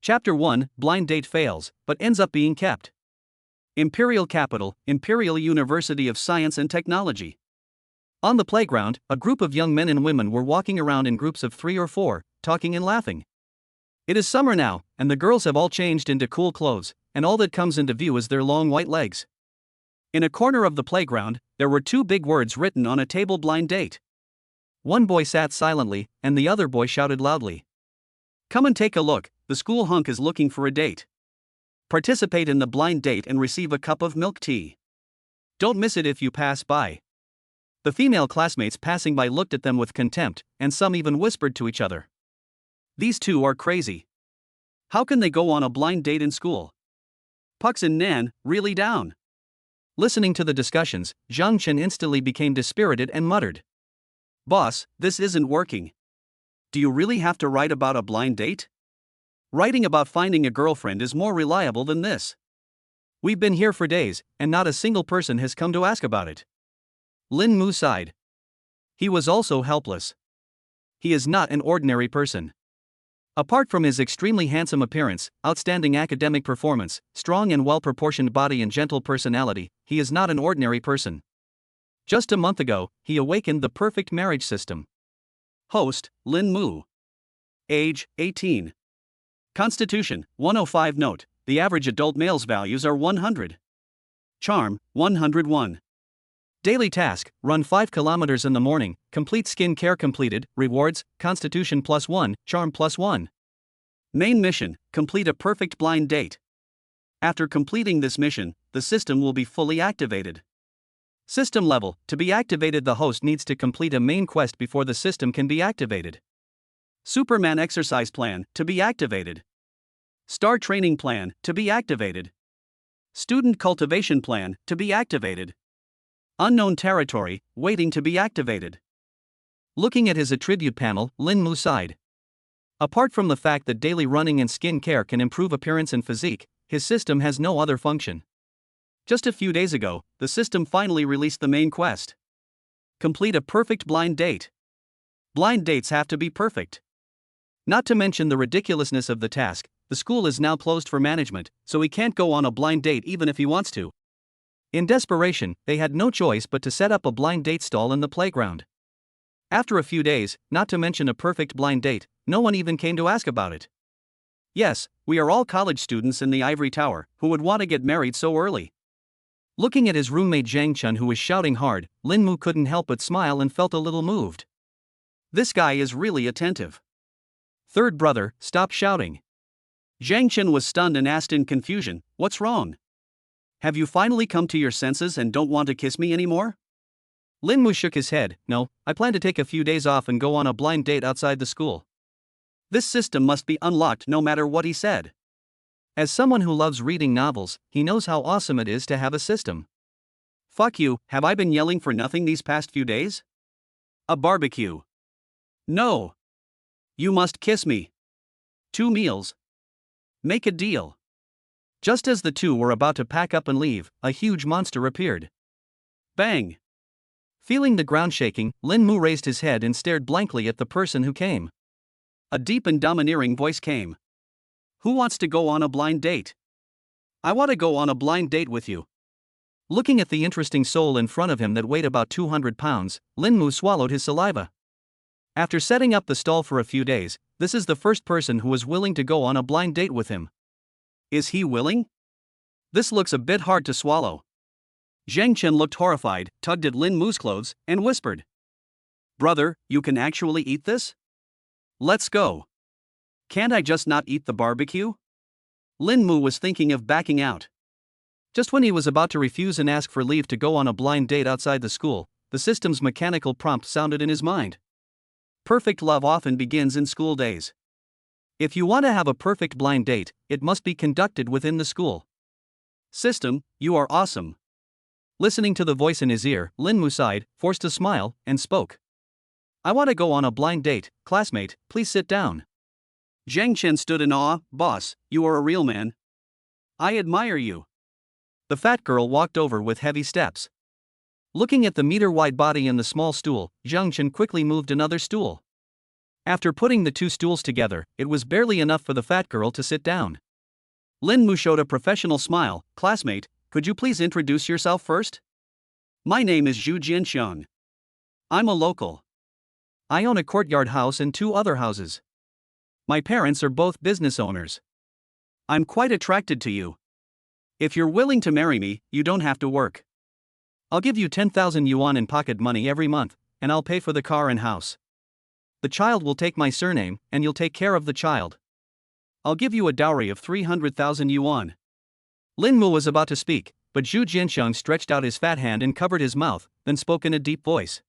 Chapter 1 Blind Date Fails, but ends up being kept. Imperial Capital, Imperial University of Science and Technology. On the playground, a group of young men and women were walking around in groups of 3 or 4, talking and laughing. It is summer now, and the girls have all changed into cool clothes, and all that comes into view is their long white legs. In a corner of the playground, there were 2 big words written on a table: blind date. One boy sat silently, and the other boy shouted loudly, "Come and take a look, the school hunk is looking for a date. Participate in the blind date and receive a cup of milk tea. Don't miss it if you pass by." The female classmates passing by looked at them with contempt, and some even whispered to each other, "These 2 are crazy. How can they go on a blind date in school? Pux and Nan, really down." Listening to the discussions, Zhang Chen instantly became dispirited and muttered, "Boss, this isn't working. Do you really have to write about a blind date? Writing about finding a girlfriend is more reliable than this. We've been here for days, and not a single person has come to ask about it." Lin Mu sighed. He was also helpless. He is not an ordinary person. Apart from his extremely handsome appearance, outstanding academic performance, strong and well-proportioned body and gentle personality, he is not an ordinary person. Just a month ago, he awakened the perfect marriage system. Host, Lin Mu. Age, 18. Constitution, 105. Note, the average adult male's values are 100. Charm, 101. Daily task, run 5 kilometers in the morning, complete skin care completed, rewards, Constitution +1, Charm +1. Main mission, complete a perfect blind date. After completing this mission, the system will be fully activated. System level, to be activated the host needs to complete a main quest before the system can be activated. Superman exercise plan, to be activated. Star training plan, to be activated. Student cultivation plan, to be activated. Unknown territory, waiting to be activated. Looking at his attribute panel, Lin Mu sighed. Apart from the fact that daily running and skin care can improve appearance and physique, his system has no other function. Just a few days ago, the system finally released the main quest. Complete a perfect blind date. Blind dates have to be perfect. Not to mention the ridiculousness of the task, the school is now closed for management, so he can't go on a blind date even if he wants to. In desperation, they had no choice but to set up a blind date stall in the playground. After a few days, not to mention a perfect blind date, no one even came to ask about it. Yes, we are all college students in the ivory tower who would want to get married so early. Looking at his roommate Zhang Chen, who was shouting hard, Lin Mu couldn't help but smile and felt a little moved. This guy is really attentive. Third brother, stop shouting. Zhang Chen was stunned and asked in confusion, "What's wrong? Have you finally come to your senses and don't want to kiss me anymore?" Lin Mu shook his head. "No, I plan to take a few days off and go on a blind date outside the school." This system must be unlocked no matter what he said. As someone who loves reading novels, he knows how awesome it is to have a system. Fuck you, have I been yelling for nothing these past few days? A barbecue. No. You must kiss me. 2 meals. Make a deal. Just as the 2 were about to pack up and leave, a huge monster appeared. Bang. Feeling the ground shaking, Lin Mu raised his head and stared blankly at the person who came. A deep and domineering voice came. "Who wants to go on a blind date? I want to go on a blind date with you." Looking at the interesting soul in front of him that weighed about 200 pounds, Lin Mu swallowed his saliva. After setting up the stall for a few days, this is the first person who was willing to go on a blind date with him. Is he willing? This looks a bit hard to swallow. Zhang Chen looked horrified, tugged at Lin Mu's clothes, and whispered, "Brother, you can actually eat this? Let's go. Can't I just not eat the barbecue?" Lin Mu was thinking of backing out. Just when he was about to refuse and ask for leave to go on a blind date outside the school, the system's mechanical prompt sounded in his mind. Perfect love often begins in school days. If you want to have a perfect blind date, it must be conducted within the school. System, you are awesome. Listening to the voice in his ear, Lin Mu sighed, forced a smile, and spoke. "I want to go on a blind date, classmate, please sit down." Zhang Chen stood in awe. "Boss, you are a real man. I admire you." The fat girl walked over with heavy steps. Looking at the meter-wide body and the small stool, Zhang Chen quickly moved another stool. After putting the two stools together, it was barely enough for the fat girl to sit down. Lin Mu showed a professional smile. Classmate, could you please introduce yourself first? My name is Zhu Jianxiang. I'm a local. I own a courtyard house and two other houses. My parents are both business owners. I'm quite attracted to you. If you're willing to marry me, you don't have to work. I'll give you 10,000 yuan in pocket money every month, and I'll pay for the car and house. The child will take my surname, and you'll take care of the child. I'll give you a dowry of 300,000 yuan. Lin Mu was about to speak, but Zhu Jianxiang stretched out his fat hand and covered his mouth, then spoke in a deep voice.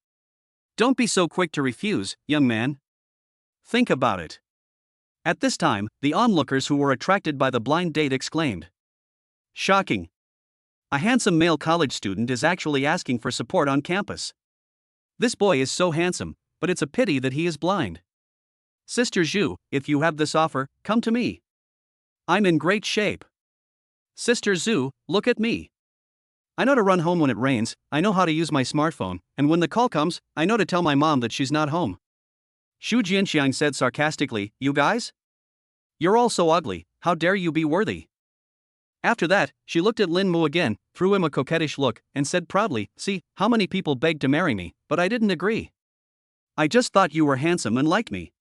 Don't be so quick to refuse, young man. Think about it. At this time, the onlookers who were attracted by the blind date exclaimed. Shocking. A handsome male college student is actually asking for support on campus. This boy is so handsome, but it's a pity that he is blind. Sister Zhu, if you have this offer, come to me. I'm in great shape. Sister Zhu, look at me. I know to run home when it rains, I know how to use my smartphone, and when the call comes, I know to tell my mom that she's not home. Zhu Jianxiang said sarcastically, You guys? You're all so ugly, how dare you be worthy? After that, she looked at Lin Mu again, threw him a coquettish look, and said proudly, See, how many people begged to marry me, but I didn't agree. I just thought you were handsome and liked me.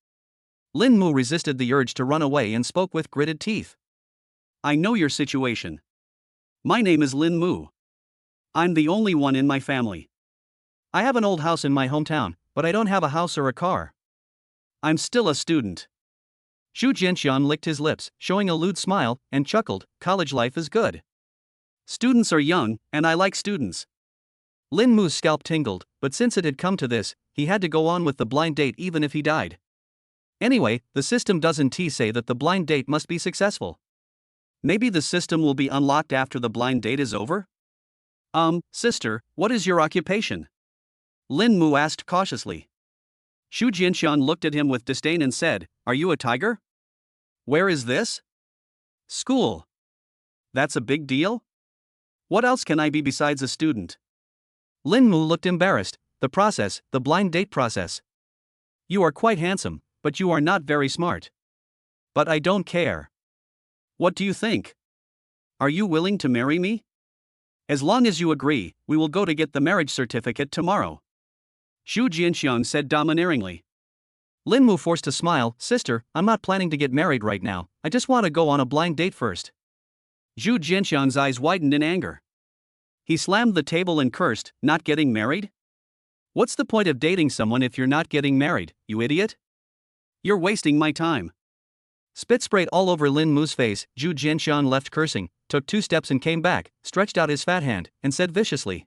Lin Mu resisted the urge to run away and spoke with gritted teeth. I know your situation. My name is Lin Mu. I'm the only one in my family. I have an old house in my hometown, but I don't have a house or a car. I'm still a student. Zhu Jianxiang licked his lips, showing a lewd smile, and chuckled, College life is good. Students are young, and I like students. Lin Mu's scalp tingled, but since it had come to this, he had to go on with the blind date even if he died. Anyway, the system doesn't say that the blind date must be successful. Maybe the system will be unlocked after the blind date is over? Sister, what is your occupation? Lin Mu asked cautiously. Zhu Jianxiang looked at him with disdain and said, Are you a tiger? Where is this? School. That's a big deal? What else can I be besides a student? Lin Mu looked embarrassed. The blind date process. You are quite handsome, but you are not very smart. But I don't care. What do you think? Are you willing to marry me? As long as you agree, we will go to get the marriage certificate tomorrow. Zhu Jianxiang said domineeringly. Lin Mu forced a smile, Sister, I'm not planning to get married right now, I just want to go on a blind date first. Zhu Jianxiang's eyes widened in anger. He slammed the table and cursed, Not getting married? What's the point of dating someone if you're not getting married, you idiot? You're wasting my time. Spit sprayed all over Lin Mu's face, Zhu Jianxiang left cursing, took 2 steps and came back, stretched out his fat hand, and said viciously.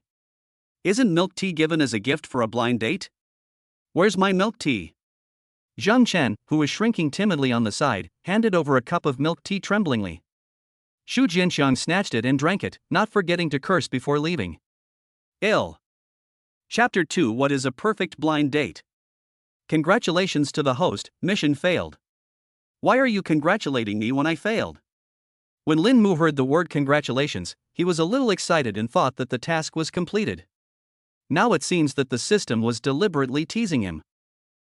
Isn't milk tea given as a gift for a blind date? Where's my milk tea? Zhang Chen, who was shrinking timidly on the side, handed over a cup of milk tea tremblingly. Zhu Jianxiang snatched it and drank it, not forgetting to curse before leaving. Ill. Chapter 2 What is a perfect blind date? Congratulations to the host, mission failed. Why are you congratulating me when I failed? When Lin Mu heard the word congratulations, he was a little excited and thought that the task was completed. Now it seems that the system was deliberately teasing him.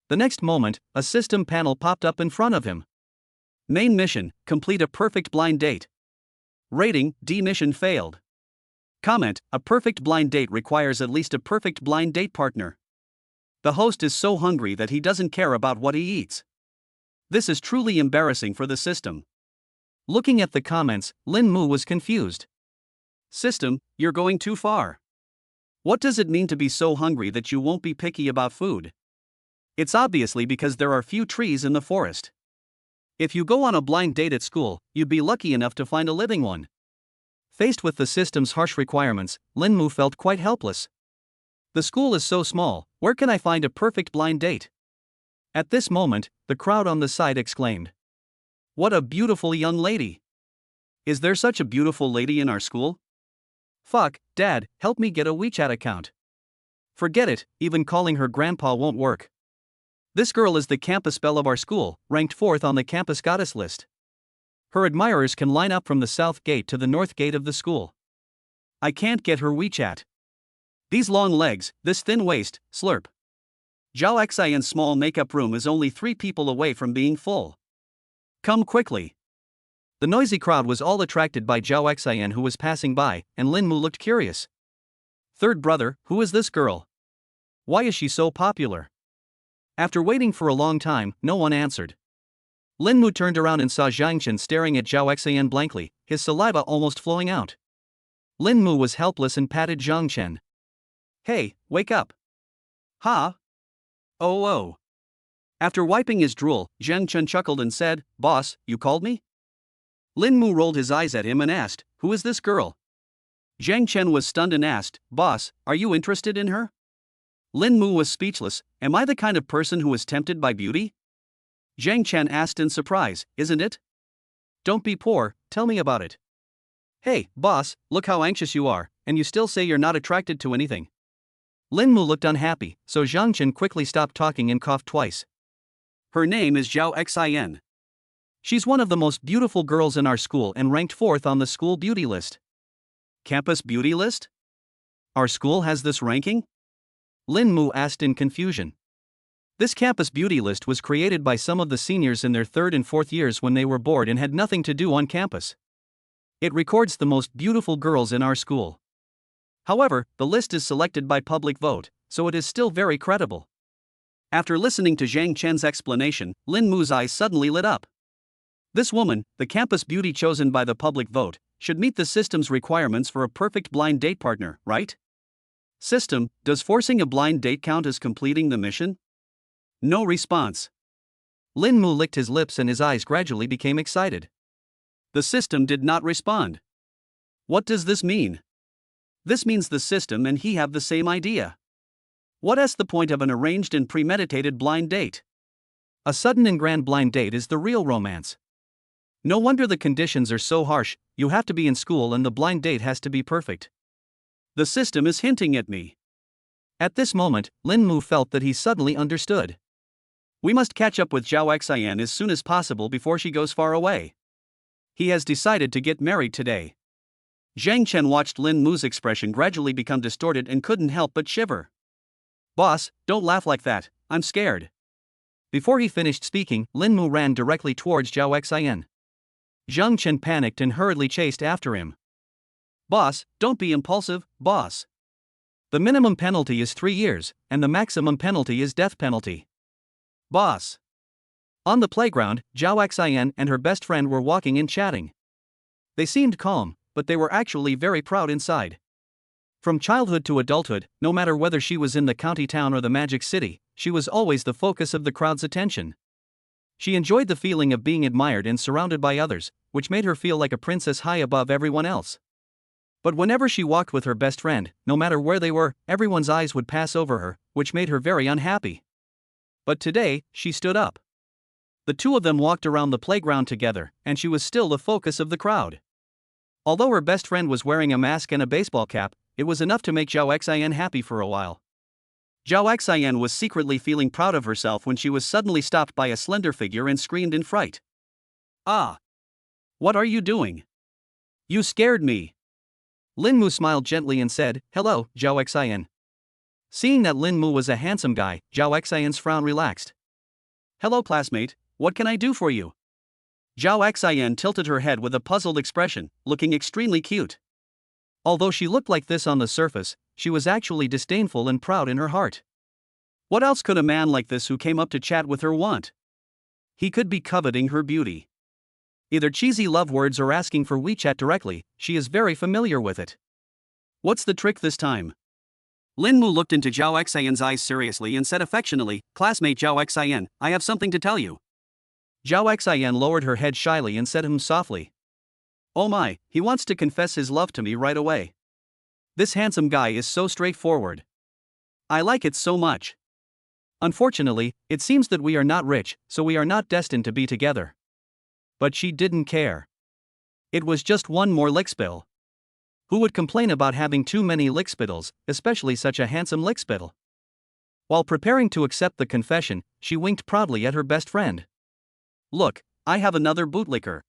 The next moment, a system panel popped up in front of him. Main mission, complete a perfect blind date. Rating, D mission failed. Comment, a perfect blind date requires at least a perfect blind date partner. The host is so hungry that he doesn't care about what he eats. This is truly embarrassing for the system. Looking at the comments, Lin Mu was confused. System, you're going too far. What does it mean to be so hungry that you won't be picky about food? It's obviously because there are few trees in the forest. If you go on a blind date at school, you'd be lucky enough to find a living one. Faced with the system's harsh requirements, Lin Mu felt quite helpless. The school is so small, where can I find a perfect blind date? At this moment, the crowd on the side exclaimed. What a beautiful young lady! Is there such a beautiful lady in our school? Fuck, Dad, help me get a WeChat account. Forget it, even calling her grandpa won't work. This girl is the campus belle of our school, ranked 4th on the campus goddess list. Her admirers can line up from the south gate to the north gate of the school. I can't get her WeChat. These long legs, this thin waist, slurp. Zhao Xian's small makeup room is only 3 people away from being full. Come quickly. The noisy crowd was all attracted by Zhao Xian, who was passing by, and Lin Mu looked curious. Third brother, who is this girl? Why is she so popular? After waiting for a long time, no one answered. Lin Mu turned around and saw Zhang Chen staring at Zhao Xian blankly, his saliva almost flowing out. Lin Mu was helpless and patted Zhang Chen. Hey, wake up. Ha? Oh oh. After wiping his drool, Zhang Chen chuckled and said, Boss, you called me? Lin Mu rolled his eyes at him and asked, Who is this girl? Zhang Chen was stunned and asked, Boss, are you interested in her? Lin Mu was speechless. Am I the kind of person who is tempted by beauty? Zhang Chen asked in surprise, Isn't it? Don't be poor, tell me about it. Hey, boss, look how anxious you are, and you still say you're not attracted to anything. Lin Mu looked unhappy, so Zhang Chen quickly stopped talking and coughed twice. Her name is Zhao Xian. She's one of the most beautiful girls in our school and ranked 4th on the school beauty list. Campus beauty list? Our school has this ranking? Lin Mu asked in confusion. This campus beauty list was created by some of the seniors in their 3rd and 4th years when they were bored and had nothing to do on campus. It records the most beautiful girls in our school. However, the list is selected by public vote, so it is still very credible. After listening to Zhang Chen's explanation, Lin Mu's eyes suddenly lit up. This woman, the campus beauty chosen by the public vote, should meet the system's requirements for a perfect blind date partner, right? System, does forcing a blind date count as completing the mission? No response. Lin Mu licked his lips and his eyes gradually became excited. The system did not respond. What does this mean? This means the system and he have the same idea. What is the point of an arranged and premeditated blind date? A sudden and grand blind date is the real romance. No wonder the conditions are so harsh. You have to be in school and the blind date has to be perfect. The system is hinting at me. At this moment, Lin Mu felt that he suddenly understood. We must catch up with Zhao Xian as soon as possible before she goes far away. He has decided to get married today. Zhang Chen watched Lin Mu's expression gradually become distorted and couldn't help but shiver. Boss, don't laugh like that, I'm scared. Before he finished speaking, Lin Mu ran directly towards Zhao Xian. Zhang Chen panicked and hurriedly chased after him. Boss, don't be impulsive, boss. The minimum penalty is 3 years, and the maximum penalty is death penalty. Boss. On the playground, Zhao Xian and her best friend were walking and chatting. They seemed calm, but they were actually very proud inside. From childhood to adulthood, no matter whether she was in the county town or the magic city, she was always the focus of the crowd's attention. She enjoyed the feeling of being admired and surrounded by others, which made her feel like a princess high above everyone else. But whenever she walked with her best friend, no matter where they were, everyone's eyes would pass over her, which made her very unhappy. But today, she stood up. The two of them walked around the playground together, and she was still the focus of the crowd. Although her best friend was wearing a mask and a baseball cap, it was enough to make Zhao Xian happy for a while. Zhao Xian was secretly feeling proud of herself when she was suddenly stopped by a slender figure and screamed in fright. Ah! What are you doing? You scared me. Lin Mu smiled gently and said, Hello, Zhao Xian. Seeing that Lin Mu was a handsome guy, Zhao Xian's frown relaxed. Hello classmate, what can I do for you? Zhao Xian tilted her head with a puzzled expression, looking extremely cute. Although she looked like this on the surface, she was actually disdainful and proud in her heart. What else could a man like this who came up to chat with her want? He could be coveting her beauty. Either cheesy love words or asking for WeChat directly, she is very familiar with it. What's the trick this time? Lin Mu looked into Zhao Xian's eyes seriously and said affectionately, Classmate Zhao Xian, I have something to tell you. Zhao Xian lowered her head shyly and said softly. Oh my, he wants to confess his love to me right away. This handsome guy is so straightforward. I like it so much. Unfortunately, it seems that we are not rich, so we are not destined to be together. But she didn't care. It was just one more lickspittle. Who would complain about having too many lickspittles, especially such a handsome lickspittle? While preparing to accept the confession, she winked proudly at her best friend. Look, I have another bootlicker.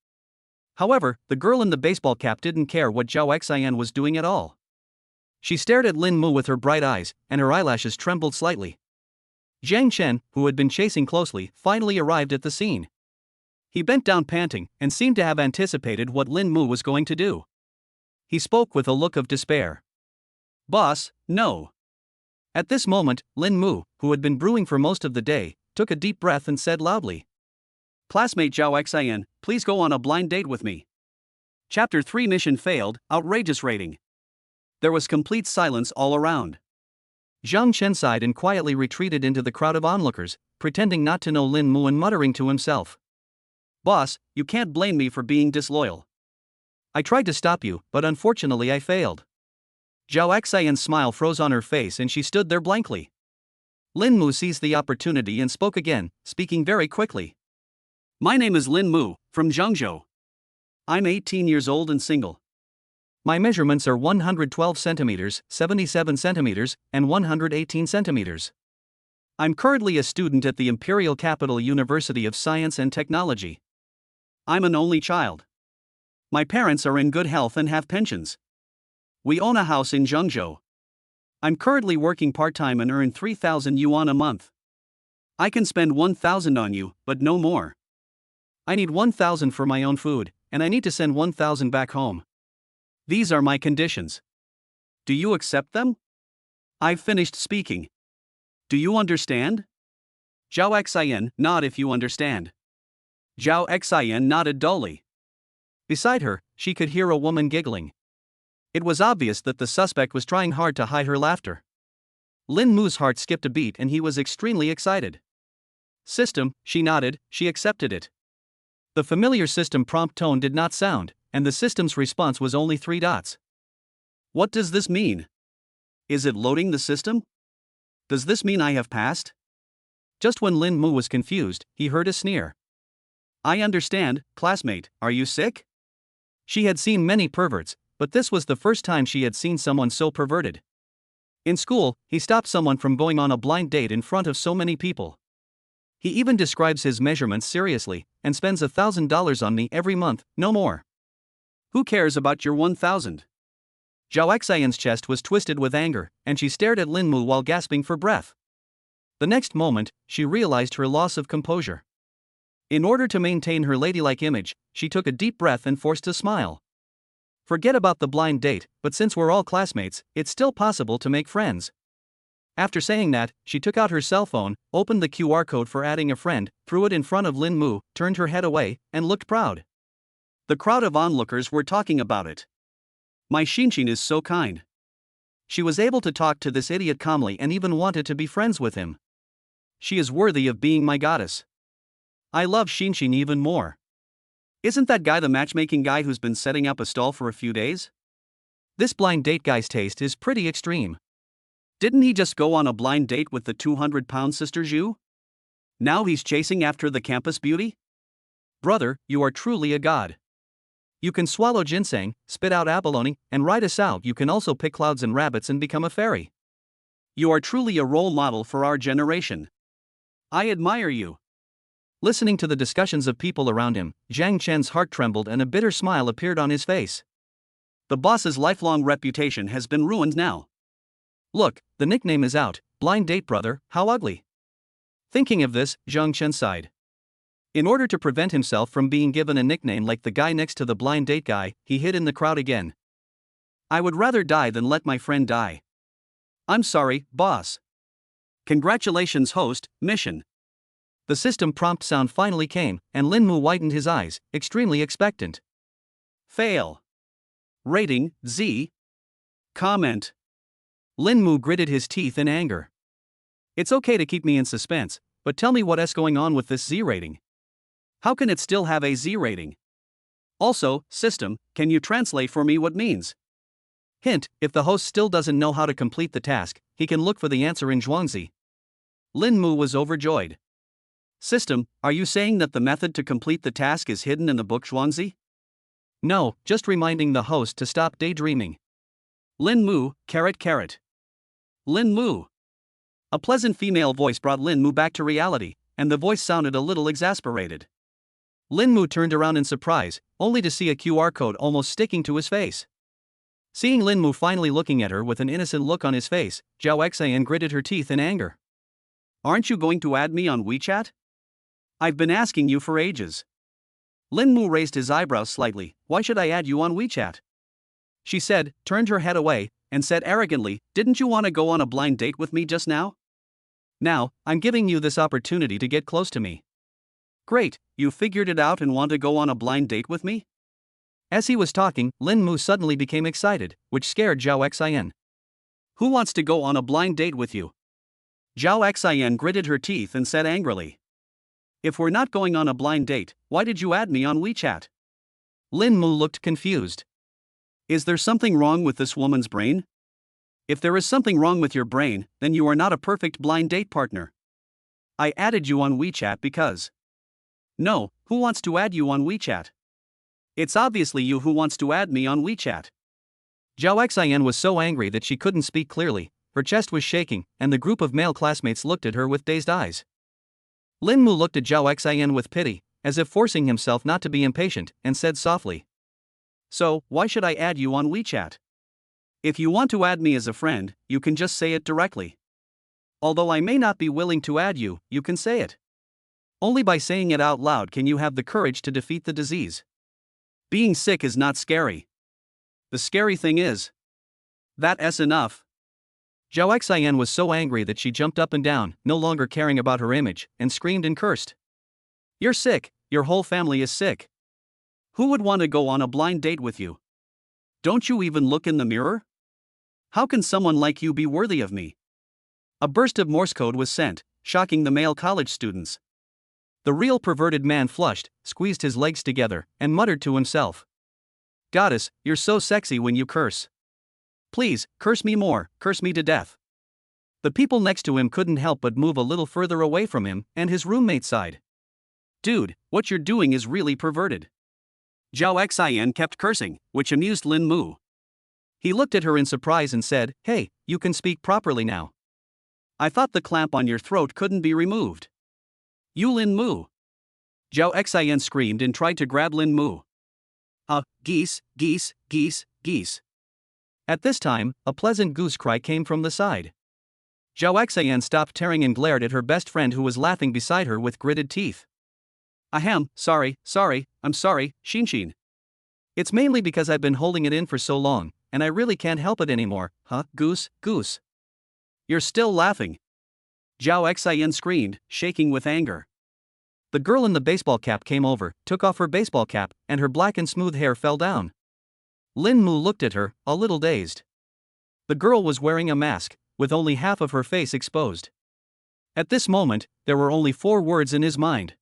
However, the girl in the baseball cap didn't care what Zhao Xian was doing at all. She stared at Lin Mu with her bright eyes, and her eyelashes trembled slightly. Jiang Chen, who had been chasing closely, finally arrived at the scene. He bent down panting and seemed to have anticipated what Lin Mu was going to do. He spoke with a look of despair. "Boss, no." At this moment, Lin Mu, who had been brewing for most of the day, took a deep breath and said loudly, "Classmate Zhao Xian, please go on a blind date with me." Chapter 3 Mission Failed, Outrageous Rating. There was complete silence all around. Jiang Chen sighed and quietly retreated into the crowd of onlookers, pretending not to know Lin Mu and muttering to himself, "Boss, you can't blame me for being disloyal. I tried to stop you, but unfortunately I failed." Zhao Xian's smile froze on her face and she stood there blankly. Lin Mu seized the opportunity and spoke again, speaking very quickly. "My name is Lin Mu, from Zhengzhou. I'm 18 years old and single. My measurements are 112 centimeters, 77 centimeters, and 118 centimeters. I'm currently a student at the Imperial Capital University of Science and Technology. I'm an only child. My parents are in good health and have pensions. We own a house in Zhengzhou. I'm currently working part-time and earn 3,000 yuan a month. I can spend 1,000 on you, but no more. I need 1,000 for my own food, and I need to send 1,000 back home. These are my conditions. Do you accept them?" "I've finished speaking. Do you understand?" Zhao Xian, nod if you understand. Zhao Xian nodded dully. Beside her, she could hear a woman giggling. It was obvious that the suspect was trying hard to hide her laughter. Lin Mu's heart skipped a beat and he was extremely excited. "System," she nodded, she accepted it. The familiar system prompt tone did not sound, and the system's response was only 3 dots. What does this mean? Is it loading the system? Does this mean I have passed? Just when Lin Mu was confused, he heard a sneer. "I understand, classmate, are you sick?" She had seen many perverts, but this was the first time she had seen someone so perverted. In school, he stopped someone from going on a blind date in front of so many people. He even describes his measurements seriously, and spends $1,000 on me every month, no more. Who cares about your 1,000? Zhao Xian's chest was twisted with anger, and she stared at Lin Mu while gasping for breath. The next moment, she realized her loss of composure. In order to maintain her ladylike image, she took a deep breath and forced a smile. Forget about the blind date, but since we're all classmates, it's still possible to make friends. After saying that, she took out her cell phone, opened the QR code for adding a friend, threw it in front of Lin Mu, turned her head away, and looked proud. The crowd of onlookers were talking about it. My Xinxin is so kind. She was able to talk to this idiot calmly and even wanted to be friends with him. She is worthy of being my goddess. I love Xinxin even more. Isn't that guy the matchmaking guy who's been setting up a stall for a few days? This blind date guy's taste is pretty extreme. Didn't he just go on a blind date with the 200-pound Sister Zhu? Now he's chasing after the campus beauty? Brother, you are truly a god. You can swallow ginseng, spit out abalone, and ride a sow. You can also pick clouds and rabbits and become a fairy. You are truly a role model for our generation. I admire you. Listening to the discussions of people around him, Jiang Chen's heart trembled and a bitter smile appeared on his face. The boss's lifelong reputation has been ruined now. Look, the nickname is out, blind date brother, how ugly. Thinking of this, Jiang Chen sighed. In order to prevent himself from being given a nickname like the guy next to the blind date guy, he hid in the crowd again. I would rather die than let my friend die. I'm sorry, boss. Congratulations host, mission. The system prompt sound finally came, and Lin Mu widened his eyes, extremely expectant. Fail. Rating, Z. Comment. Lin Mu gritted his teeth in anger. It's okay to keep me in suspense, but tell me what's going on with this Z rating. How can it still have a Z rating? Also, system, can you translate for me what means? Hint, if the host still doesn't know how to complete the task, he can look for the answer in Zhuangzi. Lin Mu was overjoyed. System, are you saying that the method to complete the task is hidden in the book Zhuangzi? No, just reminding the host to stop daydreaming. Lin Mu, carrot carrot. Lin Mu. A pleasant female voice brought Lin Mu back to reality, and the voice sounded a little exasperated. Lin Mu turned around in surprise, only to see a QR code almost sticking to his face. Seeing Lin Mu finally looking at her with an innocent look on his face, Zhao Xian gritted her teeth in anger. Aren't you going to add me on WeChat? I've been asking you for ages. Lin Mu raised his eyebrows slightly. Why should I add you on WeChat? She said, turned her head away, and said arrogantly, didn't you want to go on a blind date with me just now? Now, I'm giving you this opportunity to get close to me. Great, you figured it out and want to go on a blind date with me? As he was talking, Lin Mu suddenly became excited, which scared Zhao Xian. Who wants to go on a blind date with you? Zhao Xian gritted her teeth and said angrily. If we're not going on a blind date, why did you add me on WeChat? Lin Mu looked confused. Is there something wrong with this woman's brain? If there is something wrong with your brain, then you are not a perfect blind date partner. I added you on WeChat because. No, who wants to add you on WeChat? It's obviously you who wants to add me on WeChat. Zhao Xian was so angry that she couldn't speak clearly, her chest was shaking, and the group of male classmates looked at her with dazed eyes. Lin Mu looked at Zhao Xian with pity, as if forcing himself not to be impatient, and said softly. So, why should I add you on WeChat? If you want to add me as a friend, you can just say it directly. Although I may not be willing to add you, you can say it. Only by saying it out loud can you have the courage to defeat the disease. Being sick is not scary. The scary thing is. That's enough. Zhao Xian was so angry that she jumped up and down, no longer caring about her image, and screamed and cursed. You're sick, your whole family is sick. Who would want to go on a blind date with you? Don't you even look in the mirror? How can someone like you be worthy of me? A burst of Morse code was sent, shocking the male college students. The real perverted man flushed, squeezed his legs together, and muttered to himself. Goddess, you're so sexy when you curse. Please, curse me more, curse me to death. The people next to him couldn't help but move a little further away from him, and his roommate sighed. Dude, what you're doing is really perverted. Zhao Xian kept cursing, which amused Lin Mu. He looked at her in surprise and said, Hey, you can speak properly now. I thought the clamp on your throat couldn't be removed. You Lin Mu. Zhao Xian screamed and tried to grab Lin Mu. Geese, geese, geese, geese. At this time, a pleasant goose cry came from the side. Zhao Xian stopped tearing and glared at her best friend who was laughing beside her with gritted teeth. Ahem, sorry, I'm sorry, Xin. It's mainly because I've been holding it in for so long, and I really can't help it anymore, goose. You're still laughing. Zhao Xian screamed, shaking with anger. The girl in the baseball cap came over, took off her baseball cap, and her black and smooth hair fell down. Lin Mu looked at her, a little dazed. The girl was wearing a mask, with only half of her face exposed. At this moment, there were only 4 words in his mind.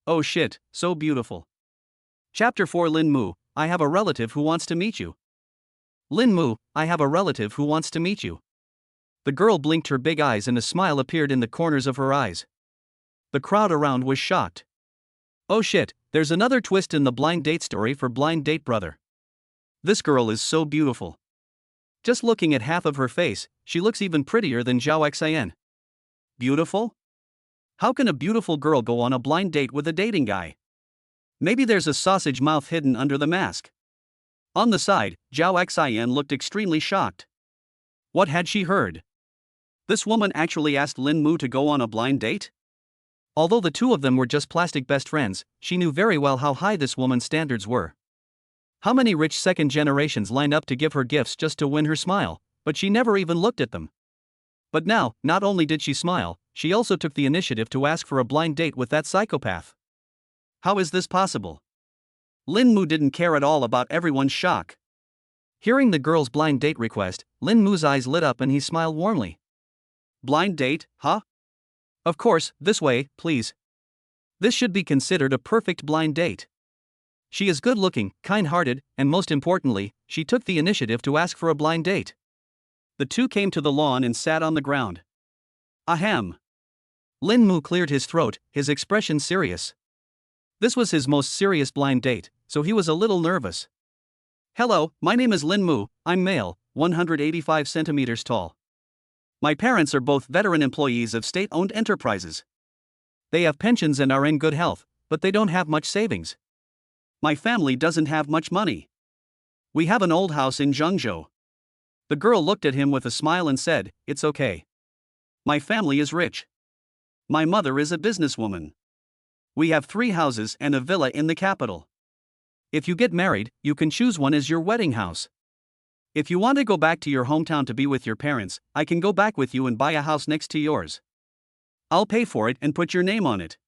Oh shit, so beautiful. Chapter 4 Lin Mu, I have a relative who wants to meet you. Lin Mu, I have a relative who wants to meet you. The girl blinked her big eyes and a smile appeared in the corners of her eyes. The crowd around was shocked. Oh shit, there's another twist in the blind date story for blind date brother. This girl is so beautiful. Just looking at half of her face, she looks even prettier than Zhao Xian. Beautiful? How can a beautiful girl go on a blind date with a dating guy? Maybe there's a sausage mouth hidden under the mask. On the side, Zhao Xian looked extremely shocked. What had she heard? This woman actually asked Lin Mu to go on a blind date? Although the two of them were just plastic best friends, she knew very well how high this woman's standards were. How many rich second generations lined up to give her gifts just to win her smile, but she never even looked at them. But now, not only did she smile, she also took the initiative to ask for a blind date with that psychopath. How is this possible? Lin Mu didn't care at all about everyone's shock. Hearing the girl's blind date request, Lin Mu's eyes lit up and he smiled warmly. Blind date, huh? Of course, this way, please. This should be considered a perfect blind date. She is good-looking, kind-hearted, and most importantly, she took the initiative to ask for a blind date. The two came to the lawn and sat on the ground. Ahem. Lin Mu cleared his throat, his expression serious. This was his most serious blind date, so he was a little nervous. Hello, my name is Lin Mu, I'm male, 185 centimeters tall. My parents are both veteran employees of state-owned enterprises. They have pensions and are in good health, but they don't have much savings. My family doesn't have much money. We have an old house in Zhengzhou. The girl looked at him with a smile and said, It's okay. My family is rich. My mother is a businesswoman. We have 3 houses and a villa in the capital. If you get married, you can choose one as your wedding house. If you want to go back to your hometown to be with your parents, I can go back with you and buy a house next to yours. I'll pay for it and put your name on it.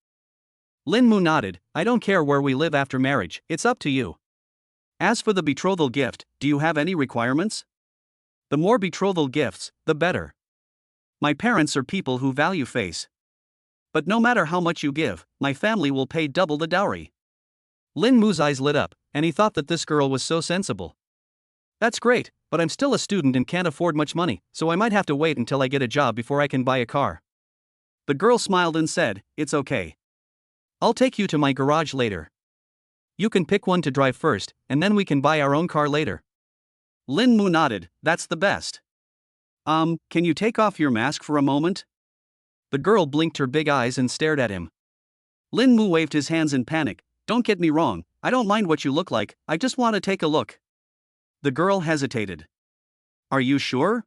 Lin Mu nodded. I don't care where we live after marriage, it's up to you. As for the betrothal gift, do you have any requirements? The more betrothal gifts, the better. My parents are people who value face. But no matter how much you give, my family will pay double the dowry. Lin Mu's eyes lit up, and he thought that this girl was so sensible. That's great, but I'm still a student and can't afford much money, so I might have to wait until I get a job before I can buy a car. The girl smiled and said, It's okay. I'll take you to my garage later. You can pick one to drive first, and then we can buy our own car later. Lin Mu nodded. That's the best. Can you take off your mask for a moment? The girl blinked her big eyes and stared at him. Lin Mu waved his hands in panic. Don't get me wrong, I don't mind what you look like, I just want to take a look. The girl hesitated. Are you sure?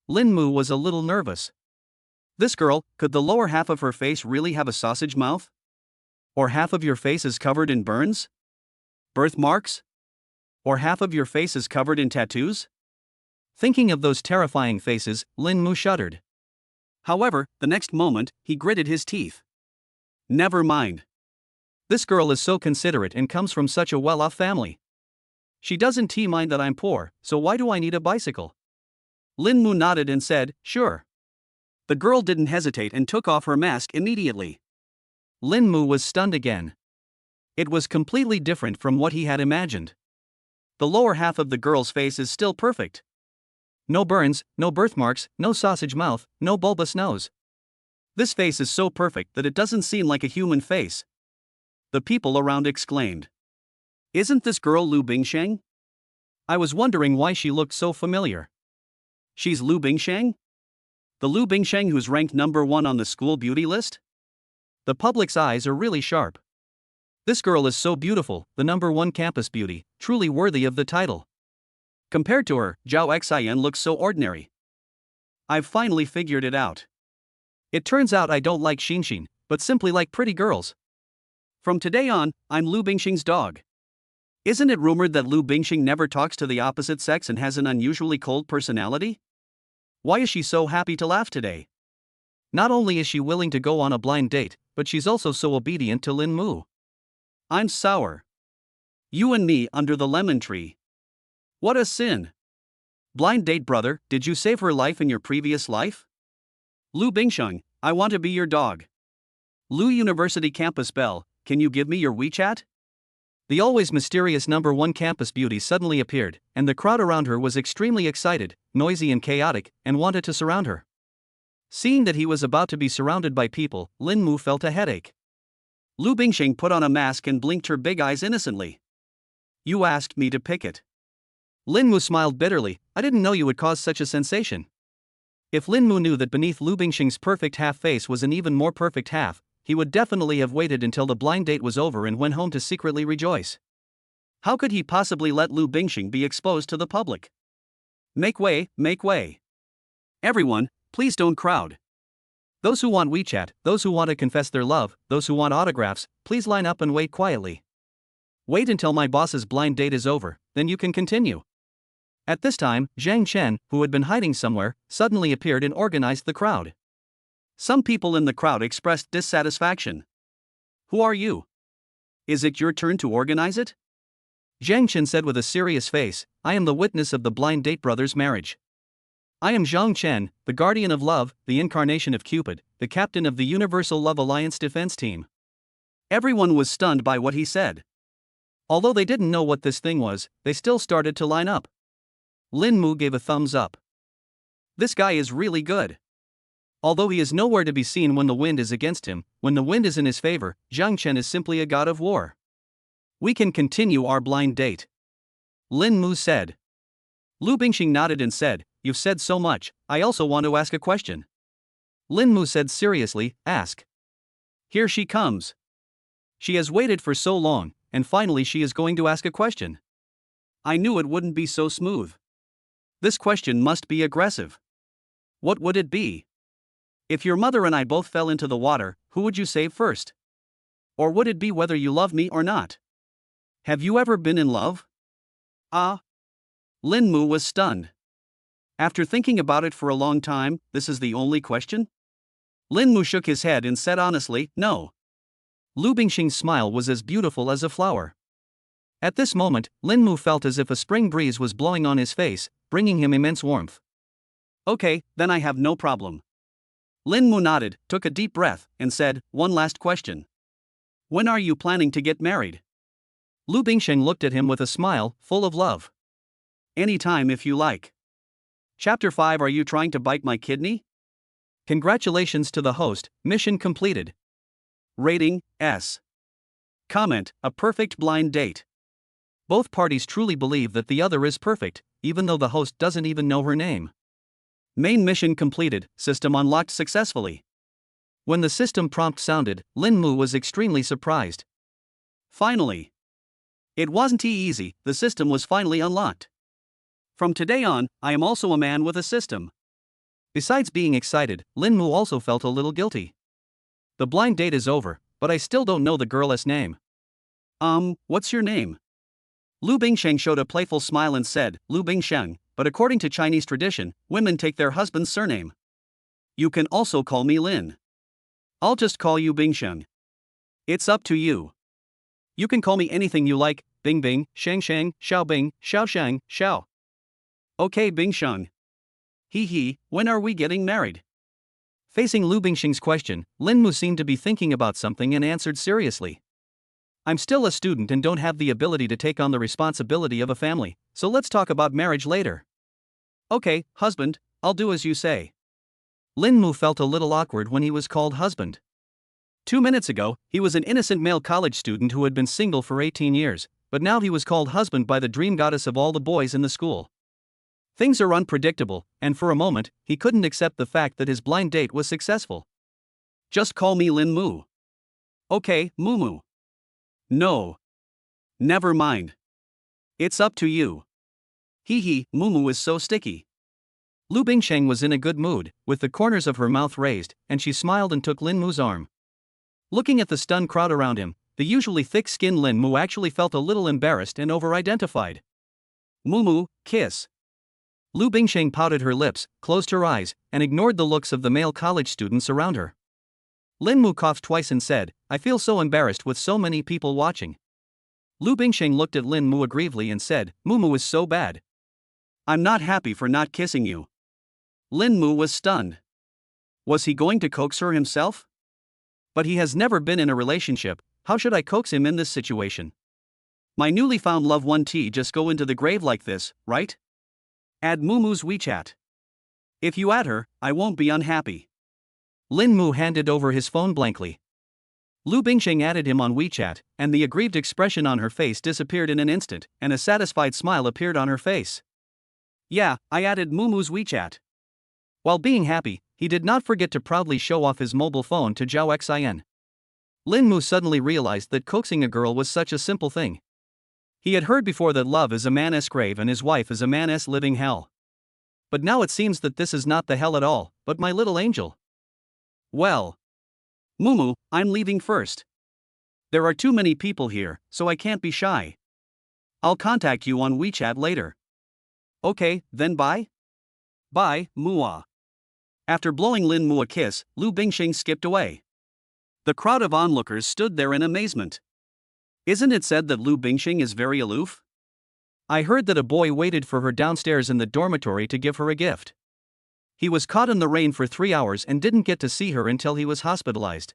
Lin Mu was a little nervous. This girl, could the lower half of her face really have a sausage mouth? Or half of your face is covered in burns? Birthmarks? Or half of your face is covered in tattoos? Thinking of those terrifying faces, Lin Mu shuddered. However, the next moment, he gritted his teeth. Never mind. This girl is so considerate and comes from such a well-off family. She doesn't mind that I'm poor, so why do I need a bicycle? Lin Mu nodded and said, Sure. The girl didn't hesitate and took off her mask immediately. Lin Mu was stunned again. It was completely different from what he had imagined. The lower half of the girl's face is still perfect. No burns, no birthmarks, no sausage mouth, no bulbous nose. This face is so perfect that it doesn't seem like a human face. The people around exclaimed. Isn't this girl Lu Bingsheng? I was wondering why she looked so familiar. She's Lu Bingsheng? The Lu Bingsheng who's ranked number 1 on the school beauty list? The public's eyes are really sharp. This girl is so beautiful, the number 1 campus beauty, truly worthy of the title. Compared to her, Zhao Xian looks so ordinary. I've finally figured it out. It turns out I don't like Xinxin, but simply like pretty girls. From today on, I'm Lu Bingxing's dog. Isn't it rumored that Lu Bingxing never talks to the opposite sex and has an unusually cold personality? Why is she so happy to laugh today? Not only is she willing to go on a blind date, but she's also so obedient to Lin Mu. I'm sour. You and me under the lemon tree. What a sin. Blind date brother, did you save her life in your previous life? Lu Bingsheng, I want to be your dog. Lu University Campus Belle, can you give me your WeChat? The always mysterious number 1 campus beauty suddenly appeared, and the crowd around her was extremely excited, noisy and chaotic, and wanted to surround her. Seeing that he was about to be surrounded by people, Lin Mu felt a headache. Lu Bingsheng put on a mask and blinked her big eyes innocently. You asked me to pick it. Lin Mu smiled bitterly. I didn't know you would cause such a sensation. If Lin Mu knew that beneath Lu Bingsheng's perfect half face was an even more perfect half, he would definitely have waited until the blind date was over and went home to secretly rejoice. How could he possibly let Lu Bingsheng be exposed to the public? Make way, make way. Everyone, please don't crowd. Those who want WeChat, those who want to confess their love, those who want autographs, please line up and wait quietly. Wait until my boss's blind date is over, then you can continue. At this time, Zhang Chen, who had been hiding somewhere, suddenly appeared and organized the crowd. Some people in the crowd expressed dissatisfaction. Who are you? Is it your turn to organize it? Zhang Chen said with a serious face, I am the witness of the blind date brothers' marriage. I am Zhang Chen, the guardian of love, the incarnation of Cupid, the captain of the Universal Love Alliance defense team. Everyone was stunned by what he said. Although they didn't know what this thing was, they still started to line up. Lin Mu gave a thumbs up. This guy is really good. Although he is nowhere to be seen when the wind is against him, when the wind is in his favor, Zhang Chen is simply a god of war. We can continue our blind date. Lin Mu said. Lu Bingxing nodded and said, You've said so much, I also want to ask a question. Lin Mu said seriously, Ask. Here she comes. She has waited for so long, and finally she is going to ask a question. I knew it wouldn't be so smooth. This question must be aggressive. What would it be? If your mother and I both fell into the water, who would you save first? Or would it be whether you love me or not? Have you ever been in love? Ah. Lin Mu was stunned. After thinking about it for a long time, this is the only question? Lin Mu shook his head and said honestly, no. Lu Bingxing's smile was as beautiful as a flower. At this moment, Lin Mu felt as if a spring breeze was blowing on his face, bringing him immense warmth. Okay, then I have no problem. Lin Mu nodded, took a deep breath, and said, one last question. When are you planning to get married? Lu Bingxing looked at him with a smile, full of love. Anytime if you like. Chapter 5. Are you trying to bite my kidney? Congratulations to the host, mission completed. Rating, S. Comment, a perfect blind date. Both parties truly believe that the other is perfect, even though the host doesn't even know her name. Main mission completed, system unlocked successfully. When the system prompt sounded, Lin Mu was extremely surprised. Finally. It wasn't easy, the system was finally unlocked. From today on, I am also a man with a system. Besides being excited, Lin Mu also felt a little guilty. The blind date is over, but I still don't know the girl's name. What's your name? Lu Bingsheng showed a playful smile and said, Lu Bingsheng, but according to Chinese tradition, women take their husband's surname. You can also call me Lin. I'll just call you Bingsheng. It's up to you. You can call me anything you like, Bing Bing, Shang Shang, Xiao Bing, Xiao Shang, Xiao. Okay Bingsheng. Hee, when are we getting married? Facing Lu Bingxing's question, Lin Mu seemed to be thinking about something and answered seriously. I'm still a student and don't have the ability to take on the responsibility of a family, so let's talk about marriage later. Okay, husband, I'll do as you say. Lin Mu felt a little awkward when he was called husband. 2 minutes ago, he was an innocent male college student who had been single for 18 years, but now he was called husband by the dream goddess of all the boys in the school. Things are unpredictable, and for a moment, he couldn't accept the fact that his blind date was successful. Just call me Lin Mu. Okay, Mu. No. Never mind. It's up to you. Hee, Mu is so sticky. Lu Bingsheng was in a good mood, with the corners of her mouth raised, and she smiled and took Lin Mu's arm. Looking at the stunned crowd around him, the usually thick-skinned Lin Mu actually felt a little embarrassed and over-identified. Mu, kiss. Lu Bingsheng pouted her lips, closed her eyes, and ignored the looks of the male college students around her. Lin Mu coughed twice and said, I feel so embarrassed with so many people watching. Lu Bingsheng looked at Lin Mu aggressively and said, Mu is so bad. I'm not happy for not kissing you. Lin Mu was stunned. Was he going to coax her himself? But he has never been in a relationship, how should I coax him in this situation? My newly found love won't just go into the grave like this, right? Add Mu's WeChat. If you add her, I won't be unhappy. Lin Mu handed over his phone blankly. Lu Bingsheng added him on WeChat, and the aggrieved expression on her face disappeared in an instant, and a satisfied smile appeared on her face. Yeah, I added Mu's WeChat. While being happy, he did not forget to proudly show off his mobile phone to Zhao Xin. Lin Mu suddenly realized that coaxing a girl was such a simple thing. He had heard before that love is a man's grave and his wife is a man's living hell. But now it seems that this is not the hell at all, but my little angel. Well. Mu, I'm leaving first. There are too many people here, so I can't be shy. I'll contact you on WeChat later. Okay, then bye? Bye, Mua. After blowing Lin Mu a kiss, Lu Bingsheng skipped away. The crowd of onlookers stood there in amazement. Isn't it said that Lu Bingsheng is very aloof? I heard that a boy waited for her downstairs in the dormitory to give her a gift. He was caught in the rain for 3 hours and didn't get to see her until he was hospitalized.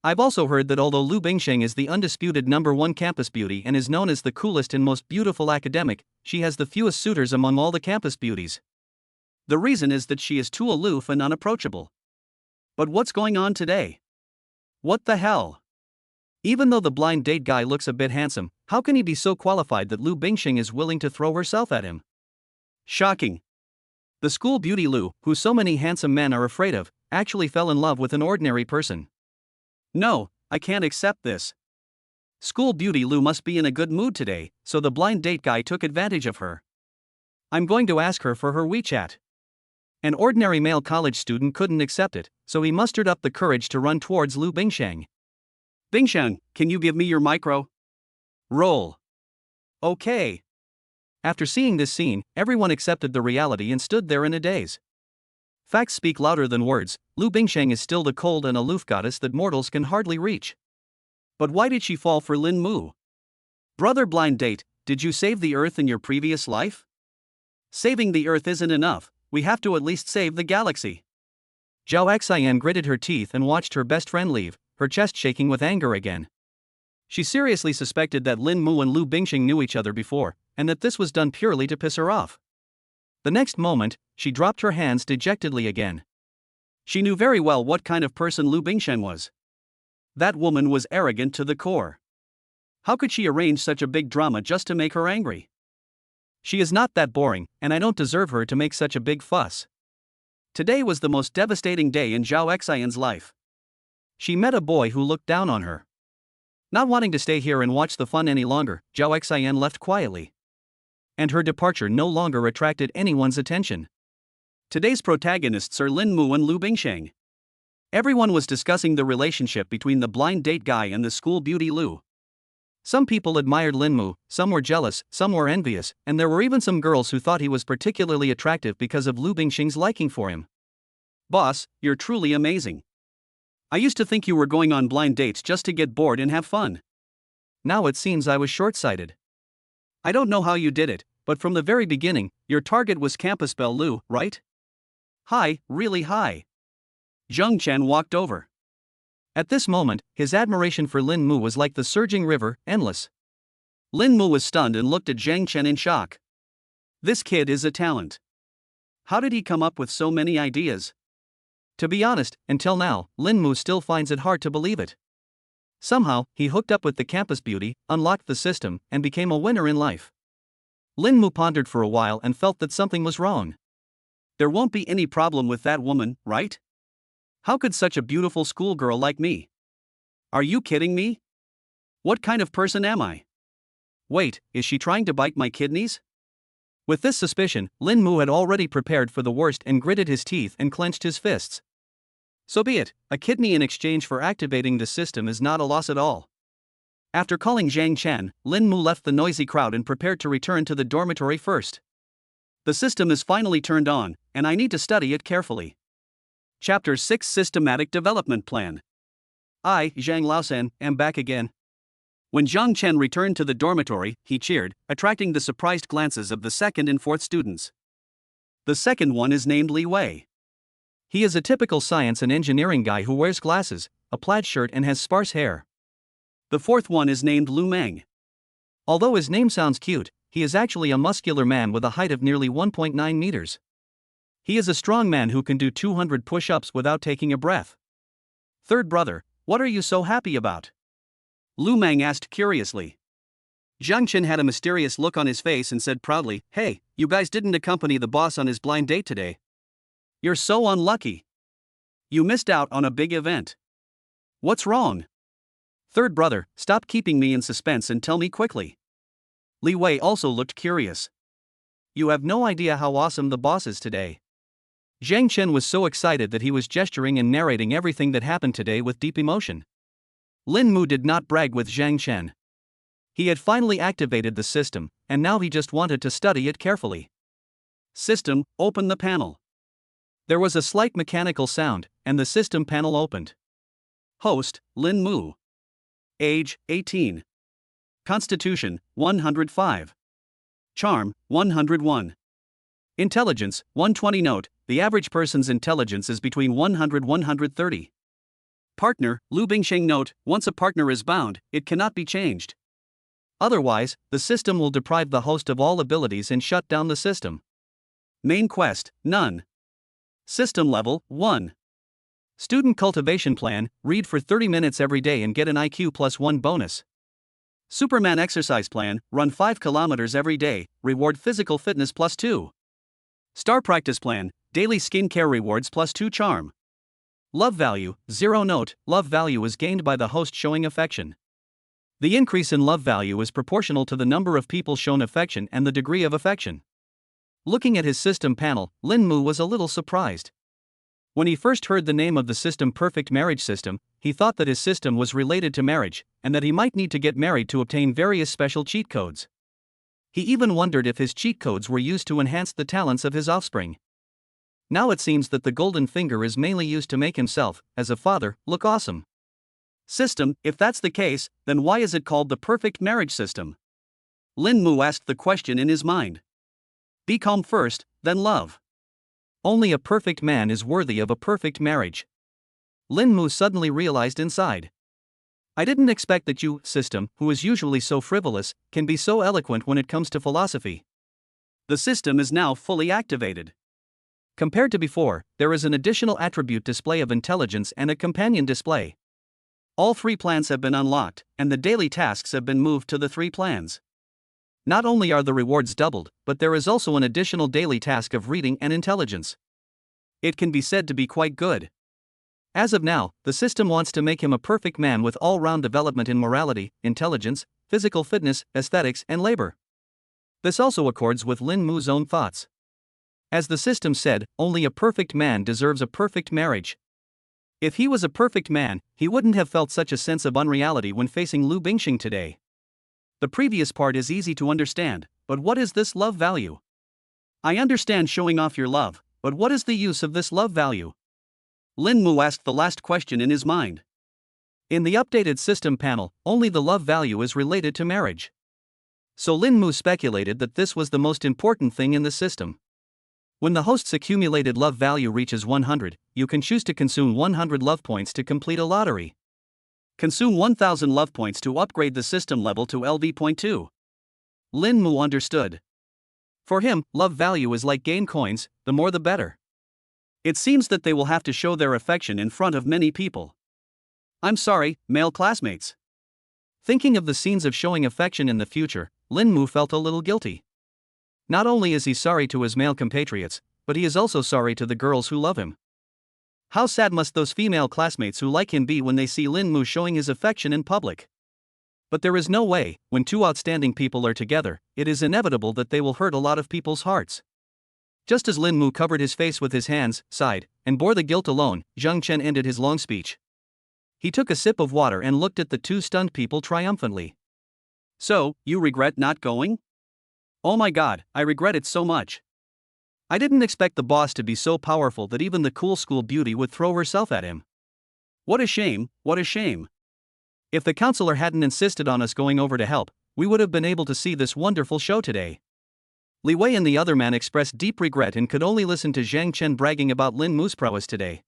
I've also heard that although Lu Bingsheng is the undisputed #1 campus beauty and is known as the coolest and most beautiful academic, she has the fewest suitors among all the campus beauties. The reason is that she is too aloof and unapproachable. But what's going on today? What the hell? Even though the blind date guy looks a bit handsome, how can he be so qualified that Lu Bingsheng is willing to throw herself at him? Shocking. The school beauty Lu, who so many handsome men are afraid of, actually fell in love with an ordinary person. No, I can't accept this. School beauty Lu must be in a good mood today, so the blind date guy took advantage of her. I'm going to ask her for her WeChat. An ordinary male college student couldn't accept it, so he mustered up the courage to run towards Lu Bingsheng. Bingsheng, can you give me your micro? Roll. Okay. After seeing this scene, everyone accepted the reality and stood there in a daze. Facts speak louder than words. Lu Bingsheng is still the cold and aloof goddess that mortals can hardly reach. But why did she fall for Lin Mu? Brother blind date, did you save the Earth in your previous life? Saving the Earth isn't enough, we have to at least save the galaxy. Zhao Xian gritted her teeth and watched her best friend leave, her chest shaking with anger again. She seriously suspected that Lin Mu and Lu Bingsheng knew each other before, and that this was done purely to piss her off. The next moment, she dropped her hands dejectedly again. She knew very well what kind of person Lu Bingsheng was. That woman was arrogant to the core. How could she arrange such a big drama just to make her angry? She is not that boring, and I don't deserve her to make such a big fuss. Today was the most devastating day in Zhao Xian's life. She met a boy who looked down on her. Not wanting to stay here and watch the fun any longer, Zhao Xian left quietly. And her departure no longer attracted anyone's attention. Today's protagonists are Lin Mu and Lu Bingsheng. Everyone was discussing the relationship between the blind date guy and the school beauty Lu. Some people admired Lin Mu, some were jealous, some were envious, and there were even some girls who thought he was particularly attractive because of Lu Bingsheng's liking for him. Boss, you're truly amazing. I used to think you were going on blind dates just to get bored and have fun. Now it seems I was short-sighted. I don't know how you did it, but from the very beginning, your target was Campus Belle Lu, right? Hi, really hi. Zheng Chen walked over. At this moment, his admiration for Lin Mu was like the surging river, endless. Lin Mu was stunned and looked at Zheng Chen in shock. This kid is a talent. How did he come up with so many ideas? To be honest, until now, Lin Mu still finds it hard to believe it. Somehow, he hooked up with the campus beauty, unlocked the system, and became a winner in life. Lin Mu pondered for a while and felt that something was wrong. There won't be any problem with that woman, right? How could such a beautiful schoolgirl like me? Are you kidding me? What kind of person am I? Wait, is she trying to bite my kidneys? With this suspicion, Lin Mu had already prepared for the worst and gritted his teeth and clenched his fists. So be it, a kidney in exchange for activating the system is not a loss at all. After calling Zhang Chen, Lin Mu left the noisy crowd and prepared to return to the dormitory first. The system is finally turned on, and I need to study it carefully. Chapter 6 Systematic Development Plan. I, Zhang Laosan, am back again. When Zhang Chen returned to the dormitory, he cheered, attracting the surprised glances of the second and fourth students. The second one is named Li Wei. He is a typical science and engineering guy who wears glasses, a plaid shirt and has sparse hair. The fourth one is named Lu Meng. Although his name sounds cute, he is actually a muscular man with a height of nearly 1.9 meters. He is a strong man who can do 200 push-ups without taking a breath. Third brother, what are you so happy about? Lu Meng asked curiously. Zhang Chen had a mysterious look on his face and said proudly, "Hey, you guys didn't accompany the boss on his blind date today. You're so unlucky. You missed out on a big event. What's wrong? Third brother, stop keeping me in suspense and tell me quickly." Li Wei also looked curious. You have no idea how awesome the boss is today. Zhang Chen was so excited that he was gesturing and narrating everything that happened today with deep emotion. Lin Mu did not brag with Zhang Chen. He had finally activated the system, and now he just wanted to study it carefully. System, open the panel. There was a slight mechanical sound, and the system panel opened. Host, Lin Mu. Age, 18. Constitution, 105. Charm, 101. Intelligence, 120. Note, the average person's intelligence is between 100 and 130. Partner, Lu Bingsheng. Note, once a partner is bound, it cannot be changed. Otherwise, the system will deprive the host of all abilities and shut down the system. Main quest, none. System level, 1. Student cultivation plan, read for 30 minutes every day and get an IQ +1 bonus. Superman exercise plan, run 5 kilometers every day, reward physical fitness +2. Star practice plan, daily skincare rewards +2 charm. Love value, 0. Note, love value is gained by the host showing affection. The increase in love value is proportional to the number of people shown affection and the degree of affection. Looking at his system panel, Lin Mu was a little surprised. When he first heard the name of the system Perfect Marriage System, he thought that his system was related to marriage, and that he might need to get married to obtain various special cheat codes. He even wondered if his cheat codes were used to enhance the talents of his offspring. Now it seems that the golden finger is mainly used to make himself, as a father, look awesome. System, if that's the case, then why is it called the Perfect Marriage System? Lin Mu asked the question in his mind. Be calm first, then love. Only a perfect man is worthy of a perfect marriage. Lin Mu suddenly realized inside. I didn't expect that you, system, who is usually so frivolous, can be so eloquent when it comes to philosophy. The system is now fully activated. Compared to before, there is an additional attribute display of intelligence and a companion display. All 3 plans have been unlocked, and the daily tasks have been moved to the 3 plans. Not only are the rewards doubled, but there is also an additional daily task of reading and intelligence. It can be said to be quite good. As of now, the system wants to make him a perfect man with all-round development in morality, intelligence, physical fitness, aesthetics, and labor. This also accords with Lin Mu's own thoughts. As the system said, only a perfect man deserves a perfect marriage. If he was a perfect man, he wouldn't have felt such a sense of unreality when facing Lu Bingxing today. The previous part is easy to understand, but what is this love value? I understand showing off your love, but what is the use of this love value? Lin Mu asked the last question in his mind. In the updated system panel, only the love value is related to marriage. So Lin Mu speculated that this was the most important thing in the system. When the host's accumulated love value reaches 100, you can choose to consume 100 love points to complete a lottery. Consume 1000 love points to upgrade the system level to LV.2. Lin Mu understood. For him, love value is like game coins, the more the better. It seems that they will have to show their affection in front of many people. I'm sorry, male classmates. Thinking of the scenes of showing affection in the future, Lin Mu felt a little guilty. Not only is he sorry to his male compatriots, but he is also sorry to the girls who love him. How sad must those female classmates who like him be when they see Lin Mu showing his affection in public? But there is no way, when 2 outstanding people are together, it is inevitable that they will hurt a lot of people's hearts. Just as Lin Mu covered his face with his hands, sighed, and bore the guilt alone, Zhang Chen ended his long speech. He took a sip of water and looked at the 2 stunned people triumphantly. So, you regret not going? Oh my god, I regret it so much. I didn't expect the boss to be so powerful that even the cool school beauty would throw herself at him. What a shame, what a shame. If the counselor hadn't insisted on us going over to help, we would have been able to see this wonderful show today. Li Wei and the other man expressed deep regret and could only listen to Zhang Chen bragging about Lin Mu's prowess today.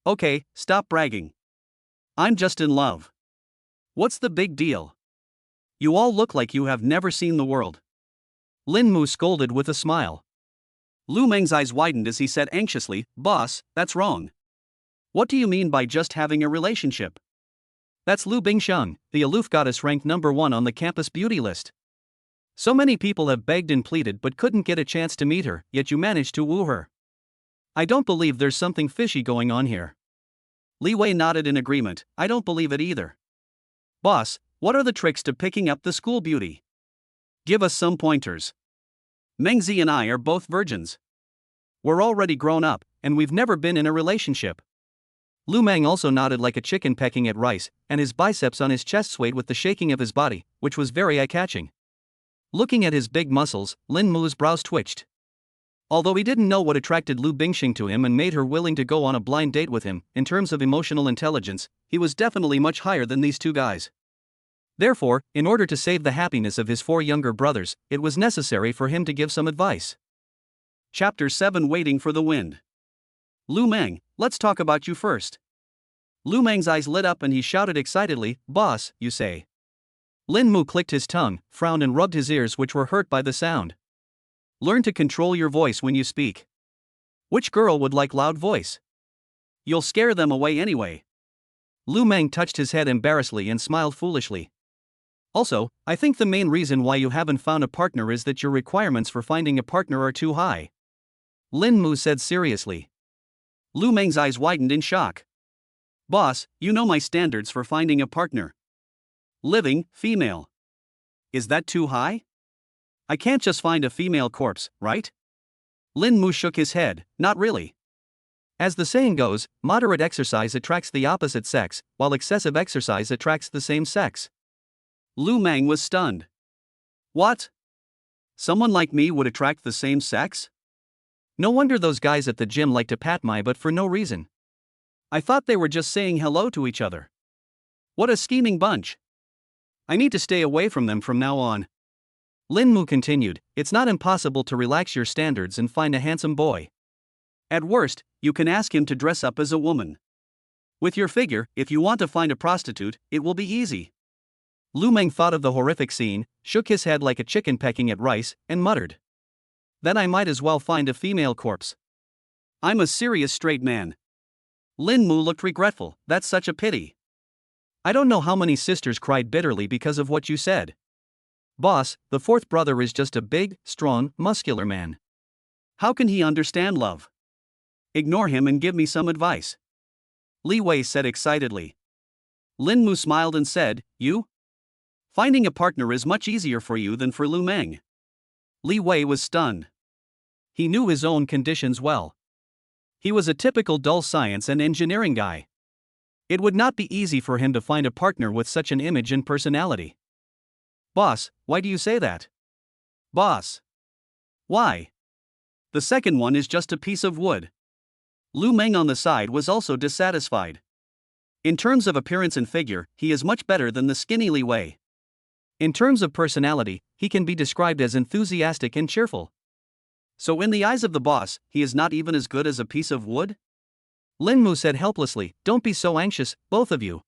Okay, stop bragging. I'm just in love. What's the big deal? You all look like you have never seen the world. Lin Mu scolded with a smile. Lu Meng's eyes widened as he said anxiously, Boss, that's wrong. What do you mean by just having a relationship? That's Lu Bingxiang, the aloof goddess ranked number 1 on the campus beauty list. So many people have begged and pleaded but couldn't get a chance to meet her, yet you managed to woo her. I don't believe there's something fishy going on here. Li Wei nodded in agreement, I don't believe it either. Boss, what are the tricks to picking up the school beauty? Give us some pointers. Meng Zi and I are both virgins. We're already grown up, and we've never been in a relationship. Lu Meng also nodded like a chicken pecking at rice, and his biceps on his chest swayed with the shaking of his body, which was very eye-catching. Looking at his big muscles, Lin Mu's brows twitched. Although he didn't know what attracted Lu Bingxing to him and made her willing to go on a blind date with him, in terms of emotional intelligence, he was definitely much higher than these 2 guys. Therefore, in order to save the happiness of his 4 younger brothers, it was necessary for him to give some advice. Chapter 7 Waiting for the Wind. Lu Meng, let's talk about you first. Lu Meng's eyes lit up and he shouted excitedly, Boss, you say. Lin Mu clicked his tongue, frowned and rubbed his ears which were hurt by the sound. Learn to control your voice when you speak. Which girl would like loud voice? You'll scare them away anyway. Lu Meng touched his head embarrassedly and smiled foolishly. Also, I think the main reason why you haven't found a partner is that your requirements for finding a partner are too high. Lin Mu said seriously. Lu Meng's eyes widened in shock. Boss, you know my standards for finding a partner. Living, female. Is that too high? I can't just find a female corpse, right? Lin Mu shook his head, not really. As the saying goes, moderate exercise attracts the opposite sex, while excessive exercise attracts the same sex. Lu Meng was stunned. What? Someone like me would attract the same sex? No wonder those guys at the gym like to pat my butt for no reason. I thought they were just saying hello to each other. What a scheming bunch. I need to stay away from them from now on. Lin Mu continued, it's not impossible to relax your standards and find a handsome boy. At worst, you can ask him to dress up as a woman. With your figure, if you want to find a prostitute, it will be easy. Lu Meng thought of the horrific scene, shook his head like a chicken pecking at rice, and muttered. Then I might as well find a female corpse. I'm a serious straight man. Lin Mu looked regretful, that's such a pity. I don't know how many sisters cried bitterly because of what you said. Boss, the fourth brother is just a big, strong, muscular man. How can he understand love? Ignore him and give me some advice. Li Wei said excitedly. Lin Mu smiled and said, you? Finding a partner is much easier for you than for Lu Meng. Li Wei was stunned. He knew his own conditions well. He was a typical dull science and engineering guy. It would not be easy for him to find a partner with such an image and personality. Boss, why do you say that? Boss. Why? The second one is just a piece of wood. Lu Meng on the side was also dissatisfied. In terms of appearance and figure, he is much better than the skinny Li Wei. In terms of personality, he can be described as enthusiastic and cheerful. So in the eyes of the boss, he is not even as good as a piece of wood? Lin Mu said helplessly, don't be so anxious, both of you.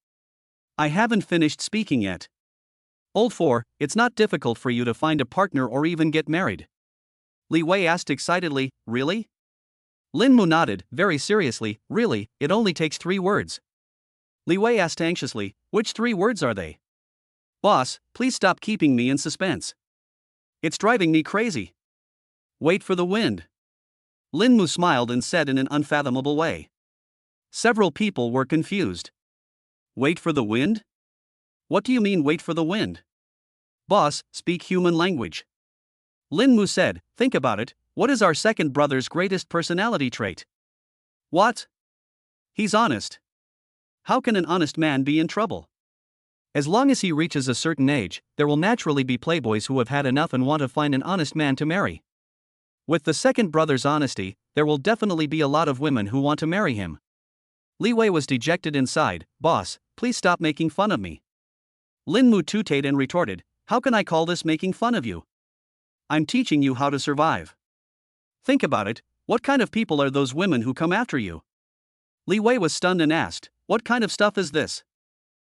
I haven't finished speaking yet. Old 4, it's not difficult for you to find a partner or even get married. Li Wei asked excitedly, really? Lin Mu nodded, very seriously, really, it only takes 3 words. Li Wei asked anxiously, which 3 words are they? Boss, please stop keeping me in suspense. It's driving me crazy. Wait for the wind. Lin Mu smiled and said in an unfathomable way. Several people were confused. Wait for the wind? What do you mean wait for the wind? Boss, speak human language. Lin Mu said, think about it, what is our second brother's greatest personality trait? What? He's honest. How can an honest man be in trouble? As long as he reaches a certain age, there will naturally be playboys who have had enough and want to find an honest man to marry. With the second brother's honesty, there will definitely be a lot of women who want to marry him. Li Wei was dejected and sighed, boss, please stop making fun of me. Lin Mu tooted and retorted, how can I call this making fun of you? I'm teaching you how to survive. Think about it, what kind of people are those women who come after you? Li Wei was stunned and asked, what kind of stuff is this?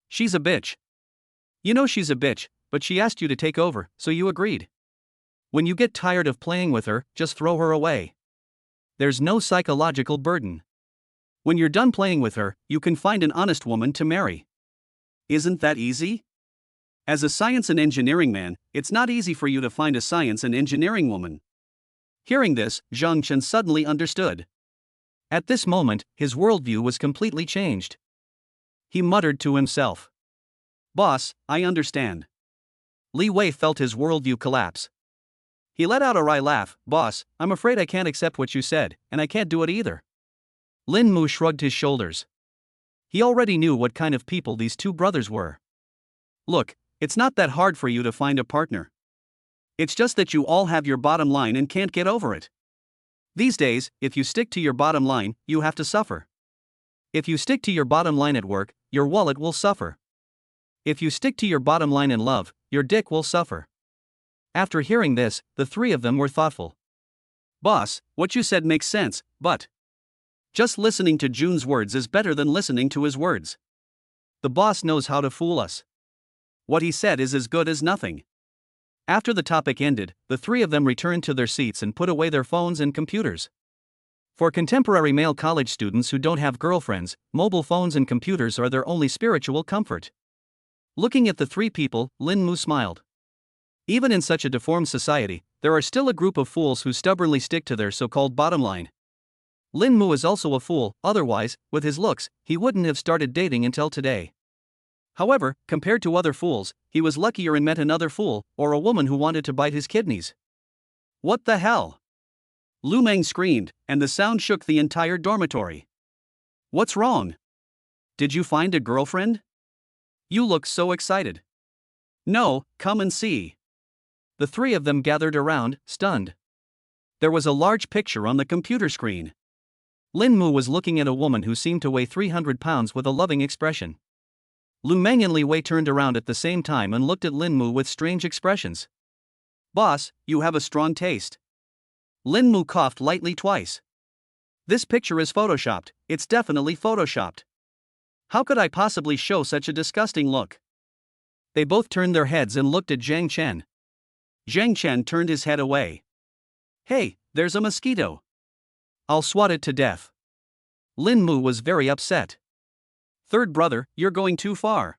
She's a bitch. You know she's a bitch, but she asked you to take over, so you agreed. When you get tired of playing with her, just throw her away. There's no psychological burden. When you're done playing with her, you can find an honest woman to marry. Isn't that easy? As a science and engineering man, it's not easy for you to find a science and engineering woman. Hearing this, Zhang Chen suddenly understood. At this moment, his worldview was completely changed. He muttered to himself. Boss, I understand. Li Wei felt his worldview collapse. He let out a wry laugh, boss, I'm afraid I can't accept what you said, and I can't do it either. Lin Mu shrugged his shoulders. He already knew what kind of people these 2 brothers were. Look, it's not that hard for you to find a partner. It's just that you all have your bottom line and can't get over it. These days, if you stick to your bottom line, you have to suffer. If you stick to your bottom line at work, your wallet will suffer. If you stick to your bottom line in love, your dick will suffer. After hearing this, the 3 of them were thoughtful. Boss, what you said makes sense, but just listening to Jun's words is better than listening to his words. The boss knows how to fool us. What he said is as good as nothing. After the topic ended, the 3 of them returned to their seats and put away their phones and computers. For contemporary male college students who don't have girlfriends, mobile phones and computers are their only spiritual comfort. Looking at the 3 people, Lin Mu smiled. Even in such a deformed society, there are still a group of fools who stubbornly stick to their so-called bottom line. Lin Mu is also a fool, otherwise, with his looks, he wouldn't have started dating until today. However, compared to other fools, he was luckier and met another fool, or a woman who wanted to bite his kidneys. What the hell? Lu Meng screamed, and the sound shook the entire dormitory. What's wrong? Did you find a girlfriend? You look so excited. No, come and see. The three of them gathered around, stunned. There was a large picture on the computer screen. Lin Mu was looking at a woman who seemed to weigh 300 pounds with a loving expression. Lu Meng and Li Wei turned around at the same time and looked at Lin Mu with strange expressions. Boss, you have a strong taste. Lin Mu coughed lightly twice. This picture is photoshopped, it's definitely photoshopped. How could I possibly show such a disgusting look? They both turned their heads and looked at Zhang Chen. Zhang Chen turned his head away. Hey, there's a mosquito. I'll swat it to death. Lin Mu was very upset. Third brother, you're going too far.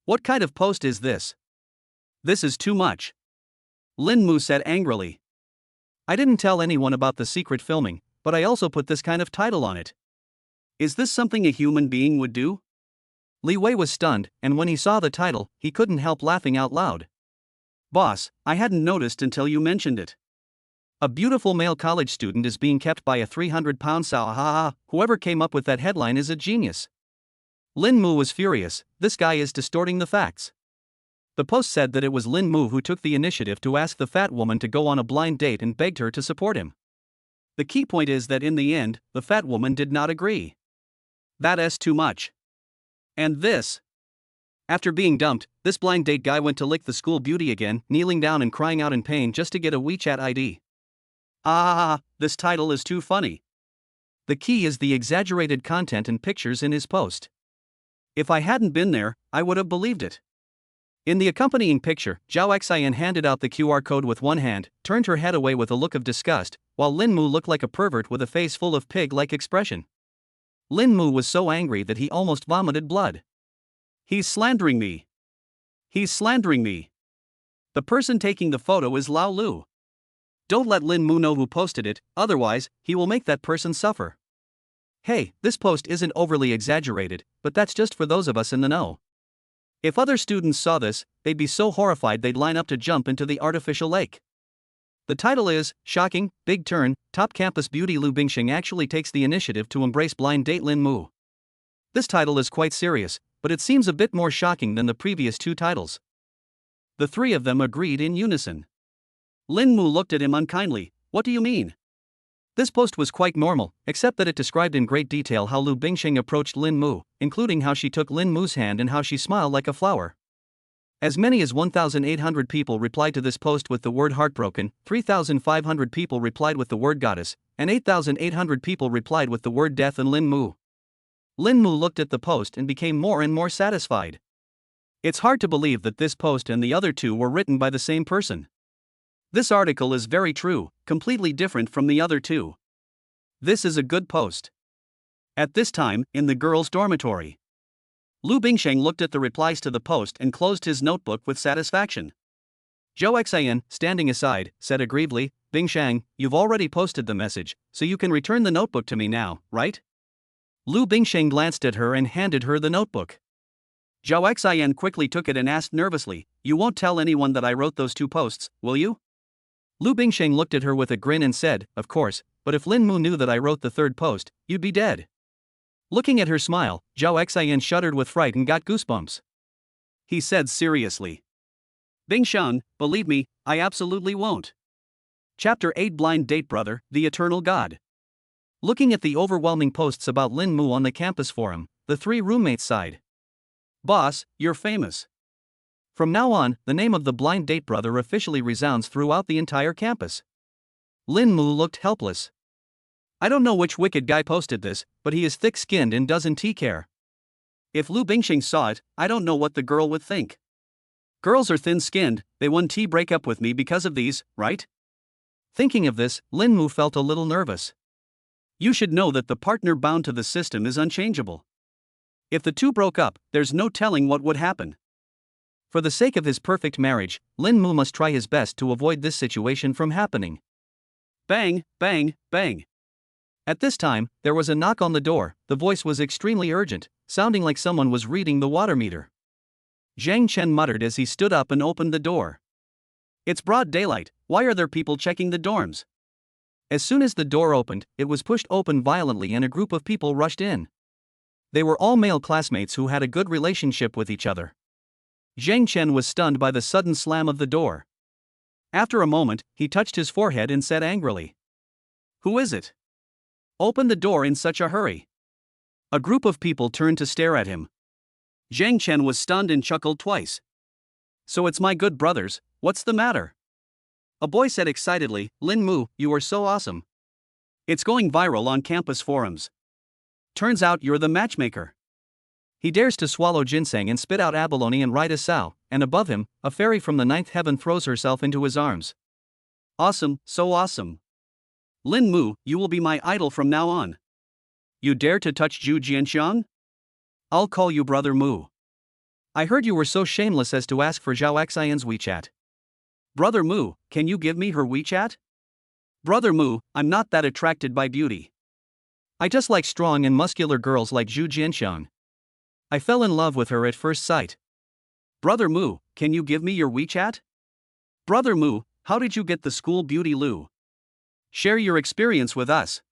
What kind of post is this? This is too much. Lin Mu said angrily. I didn't tell anyone about the secret filming, but I also put this kind of title on it. Is this something a human being would do? Li Wei was stunned, and when he saw the title, he couldn't help laughing out loud. Boss, I hadn't noticed until you mentioned it. A beautiful male college student is being kept by a 300-pound sow. Ha ha, whoever came up with that headline is a genius. Lin Mu was furious, this guy is distorting the facts. The post said that it was Lin Mu who took the initiative to ask the fat woman to go on a blind date and begged her to support him. The key point is that in the end, the fat woman did not agree. That's too much. And this. After being dumped, this blind date guy went to lick the school beauty again, kneeling down and crying out in pain just to get a WeChat ID. This title is too funny. The key is the exaggerated content and pictures in his post. If I hadn't been there, I would have believed it. In the accompanying picture, Zhao Xian handed out the QR code with one hand, turned her head away with a look of disgust, while Lin Mu looked like a pervert with a face full of pig-like expression. Lin Mu was so angry that he almost vomited blood. He's slandering me. He's slandering me. The person taking the photo is Lao Lu. Don't let Lin Mu know who posted it, otherwise, he will make that person suffer. Hey, this post isn't overly exaggerated, but that's just for those of us in the know. If other students saw this, they'd be so horrified they'd line up to jump into the artificial lake. The title is, Shocking, Big Turn, Top Campus Beauty Lu Bingxing actually takes the initiative to embrace blind date Lin Mu. This title is quite serious, but it seems a bit more shocking than the previous two titles. The three of them agreed in unison. Lin Mu looked at him unkindly. What do you mean? This post was quite normal, except that it described in great detail how Lu Bingxing approached Lin Mu, including how she took Lin Mu's hand and how she smiled like a flower. As many as 1,800 people replied to this post with the word heartbroken, 3,500 people replied with the word goddess, and 8,800 people replied with the word death and Lin Mu. Lin Mu looked at the post and became more and more satisfied. It's hard to believe that this post and the other two were written by the same person. This article is very true, completely different from the other two. This is a good post. At this time, in the girls' dormitory, Lu Bingxing looked at the replies to the post and closed his notebook with satisfaction. Zhou Xian, standing aside, said aggrievedly, Bingxiang, you've already posted the message, so you can return the notebook to me now, right? Lu Bingxing glanced at her and handed her the notebook. Zhou Xian quickly took it and asked nervously, you won't tell anyone that I wrote those two posts, will you? Lu Bingxing looked at her with a grin and said, of course, but if Lin Mu knew that I wrote the third post, you'd be dead. Looking at her smile, Zhao Xian shuddered with fright and got goosebumps. He said seriously. Bingxiang, believe me, I absolutely won't. Chapter 8 Blind Date Brother, the Eternal God. Looking at the overwhelming posts about Lin Mu on the campus forum, the three roommates sighed. Boss, you're famous. From now on, the name of the blind date brother officially resounds throughout the entire campus. Lin Mu looked helpless. I don't know which wicked guy posted this, but he is thick-skinned and doesn't care. If Lu Bingxing saw it, I don't know what the girl would think. Girls are thin-skinned, they wouldn't break up with me because of these, right? Thinking of this, Lin Mu felt a little nervous. You should know that the partner bound to the system is unchangeable. If the two broke up, there's no telling what would happen. For the sake of his perfect marriage, Lin Mu must try his best to avoid this situation from happening. Bang, bang, bang. At this time, there was a knock on the door. The voice was extremely urgent, sounding like someone was reading the water meter. Zhang Chen muttered as he stood up and opened the door. It's broad daylight, why are there people checking the dorms? As soon as the door opened, it was pushed open violently and a group of people rushed in. They were all male classmates who had a good relationship with each other. Zhang Chen was stunned by the sudden slam of the door. After a moment, he touched his forehead and said angrily, "Who is it? Open the door in such a hurry." A group of people turned to stare at him. Zhang Chen was stunned and chuckled twice. "So it's my good brothers, what's the matter?" A boy said excitedly, "Lin Mu, you are so awesome. It's going viral on campus forums. Turns out you're the matchmaker." He dares to swallow ginseng and spit out abalone and ride a sow, and above him, a fairy from the ninth heaven throws herself into his arms. "Awesome, so awesome. Lin Mu, you will be my idol from now on. You dare to touch Zhu Jianxiang? I'll call you Brother Mu. I heard you were so shameless as to ask for Zhao Xian's WeChat. Brother Mu, can you give me her WeChat? Brother Mu, I'm not that attracted by beauty. I just like strong and muscular girls like Zhu Jianxiang. I fell in love with her at first sight. Brother Mu, can you give me your WeChat? Brother Mu, how did you get the school beauty Lu? Share your experience with us."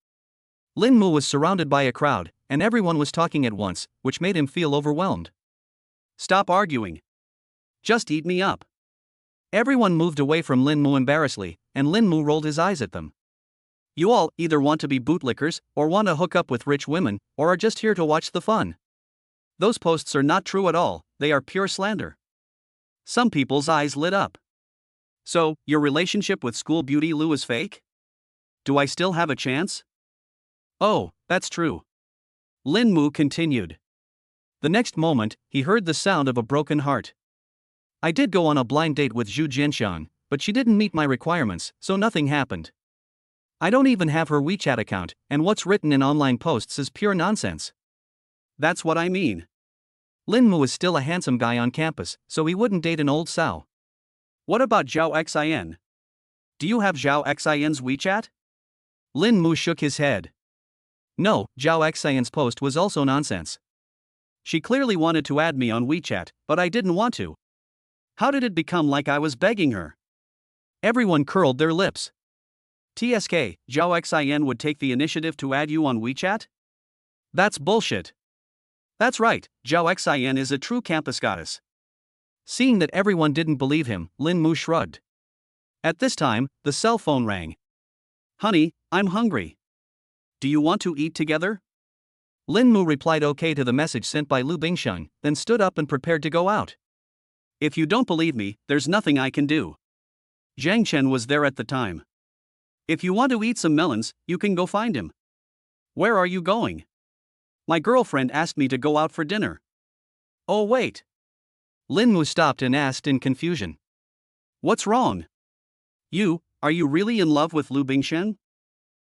Lin Mu was surrounded by a crowd, and everyone was talking at once, which made him feel overwhelmed. "Stop arguing. Just eat me up." Everyone moved away from Lin Mu embarrassedly, and Lin Mu rolled his eyes at them. "You all either want to be bootlickers, or want to hook up with rich women, or are just here to watch the fun. Those posts are not true at all, they are pure slander." Some people's eyes lit up. "So, your relationship with school beauty Lu is fake? Do I still have a chance?" "Oh, that's true." Lin Mu continued. The next moment, he heard the sound of a broken heart. "I did go on a blind date with Zhu Jianxiang, but she didn't meet my requirements, so nothing happened. I don't even have her WeChat account, and what's written in online posts is pure nonsense." "That's what I mean." Lin Mu is still a handsome guy on campus, so he wouldn't date an old sow. "What about Zhao Xian? Do you have Zhao Xian's WeChat?" Lin Mu shook his head. "No, Zhao Xian's post was also nonsense. She clearly wanted to add me on WeChat, but I didn't want to. How did it become like I was begging her?" Everyone curled their lips. "TSK, Zhao Xian would take the initiative to add you on WeChat? That's bullshit." "That's right, Zhao Xian is a true campus goddess." Seeing that everyone didn't believe him, Lin Mu shrugged. At this time, the cell phone rang. "Honey, I'm hungry. Do you want to eat together?" Lin Mu replied okay to the message sent by Lu Bingsheng, then stood up and prepared to go out. "If you don't believe me, there's nothing I can do." Zhang Chen was there at the time. "If you want to eat some melons, you can go find him." "Where are you going?" "My girlfriend asked me to go out for dinner." "Oh wait." Lin Mu stopped and asked in confusion. "What's wrong? Are you really in love with Lu Bingsheng?"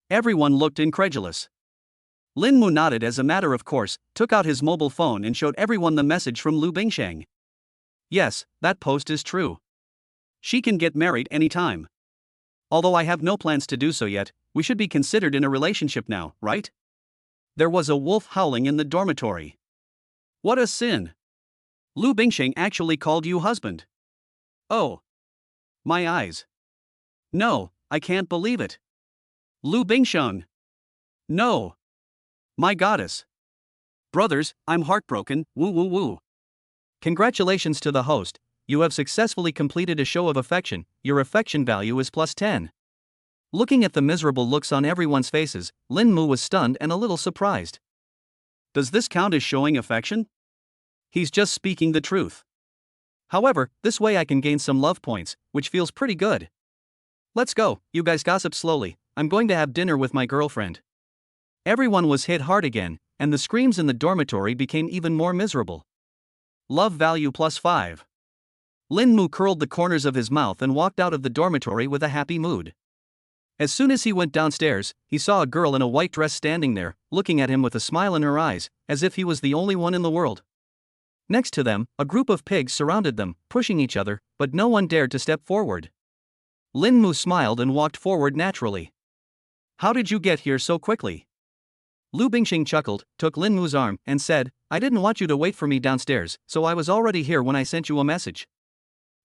Everyone looked incredulous. Lin Mu nodded as a matter of course, took out his mobile phone and showed everyone the message from Lu Bingsheng. "Yes, that post is true. She can get married anytime. Although I have no plans to do so yet, we should be considered in a relationship now, right?" There was a wolf howling in the dormitory. "What a sin! Lu Bingsheng actually called you husband." "Oh. My eyes. No, I can't believe it. Lu Bingsheng. No. My goddess. Brothers, I'm heartbroken, woo woo woo." Congratulations to the host, you have successfully completed a show of affection, your affection value is +10. Looking at the miserable looks on everyone's faces, Lin Mu was stunned and a little surprised. Does this count as showing affection? He's just speaking the truth. However, this way I can gain some love points, which feels pretty good. Let's go, you guys gossip slowly, I'm going to have dinner with my girlfriend. Everyone was hit hard again, and the screams in the dormitory became even more miserable. Love value +5. Lin Mu curled the corners of his mouth and walked out of the dormitory with a happy mood. As soon as he went downstairs, he saw a girl in a white dress standing there, looking at him with a smile in her eyes, as if he was the only one in the world. Next to them, a group of pigs surrounded them, pushing each other, but no one dared to step forward. Lin Mu smiled and walked forward naturally. "How did you get here so quickly?" Lu Bingxing chuckled, took Lin Mu's arm, and said, "I didn't want you to wait for me downstairs, so I was already here when I sent you a message."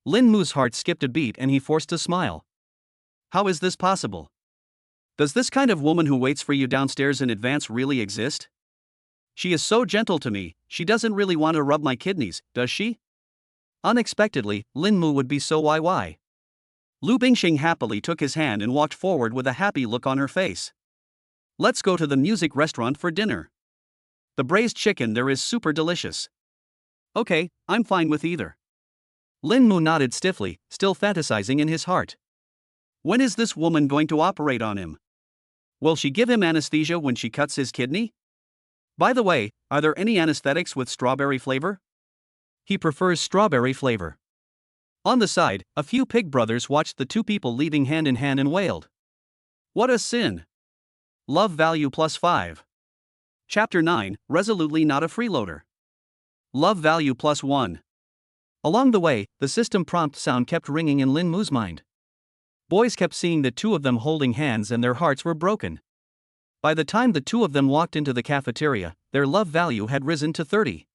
Lin Mu's heart skipped a beat and he forced a smile. "How is this possible? Does this kind of woman who waits for you downstairs in advance really exist? She is so gentle to me, she doesn't really want to rub my kidneys, does she? Unexpectedly, Lin Mu would be so YY. Lu Bingxing happily took his hand and walked forward with a happy look on her face. Let's go to the music restaurant for dinner. The braised chicken there is super delicious. Okay, I'm fine with either. Lin Mu nodded stiffly, still fantasizing in his heart. When is this woman going to operate on him? Will she give him anesthesia when she cuts his kidney? By the way, are there any anesthetics with strawberry flavor? He prefers strawberry flavor. On the side, a few pig brothers watched the two people leaving hand in hand and wailed. What a sin! Love value +5. Chapter 9, Resolutely Not a Freeloader. Love value +1. Along the way, the system prompt sound kept ringing in Lin Mu's mind. Boys kept seeing the two of them holding hands and their hearts were broken. By the time the two of them walked into the cafeteria, their love value had risen to 30.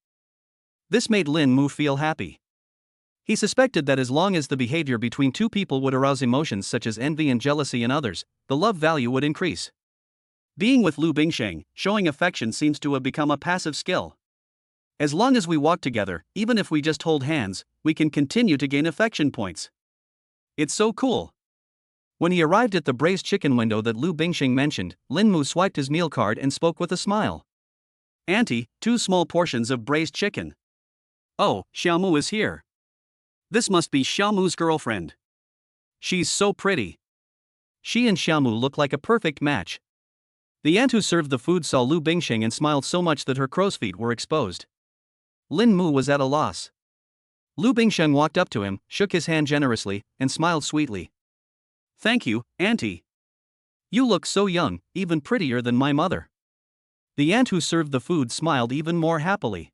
This made Lin Mu feel happy. He suspected that as long as the behavior between two people would arouse emotions such as envy and jealousy in others, the love value would increase. Being with Lu Bingxing, showing affection seems to have become a passive skill. As long as we walk together, even if we just hold hands, we can continue to gain affection points. It's so cool. When he arrived at the braised chicken window that Lu Bingxing mentioned, Lin Mu swiped his meal card and spoke with a smile. Auntie, 2 small portions of braised chicken. Oh, Xiaomu is here. This must be Xiaomu's girlfriend. She's so pretty. She and Xiaomu look like a perfect match. The aunt who served the food saw Lu Bingxing and smiled so much that her crow's feet were exposed. Lin Mu was at a loss. Lu Bingxing walked up to him, shook his hand generously, and smiled sweetly. Thank you, Auntie. You look so young, even prettier than my mother. The aunt who served the food smiled even more happily.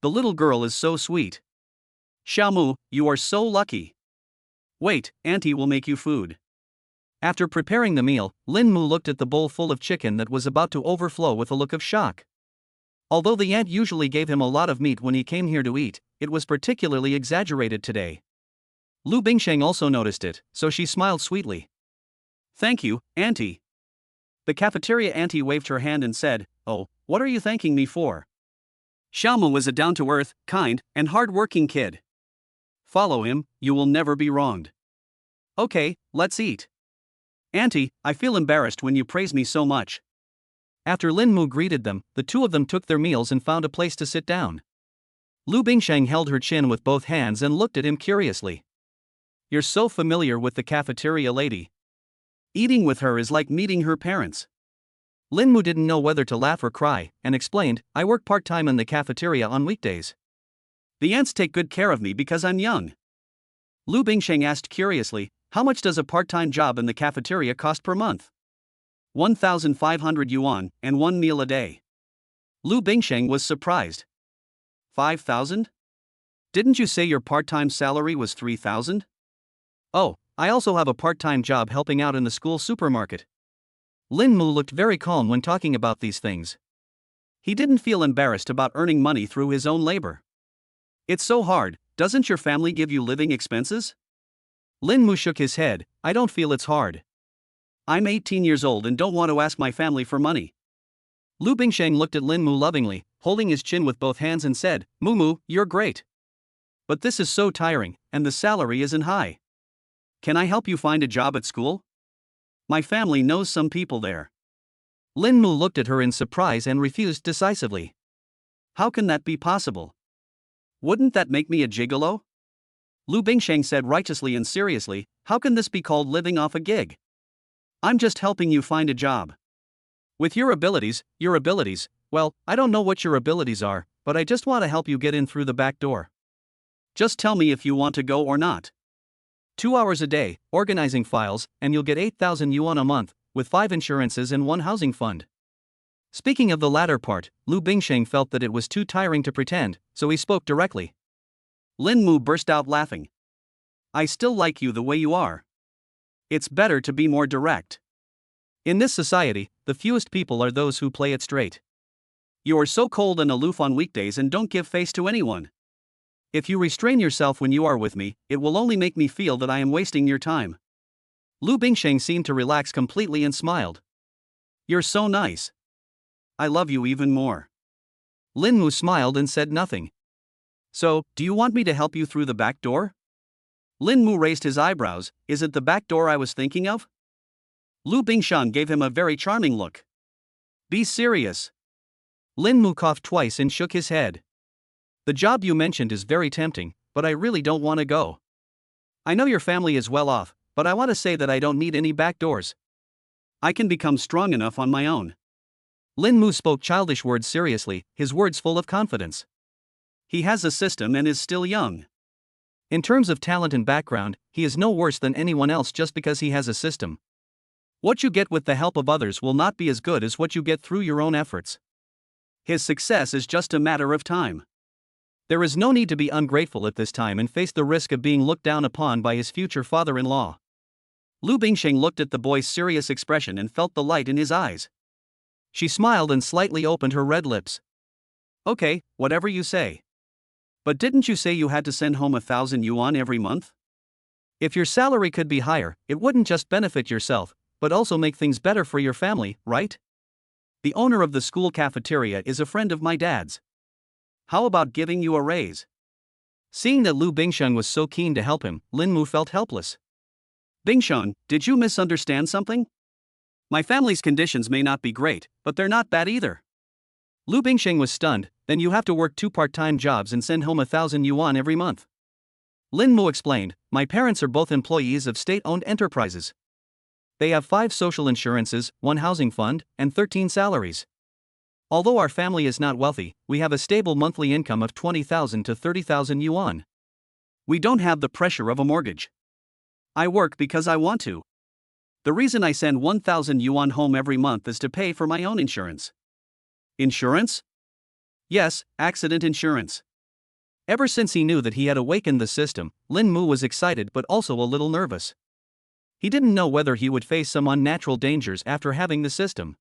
The little girl is so sweet. Xiaomu, you are so lucky. Wait, Auntie will make you food. After preparing the meal, Lin Mu looked at the bowl full of chicken that was about to overflow with a look of shock. Although the aunt usually gave him a lot of meat when he came here to eat, it was particularly exaggerated today. Lu Bingxing also noticed it, so she smiled sweetly. Thank you, Auntie. The cafeteria auntie waved her hand and said, Oh, what are you thanking me for? Xiaomu is a down-to-earth, kind, and hard-working kid. Follow him, you will never be wronged. Okay, let's eat. Auntie, I feel embarrassed when you praise me so much. After Lin Mu greeted them, the two of them took their meals and found a place to sit down. Lu Bingxing held her chin with both hands and looked at him curiously. You're so familiar with the cafeteria lady. Eating with her is like meeting her parents. Lin Mu didn't know whether to laugh or cry, and explained, I work part-time in the cafeteria on weekdays. The aunts take good care of me because I'm young. Lu Bingxing asked curiously, how much does a part-time job in the cafeteria cost per month? 1,500 yuan, and 1 meal a day. Lu Bingxing was surprised. 5,000? Didn't you say your part-time salary was 3,000? Oh, I also have a part-time job helping out in the school supermarket. Lin Mu looked very calm when talking about these things. He didn't feel embarrassed about earning money through his own labor. It's so hard, doesn't your family give you living expenses? Lin Mu shook his head, I don't feel it's hard. I'm 18 years old and don't want to ask my family for money. Lu Bingxing looked at Lin Mu lovingly, holding his chin with both hands and said, Mu, you're great. But this is so tiring, and the salary isn't high. Can I help you find a job at school? My family knows some people there. Lin Mu looked at her in surprise and refused decisively. How can that be possible? Wouldn't that make me a gigolo? Lu Bingxing said righteously and seriously, how can this be called living off a gig? I'm just helping you find a job. With your abilities, well, I don't know what your abilities are, but I just want to help you get in through the back door. Just tell me if you want to go or not. 2 hours a day, organizing files, and you'll get 8,000 yuan a month, with 5 insurances and 1 housing fund. Speaking of the latter part, Lu Bingxing felt that it was too tiring to pretend, so he spoke directly. Lin Mu burst out laughing. I still like you the way you are. It's better to be more direct. In this society, the fewest people are those who play it straight. You are so cold and aloof on weekdays and don't give face to anyone. If you restrain yourself when you are with me, it will only make me feel that I am wasting your time. Lu Bingsheng seemed to relax completely and smiled. You're so nice. I love you even more. Lin Mu smiled and said nothing. So, do you want me to help you through the back door? Lin Mu raised his eyebrows. Is it the back door I was thinking of? Lu Bingshan gave him a very charming look. Be serious. Lin Mu coughed twice and shook his head. The job you mentioned is very tempting, but I really don't want to go. I know your family is well off, but I want to say that I don't need any back doors. I can become strong enough on my own. Lin Mu spoke childish words seriously, his words full of confidence. He has a system and is still young. In terms of talent and background, he is no worse than anyone else just because he has a system. What you get with the help of others will not be as good as what you get through your own efforts. His success is just a matter of time. There is no need to be ungrateful at this time and face the risk of being looked down upon by his future father-in-law. Lu Bingsheng looked at the boy's serious expression and felt the light in his eyes. She smiled and slightly opened her red lips. Okay, whatever you say. But didn't you say you had to send home 1,000 yuan every month? If your salary could be higher, it wouldn't just benefit yourself, but also make things better for your family, right? The owner of the school cafeteria is a friend of my dad's. How about giving you a raise? Seeing that Lu Bingsheng was so keen to help him, Lin Mu felt helpless. Bingsheng, did you misunderstand something? My family's conditions may not be great, but they're not bad either. Lu Bingsheng was stunned. Then you have to work 2 part-time jobs and send home 1,000 yuan every month. Lin Mu explained, my parents are both employees of state-owned enterprises. They have 5 social insurances, 1 housing fund, and 13 salaries. Although our family is not wealthy, we have a stable monthly income of 20,000 to 30,000 yuan. We don't have the pressure of a mortgage. I work because I want to. The reason I send 1,000 yuan home every month is to pay for my own insurance. Insurance? Yes, accident insurance. Ever since he knew that he had awakened the system, Lin Mu was excited but also a little nervous. He didn't know whether he would face some unnatural dangers after having the system.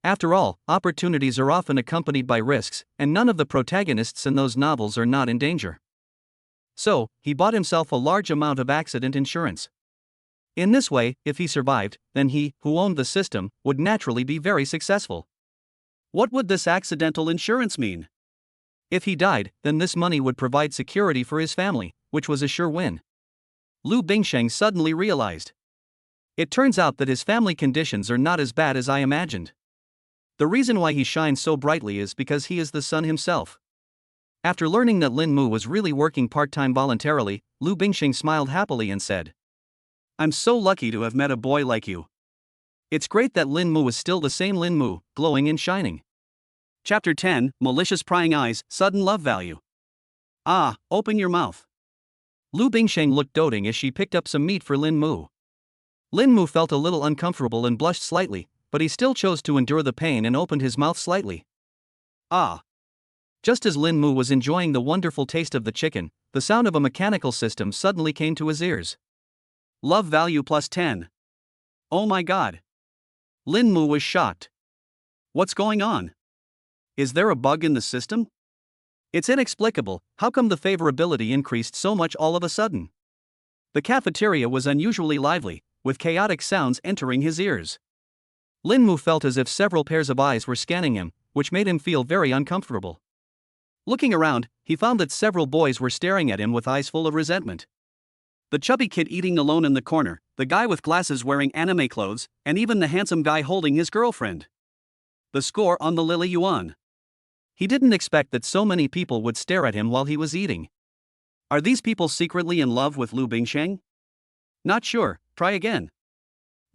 After all, opportunities are often accompanied by risks, and none of the protagonists in those novels are not in danger. So, he bought himself a large amount of accident insurance. In this way, if he survived, then he, who owned the system, would naturally be very successful. What would this accidental insurance mean? If he died, then this money would provide security for his family, which was a sure win. Lu Bingsheng suddenly realized. It turns out that his family conditions are not as bad as I imagined. The reason why he shines so brightly is because he is the sun himself. After learning that Lin Mu was really working part-time voluntarily, Lu Bingsheng smiled happily and said, I'm so lucky to have met a boy like you. It's great that Lin Mu is still the same Lin Mu, glowing and shining. Chapter 10, Malicious Prying Eyes, Sudden Love Value. Ah, open your mouth. Lu Bingsheng looked doting as she picked up some meat for Lin Mu. Lin Mu felt a little uncomfortable and blushed slightly, but he still chose to endure the pain and opened his mouth slightly. Ah. Just as Lin Mu was enjoying the wonderful taste of the chicken, the sound of a mechanical system suddenly came to his ears. Love value plus 10. Oh my god. Lin Mu was shocked. What's going on? Is there a bug in the system? It's inexplicable, how come the favorability increased so much all of a sudden? The cafeteria was unusually lively, with chaotic sounds entering his ears. Lin Mu felt as if several pairs of eyes were scanning him, which made him feel very uncomfortable. Looking around, he found that several boys were staring at him with eyes full of resentment. The chubby kid eating alone in the corner, the guy with glasses wearing anime clothes, and even the handsome guy holding his girlfriend. The score on the Lily Yuan. He didn't expect that so many people would stare at him while he was eating. Are these people secretly in love with Lu Bingsheng? Not sure, try again.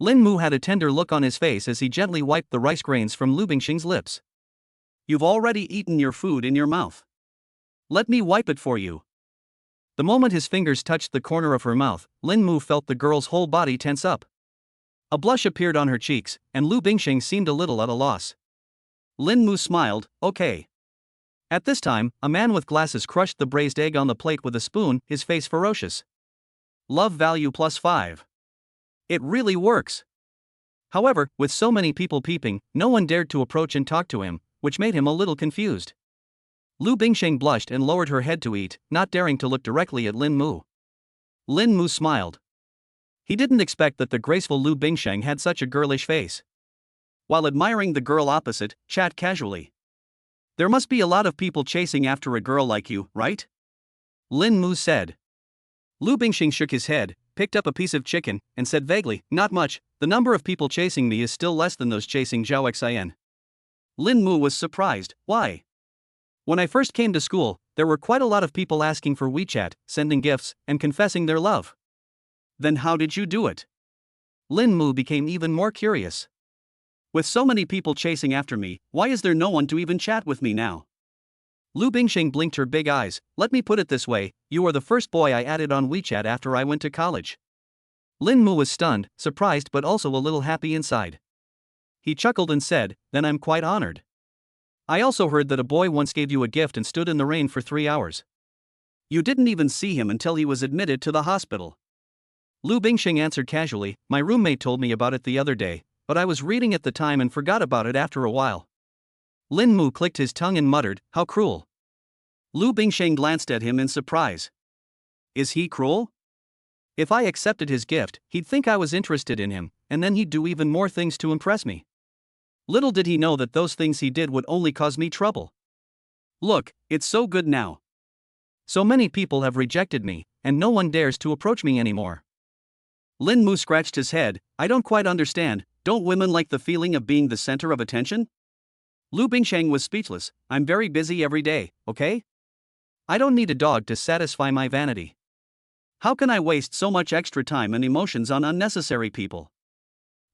Lin Mu had a tender look on his face as he gently wiped the rice grains from Lu Bingsheng's lips. You've already eaten your food in your mouth. Let me wipe it for you. The moment his fingers touched the corner of her mouth, Lin Mu felt the girl's whole body tense up. A blush appeared on her cheeks, and Lu Bingsheng seemed a little at a loss. Lin Mu smiled, okay. At this time, a man with glasses crushed the braised egg on the plate with a spoon, his face ferocious. Love value plus 5. It really works. However, with so many people peeping, no one dared to approach and talk to him, which made him a little confused. Lu Bingsheng blushed and lowered her head to eat, not daring to look directly at Lin Mu. Lin Mu smiled. He didn't expect that the graceful Lu Bingsheng had such a girlish face. While admiring the girl opposite, chat casually. There must be a lot of people chasing after a girl like you, right? Lin Mu said. Lu Bingsheng shook his head, picked up a piece of chicken, and said vaguely, not much, the number of people chasing me is still less than those chasing Zhao Xian. Lin Mu was surprised, why? When I first came to school, there were quite a lot of people asking for WeChat, sending gifts, and confessing their love. Then how did you do it? Lin Mu became even more curious. With so many people chasing after me, why is there no one to even chat with me now? Lu Bingsheng blinked her big eyes. Let me put it this way, you are the first boy I added on WeChat after I went to college. Lin Mu was stunned, surprised but also a little happy inside. He chuckled and said, then I'm quite honored. I also heard that a boy once gave you a gift and stood in the rain for 3 hours. You didn't even see him until he was admitted to the hospital. Lu Bingsheng answered casually, my roommate told me about it the other day, but I was reading at the time and forgot about it after a while. Lin Mu clicked his tongue and muttered, how cruel. Lu Bingsheng glanced at him in surprise. Is he cruel? If I accepted his gift, he'd think I was interested in him, and then he'd do even more things to impress me. Little did he know that those things he did would only cause me trouble. Look, it's so good now. So many people have rejected me, and no one dares to approach me anymore. Lin Mu scratched his head, I don't quite understand, don't women like the feeling of being the center of attention? Lu Bingsheng was speechless, I'm very busy every day, okay? I don't need a dog to satisfy my vanity. How can I waste so much extra time and emotions on unnecessary people?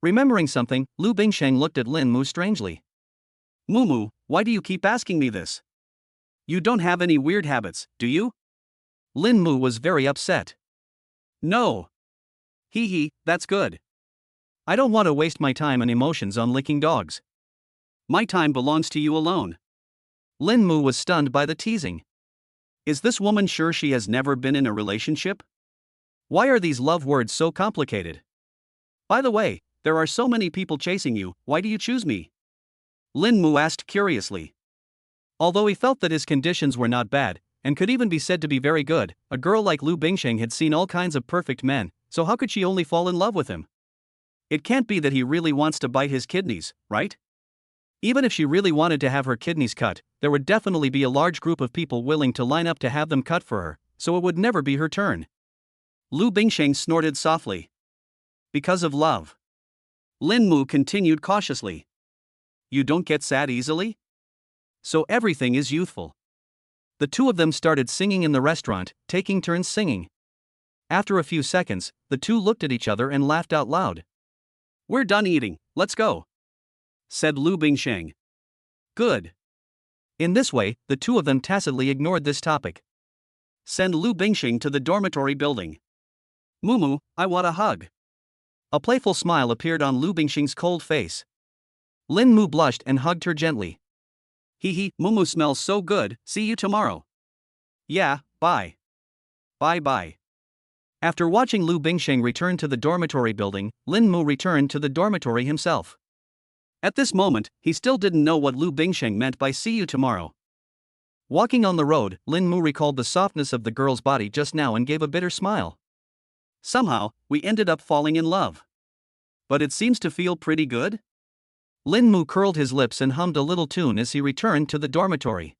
Remembering something, Lu Bingsheng looked at Lin Mu strangely. Mumu, why do you keep asking me this? You don't have any weird habits, do you? Lin Mu was very upset. No. Hee hee, that's good. I don't want to waste my time and emotions on licking dogs. My time belongs to you alone. Lin Mu was stunned by the teasing. Is this woman sure she has never been in a relationship? Why are these love words so complicated? By the way, there are so many people chasing you, why do you choose me? Lin Mu asked curiously. Although he felt that his conditions were not bad, and could even be said to be very good, a girl like Lu Bingsheng had seen all kinds of perfect men, so how could she only fall in love with him? It can't be that he really wants to bite his kidneys, right? Even if she really wanted to have her kidneys cut, there would definitely be a large group of people willing to line up to have them cut for her, so it would never be her turn. Lu Bingsheng snorted softly. Because of love. Lin Mu continued cautiously. You don't get sad easily? So everything is youthful. The two of them started singing in the restaurant, taking turns singing. After a few seconds, the two looked at each other and laughed out loud. We're done eating, let's go, said Lu Bingsheng. Good. In this way, the two of them tacitly ignored this topic. Send Lu Bingsheng to the dormitory building. Mumu, I want a hug. A playful smile appeared on Lu Bingsheng's cold face. Lin Mu blushed and hugged her gently. Hee hee, Mumu smells so good, see you tomorrow. Yeah, bye. Bye bye. After watching Lu Bingsheng return to the dormitory building, Lin Mu returned to the dormitory himself. At this moment, he still didn't know what Lu Bingsheng meant by see you tomorrow. Walking on the road, Lin Mu recalled the softness of the girl's body just now and gave a bitter smile. Somehow, we ended up falling in love. But it seems to feel pretty good? Lin Mu curled his lips and hummed a little tune as he returned to the dormitory.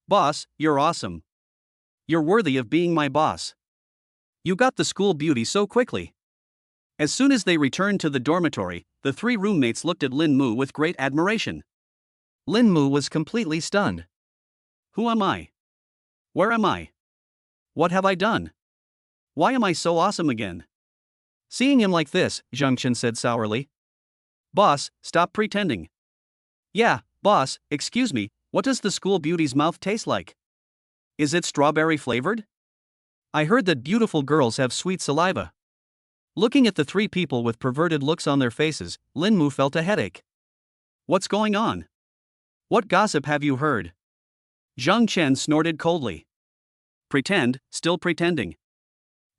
Boss, you're awesome. You're worthy of being my boss. You got the school beauty so quickly. As soon as they returned to the dormitory, the three roommates looked at Lin Mu with great admiration. Lin Mu was completely stunned. Who am I? Where am I? What have I done? Why am I so awesome again? Seeing him like this, Zhang Chen said sourly. Boss, stop pretending. Yeah, boss, excuse me, what does the school beauty's mouth taste like? Is it strawberry flavored? I heard that beautiful girls have sweet saliva. Looking at the three people with perverted looks on their faces, Lin Mu felt a headache. What's going on? What gossip have you heard? Zhang Chen snorted coldly. Pretend, still pretending.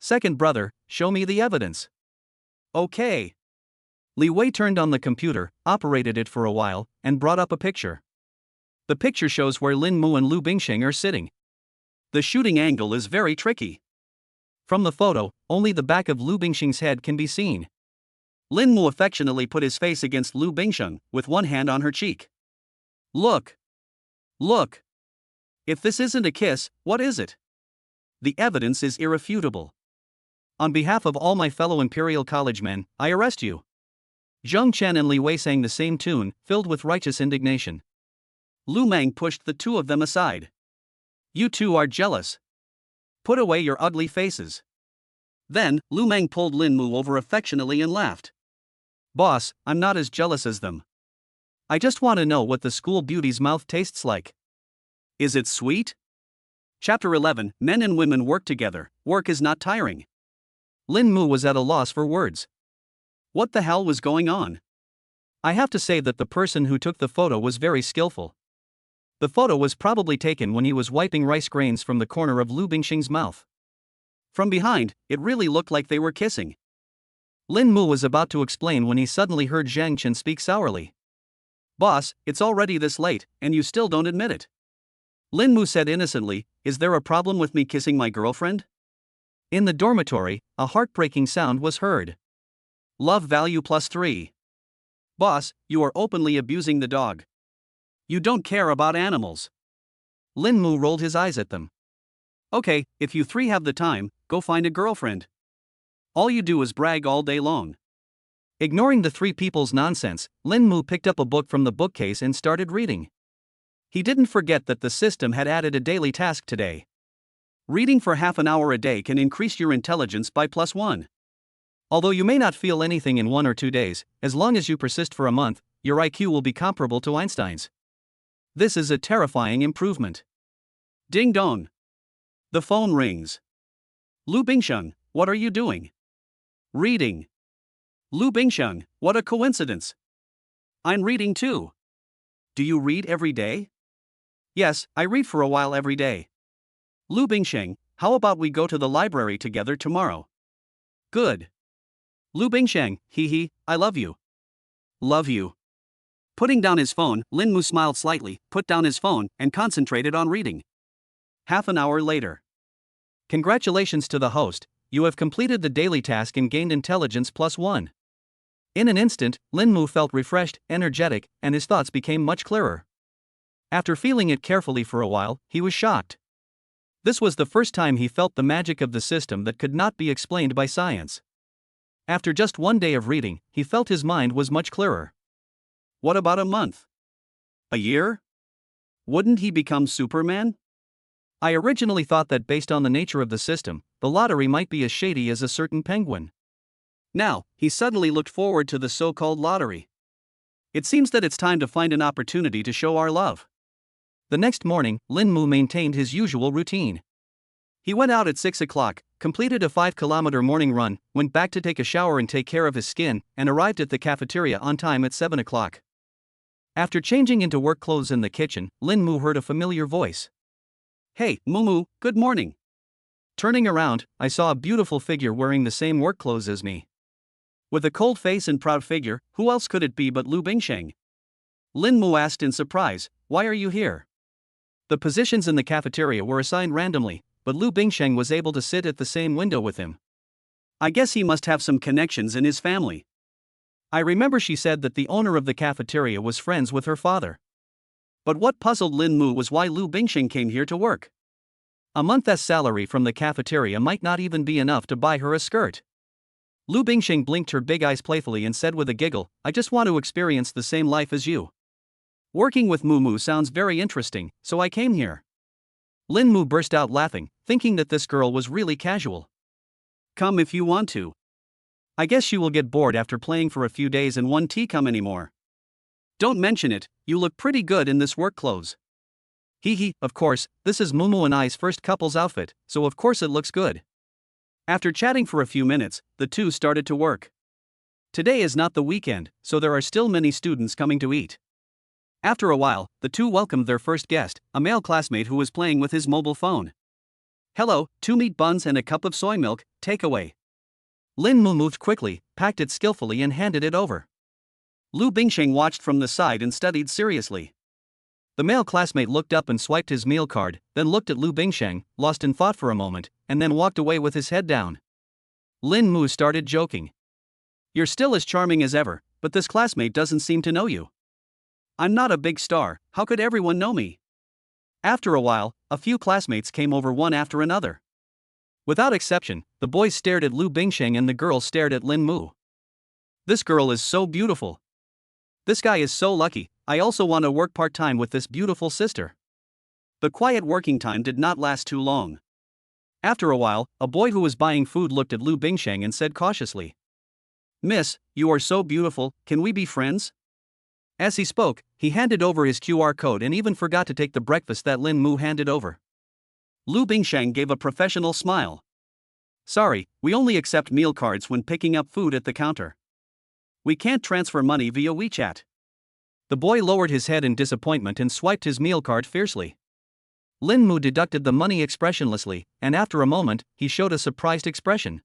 Second brother, show me the evidence. Okay. Li Wei turned on the computer, operated it for a while, and brought up a picture. The picture shows where Lin Mu and Lu Bingsheng are sitting. The shooting angle is very tricky. From the photo, only the back of Lu Bingxing's head can be seen. Lin Mu affectionately put his face against Lu Bingxing, with one hand on her cheek. Look! Look! If this isn't a kiss, what is it? The evidence is irrefutable. On behalf of all my fellow Imperial College men, I arrest you. Zheng Chen and Li Wei sang the same tune, filled with righteous indignation. Lu Meng pushed the two of them aside. You two are jealous. Put away your ugly faces. Then, Lu Meng pulled Lin Mu over affectionately and laughed. Boss, I'm not as jealous as them. I just want to know what the school beauty's mouth tastes like. Is it sweet? Chapter 11, Men and Women Work Together, Work is Not Tiring. Lin Mu was at a loss for words. What the hell was going on? I have to say that the person who took the photo was very skillful. The photo was probably taken when he was wiping rice grains from the corner of Lu Bingxing's mouth. From behind, it really looked like they were kissing. Lin Mu was about to explain when he suddenly heard Zhang Chen speak sourly. Boss, it's already this late, and you still don't admit it. Lin Mu said innocently, is there a problem with me kissing my girlfriend? In the dormitory, a heartbreaking sound was heard. Love value +3. Boss, you are openly abusing the dog. You don't care about animals. Lin Mu rolled his eyes at them. Okay, if you three have the time, go find a girlfriend. All you do is brag all day long. Ignoring the three people's nonsense, Lin Mu picked up a book from the bookcase and started reading. He didn't forget that the system had added a daily task today. Reading for half an hour a day can increase your intelligence by +1. Although you may not feel anything in 1 or 2 days, as long as you persist for a month, your IQ will be comparable to Einstein's. This is a terrifying improvement. Ding dong. The phone rings. Lu Bingxing, what are you doing? Reading. Lu Bingxing, what a coincidence. I'm reading too. Do you read every day? Yes, I read for a while every day. Lu Bingxing, how about we go to the library together tomorrow? Good. Lu Bingxing, hee, I love you. Love you. Putting down his phone, Lin Mu smiled slightly, put down his phone, and concentrated on reading. Half an hour later. Congratulations to the host, you have completed the daily task and gained intelligence +1. In an instant, Lin Mu felt refreshed, energetic, and his thoughts became much clearer. After feeling it carefully for a while, he was shocked. This was the first time he felt the magic of the system that could not be explained by science. After just 1 day of reading, he felt his mind was much clearer. What about a month? A year? Wouldn't he become Superman? I originally thought that based on the nature of the system, the lottery might be as shady as a certain penguin. Now, he suddenly looked forward to the so-called lottery. It seems that it's time to find an opportunity to show our love. The next morning, Lin Mu maintained his usual routine. He went out at 6 o'clock, completed a 5-kilometer morning run, went back to take a shower and take care of his skin, and arrived at the cafeteria on time at 7 o'clock. After changing into work clothes in the kitchen, Lin Mu heard a familiar voice. Hey, Mumu, good morning. Turning around, I saw a beautiful figure wearing the same work clothes as me. With a cold face and proud figure, who else could it be but Lu Bingxing? Lin Mu asked in surprise, why are you here? The positions in the cafeteria were assigned randomly, but Lu Bingxing was able to sit at the same window with him. I guess he must have some connections in his family. I remember she said that the owner of the cafeteria was friends with her father. But what puzzled Lin Mu was why Lu Bingxing came here to work. A month's salary from the cafeteria might not even be enough to buy her a skirt. Lu Bingxing blinked her big eyes playfully and said with a giggle, I just want to experience the same life as you. Working with Mumu sounds very interesting, so I came here. Lin Mu burst out laughing, thinking that this girl was really casual. Come if you want to. I guess you will get bored after playing for a few days and won't come anymore. Don't mention it, you look pretty good in this work clothes. Hee, of course, this is Mumu and I's first couple's outfit, so of course it looks good. After chatting for a few minutes, the two started to work. Today is not the weekend, so there are still many students coming to eat. After a while, the two welcomed their first guest, a male classmate who was playing with his mobile phone. Hello, 2 meat buns and a cup of soy milk, take away. Lin Mu moved quickly, packed it skillfully and handed it over. Lu Bingxing watched from the side and studied seriously. The male classmate looked up and swiped his meal card, then looked at Lu Bingsheng, lost in thought for a moment, and then walked away with his head down. Lin Mu started joking. You're still as charming as ever, but this classmate doesn't seem to know you. I'm not a big star, how could everyone know me? After a while, a few classmates came over one after another. Without exception, the boys stared at Lu Bingsheng and the girls stared at Lin Mu. This girl is so beautiful. This guy is so lucky, I also want to work part-time with this beautiful sister. The quiet working time did not last too long. After a while, a boy who was buying food looked at Lu Bingsheng and said cautiously, Miss, you are so beautiful, can we be friends? As he spoke, he handed over his QR code and even forgot to take the breakfast that Lin Mu handed over. Lu Bingsheng gave a professional smile. Sorry, we only accept meal cards when picking up food at the counter. We can't transfer money via WeChat. The boy lowered his head in disappointment and swiped his meal card fiercely. Lin Mu deducted the money expressionlessly, and after a moment, he showed a surprised expression.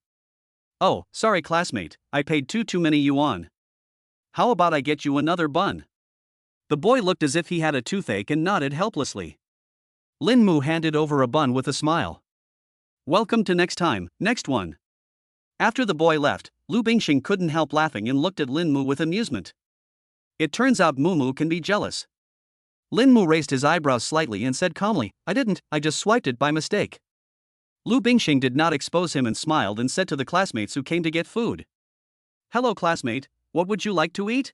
Oh, sorry classmate, I paid too many yuan. How about I get you another bun? The boy looked as if he had a toothache and nodded helplessly. Lin Mu handed over a bun with a smile. Welcome to next time, next one. After the boy left, Lu Bingsheng couldn't help laughing and looked at Lin Mu with amusement. It turns out Mu can be jealous. Lin Mu raised his eyebrows slightly and said calmly, I just swiped it by mistake. Lu Bingsheng did not expose him and smiled and said to the classmates who came to get food. Hello classmate, what would you like to eat?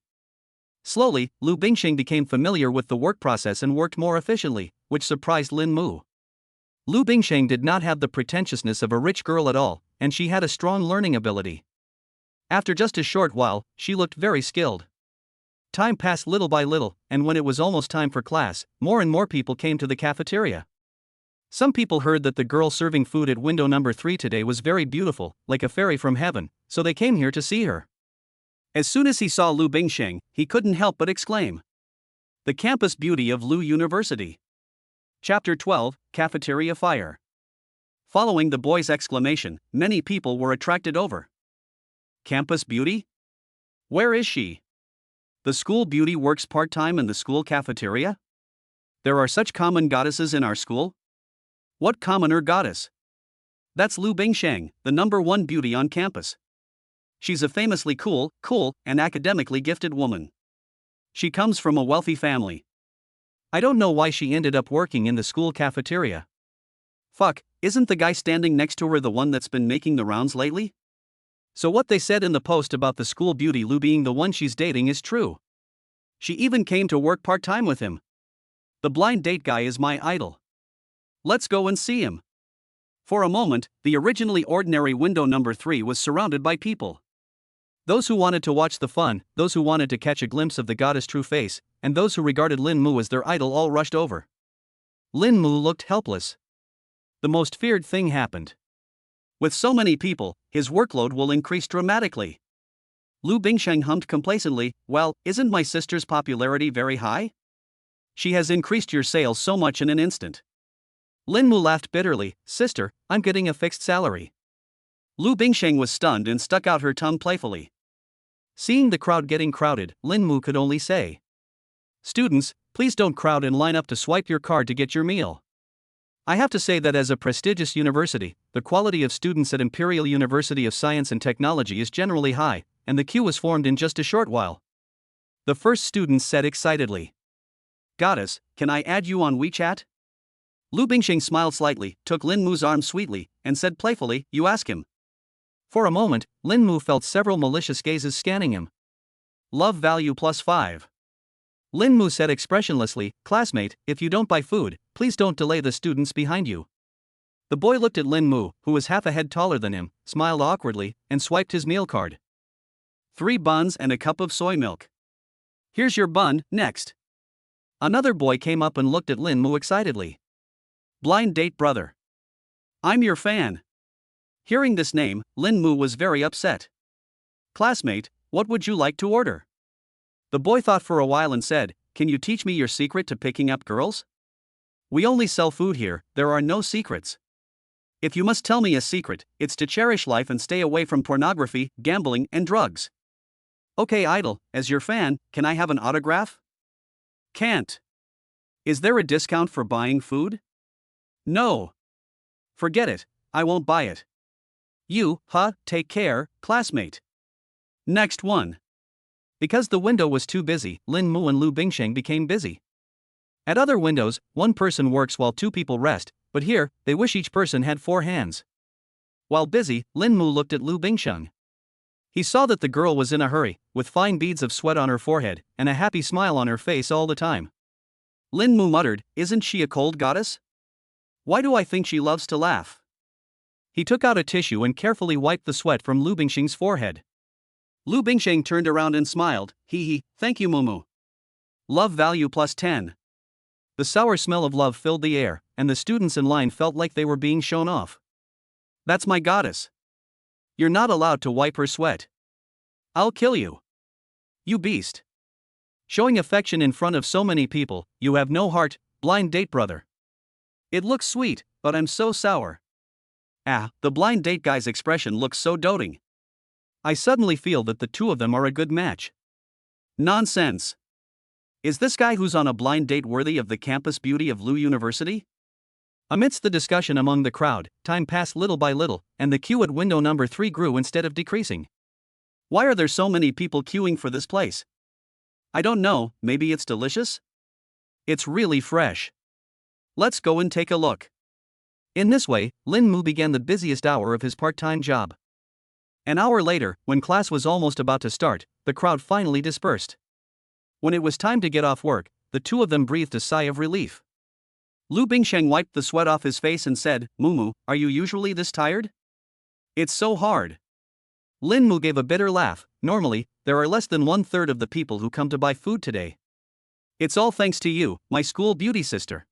Slowly, Lu Bingsheng became familiar with the work process and worked more efficiently, which surprised Lin Mu. Lu Bingsheng did not have the pretentiousness of a rich girl at all, and she had a strong learning ability. After just a short while, she looked very skilled. Time passed little by little, and when it was almost time for class, more and more people came to the cafeteria. Some people heard that the girl serving food at window number 3 today was very beautiful, like a fairy from heaven, so they came here to see her. As soon as he saw Lu Bingsheng, he couldn't help but exclaim. The campus beauty of Lu University. Chapter 12, Cafeteria Fire. Following the boy's exclamation, many people were attracted over. Campus beauty? Where is she? The school beauty works part-time in the school cafeteria? There are such common goddesses in our school? What commoner goddess? That's Lu Bingsheng, the #1 beauty on campus. She's a famously cool, and academically gifted woman. She comes from a wealthy family. I don't know why she ended up working in the school cafeteria. Fuck, isn't the guy standing next to her the one that's been making the rounds lately? So what they said in the post about the school beauty Lu being the one she's dating is true. She even came to work part-time with him. The blind date guy is my idol. Let's go and see him. For a moment, the originally ordinary window number 3 was surrounded by people. Those who wanted to watch the fun, those who wanted to catch a glimpse of the goddess' true face, and those who regarded Lin Mu as their idol all rushed over. Lin Mu looked helpless. The most feared thing happened. With so many people, his workload will increase dramatically. Lu Bingsheng hummed complacently, well, isn't my sister's popularity very high? She has increased your sales so much in an instant. Lin Mu laughed bitterly, sister, I'm getting a fixed salary. Lu Bingsheng was stunned and stuck out her tongue playfully. Seeing the crowd getting crowded, Lin Mu could only say, students, please don't crowd and line up to swipe your card to get your meal. I have to say that as a prestigious university, the quality of students at Imperial University of Science and Technology is generally high, and the queue was formed in just a short while. The first student said excitedly. Goddess, can I add you on WeChat? Lu Bingsheng smiled slightly, took Lin Mu's arm sweetly, and said playfully, you ask him. For a moment, Lin Mu felt several malicious gazes scanning him. Love value +5. Lin Mu said expressionlessly, classmate, if you don't buy food, please don't delay the students behind you. The boy looked at Lin Mu, who was half a head taller than him, smiled awkwardly, and swiped his meal card. 3 buns and a cup of soy milk. Here's your bun, next. Another boy came up and looked at Lin Mu excitedly. Blind date brother. I'm your fan. Hearing this name, Lin Mu was very upset. Classmate, what would you like to order? The boy thought for a while and said, can you teach me your secret to picking up girls? We only sell food here, there are no secrets. If you must tell me a secret, it's to cherish life and stay away from pornography, gambling, and drugs. Okay idol, as your fan, can I have an autograph? Can't. Is there a discount for buying food? No. Forget it, I won't buy it. Take care, classmate. Next one. Because the window was too busy, Lin Mu and Lu Bingsheng became busy. At other windows, one person works while two people rest, but here, they wish each person had four hands. While busy, Lin Mu looked at Lu Bingsheng. He saw that the girl was in a hurry, with fine beads of sweat on her forehead, and a happy smile on her face all the time. Lin Mu muttered, "Isn't she a cold goddess? Why do I think she loves to laugh?" He took out a tissue and carefully wiped the sweat from Lu Bingsheng's forehead. Lu Bingsheng turned around and smiled, "Thank you, Mumu. Love value plus 10. The sour smell of love filled the air, and the students in line felt like they were being shown off. That's my goddess. You're not allowed to wipe her sweat. I'll kill you. You beast. Showing affection in front of so many people, you have no heart, blind date brother. It looks sweet, but I'm so sour. The blind date guy's expression looks so doting. I suddenly feel that the two of them are a good match. Nonsense. Is this guy who's on a blind date worthy of the campus beauty of Lu University? Amidst the discussion among the crowd, time passed little by little, and the queue at window number 3 grew instead of decreasing. Why are there so many people queuing for this place? I don't know, maybe it's delicious? It's really fresh. Let's go and take a look. In this way, Lin Mu began the busiest hour of his part-time job. An hour later, when class was almost about to start, the crowd finally dispersed. When it was time to get off work, the two of them breathed a sigh of relief. Lu Bingsheng wiped the sweat off his face and said, "Mumu, are you usually this tired? It's so hard." Lin Mu gave a bitter laugh. "Normally, there are less than 1/3 of the people who come to buy food today. It's all thanks to you, my school beauty sister."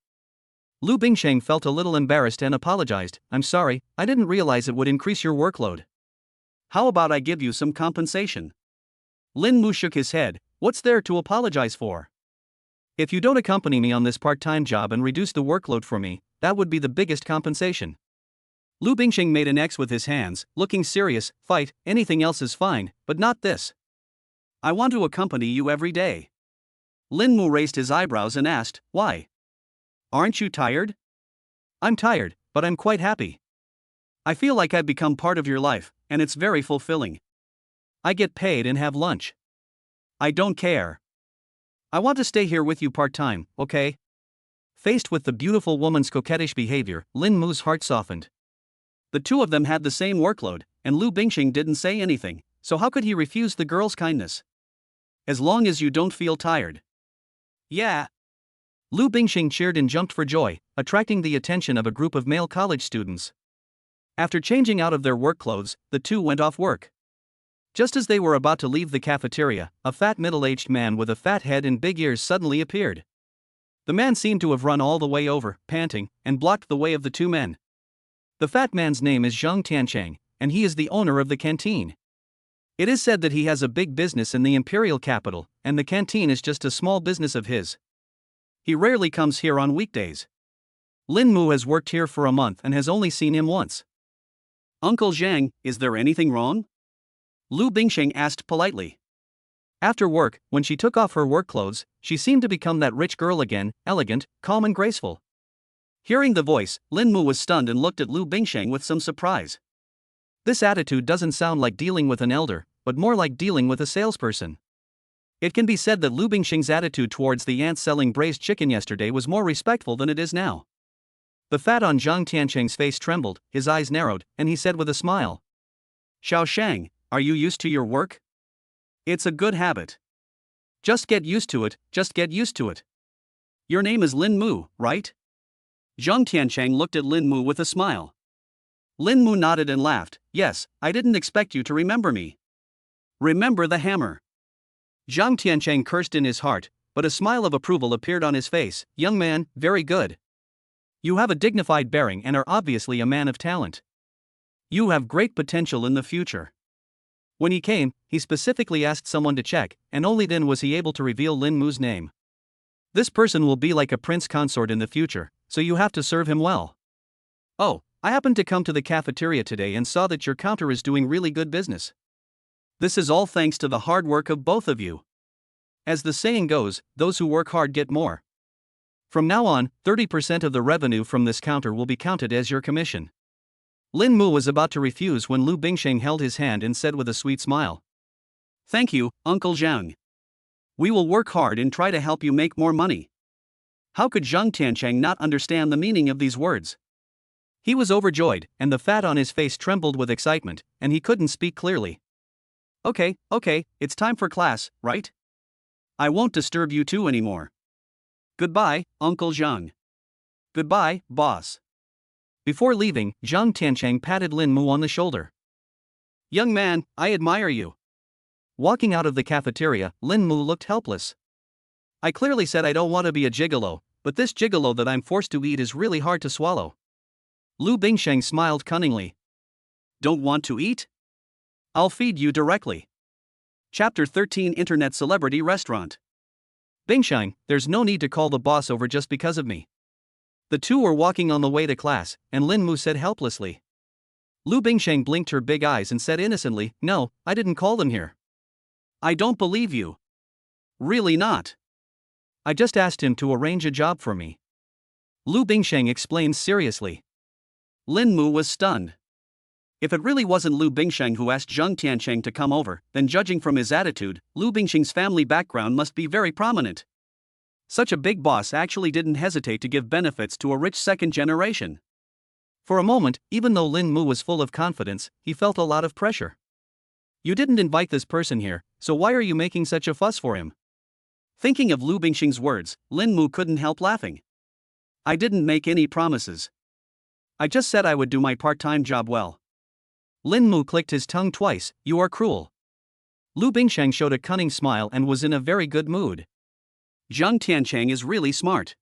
Lu Bingsheng felt a little embarrassed and apologized. "I'm sorry, I didn't realize it would increase your workload. How about I give you some compensation?" Lin Mu shook his head. "What's there to apologize for? If you don't accompany me on this part-time job and reduce the workload for me, that would be the biggest compensation." Lu Bingsheng made an X with his hands, looking serious. "Fight, anything else is fine, but not this. I want to accompany you every day." Lin Mu raised his eyebrows and asked, "Why? Aren't you tired?" "I'm tired, but I'm quite happy. I feel like I've become part of your life, and it's very fulfilling. I get paid and have lunch. I don't care. I want to stay here with you part-time, okay?" Faced with the beautiful woman's coquettish behavior, Lin Mu's heart softened. The two of them had the same workload, and Lu Bingsheng didn't say anything, so how could he refuse the girl's kindness? "As long as you don't feel tired." "Yeah." Lu Bingsheng cheered and jumped for joy, attracting the attention of a group of male college students. After changing out of their work clothes, the two went off work. Just as they were about to leave the cafeteria, a fat middle-aged man with a fat head and big ears suddenly appeared. The man seemed to have run all the way over, panting, and blocked the way of the two men. The fat man's name is Zhang Tiancheng, and he is the owner of the canteen. It is said that he has a big business in the imperial capital, and the canteen is just a small business of his. He rarely comes here on weekdays. Lin Mu has worked here for a month and has only seen him once. "Uncle Zhang, is there anything wrong?" Lu Bingsheng asked politely. After work, when she took off her work clothes, she seemed to become that rich girl again, elegant, calm and graceful. Hearing the voice, Lin Mu was stunned and looked at Lu Bingsheng with some surprise. This attitude doesn't sound like dealing with an elder, but more like dealing with a salesperson. It can be said that Lu Bingsheng's attitude towards the ant selling braised chicken yesterday was more respectful than it is now. The fat on Zhang Tiancheng's face trembled, his eyes narrowed, and he said with a smile, "Xiao Shang, are you used to your work? It's a good habit. Just get used to it, just get used to it. Your name is Lin Mu, right?" Zhang Tiancheng looked at Lin Mu with a smile. Lin Mu nodded and laughed. "Yes, I didn't expect you to remember me. Remember the hammer." Zhang Tiancheng cursed in his heart, but a smile of approval appeared on his face. "Young man, very good. You have a dignified bearing and are obviously a man of talent. You have great potential in the future." When he came, he specifically asked someone to check, and only then was he able to reveal Lin Mu's name. "This person will be like a prince consort in the future, so you have to serve him well. Oh, I happened to come to the cafeteria today and saw that your counter is doing really good business. This is all thanks to the hard work of both of you. As the saying goes, those who work hard get more." From now on, 30% of the revenue from this counter will be counted as your commission. Lin Mu was about to refuse when Lu Bingsheng held his hand and said with a sweet smile. Thank you, Uncle Zhang. We will work hard and try to help you make more money. How could Zhang Tiancheng not understand the meaning of these words? He was overjoyed, and the fat on his face trembled with excitement, and he couldn't speak clearly. Okay, it's time for class, right? I won't disturb you two anymore. Goodbye, Uncle Zhang. Goodbye, boss. Before leaving, Zhang Tiancheng patted Lin Mu on the shoulder. Young man, I admire you. Walking out of the cafeteria, Lin Mu looked helpless. I clearly said I don't want to be a gigolo, but this gigolo that I'm forced to eat is really hard to swallow. Lu Bingsheng smiled cunningly. Don't want to eat? I'll feed you directly. Chapter 13 Internet Celebrity Restaurant. Bingsheng, there's no need to call the boss over just because of me. The two were walking on the way to class, and Lin Mu said helplessly. Lu Bingsheng blinked her big eyes and said innocently, No, I didn't call them here. I don't believe you. Really not. I just asked him to arrange a job for me. Lu Bingsheng explained seriously. Lin Mu was stunned. If it really wasn't Lu Bingsheng who asked Zhang Tiancheng to come over, then judging from his attitude, Lu Bingsheng's family background must be very prominent. Such a big boss actually didn't hesitate to give benefits to a rich second generation. For a moment, even though Lin Mu was full of confidence, he felt a lot of pressure. You didn't invite this person here, so why are you making such a fuss for him? Thinking of Lu Bingsheng's words, Lin Mu couldn't help laughing. I didn't make any promises. I just said I would do my part-time job well. Lin Mu clicked his tongue twice. You are cruel. Lu Bingsheng showed a cunning smile and was in a very good mood. Zhang Tiancheng is really smart.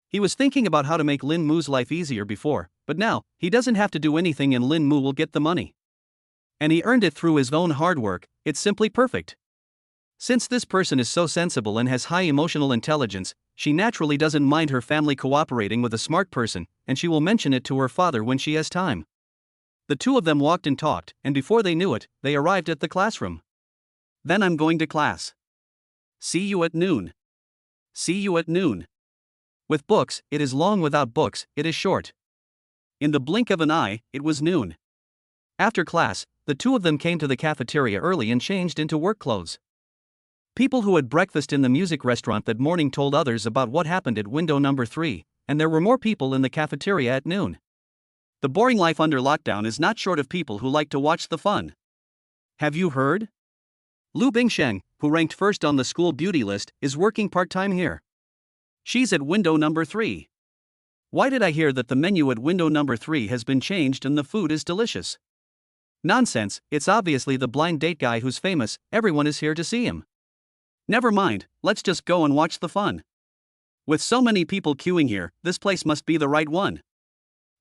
He was thinking about how to make Lin Mu's life easier before, but now, he doesn't have to do anything and Lin Mu will get the money. And he earned it through his own hard work. It's simply perfect. Since this person is so sensible and has high emotional intelligence, she naturally doesn't mind her family cooperating with a smart person, and she will mention it to her father when she has time. The two of them walked and talked, and before they knew it, they arrived at the classroom. Then I'm going to class. See you at noon. See you at noon. With books, it is long; without books, it is short. In the blink of an eye, it was noon. After class, the two of them came to the cafeteria early and changed into work clothes. People who had breakfast in the music restaurant that morning told others about what happened at window number 3, and there were more people in the cafeteria at noon. The boring life under lockdown is not short of people who like to watch the fun. Have you heard? Lu Bingsheng, who ranked first on the school beauty list, is working part-time here. She's at window number 3. Why did I hear that the menu at window number 3 has been changed and the food is delicious? Nonsense, it's obviously the blind date guy who's famous. Everyone is here to see him. Never mind, let's just go and watch the fun. With so many people queuing here, this place must be the right one.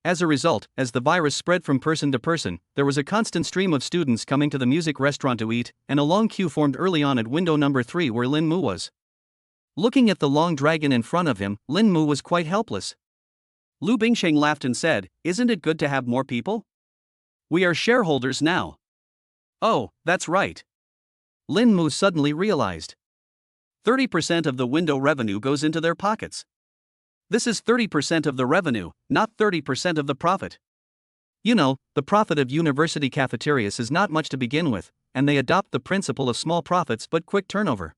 As a result, as the virus spread from person to person, there was a constant stream of students coming to the music restaurant to eat, and a long queue formed early on at window number 3 where Lin Mu was. Looking at the long dragon in front of him, Lin Mu was quite helpless. Lu Bingsheng laughed and said, Isn't it good to have more people? We are shareholders now. Oh, that's right. Lin Mu suddenly realized. 30% of the window revenue goes into their pockets. This is 30% of the revenue, not 30% of the profit. You know, the profit of university cafeterias is not much to begin with, and they adopt the principle of small profits but quick turnover.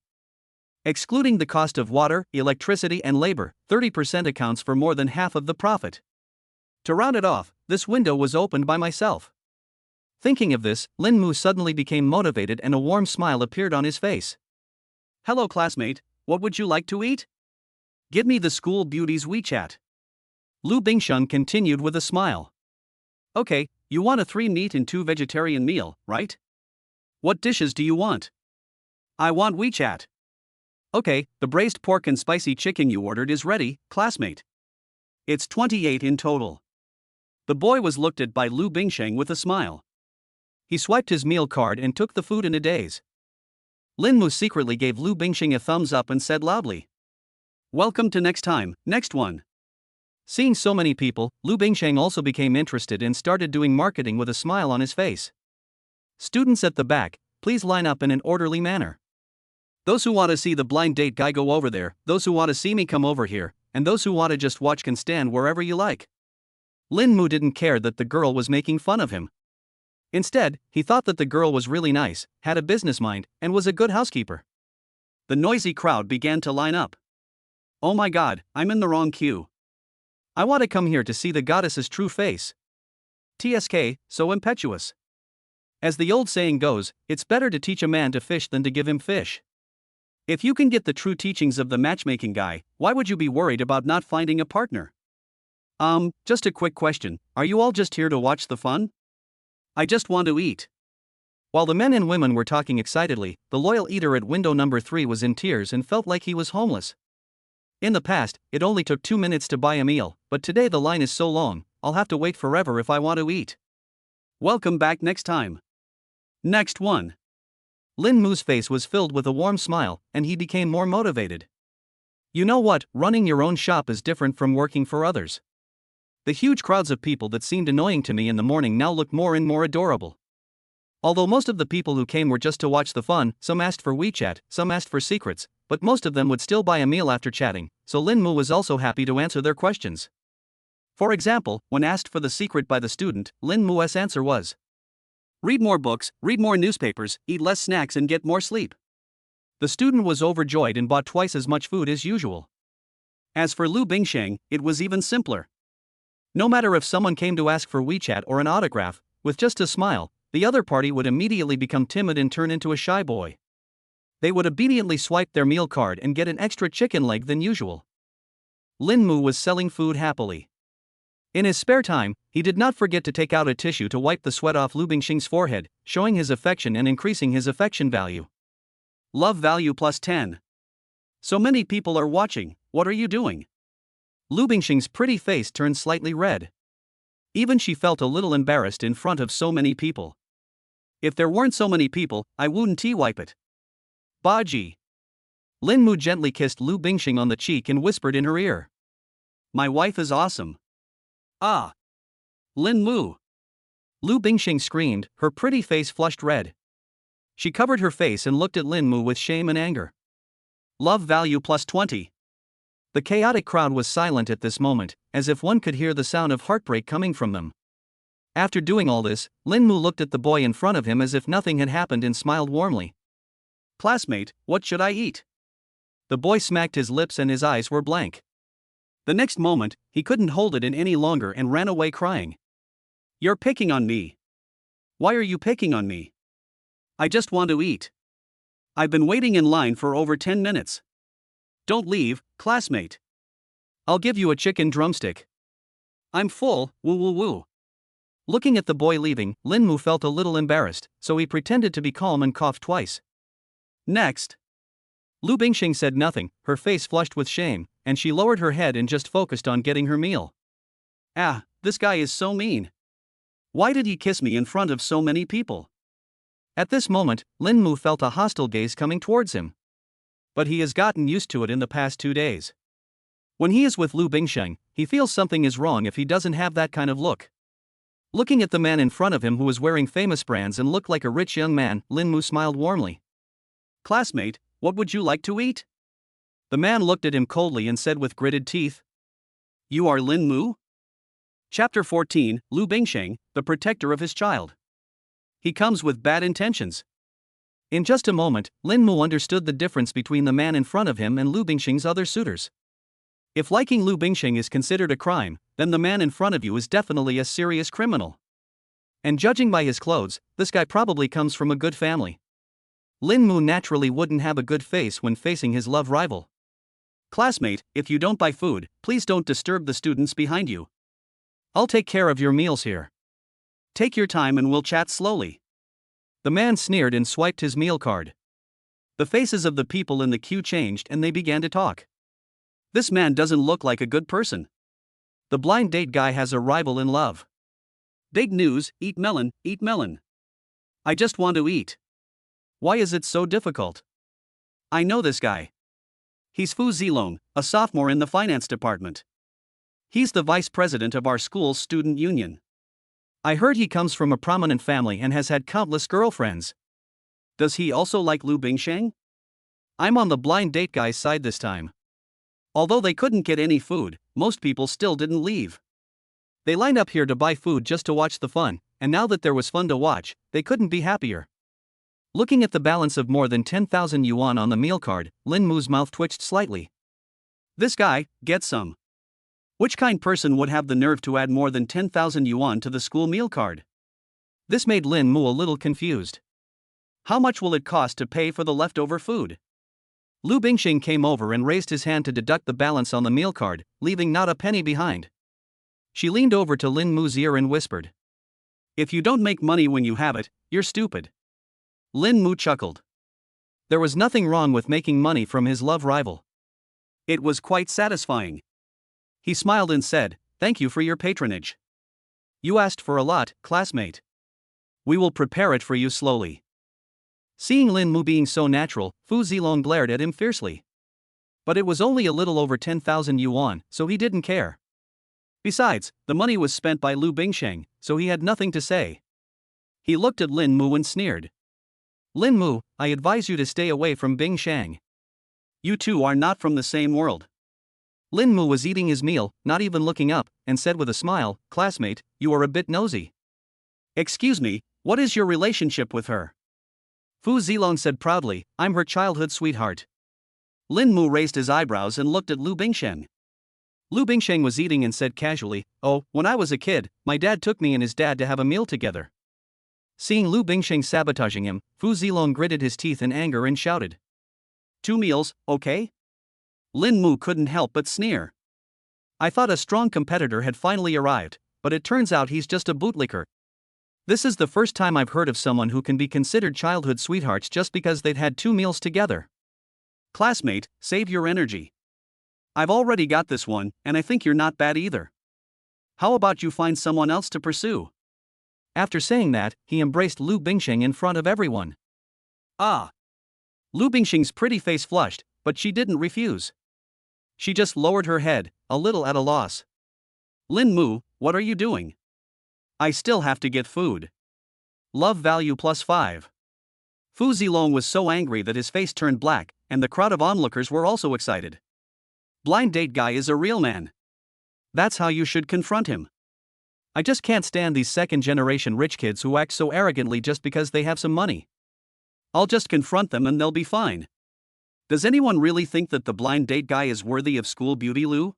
Excluding the cost of water, electricity, and labor, 30% accounts for more than half of the profit. To round it off, this window was opened by myself. Thinking of this, Lin Mu suddenly became motivated and a warm smile appeared on his face. Hello, classmate, what would you like to eat? Give me the school beauty's WeChat. Lu Bingsheng continued with a smile. Okay, you want a 3 meat and 2 vegetarian meal, right? What dishes do you want? I want WeChat. Okay, the braised pork and spicy chicken you ordered is ready, classmate. It's 28 in total. The boy was looked at by Lu Bingsheng with a smile. He swiped his meal card and took the food in a daze. Lin Mu secretly gave Lu Bingsheng a thumbs up and said loudly, Welcome to next time, next one. Seeing so many people, Lu Bingsheng also became interested and started doing marketing with a smile on his face. Students at the back, please line up in an orderly manner. Those who want to see the blind date guy go over there, those who want to see me come over here, and those who want to just watch can stand wherever you like. Lin Mu didn't care that the girl was making fun of him. Instead, he thought that the girl was really nice, had a business mind, and was a good housekeeper. The noisy crowd began to line up. Oh my god, I'm in the wrong queue. I want to come here to see the goddess's true face. TSK, so impetuous. As the old saying goes, it's better to teach a man to fish than to give him fish. If you can get the true teachings of the matchmaking guy, why would you be worried about not finding a partner? Just a quick question, are you all just here to watch the fun? I just want to eat. While the men and women were talking excitedly, the loyal eater at window number 3 was in tears and felt like he was homeless. In the past, it only took 2 minutes to buy a meal, but today the line is so long, I'll have to wait forever if I want to eat. Welcome back next time. Next one. Lin Mu's face was filled with a warm smile, and he became more motivated. You know what, running your own shop is different from working for others. The huge crowds of people that seemed annoying to me in the morning now look more and more adorable. Although most of the people who came were just to watch the fun, some asked for WeChat, some asked for secrets, but most of them would still buy a meal after chatting, so Lin Mu was also happy to answer their questions. For example, when asked for the secret by the student, Lin Mu's answer was, read more books, read more newspapers, eat less snacks and get more sleep. The student was overjoyed and bought twice as much food as usual. As for Lu Bingsheng, it was even simpler. No matter if someone came to ask for WeChat or an autograph, with just a smile, the other party would immediately become timid and turn into a shy boy. They would obediently swipe their meal card and get an extra chicken leg than usual. Lin Mu was selling food happily. In his spare time, he did not forget to take out a tissue to wipe the sweat off Lu Bingsheng's forehead, showing his affection and increasing his affection value. Love value plus 10. So many people are watching, what are you doing? Lu Bingsheng's pretty face turned slightly red. Even she felt a little embarrassed in front of so many people. If there weren't so many people, I wouldn't wipe it. Baji. Lin Mu gently kissed Lu Bingsheng on the cheek and whispered in her ear. My wife is awesome. Ah. Lin Mu. Lu Bingsheng screamed, her pretty face flushed red. She covered her face and looked at Lin Mu with shame and anger. Love value plus 20. The chaotic crowd was silent at this moment, as if one could hear the sound of heartbreak coming from them. After doing all this, Lin Mu looked at the boy in front of him as if nothing had happened and smiled warmly. Classmate, what should I eat? The boy smacked his lips and his eyes were blank. The next moment, he couldn't hold it in any longer and ran away crying. You're picking on me. Why are you picking on me? I just want to eat. I've been waiting in line for over 10 minutes. Don't leave, classmate. I'll give you a chicken drumstick. I'm full, woo woo woo. Looking at the boy leaving, Lin Mu felt a little embarrassed, so he pretended to be calm and coughed twice. Next. Lu Bingsheng said nothing, her face flushed with shame, and she lowered her head and just focused on getting her meal. Ah, this guy is so mean. Why did he kiss me in front of so many people? At this moment, Lin Mu felt a hostile gaze coming towards him. But he has gotten used to it in the past 2 days. When he is with Lu Bingsheng, he feels something is wrong if he doesn't have that kind of look. Looking at the man in front of him who was wearing famous brands and looked like a rich young man, Lin Mu smiled warmly. Classmate, what would you like to eat? The man looked at him coldly and said with gritted teeth. You are Lin Mu? Chapter 14, Lu Bingsheng, the protector of his child. He comes with bad intentions. In just a moment, Lin Mu understood the difference between the man in front of him and Lu Bingsheng's other suitors. If liking Lu Bingsheng is considered a crime, then the man in front of you is definitely a serious criminal. And judging by his clothes, this guy probably comes from a good family. Lin Mu naturally wouldn't have a good face when facing his love rival. Classmate, if you don't buy food, please don't disturb the students behind you. I'll take care of your meals here. Take your time and we'll chat slowly. The man sneered and swiped his meal card. The faces of the people in the queue changed and they began to talk. This man doesn't look like a good person. The blind date guy has a rival in love. Big news, eat melon, eat melon. I just want to eat. Why is it so difficult? I know this guy. He's Fu Zilong, a sophomore in the finance department. He's the vice president of our school's student union. I heard he comes from a prominent family and has had countless girlfriends. Does he also like Lu Bingsheng? I'm on the blind date guy's side this time. Although they couldn't get any food, most people still didn't leave. They lined up here to buy food just to watch the fun, and now that there was fun to watch, they couldn't be happier. Looking at the balance of more than 10,000 yuan on the meal card, Lin Mu's mouth twitched slightly. This guy, get some. Which kind person would have the nerve to add more than 10,000 yuan to the school meal card? This made Lin Mu a little confused. How much will it cost to pay for the leftover food? Lu Bingxing came over and raised his hand to deduct the balance on the meal card, leaving not a penny behind. She leaned over to Lin Mu's ear and whispered, "If you don't make money when you have it, you're stupid." Lin Mu chuckled. There was nothing wrong with making money from his love rival. It was quite satisfying. He smiled and said, "Thank you for your patronage. You asked for a lot, classmate. We will prepare it for you slowly." Seeing Lin Mu being so natural, Fu Zilong glared at him fiercely. But it was only a little over 10,000 yuan, so he didn't care. Besides, the money was spent by Lu Bingsheng, so he had nothing to say. He looked at Lin Mu and sneered. "Lin Mu, I advise you to stay away from Bingsheng. You two are not from the same world." Lin Mu was eating his meal, not even looking up, and said with a smile, "Classmate, you are a bit nosy." "Excuse me, what is your relationship with her?" Fu Zilong said proudly, "I'm her childhood sweetheart." Lin Mu raised his eyebrows and looked at Lu Bingsheng. Lu Bingsheng was eating and said casually, "Oh, when I was a kid, my dad took me and his dad to have a meal together." Seeing Lu Bingsheng sabotaging him, Fu Zilong gritted his teeth in anger and shouted, "2 meals, okay?" Lin Mu couldn't help but sneer. "I thought a strong competitor had finally arrived, but it turns out he's just a bootlicker. This is the first time I've heard of someone who can be considered childhood sweethearts just because they've had 2 meals together. Classmate, save your energy. I've already got this one, and I think you're not bad either. How about you find someone else to pursue?" After saying that, he embraced Lu Bingsheng in front of everyone. Ah! Lu Bingsheng's pretty face flushed, but she didn't refuse. She just lowered her head, a little at a loss. "Lin Mu, what are you doing? I still have to get food. Love value +5. Fu Zilong was so angry that his face turned black, and the crowd of onlookers were also excited. Blind date guy is a real man. That's how you should confront him. I just can't stand these second-generation rich kids who act so arrogantly just because they have some money. I'll just confront them and they'll be fine. Does anyone really think that the blind date guy is worthy of School Beauty Lu?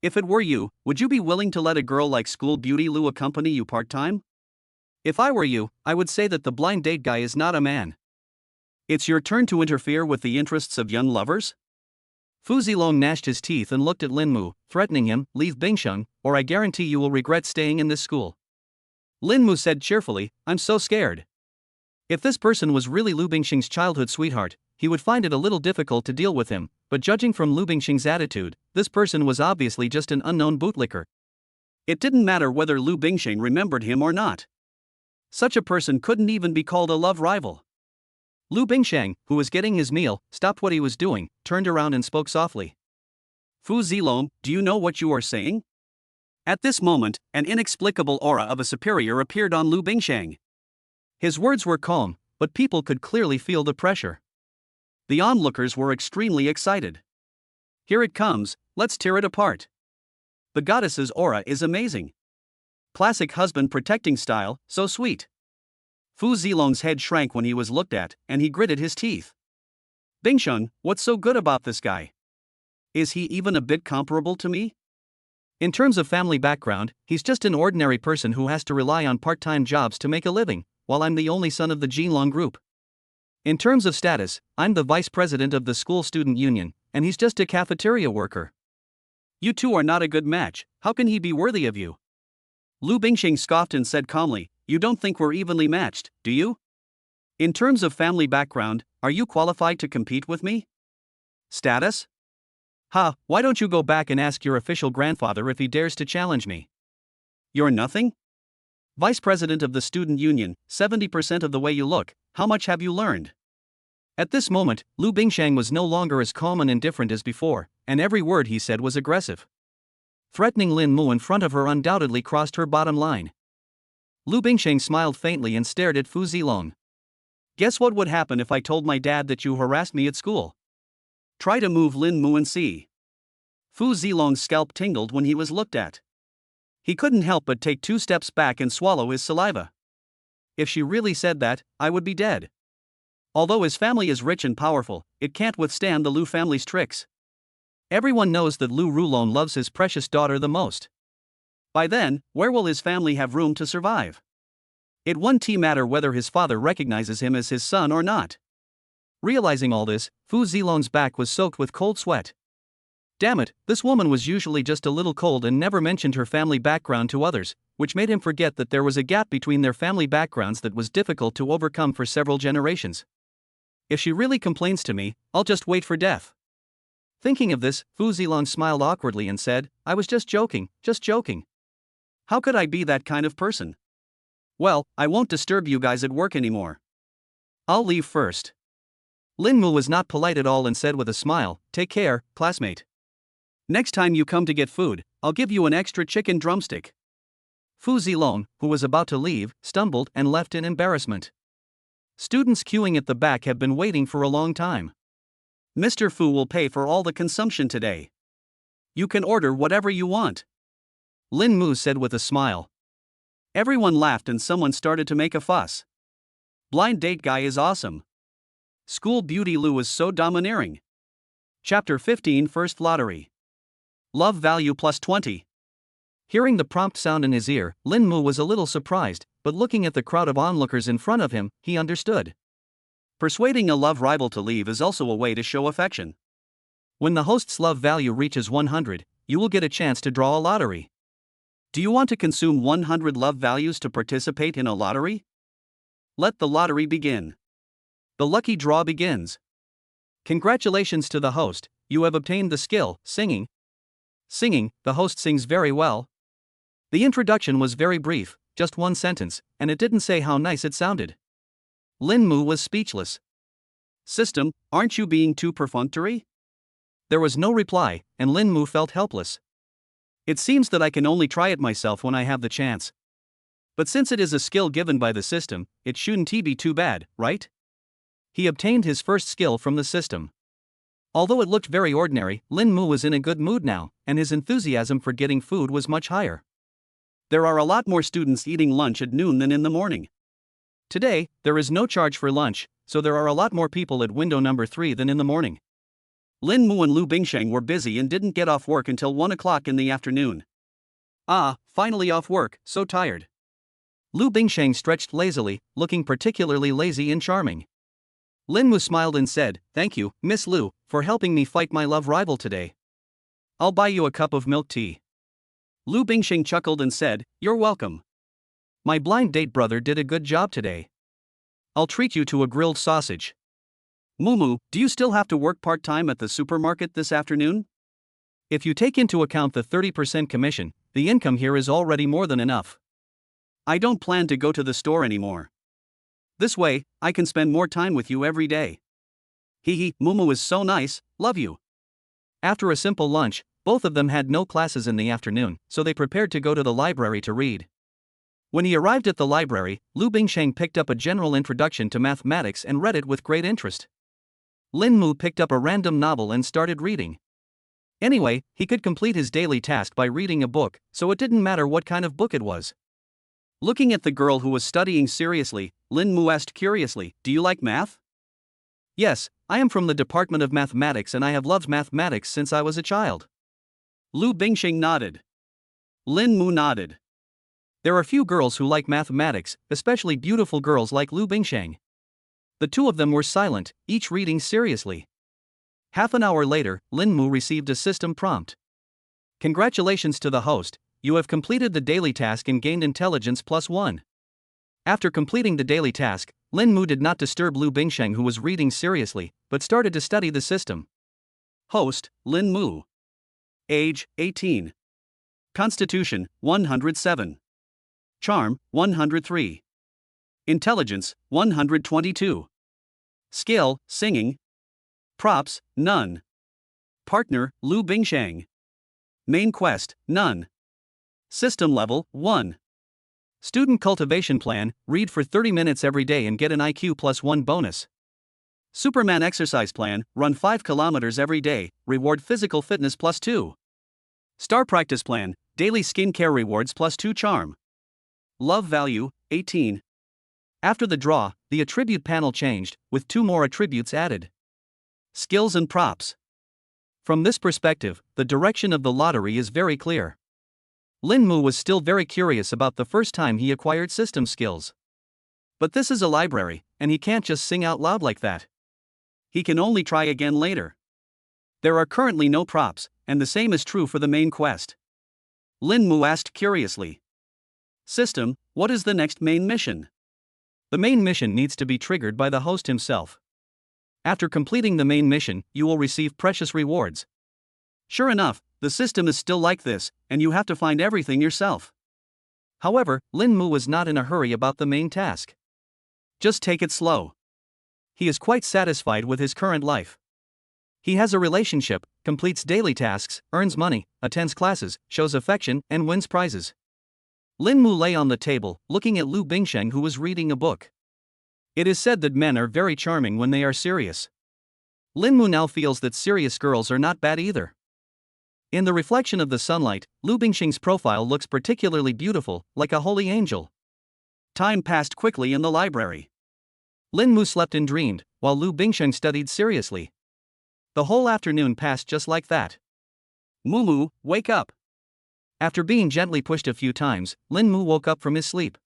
If it were you, would you be willing to let a girl like School Beauty Lu accompany you part-time? If I were you, I would say that the blind date guy is not a man. It's your turn to interfere with the interests of young lovers?" Fu Zilong gnashed his teeth and looked at Lin Mu, threatening him, "Leave Bingsheng, or I guarantee you will regret staying in this school." Lin Mu said cheerfully, "I'm so scared." If this person was really Lu Bingsheng's childhood sweetheart, he would find it a little difficult to deal with him, but judging from Lu Bingsheng's attitude, this person was obviously just an unknown bootlicker. It didn't matter whether Lu Bingsheng remembered him or not. Such a person couldn't even be called a love rival. Lu Bingsheng, who was getting his meal, stopped what he was doing, turned around and spoke softly. "Fu Zilong, do you know what you are saying?" At this moment, an inexplicable aura of a superior appeared on Lu Bingsheng. His words were calm, but people could clearly feel the pressure. The onlookers were extremely excited. "Here it comes, let's tear it apart. The goddess's aura is amazing. Classic husband protecting style, so sweet." Fu Zilong's head shrank when he was looked at, and he gritted his teeth. "Bingsheng, what's so good about this guy? Is he even a bit comparable to me?" In terms of family background, he's just an ordinary person who has to rely on part-time jobs to make a living, while I'm the only son of the Jinlong group. In terms of status, I'm the vice president of the school student union, and he's just a cafeteria worker. You two are not a good match, how can he be worthy of you? Lu Bingsheng scoffed and said calmly, "You don't think we're evenly matched, do you? In terms of family background, are you qualified to compete with me? Status? Ha, why don't you go back and ask your official grandfather if he dares to challenge me? You're nothing? Vice president of the student union, 70% of the way you look, how much have you learned?" At this moment, Lu Bingsheng was no longer as calm and indifferent as before, and every word he said was aggressive. Threatening Lin Mu in front of her undoubtedly crossed her bottom line. Lu Bingsheng smiled faintly and stared at Fu Zilong. "Guess what would happen if I told my dad that you harassed me at school? Try to move Lin Mu and see." Fu Zilong's scalp tingled when he was looked at. He couldn't help but take 2 steps back and swallow his saliva. If she really said that, I would be dead. Although his family is rich and powerful, it can't withstand the Lu family's tricks. Everyone knows that Lu Rulong loves his precious daughter the most. By then, where will his family have room to survive? It won't matter whether his father recognizes him as his son or not. Realizing all this, Fu Zilong's back was soaked with cold sweat. Damn it, this woman was usually just a little cold and never mentioned her family background to others, which made him forget that there was a gap between their family backgrounds that was difficult to overcome for several generations. If she really complains to me, I'll just wait for death. Thinking of this, Fu Zilong smiled awkwardly and said, I was just joking, just joking. How could I be that kind of person? Well, I won't disturb you guys at work anymore. I'll leave first. Lin Mu was not polite at all and said with a smile, take care, classmate. Next time you come to get food, I'll give you an extra chicken drumstick. Fu Zilong, who was about to leave, stumbled and left in embarrassment. Students queuing at the back have been waiting for a long time. Mr. Fu will pay for all the consumption today. You can order whatever you want. Lin Mu said with a smile. Everyone laughed and someone started to make a fuss. Blind date guy is awesome. School beauty Lu is so domineering. Chapter 15 First Lottery. Love value plus 20. Hearing the prompt sound in his ear, Lin Mu was a little surprised, but looking at the crowd of onlookers in front of him, he understood. Persuading a love rival to leave is also a way to show affection. When the host's love value reaches 100, you will get a chance to draw a lottery. Do you want to consume 100 love values to participate in a lottery? Let the lottery begin. The lucky draw begins. Congratulations to the host, you have obtained the skill, singing. Singing, the host sings very well. The introduction was very brief, just one sentence, and it didn't say how nice it sounded. Lin Mu was speechless. System, aren't you being too perfunctory? There was no reply, and Lin Mu felt helpless. It seems that I can only try it myself when I have the chance. But since it is a skill given by the system, it shouldn't be too bad, right? He obtained his first skill from the system. Although it looked very ordinary, Lin Mu was in a good mood now, and his enthusiasm for getting food was much higher. There are a lot more students eating lunch at noon than in the morning. Today, there is no charge for lunch, so there are a lot more people at window number 3 than in the morning. Lin Mu and Lu Bingsheng were busy and didn't get off work until 1 o'clock in the afternoon. Ah, finally off work, so tired. Lu Bingsheng stretched lazily, looking particularly lazy and charming. Lin Mu smiled and said, thank you, Miss Lu, for helping me fight my love rival today. I'll buy you a cup of milk tea. Lu Bingsheng chuckled and said, you're welcome. My blind date brother did a good job today. I'll treat you to a grilled sausage. Mumu, do you still have to work part-time at the supermarket this afternoon? If you take into account the 30% commission, the income here is already more than enough. I don't plan to go to the store anymore. This way, I can spend more time with you every day. Hee, Mumu is so nice, love you. After a simple lunch, both of them had no classes in the afternoon, so they prepared to go to the library to read. When he arrived at the library, Lu Bingsheng picked up a general introduction to mathematics and read it with great interest. Lin Mu picked up a random novel and started reading. Anyway, he could complete his daily task by reading a book, so it didn't matter what kind of book it was. Looking at the girl who was studying seriously, Lin Mu asked curiously, do you like math? Yes, I am from the Department of Mathematics and I have loved mathematics since I was a child. Lu Bingsheng nodded. Lin Mu nodded. There are few girls who like mathematics, especially beautiful girls like Lu Bingsheng. The two of them were silent, each reading seriously. Half an hour later, Lin Mu received a system prompt. Congratulations to the host, you have completed the daily task and gained intelligence +1. After completing the daily task, Lin Mu did not disturb Lu Bingsheng who was reading seriously, but started to study the system. Host, Lin Mu. Age, 18. Constitution, 107. Charm, 103. Intelligence, 122. Skill, singing. Props, none. Partner, Lu Bingsheng. Main quest, none. System level, 1. Student cultivation plan, read for 30 minutes every day and get an IQ +1 bonus. Superman exercise plan, run 5 kilometers every day, reward physical fitness +2. Star practice plan, daily skincare rewards plus 2 charm. Love value, 18. After the draw, the attribute panel changed, with 2 more attributes added. Skills and props. From this perspective, the direction of the lottery is very clear. Lin Mu was still very curious about the first time he acquired system skills. But this is a library, and he can't just sing out loud like that. He can only try again later. There are currently no props, and the same is true for the main quest. Lin Mu asked curiously. System, what is the next main mission? The main mission needs to be triggered by the host himself. After completing the main mission, you will receive precious rewards. Sure enough, the system is still like this, and you have to find everything yourself. However, Lin Mu was not in a hurry about the main task. Just take it slow. He is quite satisfied with his current life. He has a relationship, completes daily tasks, earns money, attends classes, shows affection, and wins prizes. Lin Mu lay on the table, looking at Lu Bingsheng, who was reading a book. It is said that men are very charming when they are serious. Lin Mu now feels that serious girls are not bad either. In the reflection of the sunlight, Lu Bingsheng's profile looks particularly beautiful, like a holy angel. Time passed quickly in the library. Lin Mu slept and dreamed, while Lu Bingsheng studied seriously. The whole afternoon passed just like that. Mu, wake up. After being gently pushed a few times, Lin Mu woke up from his sleep.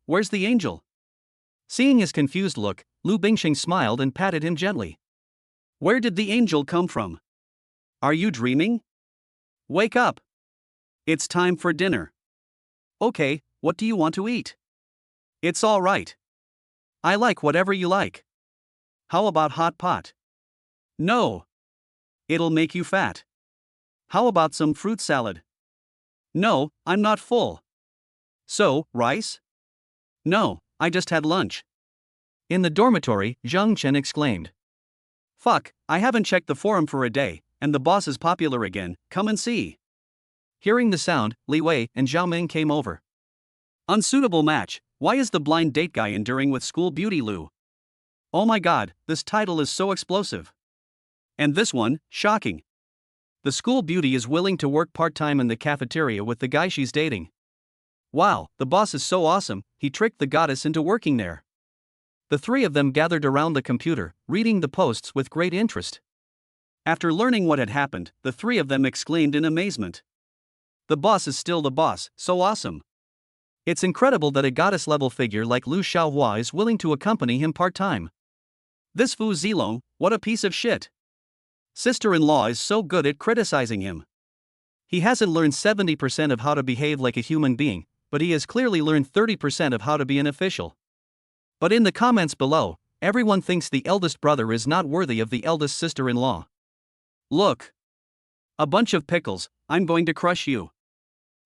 Where's the angel? Seeing his confused look, Lu Bingsheng smiled and patted him gently. Where did the angel come from? Are you dreaming? Wake up. It's time for dinner. Okay, what do you want to eat? It's all right. I like whatever you like. How about hot pot? No. It'll make you fat. How about some fruit salad? No, I'm not full. So, rice? No, I just had lunch. In the dormitory, Zhang Chen exclaimed. Fuck, I haven't checked the forum for a day, and the boss is popular again, come and see. Hearing the sound, Li Wei and Zhao Ming came over. Unsuitable match, why is the blind date guy enduring with school beauty Lu? Oh my god, this title is so explosive. And this one, shocking. The school beauty is willing to work part-time in the cafeteria with the guy she's dating. Wow, the boss is so awesome, he tricked the goddess into working there. The 3 of them gathered around the computer, reading the posts with great interest. After learning what had happened, the 3 of them exclaimed in amazement. The boss is still the boss, so awesome. It's incredible that a goddess-level figure like Lu Xiaohua is willing to accompany him part-time. This Fu Zilong, what a piece of shit. Sister-in-law is so good at criticizing him. He hasn't learned 70% of how to behave like a human being, but he has clearly learned 30% of how to be an official. But in the comments below, everyone thinks the eldest brother is not worthy of the eldest sister-in-law. Look. A bunch of pickles, I'm going to crush you.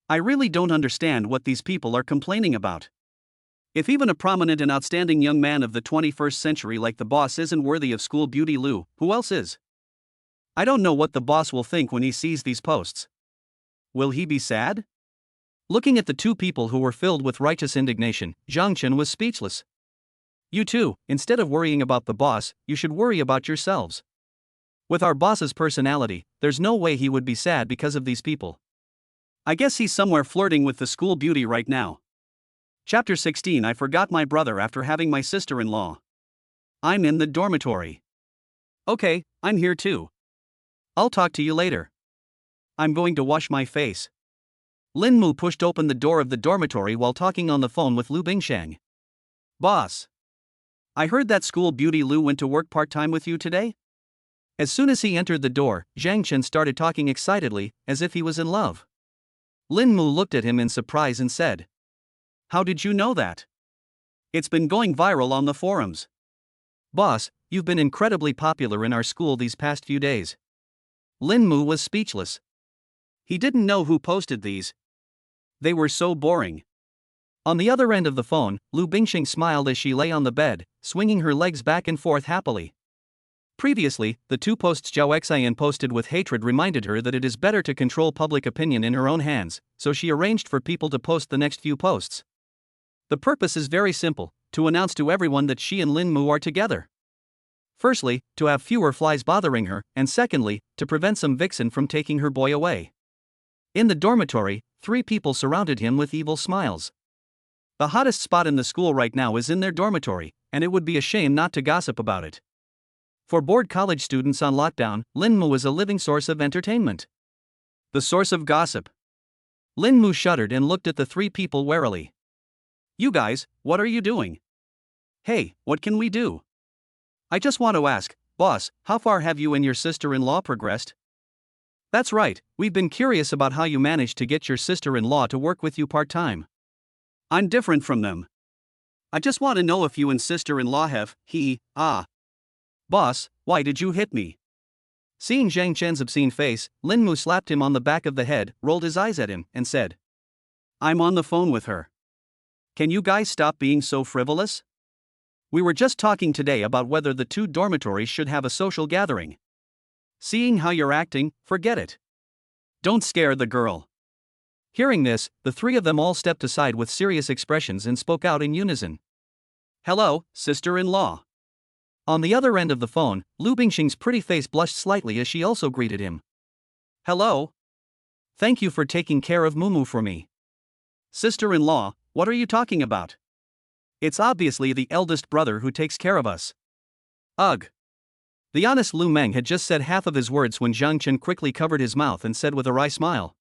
I really don't understand what these people are complaining about. If even a prominent and outstanding young man of the 21st century like the boss isn't worthy of school beauty Lu, who else is? I don't know what the boss will think when he sees these posts. Will he be sad? Looking at the 2 people who were filled with righteous indignation, Zhang Chen was speechless. You too, instead of worrying about the boss, you should worry about yourselves. With our boss's personality, there's no way he would be sad because of these people. I guess he's somewhere flirting with the school beauty right now. Chapter 16 I forgot my brother after having my sister-in-law. I'm in the dormitory. Okay, I'm here too. I'll talk to you later. I'm going to wash my face. Lin Mu pushed open the door of the dormitory while talking on the phone with Lu Bingsheng. Boss. I heard that school beauty Lu went to work part-time with you today? As soon as he entered the door, Zhang Chen started talking excitedly, as if he was in love. Lin Mu looked at him in surprise and said. How did you know that? It's been going viral on the forums. Boss, you've been incredibly popular in our school these past few days. Lin Mu was speechless. He didn't know who posted these. They were so boring. On the other end of the phone, Lu Bingsheng smiled as she lay on the bed, swinging her legs back and forth happily. Previously, the 2 posts Zhao Xian posted with hatred reminded her that it is better to control public opinion in her own hands, so she arranged for people to post the next few posts. The purpose is very simple, to announce to everyone that she and Lin Mu are together. Firstly, to have fewer flies bothering her, and secondly, to prevent some vixen from taking her boy away. In the dormitory, 3 people surrounded him with evil smiles. The hottest spot in the school right now is in their dormitory, and it would be a shame not to gossip about it. For bored college students on lockdown, Linmu is a living source of entertainment. The source of gossip. Linmu shuddered and looked at the 3 people warily. You guys, what are you doing? Hey, what can we do? I just want to ask, boss, how far have you and your sister-in-law progressed? That's right, we've been curious about how you managed to get your sister-in-law to work with you part-time. I'm different from them. I just want to know if you and sister-in-law have, Boss, why did you hit me? Seeing Zhang Chen's obscene face, Linmu slapped him on the back of the head, rolled his eyes at him, and said, I'm on the phone with her. Can you guys stop being so frivolous? We were just talking today about whether the 2 dormitories should have a social gathering. Seeing how you're acting, forget it. Don't scare the girl. Hearing this, the 3 of them all stepped aside with serious expressions and spoke out in unison. Hello, sister-in-law. On the other end of the phone, Lu Bingxing's pretty face blushed slightly as she also greeted him. Hello. Thank you for taking care of Mumu for me. Sister-in-law, what are you talking about? It's obviously the eldest brother who takes care of us. Ugh. The honest Lu Meng had just said half of his words when Zhang Chen quickly covered his mouth and said with a wry smile.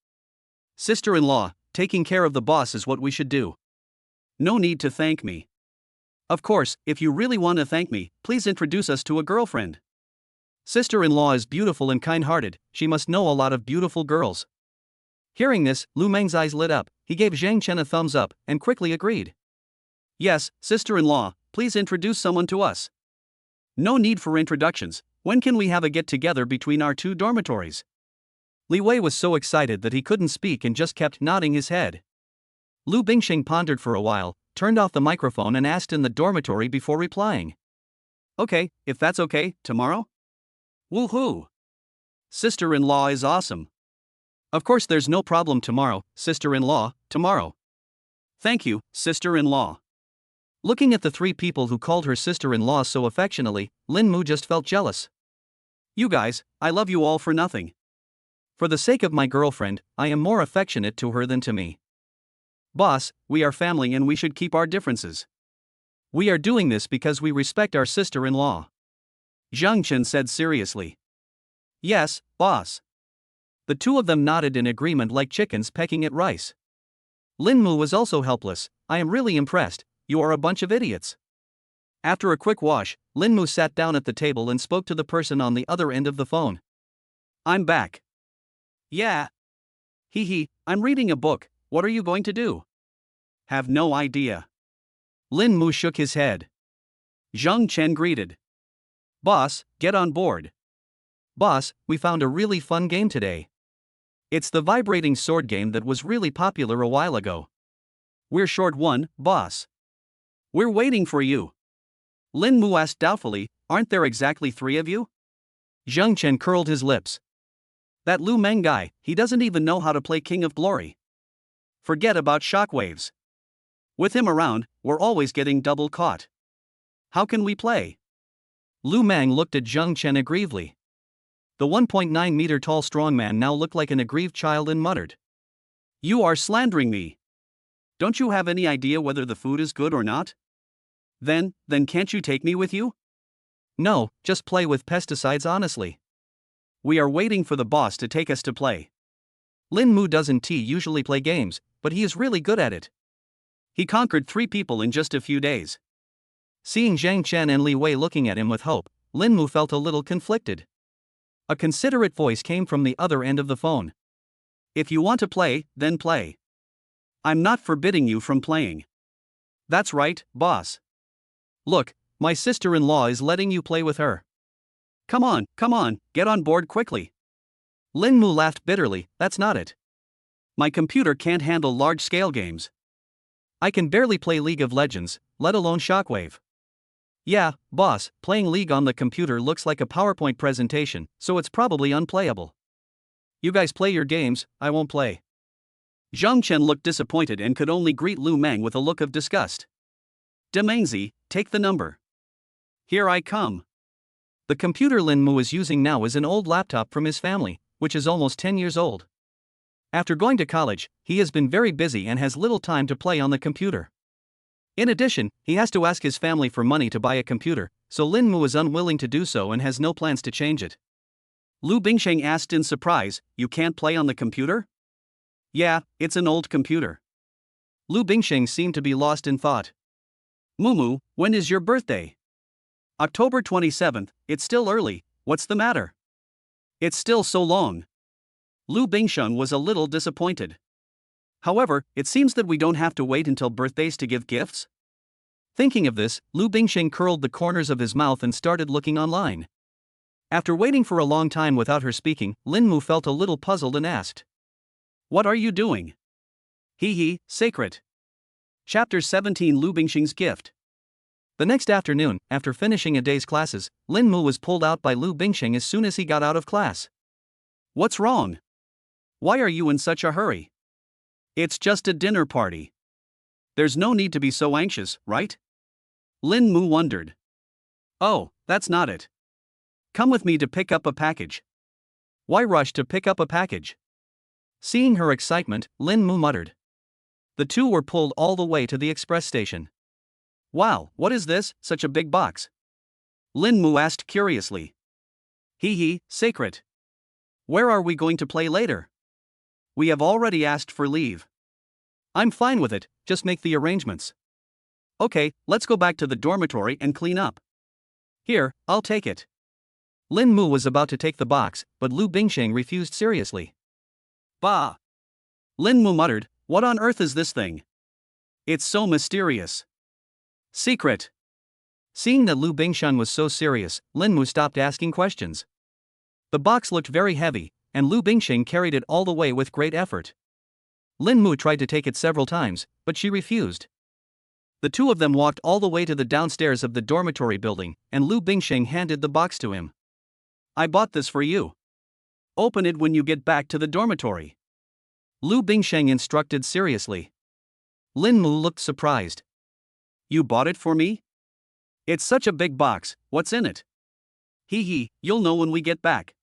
Sister-in-law, taking care of the boss is what we should do. No need to thank me. Of course, if you really want to thank me, please introduce us to a girlfriend. Sister-in-law is beautiful and kind-hearted, she must know a lot of beautiful girls. Hearing this, Lu Meng's eyes lit up, he gave Zhang Chen a thumbs up, and quickly agreed. Yes, sister-in-law, please introduce someone to us. No need for introductions, when can we have a get-together between our 2 dormitories? Li Wei was so excited that he couldn't speak and just kept nodding his head. Lu Bingxing pondered for a while, turned off the microphone and asked in the dormitory before replying. Okay, if that's okay, tomorrow? Woohoo! Sister-in-law is awesome. Of course there's no problem tomorrow, sister-in-law, tomorrow. Thank you, sister-in-law. Looking at the 3 people who called her sister-in-law so affectionately, Linmu just felt jealous. You guys, I love you all for nothing. For the sake of my girlfriend, I am more affectionate to her than to me. Boss, we are family and we should keep our differences. We are doing this because we respect our sister-in-law. Zhang Chen said seriously. Yes, boss. The 2 of them nodded in agreement like chickens pecking at rice. Linmu was also helpless. I am really impressed, you are a bunch of idiots. After a quick wash, Linmu sat down at the table and spoke to the person on the other end of the phone. I'm back. Yeah. I'm reading a book, what are you going to do? Have no idea. Linmu shook his head. Zhang Chen greeted. Boss, get on board. Boss, we found a really fun game today. It's the vibrating sword game that was really popular a while ago. We're short 1, boss. We're waiting for you. Linmu asked doubtfully, aren't there exactly 3 of you? Zhang Chen curled his lips. That Lu Meng guy, he doesn't even know how to play King of Glory. Forget about shockwaves. With him around, we're always getting double caught. How can we play? Lu Meng looked at Zhang Chen aggrievedly. The 1.9 meter tall strongman now looked like an aggrieved child and muttered. You are slandering me. Don't you have any idea whether the food is good or not? Then can't you take me with you? No, just play with pesticides honestly. We are waiting for the boss to take us to play. Linmu doesn't usually play games, but he is really good at it. He conquered 3 people in just a few days. Seeing Zhang Chen and Li Wei looking at him with hope, Linmu felt a little conflicted. A considerate voice came from the other end of the phone. If you want to play, then play. I'm not forbidding you from playing. That's right, boss. Look, my sister-in-law is letting you play with her. Come on, get on board quickly. Linmu laughed bitterly, that's not it. My computer can't handle large-scale games. I can barely play League of Legends, let alone Shockwave. Yeah, boss, playing League on the computer looks like a PowerPoint presentation, so it's probably unplayable. You guys play your games, I won't play. Zhang Chen looked disappointed and could only greet Lu Meng with a look of disgust. Demengzi, take the number. Here I come. The computer Linmu is using now is an old laptop from his family, which is almost 10 years old. After going to college, he has been very busy and has little time to play on the computer. In addition, he has to ask his family for money to buy a computer, so Lin Mu is unwilling to do so and has no plans to change it. Lu Bingsheng asked in surprise, "You can't play on the computer?" "Yeah, it's an old computer." Lu Bingsheng seemed to be lost in thought. "Mumu, when is your birthday?" "October 27th, it's still early, what's the matter?" "It's still so long." Lu Bingsheng was a little disappointed. "However, it seems that we don't have to wait until birthdays to give gifts." Thinking of this, Lu Bingsheng curled the corners of his mouth and started looking online. After waiting for a long time without her speaking, Lin Mu felt a little puzzled and asked, "What are you doing?" Hee, secret. Chapter 17, Lu Bingsheng's Gift. The next afternoon, after finishing a day's classes, Lin Mu was pulled out by Lu Bingsheng as soon as he got out of class. "What's wrong? Why are you in such a hurry?" "It's just a dinner party. There's no need to be so anxious, right?" Lin Mu wondered. "Oh, that's not it. Come with me to pick up a package." "Why rush to pick up a package?" Seeing her excitement, Lin Mu muttered. The two were pulled all the way to the express station. "Wow, what is this, such a big box?" Lin Mu asked curiously. Hee, secret. Where are we going to play later?" "We have already asked for leave." "I'm fine with it, just make the arrangements." "Okay, let's go back to the dormitory and clean up." "Here, I'll take it." Lin Mu was about to take the box, but Lu Bingsheng refused seriously. "Bah!" Lin Mu muttered, "What on earth is this thing? It's so mysterious." "Secret." Seeing that Lu Bingsheng was so serious, Lin Mu stopped asking questions. The box looked very heavy, and Lu Bingsheng carried it all the way with great effort. Lin Mu tried to take it several times, but she refused. The two of them walked all the way to the downstairs of the dormitory building, and Lu Bingsheng handed the box to him. "I bought this for you. Open it when you get back to the dormitory," Lu Bingsheng instructed seriously. Lin Mu looked surprised. "You bought it for me? It's such a big box, what's in it?" Hee, you'll know when we get back.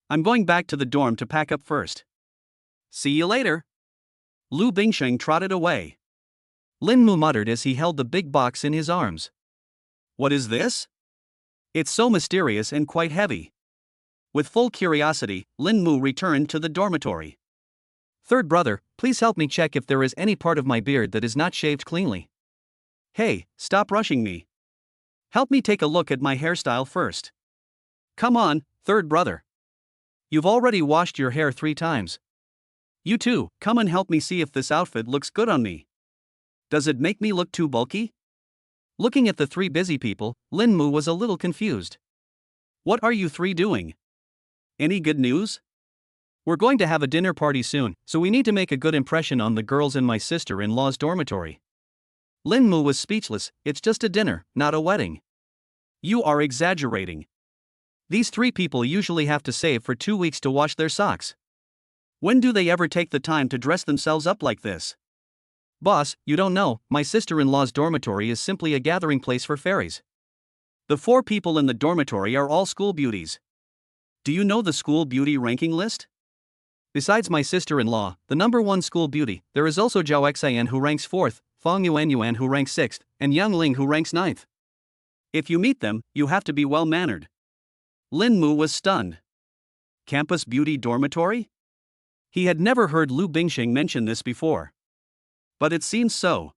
I'm going back to the dorm to pack up first." "See you later." Lu Bingsheng trotted away. Lin Mu muttered as he held the big box in his arms. "What is this? It's so mysterious and quite heavy." With full curiosity, Lin Mu returned to the dormitory. "Third brother, please help me check if there is any part of my beard that is not shaved cleanly." "Hey, stop rushing me. Help me take a look at my hairstyle first." "Come on, third brother. You've already washed your hair 3 times. You too, come and help me see if this outfit looks good on me. Does it make me look too bulky?" Looking at the 3 busy people, Lin Mu was a little confused. "What are you 3 doing? Any good news?" "We're going to have a dinner party soon, so we need to make a good impression on the girls in my sister-in-law's dormitory." Lin Mu was speechless. "It's just a dinner, not a wedding." "You are exaggerating. These 3 people usually have to save for 2 weeks to wash their socks. When do they ever take the time to dress themselves up like this?" "Boss, you don't know, my sister-in-law's dormitory is simply a gathering place for fairies. The 4 people in the dormitory are all school beauties. Do you know the school beauty ranking list? Besides my sister-in-law, the number 1 school beauty, there is also Zhao Xian who ranks 4th, Fang Yuan who ranks 6th, and Yang Ling who ranks 9th. If you meet them, you have to be well-mannered." Lin Mu was stunned. Campus beauty dormitory? He had never heard Lu Bingsheng mention this before. But it seems so.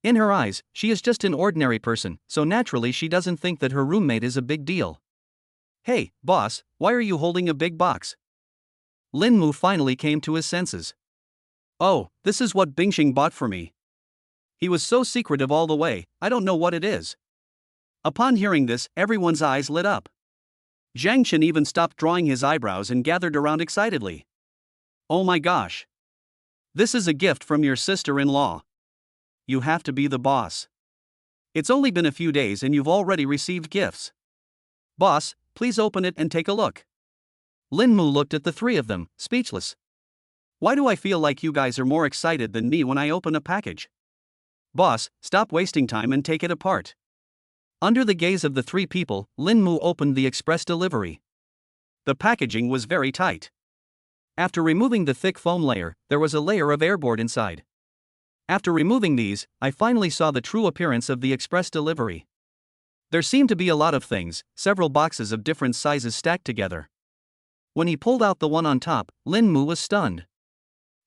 In her eyes, she is just an ordinary person, so naturally she doesn't think that her roommate is a big deal. "Hey, boss, why are you holding a big box?" Lin Mu finally came to his senses. "Oh, this is what Bingsheng bought for me. He was so secretive all the way, I don't know what it is." Upon hearing this, everyone's eyes lit up. Zhang Chen even stopped drawing his eyebrows and gathered around excitedly. "Oh my gosh. This is a gift from your sister-in-law. You have to be the boss. It's only been a few days and you've already received gifts. Boss, please open it and take a look." Lin Mu looked at the 3 of them, speechless. "Why do I feel like you guys are more excited than me when I open a package?" "Boss, stop wasting time and take it apart." Under the gaze of the 3 people, Lin Mu opened the express delivery. The packaging was very tight. After removing the thick foam layer, there was a layer of airboard inside. After removing these, I finally saw the true appearance of the express delivery. There seemed to be a lot of things, several boxes of different sizes stacked together. When he pulled out the one on top, Lin Mu was stunned.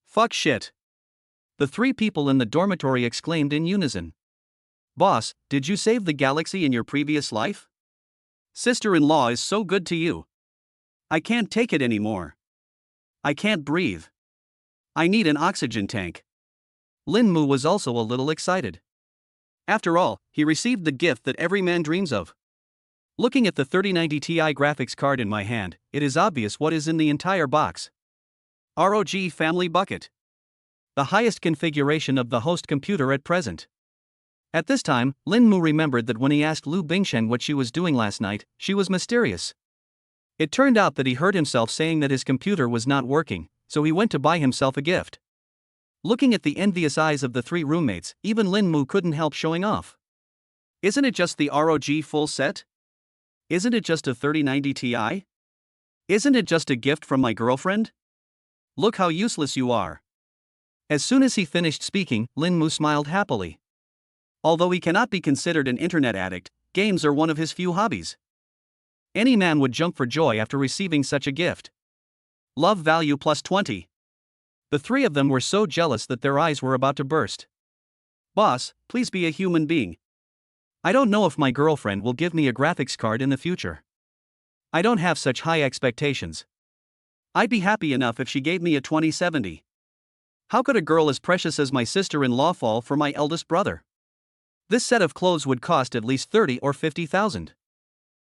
Fuck shit. The three people in the dormitory exclaimed in unison. Boss, did you save the galaxy in your previous life? Sister-in-law is so good to you. I can't take it anymore. I can't breathe. I need an oxygen tank. Lin Mu was also a little excited. After all, he received the gift that every man dreams of. Looking at the 3090 Ti graphics card in my hand, it is obvious what is in the entire box. ROG Family Bucket. The highest configuration of the host computer at present. At this time, Lin Mu remembered that when he asked Lu Bingsheng what she was doing last night, she was mysterious. It turned out that he heard himself saying that his computer was not working, so he went to buy himself a gift. Looking at the envious eyes of the three roommates, even Lin Mu couldn't help showing off. Isn't it just the ROG full set? Isn't it just a 3090 Ti? Isn't it just a gift from my girlfriend? Look how useless you are. As soon as he finished speaking, Lin Mu smiled happily. Although he cannot be considered an internet addict, games are one of his few hobbies. Any man would jump for joy after receiving such a gift. Love value plus 20. The three of them were so jealous that their eyes were about to burst. Boss, please be a human being. I don't know if my girlfriend will give me a graphics card in the future. I don't have such high expectations. I'd be happy enough if she gave me a 2070. How could a girl as precious as my sister-in-law fall for my eldest brother? This set of clothes would cost at least 30 or 50,000.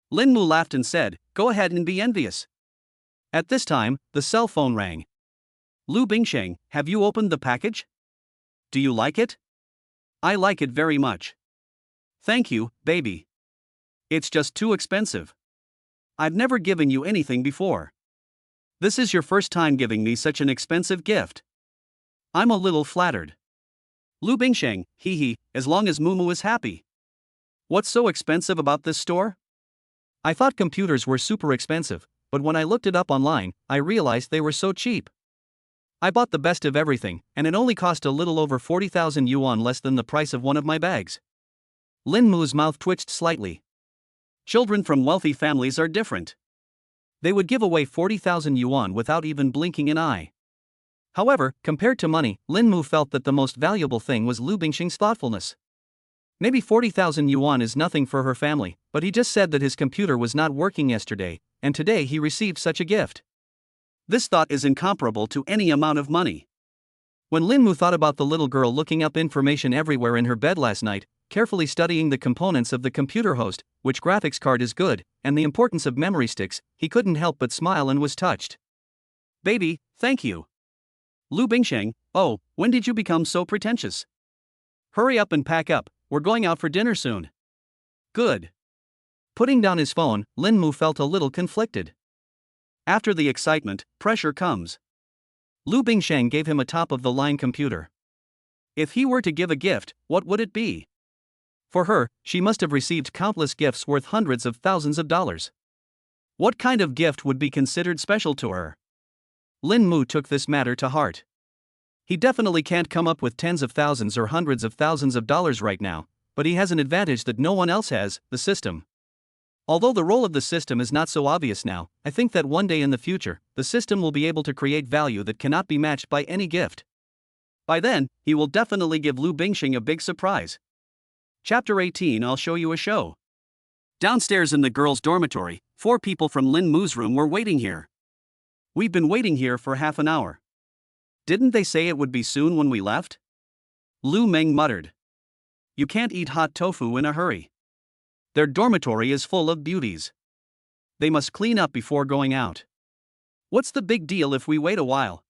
Lin Mu laughed and said, "Go ahead and be envious." At this time, the cell phone rang. Lu Bingsheng, have you opened the package? Do you like it? I like it very much. Thank you, baby. It's just too expensive. I've never given you anything before. This is your first time giving me such an expensive gift. I'm a little flattered. Lu Bingsheng, hee hee, as long as Mumu is happy. What's so expensive about this store? I thought computers were super expensive, but when I looked it up online, I realized they were so cheap. I bought the best of everything, and it only cost a little over 40,000 yuan less than the price of one of my bags. Lin Mu's mouth twitched slightly. Children from wealthy families are different. They would give away 40,000 yuan without even blinking an eye. However, compared to money, Lin Mu felt that the most valuable thing was Lu Bingsheng's thoughtfulness. Maybe 40,000 yuan is nothing for her family, but he just said that his computer was not working yesterday, and today he received such a gift. This thought is incomparable to any amount of money. When Lin Mu thought about the little girl looking up information everywhere in her bed last night, carefully studying the components of the computer host, which graphics card is good, and the importance of memory sticks, he couldn't help but smile and was touched. Baby, thank you. Lu Bingsheng, oh, when did you become so pretentious? Hurry up and pack up, we're going out for dinner soon. Good. Putting down his phone, Lin Mu felt a little conflicted. After the excitement, pressure comes. Lu Bingsheng gave him a top-of-the-line computer. If he were to give a gift, what would it be? For her, she must have received countless gifts worth hundreds of thousands of dollars. What kind of gift would be considered special to her? Lin Mu took this matter to heart. He definitely can't come up with tens of thousands or hundreds of thousands of dollars right now, but he has an advantage that no one else has, the system. Although the role of the system is not so obvious now, I think that one day in the future, the system will be able to create value that cannot be matched by any gift. By then, he will definitely give Lu Bingsheng a big surprise. Chapter 18. I'll show you a show. Downstairs in the girls' dormitory, 4 people from Lin Mu's room were waiting here. We've been waiting here for half an hour. Didn't they say it would be soon when we left? Lu Meng muttered. You can't eat hot tofu in a hurry. Their dormitory is full of beauties. They must clean up before going out. What's the big deal if we wait a while?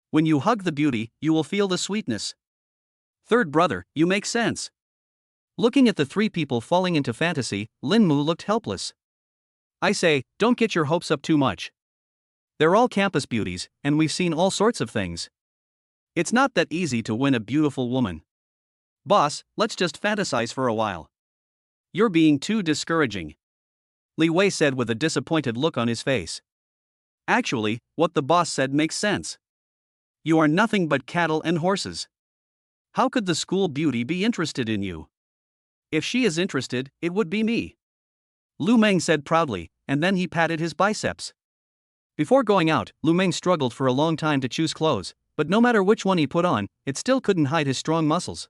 When you hug the beauty, you will feel the sweetness. Third brother, you make sense. Looking at the 3 people falling into fantasy, Lin Mu looked helpless. I say, don't get your hopes up too much. They're all campus beauties, and we've seen all sorts of things. It's not that easy to win a beautiful woman. Boss, let's just fantasize for a while. You're being too discouraging. Li Wei said with a disappointed look on his face. Actually, what the boss said makes sense. You are nothing but cattle and horses. How could the school beauty be interested in you? If she is interested, it would be me. Lu Meng said proudly, and then he patted his biceps. Before going out, Lu Meng struggled for a long time to choose clothes, but no matter which one he put on, it still couldn't hide his strong muscles.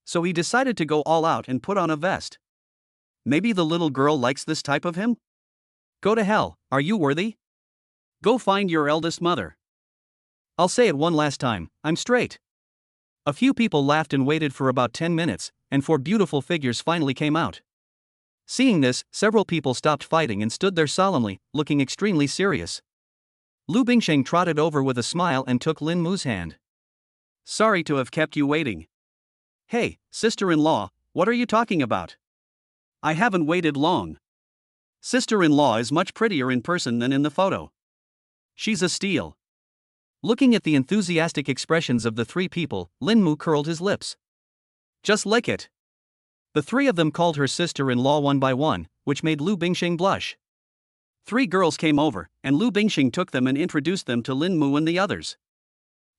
So he decided to go all out and put on a vest. Maybe the little girl likes this type of him? Go to hell, are you worthy? Go find your eldest mother. I'll say it one last time, I'm straight. A few people laughed and waited for about 10 minutes, and 4 beautiful figures finally came out. Seeing this, several people stopped fighting and stood there solemnly, looking extremely serious. Lu Bingsheng trotted over with a smile and took Lin Mu's hand. Sorry to have kept you waiting. Hey, sister-in-law, what are you talking about? I haven't waited long. Sister-in-law is much prettier in person than in the photo. She's a steal. Looking at the enthusiastic expressions of the 3 people, Lin Mu curled his lips. Just lick it. The 3 of them called her sister-in-law one by one, which made Lu Bingsheng blush. 3 girls came over, and Lu Bingsheng took them and introduced them to Lin Mu and the others.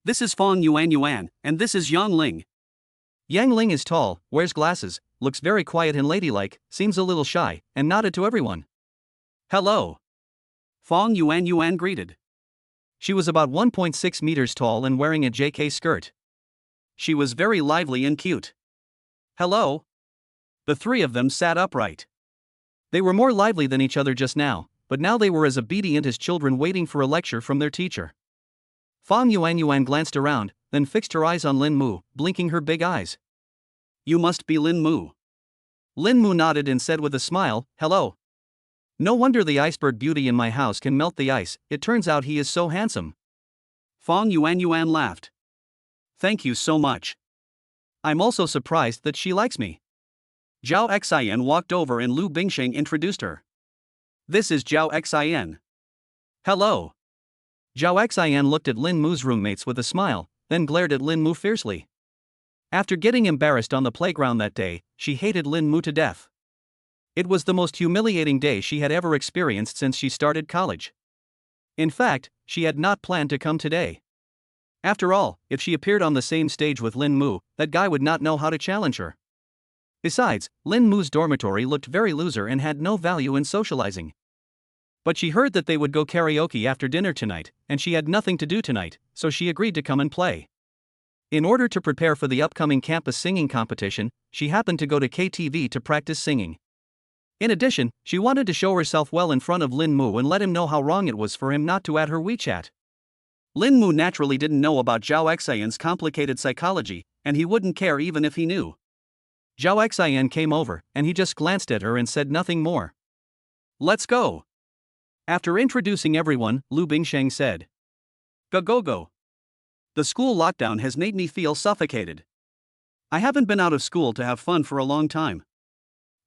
This is Fong Yuan, and this is Yang Ling. Yang Ling is tall, wears glasses, looks very quiet and ladylike, seems a little shy, and nodded to everyone. Hello. Fong Yuan greeted. She was about 1.6 meters tall and wearing a JK skirt. She was very lively and cute. Hello. The 3 of them sat upright. They were more lively than each other just now, but now they were as obedient as children waiting for a lecture from their teacher. Fong Yuan glanced around, then fixed her eyes on Lin Mu, blinking her big eyes. You must be Lin Mu. Lin Mu nodded and said with a smile, hello. No wonder the iceberg beauty in my house can melt the ice, it turns out he is so handsome. Fong Yuan laughed. Thank you so much. I'm also surprised that she likes me. Zhao Xian walked over and Lu Bingsheng introduced her. This is Zhao Xian. Hello. Zhao Xian looked at Lin Mu's roommates with a smile, then glared at Lin Mu fiercely. After getting embarrassed on the playground that day, she hated Lin Mu to death. It was the most humiliating day she had ever experienced since she started college. In fact, she had not planned to come today. After all, if she appeared on the same stage with Lin Mu, that guy would not know how to challenge her. Besides, Lin Mu's dormitory looked very loser and had no value in socializing. But she heard that they would go karaoke after dinner tonight, and she had nothing to do tonight, so she agreed to come and play. In order to prepare for the upcoming campus singing competition, she happened to go to KTV to practice singing. In addition, she wanted to show herself well in front of Lin Mu and let him know how wrong it was for him not to add her WeChat. Lin Mu naturally didn't know about Zhao Xian's complicated psychology, and he wouldn't care even if he knew. Zhao Xian came over, and he just glanced at her and said nothing more. Let's go. After introducing everyone, Lu Bingsheng said. Go. The school lockdown has made me feel suffocated. I haven't been out of school to have fun for a long time.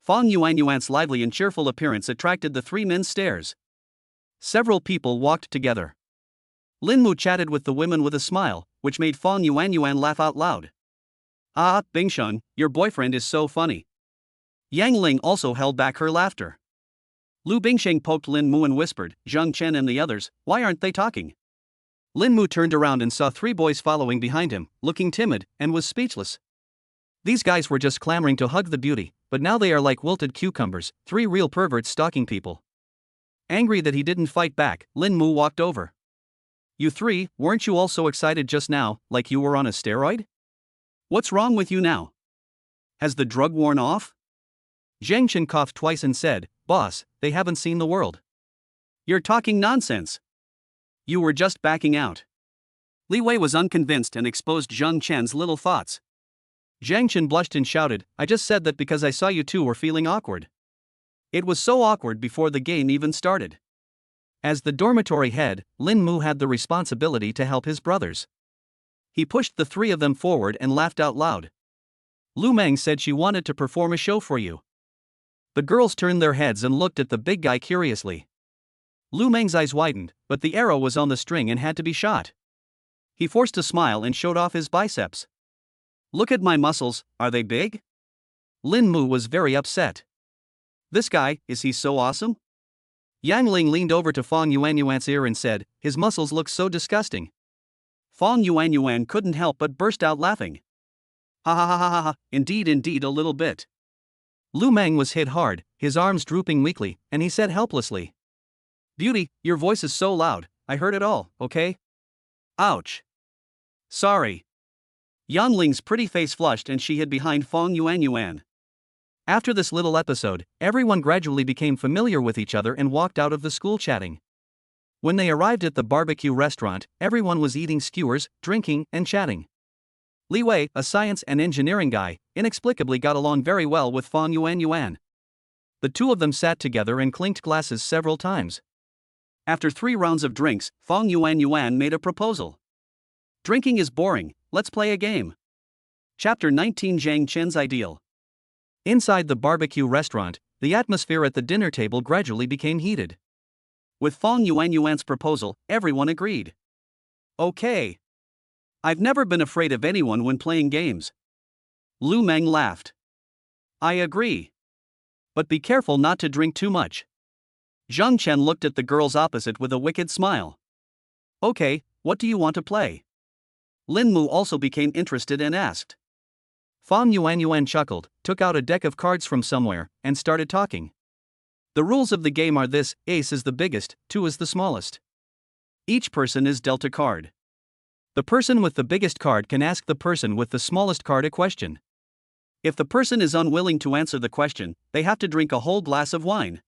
Fong Yuan's lively and cheerful appearance attracted the 3 men's stares. Several people walked together. Lin Mu chatted with the women with a smile, which made Fong Yuan laugh out loud. Ah, Bingsheng, your boyfriend is so funny. Yang Ling also held back her laughter. Lu Bingsheng poked Lin Mu and whispered, Zheng Chen and the others, why aren't they talking? Lin Mu turned around and saw 3 boys following behind him, looking timid, and was speechless. These guys were just clamoring to hug the beauty, but now they are like wilted cucumbers, 3 real perverts stalking people. Angry that he didn't fight back, Lin Mu walked over. You 3, weren't you all so excited just now, like you were on a steroid? What's wrong with you now? Has the drug worn off? Zhang Chen coughed twice and said, Boss, they haven't seen the world. You're talking nonsense. You were just backing out. Li Wei was unconvinced and exposed Zheng Chen's little thoughts. Zhang Chen blushed and shouted, I just said that because I saw you 2 were feeling awkward. It was so awkward before the game even started. As the dormitory head, Lin Mu had the responsibility to help his brothers. He pushed the 3 of them forward and laughed out loud. Lu Meng said she wanted to perform a show for you. The girls turned their heads and looked at the big guy curiously. Lu Meng's eyes widened, but the arrow was on the string and had to be shot. He forced a smile and showed off his biceps. Look at my muscles, are they big? Lin Mu was very upset. This guy, is he so awesome? Yang Ling leaned over to Fong Yuanyuan's ear and said, his muscles look so disgusting. Fong Yuanyuan couldn't help but burst out laughing. Ha ha ha ha ha, indeed a little bit. Lu Meng was hit hard, his arms drooping weakly, and he said helplessly. Beauty, your voice is so loud, I heard it all, okay? Ouch. Sorry. Yang Ling's pretty face flushed and she hid behind Fong Yuanyuan. After this little episode, everyone gradually became familiar with each other and walked out of the school chatting. When they arrived at the barbecue restaurant, everyone was eating skewers, drinking, and chatting. Li Wei, a science and engineering guy, inexplicably got along very well with Fong Yuanyuan. The two of them sat together and clinked glasses several times. After 3 rounds of drinks, Fong Yuanyuan made a proposal. Drinking is boring, let's play a game. Chapter 19 Zhang Chen's Ideal. Inside the barbecue restaurant, the atmosphere at the dinner table gradually became heated. With Fong Yuanyuan's proposal, everyone agreed. Okay. I've never been afraid of anyone when playing games. Lu Meng laughed. I agree. But be careful not to drink too much. Zhang Chen looked at the girls opposite with a wicked smile. Okay, what do you want to play? Lin Mu also became interested and asked. Fong Yuanyuan chuckled, took out a deck of cards from somewhere, and started talking. The rules of the game are this: ace is the biggest, 2 is the smallest. Each person is dealt a card. The person with the biggest card can ask the person with the smallest card a question. If the person is unwilling to answer the question, they have to drink a whole glass of wine.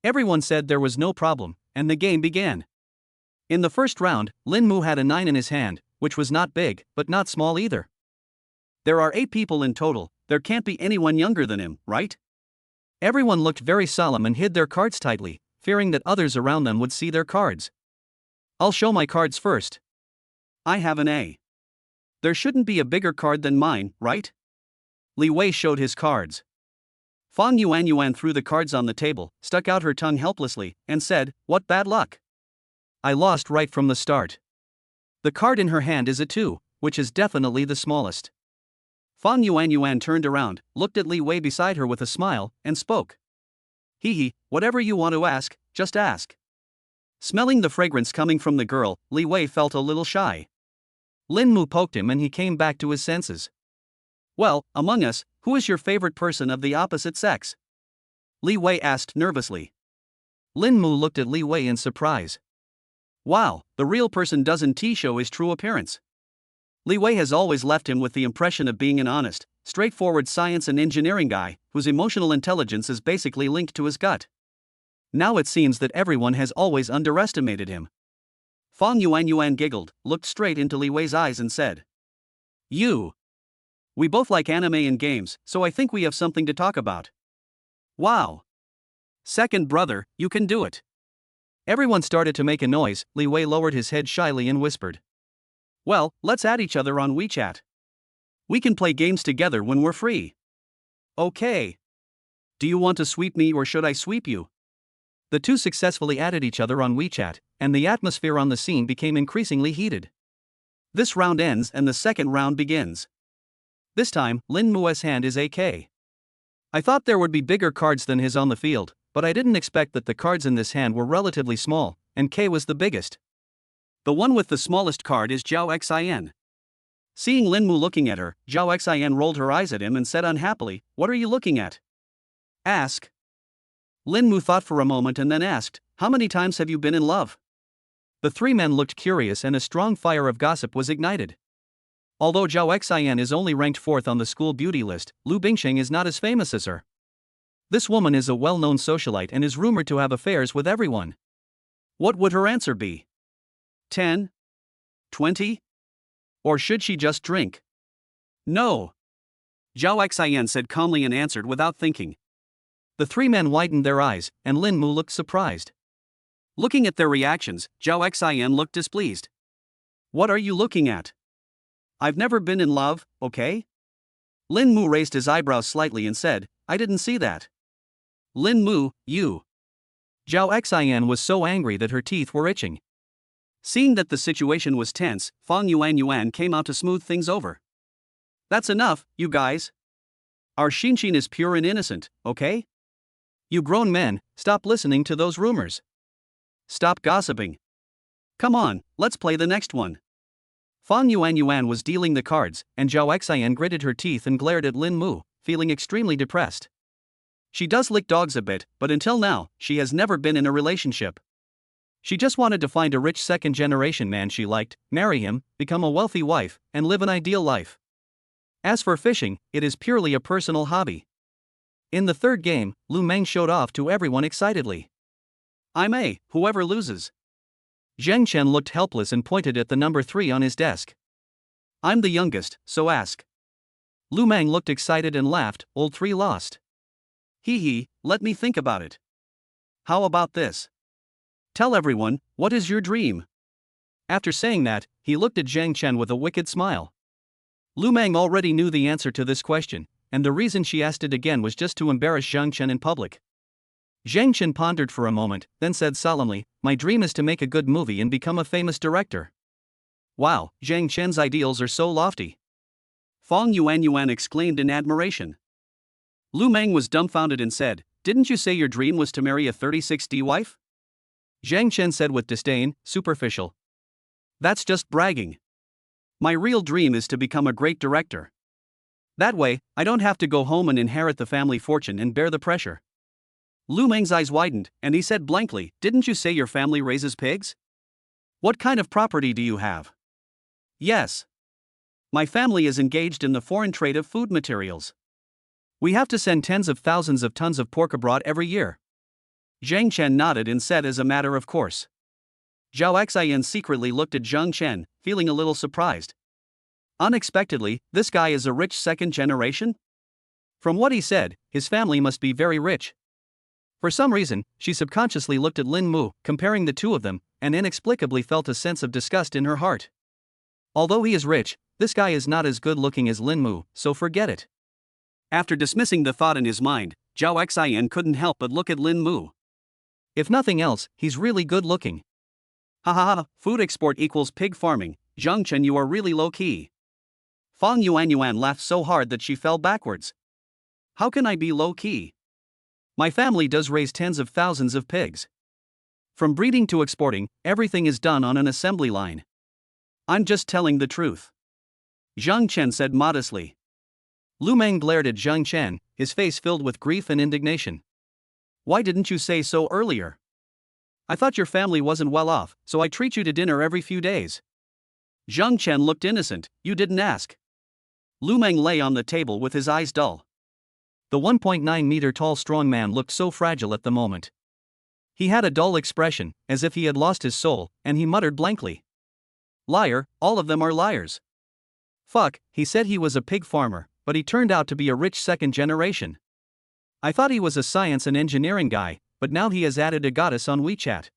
Everyone said there was no problem, and the game began. In the first round, Lin Mu had a 9 in his hand, which was not big, but not small either. There are 8 people in total, there can't be anyone younger than him, right? Everyone looked very solemn and hid their cards tightly, fearing that others around them would see their cards. I'll show my cards first. I have an A. There shouldn't be a bigger card than mine, right? Li Wei showed his cards. Fong Yuanyuan threw the cards on the table, stuck out her tongue helplessly, and said, what bad luck. I lost right from the start. The card in her hand is a 2, which is definitely the smallest. Fong Yuanyuan turned around, looked at Li Wei beside her with a smile, and spoke. Hee, whatever you want to ask, just ask. Smelling the fragrance coming from the girl, Li Wei felt a little shy. Lin Mu poked him and he came back to his senses. Well, among us, who is your favorite person of the opposite sex? Li Wei asked nervously. Lin Mu looked at Li Wei in surprise. Wow, the real person doesn't show his true appearance. Li Wei has always left him with the impression of being an honest, straightforward science and engineering guy, whose emotional intelligence is basically linked to his gut. Now it seems that everyone has always underestimated him. Fong Yuanyuan giggled, looked straight into Li Wei's eyes and said. You. We both like anime and games, so I think we have something to talk about. Wow. Second brother, you can do it. Everyone started to make a noise. Li Wei lowered his head shyly and whispered. Well, let's add each other on WeChat. We can play games together when we're free. Okay. Do you want to sweep me or should I sweep you? The two successfully added each other on WeChat, and the atmosphere on the scene became increasingly heated. This round ends and the second round begins. This time, Lin Mu's hand is AK. I thought there would be bigger cards than his on the field, but I didn't expect that the cards in this hand were relatively small, and K was the biggest. The one with the smallest card is Zhao Xin. Seeing Lin Mu looking at her, Zhao Xin rolled her eyes at him and said unhappily, what are you looking at? Ask. Lin Mu thought for a moment and then asked, how many times have you been in love? The 3 men looked curious and a strong fire of gossip was ignited. Although Zhao Xin is only ranked 4th on the school beauty list, Lu Bingxing is not as famous as her. This woman is a well-known socialite and is rumored to have affairs with everyone. What would her answer be? 10? 20? Or should she just drink? No. Zhao Xin said calmly and answered without thinking. The 3 men widened their eyes, and Lin Mu looked surprised. Looking at their reactions, Zhao Xin looked displeased. What are you looking at? I've never been in love, okay? Lin Mu raised his eyebrows slightly and said, I didn't see that. Lin Mu, you. Zhao Xin was so angry that her teeth were itching. Seeing that the situation was tense, Fong Yuanyuan came out to smooth things over. That's enough, you guys. Our Xinxin is pure and innocent, okay? You grown men, stop listening to those rumors. Stop gossiping. Come on, let's play the next one. Fang Yuan was dealing the cards, and Zhao Xian gritted her teeth and glared at Lin Mu, feeling extremely depressed. She does lick dogs a bit, but until now, she has never been in a relationship. She just wanted to find a rich second-generation man she liked, marry him, become a wealthy wife, and live an ideal life. As for fishing, it is purely a personal hobby. In the third game, Lu Meng showed off to everyone excitedly. I'm A, whoever loses. Zheng Chen looked helpless and pointed at the number 3 on his desk. I'm the youngest, so ask. Lu Meng looked excited and laughed, old 3 lost. Hee hee, let me think about it. How about this? Tell everyone, what is your dream? After saying that, he looked at Zheng Chen with a wicked smile. Lu Meng already knew the answer to this question, and the reason she asked it again was just to embarrass Zheng Chen in public. Zheng Chen pondered for a moment, then said solemnly, my dream is to make a good movie and become a famous director. Wow, Zheng Chen's ideals are so lofty. Fang Yuan exclaimed in admiration. Lu Meng was dumbfounded and said, didn't you say your dream was to marry a 36D wife? Zheng Chen said with disdain, superficial. That's just bragging. My real dream is to become a great director. That way, I don't have to go home and inherit the family fortune and bear the pressure. Lu Meng's eyes widened, and he said blankly, didn't you say your family raises pigs? What kind of property do you have? Yes. My family is engaged in the foreign trade of food materials. We have to send tens of thousands of tons of pork abroad every year. Zheng Chen nodded and said as a matter of course. Zhao Xian secretly looked at Zheng Chen, feeling a little surprised. Unexpectedly, this guy is a rich second generation? From what he said, his family must be very rich. For some reason, she subconsciously looked at Lin Mu, comparing the two of them, and inexplicably felt a sense of disgust in her heart. Although he is rich, this guy is not as good looking as Lin Mu, so forget it. After dismissing the thought in his mind, Zhao Xian couldn't help but look at Lin Mu. If nothing else, he's really good looking. Ha ha ha, food export equals pig farming, Zheng Chen, you are really low key. Fang Yuan laughed so hard that she fell backwards. How can I be low key? My family does raise tens of thousands of pigs. From breeding to exporting, everything is done on an assembly line. I'm just telling the truth. Zheng Chen said modestly. Lu Meng glared at Zheng Chen, his face filled with grief and indignation. Why didn't you say so earlier? I thought your family wasn't well off, so I treat you to dinner every few days. Zheng Chen looked innocent, you didn't ask. Lu Meng lay on the table with his eyes dull. The 1.9-meter tall strong man looked so fragile at the moment. He had a dull expression, as if he had lost his soul, and he muttered blankly. Liar, all of them are liars. Fuck, he said he was a pig farmer, but he turned out to be a rich second generation. I thought he was a science and engineering guy, but now he has added a goddess on WeChat.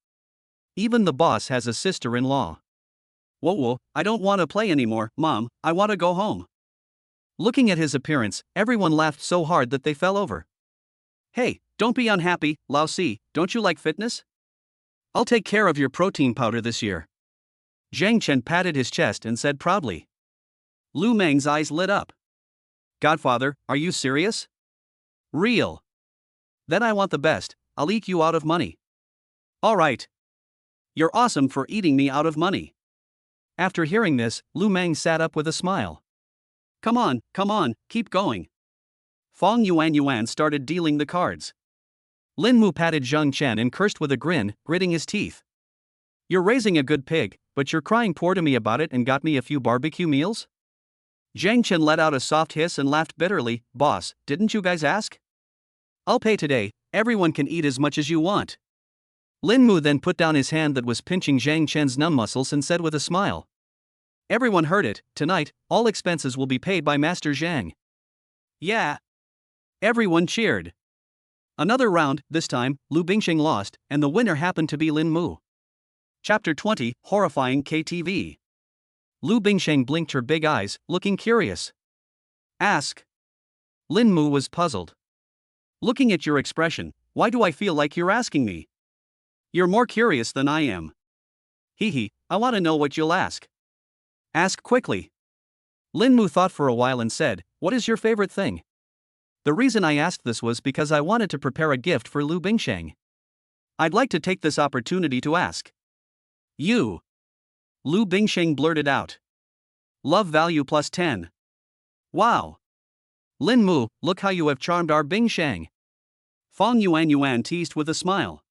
Even the boss has a sister-in-law. Whoa, I don't want to play anymore, Mom, I want to go home. Looking at his appearance, everyone laughed so hard that they fell over. Hey, don't be unhappy, Lao Si, don't you like fitness? I'll take care of your protein powder this year. Zheng Chen patted his chest and said proudly. Lu Meng's eyes lit up. Godfather, are you serious? Real. Then I want the best, I'll eat you out of money. Alright. You're awesome for eating me out of money. After hearing this, Lu Meng sat up with a smile. Come on, keep going. Fang Yuan started dealing the cards. Lin Mu patted Zheng Chen and cursed with a grin, gritting his teeth. You're raising a good pig, but you're crying poor to me about it and got me a few barbecue meals? Zheng Chen let out a soft hiss and laughed bitterly. Boss, didn't you guys ask? I'll pay today, everyone can eat as much as you want. Lin Mu then put down his hand that was pinching Zheng Chen's numb muscles and said with a smile. Everyone heard it, tonight, all expenses will be paid by Master Zhang. Yeah. Everyone cheered. Another round, this time, Lu Bingxing lost, and the winner happened to be Lin Mu. Chapter 20, Horrifying KTV. Lu Bingxing blinked her big eyes, looking curious. Ask. Lin Mu was puzzled. Looking at your expression, why do I feel like you're asking me? You're more curious than I am. Hee hee, I want to know what you'll ask. Ask quickly. Lin Mu thought for a while and said, what is your favorite thing? The reason I asked this was because I wanted to prepare a gift for Lu Bingsheng. I'd like to take this opportunity to ask. You. Lu Bingsheng blurted out. Love value plus 10. Wow. Lin Mu, look how you have charmed our Bingsheng. Fong Yuan teased with a smile.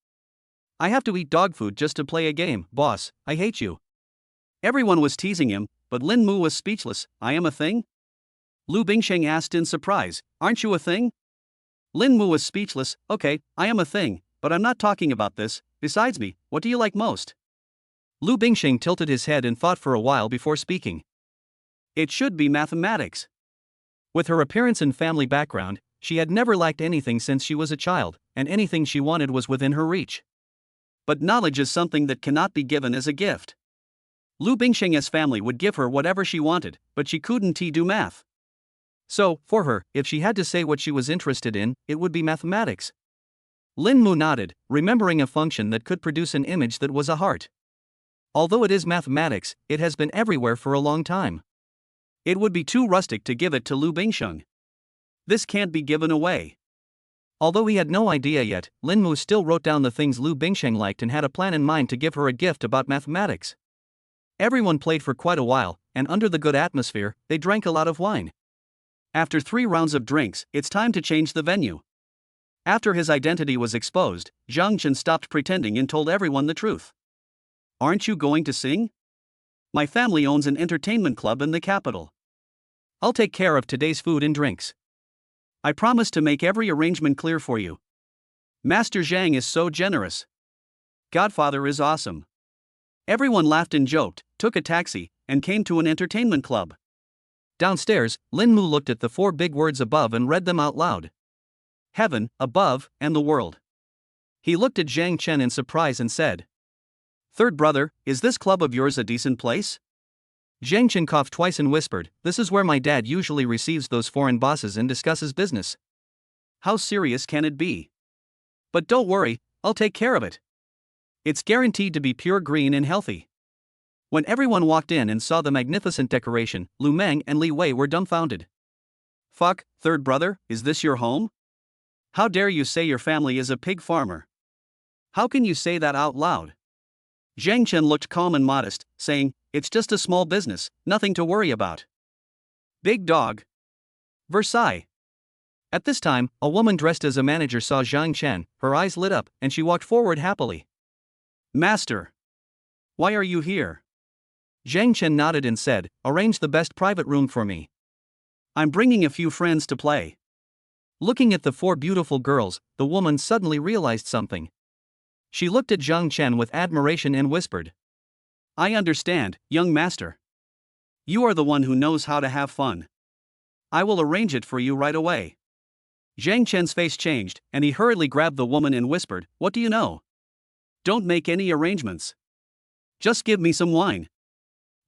I have to eat dog food just to play a game, boss, I hate you. Everyone was teasing him, but Lin Mu was speechless. I am a thing? Lu Bingsheng asked in surprise, aren't you a thing? Lin Mu was speechless. Okay, I am a thing, but I'm not talking about this. Besides me, what do you like most? Lu Bingsheng tilted his head and thought for a while before speaking. It should be mathematics. With her appearance and family background, she had never lacked anything since she was a child, and anything she wanted was within her reach. But knowledge is something that cannot be given as a gift. Lu Bingsheng's family would give her whatever she wanted, but she couldn't do math. So, for her, if she had to say what she was interested in, it would be mathematics. Lin Mu nodded, remembering a function that could produce an image that was a heart. Although it is mathematics, it has been everywhere for a long time. It would be too rustic to give it to Lu Bingsheng. This can't be given away. Although he had no idea yet, Lin Mu still wrote down the things Lu Bingsheng liked and had a plan in mind to give her a gift about mathematics. Everyone played for quite a while, and under the good atmosphere, they drank a lot of wine. After 3 rounds of drinks, it's time to change the venue. After his identity was exposed, Zhang Chen stopped pretending and told everyone the truth. Aren't you going to sing? My family owns an entertainment club in the capital. I'll take care of today's food and drinks. I promise to make every arrangement clear for you. Master Zhang is so generous. Godfather is awesome. Everyone laughed and joked, took a taxi, and came to an entertainment club. Downstairs, Lin Mu looked at the 4 big words above and read them out loud. Heaven, above, and the world. He looked at Zhang Chen in surprise and said, Third brother, is this club of yours a decent place? Zhang Chen coughed twice and whispered, this is where my dad usually receives those foreign bosses and discusses business. How serious can it be? But don't worry, I'll take care of it. It's guaranteed to be pure green and healthy. When everyone walked in and saw the magnificent decoration, Lu Meng and Li Wei were dumbfounded. Fuck, third brother, is this your home? How dare you say your family is a pig farmer? How can you say that out loud? Zhang Chen looked calm and modest, saying, it's just a small business, nothing to worry about. Big dog. Versailles. At this time, a woman dressed as a manager saw Zhang Chen, her eyes lit up, and she walked forward happily. Master. Why are you here? Zhang Chen nodded and said, arrange the best private room for me. I'm bringing a few friends to play. Looking at the 4 beautiful girls, the woman suddenly realized something. She looked at Zhang Chen with admiration and whispered. I understand, young master. You are the one who knows how to have fun. I will arrange it for you right away. Zhang Chen's face changed, and he hurriedly grabbed the woman and whispered, what do you know? Don't make any arrangements. Just give me some wine.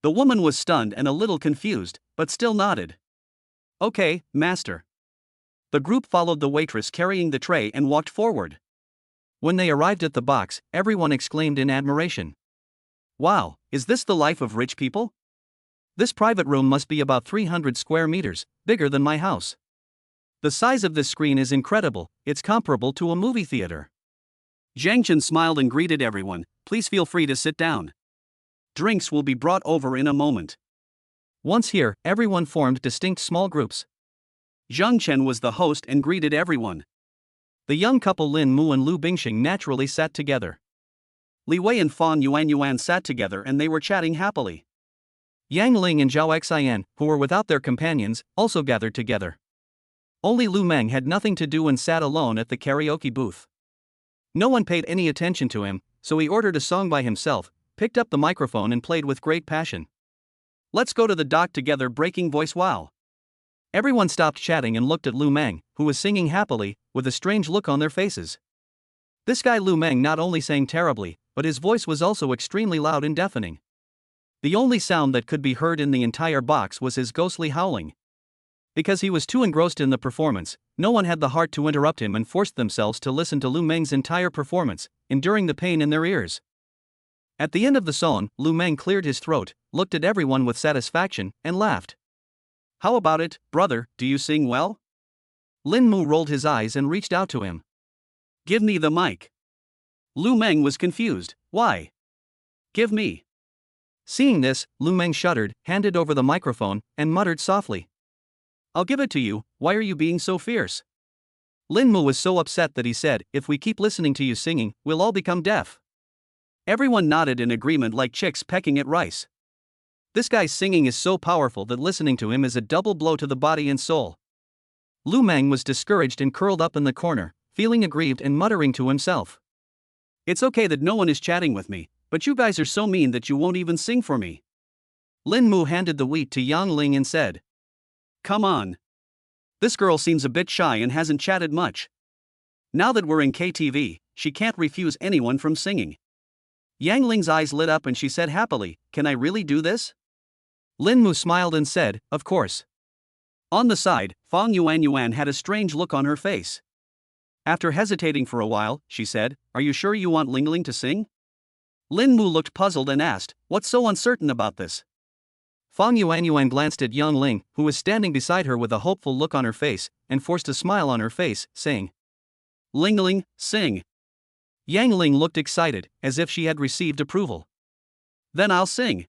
The woman was stunned and a little confused, but still nodded. Okay, master. The group followed the waitress carrying the tray and walked forward. When they arrived at the box, everyone exclaimed in admiration. Wow, is this the life of rich people? This private room must be about 300 square meters, bigger than my house. The size of this screen is incredible, it's comparable to a movie theater. Zhang Chen smiled and greeted everyone, please feel free to sit down. Drinks will be brought over in a moment. Once here, everyone formed distinct small groups. Zhang Chen was the host and greeted everyone. The young couple Lin Mu and Lu Bingsheng naturally sat together. Li Wei and Fong Yuan sat together and they were chatting happily. Yang Ling and Zhao Xian, who were without their companions, also gathered together. Only Lu Meng had nothing to do and sat alone at the karaoke booth. No one paid any attention to him, so he ordered a song by himself, picked up the microphone and played with great passion. Let's go to the dock together, breaking voice wow. Everyone stopped chatting and looked at Lu Meng, who was singing happily, with a strange look on their faces. This guy Lu Meng not only sang terribly, but his voice was also extremely loud and deafening. The only sound that could be heard in the entire box was his ghostly howling. Because he was too engrossed in the performance, no one had the heart to interrupt him and forced themselves to listen to Lu Meng's entire performance, enduring the pain in their ears. At the end of the song, Lu Meng cleared his throat, looked at everyone with satisfaction, and laughed. How about it, brother, do you sing well? Lin Mu rolled his eyes and reached out to him. Give me the mic. Lu Meng was confused. Why? Give me. Seeing this, Lu Meng shuddered, handed over the microphone, and muttered softly. I'll give it to you, why are you being so fierce? Lin Mu was so upset that he said, if we keep listening to you singing, we'll all become deaf. Everyone nodded in agreement like chicks pecking at rice. This guy's singing is so powerful that listening to him is a double blow to the body and soul. Lu Meng was discouraged and curled up in the corner, feeling aggrieved and muttering to himself. It's okay that no one is chatting with me, but you guys are so mean that you won't even sing for me. Lin Mu handed the wheat to Yang Ling and said. Come on. This girl seems a bit shy and hasn't chatted much. Now that we're in KTV, she can't refuse anyone from singing. Yang Ling's eyes lit up and she said happily, can I really do this? Lin Mu smiled and said, of course. On the side, Fang Yuan had a strange look on her face. After hesitating for a while, she said, are you sure you want Ling Ling to sing? Lin Mu looked puzzled and asked, what's so uncertain about this? Fang Yuan glanced at Yang Ling, who was standing beside her with a hopeful look on her face, and forced a smile on her face, saying, Ling Ling, sing. Yang Ling looked excited, as if she had received approval. Then I'll sing.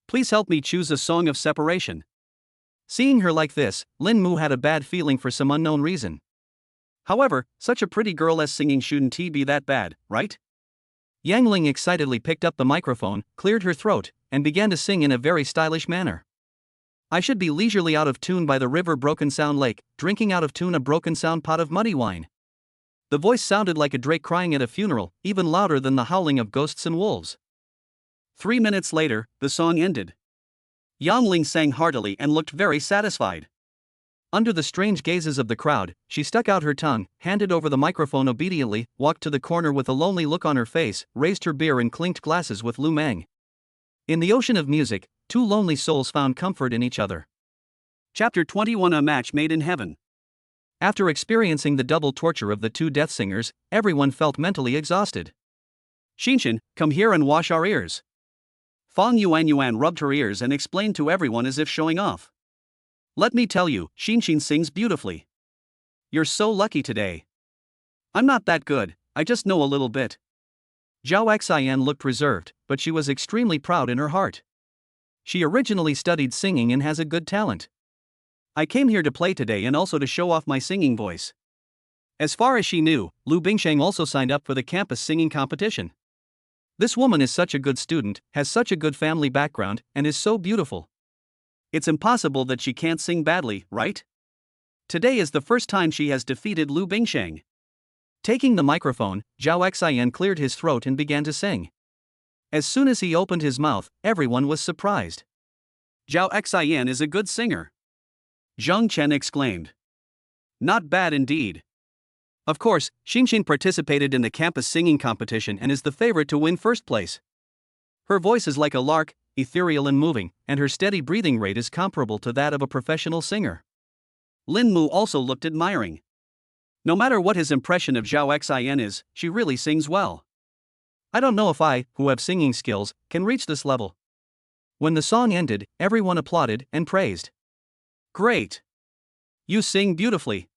Please help me choose a song of separation. Seeing her like this, Lin Mu had a bad feeling for some unknown reason. However, such a pretty girl as singing shouldn't be that bad, right? Yang Ling excitedly picked up the microphone, cleared her throat, and began to sing in a very stylish manner. I should be leisurely out of tune by the river Broken Sound Lake, drinking out of tune a broken sound pot of muddy wine. The voice sounded like a drake crying at a funeral, even louder than the howling of ghosts and wolves. 3 minutes later, the song ended. Yang Ling sang heartily and looked very satisfied. Under the strange gazes of the crowd, she stuck out her tongue, handed over the microphone obediently, walked to the corner with a lonely look on her face, raised her beer and clinked glasses with Lu Meng. In the ocean of music, two lonely souls found comfort in each other. Chapter 21 A Match Made in Heaven. After experiencing the double torture of the two death singers, everyone felt mentally exhausted. Xinshin, come here and wash our ears. Fang Yuan rubbed her ears and explained to everyone as if showing off. Let me tell you, Xinshin sings beautifully. You're so lucky today. I'm not that good, I just know a little bit. Zhao Xian looked reserved, but she was extremely proud in her heart. She originally studied singing and has a good talent. I came here to play today and also to show off my singing voice. As far as she knew, Lu Bingsheng also signed up for the campus singing competition. This woman is such a good student, has such a good family background, and is so beautiful. It's impossible that she can't sing badly, right? Today is the first time she has defeated Lu Bingsheng. Taking the microphone, Zhao Xian cleared his throat and began to sing. As soon as he opened his mouth, everyone was surprised. Zhao Xian is a good singer. Zhang Chen exclaimed. Not bad indeed. Of course, Xinshin participated in the campus singing competition and is the favorite to win first place. Her voice is like a lark, ethereal and moving, and her steady breathing rate is comparable to that of a professional singer. Lin Mu also looked admiring. No matter what his impression of Zhao Xian is, she really sings well. I don't know if I, who have singing skills, can reach this level. When the song ended, everyone applauded and praised. Great! You sing beautifully.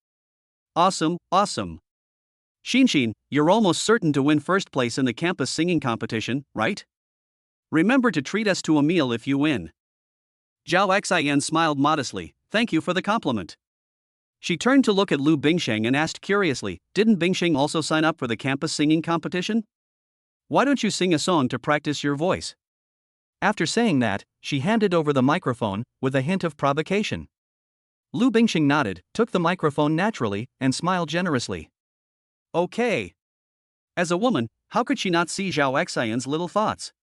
Awesome, awesome. Xinshin, you're almost certain to win first place in the campus singing competition, right? Remember to treat us to a meal if you win. Zhao Xian smiled modestly, thank you for the compliment. She turned to look at Lu Bingsheng and asked curiously, didn't Bingsheng also sign up for the campus singing competition? Why don't you sing a song to practice your voice? After saying that, she handed over the microphone, with a hint of provocation. Lu Bingsheng nodded, took the microphone naturally, and smiled generously. Okay. As a woman, how could she not see Zhao Xian's little thoughts?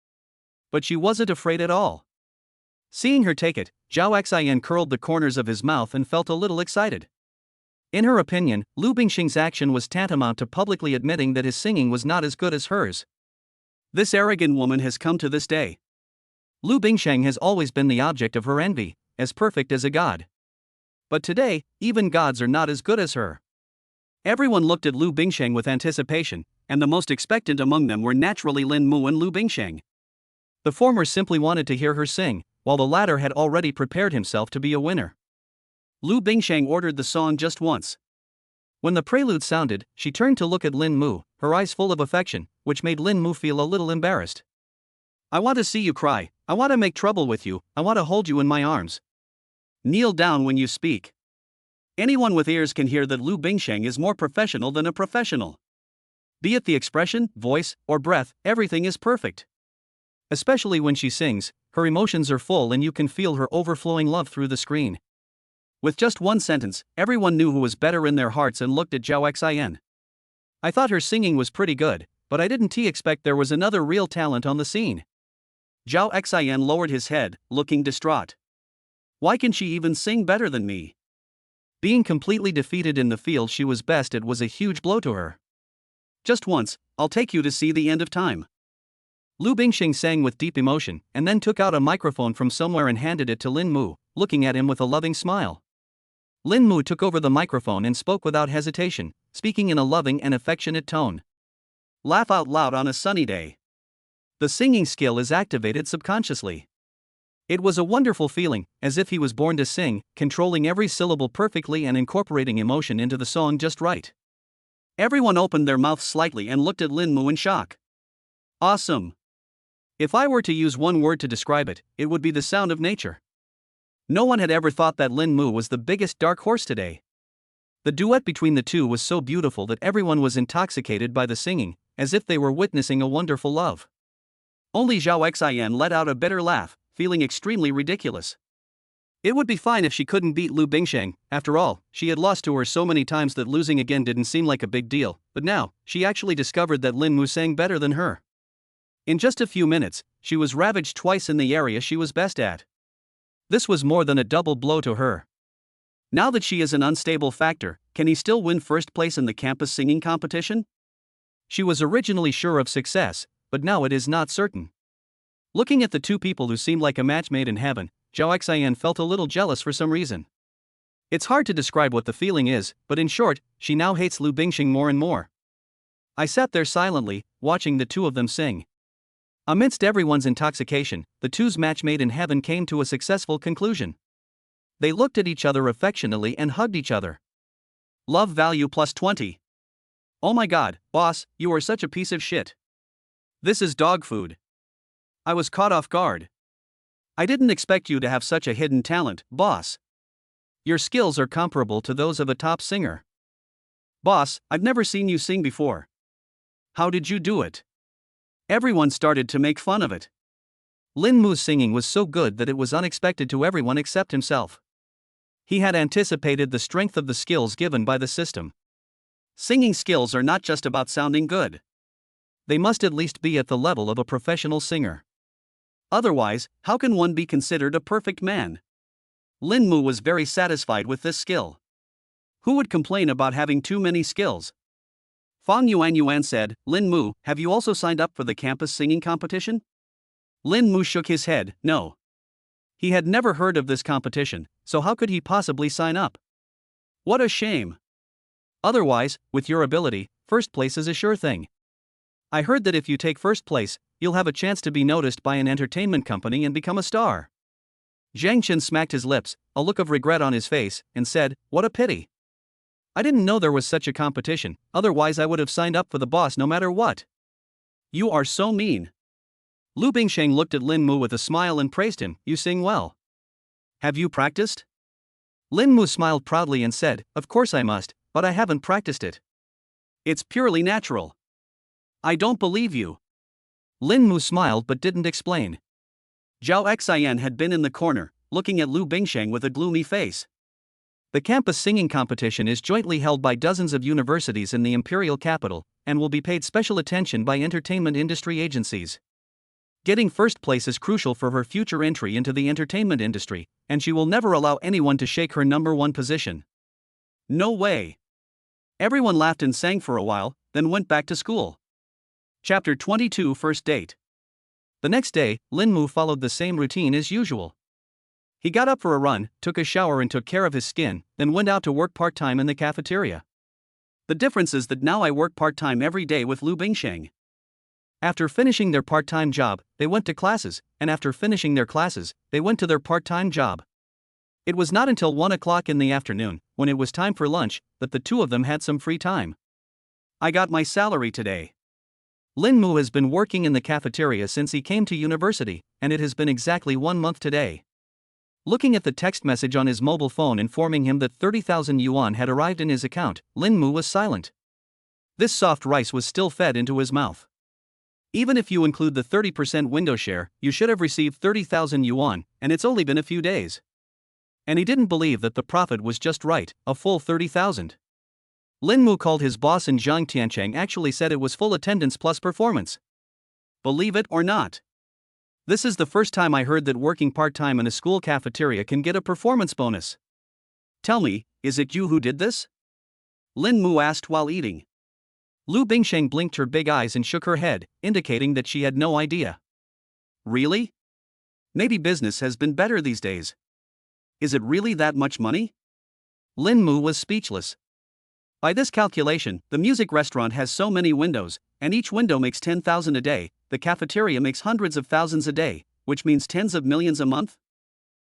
But she wasn't afraid at all. Seeing her take it, Zhao Xian curled the corners of his mouth and felt a little excited. In her opinion, Lu Bingsheng's action was tantamount to publicly admitting that his singing was not as good as hers. This arrogant woman has come to this day. Lu Bingsheng has always been the object of her envy, as perfect as a god. But today, even gods are not as good as her. Everyone looked at Lu Bingsheng with anticipation, and the most expectant among them were naturally Lin Mu and Lu Bingsheng. The former simply wanted to hear her sing, while the latter had already prepared himself to be a winner. Lu Bingsheng ordered the song just once, When the prelude sounded, she turned to look at Lin Mu, her eyes full of affection, which made Lin Mu feel a little embarrassed. I want to see you cry, I want to make trouble with you, I want to hold you in my arms. Kneel down when you speak. Anyone with ears can hear that Lu Bingsheng is more professional than a professional. Be it the expression, voice, or breath, everything is perfect. Especially when she sings, her emotions are full and you can feel her overflowing love through the screen. With just one sentence, everyone knew who was better in their hearts and looked at Zhao Xin. I thought her singing was pretty good, but I didn't expect there was another real talent on the scene. Zhao Xin lowered his head, looking distraught. Why can she even sing better than me? Being completely defeated in the field she was best at was a huge blow to her. Just once, I'll take you to see the end of time. Lu Bingsheng sang with deep emotion, and then took out a microphone from somewhere and handed it to Lin Mu, looking at him with a loving smile. Lin Mu took over the microphone and spoke without hesitation, speaking in a loving and affectionate tone. Laugh out loud on a sunny day. The singing skill is activated subconsciously. It was a wonderful feeling, as if he was born to sing, controlling every syllable perfectly and incorporating emotion into the song just right. Everyone opened their mouths slightly and looked at Lin Mu in shock. Awesome. If I were to use one word to describe it, it would be the sound of nature. No one had ever thought that Lin Mu was the biggest dark horse today. The duet between the two was so beautiful that everyone was intoxicated by the singing, as if they were witnessing a wonderful love. Only Zhao Xin let out a bitter laugh, feeling extremely ridiculous. It would be fine if she couldn't beat Lu Bingsheng. After all, she had lost to her so many times that losing again didn't seem like a big deal, but now, she actually discovered that Lin Mu sang better than her. In just a few minutes, she was ravaged twice in the area she was best at. This was more than a double blow to her. Now that she is an unstable factor, can he still win first place in the campus singing competition? She was originally sure of success, but now it is not certain. Looking at the two people who seemed like a match made in heaven, Zhao Xin felt a little jealous for some reason. It's hard to describe what the feeling is, but in short, she now hates Lu Bingsheng more and more. I sat there silently, watching the two of them sing. Amidst everyone's intoxication, the two's match made in heaven came to a successful conclusion. They looked at each other affectionately and hugged each other. Love value plus 20. Oh my god, boss, you are such a piece of shit. This is dog food. I was caught off guard. I didn't expect you to have such a hidden talent, boss. Your skills are comparable to those of a top singer. Boss, I've never seen you sing before. How did you do it? Everyone started to make fun of it. Lin Mu's singing was so good that it was unexpected to everyone except himself. He had anticipated the strength of the skills given by the system. Singing skills are not just about sounding good. They must at least be at the level of a professional singer. Otherwise, how can one be considered a perfect man? Lin Mu was very satisfied with this skill. Who would complain about having too many skills? Fang Yuan said, Lin Mu, have you also signed up for the campus singing competition? Lin Mu shook his head, no. He had never heard of this competition, so how could he possibly sign up? What a shame. Otherwise, with your ability, first place is a sure thing. I heard that if you take first place, you'll have a chance to be noticed by an entertainment company and become a star. Zhang Chen smacked his lips, a look of regret on his face, and said, what a pity. I didn't know there was such a competition, otherwise I would have signed up for the boss no matter what. You are so mean. Lu Bingsheng looked at Lin Mu with a smile and praised him, you sing well. Have you practiced? Lin Mu smiled proudly and said, of course I must, but I haven't practiced it. It's purely natural. I don't believe you. Lin Mu smiled but didn't explain. Zhao Xin had been in the corner, looking at Lu Bingsheng with a gloomy face. The campus singing competition is jointly held by dozens of universities in the imperial capital, and will be paid special attention by entertainment industry agencies. Getting first place is crucial for her future entry into the entertainment industry, and she will never allow anyone to shake her number one position. No way. Everyone laughed and sang for a while, then went back to school. Chapter 22 First Date. The next day, Lin Mu followed the same routine as usual. He got up for a run, took a shower and took care of his skin, then went out to work part-time in the cafeteria. The difference is that now I work part-time every day with Lu Bingsheng. After finishing their part-time job, they went to classes, and after finishing their classes, they went to their part-time job. It was not until 1 o'clock in the afternoon, when it was time for lunch, that the two of them had some free time. I got my salary today. Lin Mu has been working in the cafeteria since he came to university, and it has been exactly 1 month today. Looking at the text message on his mobile phone informing him that 30,000 yuan had arrived in his account, Lin Mu was silent. This soft rice was still fed into his mouth. Even if you include the 30% window share, you should have received 30,000 yuan, and it's only been a few days. And he didn't believe that the profit was just right, a full 30,000. Lin Mu called his boss and Zhang Tiancheng actually said it was full attendance plus performance. Believe it or not. This is the first time I heard that working part-time in a school cafeteria can get a performance bonus. Tell me, is it you who did this? Lin Mu asked while eating. Lu Bingsheng blinked her big eyes and shook her head, indicating that she had no idea. Really? Maybe business has been better these days. Is it really that much money? Lin Mu was speechless. By this calculation, the music restaurant has so many windows, and each window makes 10,000 a day, the cafeteria makes hundreds of thousands a day, which means tens of millions a month?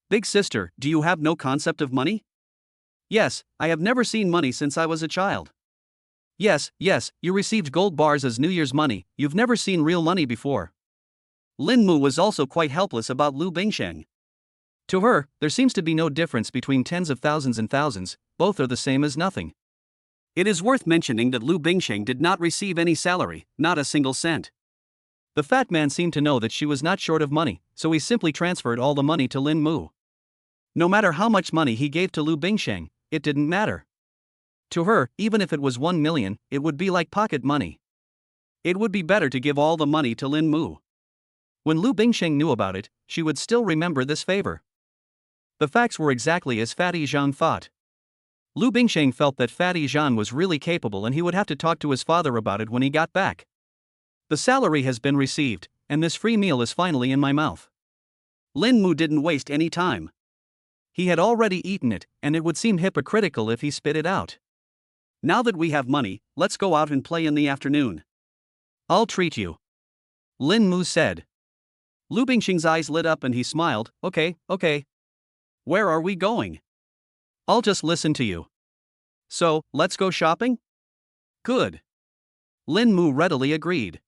Big sister, do you have no concept of money? Yes, I have never seen money since I was a child. Yes, you received gold bars as New Year's money, you've never seen real money before. Lin Mu was also quite helpless about Lu Bingsheng. To her, there seems to be no difference between tens of thousands and thousands, both are the same as nothing. It is worth mentioning that Lu Bingsheng did not receive any salary, not a single cent. The fat man seemed to know that she was not short of money, so he simply transferred all the money to Lin Mu. No matter how much money he gave to Lu Bingsheng, it didn't matter. To her, even if it was 1 million, it would be like pocket money. It would be better to give all the money to Lin Mu. When Lu Bingsheng knew about it, she would still remember this favor. The facts were exactly as Fatty Zhang thought. Lu Bingsheng felt that Fatty Zhang was really capable and he would have to talk to his father about it when he got back. The salary has been received, and this free meal is finally in my mouth. Lin Mu didn't waste any time. He had already eaten it, and it would seem hypocritical if he spit it out. Now that we have money, let's go out and play in the afternoon. I'll treat you. Lin Mu said. Lu Bingsheng's eyes lit up and he smiled, okay. Where are we going? I'll just listen to you. So, let's go shopping? Good. Lin Mu readily agreed.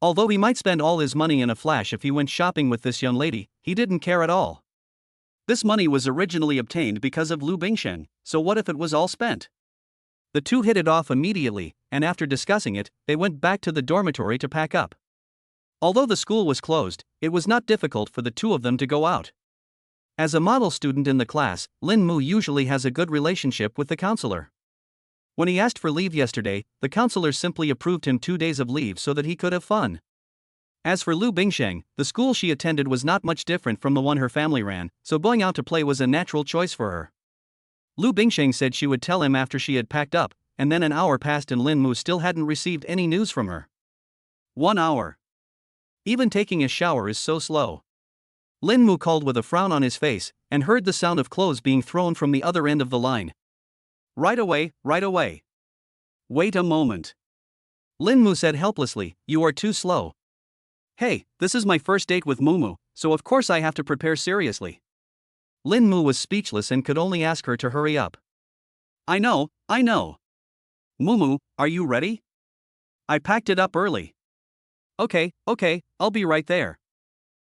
Although he might spend all his money in a flash if he went shopping with this young lady, he didn't care at all. This money was originally obtained because of Lu Bingsheng, so what if it was all spent? The two hit it off immediately, and after discussing it, they went back to the dormitory to pack up. Although the school was closed, it was not difficult for the two of them to go out. As a model student in the class, Lin Mu usually has a good relationship with the counselor. When he asked for leave yesterday, the counselor simply approved him 2 days of leave so that he could have fun. As for Lu Bingsheng, the school she attended was not much different from the one her family ran, so going out to play was a natural choice for her. Lu Bingsheng said she would tell him after she had packed up, and then an hour passed and Lin Mu still hadn't received any news from her. 1 hour. Even taking a shower is so slow. Lin Mu called with a frown on his face, and heard the sound of clothes being thrown from the other end of the line. Right away. Wait a moment. Lin Mu said helplessly, you are too slow. Hey, this is my first date with Mumu, so of course I have to prepare seriously. Lin Mu was speechless and could only ask her to hurry up. I know. Mumu, are you ready? I packed it up early. Okay, I'll be right there.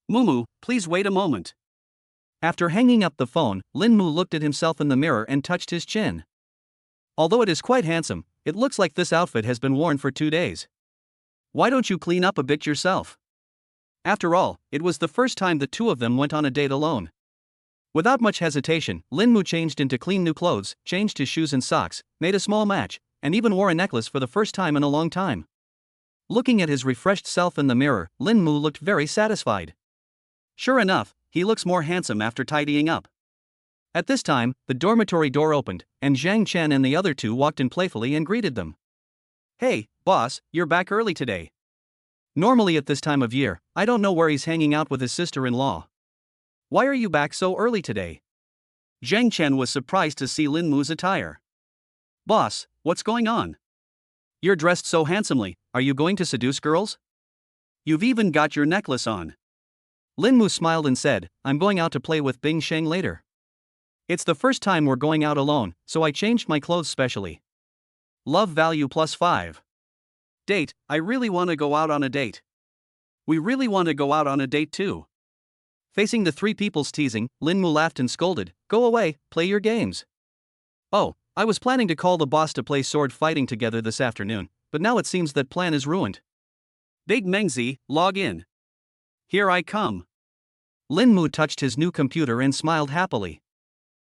Mumu, please wait a moment. After hanging up the phone, Lin Mu looked at himself in the mirror and touched his chin. Although it is quite handsome, it looks like this outfit has been worn for 2 days. Why don't you clean up a bit yourself? After all, it was the first time the two of them went on a date alone. Without much hesitation, Lin Mu changed into clean new clothes, changed his shoes and socks, made a small match, and even wore a necklace for the first time in a long time. Looking at his refreshed self in the mirror, Lin Mu looked very satisfied. Sure enough, he looks more handsome after tidying up. At this time, the dormitory door opened, and Zhang Chen and the other two walked in playfully and greeted them. Hey, boss, you're back early today. Normally at this time of year, I don't know where he's hanging out with his sister-in-law. Why are you back so early today? Zhang Chen was surprised to see Lin Mu's attire. Boss, what's going on? You're dressed so handsomely, are you going to seduce girls? You've even got your necklace on. Lin Mu smiled and said, I'm going out to play with Bingsheng later. It's the first time we're going out alone, so I changed my clothes specially. Love value +5. Date, I really want to go out on a date. We really want to go out on a date too. Facing the three people's teasing, Linmu laughed and scolded, "Go away, play your games." "Oh, I was planning to call the boss to play sword fighting together this afternoon, but now it seems that plan is ruined." Big Mengzi, log in. Here I come. Linmu touched his new computer and smiled happily.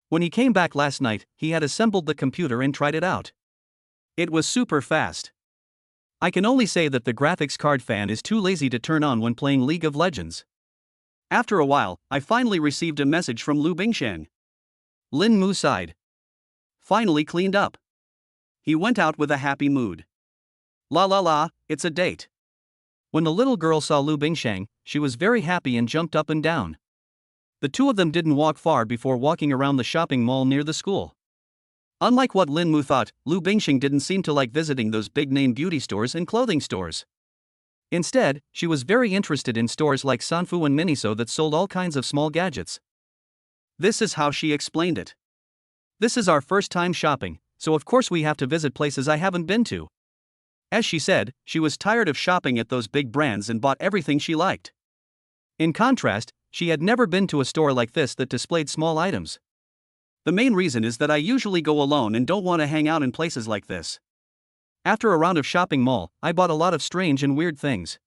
When he came back last night, he had assembled the computer and tried it out. It was super fast. I can only say that the graphics card fan is too lazy to turn on when playing League of Legends. After a while, I finally received a message from Lu Bingsheng. Linmu sighed. Finally cleaned up. He went out with a happy mood. La la la, it's a date. When the little girl saw Lu Bingsheng, she was very happy and jumped up and down. The two of them didn't walk far before walking around the shopping mall near the school. Unlike what Linmu thought, Lu Bingsheng didn't seem to like visiting those big-name beauty stores and clothing stores. Instead, she was very interested in stores like Sanfu and Miniso that sold all kinds of small gadgets. This is how she explained it. "This is our first time shopping, so of course we have to visit places I haven't been to." As she said, she was tired of shopping at those big brands and bought everything she liked. In contrast, she had never been to a store like this that displayed small items. "The main reason is that I usually go alone and don't want to hang out in places like this. After a round of shopping mall, I bought a lot of strange and weird things.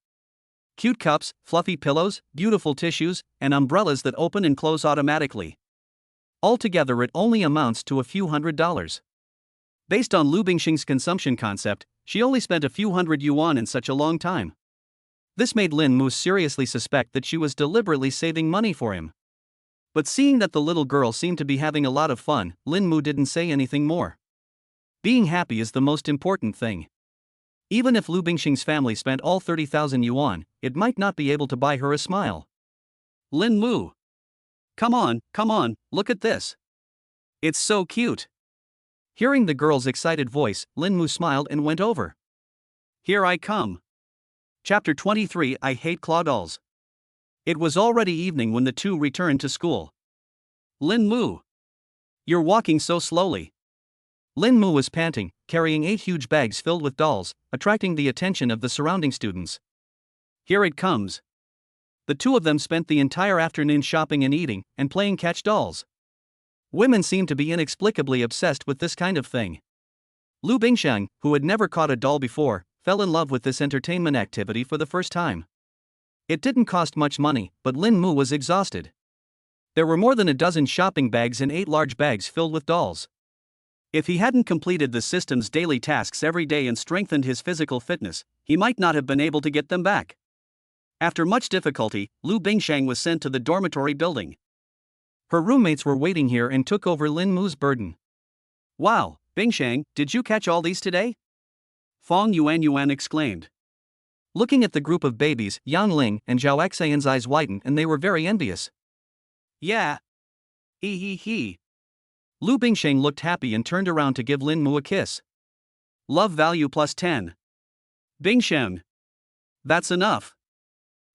Cute cups, fluffy pillows, beautiful tissues, and umbrellas that open and close automatically. Altogether it only amounts to a few $100s. Based on Lu Bingsheng's consumption concept, she only spent a few $100 in such a long time. This made Linmu seriously suspect that she was deliberately saving money for him. But seeing that the little girl seemed to be having a lot of fun, Linmu didn't say anything more. Being happy is the most important thing. Even if Lu Bingsheng's family spent all 30,000 yuan, it might not be able to buy her a smile. "Linmu. Come on, look at this. It's so cute." Hearing the girl's excited voice, Linmu smiled and went over. Here I come. Chapter 23, I hate claw dolls. It was already evening when the two returned to school. "Linmu. You're walking so slowly." Linmu was panting, carrying 8 huge bags filled with dolls, attracting the attention of the surrounding students. Here it comes. The two of them spent the entire afternoon shopping and eating, and playing catch dolls. Women seem to be inexplicably obsessed with this kind of thing. Lu Bingsheng, who had never caught a doll before, fell in love with this entertainment activity for the first time. It didn't cost much money, but Linmu was exhausted. There were more than a dozen shopping bags and 8 large bags filled with dolls. If he hadn't completed the system's daily tasks every day and strengthened his physical fitness, he might not have been able to get them back. After much difficulty, Lu Bingsheng was sent to the dormitory building. Her roommates were waiting here and took over Linmu's burden. "Wow, Bingsheng, did you catch all these today?" Fong Yuan exclaimed. Looking at the group of babies, Yang Ling and Zhao Xayan's eyes widened and they were very envious. "Yeah. He. Lu Bingsheng looked happy and turned around to give Linmu a kiss. Love value +10. Bingsheng. That's enough.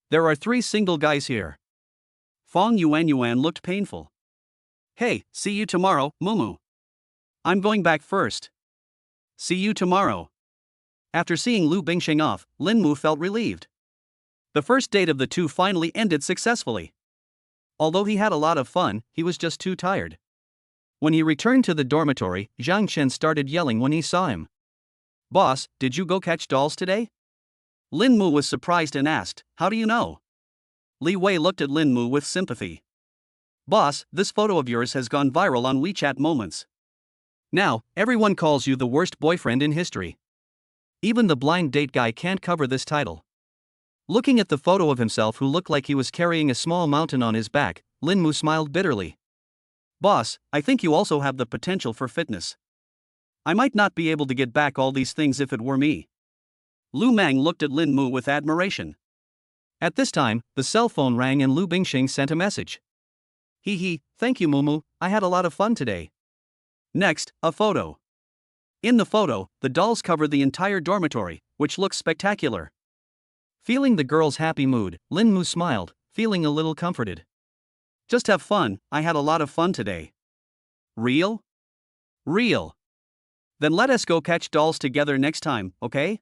There are 3 single guys here. Fong Yuan looked painful. Hey, see you tomorrow, Mumu. I'm going back first. See you tomorrow. After seeing Lu Bingsheng off, Linmu felt relieved. The first date of the two finally ended successfully. Although he had a lot of fun, he was just too tired. When he returned to the dormitory, Zhang Chen started yelling when he saw him. "Boss, did you go catch dolls today?" Linmu was surprised and asked, "How do you know?" Li Wei looked at Linmu with sympathy. "Boss, this photo of yours has gone viral on WeChat Moments. Now, everyone calls you the worst boyfriend in history. Even the blind date guy can't cover this title." Looking at the photo of himself who looked like he was carrying a small mountain on his back, Linmu smiled bitterly. "Boss, I think you also have the potential for fitness. I might not be able to get back all these things if it were me." Lu Mang looked at Linmu with admiration. At this time, the cell phone rang and Lu Bingsheng sent a message. Thank you Mumu, I had a lot of fun today." Next, a photo. In the photo, the dolls covered the entire dormitory, which looks spectacular. Feeling the girl's happy mood, Linmu smiled, feeling a little comforted. "Just have fun, I had a lot of fun today." Real? Real. Then let us go catch dolls together next time, okay?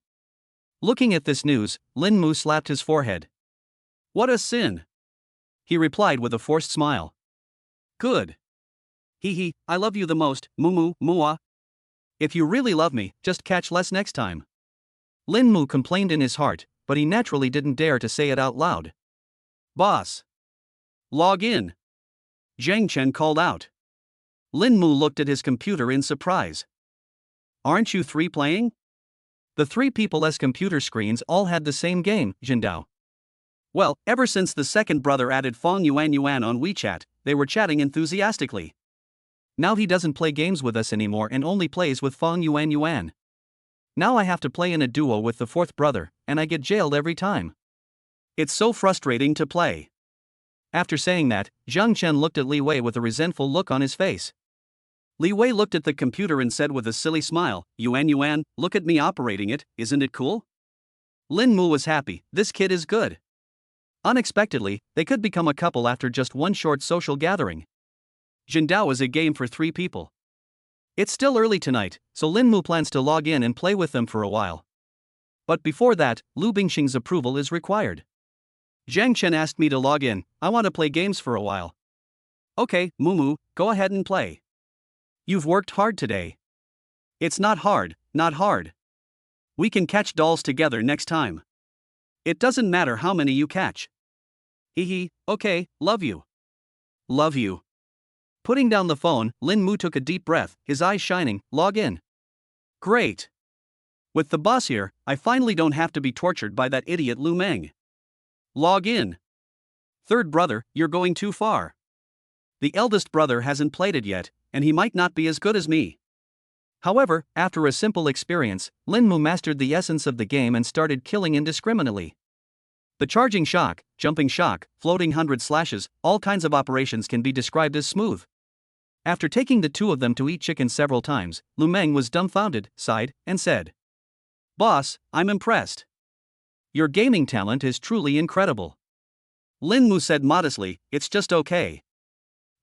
Looking at this news, Lin Mu slapped his forehead. What a sin! He replied with a forced smile. Good. Hee hee, I love you the most, Mumu, Mua. If you really love me, just catch less next time. Lin Mu complained in his heart, but he naturally didn't dare to say it out loud. Boss. Log in. Zhang Chen called out. Lin Mu looked at his computer in surprise. Aren't you three playing? The three people's computer screens all had the same game, Jindao. Well, ever since the second brother added Fong Yuan Yuan on WeChat, they were chatting enthusiastically. Now he doesn't play games with us anymore and only plays with Fong Yuan Yuan. Now I have to play in a duo with the fourth brother, and I get jailed every time. It's so frustrating to play. After saying that, Zhang Chen looked at Li Wei with a resentful look on his face. Li Wei looked at the computer and said with a silly smile, Yuan Yuan, look at me operating it, isn't it cool? Lin Mu was happy, this kid is good. Unexpectedly, they could become a couple after just one short social gathering. Jindao is a game for three people. It's still early tonight, so Lin Mu plans to log in and play with them for a while. But before that, Lu Bingxing's approval is required. Zhang Chen asked me to log in, I want to play games for a while. Okay, Mumu, go ahead and play. You've worked hard today. It's not hard, not hard. We can catch dolls together next time. It doesn't matter how many you catch. Hee hee, okay, love you. Love you. Putting down the phone, Lin Mu took a deep breath, his eyes shining, log in. Great. With the boss here, I finally don't have to be tortured by that idiot Lu Meng. Log in. Third brother, you're going too far. The eldest brother hasn't played it yet, and he might not be as good as me. However, after a simple experience, Lin Mu mastered the essence of the game and started killing indiscriminately. The charging shock, jumping shock, floating 100 slashes, all kinds of operations can be described as smooth. After taking the two of them to eat chicken several times, Lu Meng was dumbfounded, sighed, and said, Boss, I'm impressed. Your gaming talent is truly incredible. Lin Mu said modestly, it's just okay.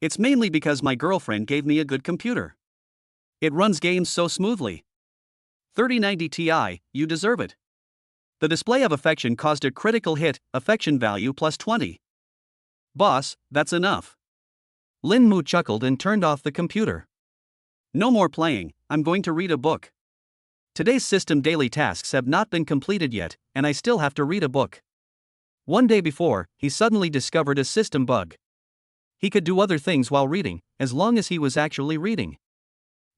It's mainly because my girlfriend gave me a good computer. It runs games so smoothly. 3090 Ti, you deserve it. The display of affection caused a critical hit, affection value plus 20. Boss, that's enough. Lin Mu chuckled and turned off the computer. No more playing, I'm going to read a book. Today's system daily tasks have not been completed yet, and I still have to read a book. One day before, he suddenly discovered a system bug. He could do other things while reading, as long as he was actually reading.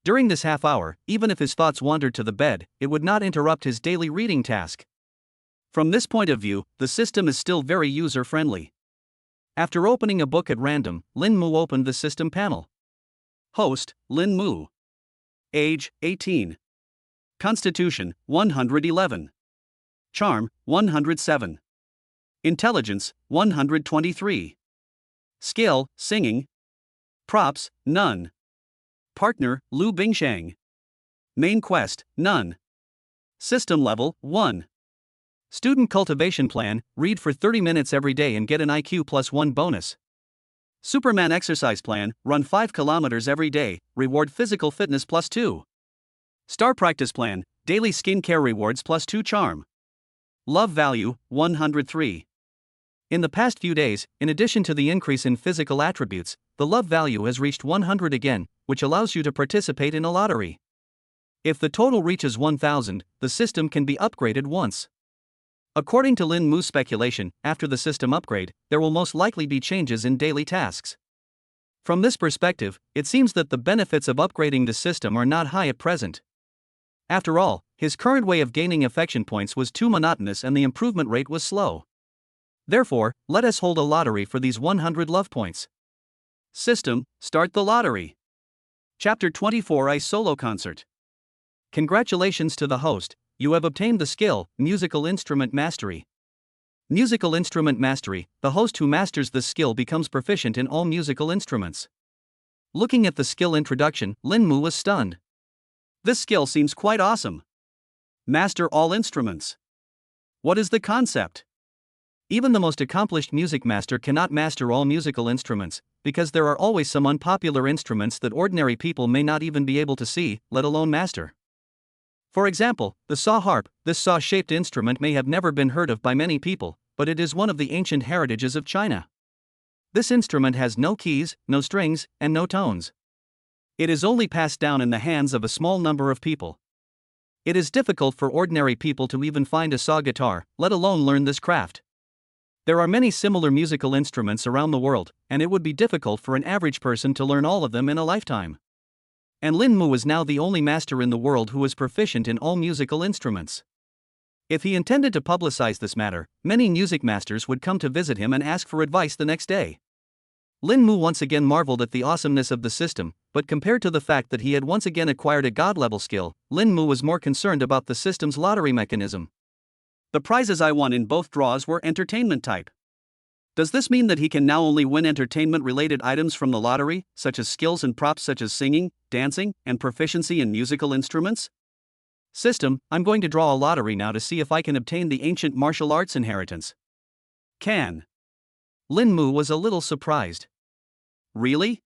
During this half hour, even if his thoughts wandered to the bed, it would not interrupt his daily reading task. From this point of view, the system is still very user-friendly. After opening a book at random, Lin Mu opened the system panel. Host, Lin Mu. Age, 18. Constitution, 111. Charm, 107. Intelligence, 123. Skill, singing. Props, none. Partner, Lu Bingshang. Main quest, none. System level, 1. Student cultivation plan, read for 30 minutes every day and get an IQ plus 1 bonus. Superman exercise plan, run 5 kilometers every day, reward physical fitness plus 2. Star practice plan, daily skincare rewards plus 2 charm. Love value, 103. In the past few days, in addition to the increase in physical attributes, the love value has reached 100 again, which allows you to participate in a lottery. If the total reaches 1000, the system can be upgraded once. According to Lin Mu's speculation, after the system upgrade, there will most likely be changes in daily tasks. From this perspective, it seems that the benefits of upgrading the system are not high at present. After all, his current way of gaining affection points was too monotonous and the improvement rate was slow. Therefore, let us hold a lottery for these 100 love points. System, start the lottery. Chapter 24 I Solo Concert. Congratulations to the host, you have obtained the skill, Musical Instrument Mastery. Musical Instrument Mastery, the host who masters this skill becomes proficient in all musical instruments. Looking at the skill introduction, Lin Mu was stunned. This skill seems quite awesome. Master all instruments. What is the concept? Even the most accomplished music master cannot master all musical instruments, because there are always some unpopular instruments that ordinary people may not even be able to see, let alone master. For example, the saw harp. This saw-shaped instrument may have never been heard of by many people, but it is one of the ancient heritages of China. This instrument has no keys, no strings, and no tones. It is only passed down in the hands of a small number of people. It is difficult for ordinary people to even find a saw guitar, let alone learn this craft. There are many similar musical instruments around the world, and it would be difficult for an average person to learn all of them in a lifetime. And Lin Mu is now the only master in the world who is proficient in all musical instruments. If he intended to publicize this matter, many music masters would come to visit him and ask for advice the next day. Lin Mu once again marveled at the awesomeness of the system, but compared to the fact that he had once again acquired a god-level skill, Lin Mu was more concerned about the system's lottery mechanism. The prizes I won in both draws were entertainment type. Does this mean that he can now only win entertainment-related items from the lottery, such as skills and props such as singing, dancing, and proficiency in musical instruments? System, I'm going to draw a lottery now to see if I can obtain the ancient martial arts inheritance. Can. Lin Mu was a little surprised. Really?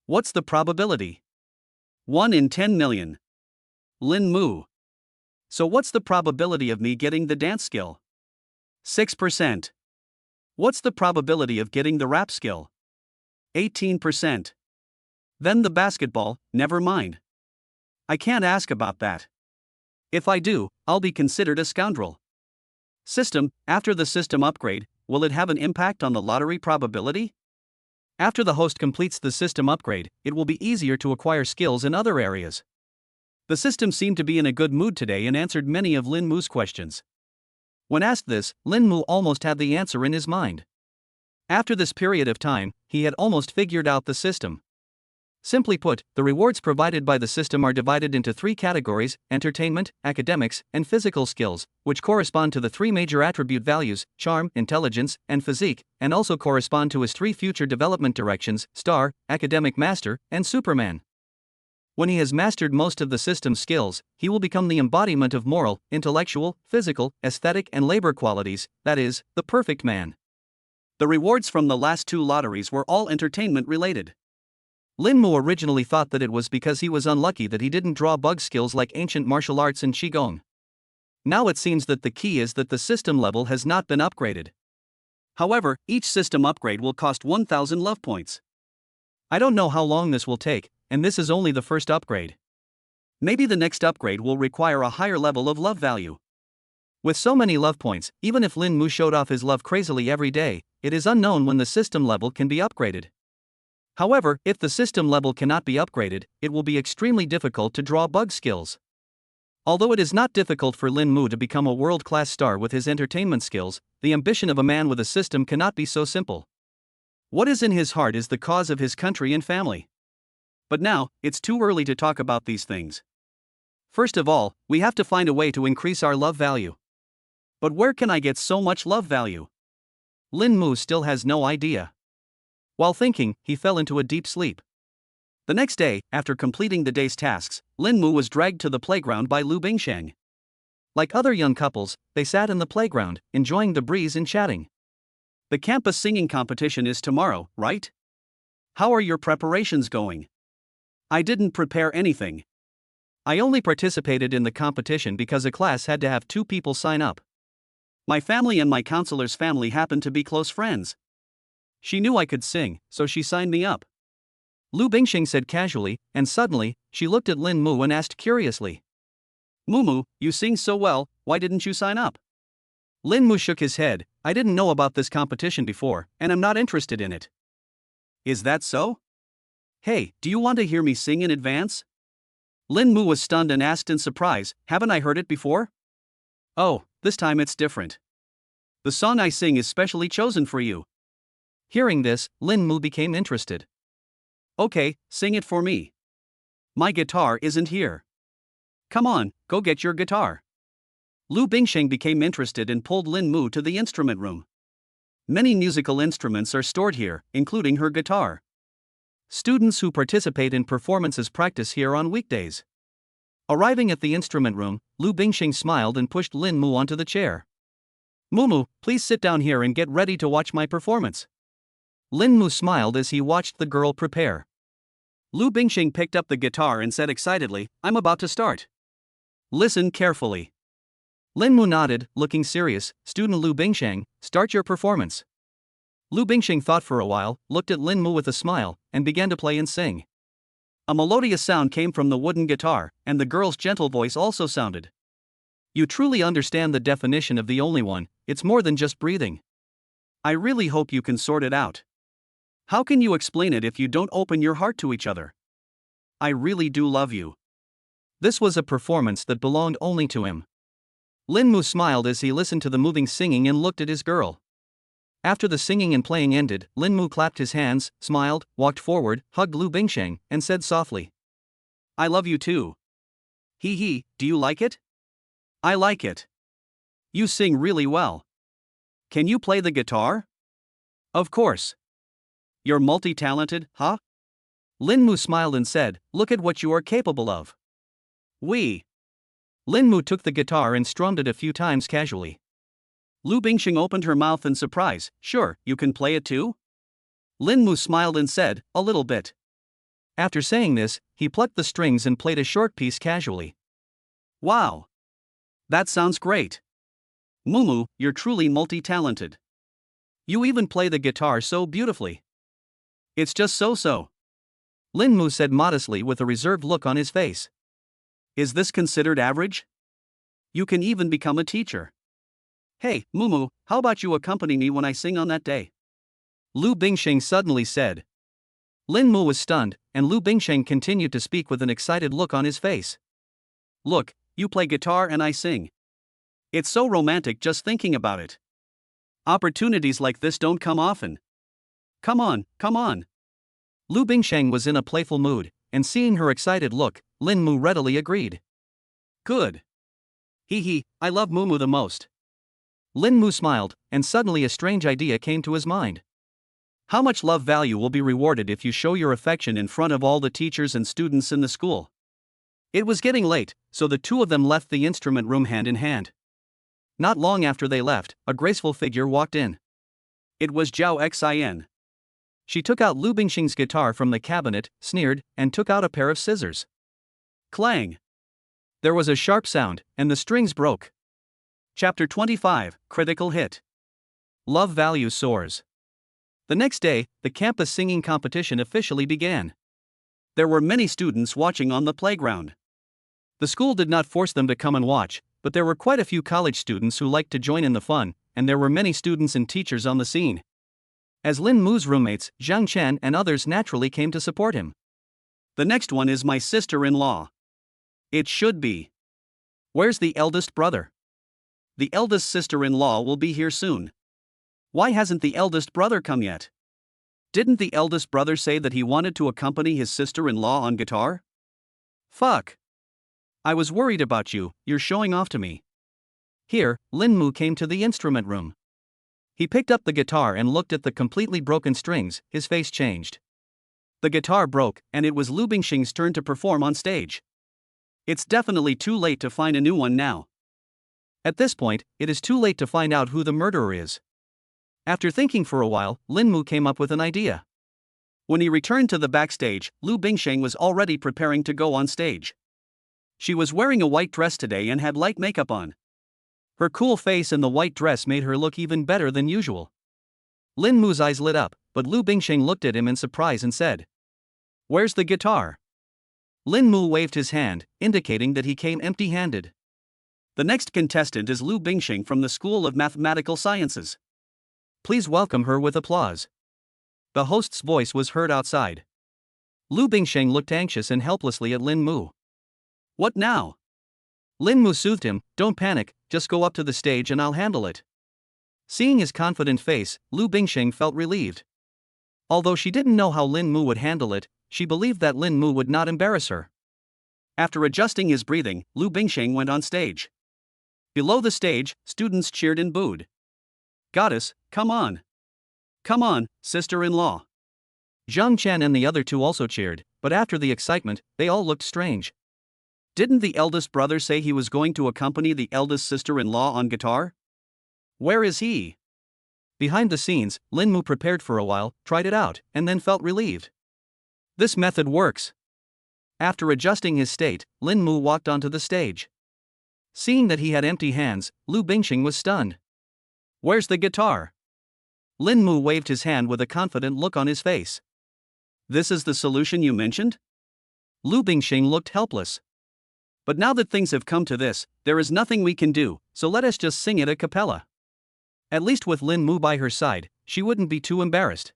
What's the probability? 1 in 10 million. Lin Mu. So what's the probability of me getting the dance skill? 6%. What's the probability of getting the rap skill? 18%. Then the basketball, never mind. I can't ask about that. If I do, I'll be considered a scoundrel. System, after the system upgrade, will it have an impact on the lottery probability? After the host completes the system upgrade, it will be easier to acquire skills in other areas. The system seemed to be in a good mood today and answered many of Lin Mu's questions. When asked this, Lin Mu almost had the answer in his mind. After this period of time, he had almost figured out the system. Simply put, the rewards provided by the system are divided into 3 categories: entertainment, academics, and physical skills, which correspond to the 3 major attribute values: charm, intelligence, and physique, and also correspond to his 3 future development directions: star, academic master, and Superman. When he has mastered most of the system's skills, he will become the embodiment of moral, intellectual, physical, aesthetic, and labor qualities, that is, the perfect man. The rewards from the last 2 lotteries were all entertainment related. Lin Mu originally thought that it was because he was unlucky that he didn't draw bug skills like ancient martial arts and Qigong. Now it seems that the key is that the system level has not been upgraded. However, each system upgrade will cost 1,000 love points. I don't know how long this will take, and this is only the first upgrade. Maybe the next upgrade will require a higher level of love value. With so many love points, even if Lin Mu showed off his love crazily every day, it is unknown when the system level can be upgraded. However, if the system level cannot be upgraded, it will be extremely difficult to draw bug skills. Although it is not difficult for Lin Mu to become a world-class star with his entertainment skills, the ambition of a man with a system cannot be so simple. What is in his heart is the cause of his country and family. But now, it's too early to talk about these things. First of all, we have to find a way to increase our love value. But where can I get so much love value? Lin Mu still has no idea. While thinking, he fell into a deep sleep. The next day, after completing the day's tasks, Lin Mu was dragged to the playground by Lu Bingsheng. Like other young couples, they sat in the playground, enjoying the breeze and chatting. The campus singing competition is tomorrow, right? How are your preparations going? I didn't prepare anything. I only participated in the competition because a class had to have 2 people sign up. My family and my counselor's family happened to be close friends. She knew I could sing, so she signed me up. Lu Bingsheng said casually, and suddenly, she looked at Lin Mu and asked curiously. Mumu, you sing so well, why didn't you sign up? Lin Mu shook his head. I didn't know about this competition before, and I'm not interested in it. Is that so? Hey, do you want to hear me sing in advance? Lin Mu was stunned and asked in surprise, haven't I heard it before? Oh, this time it's different. The song I sing is specially chosen for you. Hearing this, Lin Mu became interested. Okay, sing it for me. My guitar isn't here. Come on, go get your guitar. Lu Bingsheng became interested and pulled Lin Mu to the instrument room. Many musical instruments are stored here, including her guitar. Students who participate in performances practice here on weekdays. Arriving at the instrument room, Lu Bingsheng smiled and pushed Lin Mu onto the chair. Mumu, please sit down here and get ready to watch my performance. Lin Mu smiled as he watched the girl prepare. Lu Bingxing picked up the guitar and said excitedly, I'm about to start. Listen carefully. Lin Mu nodded, looking serious. Student Lu Bingxing, start your performance. Lu Bingxing thought for a while, looked at Lin Mu with a smile, and began to play and sing. A melodious sound came from the wooden guitar, and the girl's gentle voice also sounded. You truly understand the definition of the only one, it's more than just breathing. I really hope you can sort it out. How can you explain it if you don't open your heart to each other? I really do love you. This was a performance that belonged only to him. Lin Mu smiled as he listened to the moving singing and looked at his girl. After the singing and playing ended, Lin Mu clapped his hands, smiled, walked forward, hugged Lu Bingxing, and said softly, I love you too. Hee hee, do you like it? I like it. You sing really well. Can you play the guitar? Of course. You're multi-talented, huh? Lin Mu smiled and said, look at what you are capable of. We. Lin Mu took the guitar and strummed it a few times casually. Lu Bingxing opened her mouth in surprise. Sure, you can play it too? Lin Mu smiled and said, a little bit. After saying this, he plucked the strings and played a short piece casually. Wow. That sounds great. Mumu, you're truly multi-talented. You even play the guitar so beautifully. It's just so-so. Lin Mu said modestly with a reserved look on his face. Is this considered average? You can even become a teacher. Hey, Mumu, how about you accompany me when I sing on that day? Lu Bingxing suddenly said. Lin Mu was stunned, and Lu Bingxing continued to speak with an excited look on his face. Look, you play guitar and I sing. It's so romantic just thinking about it. Opportunities like this don't come often. Come on, come on. Lu Bingxing was in a playful mood, and seeing her excited look, Lin Mu readily agreed. Good. Hee hee, I love Mumu the most. Lin Mu smiled, and suddenly a strange idea came to his mind. How much love value will be rewarded if you show your affection in front of all the teachers and students in the school? It was getting late, so the two of them left the instrument room hand in hand. Not long after they left, a graceful figure walked in. It was Zhao Xin. She took out Lu Bingxing's guitar from the cabinet, sneered, and took out a pair of scissors. Clang! There was a sharp sound, and the strings broke. Chapter 25, Critical Hit. Love value soars. The next day, the campus singing competition officially began. There were many students watching on the playground. The school did not force them to come and watch, but there were quite a few college students who liked to join in the fun, and there were many students and teachers on the scene. As Lin Mu's roommates, Zhang Chen and others naturally came to support him. The next one is my sister-in-law. It should be. Where's the eldest brother? The eldest sister-in-law will be here soon. Why hasn't the eldest brother come yet? Didn't the eldest brother say that he wanted to accompany his sister-in-law on guitar? Fuck. I was worried about you, you're showing off to me. Here, Lin Mu came to the instrument room. He picked up the guitar and looked at the completely broken strings, his face changed. The guitar broke, and it was Lu Bingxing's turn to perform on stage. It's definitely too late to find a new one now. At this point, it is too late to find out who the murderer is. After thinking for a while, Lin Mu came up with an idea. When he returned to the backstage, Lu Bingxing was already preparing to go on stage. She was wearing a white dress today and had light makeup on. Her cool face in the white dress made her look even better than usual. Lin Mu's eyes lit up, but Lu Bingxing looked at him in surprise and said, Where's the guitar? Lin Mu waved his hand, indicating that he came empty-handed. The next contestant is Lu Bingxing from the School of Mathematical Sciences. Please welcome her with applause. The host's voice was heard outside. Lu Bingxing looked anxious and helplessly at Lin Mu. What now? Lin Mu soothed him, don't panic, just go up to the stage and I'll handle it. Seeing his confident face, Lu Bingxing felt relieved. Although she didn't know how Lin Mu would handle it, she believed that Lin Mu would not embarrass her. After adjusting his breathing, Lu Bingxing went on stage. Below the stage, students cheered and booed. Goddess, come on. Come on, sister-in-law. Zhang Chen and the other two also cheered, but after the excitement, they all looked strange. Didn't the eldest brother say he was going to accompany the eldest sister-in-law on guitar? Where is he? Behind the scenes, Lin Mu prepared for a while, tried it out, and then felt relieved. This method works. After adjusting his state, Lin Mu walked onto the stage. Seeing that he had empty hands, Lu Bingxing was stunned. Where's the guitar? Lin Mu waved his hand with a confident look on his face. This is the solution you mentioned? Lu Bingxing looked helpless. But now that things have come to this, there is nothing we can do, so let us just sing it a cappella. At least with Lin Mu by her side, she wouldn't be too embarrassed.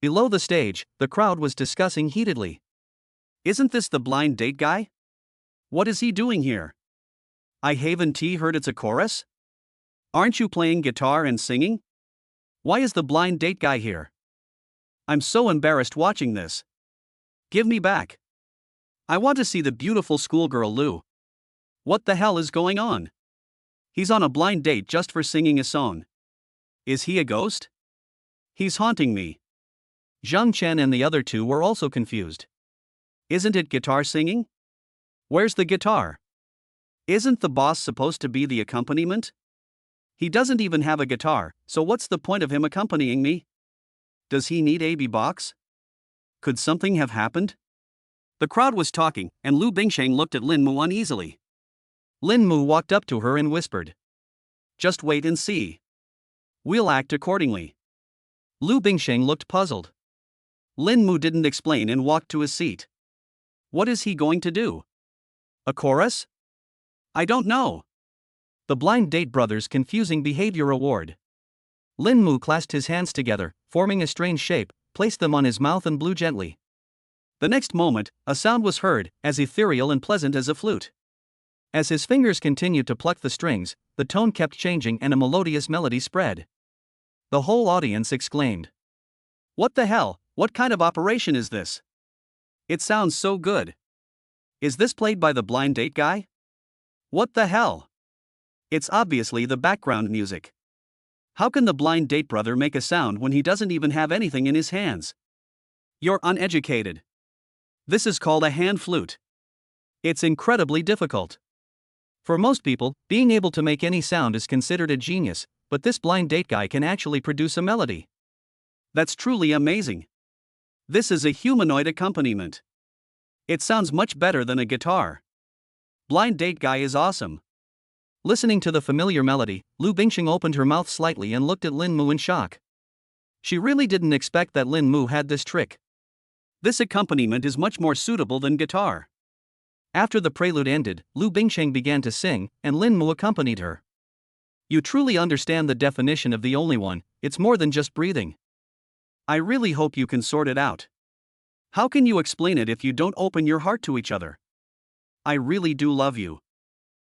Below the stage, the crowd was discussing heatedly. Isn't this the blind date guy? What is he doing here? I haven't heard it's a chorus? Aren't you playing guitar and singing? Why is the blind date guy here? I'm so embarrassed watching this. Give me back. I want to see the beautiful schoolgirl Lu. What the hell is going on? He's on a blind date just for singing a song. Is he a ghost? He's haunting me. Zhang Chen and the other two were also confused. Isn't it guitar singing? Where's the guitar? Isn't the boss supposed to be the accompaniment? He doesn't even have a guitar, so what's the point of him accompanying me? Does he need a box? Could something have happened? The crowd was talking, and Lu Bingxing looked at Lin Mu uneasily. Lin Mu walked up to her and whispered. Just wait and see. We'll act accordingly. Lu Bingxing looked puzzled. Lin Mu didn't explain and walked to his seat. What is he going to do? A chorus? I don't know. The blind date brothers' confusing behavior award. Lin Mu clasped his hands together, forming a strange shape, placed them on his mouth and blew gently. The next moment, a sound was heard, as ethereal and pleasant as a flute. As his fingers continued to pluck the strings, the tone kept changing and a melodious melody spread. The whole audience exclaimed. What the hell, what kind of operation is this? It sounds so good. Is this played by the blind date guy? What the hell? It's obviously the background music. How can the blind date brother make a sound when he doesn't even have anything in his hands? You're uneducated. This is called a hand flute. It's incredibly difficult. For most people, being able to make any sound is considered a genius, but this blind date guy can actually produce a melody. That's truly amazing. This is a humanoid accompaniment. It sounds much better than a guitar. Blind date guy is awesome. Listening to the familiar melody, Lu Bingxing opened her mouth slightly and looked at Lin Mu in shock. She really didn't expect that Lin Mu had this trick. This accompaniment is much more suitable than guitar. After the prelude ended, Lu Bingxing began to sing, and Lin Mu accompanied her. You truly understand the definition of the only one, it's more than just breathing. I really hope you can sort it out. How can you explain it if you don't open your heart to each other? I really do love you.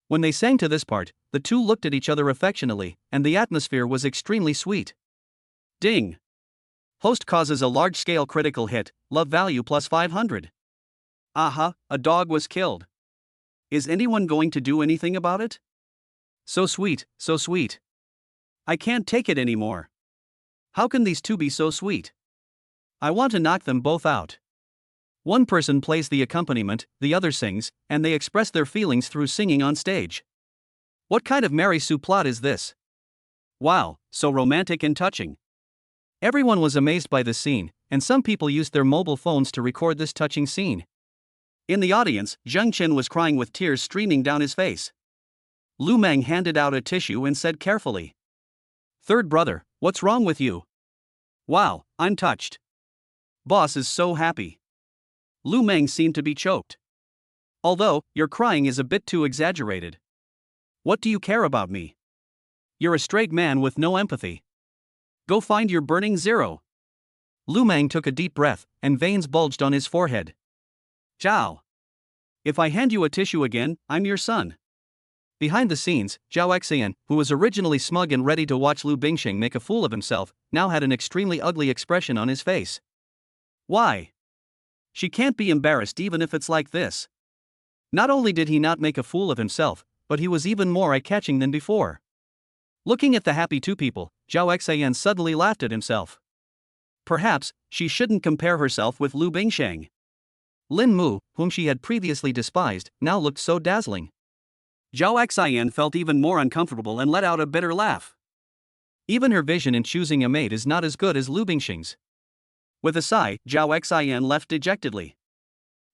When they sang to this part, the two looked at each other affectionately, and the atmosphere was extremely sweet. Ding! Host causes a large-scale critical hit, love value plus 500. Aha, a dog was killed. Is anyone going to do anything about it? So sweet, so sweet. I can't take it anymore. How can these two be so sweet? I want to knock them both out. One person plays the accompaniment, the other sings, and they express their feelings through singing on stage. What kind of Mary Sue plot is this? Wow, so romantic and touching. Everyone was amazed by this scene, and some people used their mobile phones to record this touching scene. In the audience, Zhang Chen was crying with tears streaming down his face. Lu Meng handed out a tissue and said carefully. Third brother, what's wrong with you? Wow, I'm touched. Boss is so happy. Lu Meng seemed to be choked. Although, your crying is a bit too exaggerated. What do you care about me? You're a straight man with no empathy. Go find your burning zero. Lu Meng took a deep breath, and veins bulged on his forehead. Zhao. If I hand you a tissue again, I'm your son. Behind the scenes, Zhao Xian, who was originally smug and ready to watch Lu Bingxing make a fool of himself, now had an extremely ugly expression on his face. Why? She can't be embarrassed even if it's like this. Not only did he not make a fool of himself, but he was even more eye-catching than before. Looking at the happy two people, Zhao Xian suddenly laughed at himself. Perhaps, she shouldn't compare herself with Lu Bingxing. Lin Mu, whom she had previously despised, now looked so dazzling. Zhao Xian felt even more uncomfortable and let out a bitter laugh. Even her vision in choosing a mate is not as good as Lu Bingxing's. With a sigh, Zhao Xian left dejectedly.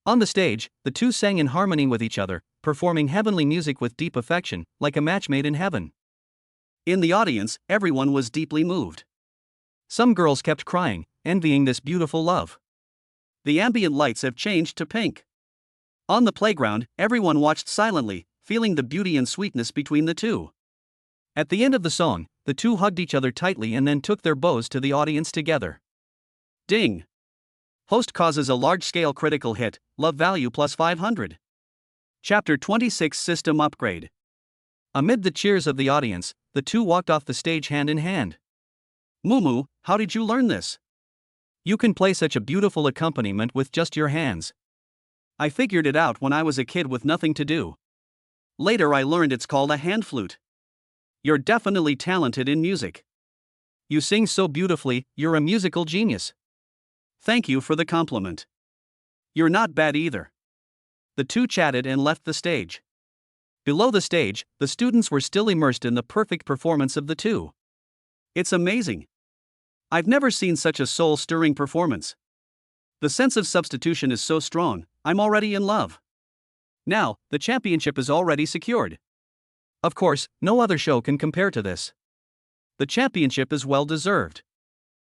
On the stage, the two sang in harmony with each other, performing heavenly music with deep affection, like a match made in heaven. In the audience, everyone was deeply moved. Some girls kept crying, envying this beautiful love. The ambient lights have changed to pink. On the playground, everyone watched silently, feeling the beauty and sweetness between the two. At the end of the song, the two hugged each other tightly and then took their bows to the audience together. Ding! Host causes a large-scale critical hit, love value plus 500. Chapter 26 System Upgrade. Amid the cheers of the audience, the two walked off the stage hand in hand. Mumu, how did you learn this? You can play such a beautiful accompaniment with just your hands. I figured it out when I was a kid with nothing to do. Later I learned it's called a hand flute. You're definitely talented in music. You sing so beautifully, you're a musical genius. Thank you for the compliment. You're not bad either. The two chatted and left the stage. Below the stage, the students were still immersed in the perfect performance of the two. It's amazing. I've never seen such a soul-stirring performance. The sense of substitution is so strong, I'm already in love. Now, the championship is already secured. Of course, no other show can compare to this. The championship is well deserved.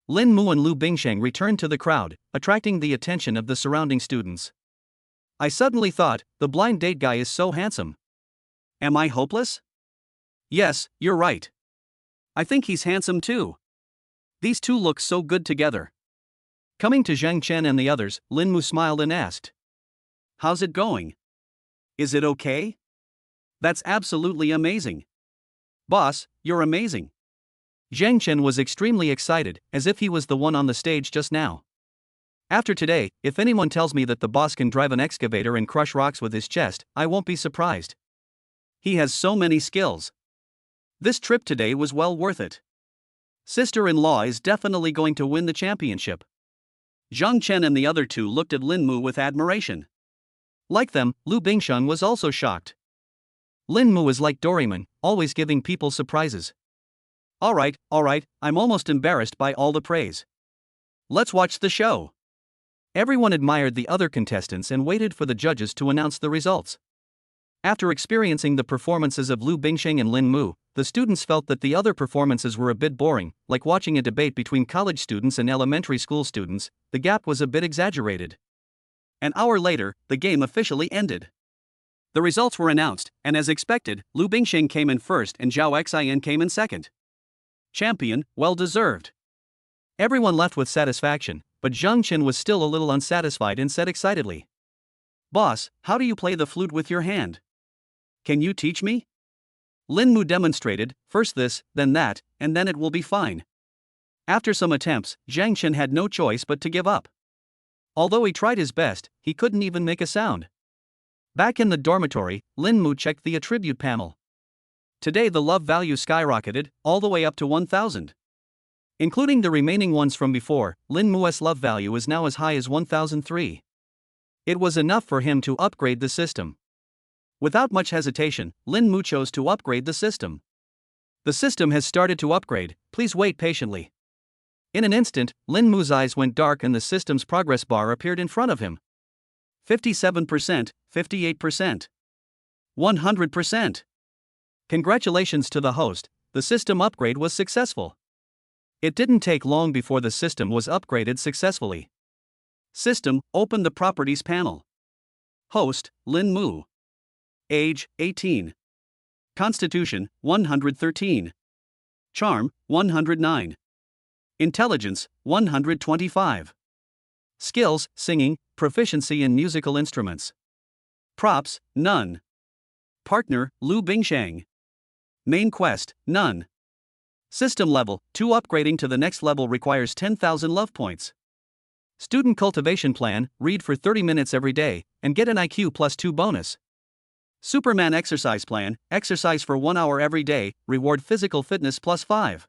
Lin Mu and Lu Bingsheng returned to the crowd, attracting the attention of the surrounding students. I suddenly thought, the blind date guy is so handsome. Am I hopeless? Yes, you're right. I think he's handsome too. These two look so good together. Coming to Zhang Chen and the others, Lin Mu smiled and asked, "How's it going? Is it okay?" "That's absolutely amazing. Boss, you're amazing." Zhang Chen was extremely excited, as if he was the one on the stage just now. After today, if anyone tells me that the boss can drive an excavator and crush rocks with his chest, I won't be surprised. He has so many skills. This trip today was well worth it. Sister-in-law is definitely going to win the championship. Zhang Chen and the other two looked at Lin Mu with admiration. Like them, Lu Bingsheng was also shocked. Lin Mu is like Doraemon, always giving people surprises. Alright, I'm almost embarrassed by all the praise. Let's watch the show. Everyone admired the other contestants and waited for the judges to announce the results. After experiencing the performances of Lu Bingsheng and Lin Mu, the students felt that the other performances were a bit boring, like watching a debate between college students and elementary school students. The gap was a bit exaggerated. An hour later, the game officially ended. The results were announced, and as expected, Lu Bingsheng came in first and Zhao Xian came in second. Champion, well deserved. Everyone left with satisfaction, but Zhang Chen was still a little unsatisfied and said excitedly, "Boss, how do you play the flute with your hand? Can you teach me?" Lin Mu demonstrated, first this, then that, and then it will be fine. After some attempts, Zhang Chen had no choice but to give up. Although he tried his best, he couldn't even make a sound. Back in the dormitory, Lin Mu checked the attribute panel. Today the love value skyrocketed, all the way up to 1000. Including the remaining ones from before, Lin Mu's love value is now as high as 1003. It was enough for him to upgrade the system. Without much hesitation, Lin Mu chose to upgrade the system. The system has started to upgrade, please wait patiently. In an instant, Lin Mu's eyes went dark and the system's progress bar appeared in front of him. 57%, 58%, 100%. Congratulations to the host, the system upgrade was successful. It didn't take long before the system was upgraded successfully. System, open the properties panel. Host, Lin Mu. Age, 18. Constitution, 113. Charm, 109. Intelligence, 125. Skills, singing, proficiency in musical instruments. Props, none. Partner, Lu Bingsheng. Main quest, none. System level, 2 upgrading to the next level requires 10,000 love points. Student cultivation plan, read for 30 minutes every day, and get an IQ plus 2 bonus. Superman exercise plan, exercise for 1 hour every day, reward physical fitness plus 5.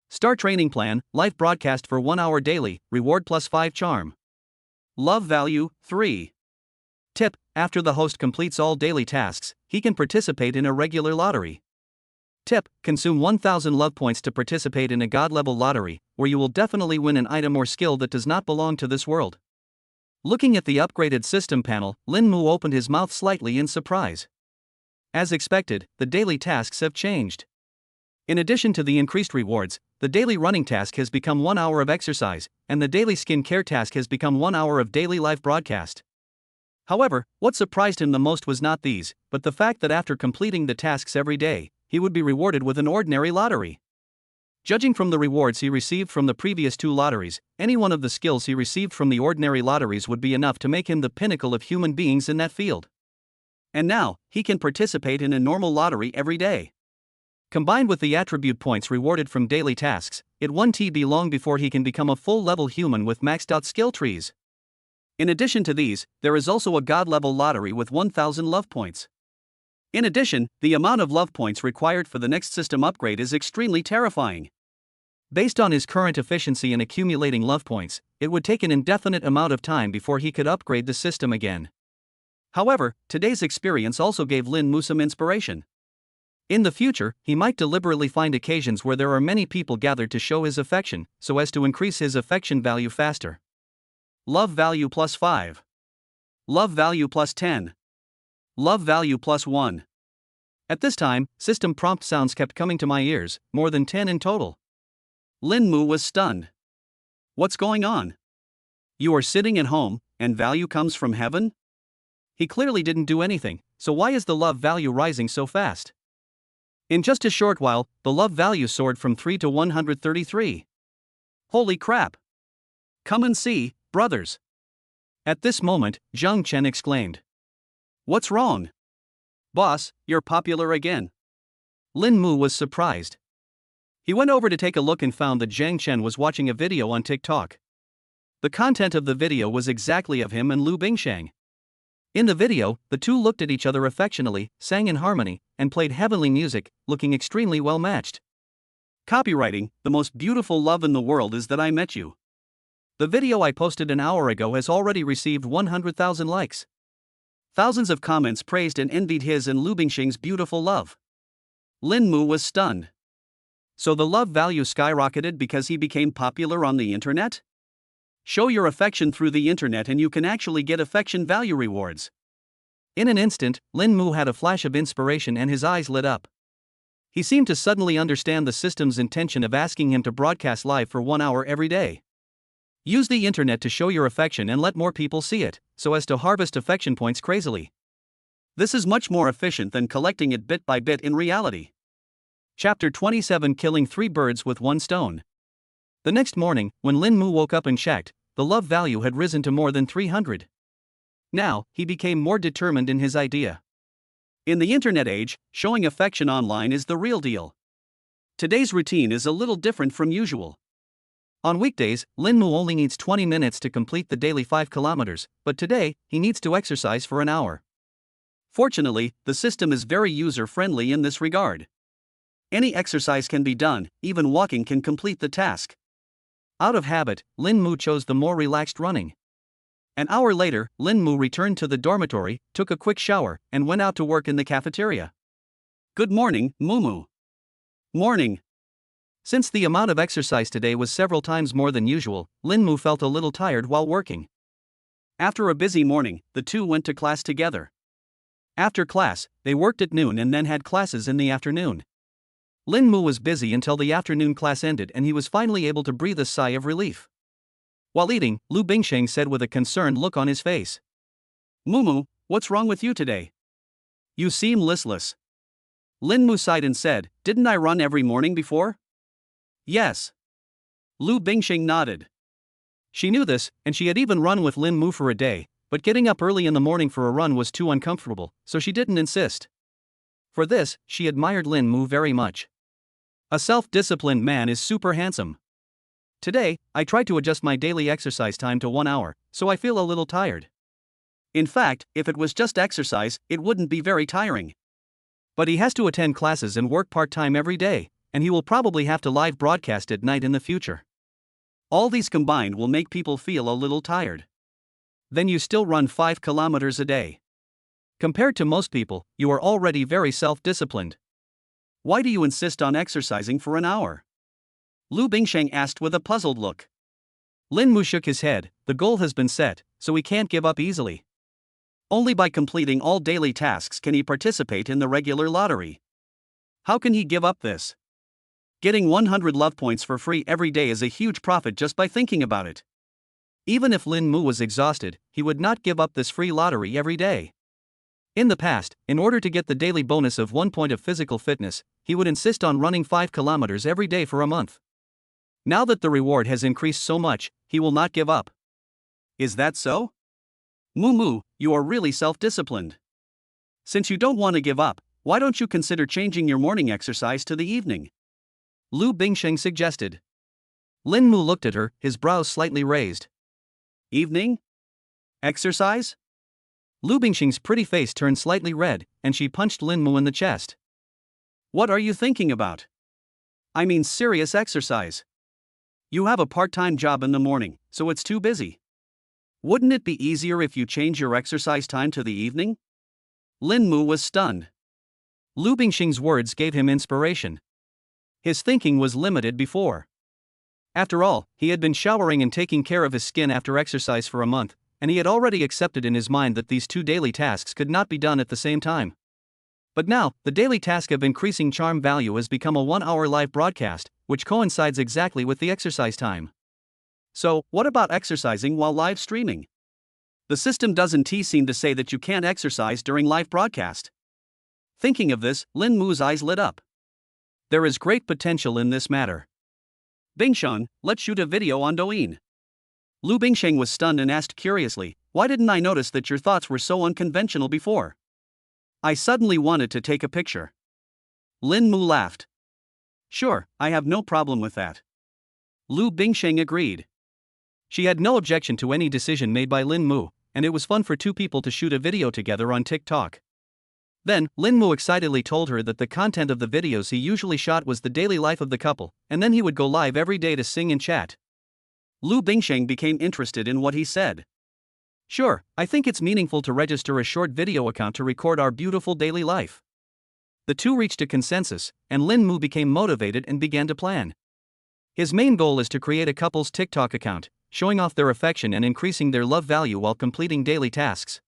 Star training plan, live broadcast for 1 hour daily, reward plus 5 charm. Love value, 3. Tip, after the host completes all daily tasks, he can participate in a regular lottery. Tip: consume 1000 love points to participate in a god-level lottery, where you will definitely win an item or skill that does not belong to this world. Looking at the upgraded system panel, Lin Mu opened his mouth slightly in surprise. As expected, the daily tasks have changed. In addition to the increased rewards, the daily running task has become 1 hour of exercise, and the daily skin care task has become 1 hour of daily live broadcast. However, what surprised him the most was not these, but the fact that after completing the tasks every day, he would be rewarded with an ordinary lottery. Judging from the rewards he received from the previous 2 lotteries, any one of the skills he received from the ordinary lotteries would be enough to make him the pinnacle of human beings in that field. And now, he can participate in a normal lottery every day. Combined with the attribute points rewarded from daily tasks, it won't be long before he can become a full-level human with maxed-out skill trees. In addition to these, there is also a god-level lottery with 1000 love points. In addition, the amount of love points required for the next system upgrade is extremely terrifying. Based on his current efficiency in accumulating love points, it would take an indefinite amount of time before he could upgrade the system again. However, today's experience also gave Lin Mu some inspiration. In the future, he might deliberately find occasions where there are many people gathered to show his affection, so as to increase his affection value faster. Love value plus 5. Love value plus 10. Love value plus 1. At this time, system prompt sounds kept coming to my ears, more than 10 in total. Lin Mu was stunned. What's going on? You are sitting at home, and value comes from heaven? He clearly didn't do anything, so why is the love value rising so fast? In just a short while, the love value soared from 3 to 133. Holy crap! Come and see, brothers. At this moment, Zhang Chen exclaimed. What's wrong? Boss, you're popular again. Lin Mu was surprised. He went over to take a look and found that Zhang Chen was watching a video on TikTok. The content of the video was exactly of him and Lu Bingsheng. In the video, the two looked at each other affectionately, sang in harmony, and played heavenly music, looking extremely well matched. Copywriting: the most beautiful love in the world is that I met you. The video I posted an hour ago has already received 100,000 likes. Thousands of comments praised and envied his and Lu Bingsheng's beautiful love. Lin Mu was stunned. So the love value skyrocketed because he became popular on the internet? Show your affection through the internet and you can actually get affection value rewards. In an instant, Lin Mu had a flash of inspiration and his eyes lit up. He seemed to suddenly understand the system's intention of asking him to broadcast live for 1 hour every day. Use the internet to show your affection and let more people see it, so as to harvest affection points crazily. This is much more efficient than collecting it bit by bit in reality. Chapter 27: Killing 3 birds with 1 stone. The next morning, when Lin Mu woke up and checked, the love value had risen to more than 300. Now, he became more determined in his idea. In the internet age, showing affection online is the real deal. Today's routine is a little different from usual. On weekdays, Lin Mu only needs 20 minutes to complete the daily 5 kilometers, but today, he needs to exercise for an hour. Fortunately, the system is very user-friendly in this regard. Any exercise can be done, even walking can complete the task. Out of habit, Lin Mu chose the more relaxed running. An hour later, Lin Mu returned to the dormitory, took a quick shower, and went out to work in the cafeteria. Good morning, Mumu. Morning. Since the amount of exercise today was several times more than usual, Lin Mu felt a little tired while working. After a busy morning, the two went to class together. After class, they worked at noon and then had classes in the afternoon. Lin Mu was busy until the afternoon class ended and he was finally able to breathe a sigh of relief. While eating, Lu Bingsheng said with a concerned look on his face. Mumu, what's wrong with you today? You seem listless. Lin Mu sighed and said, didn't I run every morning before? Yes. Lu Bingsheng nodded. She knew this, and she had even run with Lin Mu for a day, but getting up early in the morning for a run was too uncomfortable, so she didn't insist. For this, she admired Lin Mu very much. A self-disciplined man is super handsome. Today, I tried to adjust my daily exercise time to 1 hour, so I feel a little tired. In fact, if it was just exercise, it wouldn't be very tiring. But he has to attend classes and work part-time every day, and he will probably have to live broadcast at night in the future. All these combined will make people feel a little tired. Then you still run 5 kilometers a day. Compared to most people, you are already very self-disciplined. Why do you insist on exercising for an hour? Lu Bingsheng asked with a puzzled look. Lin Mu shook his head. The goal has been set, so he can't give up easily. Only by completing all daily tasks can he participate in the regular lottery. How can he give up this? Getting 100 love points for free every day is a huge profit just by thinking about it. Even if Lin Mu was exhausted, he would not give up this free lottery every day. In the past, in order to get the daily bonus of 1 point of physical fitness, he would insist on running 5 kilometers every day for a month. Now that the reward has increased so much, he will not give up. Is that so? Mu, you are really self-disciplined. Since you don't want to give up, why don't you consider changing your morning exercise to the evening? Lu Bingsheng suggested. Lin Mu looked at her, his brows slightly raised. Evening? Exercise? Lu Bingsheng's pretty face turned slightly red, and she punched Lin Mu in the chest. What are you thinking about? I mean serious exercise. You have a part-time job in the morning, so it's too busy. Wouldn't it be easier if you change your exercise time to the evening? Lin Mu was stunned. Lu Bingsheng's words gave him inspiration. His thinking was limited before. After all, he had been showering and taking care of his skin after exercise for a month, and he had already accepted in his mind that these two daily tasks could not be done at the same time. But now, the daily task of increasing charm value has become a 1-hour live broadcast, which coincides exactly with the exercise time. So, what about exercising while live streaming? The system doesn't seem to say that you can't exercise during live broadcast. Thinking of this, Lin Mu's eyes lit up. There is great potential in this matter. Bingsheng, let's shoot a video on Douyin. Lu Bingsheng was stunned and asked curiously, why didn't I notice that your thoughts were so unconventional before? I suddenly wanted to take a picture. Lin Mu laughed. Sure, I have no problem with that. Lu Bingsheng agreed. She had no objection to any decision made by Lin Mu, and it was fun for two people to shoot a video together on TikTok. Then, Lin Mu excitedly told her that the content of the videos he usually shot was the daily life of the couple, and then he would go live every day to sing and chat. Lu Bingsheng became interested in what he said. Sure, I think it's meaningful to register a short video account to record our beautiful daily life. The two reached a consensus, and Lin Mu became motivated and began to plan. His main goal is to create a couple's TikTok account, showing off their affection and increasing their love value while completing daily tasks.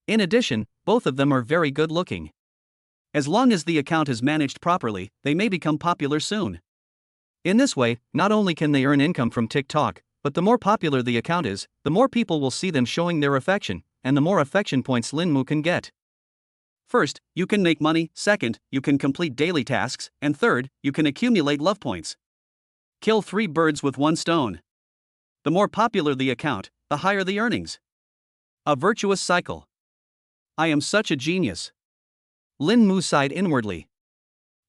In addition, both of them are very good looking. As long as the account is managed properly, they may become popular soon. In this way, not only can they earn income from TikTok, but the more popular the account is, the more people will see them showing their affection, and the more affection points Lin Mu can get. First, you can make money, second, you can complete daily tasks, and third, you can accumulate love points. Kill 3 birds with 1 stone. The more popular the account, the higher the earnings. A virtuous cycle. I am such a genius. Lin Mu sighed inwardly.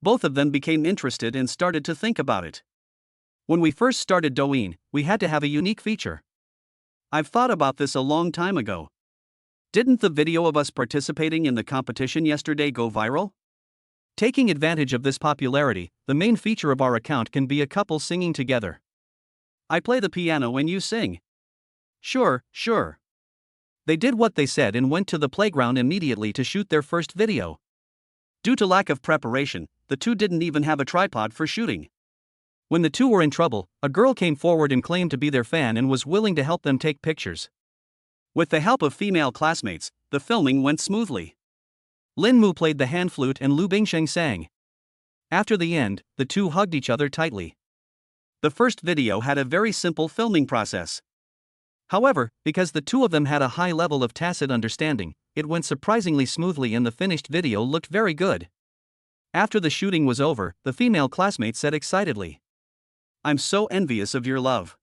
Both of them became interested and started to think about it. When we first started Douyin, we had to have a unique feature. I've thought about this a long time ago. Didn't the video of us participating in the competition yesterday go viral? Taking advantage of this popularity, the main feature of our account can be a couple singing together. I play the piano and you sing. Sure. They did what they said and went to the playground immediately to shoot their first video. Due to lack of preparation, the two didn't even have a tripod for shooting. When the two were in trouble, a girl came forward and claimed to be their fan and was willing to help them take pictures. With the help of female classmates, the filming went smoothly. Lin Mu played the hand flute and Lu Bingsheng sang. After the end, the two hugged each other tightly. The first video had a very simple filming process. However, because the two of them had a high level of tacit understanding, it went surprisingly smoothly and the finished video looked very good. After the shooting was over, the female classmate said excitedly, "I'm so envious of your love.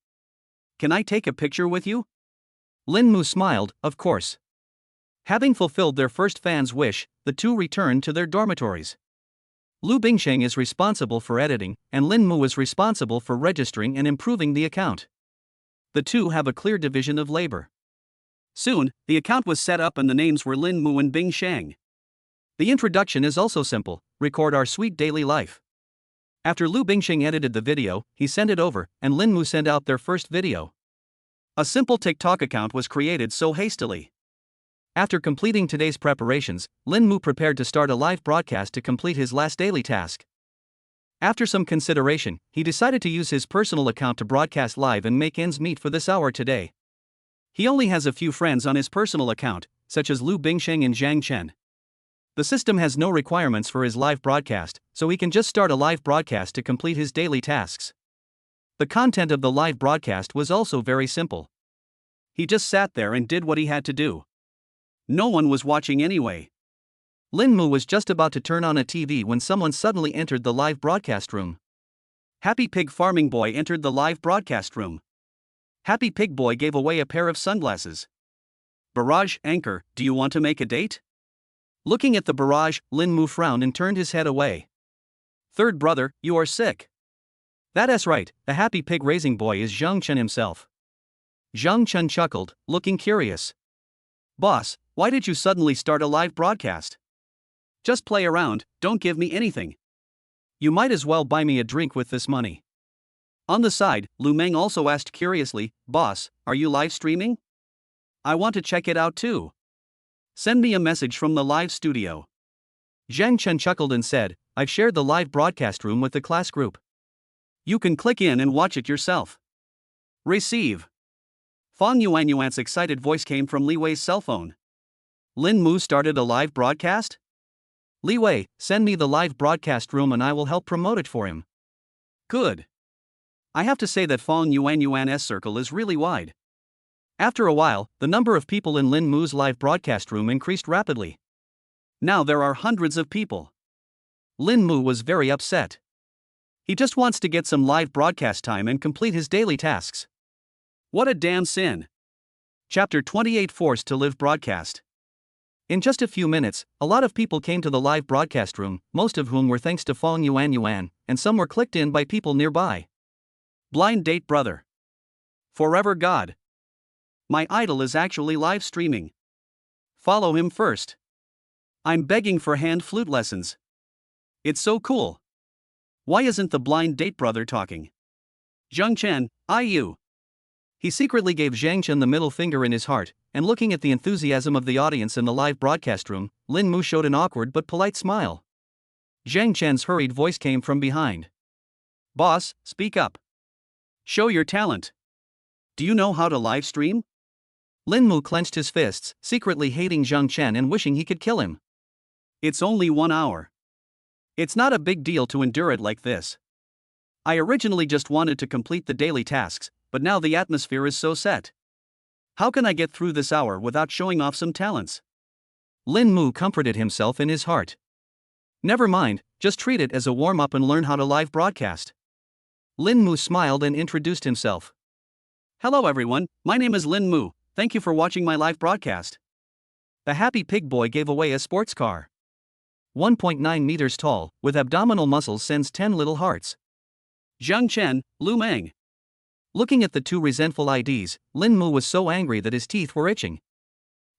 Can I take a picture with you?" Lin Mu smiled, of course. Having fulfilled their first fan's wish, the two returned to their dormitories. Lu Bingsheng is responsible for editing, and Lin Mu is responsible for registering and improving the account. The two have a clear division of labor. Soon, the account was set up and the names were Lin Mu and Bingsheng. The introduction is also simple: record our sweet daily life. After Lu Bingsheng edited the video, he sent it over, and Lin Mu sent out their first video. A simple TikTok account was created so hastily. After completing today's preparations, Lin Mu prepared to start a live broadcast to complete his last daily task. After some consideration, he decided to use his personal account to broadcast live and make ends meet for this hour today. He only has a few friends on his personal account, such as Lu Bingsheng and Zhang Chen. The system has no requirements for his live broadcast, so he can just start a live broadcast to complete his daily tasks. The content of the live broadcast was also very simple. He just sat there and did what he had to do. No one was watching anyway. Lin Mu was just about to turn on a TV when someone suddenly entered the live broadcast room. Happy Pig Farming Boy entered the live broadcast room. Happy Pig Boy gave away a pair of sunglasses. Barrage, anchor, do you want to make a date? Looking at the barrage, Lin Mu frowned and turned his head away. Third brother, you are sick. That's right, the Happy Pig Raising Boy is Zhang Chen himself. Zhang Chen chuckled, looking curious. Boss, why did you suddenly start a live broadcast? Just play around, don't give me anything. You might as well buy me a drink with this money. On the side, Lu Meng also asked curiously, Boss, are you live streaming? I want to check it out too. Send me a message from the live studio. Zhang Chen chuckled and said, I've shared the live broadcast room with the class group. You can click in and watch it yourself. Receive. Fang Yuanyuan's excited voice came from Li Wei's cell phone. Lin Mu started a live broadcast? Li Wei, send me the live broadcast room and I will help promote it for him. Good. I have to say that Fang Yuanyuan's circle is really wide. After a while, the number of people in Lin Mu's live broadcast room increased rapidly. Now there are hundreds of people. Lin Mu was very upset. He just wants to get some live broadcast time and complete his daily tasks. What a damn sin. Chapter 28 Forced to Live Broadcast. In just a few minutes, a lot of people came to the live broadcast room, most of whom were thanks to Fang Yuanyuan, and some were clicked in by people nearby. Blind date brother. Forever God. My idol is actually live streaming. Follow him first. I'm begging for hand flute lessons. It's so cool. Why isn't the blind date brother talking? Zhang Chen, IU. He secretly gave Zhang Chen the middle finger in his heart, and looking at the enthusiasm of the audience in the live broadcast room, Lin Mu showed an awkward but polite smile. Zhang Chen's hurried voice came from behind. Boss, speak up. Show your talent. Do you know how to live stream? Lin Mu clenched his fists, secretly hating Zhang Chen and wishing he could kill him. It's only 1 hour. It's not a big deal to endure it like this. I originally just wanted to complete the daily tasks, but now the atmosphere is so set. How can I get through this hour without showing off some talents? Lin Mu comforted himself in his heart. Never mind, just treat it as a warm-up and learn how to live broadcast. Lin Mu smiled and introduced himself. Hello everyone, my name is Lin Mu. Thank you for watching my live broadcast. The Happy Pig Boy gave away a sports car. 1.9 meters tall, with abdominal muscles sends 10 little hearts. Zhang Chen, Lu Meng. Looking at the two resentful IDs, Lin Mu was so angry that his teeth were itching.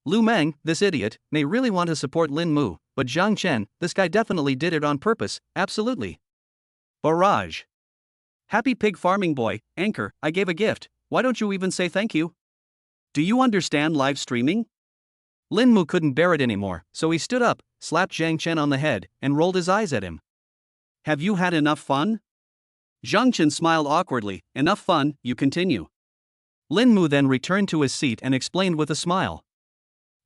Lu Meng, this idiot, may really want to support Lin Mu, but Zhang Chen, this guy definitely did it on purpose, absolutely. Barrage. Happy Pig Farming Boy, anchor, I gave a gift, why don't you even say thank you? Do you understand live streaming? Lin Mu couldn't bear it anymore, so he stood up, slapped Zhang Chen on the head, and rolled his eyes at him. Have you had enough fun? Zhang Chen smiled awkwardly. Enough fun, you continue. Lin Mu then returned to his seat and explained with a smile.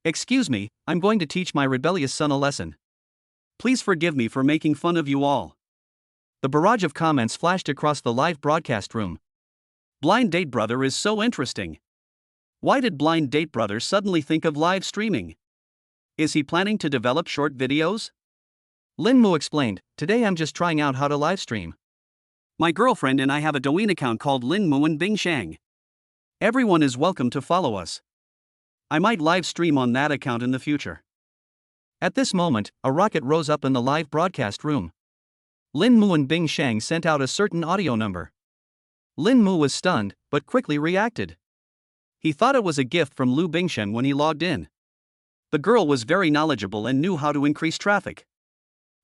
Excuse me, I'm going to teach my rebellious son a lesson. Please forgive me for making fun of you all. The barrage of comments flashed across the live broadcast room. Blind Date Brother is so interesting. Why did Blind Date Brother suddenly think of live streaming? Is he planning to develop short videos? Lin Mu explained, today I'm just trying out how to live stream. My girlfriend and I have a Douyin account called Lin Mu and Bing Shang. Everyone is welcome to follow us. I might live stream on that account in the future. At this moment, a rocket rose up in the live broadcast room. Lin Mu and Bing Shang sent out a certain audio number. Lin Mu was stunned, but quickly reacted. He thought it was a gift from Lu Bingshen when he logged in. The girl was very knowledgeable and knew how to increase traffic.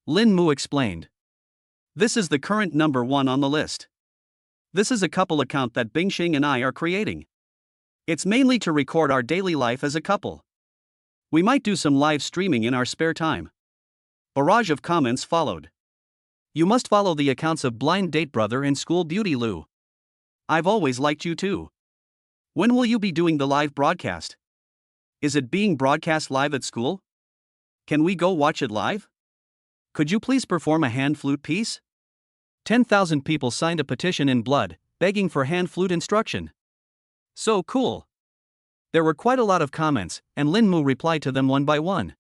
Lin Mu explained. This is the current number 1 on the list. This is a couple account that Bingxing and I are creating. It's mainly to record our daily life as a couple. We might do some live streaming in our spare time. Barrage of comments followed. You must follow the accounts of Blind Date Brother and School Beauty Lou. I've always liked you too. When will you be doing the live broadcast? Is it being broadcast live at school? Can we go watch it live? Could you please perform a hand flute piece? 10,000 people signed a petition in blood, begging for hand flute instruction. So cool. There were quite a lot of comments, and Lin Mu replied to them one by one.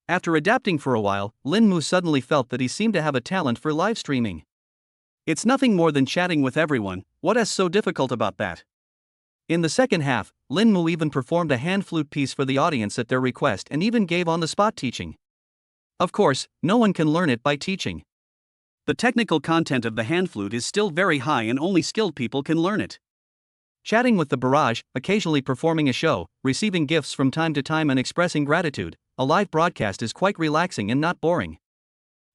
After adapting for a while, Lin Mu suddenly felt that he seemed to have a talent for live streaming. It's nothing more than chatting with everyone, what is so difficult about that? In the second half, Lin Mu even performed a hand flute piece for the audience at their request and even gave on-the-spot teaching. Of course, no one can learn it by teaching. The technical content of the hand flute is still very high and only skilled people can learn it. Chatting with the barrage, occasionally performing a show, receiving gifts from time to time and expressing gratitude, a live broadcast is quite relaxing and not boring.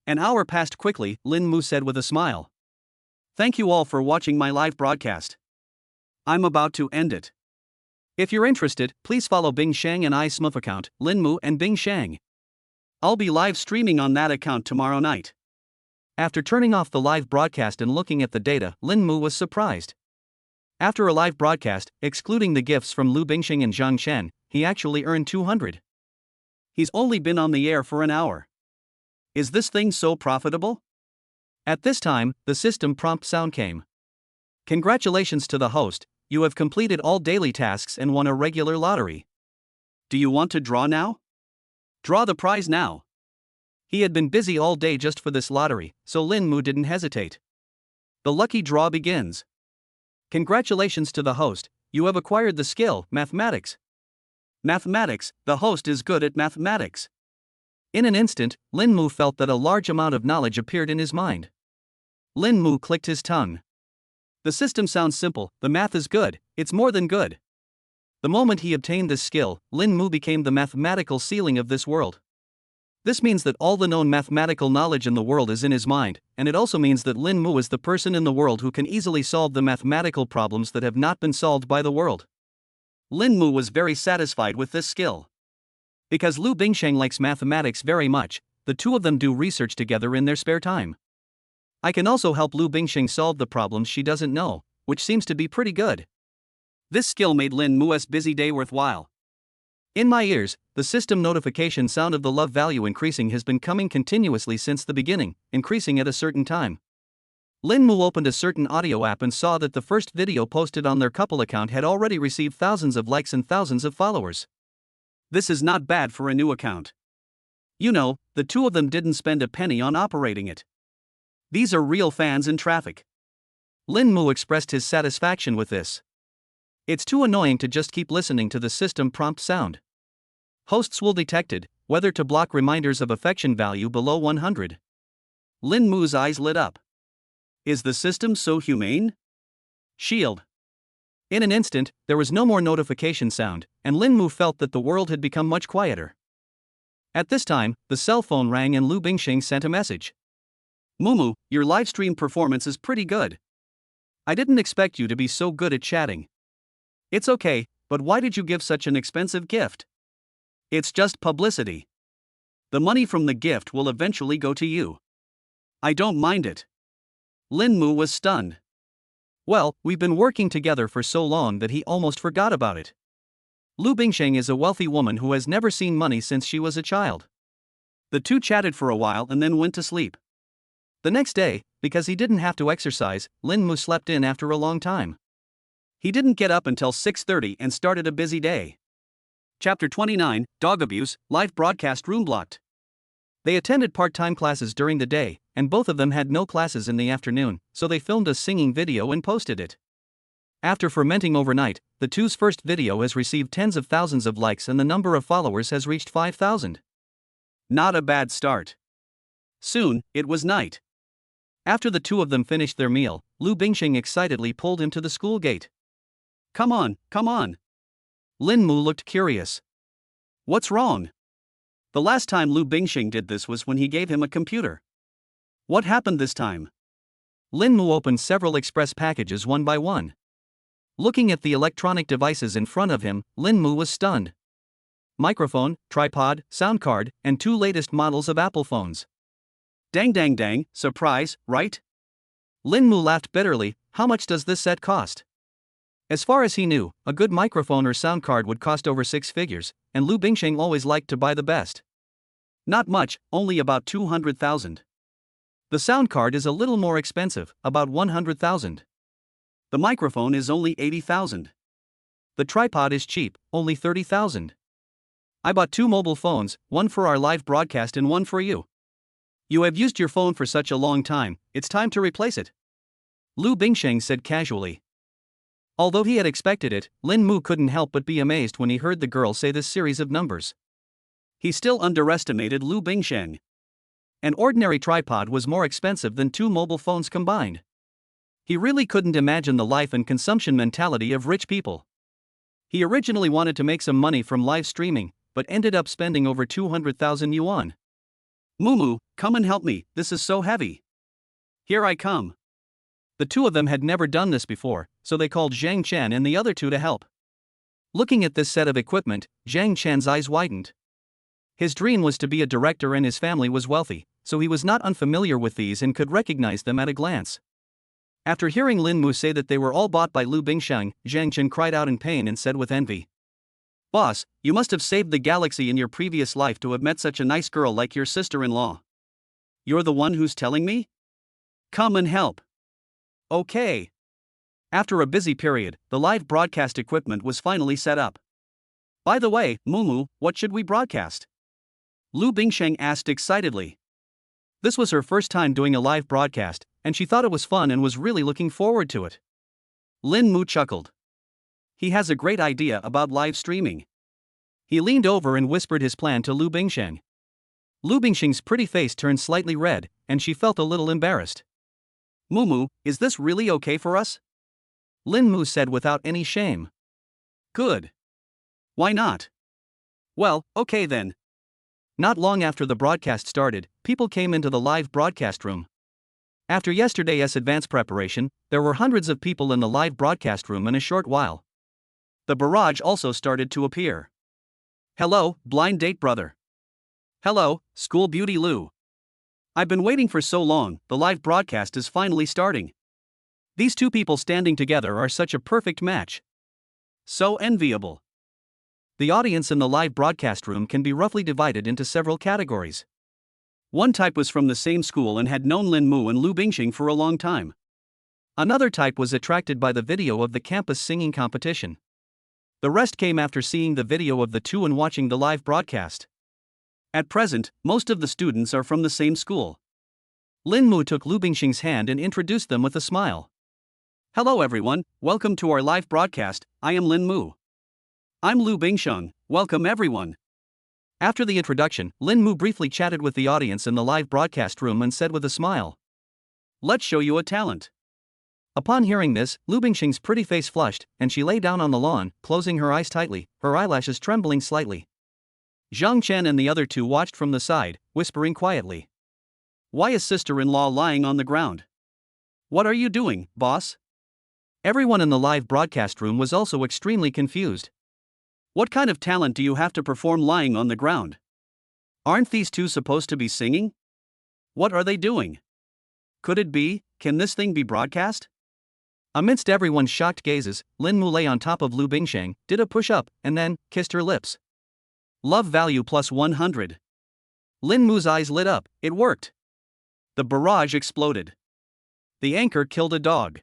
An hour passed quickly, Lin Mu said with a smile. Thank you all for watching my live broadcast. I'm about to end it. If you're interested, please follow Bing Shang and I Smurf account, Lin Mu and Bing Shang. I'll be live streaming on that account tomorrow night. After turning off the live broadcast and looking at the data, Lin Mu was surprised. After a live broadcast, excluding the gifts from Lu Bingxing and Zhang Shen, he actually earned 200. He's only been on the air for an hour. Is this thing so profitable? At this time, the system prompt sound came. Congratulations to the host, you have completed all daily tasks and won a regular lottery. Do you want to draw now? Draw the prize now. He had been busy all day just for this lottery, so Lin Mu didn't hesitate. The lucky draw begins. Congratulations to the host, you have acquired the skill, mathematics. Mathematics, the host is good at mathematics. In an instant, Lin Mu felt that a large amount of knowledge appeared in his mind. Lin Mu clicked his tongue. The system sounds simple, the math is good, it's more than good. The moment he obtained this skill, Lin Mu became the mathematical ceiling of this world. This means that all the known mathematical knowledge in the world is in his mind, and it also means that Lin Mu is the person in the world who can easily solve the mathematical problems that have not been solved by the world. Lin Mu was very satisfied with this skill. Because Lu Bingsheng likes mathematics very much, the two of them do research together in their spare time. I can also help Lu Bingsheng solve the problems she doesn't know, which seems to be pretty good. This skill made Lin Mu's busy day worthwhile. In my ears, the system notification sound of the love value increasing has been coming continuously since the beginning, increasing at a certain time. Lin Mu opened a certain audio app and saw that the first video posted on their couple account had already received thousands of likes and thousands of followers. This is not bad for a new account. You know, the two of them didn't spend a penny on operating it. These are real fans in traffic. Lin Mu expressed his satisfaction with this. It's too annoying to just keep listening to the system prompt sound. Hosts will detected, whether to block reminders of affection value below 100. Lin Mu's eyes lit up. Is the system so humane? Shield. In an instant, there was no more notification sound, and Lin Mu felt that the world had become much quieter. At this time, the cell phone rang and Lu Bingxing sent a message. Mumu, your livestream performance is pretty good. I didn't expect you to be so good at chatting. It's okay, but why did you give such an expensive gift? It's just publicity. The money from the gift will eventually go to you. I don't mind it. Lin Mu was stunned. Well, we've been working together for so long that he almost forgot about it. Lu Bingsheng is a wealthy woman who has never seen money since she was a child. The two chatted for a while and then went to sleep. The next day, because he didn't have to exercise, Lin Mu slept in after a long time. He didn't get up until 6:30 and started a busy day. Chapter 29, Dog Abuse, Live Broadcast Room Blocked. They attended part-time classes during the day, and both of them had no classes in the afternoon, so they filmed a singing video and posted it. After fermenting overnight, the two's first video has received tens of thousands of likes and the number of followers has reached 5,000. Not a bad start. Soon, it was night. After the two of them finished their meal, Lu Bingxing excitedly pulled him to the school gate. Come on, come on. Lin Mu looked curious. What's wrong? The last time Lu Bingxing did this was when he gave him a computer. What happened this time? Lin Mu opened several express packages one by one. Looking at the electronic devices in front of him, Lin Mu was stunned. microphone, tripod, sound card, and 2 latest models of Apple phones. Dang dang dang, surprise, right? Lin Mu laughed bitterly. How much does this set cost? As far as he knew, a good microphone or sound card would cost over 6 figures, and Lu Bingsheng always liked to buy the best. Not much, only about 200,000. The sound card is a little more expensive, about 100,000. The microphone is only 80,000. The tripod is cheap, only 30,000. I bought 2 mobile phones, one for our live broadcast and one for you. You have used your phone for such a long time, it's time to replace it. Lu Bingsheng said casually. Although he had expected it, Lin Mu couldn't help but be amazed when he heard the girl say this series of numbers. He still underestimated Lu Bingsheng. An ordinary tripod was more expensive than 2 mobile phones combined. He really couldn't imagine the life and consumption mentality of rich people. He originally wanted to make some money from live streaming, but ended up spending over 200,000 yuan. Mumu, come and help me, this is so heavy. Here I come. The 2 of them had never done this before, so they called Zhang Chen and the other 2 to help. Looking at this set of equipment, Zhang Chen's eyes widened. His dream was to be a director and his family was wealthy, so he was not unfamiliar with these and could recognize them at a glance. After hearing Lin Mu say that they were all bought by Lu Bingsheng, Zhang Chen cried out in pain and said with envy, "Boss, you must have saved the galaxy in your previous life to have met such a nice girl like your sister-in-law. You're the one who's telling me? Come and help." Okay. After a busy period, the live broadcast equipment was finally set up. By the way, Mumu, what should we broadcast? Lu Bingsheng asked excitedly. This was her first time doing a live broadcast, and she thought it was fun and was really looking forward to it. Lin Mu chuckled. He has a great idea about live streaming. He leaned over and whispered his plan to Lu Bingsheng. Lu Bingsheng's pretty face turned slightly red, and she felt a little embarrassed. Mumu, is this really okay for us? Lin Mu said without any shame. Good. Why not? Well, okay then. Not long after the broadcast started, people came into the live broadcast room. After yesterday's advance preparation, there were hundreds of people in the live broadcast room in a short while. The barrage also started to appear. Hello, blind date brother. Hello, school beauty Lu. I've been waiting for so long, the live broadcast is finally starting. These 2 people standing together are such a perfect match. So enviable. The audience in the live broadcast room can be roughly divided into several categories. One type was from the same school and had known Lin Mu and Lu Bingsheng for a long time. Another type was attracted by the video of the campus singing competition. The rest came after seeing the video of the 2 and watching the live broadcast. At present, most of the students are from the same school. Lin Mu took Lu Bingsheng's hand and introduced them with a smile. Hello everyone, welcome to our live broadcast, I am Lin Mu. I'm Lu Bingsheng, welcome everyone. After the introduction, Lin Mu briefly chatted with the audience in the live broadcast room and said with a smile, "Let's show you a talent." Upon hearing this, Lu Bingsheng's pretty face flushed, and she lay down on the lawn, closing her eyes tightly, her eyelashes trembling slightly. Zhang Chen and the other 2 watched from the side, whispering quietly. Why is sister-in-law lying on the ground? What are you doing, boss? Everyone in the live broadcast room was also extremely confused. What kind of talent do you have to perform lying on the ground? Aren't these 2 supposed to be singing? What are they doing? Could it be, can this thing be broadcast? Amidst everyone's shocked gazes, Lin Mu lay on top of Lu Bingsheng, did a push-up, and then kissed her lips. Love value plus 100. Lin Mu's eyes lit up, it worked. The barrage exploded. The anchor killed a dog.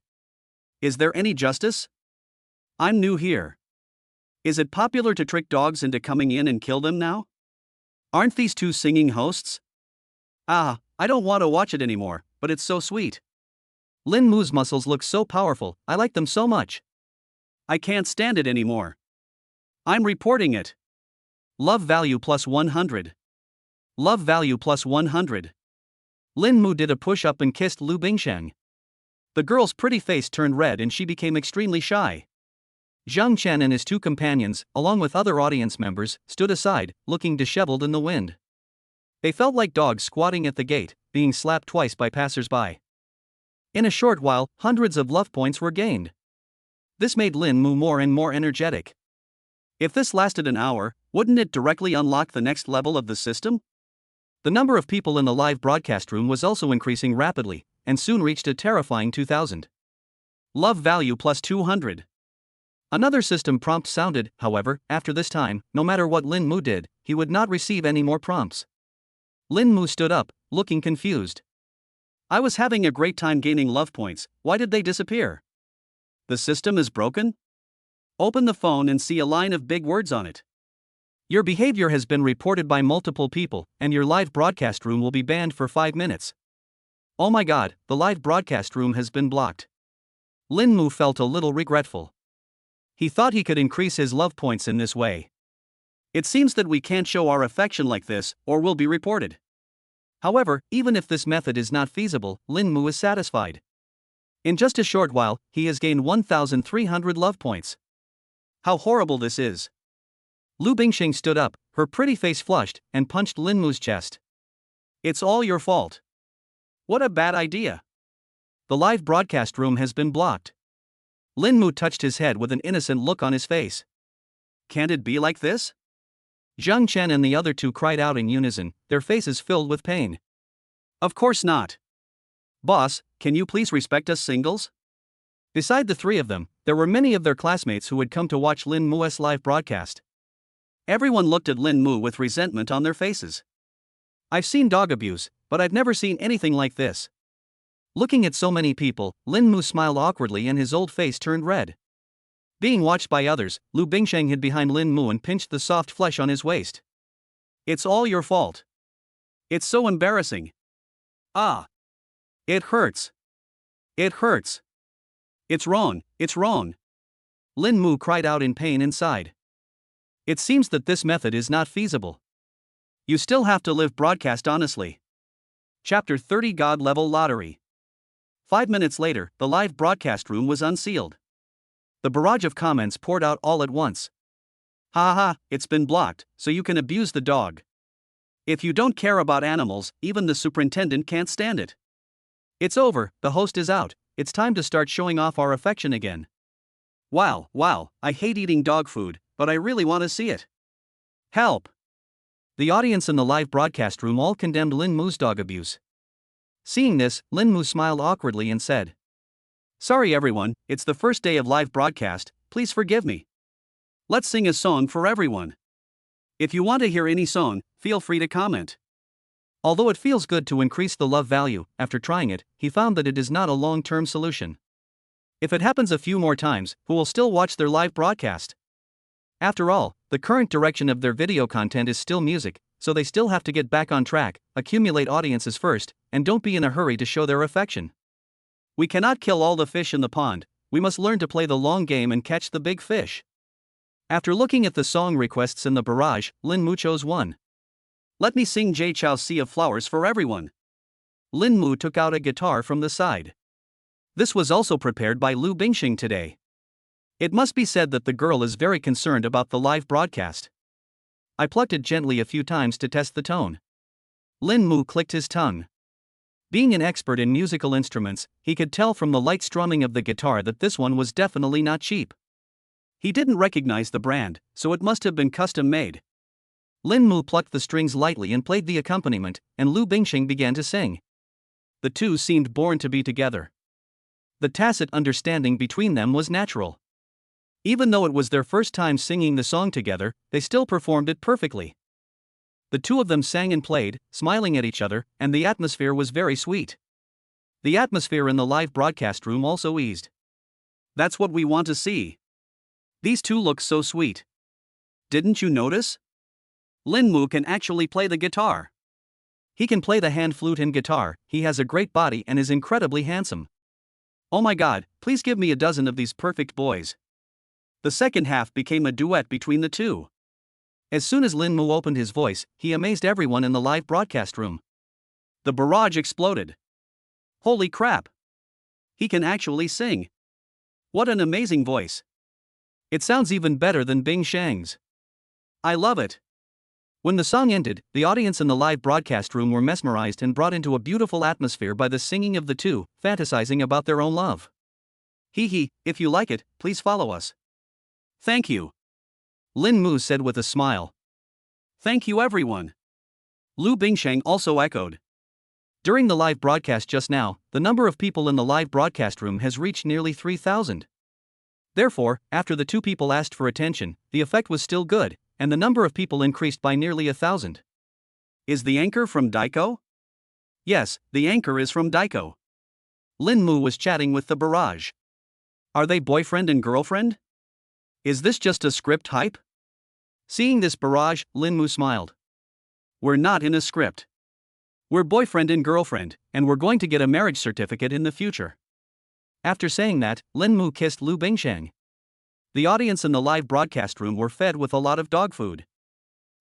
Is there any justice? I'm new here. Is it popular to trick dogs into coming in and kill them now? Aren't these 2 singing hosts? I don't want to watch it anymore, but it's so sweet. Lin Mu's muscles look so powerful, I like them so much. I can't stand it anymore. I'm reporting it. Love value plus 100. Love value plus 100. Lin Mu did a push-up and kissed Lu Bingsheng. The girl's pretty face turned red and she became extremely shy. Zhang Chen and his 2 companions, along with other audience members, stood aside, looking disheveled in the wind. They felt like dogs squatting at the gate, being slapped twice by passers-by. In a short while, hundreds of love points were gained. This made Lin Mu more and more energetic. If this lasted an hour, Wouldn't it directly unlock the next level of the system? The number of people in the live broadcast room was also increasing rapidly, and soon reached a terrifying 2,000. Love value plus 200. Another system prompt sounded, however, after this time, no matter what Lin Mu did, he would not receive any more prompts. Lin Mu stood up, looking confused. I was having a great time gaining love points, why did they disappear? The system is broken? Open the phone and see a line of big words on it. Your behavior has been reported by multiple people, and your live broadcast room will be banned for 5 minutes. Oh my god, the live broadcast room has been blocked. Lin Mu felt a little regretful. He thought he could increase his love points in this way. It seems that we can't show our affection like this, or we'll be reported. However, even if this method is not feasible, Lin Mu is satisfied. In just a short while, he has gained 1,300 love points. How horrible this is. Lu Bingxing stood up, her pretty face flushed, and punched Lin Mu's chest. It's all your fault. What a bad idea. The live broadcast room has been blocked. Lin Mu touched his head with an innocent look on his face. Can't it be like this? Zhang Chen and the other two cried out in unison, their faces filled with pain. Of course not. Boss, can you please respect us singles? Beside the three of them, there were many of their classmates who had come to watch Lin Mu's live broadcast. Everyone looked at Lin Mu with resentment on their faces. I've seen dog abuse, but I've never seen anything like this. Looking at so many people, Lin Mu smiled awkwardly and his old face turned red. Being watched by others, Lu Bingsheng hid behind Lin Mu and pinched the soft flesh on his waist. It's all your fault. It's so embarrassing. Ah. It hurts. It hurts. It's wrong, it's wrong. Lin Mu cried out in pain inside. It seems that this method is not feasible. You still have to live broadcast honestly. Chapter 30 God Level Lottery. 5 minutes later, the live broadcast room was unsealed. The barrage of comments poured out all at once. Ha ha, it's been blocked, so you can abuse the dog. If you don't care about animals, even the superintendent can't stand it. It's over, the host is out, it's time to start showing off our affection again. Wow, I hate eating dog food, but I really want to see it. Help! The audience in the live broadcast room all condemned Lin Mu's dog abuse. Seeing this, Lin Mu smiled awkwardly and said, Sorry everyone, it's the first day of live broadcast, please forgive me. Let's sing a song for everyone. If you want to hear any song, feel free to comment. Although it feels good to increase the love value, after trying it, he found that it is not a long-term solution. If it happens a few more times, who will still watch their live broadcast? After all, the current direction of their video content is still music, so they still have to get back on track, accumulate audiences first, and don't be in a hurry to show their affection. We cannot kill all the fish in the pond, we must learn to play the long game and catch the big fish. After looking at the song requests in the barrage, Lin Mu chose one. Let me sing Jay Chow's Sea of Flowers for everyone. Lin Mu took out a guitar from the side. This was also prepared by Lu Bingxing today. It must be said that the girl is very concerned about the live broadcast. I plucked it gently a few times to test the tone. Lin Mu clicked his tongue. Being an expert in musical instruments, he could tell from the light strumming of the guitar that this one was definitely not cheap. He didn't recognize the brand, so it must have been custom made. Lin Mu plucked the strings lightly and played the accompaniment, and Lu Bingxing began to sing. The two seemed born to be together. The tacit understanding between them was natural. Even though it was their first time singing the song together, they still performed it perfectly. The two of them sang and played, smiling at each other, and the atmosphere was very sweet. The atmosphere in the live broadcast room also eased. That's what we want to see. These two look so sweet. Didn't you notice? Lin Mu can actually play the guitar. He can play the hand flute and guitar, he has a great body and is incredibly handsome. Oh my god, please give me a dozen of these perfect boys. The second half became a duet between the two. As soon as Lin Mu opened his voice, he amazed everyone in the live broadcast room. The barrage exploded. Holy crap! He can actually sing. What an amazing voice. It sounds even better than Bing Shang's. I love it. When the song ended, the audience in the live broadcast room were mesmerized and brought into a beautiful atmosphere by the singing of the two, fantasizing about their own love. Hee, if you like it, please follow us. Thank you. Lin Mu said with a smile. Thank you everyone. Lu Bingsheng also echoed. During the live broadcast just now, the number of people in the live broadcast room has reached nearly 3,000. Therefore, after the two people asked for attention, the effect was still good, and the number of people increased by nearly 1,000. Is the anchor from Daiko? Yes, the anchor is from Daiko. Lin Mu was chatting with the barrage. Are they boyfriend and girlfriend? Is this just a script hype? Seeing this barrage, Lin Mu smiled. We're not in a script. We're boyfriend and girlfriend, and we're going to get a marriage certificate in the future. After saying that, Lin Mu kissed Lu Bingsheng. The audience in the live broadcast room were fed with a lot of dog food.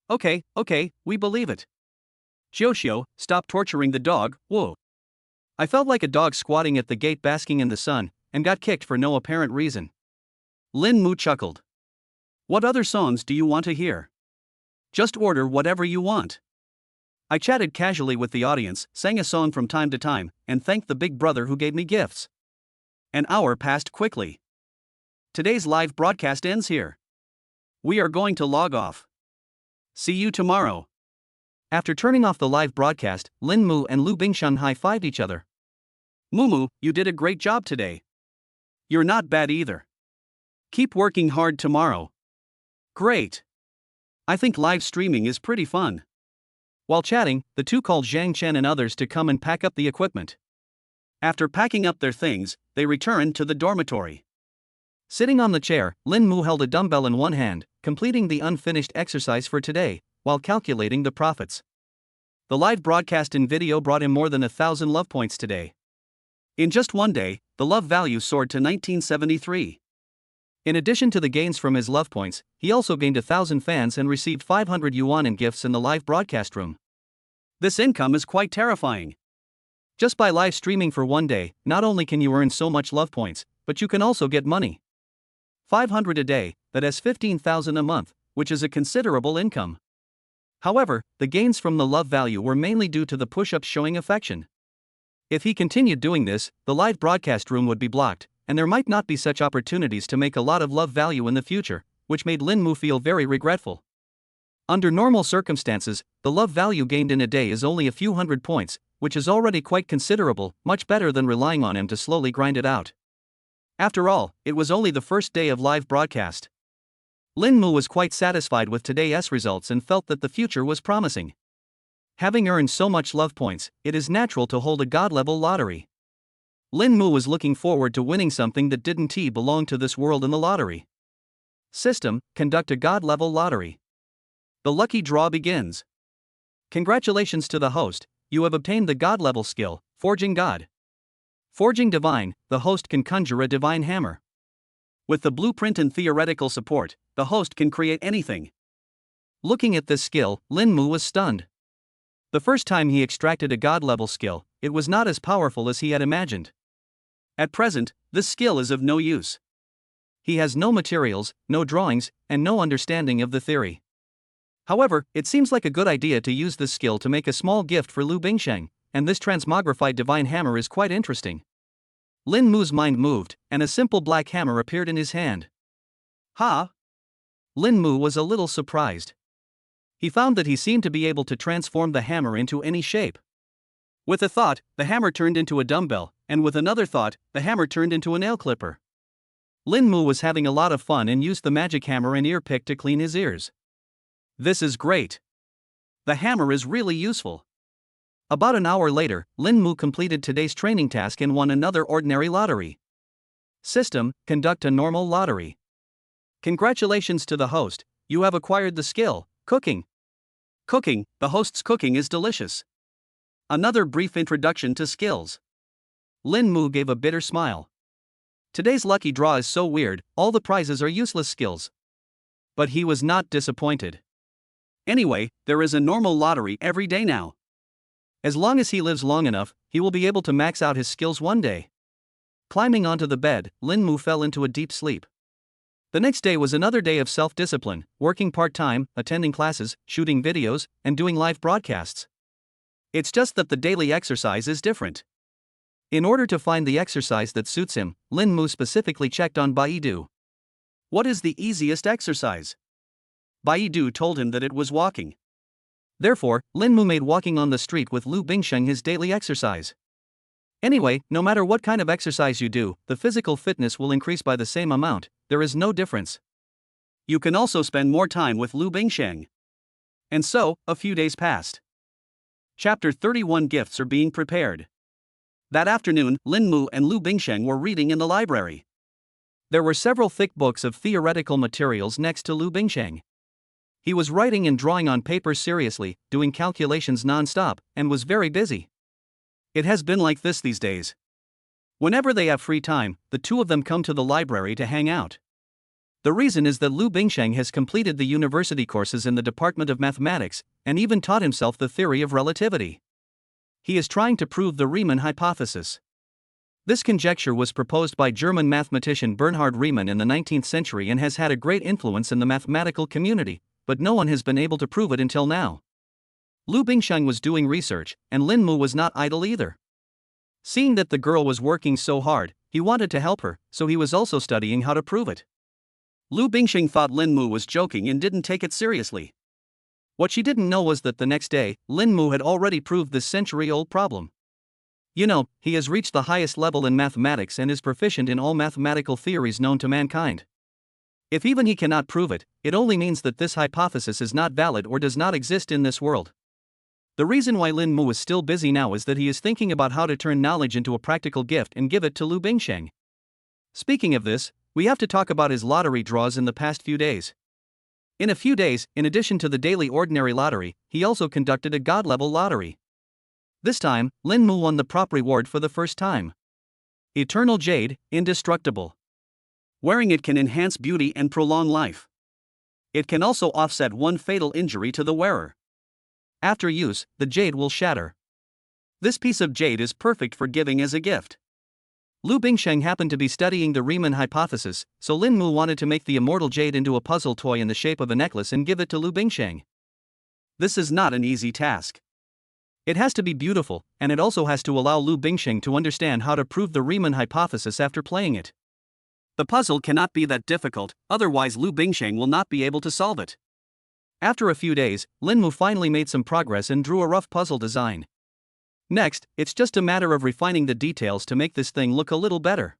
Okay, we believe it. Xiao, stop torturing the dog, whoa. I felt like a dog squatting at the gate basking in the sun, and got kicked for no apparent reason. Lin Mu chuckled. What other songs do you want to hear? Just order whatever you want. I chatted casually with the audience, sang a song from time to time, and thanked the big brother who gave me gifts. An hour passed quickly. Today's live broadcast ends here. We are going to log off. See you tomorrow. After turning off the live broadcast, Lin Mu and Lu Bingsheng high-fived each other. Mumu, you did a great job today. You're not bad either. Keep working hard tomorrow. Great. I think live streaming is pretty fun. While chatting, the two called Zhang Chen and others to come and pack up the equipment. After packing up their things, they returned to the dormitory. Sitting on the chair, Lin Mu held a dumbbell in one hand, completing the unfinished exercise for today, while calculating the profits. The live broadcast in video brought him more than 1,000 love points today. In just one day, the love value soared to 1973. In addition to the gains from his love points, he also gained 1,000 fans and received 500 yuan in gifts in the live broadcast room. This income is quite terrifying. Just by live streaming for one day, not only can you earn so much love points, but you can also get money. 500 a day, that is 15,000 a month, which is a considerable income. However, the gains from the love value were mainly due to the push-ups showing affection. If he continued doing this, the live broadcast room would be blocked, and there might not be such opportunities to make a lot of love value in the future, which made Lin Mu feel very regretful. Under normal circumstances, the love value gained in a day is only a few hundred points, which is already quite considerable, much better than relying on him to slowly grind it out. After all, it was only the first day of live broadcast. Lin Mu was quite satisfied with today's results and felt that the future was promising. Having earned so much love points, it is natural to hold a god-level lottery. Lin Mu was looking forward to winning something that didn't belong to this world in the lottery. System, conduct a god-level lottery. The lucky draw begins. Congratulations to the host, you have obtained the god-level skill, Forging God. Forging Divine, the host can conjure a divine hammer. With the blueprint and theoretical support, the host can create anything. Looking at this skill, Lin Mu was stunned. The first time he extracted a god-level skill, it was not as powerful as he had imagined. At present, this skill is of no use. He has no materials, no drawings, and no understanding of the theory. However, it seems like a good idea to use this skill to make a small gift for Lu Bingsheng, and this transmogrified divine hammer is quite interesting. Lin Mu's mind moved, and a simple black hammer appeared in his hand. Ha! Lin Mu was a little surprised. He found that he seemed to be able to transform the hammer into any shape. With a thought, the hammer turned into a dumbbell, and with another thought, the hammer turned into a nail clipper. Lin Mu was having a lot of fun and used the magic hammer and ear pick to clean his ears. This is great. The hammer is really useful. About an hour later, Lin Mu completed today's training task and won another ordinary lottery. System, conduct a normal lottery. Congratulations to the host, you have acquired the skill, cooking. Cooking, the host's cooking is delicious. Another brief introduction to skills. Lin Mu gave a bitter smile. Today's lucky draw is so weird, all the prizes are useless skills. But he was not disappointed. Anyway, there is a normal lottery every day now. As long as he lives long enough, he will be able to max out his skills one day. Climbing onto the bed, Lin Mu fell into a deep sleep. The next day was another day of self-discipline, working part-time, attending classes, shooting videos, and doing live broadcasts. It's just that the daily exercise is different. In order to find the exercise that suits him, Lin Mu specifically checked on Baidu. What is the easiest exercise? Baidu told him that it was walking. Therefore, Lin Mu made walking on the street with Lu Bingsheng his daily exercise. Anyway, no matter what kind of exercise you do, the physical fitness will increase by the same amount, there is no difference. You can also spend more time with Lu Bingsheng. And so, a few days passed. Chapter 31 Gifts are being prepared. That afternoon, Lin Mu and Lu Bingsheng were reading in the library. There were several thick books of theoretical materials next to Lu Bingsheng. He was writing and drawing on paper seriously, doing calculations non-stop, and was very busy. It has been like this these days. Whenever they have free time, the two of them come to the library to hang out. The reason is that Lu Bingsheng has completed the university courses in the Department of Mathematics, and even taught himself the theory of relativity. He is trying to prove the Riemann hypothesis. This conjecture was proposed by German mathematician Bernhard Riemann in the 19th century and has had a great influence in the mathematical community, but no one has been able to prove it until now. Lu Bingsheng was doing research, and Lin Mu was not idle either. Seeing that the girl was working so hard, he wanted to help her, so he was also studying how to prove it. Lu Bingsheng thought Lin Mu was joking and didn't take it seriously. What she didn't know was that the next day, Lin Mu had already proved this century-old problem. You know, he has reached the highest level in mathematics and is proficient in all mathematical theories known to mankind. If even he cannot prove it, it only means that this hypothesis is not valid or does not exist in this world. The reason why Lin Mu is still busy now is that he is thinking about how to turn knowledge into a practical gift and give it to Lu Bingsheng. Speaking of this, we have to talk about his lottery draws in the past few days. In a few days, in addition to the daily ordinary lottery, he also conducted a god-level lottery. This time, Lin Mu won the prop reward for the first time. Eternal Jade, indestructible. Wearing it can enhance beauty and prolong life. It can also offset one fatal injury to the wearer. After use, the jade will shatter. This piece of jade is perfect for giving as a gift. Lu Bingsheng happened to be studying the Riemann hypothesis, so Lin Mu wanted to make the immortal jade into a puzzle toy in the shape of a necklace and give it to Lu Bingsheng. This is not an easy task. It has to be beautiful, and it also has to allow Lu Bingsheng to understand how to prove the Riemann hypothesis after playing it. The puzzle cannot be that difficult, otherwise Lu Bingsheng will not be able to solve it. After a few days, Lin Mu finally made some progress and drew a rough puzzle design. Next, it's just a matter of refining the details to make this thing look a little better.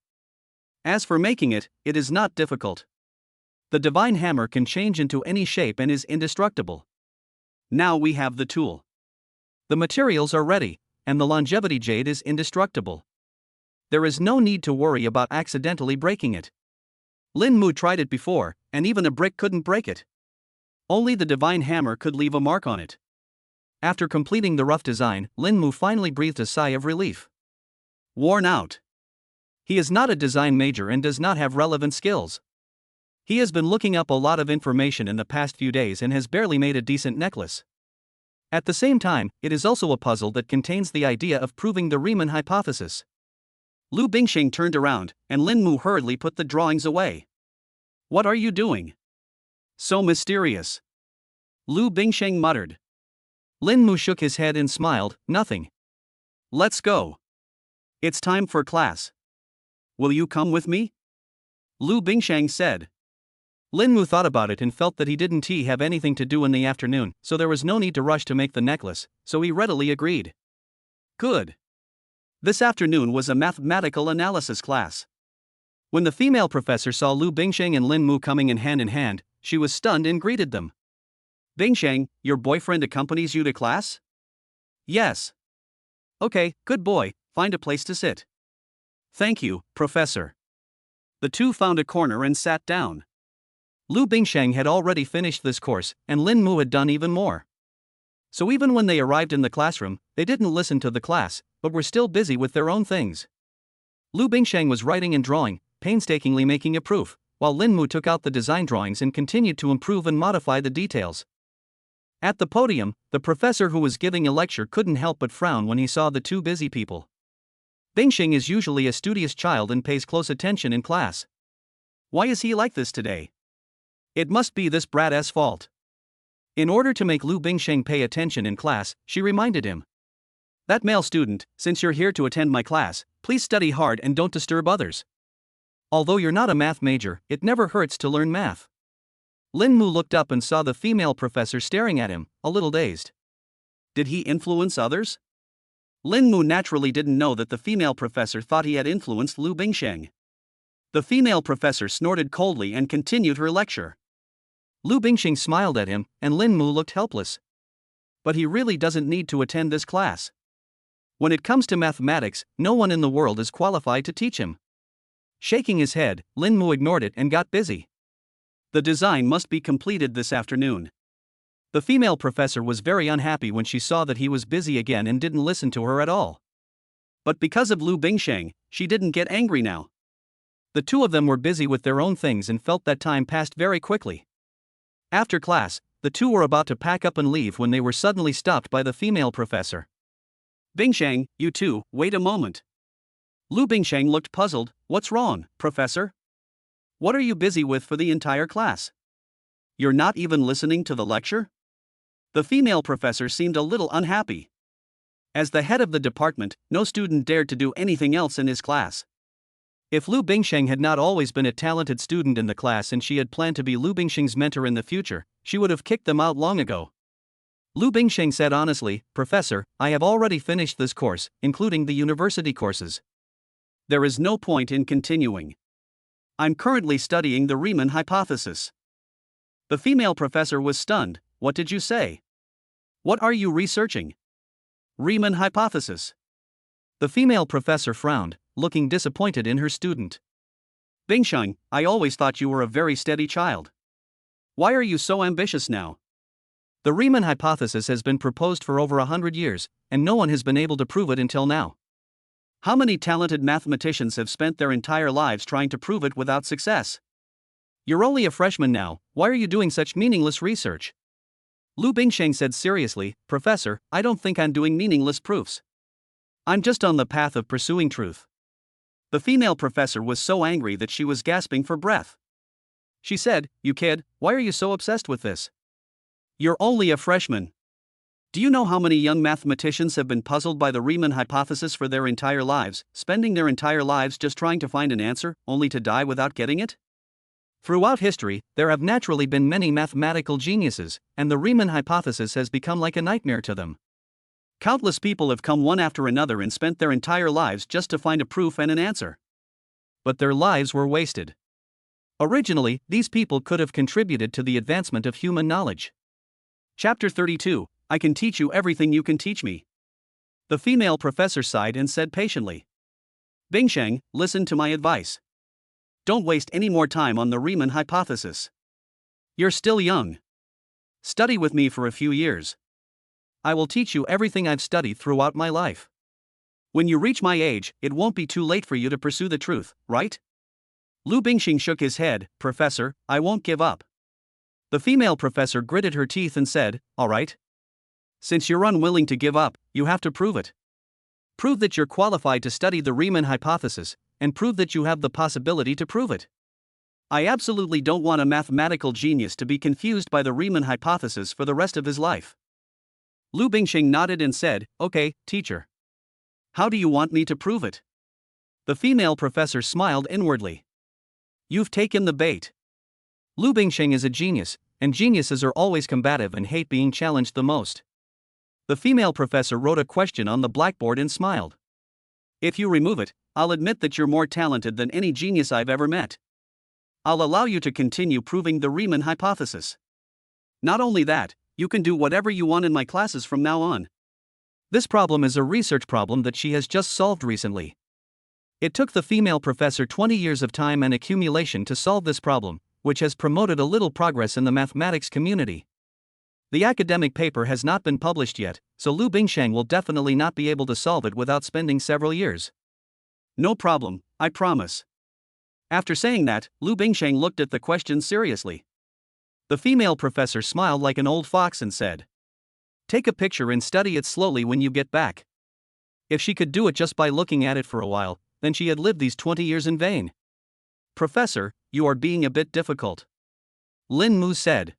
As for making it, it is not difficult. The divine hammer can change into any shape and is indestructible. Now we have the tool. The materials are ready, and the longevity jade is indestructible. There is no need to worry about accidentally breaking it. Lin Mu tried it before, and even a brick couldn't break it. Only the divine hammer could leave a mark on it. After completing the rough design, Lin Mu finally breathed a sigh of relief. Worn out. He is not a design major and does not have relevant skills. He has been looking up a lot of information in the past few days and has barely made a decent necklace. At the same time, it is also a puzzle that contains the idea of proving the Riemann hypothesis. Lu Bingsheng turned around, and Lin Mu hurriedly put the drawings away. What are you doing? So mysterious. Lu Bingsheng muttered. Lin Mu shook his head and smiled, nothing. Let's go. It's time for class. Will you come with me? Lu Bingsheng said. Lin Mu thought about it and felt that he didn't have anything to do in the afternoon, so there was no need to rush to make the necklace, so he readily agreed. Good. This afternoon was a mathematical analysis class. When the female professor saw Lu Bingsheng and Lin Mu coming in hand, she was stunned and greeted them. Bingsheng, your boyfriend accompanies you to class? Yes. Okay, good boy, find a place to sit. Thank you, Professor. The two found a corner and sat down. Lu Bingsheng had already finished this course, and Lin Mu had done even more. So even when they arrived in the classroom, they didn't listen to the class, but were still busy with their own things. Lu Bingsheng was writing and drawing, painstakingly making a proof, while Lin Mu took out the design drawings and continued to improve and modify the details. At the podium, the professor who was giving a lecture couldn't help but frown when he saw the two busy people. Bingsheng is usually a studious child and pays close attention in class. Why is he like this today? It must be this brat's fault. In order to make Lu Bingsheng pay attention in class, she reminded him. That male student, since you're here to attend my class, please study hard and don't disturb others. Although you're not a math major, it never hurts to learn math. Lin Mu looked up and saw the female professor staring at him, a little dazed. Did he influence others? Lin Mu naturally didn't know that the female professor thought he had influenced Lu Bingsheng. The female professor snorted coldly and continued her lecture. Lu Bingsheng smiled at him, and Lin Mu looked helpless. But he really doesn't need to attend this class. When it comes to mathematics, no one in the world is qualified to teach him. Shaking his head, Lin Mu ignored it and got busy. The design must be completed this afternoon. The female professor was very unhappy when she saw that he was busy again and didn't listen to her at all. But because of Lu Bingsheng, she didn't get angry now. The two of them were busy with their own things and felt that time passed very quickly. After class, the two were about to pack up and leave when they were suddenly stopped by the female professor. Bingsheng, you two, wait a moment. Lu Bingsheng looked puzzled. What's wrong, professor? What are you busy with for the entire class? You're not even listening to the lecture? The female professor seemed a little unhappy. As the head of the department, no student dared to do anything else in his class. If Lu Bingsheng had not always been a talented student in the class and she had planned to be Lu Bingsheng's mentor in the future, she would have kicked them out long ago. Lu Bingsheng said honestly, Professor, I have already finished this course, including the university courses. There is no point in continuing. I'm currently studying the Riemann hypothesis. The female professor was stunned. What did you say? What are you researching? Riemann hypothesis. The female professor frowned, looking disappointed in her student. Bingsheng, I always thought you were a very steady child. Why are you so ambitious now? The Riemann hypothesis has been proposed for over 100 years, and no one has been able to prove it until now. How many talented mathematicians have spent their entire lives trying to prove it without success? You're only a freshman now, why are you doing such meaningless research? Lu Bingsheng said seriously, Professor, I don't think I'm doing meaningless proofs. I'm just on the path of pursuing truth. The female professor was so angry that she was gasping for breath. She said, You kid, why are you so obsessed with this? You're only a freshman. Do you know how many young mathematicians have been puzzled by the Riemann hypothesis for their entire lives, spending their entire lives just trying to find an answer, only to die without getting it? Throughout history, there have naturally been many mathematical geniuses, and the Riemann hypothesis has become like a nightmare to them. Countless people have come one after another and spent their entire lives just to find a proof and an answer. But their lives were wasted. Originally, these people could have contributed to the advancement of human knowledge. Chapter 32, I can teach you everything you can teach me. The female professor sighed and said patiently. Bingsheng, listen to my advice. Don't waste any more time on the Riemann hypothesis. You're still young. Study with me for a few years. I will teach you everything I've studied throughout my life. When you reach my age, it won't be too late for you to pursue the truth, right? Lu Bingsheng shook his head. Professor, I won't give up. The female professor gritted her teeth and said, All right. Since you're unwilling to give up, you have to prove it. Prove that you're qualified to study the Riemann hypothesis, and prove that you have the possibility to prove it. I absolutely don't want a mathematical genius to be confused by the Riemann hypothesis for the rest of his life. Lu Bingsheng nodded and said, Okay, teacher. How do you want me to prove it? The female professor smiled inwardly. You've taken the bait. Lu Bingsheng is a genius, and geniuses are always combative and hate being challenged the most. The female professor wrote a question on the blackboard and smiled. If you remove it, I'll admit that you're more talented than any genius I've ever met. I'll allow you to continue proving the Riemann hypothesis. Not only that, you can do whatever you want in my classes from now on. This problem is a research problem that she has just solved recently. It took the female professor 20 years of time and accumulation to solve this problem, which has promoted a little progress in the mathematics community. The academic paper has not been published yet, so Lu Bingsheng will definitely not be able to solve it without spending several years. No problem, I promise. After saying that, Lu Bingsheng looked at the question seriously. The female professor smiled like an old fox and said, Take a picture and study it slowly when you get back. If she could do it just by looking at it for a while, then she had lived these 20 years in vain. Professor, you are being a bit difficult. Lin Mu said.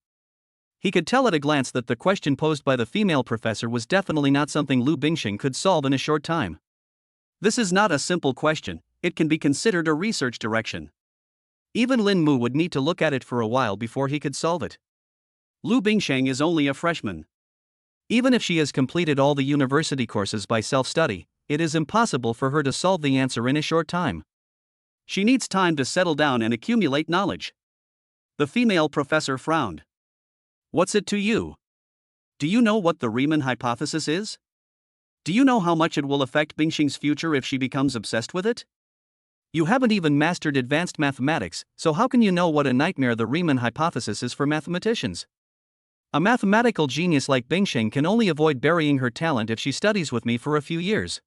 He could tell at a glance that the question posed by the female professor was definitely not something Lu Bingsheng could solve in a short time. This is not a simple question, it can be considered a research direction. Even Lin Mu would need to look at it for a while before he could solve it. Lu Bingsheng is only a freshman. Even if she has completed all the university courses by self-study, it is impossible for her to solve the answer in a short time. She needs time to settle down and accumulate knowledge. The female professor frowned. What's it to you? Do you know what the Riemann hypothesis is? Do you know how much it will affect Bingxing's future if she becomes obsessed with it? You haven't even mastered advanced mathematics, so how can you know what a nightmare the Riemann hypothesis is for mathematicians? A mathematical genius like Bingxing can only avoid burying her talent if she studies with me for a few years.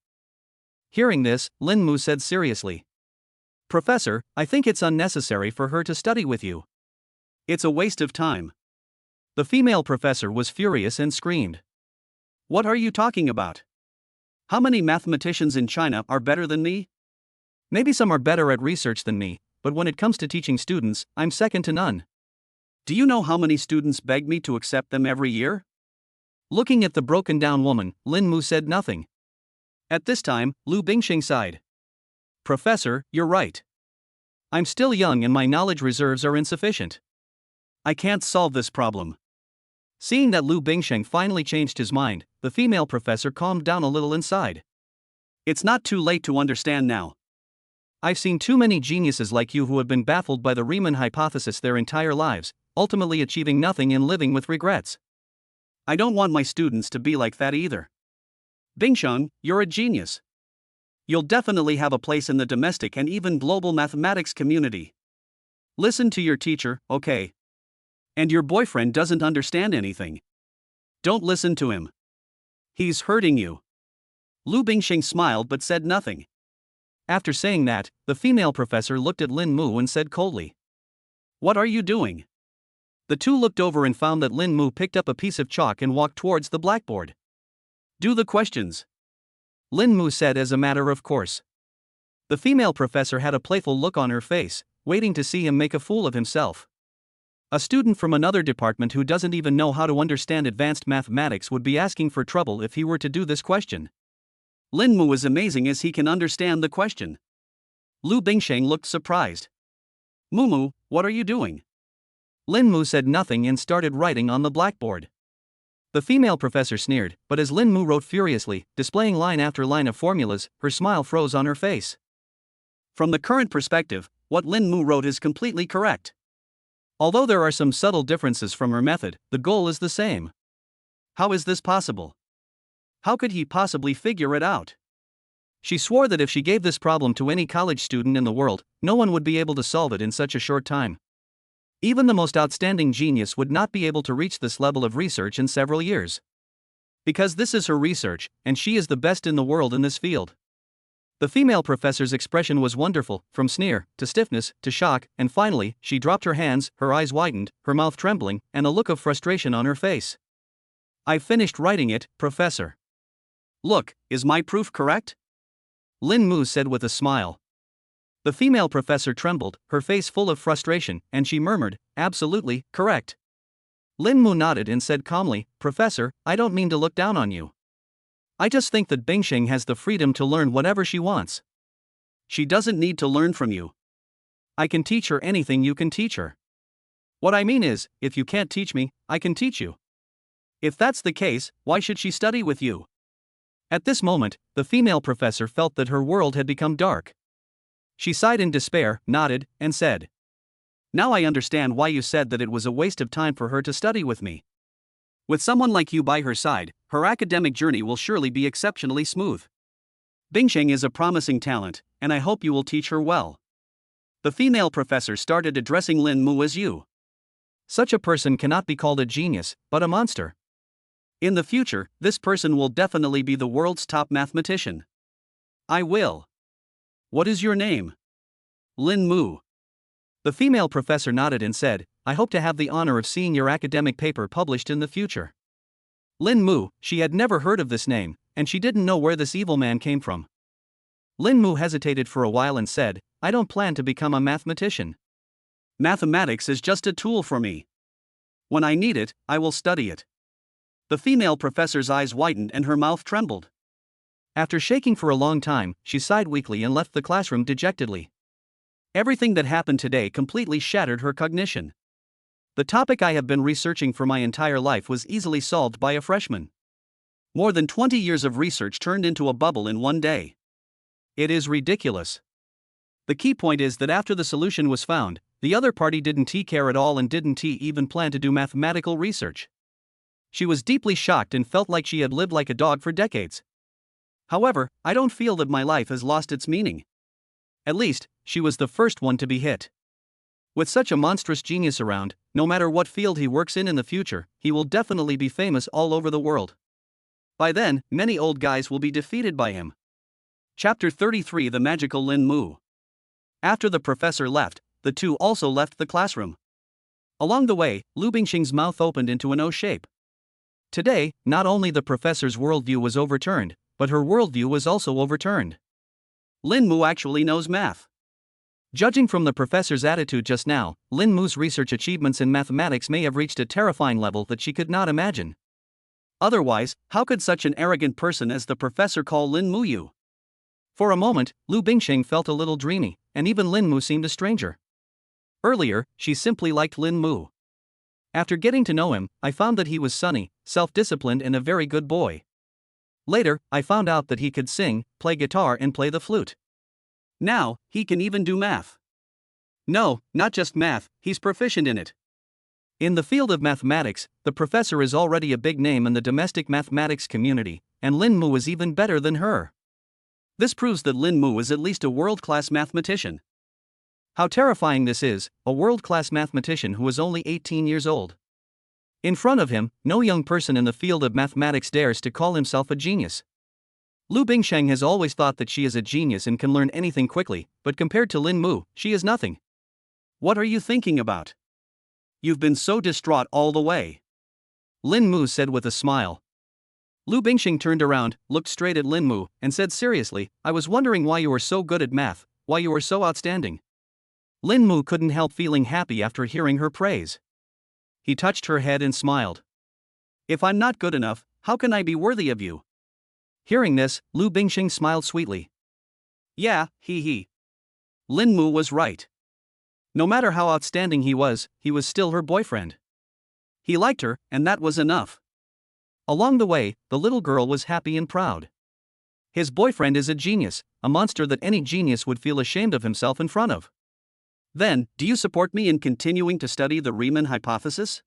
Hearing this, Lin Mu said seriously. Professor, I think it's unnecessary for her to study with you. It's a waste of time. The female professor was furious and screamed. What are you talking about? How many mathematicians in China are better than me? Maybe some are better at research than me, but when it comes to teaching students, I'm second to none. Do you know how many students beg me to accept them every year? Looking at the broken down woman, Lin Mu said nothing. At this time, Lu Bingxing sighed. Professor, you're right. I'm still young and my knowledge reserves are insufficient. I can't solve this problem. Seeing that Lu Bingxing finally changed his mind, the female professor calmed down a little inside. It's not too late to understand now. I've seen too many geniuses like you who have been baffled by the Riemann hypothesis their entire lives, ultimately achieving nothing and living with regrets. I don't want my students to be like that either. Bingxing, you're a genius. You'll definitely have a place in the domestic and even global mathematics community. Listen to your teacher, okay? And your boyfriend doesn't understand anything. Don't listen to him. He's hurting you. Lu Bingxing smiled but said nothing. After saying that, the female professor looked at Lin Mu and said coldly. What are you doing? The two looked over and found that Lin Mu picked up a piece of chalk and walked towards the blackboard. Do the questions. Lin Mu said as a matter of course. The female professor had a playful look on her face, waiting to see him make a fool of himself. A student from another department who doesn't even know how to understand advanced mathematics would be asking for trouble if he were to do this question. Lin Mu is amazing as he can understand the question. Lu Bingxing looked surprised. Mumu, what are you doing? Lin Mu said nothing and started writing on the blackboard. The female professor sneered, but as Lin Mu wrote furiously, displaying line after line of formulas, her smile froze on her face. From the current perspective, what Lin Mu wrote is completely correct. Although there are some subtle differences from her method, the goal is the same. How is this possible? How could he possibly figure it out? She swore that if she gave this problem to any college student in the world, no one would be able to solve it in such a short time. Even the most outstanding genius would not be able to reach this level of research in several years. Because this is her research, and she is the best in the world in this field. The female professor's expression was wonderful, from sneer, to stiffness, to shock, and finally, she dropped her hands, her eyes widened, her mouth trembling, and a look of frustration on her face. I've finished writing it, Professor. Look, is my proof correct? Lin Mu said with a smile. The female professor trembled, her face full of frustration, and she murmured, absolutely, correct. Lin Mu nodded and said calmly, Professor, I don't mean to look down on you. I just think that Bingxing has the freedom to learn whatever she wants. She doesn't need to learn from you. I can teach her anything you can teach her. What I mean is, if you can't teach me, I can teach you. If that's the case, why should she study with you? At this moment, the female professor felt that her world had become dark. She sighed in despair, nodded, and said, Now I understand why you said that it was a waste of time for her to study with me. With someone like you by her side, her academic journey will surely be exceptionally smooth. Bingxing is a promising talent, and I hope you will teach her well. The female professor started addressing Lin Mu as you. Such a person cannot be called a genius, but a monster. In the future, this person will definitely be the world's top mathematician. I will. What is your name? Lin Mu. The female professor nodded and said, I hope to have the honor of seeing your academic paper published in the future. Lin Mu, she had never heard of this name, and she didn't know where this evil man came from. Lin Mu hesitated for a while and said, I don't plan to become a mathematician. Mathematics is just a tool for me. When I need it, I will study it. The female professor's eyes widened and her mouth trembled. After shaking for a long time, she sighed weakly and left the classroom dejectedly. Everything that happened today completely shattered her cognition. The topic I have been researching for my entire life was easily solved by a freshman. More than 20 years of research turned into a bubble in one day. It is ridiculous. The key point is that after the solution was found, the other party didn't care at all and didn't even plan to do mathematical research. She was deeply shocked and felt like she had lived like a dog for decades. However, I don't feel that my life has lost its meaning. At least, she was the first one to be hit. With such a monstrous genius around, no matter what field he works in the future, he will definitely be famous all over the world. By then, many old guys will be defeated by him. Chapter 33: The Magical Lin Mu. After the professor left, the two also left the classroom. Along the way, Lu Bingxing's mouth opened into an O shape. Today, not only the professor's worldview was overturned, but her worldview was also overturned. Lin Mu actually knows math. Judging from the professor's attitude just now, Lin Mu's research achievements in mathematics may have reached a terrifying level that she could not imagine. Otherwise, how could such an arrogant person as the professor call Lin Mu you? For a moment, Lu Bingxing felt a little dreamy, and even Lin Mu seemed a stranger. Earlier, she simply liked Lin Mu. After getting to know him, I found that he was sunny, self-disciplined and a very good boy. Later, I found out that he could sing, play guitar and play the flute. Now, he can even do math. No, not just math, he's proficient in it. In the field of mathematics, the professor is already a big name in the domestic mathematics community, and Lin Mu is even better than her. This proves that Lin Mu is at least a world-class mathematician. How terrifying this is, a world-class mathematician who is only 18 years old. In front of him, no young person in the field of mathematics dares to call himself a genius. Lu Bingxing has always thought that she is a genius and can learn anything quickly, but compared to Lin Mu, she is nothing. What are you thinking about? You've been so distraught all the way. Lin Mu said with a smile. Lu Bingxing turned around, looked straight at Lin Mu, and said seriously, I was wondering why you were so good at math, why you were so outstanding. Lin Mu couldn't help feeling happy after hearing her praise. He touched her head and smiled. If I'm not good enough, how can I be worthy of you? Hearing this, Lu Bingxing smiled sweetly. Yeah, he. Lin Mu was right. No matter how outstanding he was still her boyfriend. He liked her, and that was enough. Along the way, the little girl was happy and proud. His boyfriend is a genius, a monster that any genius would feel ashamed of himself in front of. Then, do you support me in continuing to study the Riemann hypothesis?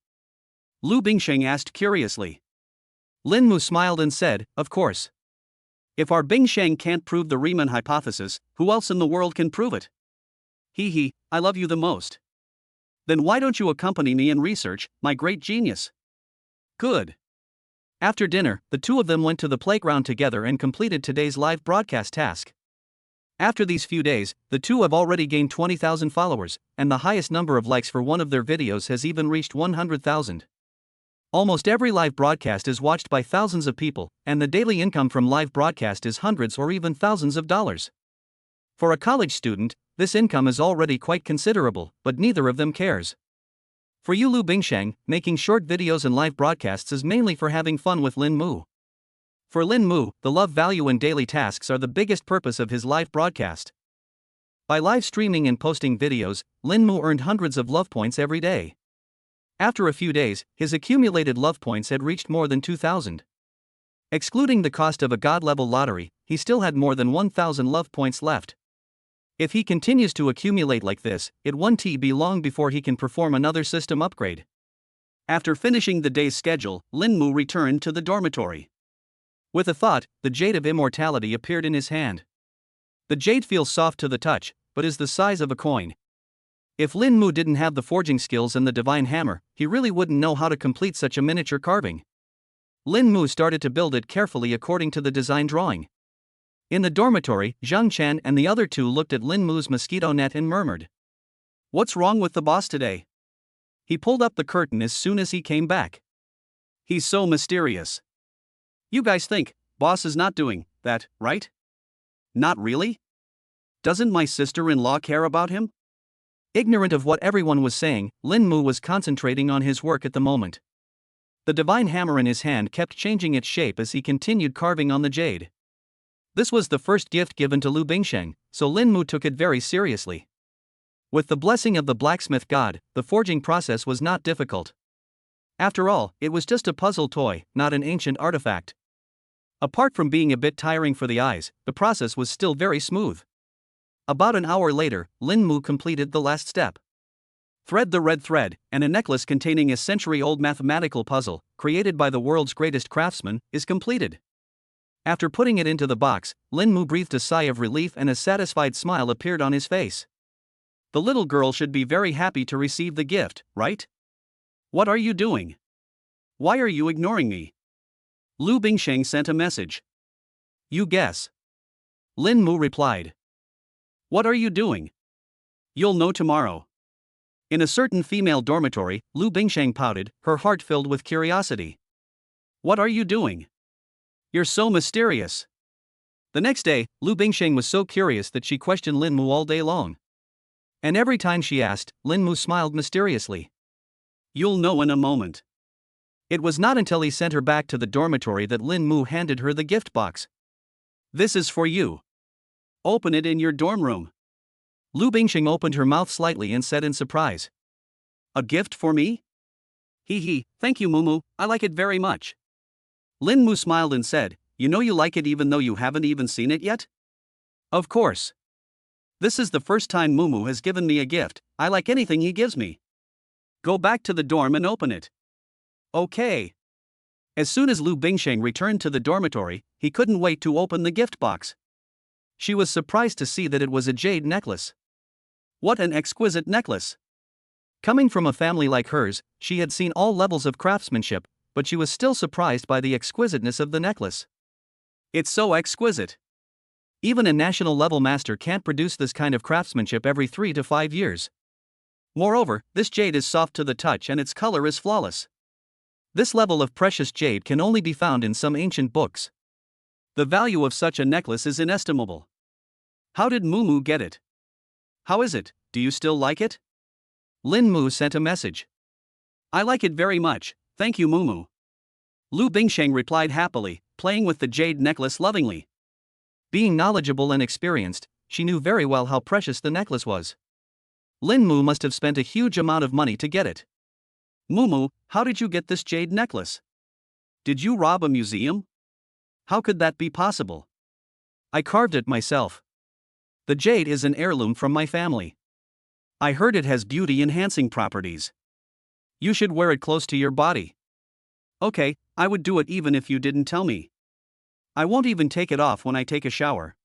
Lu Bingxing asked curiously. Lin Mu smiled and said, of course. If our Bingxing can't prove the Riemann hypothesis, who else in the world can prove it? I love you the most. Then why don't you accompany me in research, my great genius? Good. After dinner, the two of them went to the playground together and completed today's live broadcast task. After these few days, the two have already gained 20,000 followers, and the highest number of likes for one of their videos has even reached 100,000. Almost every live broadcast is watched by thousands of people, and the daily income from live broadcast is hundreds or even thousands of dollars. For a college student, this income is already quite considerable, but neither of them cares. For you Lu Bingxing, making short videos and live broadcasts is mainly for having fun with Lin Mu. For Lin Mu, the love value and daily tasks are the biggest purpose of his live broadcast. By live streaming and posting videos, Lin Mu earned hundreds of love points every day. After a few days, his accumulated love points had reached more than 2,000. Excluding the cost of a god-level lottery, he still had more than 1,000 love points left. If he continues to accumulate like this, it won't be long before he can perform another system upgrade. After finishing the day's schedule, Lin Mu returned to the dormitory. With a thought, the jade of immortality appeared in his hand. The jade feels soft to the touch, but is the size of a coin. If Lin Mu didn't have the forging skills and the divine hammer, he really wouldn't know how to complete such a miniature carving. Lin Mu started to build it carefully according to the design drawing. In the dormitory, Zhang Chen and the other two looked at Lin Mu's mosquito net and murmured. What's wrong with the boss today? He pulled up the curtain as soon as he came back. He's so mysterious. You guys think, boss is not doing that, right? Not really? Doesn't my sister-in-law care about him? Ignorant of what everyone was saying, Lin Mu was concentrating on his work at the moment. The divine hammer in his hand kept changing its shape as he continued carving on the jade. This was the first gift given to Lu Bingxing, so Lin Mu took it very seriously. With the blessing of the blacksmith god, the forging process was not difficult. After all, it was just a puzzle toy, not an ancient artifact. Apart from being a bit tiring for the eyes, the process was still very smooth. About an hour later, Lin Mu completed the last step. Thread the red thread, and a necklace containing a century-old mathematical puzzle, created by the world's greatest craftsman, is completed. After putting it into the box, Lin Mu breathed a sigh of relief and a satisfied smile appeared on his face. The little girl should be very happy to receive the gift, right? What are you doing? Why are you ignoring me? Lu Bingsheng sent a message. You guess. Lin Mu replied. What are you doing? You'll know tomorrow. In a certain female dormitory, Lu Bingsheng pouted, her heart filled with curiosity. What are you doing? You're so mysterious. The next day, Lu Bingsheng was so curious that she questioned Lin Mu all day long. And every time she asked, Lin Mu smiled mysteriously. You'll know in a moment. It was not until he sent her back to the dormitory that Lin Mu handed her the gift box. This is for you. Open it in your dorm room. Lu Bingsheng opened her mouth slightly and said in surprise. A gift for me? Hee, thank you Mumu, I like it very much. Lin Mu smiled and said, you know you like it even though you haven't even seen it yet? Of course. This is the first time Mumu has given me a gift, I like anything he gives me. Go back to the dorm and open it. Okay. As soon as Lu Bingsheng returned to the dormitory, he couldn't wait to open the gift box. She was surprised to see that it was a jade necklace. What an exquisite necklace! Coming from a family like hers, she had seen all levels of craftsmanship, but she was still surprised by the exquisiteness of the necklace. It's so exquisite. Even a national level master can't produce this kind of craftsmanship every 3 to 5 years. Moreover, this jade is soft to the touch and its color is flawless. This level of precious jade can only be found in some ancient books. The value of such a necklace is inestimable. How did Mumu get it? How is it, do you still like it? Lin Mu sent a message. I like it very much, thank you Mumu. Lu Bingsheng replied happily, playing with the jade necklace lovingly. Being knowledgeable and experienced, she knew very well how precious the necklace was. Lin Mu must have spent a huge amount of money to get it. Mumu, how did you get this jade necklace? Did you rob a museum? How could that be possible? I carved it myself. The jade is an heirloom from my family. I heard it has beauty-enhancing properties. You should wear it close to your body. Okay, I would do it even if you didn't tell me. I won't even take it off when I take a shower.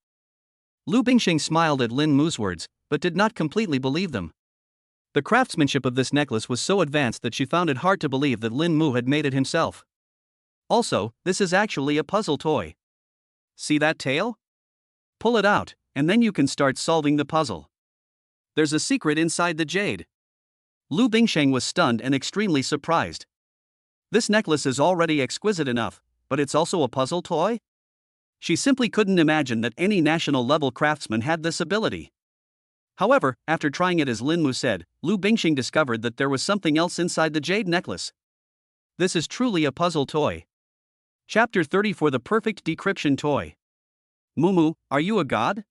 Lu Bingsheng smiled at Lin Mu's words, but did not completely believe them. The craftsmanship of this necklace was so advanced that she found it hard to believe that Lin Mu had made it himself. Also, this is actually a puzzle toy. See that tail? Pull it out, and then you can start solving the puzzle. There's a secret inside the jade. Lu Bingsheng was stunned and extremely surprised. This necklace is already exquisite enough, but it's also a puzzle toy? She simply couldn't imagine that any national-level craftsman had this ability. However, after trying it as Lin Mu said, Lu Bingsheng discovered that there was something else inside the jade necklace. This is truly a puzzle toy. Chapter 30 for the perfect decryption toy. Mumu, are you a god?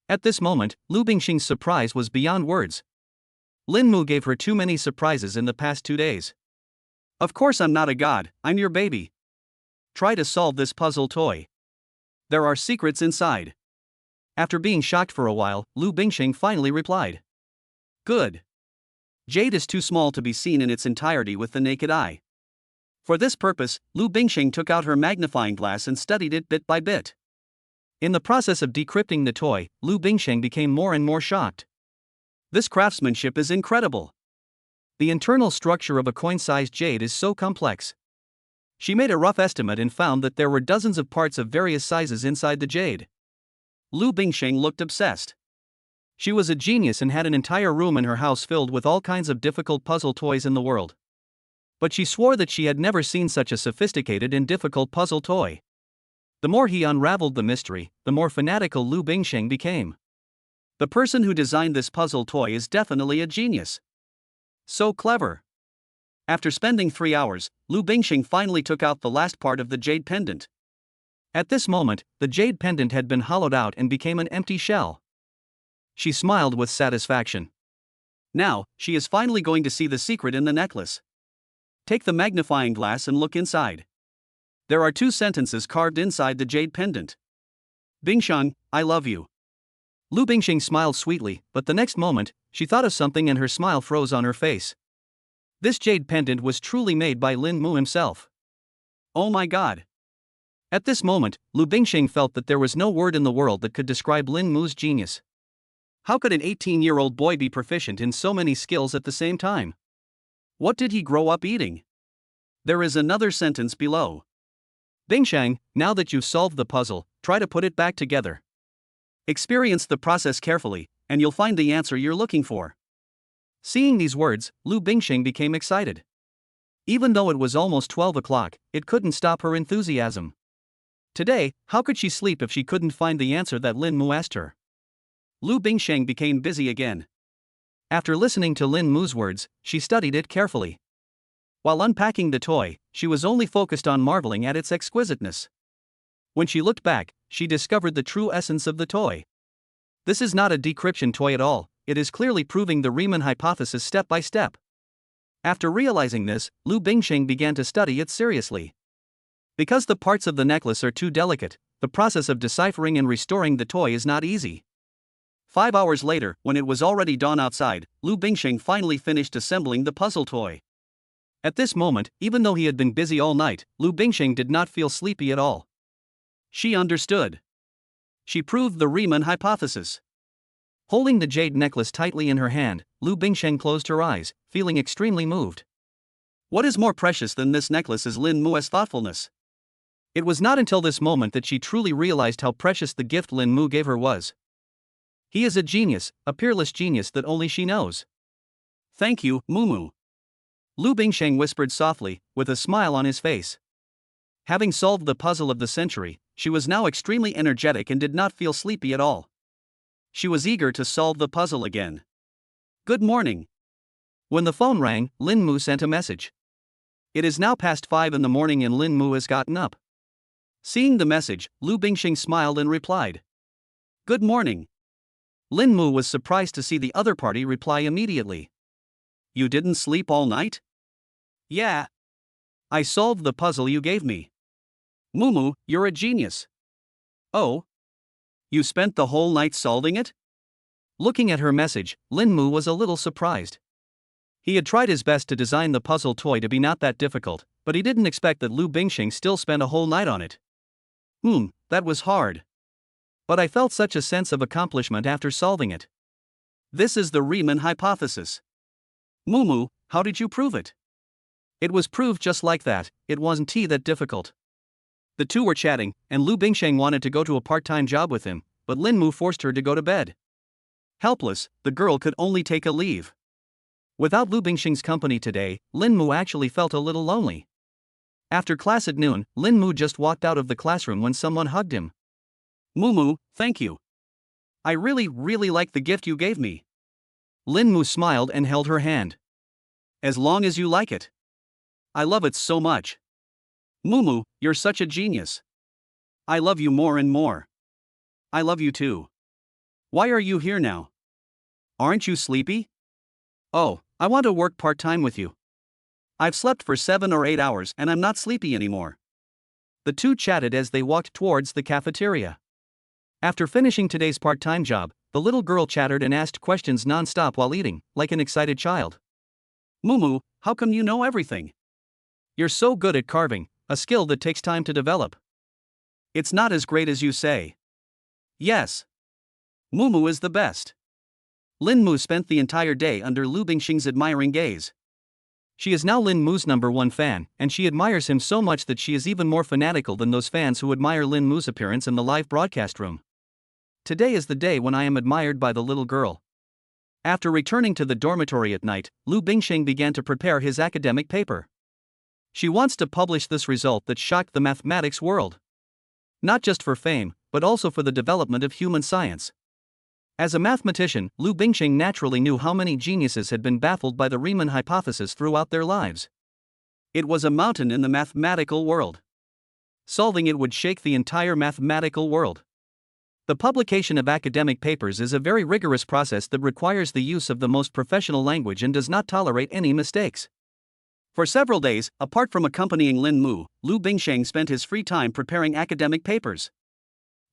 At this moment, Lu Bingsheng's surprise was beyond words. Lin Mu gave her too many surprises in the past 2 days. Of course I'm not a god, I'm your baby. Try to solve this puzzle toy. There are secrets inside. After being shocked for a while, Lu Bingsheng finally replied. Good. Jade is too small to be seen in its entirety with the naked eye. For this purpose, Lu Bingsheng took out her magnifying glass and studied it bit by bit. In the process of decrypting the toy, Lu Bingsheng became more and more shocked. This craftsmanship is incredible. The internal structure of a coin-sized jade is so complex. She made a rough estimate and found that there were dozens of parts of various sizes inside the jade. Lu Bingsheng looked obsessed. She was a genius and had an entire room in her house filled with all kinds of difficult puzzle toys in the world. But she swore that she had never seen such a sophisticated and difficult puzzle toy. The more he unraveled the mystery, the more fanatical Lu Bingsheng became. The person who designed this puzzle toy is definitely a genius. So clever. After spending 3 hours, Lu Bingsheng finally took out the last part of the jade pendant. At this moment, the jade pendant had been hollowed out and became an empty shell. She smiled with satisfaction. Now, she is finally going to see the secret in the necklace. Take the magnifying glass and look inside. There are two sentences carved inside the jade pendant. Bingsheng, I love you. Lu Bingxing smiled sweetly, but the next moment, she thought of something and her smile froze on her face. This jade pendant was truly made by Lin Mu himself. Oh my god. At this moment, Lu Bingxing felt that there was no word in the world that could describe Lin Mu's genius. How could an 18-year-old boy be proficient in so many skills at the same time? What did he grow up eating? There is another sentence below. Bingsheng, now that you've solved the puzzle, try to put it back together. Experience the process carefully, and you'll find the answer you're looking for. Seeing these words, Lu Bingxing became excited. Even though it was almost 12 o'clock, it couldn't stop her enthusiasm. Today, how could she sleep if she couldn't find the answer that Lin Mu asked her? Lu Bingsheng became busy again. After listening to Lin Mu's words, she studied it carefully. While unpacking the toy, she was only focused on marveling at its exquisiteness. When she looked back, she discovered the true essence of the toy. This is not a decryption toy at all, it is clearly proving the Riemann hypothesis step by step. After realizing this, Lu Bingxing began to study it seriously. Because the parts of the necklace are too delicate, the process of deciphering and restoring the toy is not easy. 5 hours later, when it was already dawn outside, Lu Bingxing finally finished assembling the puzzle toy. At this moment, even though he had been busy all night, Lu Bingxing did not feel sleepy at all. She understood. She proved the Riemann hypothesis. Holding the jade necklace tightly in her hand, Lu Bingxing closed her eyes, feeling extremely moved. What is more precious than this necklace is Lin Mu's thoughtfulness. It was not until this moment that she truly realized how precious the gift Lin Mu gave her was. He is a genius, a peerless genius that only she knows. Thank you, Mumu. Lu Bingxing whispered softly, with a smile on his face. Having solved the puzzle of the century, she was now extremely energetic and did not feel sleepy at all. She was eager to solve the puzzle again. Good morning. When the phone rang, Lin Mu sent a message. It is now past 5 in the morning and Lin Mu has gotten up. Seeing the message, Lu Bingxing smiled and replied. Good morning. Lin Mu was surprised to see the other party reply immediately. You didn't sleep all night? Yeah. I solved the puzzle you gave me. Mumu, you're a genius. Oh? You spent the whole night solving it? Looking at her message, Lin Mu was a little surprised. He had tried his best to design the puzzle toy to be not that difficult, but he didn't expect that Lu Bingxing still spent a whole night on it. That was hard. But I felt such a sense of accomplishment after solving it. This is the Riemann hypothesis. Mumu, how did you prove it? It was proved just like that, it wasn't that difficult. The two were chatting, and Lu Bingxing wanted to go to a part-time job with him, but Lin Mu forced her to go to bed. Helpless, the girl could only take a leave. Without Lu Bingxing's company today, Lin Mu actually felt a little lonely. After class at noon, Lin Mu just walked out of the classroom when someone hugged him. Mumu, thank you. I really like the gift you gave me. Lin Mu smiled and held her hand. As long as you like it. I love it so much. Mumu, you're such a genius. I love you more and more. I love you too. Why are you here now? Aren't you sleepy? Oh, I want to work part-time with you. I've slept for 7 or 8 hours and I'm not sleepy anymore. The two chatted as they walked towards the cafeteria. After finishing today's part-time job, the little girl chattered and asked questions non-stop while eating, like an excited child. Mumu, how come you know everything? You're so good at carving, a skill that takes time to develop. It's not as great as you say. Yes. Mumu is the best. Lin Mu spent the entire day under Lu Bingxing's admiring gaze. She is now Lin Mu's #1 fan, and she admires him so much that she is even more fanatical than those fans who admire Lin Mu's appearance in the live broadcast room. Today is the day when I am admired by the little girl. After returning to the dormitory at night, Lu Bingxing began to prepare his academic paper. She wants to publish this result that shocked the mathematics world. Not just for fame, but also for the development of human science. As a mathematician, Lu Bingxing naturally knew how many geniuses had been baffled by the Riemann hypothesis throughout their lives. It was a mountain in the mathematical world. Solving it would shake the entire mathematical world. The publication of academic papers is a very rigorous process that requires the use of the most professional language and does not tolerate any mistakes. For several days, apart from accompanying Lin Mu, Lu Bingsheng spent his free time preparing academic papers.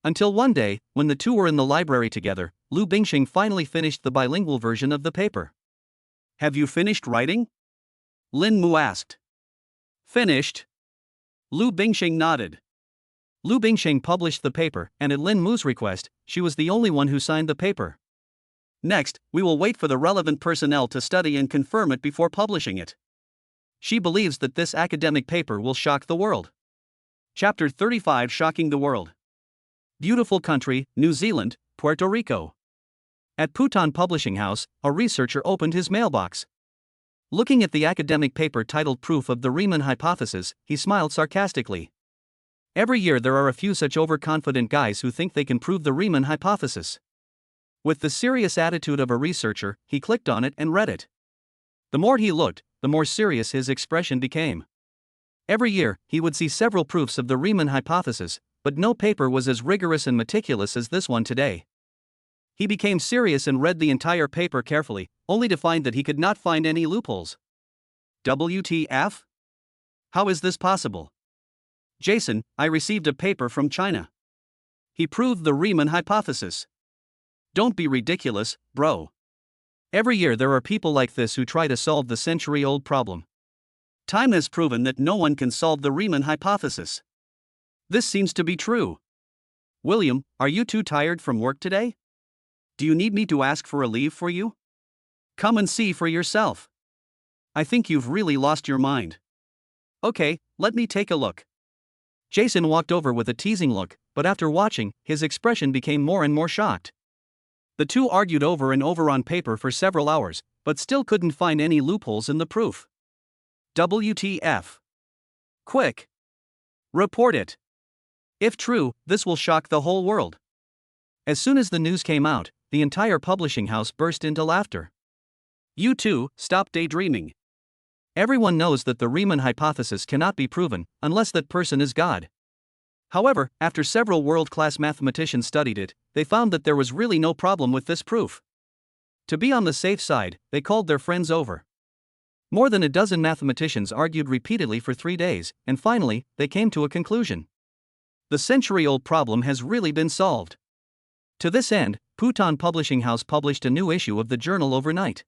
Until one day, when the two were in the library together, Lu Bingsheng finally finished the bilingual version of the paper. "Have you finished writing?" Lin Mu asked. "Finished." Lu Bingsheng nodded. Lu Bingsheng published the paper, and at Lin Mu's request, she was the only one who signed the paper. "Next, we will wait for the relevant personnel to study and confirm it before publishing it. She believes that this academic paper will shock the world." Chapter 35: Shocking the World. Beautiful country, New Zealand, Puerto Rico. At Putan Publishing House, a researcher opened his mailbox. Looking at the academic paper titled Proof of the Riemann Hypothesis, he smiled sarcastically. Every year there are a few such overconfident guys who think they can prove the Riemann hypothesis. With the serious attitude of a researcher, he clicked on it and read it. The more he looked, the more serious his expression became. Every year, he would see several proofs of the Riemann hypothesis, but no paper was as rigorous and meticulous as this one today. He became serious and read the entire paper carefully, only to find that he could not find any loopholes. WTF? How is this possible? Jason, I received a paper from China. He proved the Riemann hypothesis. Don't be ridiculous, bro. Every year there are people like this who try to solve the century-old problem. Time has proven that no one can solve the Riemann hypothesis. This seems to be true. William, are you too tired from work today? Do you need me to ask for a leave for you? Come and see for yourself. I think you've really lost your mind. Okay, let me take a look. Jason walked over with a teasing look, but after watching, his expression became more and more shocked. The two argued over and over on paper for several hours, but still couldn't find any loopholes in the proof. WTF? Quick! Report it. If true, this will shock the whole world. As soon as the news came out, the entire publishing house burst into laughter. You two, stop daydreaming. Everyone knows that the Riemann hypothesis cannot be proven, unless that person is God. However, after several world-class mathematicians studied it, they found that there was really no problem with this proof. To be on the safe side, they called their friends over. More than a dozen mathematicians argued repeatedly for 3 days, and finally, they came to a conclusion. The century-old problem has really been solved. To this end, Putan Publishing House published a new issue of the journal overnight.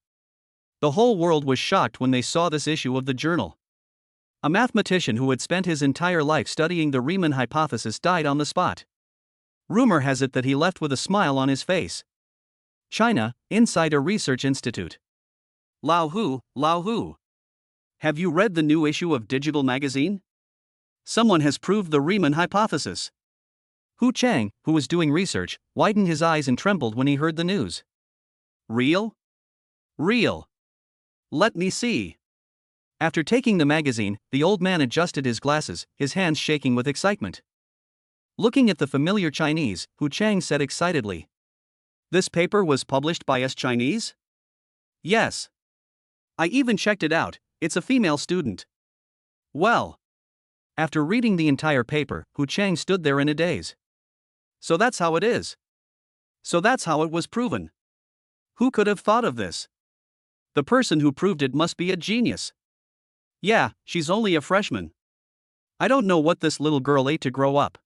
The whole world was shocked when they saw this issue of the journal. A mathematician who had spent his entire life studying the Riemann hypothesis died on the spot. Rumor has it that he left with a smile on his face. China, inside a research institute. Lao Hu. Have you read the new issue of Digital Magazine? Someone has proved the Riemann hypothesis. Hu Chang, who was doing research, widened his eyes and trembled when he heard the news. Real? Real. Let me see. After taking the magazine, the old man adjusted his glasses, his hands shaking with excitement. Looking at the familiar Chinese, Hu Chang said excitedly. This paper was published by us Chinese? Yes. I even checked it out, it's a female student. Well. After reading the entire paper, Hu Chang stood there in a daze. So that's how it is. So that's how it was proven. Who could have thought of this? The person who proved it must be a genius. Yeah, she's only a freshman. I don't know what this little girl ate to grow up.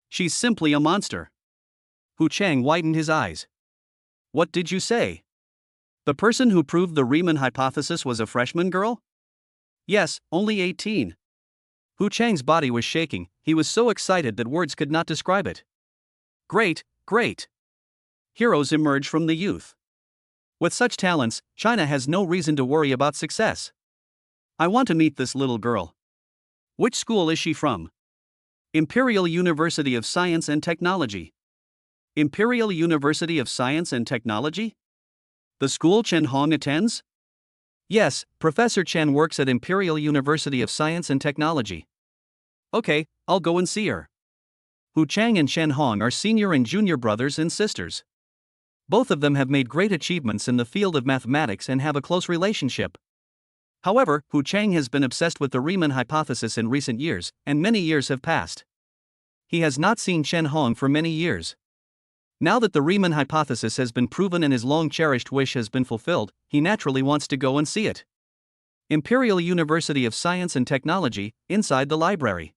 She's simply a monster. Hu Chang widened his eyes. What did you say? The person who proved the Riemann hypothesis was a freshman girl? Yes, only 18. Hu Chang's body was shaking, he was so excited that words could not describe it. Great, great. Heroes emerge from the youth. With such talents, China has no reason to worry about success. I want to meet this little girl. Which school is she from? Imperial University of Science and Technology. Imperial University of Science and Technology? The school Chen Hong attends? Yes, Professor Chen works at Imperial University of Science and Technology. Okay, I'll go and see her. Hu Chang and Chen Hong are senior and junior brothers and sisters. Both of them have made great achievements in the field of mathematics and have a close relationship. However, Hu Chang has been obsessed with the Riemann hypothesis in recent years, and many years have passed. He has not seen Chen Hong for many years. Now that the Riemann hypothesis has been proven and his long-cherished wish has been fulfilled, he naturally wants to go and see it. Imperial University of Science and Technology, inside the library.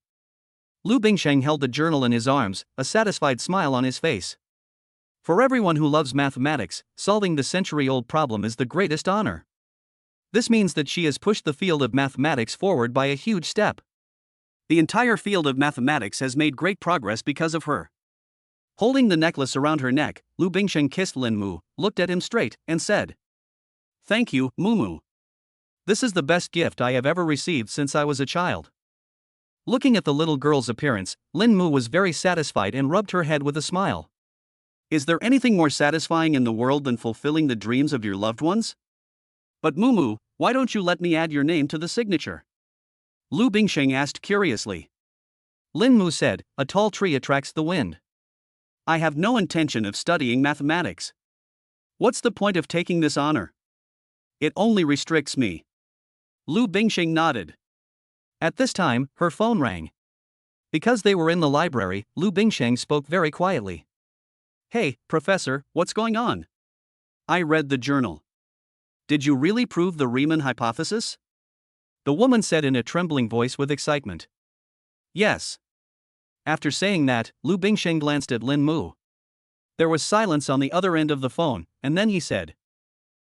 Lu Bingsheng held the journal in his arms, a satisfied smile on his face. For everyone who loves mathematics, solving the century-old problem is the greatest honor. This means that she has pushed the field of mathematics forward by a huge step. The entire field of mathematics has made great progress because of her. Holding the necklace around her neck, Lu Bingsheng kissed Lin Mu, looked at him straight, and said, "Thank you, Mumu. This is the best gift I have ever received since I was a child." Looking at the little girl's appearance, Lin Mu was very satisfied and rubbed her head with a smile. Is there anything more satisfying in the world than fulfilling the dreams of your loved ones? But Mumu, why don't you let me add your name to the signature? Lu Bingsheng asked curiously. Lin Mu said, "A tall tree attracts the wind. I have no intention of studying mathematics. What's the point of taking this honor? It only restricts me." Lu Bingsheng nodded. At this time, her phone rang. Because they were in the library, Lu Bingsheng spoke very quietly. "Hey, Professor, what's going on? I read the journal. Did you really prove the Riemann hypothesis?" The woman said in a trembling voice with excitement. "Yes." After saying that, Lu Bingsheng glanced at Lin Mu. There was silence on the other end of the phone, and then he said,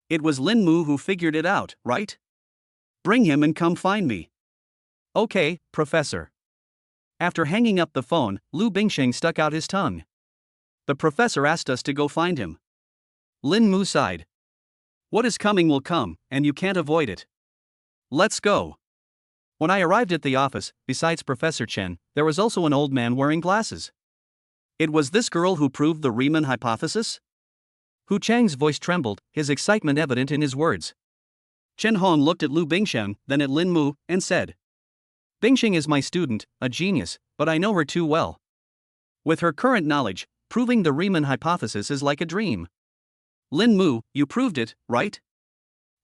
"It was Lin Mu who figured it out, right? Bring him and come find me." "Okay, Professor." After hanging up the phone, Lu Bingsheng stuck out his tongue. "The professor asked us to go find him." Lin Mu sighed. "What is coming will come, and you can't avoid it. Let's go." When I arrived at the office, besides Professor Chen, there was also an old man wearing glasses. It was this girl who proved the Riemann hypothesis? Hu Chang's voice trembled, his excitement evident in his words. Chen Hong looked at Lu Bingsheng, then at Lin Mu, and said, "Bingsheng is my student, a genius, but I know her too well. With her current knowledge, proving the Riemann hypothesis is like a dream." "Lin Mu, you proved it, right?"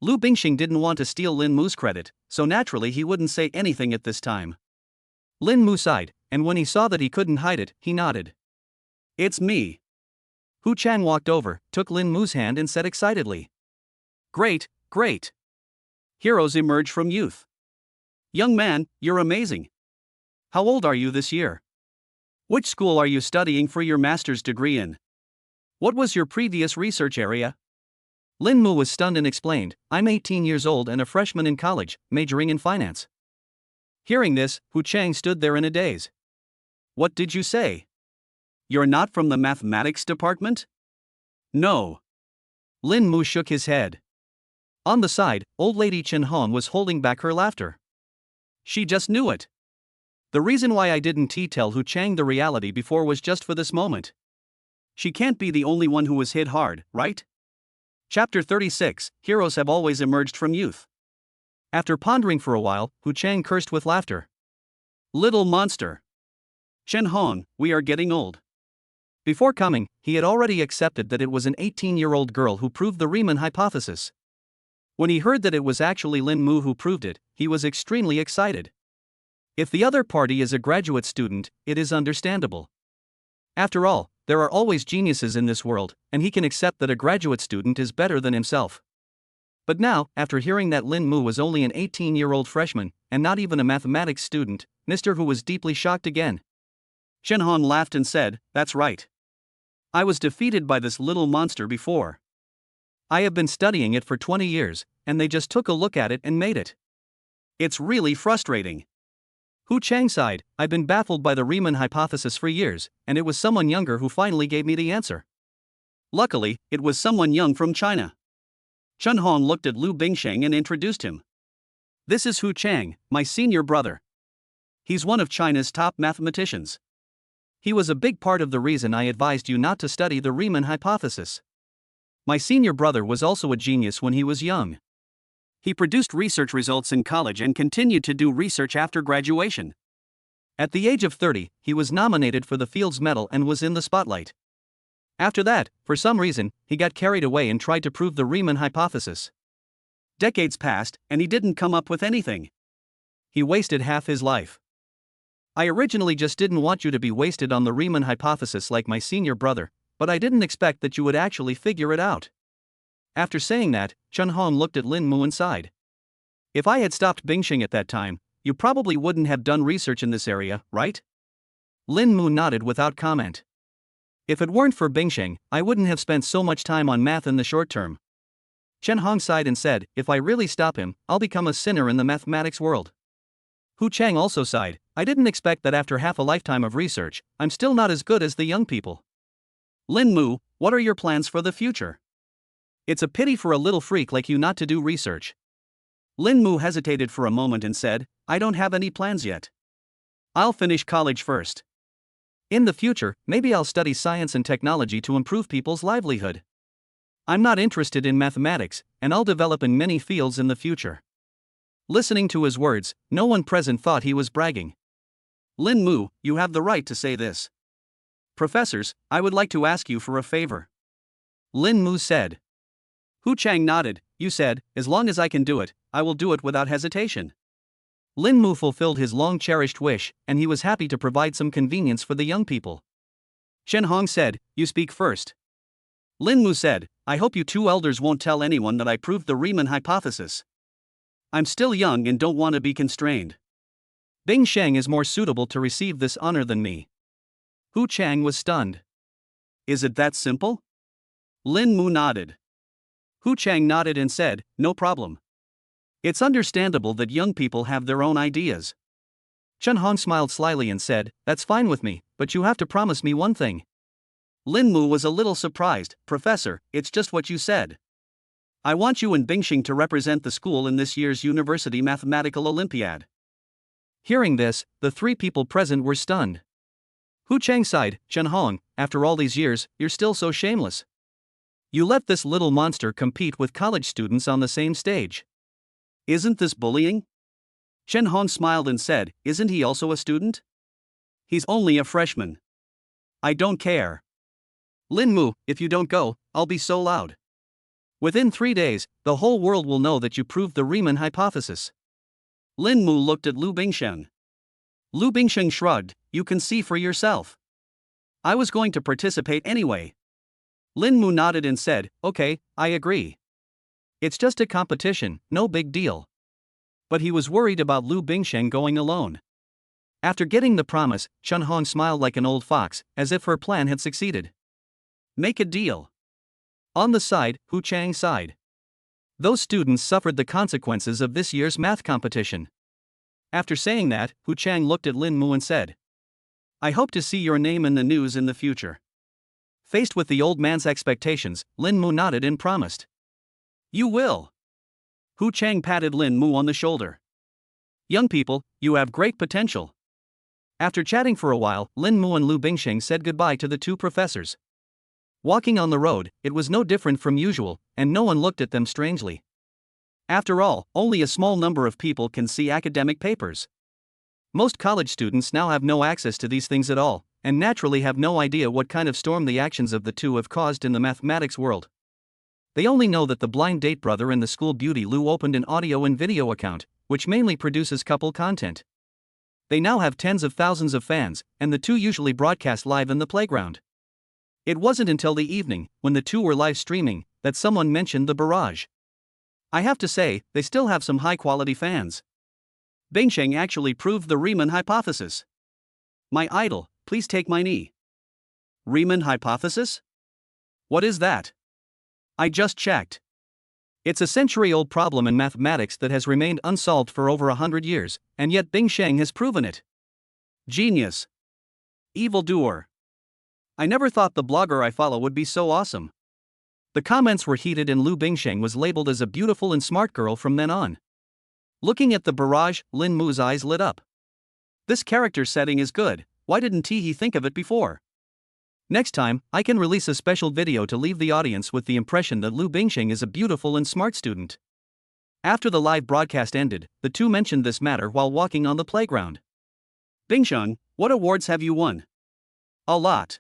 Lu Bingsheng didn't want to steal Lin Mu's credit, so naturally he wouldn't say anything at this time. Lin Mu sighed, and when he saw that he couldn't hide it, he nodded. "It's me." Hu Chang walked over, took Lin Mu's hand and said excitedly, "Great, great. Heroes emerge from youth. Young man, you're amazing. How old are you this year? Which school are you studying for your master's degree in? What was your previous research area?" Lin Mu was stunned and explained, "I'm 18 years old and a freshman in college, majoring in finance." Hearing this, Hu Chang stood there in a daze. "What did you say? You're not from the mathematics department?" "No." Lin Mu shook his head. On the side, old lady Chen Hong was holding back her laughter. She just knew it. The reason why I didn't tell Hu Chang the reality before was just for this moment. She can't be the only one who was hit hard, right? Chapter 36, Heroes have always emerged from youth. After pondering for a while, Hu Chang cursed with laughter. "Little monster. Chen Hong, we are getting old." Before coming, he had already accepted that it was an 18-year-old girl who proved the Riemann hypothesis. When he heard that it was actually Lin Mu who proved it, he was extremely excited. If the other party is a graduate student, it is understandable. After all, there are always geniuses in this world, and he can accept that a graduate student is better than himself. But now, after hearing that Lin Mu was only an 18-year-old freshman, and not even a mathematics student, Mr. Hu was deeply shocked again. Chen Hong laughed and said, "That's right. I was defeated by this little monster before. I have been studying it for 20 years, and they just took a look at it and made it. It's really frustrating." Hu Chang sighed, "I've been baffled by the Riemann hypothesis for years, and it was someone younger who finally gave me the answer." Luckily, it was someone young from China. Chen Hong looked at Lu Bingsheng and introduced him. "This is Hu Chang, my senior brother. He's one of China's top mathematicians. He was a big part of the reason I advised you not to study the Riemann hypothesis. My senior brother was also a genius when he was young. He produced research results in college and continued to do research after graduation. At the age of 30, he was nominated for the Fields Medal and was in the spotlight. After that, for some reason, he got carried away and tried to prove the Riemann hypothesis. Decades passed, and he didn't come up with anything. He wasted half his life. I originally just didn't want you to be wasted on the Riemann hypothesis like my senior brother, but I didn't expect that you would actually figure it out." After saying that, Chen Hong looked at Lin Mu and sighed. If I had stopped Bingxing at that time, you probably wouldn't have done research in this area, right? Lin Mu nodded without comment. If it weren't for Bingxing, I wouldn't have spent so much time on math in the short term. Chen Hong sighed and said, if I really stop him, I'll become a sinner in the mathematics world. Hu Chang also sighed, I didn't expect that after half a lifetime of research, I'm still not as good as the young people. Lin Mu, what are your plans for the future? It's a pity for a little freak like you not to do research. Lin Mu hesitated for a moment and said, I don't have any plans yet. I'll finish college first. In the future, maybe I'll study science and technology to improve people's livelihood. I'm not interested in mathematics, and I'll develop in many fields in the future. Listening to his words, no one present thought he was bragging. Lin Mu, you have the right to say this. Professors, I would like to ask you for a favor. Lin Mu said. Hu Chang nodded, you said, as long as I can do it, I will do it without hesitation. Lin Mu fulfilled his long-cherished wish, and he was happy to provide some convenience for the young people. Shen Hong said, you speak first. Lin Mu said, I hope you two elders won't tell anyone that I proved the Riemann hypothesis. I'm still young and don't want to be constrained. Bing Sheng is more suitable to receive this honor than me. Hu Chang was stunned. Is it that simple? Lin Mu nodded. Hu Chang nodded and said, no problem. It's understandable that young people have their own ideas. Chen Hong smiled slyly and said, that's fine with me, but you have to promise me one thing. Lin Mu was a little surprised, Professor, it's just what you said. I want you and Bingxing to represent the school in this year's University Mathematical Olympiad. Hearing this, the three people present were stunned. Hu Chang sighed, Chen Hong, after all these years, you're still so shameless. You let this little monster compete with college students on the same stage. Isn't this bullying? Chen Hong smiled and said, isn't he also a student? He's only a freshman. I don't care. Lin Mu, if you don't go, I'll be so loud. Within 3 days, the whole world will know that you proved the Riemann hypothesis. Lin Mu looked at Lu Bingsheng. Lu Bingsheng shrugged, you can see for yourself. I was going to participate anyway. Lin Mu nodded and said, okay, I agree. It's just a competition, no big deal. But he was worried about Lu Bingsheng going alone. After getting the promise, Chen Hong smiled like an old fox, as if her plan had succeeded. Make a deal. On the side, Hu Chang sighed. Those students suffered the consequences of this year's math competition. After saying that, Hu Chang looked at Lin Mu and said, I hope to see your name in the news in the future. Faced with the old man's expectations, Lin Mu nodded and promised. You will. Hu Chang patted Lin Mu on the shoulder. Young people, you have great potential. After chatting for a while, Lin Mu and Lu Bingxing said goodbye to the two professors. Walking on the road, it was no different from usual, and no one looked at them strangely. After all, only a small number of people can see academic papers. Most college students now have no access to these things at all, and naturally have no idea what kind of storm the actions of the two have caused in the mathematics world. They only know that the blind date brother and the school beauty Lu opened an audio and video account, which mainly produces couple content. They now have tens of thousands of fans, and the two usually broadcast live in the playground. It wasn't until the evening, when the two were live streaming, that someone mentioned the barrage. I have to say, they still have some high-quality fans. Bingxing actually proved the Riemann hypothesis. My idol, please take my knee. Riemann hypothesis? What is that? I just checked. It's a century-old problem in mathematics that has remained unsolved for over 100 years, and yet Bingxing has proven it. Genius. Evildoer. I never thought the blogger I follow would be so awesome. The comments were heated and Lu Bingxing was labeled as a beautiful and smart girl from then on. Looking at the barrage, Lin Mu's eyes lit up. This character setting is good, why didn't he think of it before? Next time, I can release a special video to leave the audience with the impression that Lu Bingxing is a beautiful and smart student. After the live broadcast ended, the two mentioned this matter while walking on the playground. Bingxing, what awards have you won? A lot.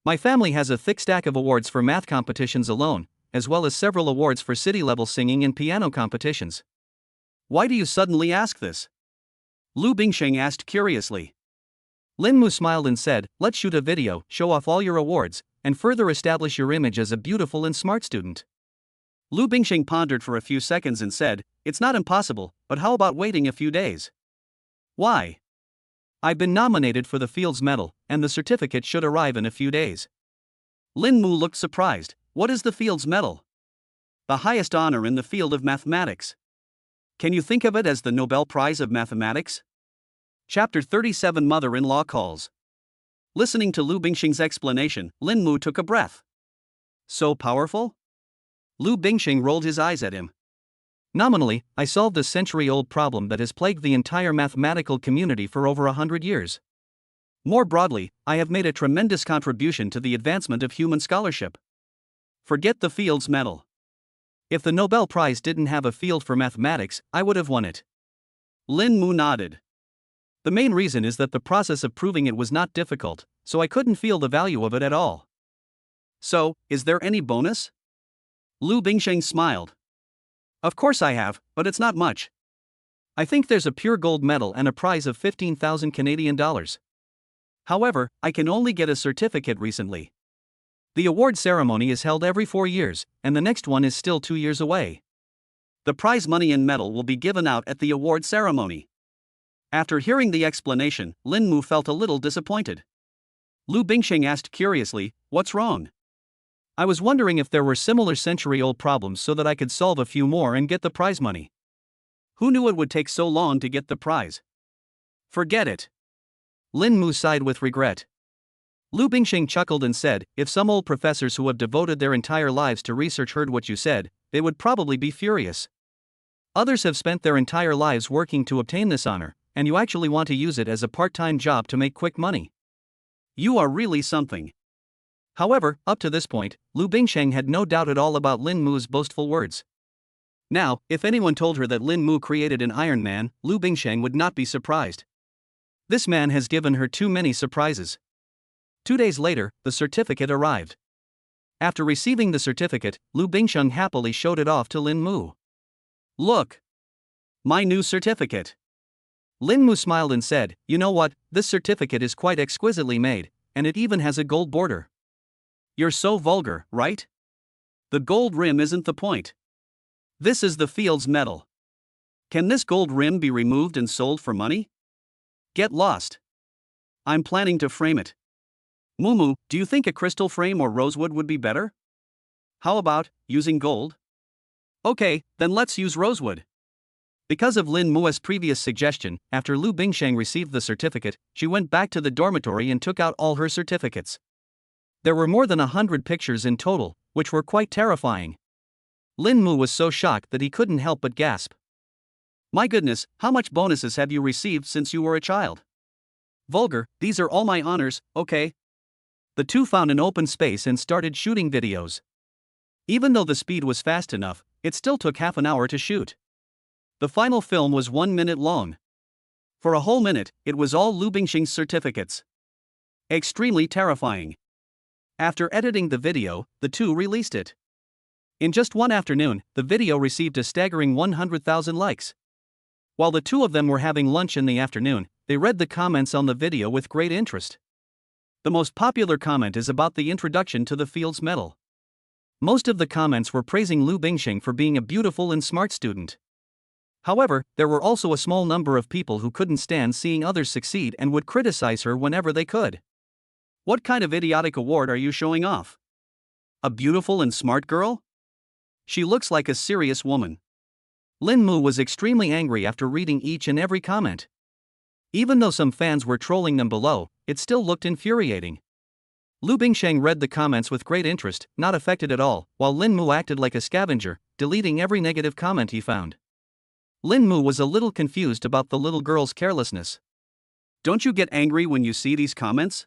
My family has a thick stack of awards for math competitions alone, as well as several awards for city-level singing and piano competitions. Why do you suddenly ask this? Lu Bingxing asked curiously. Lin Mu smiled and said, let's shoot a video, show off all your awards, and further establish your image as a beautiful and smart student. Lu Bingxing pondered for a few seconds and said, "It's not impossible, but how about waiting a few days?" "Why?" "I've been nominated for the Fields Medal, and the certificate should arrive in a few days." Lin Mu looked surprised. "What is the Fields Medal?" "The highest honor in the field of mathematics. Can you think of it as the Nobel Prize of Mathematics?" Chapter 37 Mother-in-Law Calls. Listening to Lu Bingxing's explanation, Lin Mu took a breath. "So powerful?" Lu Bingxing rolled his eyes at him. "Nominally, I solved a century-old problem that has plagued the entire mathematical community for over 100 years. More broadly, I have made a tremendous contribution to the advancement of human scholarship. Forget the Fields Medal. If the Nobel Prize didn't have a field for mathematics, I would have won it." Lin Mu nodded. "The main reason is that the process of proving it was not difficult, so I couldn't feel the value of it at all." "So, is there any bonus?" Lu Bingxing smiled. "Of course I have, but it's not much. I think there's a pure gold medal and a prize of 15,000 Canadian dollars. However, I can only get a certificate recently. The award ceremony is held every 4 years, and the next one is still 2 years away. The prize money and medal will be given out at the award ceremony." After hearing the explanation, Lin Mu felt a little disappointed. Lu Bingxing asked curiously, "What's wrong?" "I was wondering if there were similar century-old problems so that I could solve a few more and get the prize money." "Who knew it would take so long to get the prize?" "Forget it." Lin Mu sighed with regret. Lu Bingxing chuckled and said, "If some old professors who have devoted their entire lives to research heard what you said, they would probably be furious. Others have spent their entire lives working to obtain this honor, and you actually want to use it as a part-time job to make quick money. You are really something." However, up to this point, Lu Bingxing had no doubt at all about Lin Mu's boastful words. Now, if anyone told her that Lin Mu created an Iron Man, Lu Bingxing would not be surprised. This man has given her too many surprises. 2 days later, the certificate arrived. After receiving the certificate, Lu Bingxing happily showed it off to Lin Mu. "Look! My new certificate." Lin Mu smiled and said, "You know what, this certificate is quite exquisitely made, and it even has a gold border." "You're so vulgar, right? The gold rim isn't the point. This is the Fields Medal. Can this gold rim be removed and sold for money? Get lost. I'm planning to frame it. Mumu, do you think a crystal frame or rosewood would be better? How about using gold?" "Okay, then let's use rosewood." Because of Lin Mu's previous suggestion, after Lu Bingxing received the certificate, she went back to the dormitory and took out all her certificates. There were more than 100 pictures in total, which were quite terrifying. Lin Mu was so shocked that he couldn't help but gasp. "My goodness, how much bonuses have you received since you were a child?" "Vulgar, these are all my honors, okay?" The two found an open space and started shooting videos. Even though the speed was fast enough, it still took half an hour to shoot. The final film was 1 minute long. For a whole minute, it was all Lu Bingxing's certificates. Extremely terrifying. After editing the video, the two released it. In just one afternoon, the video received a staggering 100,000 likes. While the two of them were having lunch in the afternoon, they read the comments on the video with great interest. The most popular comment is about the introduction to the Fields Medal. Most of the comments were praising Lu Bingxing for being a beautiful and smart student. However, there were also a small number of people who couldn't stand seeing others succeed and would criticize her whenever they could. "What kind of idiotic award are you showing off? A beautiful and smart girl? She looks like a serious woman." Lin Mu was extremely angry after reading each and every comment. Even though some fans were trolling them below, it still looked infuriating. Lu Bingxing read the comments with great interest, not affected at all, while Lin Mu acted like a scavenger, deleting every negative comment he found. Lin Mu was a little confused about the little girl's carelessness. "Don't you get angry when you see these comments?"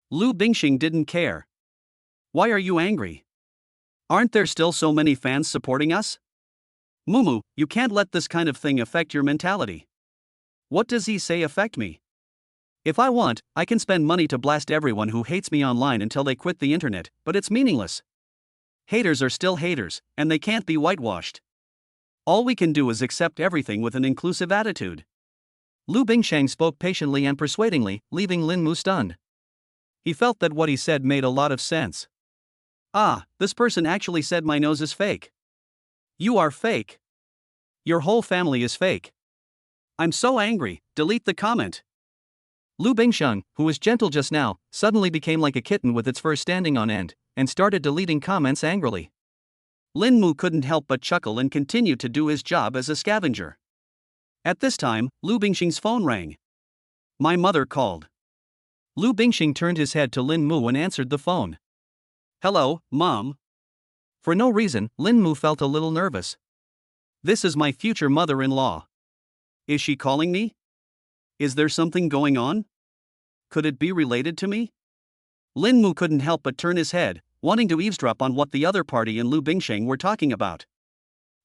Lu Bingxing didn't care. "Why are you angry? Aren't there still so many fans supporting us? Mumu, you can't let this kind of thing affect your mentality." "What does he say affect me? If I want, I can spend money to blast everyone who hates me online until they quit the internet, but it's meaningless. Haters are still haters, and they can't be whitewashed. All we can do is accept everything with an inclusive attitude." Lu Bingxing spoke patiently and persuadingly, leaving Lin Mu stunned. He felt that what he said made a lot of sense. "Ah, this person actually said my nose is fake. You are fake. Your whole family is fake. I'm so angry, delete the comment. Lu Bingsheng, who was gentle just now, suddenly became like a kitten with its fur standing on end, and started deleting comments angrily. Lin Mu couldn't help but chuckle and continued to do his job as a scavenger. At this time, Lu Bingsheng's phone rang. My mother called. Lu Bingsheng turned his head to Lin Mu and answered the phone. Hello, Mom. For no reason, Lin Mu felt a little nervous. This is my future mother-in-law. Is she calling me? Is there something going on? Could it be related to me? Lin Mu couldn't help but turn his head, wanting to eavesdrop on what the other party and Lu Bingsheng were talking about.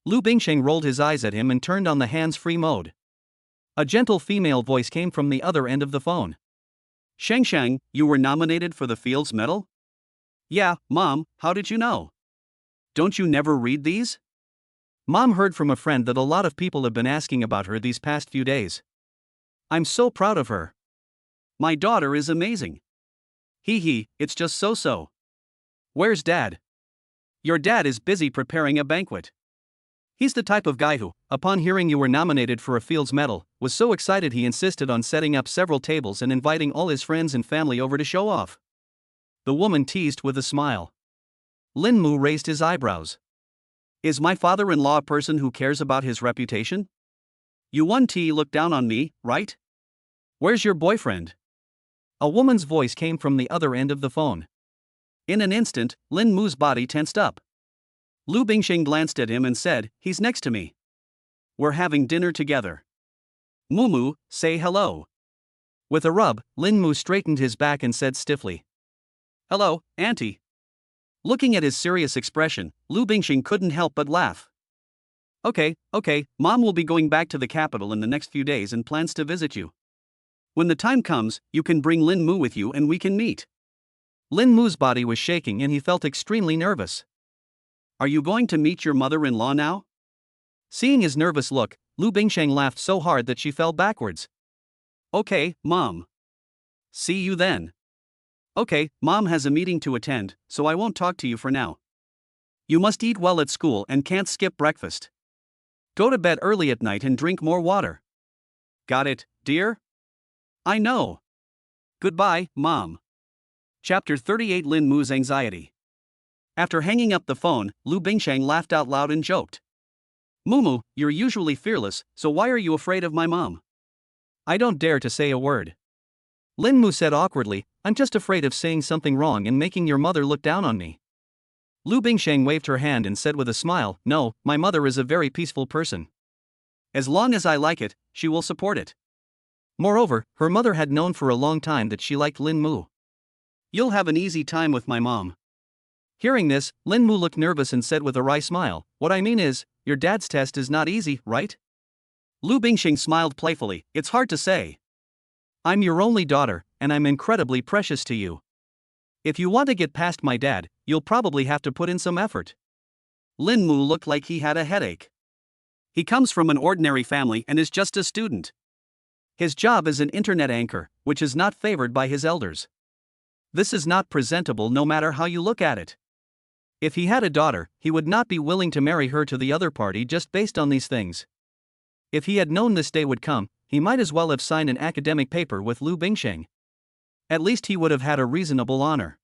Lu Bingsheng rolled his eyes at him and turned on the hands-free mode. A gentle female voice came from the other end of the phone. Sheng, you were nominated for the Fields Medal? Yeah, Mom, how did you know? Don't you never read these? Mom heard from a friend that a lot of people have been asking about her these past few days. I'm so proud of her. My daughter is amazing. Hee, it's just so. Where's Dad? Your dad is busy preparing a banquet. He's the type of guy who, upon hearing you were nominated for a Fields Medal, was so excited he insisted on setting up several tables and inviting all his friends and family over to show off. The woman teased with a smile. Lin Mu raised his eyebrows. Is my father-in-law a person who cares about his reputation? You look down on me, right? Where's your boyfriend? A woman's voice came from the other end of the phone. In an instant, Lin Mu's body tensed up. Lu Bingsheng glanced at him and said, he's next to me. We're having dinner together. Mumu, say hello. With a rub, Lin Mu straightened his back and said stiffly. Hello, Auntie. Looking at his serious expression, Lu Bingsheng couldn't help but laugh. Okay, Mom will be going back to the capital in the next few days and plans to visit you. When the time comes, you can bring Lin Mu with you and we can meet. Lin Mu's body was shaking and he felt extremely nervous. Are you going to meet your mother-in-law now? Seeing his nervous look, Lu Bingsheng laughed so hard that she fell backwards. Okay, Mom. See you then. Okay, Mom has a meeting to attend, so I won't talk to you for now. You must eat well at school and can't skip breakfast. Go to bed early at night and drink more water. Got it, dear? I know. Goodbye, Mom. Chapter 38 Lin Mu's Anxiety. After hanging up the phone, Lu Bingsheng laughed out loud and joked. Mumu, you're usually fearless, so why are you afraid of my mom? I don't dare to say a word. Lin Mu said awkwardly, I'm just afraid of saying something wrong and making your mother look down on me. Lu Bingsheng waved her hand and said with a smile, no, my mother is a very peaceful person. As long as I like it, she will support it. Moreover, her mother had known for a long time that she liked Lin Mu. You'll have an easy time with my mom. Hearing this, Lin Mu looked nervous and said with a wry smile, what I mean is, your dad's test is not easy, right? Lu Bingsheng smiled playfully, it's hard to say. I'm your only daughter, and I'm incredibly precious to you. If you want to get past my dad, you'll probably have to put in some effort. Lin Mu looked like he had a headache. He comes from an ordinary family and is just a student. His job is an internet anchor, which is not favored by his elders. This is not presentable no matter how you look at it. If he had a daughter, he would not be willing to marry her to the other party just based on these things. If he had known this day would come, he might as well have signed an academic paper with Lu Bingsheng. At least he would have had a reasonable honor.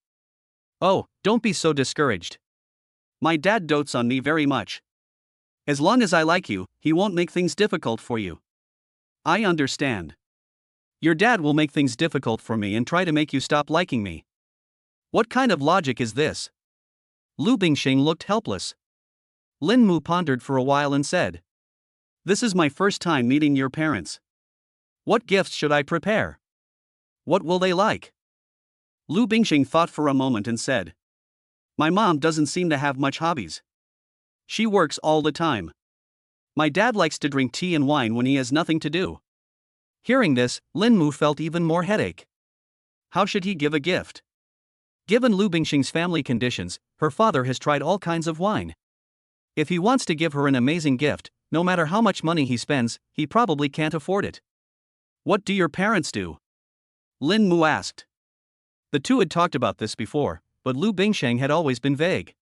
Oh, don't be so discouraged. My dad dotes on me very much. As long as I like you, he won't make things difficult for you. I understand. Your dad will make things difficult for me and try to make you stop liking me. What kind of logic is this? Lu Bingsheng looked helpless. Lin Mu pondered for a while and said, this is my first time meeting your parents. What gifts should I prepare? What will they like? Lu Bingsheng thought for a moment and said, my mom doesn't seem to have much hobbies. She works all the time. My dad likes to drink tea and wine when he has nothing to do. Hearing this, Lin Mu felt even more headache. How should he give a gift? Given Lu Bingsheng's family conditions, her father has tried all kinds of wine. If he wants to give her an amazing gift, no matter how much money he spends, he probably can't afford it. What do your parents do? Lin Mu asked. The two had talked about this before, but Lu Bingsheng had always been vague.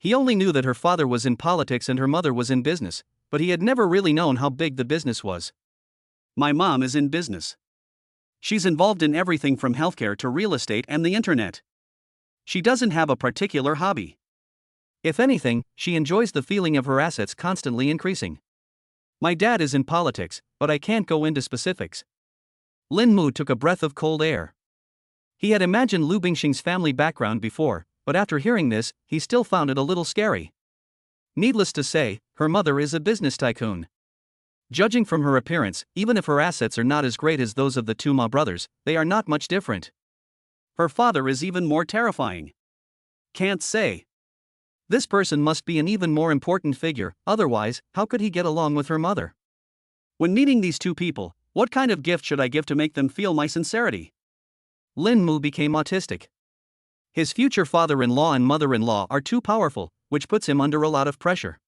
He only knew that her father was in politics and her mother was in business, but he had never really known how big the business was. My mom is in business. She's involved in everything from healthcare to real estate and the internet. She doesn't have a particular hobby. If anything, she enjoys the feeling of her assets constantly increasing. My dad is in politics, but I can't go into specifics. Lin Mu took a breath of cold air. He had imagined Lu Bingxing's family background before, but after hearing this, he still found it a little scary. Needless to say, her mother is a business tycoon. Judging from her appearance, even if her assets are not as great as those of the two Ma brothers, they are not much different. Her father is even more terrifying. Can't say. This person must be an even more important figure, otherwise, how could he get along with her mother? When meeting these two people, what kind of gift should I give to make them feel my sincerity? Lin Mu became autistic. His future father-in-law and mother-in-law are too powerful, which puts him under a lot of pressure.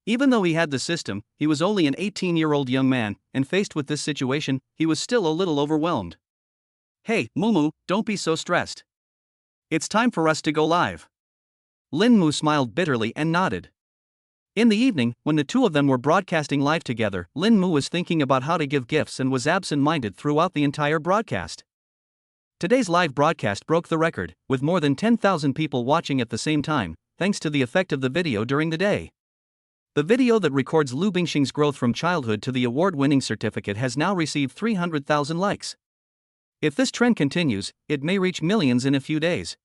Even though he had the system, he was only an 18-year-old young man, and faced with this situation, he was still a little overwhelmed. Hey, Mumu, don't be so stressed. It's time for us to go live. Lin Mu smiled bitterly and nodded. In the evening, when the two of them were broadcasting live together, Lin Mu was thinking about how to give gifts and was absent-minded throughout the entire broadcast. Today's live broadcast broke the record, with more than 10,000 people watching at the same time, thanks to the effect of the video during the day. The video that records Lu Bingxing's growth from childhood to the award-winning certificate has now received 300,000 likes. If this trend continues, it may reach millions in a few days.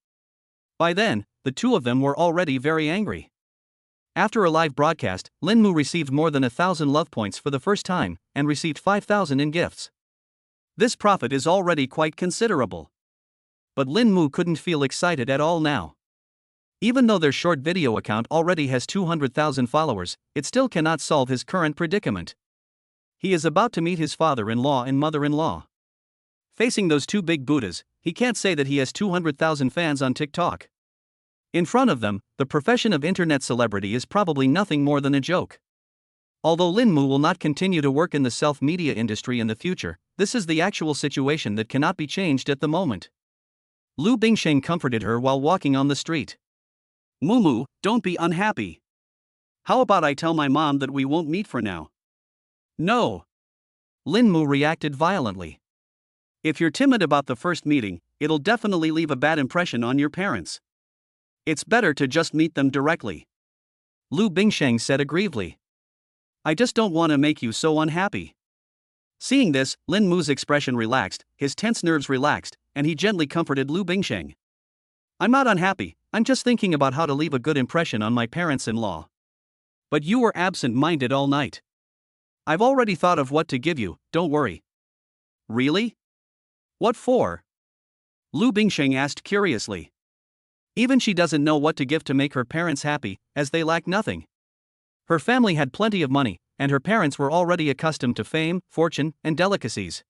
By then, the two of them were already very angry. After a live broadcast, Lin Mu received more than 1,000 love points for the first time, and received 5,000 in gifts. This profit is already quite considerable. But Lin Mu couldn't feel excited at all now. Even though their short video account already has 200,000 followers, it still cannot solve his current predicament. He is about to meet his father-in-law and mother-in-law. Facing those two big Buddhas, he can't say that he has 200,000 fans on TikTok. In front of them, the profession of internet celebrity is probably nothing more than a joke. Although Lin Mu will not continue to work in the self-media industry in the future, this is the actual situation that cannot be changed at the moment. Lu Bingxing comforted her while walking on the street. Mumu, don't be unhappy. How about I tell my mom that we won't meet for now? No. Lin Mu reacted violently. If you're timid about the first meeting, it'll definitely leave a bad impression on your parents. It's better to just meet them directly. Lu Bingxing said aggrievedly. I just don't want to make you so unhappy. Seeing this, Lin Mu's expression relaxed, his tense nerves relaxed, and he gently comforted Lu Bingxing. I'm not unhappy, I'm just thinking about how to leave a good impression on my parents-in-law. But you were absent-minded all night. I've already thought of what to give you, don't worry. Really? What for? Lu Bingxing asked curiously. Even she doesn't know what to give to make her parents happy, as they lack nothing. Her family had plenty of money, and her parents were already accustomed to fame, fortune, and delicacies.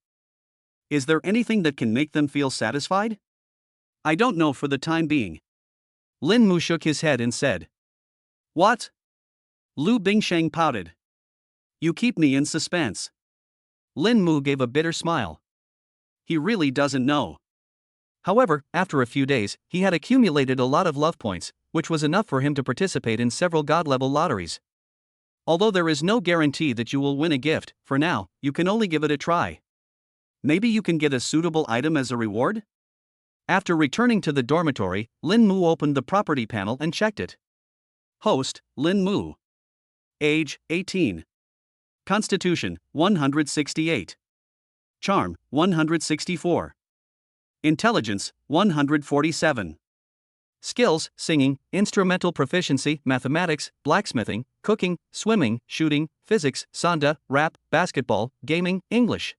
Is there anything that can make them feel satisfied? I don't know for the time being. Lin Mu shook his head and said. What? Lu Bingxing pouted. You keep me in suspense. Lin Mu gave a bitter smile. He really doesn't know. However, after a few days, he had accumulated a lot of love points, which was enough for him to participate in several god-level lotteries. Although there is no guarantee that you will win a gift, for now, you can only give it a try. Maybe you can get a suitable item as a reward? After returning to the dormitory, Lin Mu opened the property panel and checked it. Host, Lin Mu. Age, 18. Constitution, 168. Charm, 164. Intelligence, 147. Skills, singing, instrumental proficiency, mathematics, blacksmithing, cooking, swimming, shooting, physics, sanda, rap, basketball, gaming, English.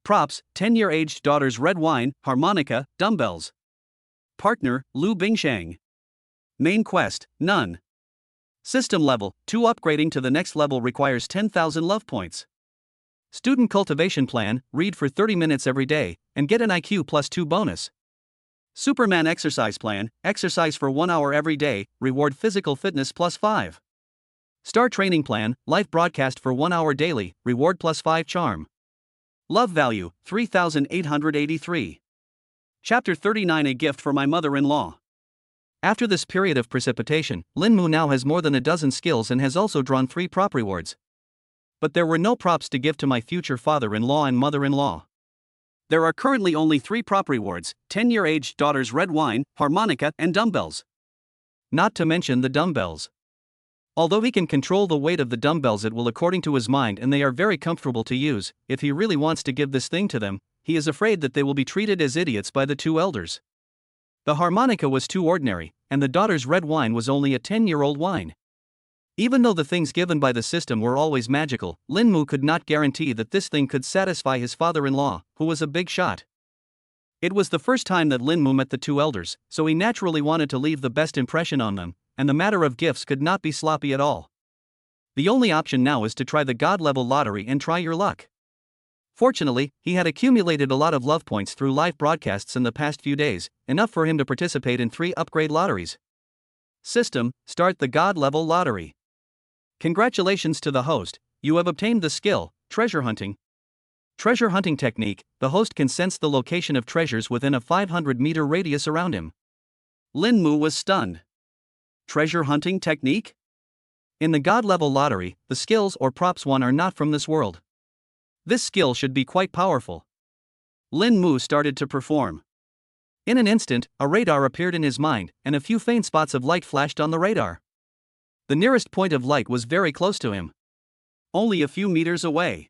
Props, 10-year-aged daughter's red wine, harmonica, dumbbells. Partner, Lu Bingxing. Main quest, none. System level, 2 upgrading to the next level requires 10,000 love points. Student cultivation plan, read for 30 minutes every day, and get an IQ plus 2 bonus. Superman exercise plan, exercise for 1 hour every day, reward physical fitness plus 5. Star training plan, live broadcast for 1 hour daily, reward plus 5 charm. Love value, 3,883. Chapter 39 A gift for my mother-in-law. After this period of precipitation, Lin Mu now has more than a dozen skills and has also drawn 3 prop rewards. But there were no props to give to my future father-in-law and mother-in-law. There are currently only 3 prop rewards: 10-year-aged daughter's red wine, harmonica, and dumbbells. Not to mention the dumbbells. Although he can control the weight of the dumbbells at will according to his mind and they are very comfortable to use, if he really wants to give this thing to them, he is afraid that they will be treated as idiots by the 2 elders. The harmonica was too ordinary, and the daughter's red wine was only a 10-year-old wine. Even though the things given by the system were always magical, Lin Mu could not guarantee that this thing could satisfy his father-in-law, who was a big shot. It was the first time that Lin Mu met the 2 elders, so he naturally wanted to leave the best impression on them, and the matter of gifts could not be sloppy at all. The only option now is to try the God-level lottery and try your luck. Fortunately, he had accumulated a lot of love points through live broadcasts in the past few days, enough for him to participate in 3 upgrade lotteries. System: start the God-level lottery. Congratulations to the host, you have obtained the skill, treasure hunting. Treasure hunting technique: the host can sense the location of treasures within a 500-meter radius around him. Lin Mu was stunned. Treasure hunting technique? In the God-level lottery, the skills or props won are not from this world. This skill should be quite powerful. Lin Mu started to perform. In an instant, a radar appeared in his mind, and a few faint spots of light flashed on the radar. The nearest point of light was very close to him. Only a few meters away.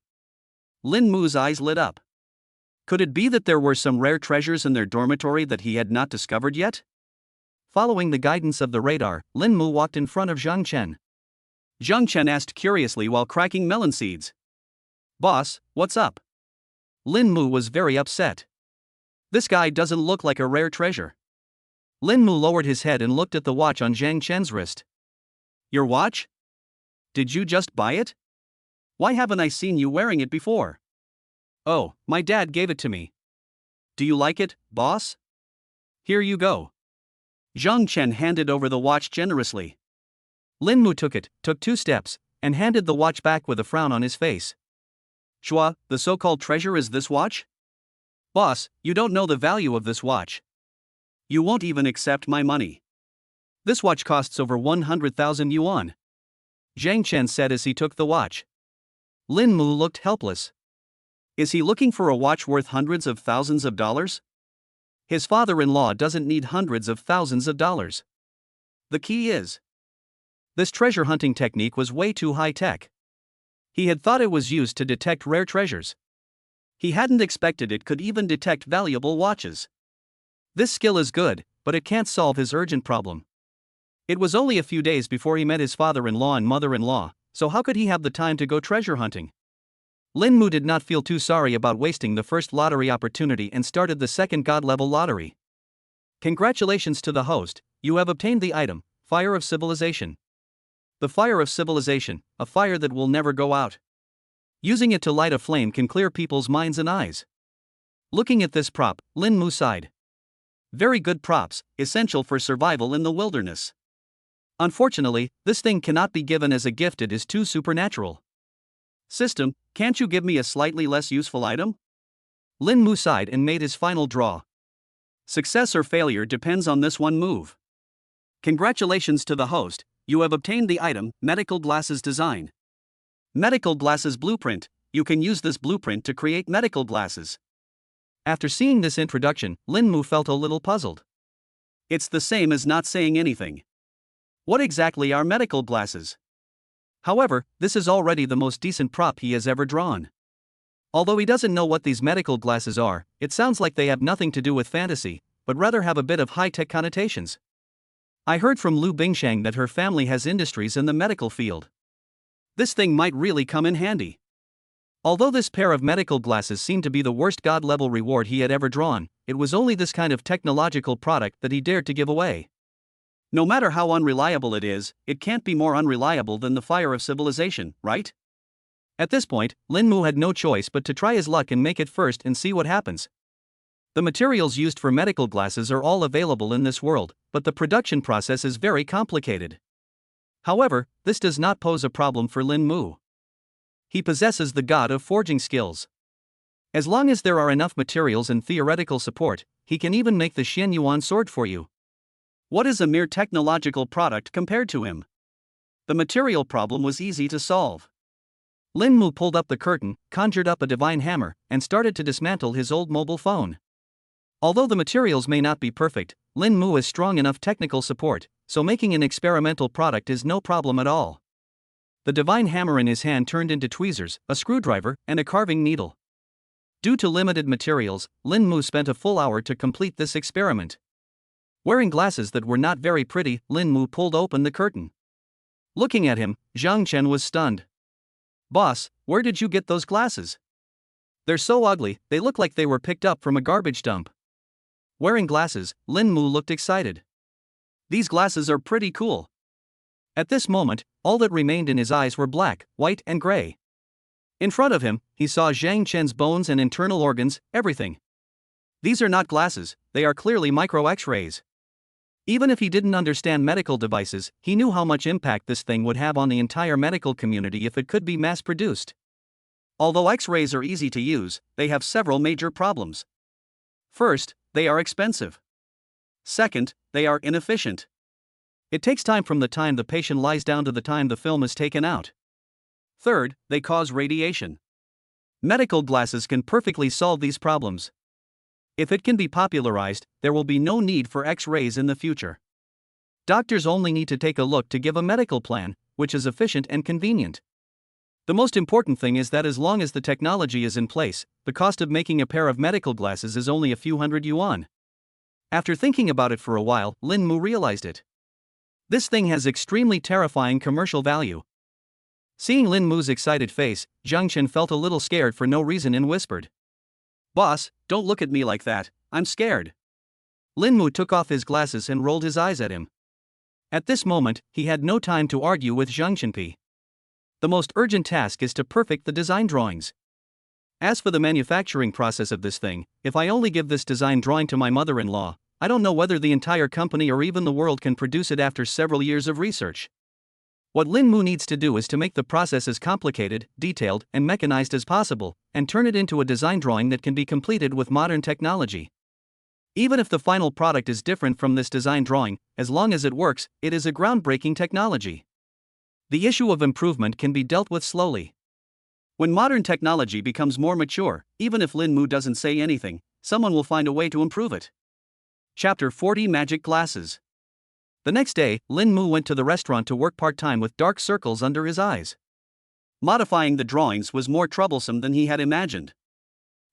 Lin Mu's eyes lit up. Could it be that there were some rare treasures in their dormitory that he had not discovered yet? Following the guidance of the radar, Lin Mu walked in front of Zhang Chen. Zhang Chen asked curiously while cracking melon seeds. "Boss, what's up?" Lin Mu was very upset. This guy doesn't look like a rare treasure. Lin Mu lowered his head and looked at the watch on Zhang Chen's wrist. "Your watch? Did you just buy it? Why haven't I seen you wearing it before?" "Oh, my dad gave it to me." "Do you like it, boss?" "Here you go." Zhang Chen handed over the watch generously. Lin Mu took it, took 2 steps, and handed the watch back with a frown on his face. "Shua, the so-called treasure is this watch?" "Boss, you don't know the value of this watch. You won't even accept my money. This watch costs over 100,000 yuan. Zhang Chen said as he took the watch. Lin Mu looked helpless. Is he looking for a watch worth hundreds of thousands of dollars? His father-in-law doesn't need hundreds of thousands of dollars. The key is, this treasure hunting technique was way too high-tech. He had thought it was used to detect rare treasures. He hadn't expected it could even detect valuable watches. This skill is good, but it can't solve his urgent problem. It was only a few days before he met his father-in-law and mother-in-law, so how could he have the time to go treasure hunting? Lin Mu did not feel too sorry about wasting the first lottery opportunity and started the second God-level lottery. Congratulations to the host, you have obtained the item, Fire of Civilization. The Fire of Civilization, a fire that will never go out. Using it to light a flame can clear people's minds and eyes. Looking at this prop, Lin Mu sighed. Very good props, essential for survival in the wilderness. Unfortunately, this thing cannot be given as a gift, it is too supernatural. System, can't you give me a slightly less useful item? Lin Mu sighed and made his final draw. Success or failure depends on this one move. Congratulations to the host, you have obtained the item, Medical Glasses Design. Medical Glasses Blueprint, you can use this blueprint to create medical glasses. After seeing this introduction, Lin Mu felt a little puzzled. It's the same as not saying anything. What exactly are medical glasses? However, this is already the most decent prop he has ever drawn. Although he doesn't know what these medical glasses are, it sounds like they have nothing to do with fantasy, but rather have a bit of high-tech connotations. I heard from Lu Bingshang that her family has industries in the medical field. This thing might really come in handy. Although this pair of medical glasses seemed to be the worst God-level reward he had ever drawn, it was only this kind of technological product that he dared to give away. No matter how unreliable it is, it can't be more unreliable than the Fire of Civilization, right? At this point, Lin Mu had no choice but to try his luck and make it first and see what happens. The materials used for medical glasses are all available in this world, but the production process is very complicated. However, this does not pose a problem for Lin Mu. He possesses the god of forging skills. As long as there are enough materials and theoretical support, he can even make the Xian Yuan sword for you. What is a mere technological product compared to him? The material problem was easy to solve. Lin Mu pulled up the curtain, conjured up a divine hammer, and started to dismantle his old mobile phone. Although the materials may not be perfect, Lin Mu has strong enough technical support, so making an experimental product is no problem at all. The divine hammer in his hand turned into tweezers, a screwdriver, and a carving needle. Due to limited materials, Lin Mu spent a full hour to complete this experiment. Wearing glasses that were not very pretty, Lin Mu pulled open the curtain. Looking at him, Zhang Chen was stunned. "Boss, where did you get those glasses? They're so ugly, they look like they were picked up from a garbage dump." Wearing glasses, Lin Mu looked excited. "These glasses are pretty cool." At this moment, all that remained in his eyes were black, white, and gray. In front of him, he saw Zhang Chen's bones and internal organs, everything. These are not glasses, they are clearly micro X-rays. Even if he didn't understand medical devices, he knew how much impact this thing would have on the entire medical community if it could be mass-produced. Although X-rays are easy to use, they have several major problems. First, they are expensive. Second, they are inefficient. It takes time from the time the patient lies down to the time the film is taken out. Third, they cause radiation. Medical glasses can perfectly solve these problems. If it can be popularized, there will be no need for X-rays in the future. Doctors only need to take a look to give a medical plan, which is efficient and convenient. The most important thing is that as long as the technology is in place, the cost of making a pair of medical glasses is only a few hundred yuan. After thinking about it for a while, Lin Mu realized it. This thing has extremely terrifying commercial value. Seeing Lin Mu's excited face, Zhang Chen felt a little scared for no reason and whispered, "Boss, don't look at me like that, I'm scared." Lin Mu took off his glasses and rolled his eyes at him. At this moment, he had no time to argue with Zhang Chenpi. The most urgent task is to perfect the design drawings. As for the manufacturing process of this thing, if I only give this design drawing to my mother-in-law, I don't know whether the entire company or even the world can produce it after several years of research. What Lin Mu needs to do is to make the process as complicated, detailed, and mechanized as possible, and turn it into a design drawing that can be completed with modern technology. Even if the final product is different from this design drawing, as long as it works, it is a groundbreaking technology. The issue of improvement can be dealt with slowly. When modern technology becomes more mature, even if Lin Mu doesn't say anything, someone will find a way to improve it. Chapter 40 Magic Glasses. The next day, Lin Mu went to the restaurant to work part-time with dark circles under his eyes. Modifying the drawings was more troublesome than he had imagined.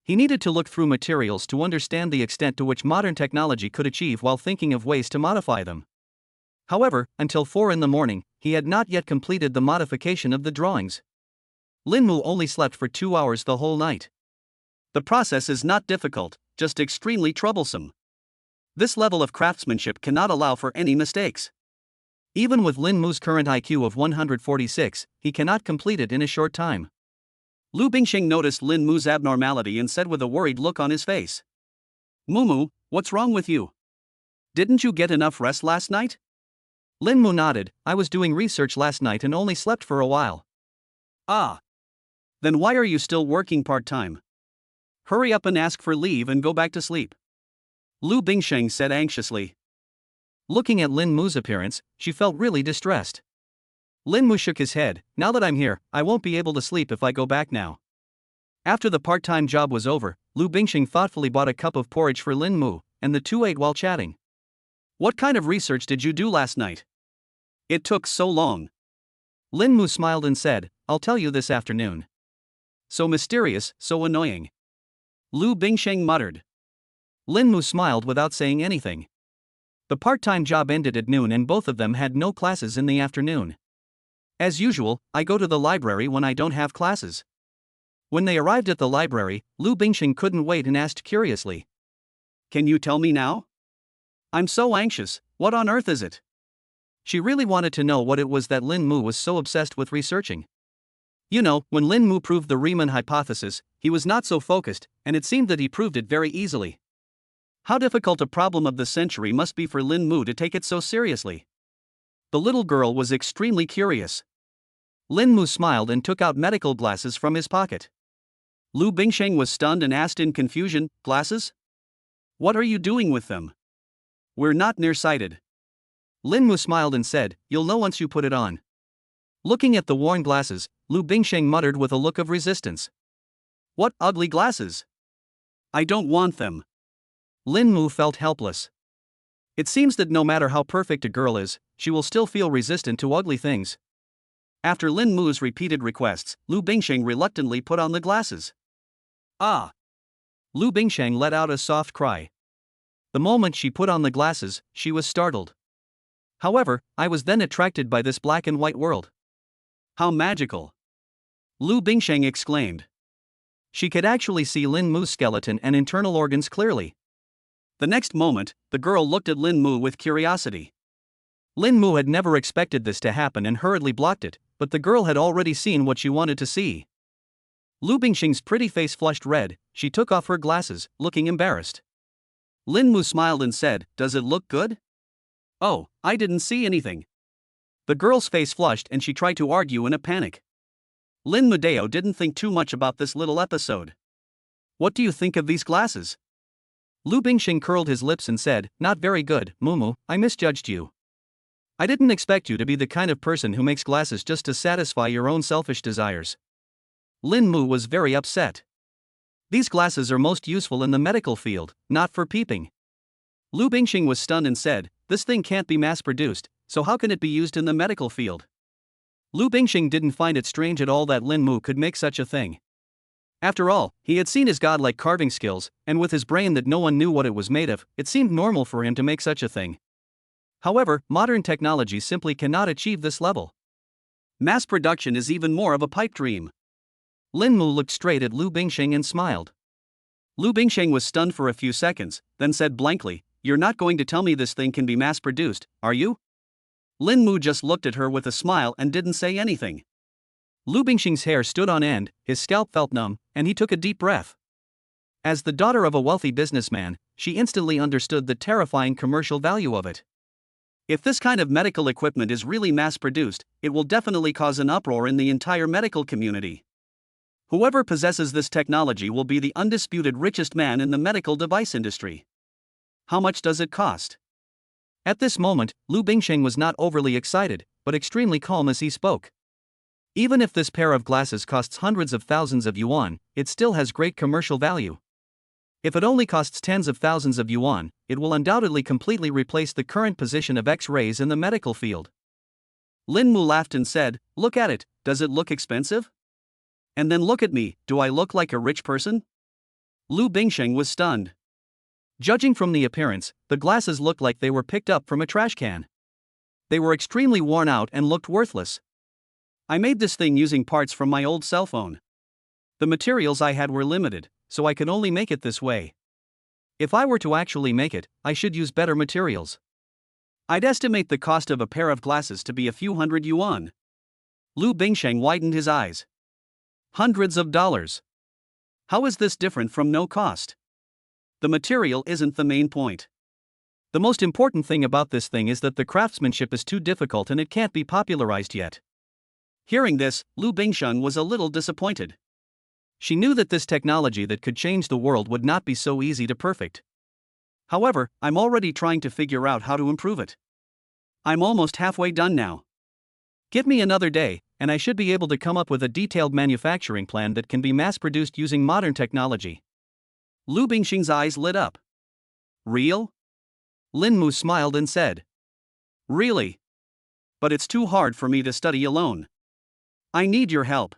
He needed to look through materials to understand the extent to which modern technology could achieve while thinking of ways to modify them. However, until 4 in the morning, he had not yet completed the modification of the drawings. Lin Mu only slept for 2 hours the whole night. The process is not difficult, just extremely troublesome. This level of craftsmanship cannot allow for any mistakes. Even with Lin Mu's current IQ of 146, he cannot complete it in a short time. Lu Bingxing noticed Lin Mu's abnormality and said with a worried look on his face, "Mumu, what's wrong with you? Didn't you get enough rest last night?" Lin Mu nodded, "I was doing research last night and only slept for a while." "Ah. Then why are you still working part-time? Hurry up and ask for leave and go back to sleep," Lu Bingsheng said anxiously. Looking at Lin Mu's appearance, she felt really distressed. Lin Mu shook his head, "Now that I'm here, I won't be able to sleep if I go back now." After the part-time job was over, Lu Bingsheng thoughtfully bought a cup of porridge for Lin Mu, and the two ate while chatting. "What kind of research did you do last night? It took so long." Lin Mu smiled and said, "I'll tell you this afternoon." "So mysterious, so annoying," Lu Bingsheng muttered. Lin Mu smiled without saying anything. The part-time job ended at noon and both of them had no classes in the afternoon. "As usual, I go to the library when I don't have classes." When they arrived at the library, Lu Bingsheng couldn't wait and asked curiously, "Can you tell me now? I'm so anxious, what on earth is it?" She really wanted to know what it was that Lin Mu was so obsessed with researching. You know, when Lin Mu proved the Riemann hypothesis, he was not so focused, and it seemed that he proved it very easily. How difficult a problem of the century must be for Lin Mu to take it so seriously. The little girl was extremely curious. Lin Mu smiled and took out medical glasses from his pocket. Lu Bingsheng was stunned and asked in confusion, "Glasses? What are you doing with them? We're not nearsighted." Lin Mu smiled and said, "You'll know once you put it on." Looking at the worn glasses, Lu Bingsheng muttered with a look of resistance. "What ugly glasses? I don't want them." Lin Mu felt helpless. It seems that no matter how perfect a girl is, she will still feel resistant to ugly things. After Lin Mu's repeated requests, Lu Bingsheng reluctantly put on the glasses. "Ah!" Lu Bingsheng let out a soft cry. The moment she put on the glasses, she was startled. "However, I was then attracted by this black and white world. How magical!" Lu Bingsheng exclaimed. She could actually see Lin Mu's skeleton and internal organs clearly. The next moment, the girl looked at Lin Mu with curiosity. Lin Mu had never expected this to happen and hurriedly blocked it, but the girl had already seen what she wanted to see. Lu Bingsheng's pretty face flushed red. She took off her glasses, looking embarrassed. Lin Mu smiled and said, "Does it look good?" "Oh, I didn't see anything." The girl's face flushed and she tried to argue in a panic. Lin Mudeo didn't think too much about this little episode. "What do you think of these glasses?" Lu Bingsheng curled his lips and said, "Not very good, Mumu, I misjudged you. I didn't expect you to be the kind of person who makes glasses just to satisfy your own selfish desires." Lin Mu was very upset. These glasses are most useful in the medical field, not for peeping. Lu Bingsheng was stunned and said, "This thing can't be mass-produced, so how can it be used in the medical field?" Lu Bingsheng didn't find it strange at all that Lin Mu could make such a thing. After all, he had seen his godlike carving skills, and with his brain that no one knew what it was made of, it seemed normal for him to make such a thing. However, modern technology simply cannot achieve this level. Mass production is even more of a pipe dream. Lin Mu looked straight at Lu Bingsheng and smiled. Lu Bingsheng was stunned for a few seconds, then said blankly, "You're not going to tell me this thing can be mass-produced, are you?" Lin Mu just looked at her with a smile and didn't say anything. Lu Bingsheng's hair stood on end, his scalp felt numb, and he took a deep breath. As the daughter of a wealthy businessman, she instantly understood the terrifying commercial value of it. If this kind of medical equipment is really mass-produced, it will definitely cause an uproar in the entire medical community. Whoever possesses this technology will be the undisputed richest man in the medical device industry. How much does it cost? At this moment, Lu Bingsheng was not overly excited, but extremely calm as he spoke. Even if this pair of glasses costs hundreds of thousands of yuan, it still has great commercial value. If it only costs tens of thousands of yuan, it will undoubtedly completely replace the current position of X-rays in the medical field. Lin Mu laughed and said, "Look at it, does it look expensive? And then look at me, do I look like a rich person?" Lu Bingsheng was stunned. Judging from the appearance, the glasses looked like they were picked up from a trash can. They were extremely worn out and looked worthless. "I made this thing using parts from my old cell phone. The materials I had were limited, so I could only make it this way. If I were to actually make it, I should use better materials. I'd estimate the cost of a pair of glasses to be a few hundred yuan." Lu Bingsheng widened his eyes. Hundreds of dollars. How is this different from no cost? The material isn't the main point. The most important thing about this thing is that the craftsmanship is too difficult and it can't be popularized yet. Hearing this, Lu Bingsheng was a little disappointed. She knew that this technology that could change the world would not be so easy to perfect. However, I'm already trying to figure out how to improve it. I'm almost halfway done now. Give me another day, and I should be able to come up with a detailed manufacturing plan that can be mass-produced using modern technology. Lu Bingsheng's eyes lit up. Real? Lin Mu smiled and said. Really? But it's too hard for me to study alone. I need your help.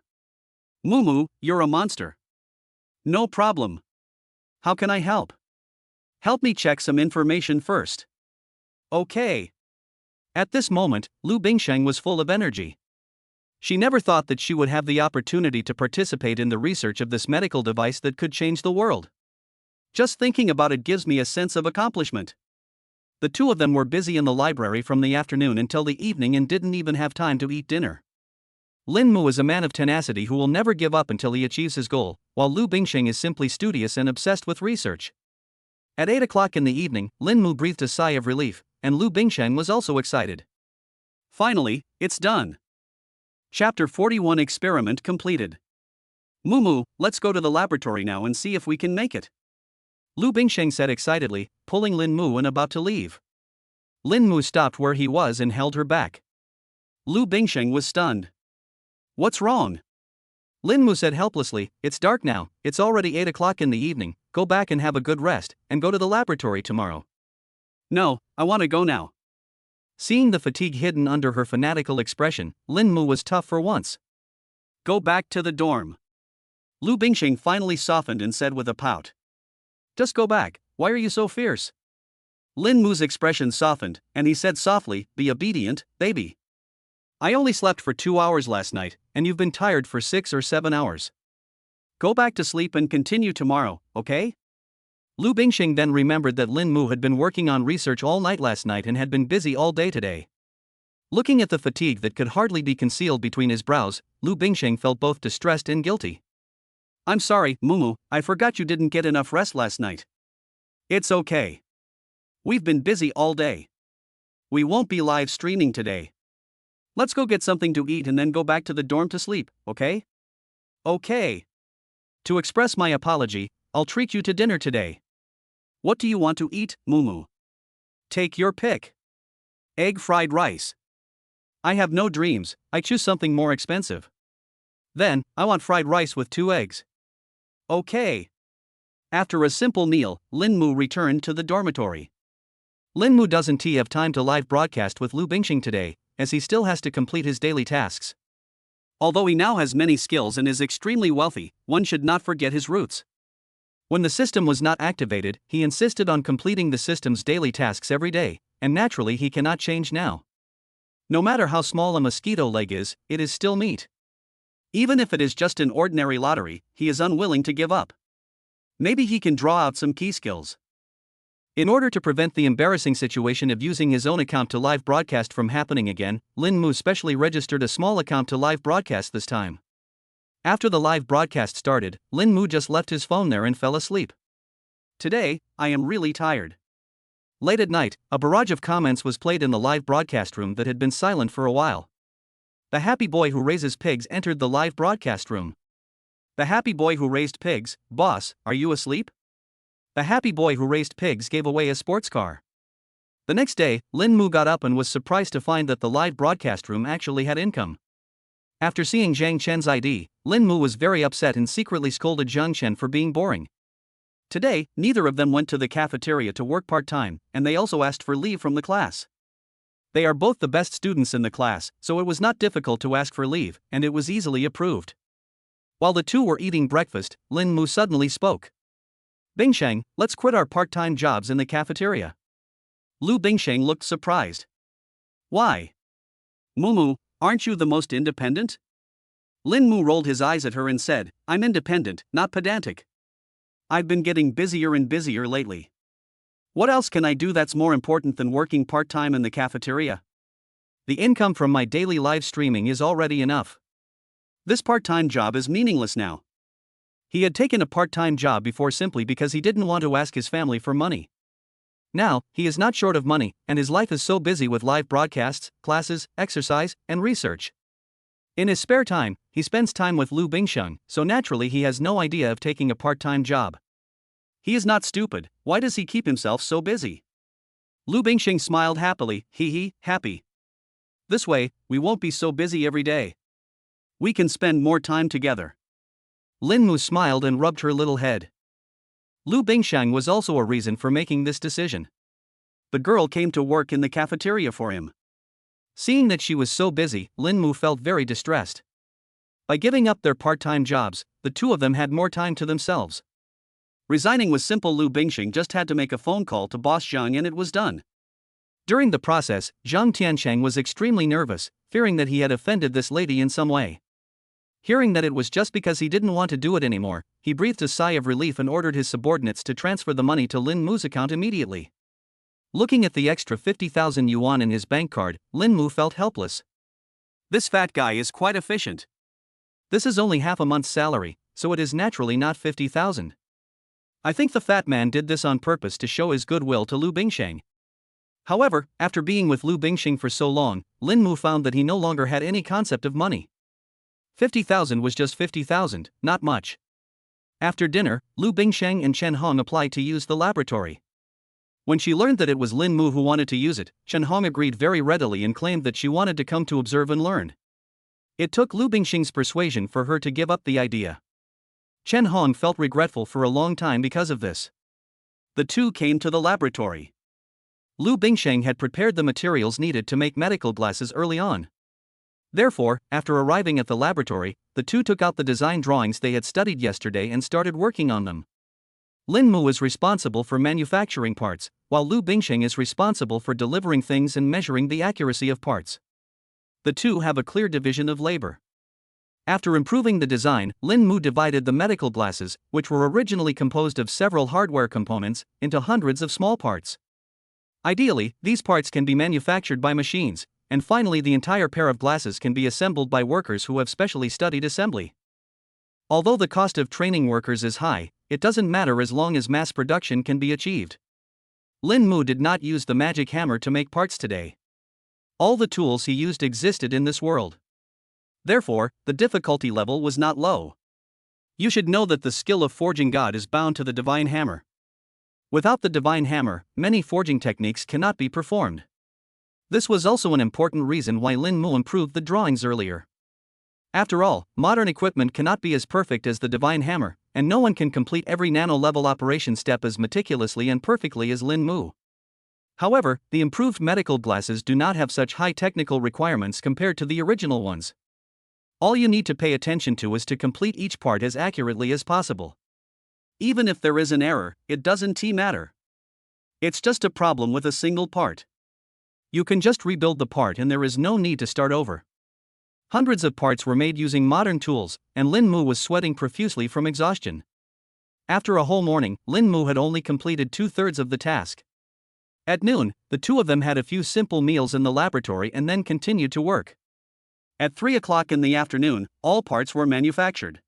Mumu, you're a monster. No problem. How can I help? Help me check some information first. Okay. At this moment, Lu Bingsheng was full of energy. She never thought that she would have the opportunity to participate in the research of this medical device that could change the world. Just thinking about it gives me a sense of accomplishment. The two of them were busy in the library from the afternoon until the evening and didn't even have time to eat dinner. Lin Mu is a man of tenacity who will never give up until he achieves his goal, while Lu Bingsheng is simply studious and obsessed with research. At 8 o'clock in the evening, Lin Mu breathed a sigh of relief, and Lu Bingsheng was also excited. Finally, it's done. Chapter 41 Experiment completed. Mumu, let's go to the laboratory now and see if we can make it. Lu Bingsheng said excitedly, pulling Lin Mu and about to leave. Lin Mu stopped where he was and held her back. Lu Bingsheng was stunned. What's wrong? Lin Mu said helplessly, it's dark now, it's already 8 o'clock in the evening, go back and have a good rest, and go to the laboratory tomorrow. No, I want to go now. Seeing the fatigue hidden under her fanatical expression, Lin Mu was tough for once. Go back to the dorm. Lu Bingsheng finally softened and said with a pout. Just go back, why are you so fierce? Lin Mu's expression softened, and he said softly, be obedient, baby. I only slept for 2 hours last night, and you've been tired for 6 or 7 hours. Go back to sleep and continue tomorrow, okay? Lu Bingsheng then remembered that Lin Mu had been working on research all night last night and had been busy all day today. Looking at the fatigue that could hardly be concealed between his brows, Lu Bingsheng felt both distressed and guilty. I'm sorry, Mumu, I forgot you didn't get enough rest last night. It's okay. We've been busy all day. We won't be live streaming today. Let's go get something to eat and then go back to the dorm to sleep, okay? Okay. To express my apology, I'll treat you to dinner today. What do you want to eat, Mumu? Take your pick. Egg fried rice. I have no dreams, I choose something more expensive. Then, I want fried rice with 2 eggs. Okay. After a simple meal, Lin Mu returned to the dormitory. Lin Mu doesn't have time to live broadcast with Lu Bingsheng today, as he still has to complete his daily tasks. Although he now has many skills and is extremely wealthy, one should not forget his roots. When the system was not activated, he insisted on completing the system's daily tasks every day, and naturally he cannot change now. No matter how small a mosquito leg is, it is still meat. Even if it is just an ordinary lottery, he is unwilling to give up. Maybe he can draw out some key skills. In order to prevent the embarrassing situation of using his own account to live broadcast from happening again, Lin Mu specially registered a small account to live broadcast this time. After the live broadcast started, Lin Mu just left his phone there and fell asleep. Today, I am really tired. Late at night, a barrage of comments was played in the live broadcast room that had been silent for a while. The happy boy who raises pigs entered the live broadcast room. The happy boy who raised pigs, boss, are you asleep? The happy boy who raised pigs gave away a sports car. The next day, Lin Mu got up and was surprised to find that the live broadcast room actually had income. After seeing Zhang Chen's ID, Lin Mu was very upset and secretly scolded Zhang Chen for being boring. Today, neither of them went to the cafeteria to work part-time, and they also asked for leave from the class. They are both the best students in the class, so it was not difficult to ask for leave, and it was easily approved. While the two were eating breakfast, Lin Mu suddenly spoke. Bingsheng, let's quit our part-time jobs in the cafeteria. Lu Bingsheng looked surprised. Why? Mumu, aren't you the most independent? Lin Mu rolled his eyes at her and said, I'm independent, not pedantic. I've been getting busier and busier lately. What else can I do that's more important than working part-time in the cafeteria? The income from my daily live streaming is already enough. This part-time job is meaningless now. He had taken a part-time job before simply because he didn't want to ask his family for money. Now, he is not short of money, and his life is so busy with live broadcasts, classes, exercise, and research. In his spare time, he spends time with Lu Bingsheng, so naturally he has no idea of taking a part-time job. He is not stupid, why does he keep himself so busy? Lu Bingsheng smiled happily, happy. This way, we won't be so busy every day. We can spend more time together. Lin Mu smiled and rubbed her little head. Lu Bingsheng was also a reason for making this decision. The girl came to work in the cafeteria for him. Seeing that she was so busy, Lin Mu felt very distressed. By giving up their part-time jobs, the two of them had more time to themselves. Resigning was simple. Lu Bingsheng just had to make a phone call to boss Zhang and it was done. During the process, Zhang Tiancheng was extremely nervous, fearing that he had offended this lady in some way. Hearing that it was just because he didn't want to do it anymore, he breathed a sigh of relief and ordered his subordinates to transfer the money to Lin Mu's account immediately. Looking at the extra 50,000 yuan in his bank card, Lin Mu felt helpless. This fat guy is quite efficient. This is only half a month's salary, so it is naturally not 50,000. I think the fat man did this on purpose to show his goodwill to Lu Bingsheng. However, after being with Lu Bingsheng for so long, Lin Mu found that he no longer had any concept of money. 50,000 was just 50,000, not much. After dinner, Lu Bingsheng and Chen Hong applied to use the laboratory. When she learned that it was Lin Mu who wanted to use it, Chen Hong agreed very readily and claimed that she wanted to come to observe and learn. It took Lu Bingxing's persuasion for her to give up the idea. Chen Hong felt regretful for a long time because of this. The two came to the laboratory. Lu Bingxing had prepared the materials needed to make medical glasses early on. Therefore, after arriving at the laboratory, the two took out the design drawings they had studied yesterday and started working on them. Lin Mu is responsible for manufacturing parts, while Lu Bingxing is responsible for delivering things and measuring the accuracy of parts. The two have a clear division of labor. After improving the design, Lin Mu divided the medical glasses, which were originally composed of several hardware components, into hundreds of small parts. Ideally, these parts can be manufactured by machines, and finally the entire pair of glasses can be assembled by workers who have specially studied assembly. Although the cost of training workers is high, it doesn't matter as long as mass production can be achieved. Lin Mu did not use the magic hammer to make parts today. All the tools he used existed in this world. Therefore, the difficulty level was not low. You should know that the skill of forging God is bound to the divine hammer. Without the divine hammer, many forging techniques cannot be performed. This was also an important reason why Lin Mu improved the drawings earlier. After all, modern equipment cannot be as perfect as the divine hammer, and no one can complete every nano-level operation step as meticulously and perfectly as Lin Mu. However, the improved medical glasses do not have such high technical requirements compared to the original ones. All you need to pay attention to is to complete each part as accurately as possible. Even if there is an error, it doesn't matter. It's just a problem with a single part. You can just rebuild the part and there is no need to start over. Hundreds of parts were made using modern tools, and Lin Mu was sweating profusely from exhaustion. After a whole morning, Lin Mu had only completed 2/3 of the task. At noon, the two of them had a few simple meals in the laboratory and then continued to work. At 3 o'clock in the afternoon, all parts were manufactured.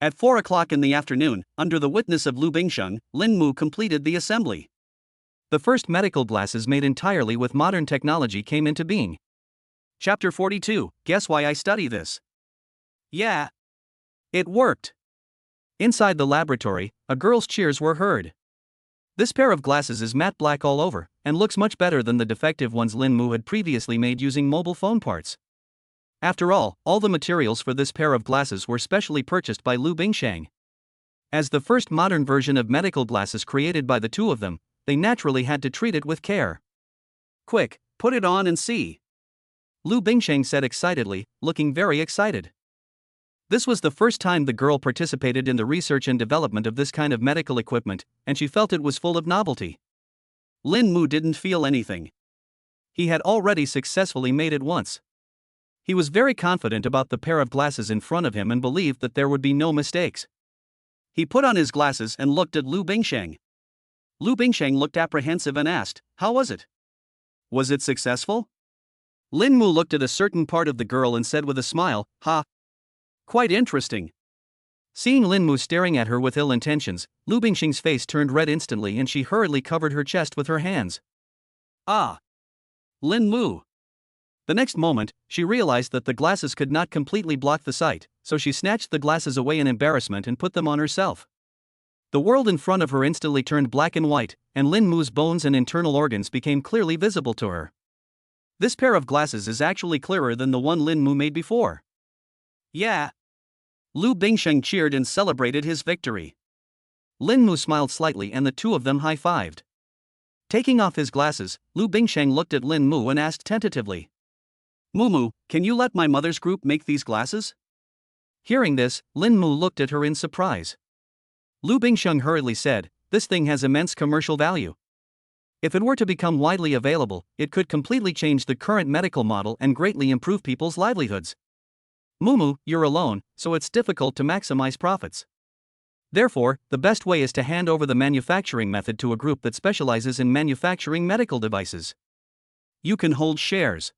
At 4 o'clock in the afternoon, under the witness of Lu Bingxing, Lin Mu completed the assembly. The first medical glasses made entirely with modern technology came into being. Chapter 42, Guess Why I Study This? Yeah. It worked. Inside the laboratory, a girl's cheers were heard. This pair of glasses is matte black all over, and looks much better than the defective ones Lin Mu had previously made using mobile phone parts. After all the materials for this pair of glasses were specially purchased by Lu Bingxing. As the first modern version of medical glasses created by the two of them, they naturally had to treat it with care. Quick, put it on and see. Lu Bingxing said excitedly, looking very excited. This was the first time the girl participated in the research and development of this kind of medical equipment, and she felt it was full of novelty. Lin Mu didn't feel anything. He had already successfully made it once. He was very confident about the pair of glasses in front of him and believed that there would be no mistakes. He put on his glasses and looked at Lu Bingxing. Lu Bingxing looked apprehensive and asked, "How was it? Was it successful?" Lin Mu looked at a certain part of the girl and said with a smile, "Ha! Quite interesting." Seeing Lin Mu staring at her with ill intentions, Lu Bingxing's face turned red instantly and she hurriedly covered her chest with her hands. Ah! Lin Mu! The next moment, she realized that the glasses could not completely block the sight, so she snatched the glasses away in embarrassment and put them on herself. The world in front of her instantly turned black and white, and Lin Mu's bones and internal organs became clearly visible to her. This pair of glasses is actually clearer than the one Lin Mu made before. Yeah! Lu Bingxing cheered and celebrated his victory. Lin Mu smiled slightly and the two of them high-fived. Taking off his glasses, Lu Bingxing looked at Lin Mu and asked tentatively, "Mumu, can you let my mother's group make these glasses?" Hearing this, Lin Mu looked at her in surprise. Lu Bingxing hurriedly said, "This thing has immense commercial value. If it were to become widely available, it could completely change the current medical model and greatly improve people's livelihoods. Mumu, you're alone, so it's difficult to maximize profits. Therefore, the best way is to hand over the manufacturing method to a group that specializes in manufacturing medical devices. You can hold shares.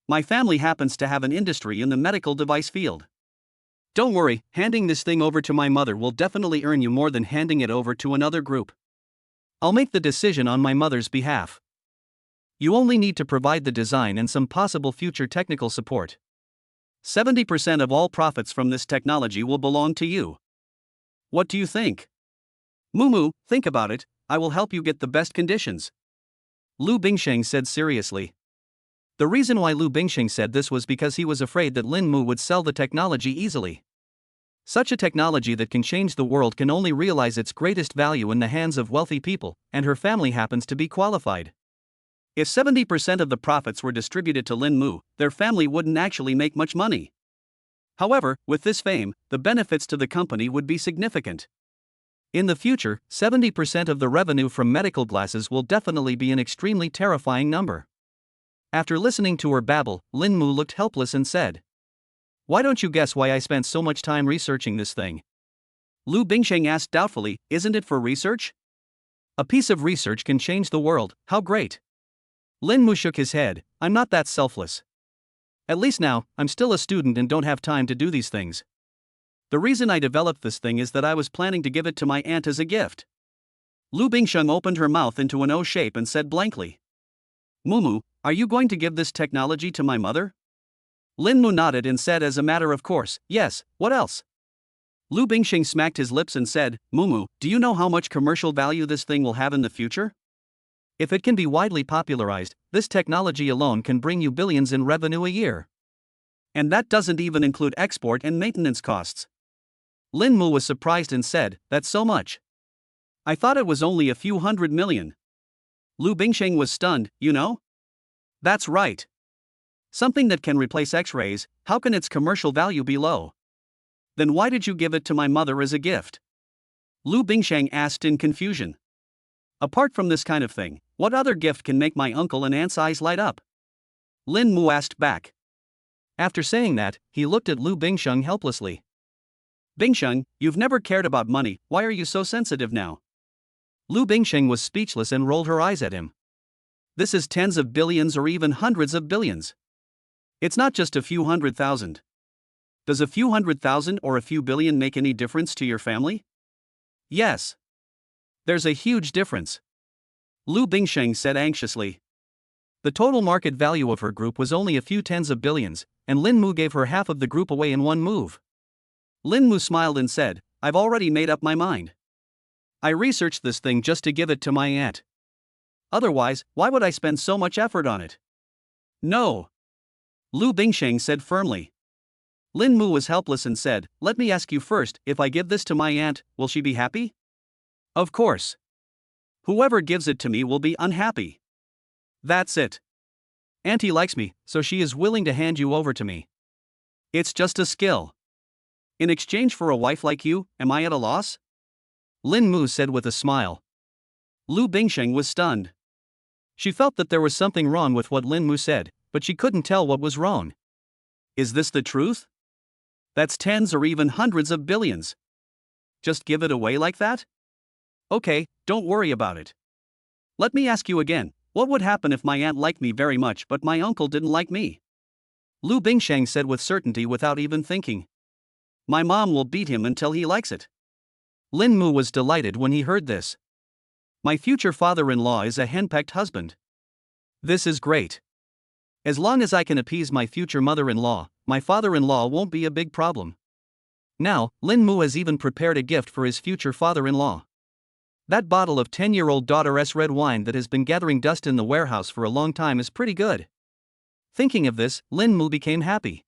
My family happens to have an industry in the medical device field. Don't worry, handing this thing over to my mother will definitely earn you more than handing it over to another group. I'll make the decision on my mother's behalf. You only need to provide the design and some possible future technical support. 70% of all profits from this technology will belong to you. What do you think? Mumu, think about it, I will help you get the best conditions. Lu Bingsheng said seriously. The reason why Lu Bingsheng said this was because he was afraid that Lin Mu would sell the technology easily. Such a technology that can change the world can only realize its greatest value in the hands of wealthy people, and her family happens to be qualified. If 70% of the profits were distributed to Lin Mu, their family wouldn't actually make much money. However, with this fame, the benefits to the company would be significant. In the future, 70% of the revenue from medical glasses will definitely be an extremely terrifying number. After listening to her babble, Lin Mu looked helpless and said, "Why don't you guess why I spent so much time researching this thing?" Lu Bingsheng asked doubtfully, "Isn't it for research? A piece of research can change the world, how great." Lin Mu shook his head, "I'm not that selfless. At least now, I'm still a student and don't have time to do these things. The reason I developed this thing is that I was planning to give it to my aunt as a gift." Lu Bingsheng opened her mouth into an O shape and said blankly, "Mumu, are you going to give this technology to my mother?" Lin Mu nodded and said as a matter of course, "Yes, what else?" Lu Bingsheng smacked his lips and said, "Mumu, do you know how much commercial value this thing will have in the future? If it can be widely popularized, this technology alone can bring you billions in revenue a year. And that doesn't even include export and maintenance costs." Lin Mu was surprised and said, "That's so much? I thought it was only a few hundred million." Lu Bingsheng was stunned, "You know? That's right. Something that can replace X-rays, how can its commercial value be low? Then why did you give it to my mother as a gift?" Lu Bingsheng asked in confusion. "Apart from this kind of thing, what other gift can make my uncle and aunt's eyes light up?" Lin Mu asked back. After saying that, he looked at Lu Bingsheng helplessly. "Bingsheng, you've never cared about money, why are you so sensitive now?" Lu Bingsheng was speechless and rolled her eyes at him. "This is tens of billions or even hundreds of billions. It's not just a few 100,000. Does a few 100,000 or a few billion make any difference to your family?" "Yes. There's a huge difference," Lu Bingsheng said anxiously. The total market value of her group was only a few tens of billions, and Lin Mu gave her half of the group away in one move. Lin Mu smiled and said, "I've already made up my mind. I researched this thing just to give it to my aunt. Otherwise, why would I spend so much effort on it?" "No," Lu Bingsheng said firmly. Lin Mu was helpless and said, "Let me ask you first, if I give this to my aunt, will she be happy?" "Of course. Whoever gives it to me will be unhappy. That's it. Auntie likes me, so she is willing to hand you over to me. It's just a skill. In exchange for a wife like you, am I at a loss?" Lin Mu said with a smile. Lu Bingsheng was stunned. She felt that there was something wrong with what Lin Mu said, but she couldn't tell what was wrong. Is this the truth? That's tens or even hundreds of billions. Just give it away like that? Okay, don't worry about it. Let me ask you again, what would happen if my aunt liked me very much but my uncle didn't like me? Lu Bingsheng said with certainty without even thinking. My mom will beat him until he likes it. Lin Mu was delighted when he heard this. My future father-in-law is a henpecked husband. This is great. As long as I can appease my future mother-in-law, my father-in-law won't be a big problem. Now, Lin Mu has even prepared a gift for his future father-in-law. That bottle of 10-year-old daughter's red wine that has been gathering dust in the warehouse for a long time is pretty good. Thinking of this, Lin Mu became happy.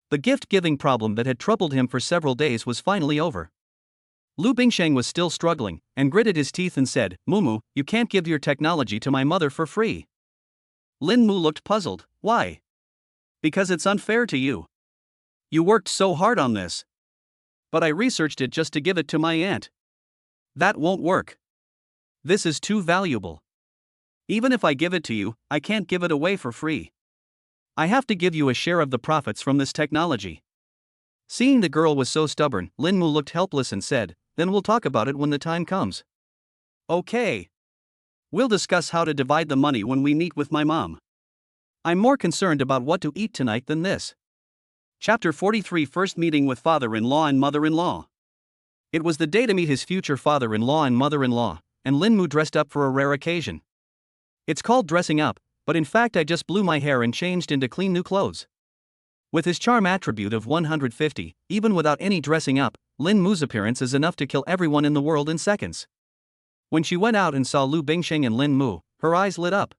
The gift-giving problem that had troubled him for several days was finally over. Lu Bingsheng was still struggling, and gritted his teeth and said, Mumu, you can't give your technology to my mother for free. Lin Mu looked puzzled. Why? Because it's unfair to you. You worked so hard on this. But I researched it just to give it to my aunt. That won't work. This is too valuable. Even if I give it to you, I can't give it away for free. I have to give you a share of the profits from this technology. Seeing the girl was so stubborn, Lin Mu looked helpless and said, Then we'll talk about it when the time comes. Okay. We'll discuss how to divide the money when we meet with my mom. I'm more concerned about what to eat tonight than this. Chapter 43 First Meeting with Father-in-Law and Mother-in-Law. It was the day to meet his future father-in-law and mother-in-law, and Lin Mu dressed up for a rare occasion. It's called dressing up, but in fact I just blew my hair and changed into clean new clothes. With his charm attribute of 150, even without any dressing up, Lin Mu's appearance is enough to kill everyone in the world in seconds. When she went out and saw Lu Bingxing and Lin Mu, her eyes lit up.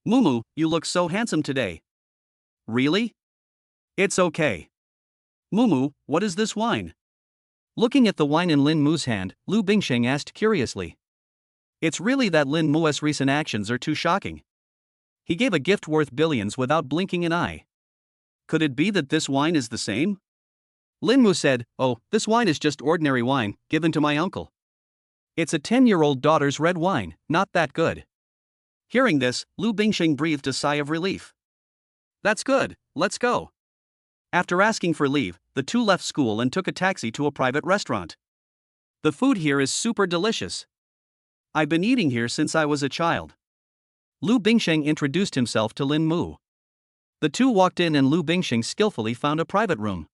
Mumu, you look so handsome today. Really? It's okay. Mumu, what is this wine? Looking at the wine in Lin Mu's hand, Lu Bingxing asked curiously. It's really that Lin Mu's recent actions are too shocking. He gave a gift worth billions without blinking an eye. Could it be that this wine is the same? Lin Mu said, "Oh, this wine is just ordinary wine, given to my uncle. It's a 10-year-old daughter's red wine, not that good." Hearing this, Lu Bingxing breathed a sigh of relief. That's good, let's go. After asking for leave, the two left school and took a taxi to a private restaurant. The food here is super delicious. I've been eating here since I was a child. Lu Bingxing introduced himself to Lin Mu. The two walked in and Lu Bingxing skillfully found a private room.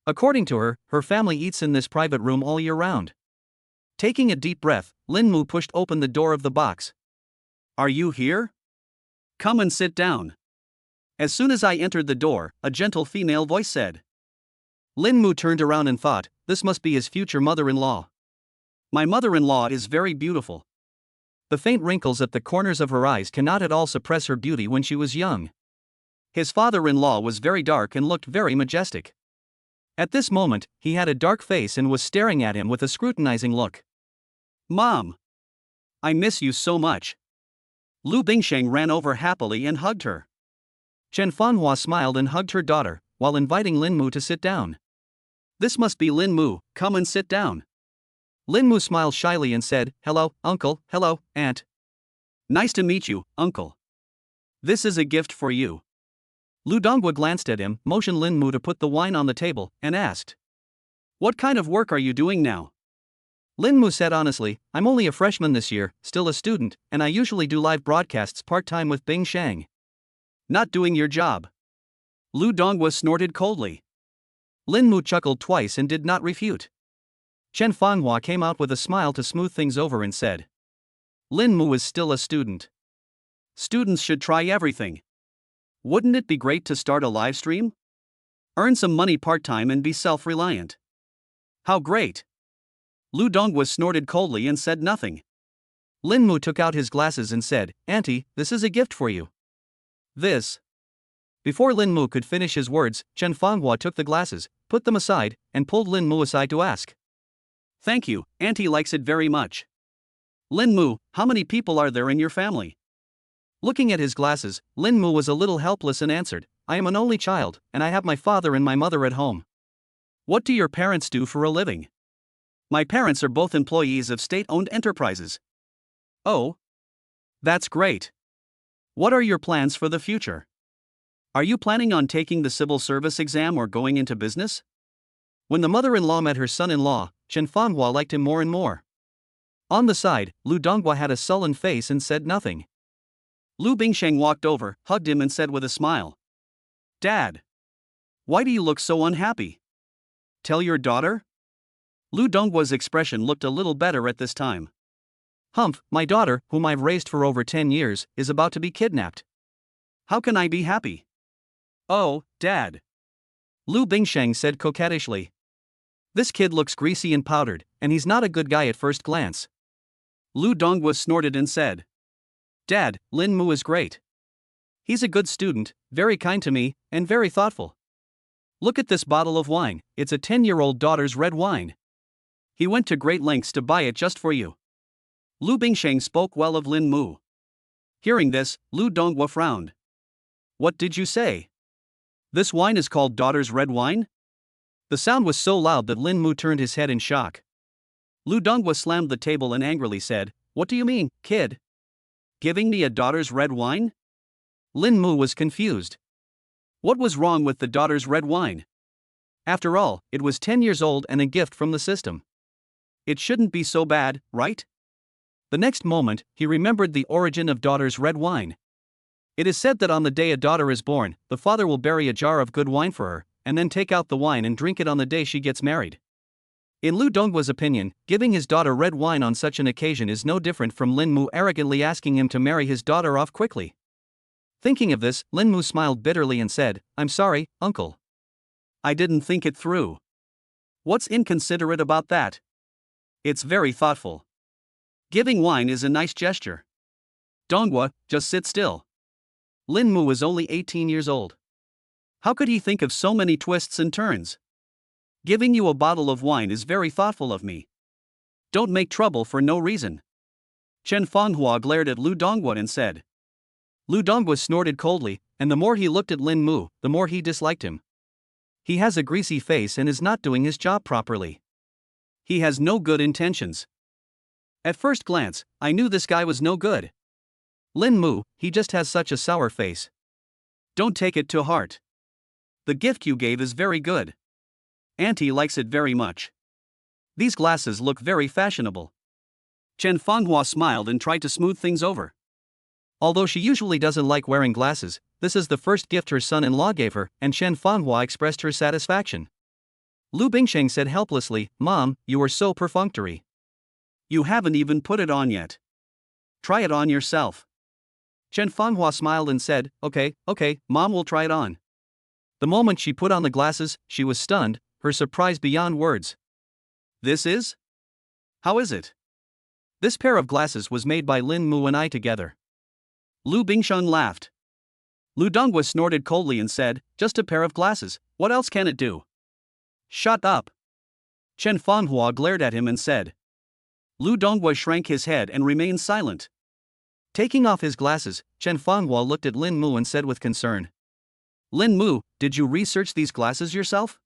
According to her, her family eats in this private room all year round. Taking a deep breath, Lin Mu pushed open the door of the box. Are you here? Come and sit down. As soon as I entered the door, a gentle female voice said. Lin Mu turned around and thought, this must be his future mother-in-law. My mother-in-law is very beautiful. The faint wrinkles at the corners of her eyes cannot at all suppress her beauty when she was young. His father-in-law was very dark and looked very majestic. At this moment, he had a dark face and was staring at him with a scrutinizing look. Mom! I miss you so much. Lu Bingxing ran over happily and hugged her. Chen Fanhua smiled and hugged her daughter, while inviting Lin Mu to sit down. This must be Lin Mu, come and sit down. Lin Mu smiled shyly and said, Hello, uncle, hello, aunt. Nice to meet you, uncle. This is a gift for you. Lu Donghua glanced at him, motioned Lin Mu to put the wine on the table, and asked. What kind of work are you doing now? Lin Mu said honestly, I'm only a freshman this year, still a student, and I usually do live broadcasts part-time with Bing Shang. Not doing your job. Lu Donghua snorted coldly. Lin Mu chuckled twice and did not refute. Chen Fanhua came out with a smile to smooth things over and said. Lin Mu is still a student. Students should try everything. Wouldn't it be great to start a live stream? Earn some money part-time and be self-reliant. How great! Lu Donghua snorted coldly and said nothing. Lin Mu took out his glasses and said, Auntie, this is a gift for you. This. Before Lin Mu could finish his words, Chen Fanhua took the glasses, put them aside, and pulled Lin Mu aside to ask. Thank you, Auntie likes it very much. Lin Mu, how many people are there in your family? Looking at his glasses, Lin Mu was a little helpless and answered, I am an only child, and I have my father and my mother at home. What do your parents do for a living? My parents are both employees of state-owned enterprises. Oh? That's great. What are your plans for the future? Are you planning on taking the civil service exam or going into business? When the mother-in-law met her son-in-law, Chen Fanhua liked him more and more. On the side, Lu Donghua had a sullen face and said nothing. Lu Bingxing walked over, hugged him and said with a smile. Dad! Why do you look so unhappy? Tell your daughter? Lu Donghua's expression looked a little better at this time. Humph, my daughter, whom I've raised for over 10 years, is about to be kidnapped. How can I be happy? Oh, Dad! Lu Bingxing said coquettishly. This kid looks greasy and powdered, and he's not a good guy at first glance. Lu Donghua snorted and said. Dad, Lin Mu is great. He's a good student, very kind to me, and very thoughtful. Look at this bottle of wine, it's a 10-year-old daughter's red wine. He went to great lengths to buy it just for you. Lu Bingxing spoke well of Lin Mu. Hearing this, Lu Donghua frowned. What did you say? This wine is called daughter's red wine? The sound was so loud that Lin Mu turned his head in shock. Lu Donghua slammed the table and angrily said, What do you mean, kid? Giving me a daughter's red wine? Lin Mu was confused. What was wrong with the daughter's red wine? After all, it was 10 years old and a gift from the system. It shouldn't be so bad, right? The next moment, he remembered the origin of daughter's red wine. It is said that on the day a daughter is born, the father will bury a jar of good wine for her, and then take out the wine and drink it on the day she gets married. In Lu Donghua's opinion, giving his daughter red wine on such an occasion is no different from Lin Mu arrogantly asking him to marry his daughter off quickly. Thinking of this, Lin Mu smiled bitterly and said, I'm sorry, uncle. I didn't think it through. What's inconsiderate about that? It's very thoughtful. Giving wine is a nice gesture. Donghua, just sit still. Lin Mu was only 18 years old. How could he think of so many twists and turns? Giving you a bottle of wine is very thoughtful of me. Don't make trouble for no reason. Chen Fanghua glared at Lu Donghua and said. Lu Donghua snorted coldly, and the more he looked at Lin Mu, the more he disliked him. He has a greasy face and is not doing his job properly. He has no good intentions. At first glance, I knew this guy was no good. Lin Mu, he just has such a sour face. Don't take it to heart. The gift you gave is very good. Auntie likes it very much. These glasses look very fashionable. Chen Fanghua smiled and tried to smooth things over. Although she usually doesn't like wearing glasses, this is the first gift her son-in-law gave her, and Chen Fanghua expressed her satisfaction. Lu Bingsheng said helplessly, Mom, you are so perfunctory. You haven't even put it on yet. Try it on yourself. Chen Fanghua smiled and said, Okay, Mom will try it on. The moment she put on the glasses, she was stunned, her surprise beyond words. This is? How is it? This pair of glasses was made by Lin Mu and I together. Lu Bingsheng laughed. Lu Donghua snorted coldly and said, Just a pair of glasses, what else can it do? Shut up. Chen Fanghua glared at him and said. Lu Donghua shrank his head and remained silent. Taking off his glasses, Chen Fanghua looked at Lin Mu and said with concern. Lin Mu, did you research these glasses yourself?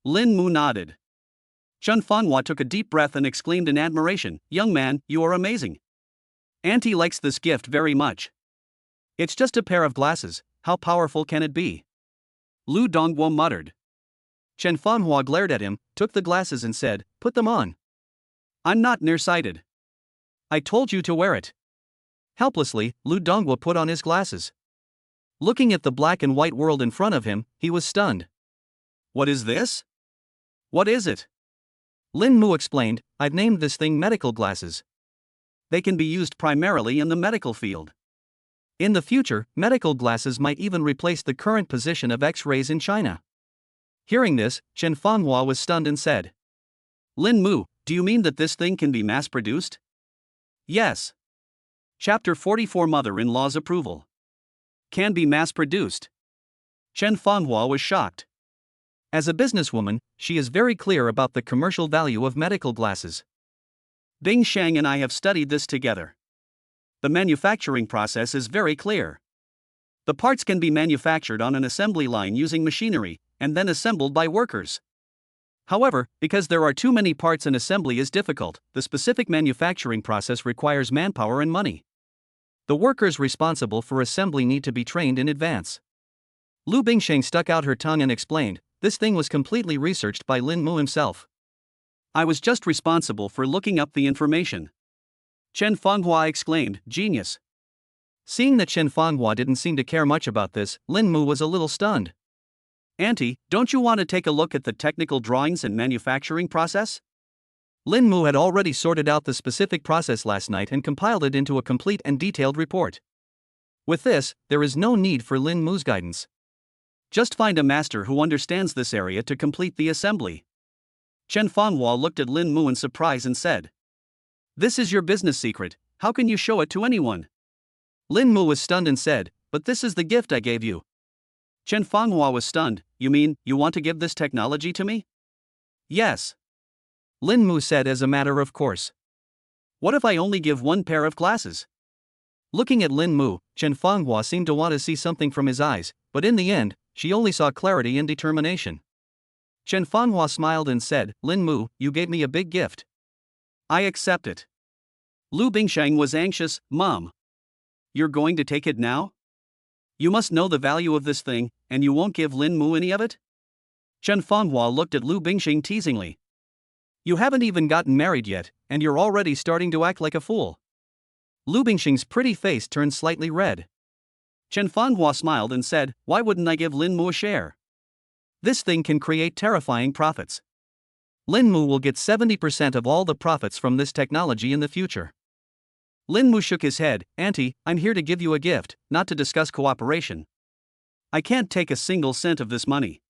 Lin Mu nodded. Chen Fanghua took a deep breath and exclaimed in admiration, Young man, you are amazing. Auntie likes this gift very much. It's just a pair of glasses, how powerful can it be? Lu Donghua muttered. Chen Fanghua glared at him, took the glasses and said, Put them on. I'm not nearsighted. I told you to wear it. Helplessly, Lu Donghua put on his glasses. Looking at the black and white world in front of him, he was stunned. What is this? What is it? Lin Mu explained, I've named this thing medical glasses. They can be used primarily in the medical field. In the future, medical glasses might even replace the current position of X-rays in China. Hearing this, Chen Fanghua was stunned and said, Lin Mu, do you mean that this thing can be mass-produced? Yes. Chapter 44 Mother-in-law's approval. Can be mass-produced. Chen Fanghua was shocked. As a businesswoman, she is very clear about the commercial value of medical glasses. Bing Shang and I have studied this together. The manufacturing process is very clear. The parts can be manufactured on an assembly line using machinery, and then assembled by workers. However, because there are too many parts and assembly is difficult, the specific manufacturing process requires manpower and money. The workers responsible for assembly need to be trained in advance. Lu Bingsheng stuck out her tongue and explained, this thing was completely researched by Lin Mu himself. I was just responsible for looking up the information. Chen Fanghua exclaimed, Genius. Seeing that Chen Fanghua didn't seem to care much about this, Lin Mu was a little stunned. Auntie, don't you want to take a look at the technical drawings and manufacturing process? Lin Mu had already sorted out the specific process last night and compiled it into a complete and detailed report. With this, there is no need for Lin Mu's guidance. Just find a master who understands this area to complete the assembly. Chen Fanghua looked at Lin Mu in surprise and said, This is your business secret, how can you show it to anyone? Lin Mu was stunned and said, But this is the gift I gave you. Chen Fanghua was stunned, You mean, you want to give this technology to me? Yes. Lin Mu said as a matter of course. What if I only give one pair of glasses? Looking at Lin Mu, Chen Fanghua seemed to want to see something from his eyes, but in the end, she only saw clarity and determination. Chen Fanghua smiled and said, Lin Mu, you gave me a big gift. I accept it. Lu Bingsheng was anxious, Mom. You're going to take it now? You must know the value of this thing, and you won't give Lin Mu any of it? Chen Fanghua looked at Lu Bingsheng teasingly. You haven't even gotten married yet, and you're already starting to act like a fool. Lu Bingsheng's pretty face turned slightly red. Chen Fanghua smiled and said, Why wouldn't I give Lin Mu a share? This thing can create terrifying profits. Lin Mu will get 70% of all the profits from this technology in the future. Lin Mu shook his head, Auntie, I'm here to give you a gift, not to discuss cooperation. I can't take a single cent of this money.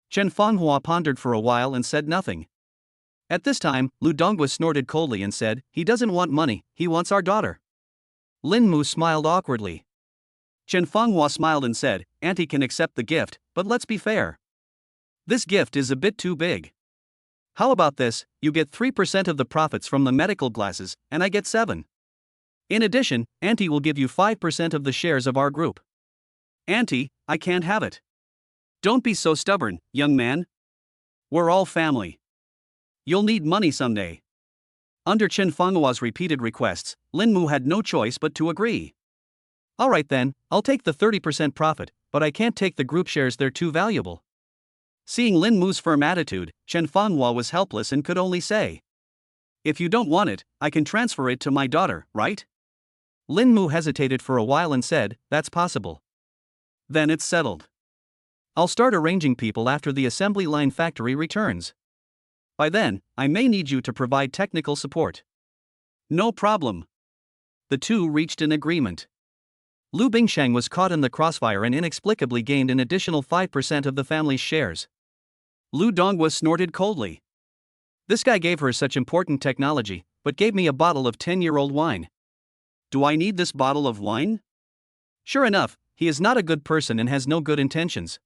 Chen Fanghua pondered for a while and said nothing. At this time, Lu Donghua snorted coldly and said, "He doesn't want money, he wants our daughter." Lin Mu smiled awkwardly. Chen Fanghua smiled and said, "Auntie can accept the gift, but let's be fair. This gift is a bit too big. How about this, you get 3% of the profits from the medical glasses, and I get 7. In addition, Auntie will give you 5% of the shares of our group." "Auntie, I can't have it. Don't be so stubborn, young man. We're all family. You'll need money someday." Under Chen Fenghua's repeated requests, Lin Mu had no choice but to agree. "Alright then, I'll take the 30% profit, but I can't take the group shares, they're too valuable." Seeing Lin Mu's firm attitude, Chen Fanghua was helpless and could only say, "If you don't want it, I can transfer it to my daughter, right?" Lin Mu hesitated for a while and said, "That's possible." "Then it's settled. I'll start arranging people after the assembly line factory returns. By then, I may need you to provide technical support." "No problem." The two reached an agreement. Lu Bingsheng was caught in the crossfire and inexplicably gained an additional 5% of the family's shares. Lu Donghua snorted coldly. "This guy gave her such important technology, but gave me a bottle of 10-year-old wine. Do I need this bottle of wine?" Sure enough, he is not a good person and has no good intentions.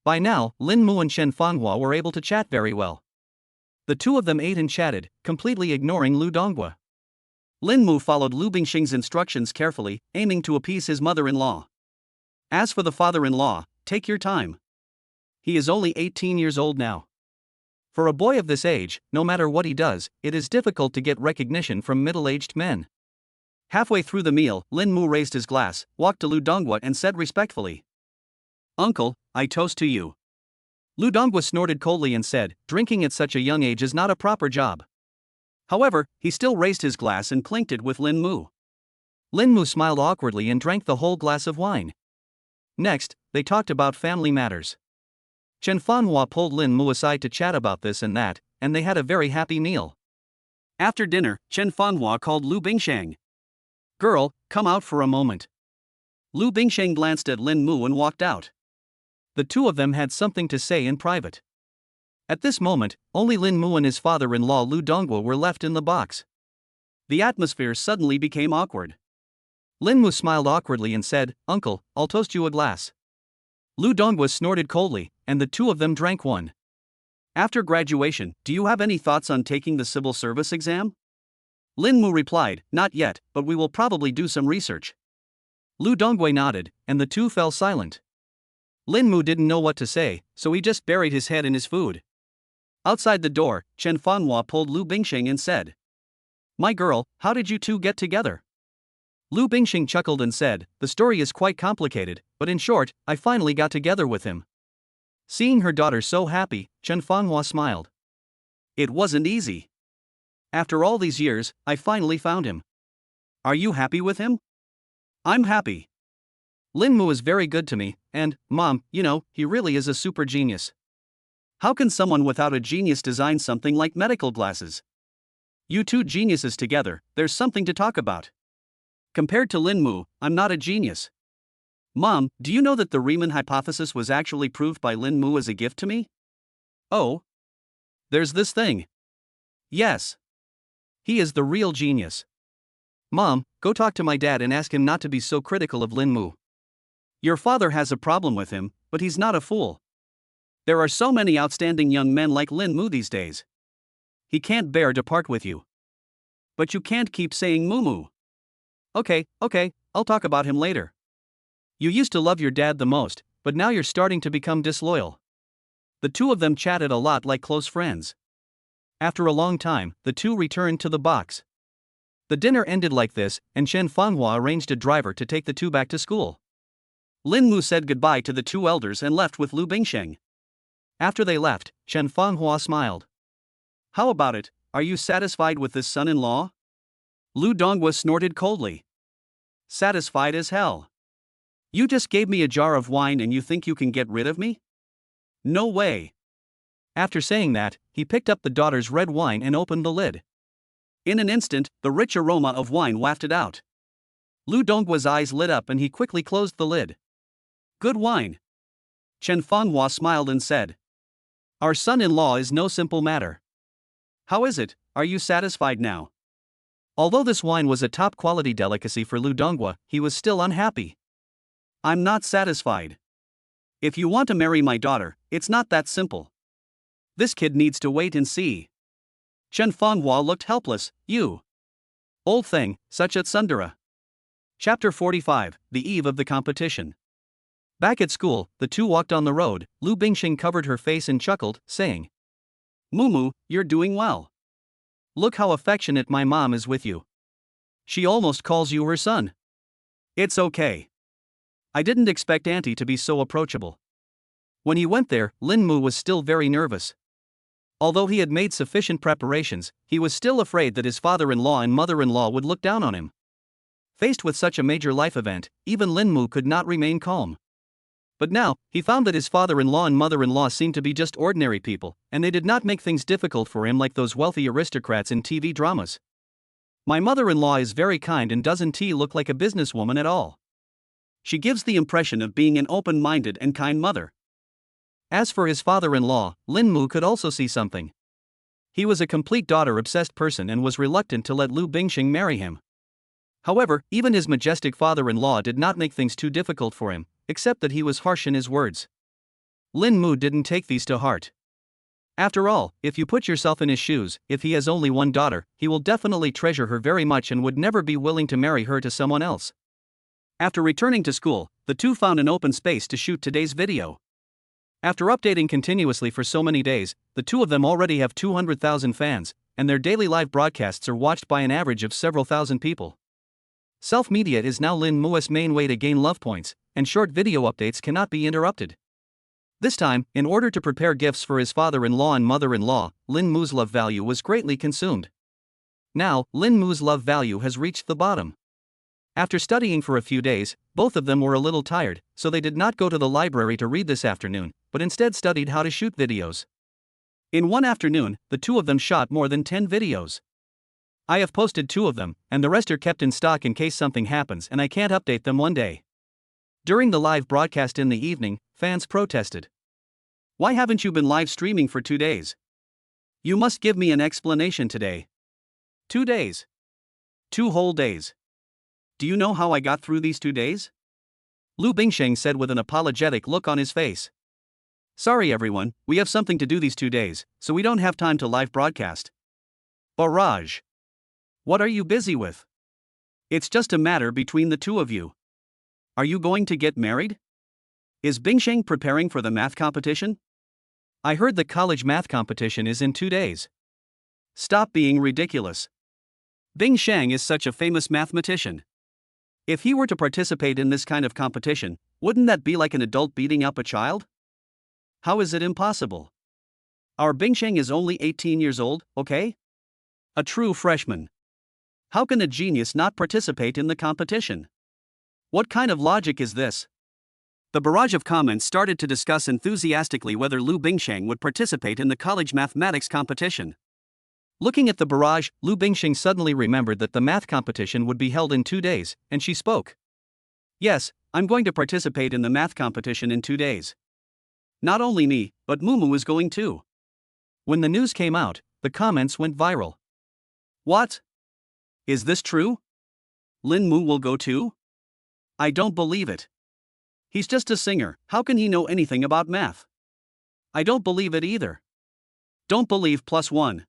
By now, Lin Mu and Chen Fanghua were able to chat very well. The two of them ate and chatted, completely ignoring Lu Donghua. Lin Mu followed Lu Bingsheng's instructions carefully, aiming to appease his mother-in-law. As for the father-in-law, take your time. He is only 18 years old now. For a boy of this age, no matter what he does, it is difficult to get recognition from middle-aged men. Halfway through the meal, Lin Mu raised his glass, walked to Lu Donghua and said respectfully, "Uncle, I toast to you." Lu Donghua snorted coldly and said, "Drinking at such a young age is not a proper job." However, he still raised his glass and clinked it with Lin Mu. Lin Mu smiled awkwardly and drank the whole glass of wine. Next, they talked about family matters. Chen Fanhua pulled Lin Mu aside to chat about this and that, and they had a very happy meal. After dinner, Chen Fanhua called Lu Bingsheng. "Girl, come out for a moment." Lu Bingsheng glanced at Lin Mu and walked out. The two of them had something to say in private. At this moment, only Lin Mu and his father-in-law Lu Donghua were left in the box. The atmosphere suddenly became awkward. Lin Mu smiled awkwardly and said, "Uncle, I'll toast you a glass." Lu Donghua snorted coldly, and the two of them drank one. "After graduation, do you have any thoughts on taking the civil service exam?" Lin Mu replied, "Not yet, but we will probably do some research." Lu Donghua nodded, and the two fell silent. Lin Mu didn't know what to say, so he just buried his head in his food. Outside the door, Chen Fanhua pulled Lu Bingsheng and said, "My girl, how did you two get together?" Lu Bingsheng chuckled and said, "The story is quite complicated, but in short, I finally got together with him." Seeing her daughter so happy, Chen Fanhua smiled. "It wasn't easy. After all these years, I finally found him. Are you happy with him?" "I'm happy. Lin Mu is very good to me, and, Mom, you know, he really is a super genius. How can someone without a genius design something like medical glasses? You two geniuses together, there's something to talk about. Compared to Lin Mu, I'm not a genius. Mom, do you know that the Riemann hypothesis was actually proved by Lin Mu as a gift to me?" "Oh? There's this thing." "Yes. He is the real genius. Mom, go talk to my dad and ask him not to be so critical of Lin Mu. Your father has a problem with him, but he's not a fool. There are so many outstanding young men like Lin Mu these days. He can't bear to part with you. But you can't keep saying Moo. Okay, I'll talk about him later. You used to love your dad the most, but now you're starting to become disloyal." The two of them chatted a lot like close friends. After a long time, the two returned to the box. The dinner ended like this, and Chen Fanhua arranged a driver to take the two back to school. Lin Mu said goodbye to the two elders and left with Lu Bingsheng. After they left, Chen Fanhua smiled. "How about it, are you satisfied with this son-in-law?" Lu Donghua snorted coldly. "Satisfied as hell. You just gave me a jar of wine and you think you can get rid of me? No way." After saying that, he picked up the daughter's red wine and opened the lid. In an instant, the rich aroma of wine wafted out. Lu Donghua's eyes lit up and he quickly closed the lid. "Good wine." Chen Fanhua smiled and said, "Our son-in-law is no simple matter. How is it? Are you satisfied now? Although this wine was a top quality delicacy for Lu Donghua, he was still unhappy. I'm not satisfied. If you want to marry my daughter, it's not that simple. This kid needs to wait and see. Chen Fonghua looked helpless. You old thing, such at Sundara. Chapter 45, The Eve of the Competition. Back at school, the two walked on the road. Lu Bingxing covered her face and chuckled, saying, Mumu, you're doing well. Look how affectionate my mom is with you. She almost calls you her son. It's okay. I didn't expect Auntie to be so approachable. When he went there, Lin Mu was still very nervous. Although he had made sufficient preparations, he was still afraid that his father-in-law and mother-in-law would look down on him. Faced with such a major life event, even Lin Mu could not remain calm. But now, he found that his father-in-law and mother-in-law seemed to be just ordinary people, and they did not make things difficult for him like those wealthy aristocrats in TV dramas. My mother-in-law is very kind and doesn't look like a businesswoman at all. She gives the impression of being an open-minded and kind mother. As for his father-in-law, Lin Mu could also see something. He was a complete daughter-obsessed person and was reluctant to let Lu Bingxing marry him. However, even his majestic father-in-law did not make things too difficult for him, except that he was harsh in his words. Lin Mu didn't take these to heart. After all, if you put yourself in his shoes, if he has only one daughter, he will definitely treasure her very much and would never be willing to marry her to someone else. After returning to school, the two found an open space to shoot today's video. After updating continuously for so many days, the two of them already have 200,000 fans, and their daily live broadcasts are watched by an average of several thousand people. Self-media is now Lin Mu's main way to gain love points, and short video updates cannot be interrupted. This time, in order to prepare gifts for his father-in-law and mother-in-law, Lin Mu's love value was greatly consumed. Now, Lin Mu's love value has reached the bottom. After studying for a few days, both of them were a little tired, so they did not go to the library to read this afternoon, but instead studied how to shoot videos. In one afternoon, the two of them shot more than 10 videos. I have posted 2 of them, and the rest are kept in stock in case something happens and I can't update them one day. During the live broadcast in the evening, fans protested. Why haven't you been live streaming for 2 days? You must give me an explanation today. 2 days. 2 whole days. Do you know how I got through these 2 days? Lu Bingxing said with an apologetic look on his face. Sorry everyone, we have something to do these 2 days, so we don't have time to live broadcast. Barrage. What are you busy with? It's just a matter between the two of you. Are you going to get married? Is Bingxing preparing for the math competition? I heard the college math competition is in 2 days. Stop being ridiculous. Bingxing is such a famous mathematician. If he were to participate in this kind of competition, wouldn't that be like an adult beating up a child? How is it impossible? Our Bingxing is only 18 years old, okay? A true freshman. How can a genius not participate in the competition? What kind of logic is this? The barrage of comments started to discuss enthusiastically whether Lu Bingxing would participate in the college mathematics competition. Looking at the barrage, Lu Bingxing suddenly remembered that the math competition would be held in 2 days, and she spoke. Yes, I'm going to participate in the math competition in 2 days. Not only me, but Mumu is going too. When the news came out, the comments went viral. What? Is this true? Lin Mu will go too? I don't believe it. He's just a singer, how can he know anything about math? I don't believe it either. Don't believe +1.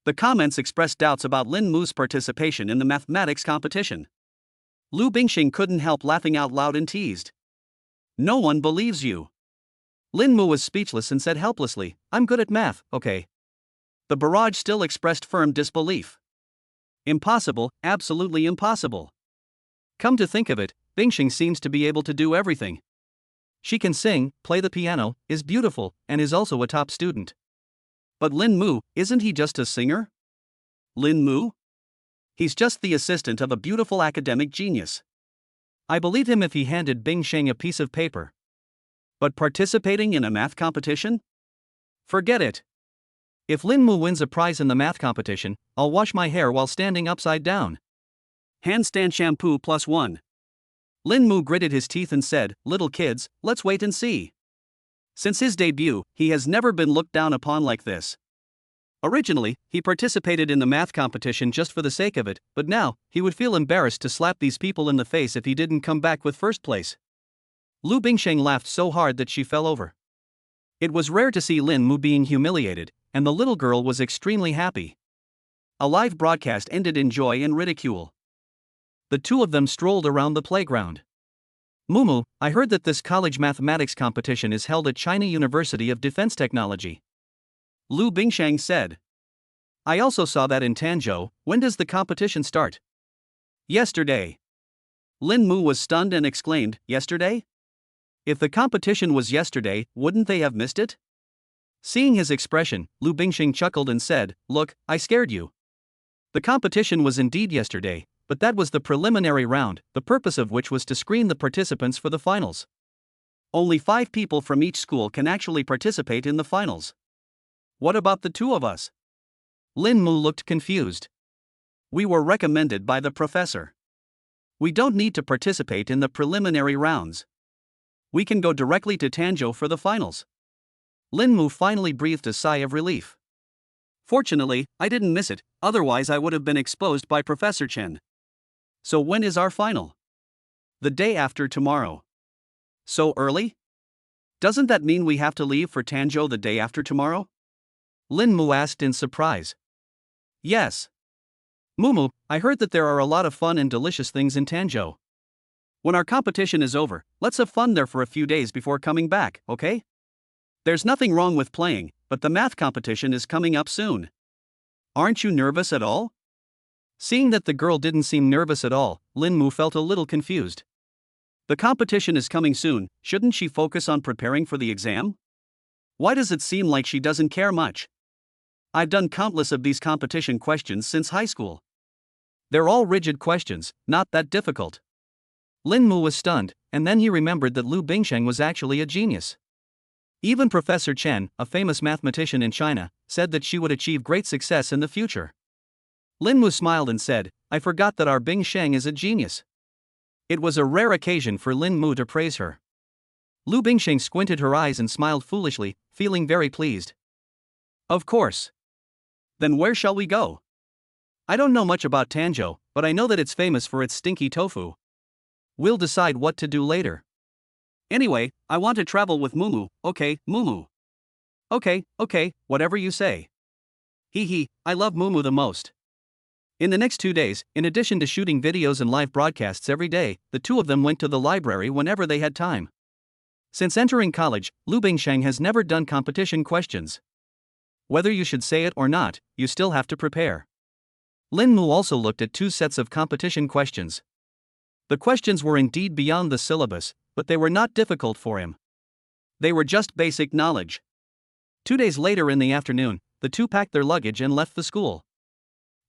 The comments expressed doubts about Lin Mu's participation in the mathematics competition. Lu Bingxing couldn't help laughing out loud and teased. No one believes you. Lin Mu was speechless and said helplessly, I'm good at math, okay. The barrage still expressed firm disbelief. Impossible, absolutely impossible. Come to think of it, Bingxing seems to be able to do everything. She can sing, play the piano, is beautiful, and is also a top student. But Lin Mu, isn't he just a singer? Lin Mu? He's just the assistant of a beautiful academic genius. I believe him if he handed Bingxing a piece of paper. But participating in a math competition? Forget it. If Lin Mu wins a prize in the math competition, I'll wash my hair while standing upside down. Handstand shampoo +1. Lin Mu gritted his teeth and said, little kids, let's wait and see. Since his debut, he has never been looked down upon like this. Originally, he participated in the math competition just for the sake of it, but now, he would feel embarrassed to slap these people in the face if he didn't come back with first place. Lu Bingsheng laughed so hard that she fell over. It was rare to see Lin Mu being humiliated, and the little girl was extremely happy. A live broadcast ended in joy and ridicule. The two of them strolled around the playground. Mumu, I heard that this college mathematics competition is held at China University of Defense Technology. Lu Bingsheng said. I also saw that in Tanzhou. When does the competition start? Yesterday. Lin Mu was stunned and exclaimed, Yesterday? If the competition was yesterday, wouldn't they have missed it? Seeing his expression, Lu Bingsheng chuckled and said, Look, I scared you. The competition was indeed yesterday, but that was the preliminary round, the purpose of which was to screen the participants for the finals. Only 5 people from each school can actually participate in the finals. What about the 2 of us? Lin Mu looked confused. We were recommended by the professor. We don't need to participate in the preliminary rounds. We can go directly to Tanzhou for the finals. Lin Mu finally breathed a sigh of relief. Fortunately, I didn't miss it, otherwise I would have been exposed by Professor Chen. So when is our final? The day after tomorrow. So early? Doesn't that mean we have to leave for Tanzhou the day after tomorrow? Lin Mu asked in surprise. Yes. Mumu, I heard that there are a lot of fun and delicious things in Tanzhou. When our competition is over, let's have fun there for a few days before coming back, okay? There's nothing wrong with playing, but the math competition is coming up soon. Aren't you nervous at all? Seeing that the girl didn't seem nervous at all, Lin Mu felt a little confused. The competition is coming soon, shouldn't she focus on preparing for the exam? Why does it seem like she doesn't care much? I've done countless of these competition questions since high school. They're all rigid questions, not that difficult. Lin Mu was stunned, and then he remembered that Lu Bingsheng was actually a genius. Even Professor Chen, a famous mathematician in China, said that she would achieve great success in the future. Lin Mu smiled and said, I forgot that our Bingsheng is a genius. It was a rare occasion for Lin Mu to praise her. Lu Bingsheng squinted her eyes and smiled foolishly, feeling very pleased. Of course. Then where shall we go? I don't know much about Tanzhou, but I know that it's famous for its stinky tofu. We'll decide what to do later. Anyway, I want to travel with Mumu, okay, Mumu? Okay, whatever you say. Hee, I love Mumu the most. In the next 2 days, in addition to shooting videos and live broadcasts every day, the two of them went to the library whenever they had time. Since entering college, Lu Bingsheng has never done competition questions. Whether you should say it or not, you still have to prepare. Lin Mu also looked at 2 sets of competition questions. The questions were indeed beyond the syllabus, but they were not difficult for him. They were just basic knowledge. 2 days later in the afternoon, the two packed their luggage and left the school.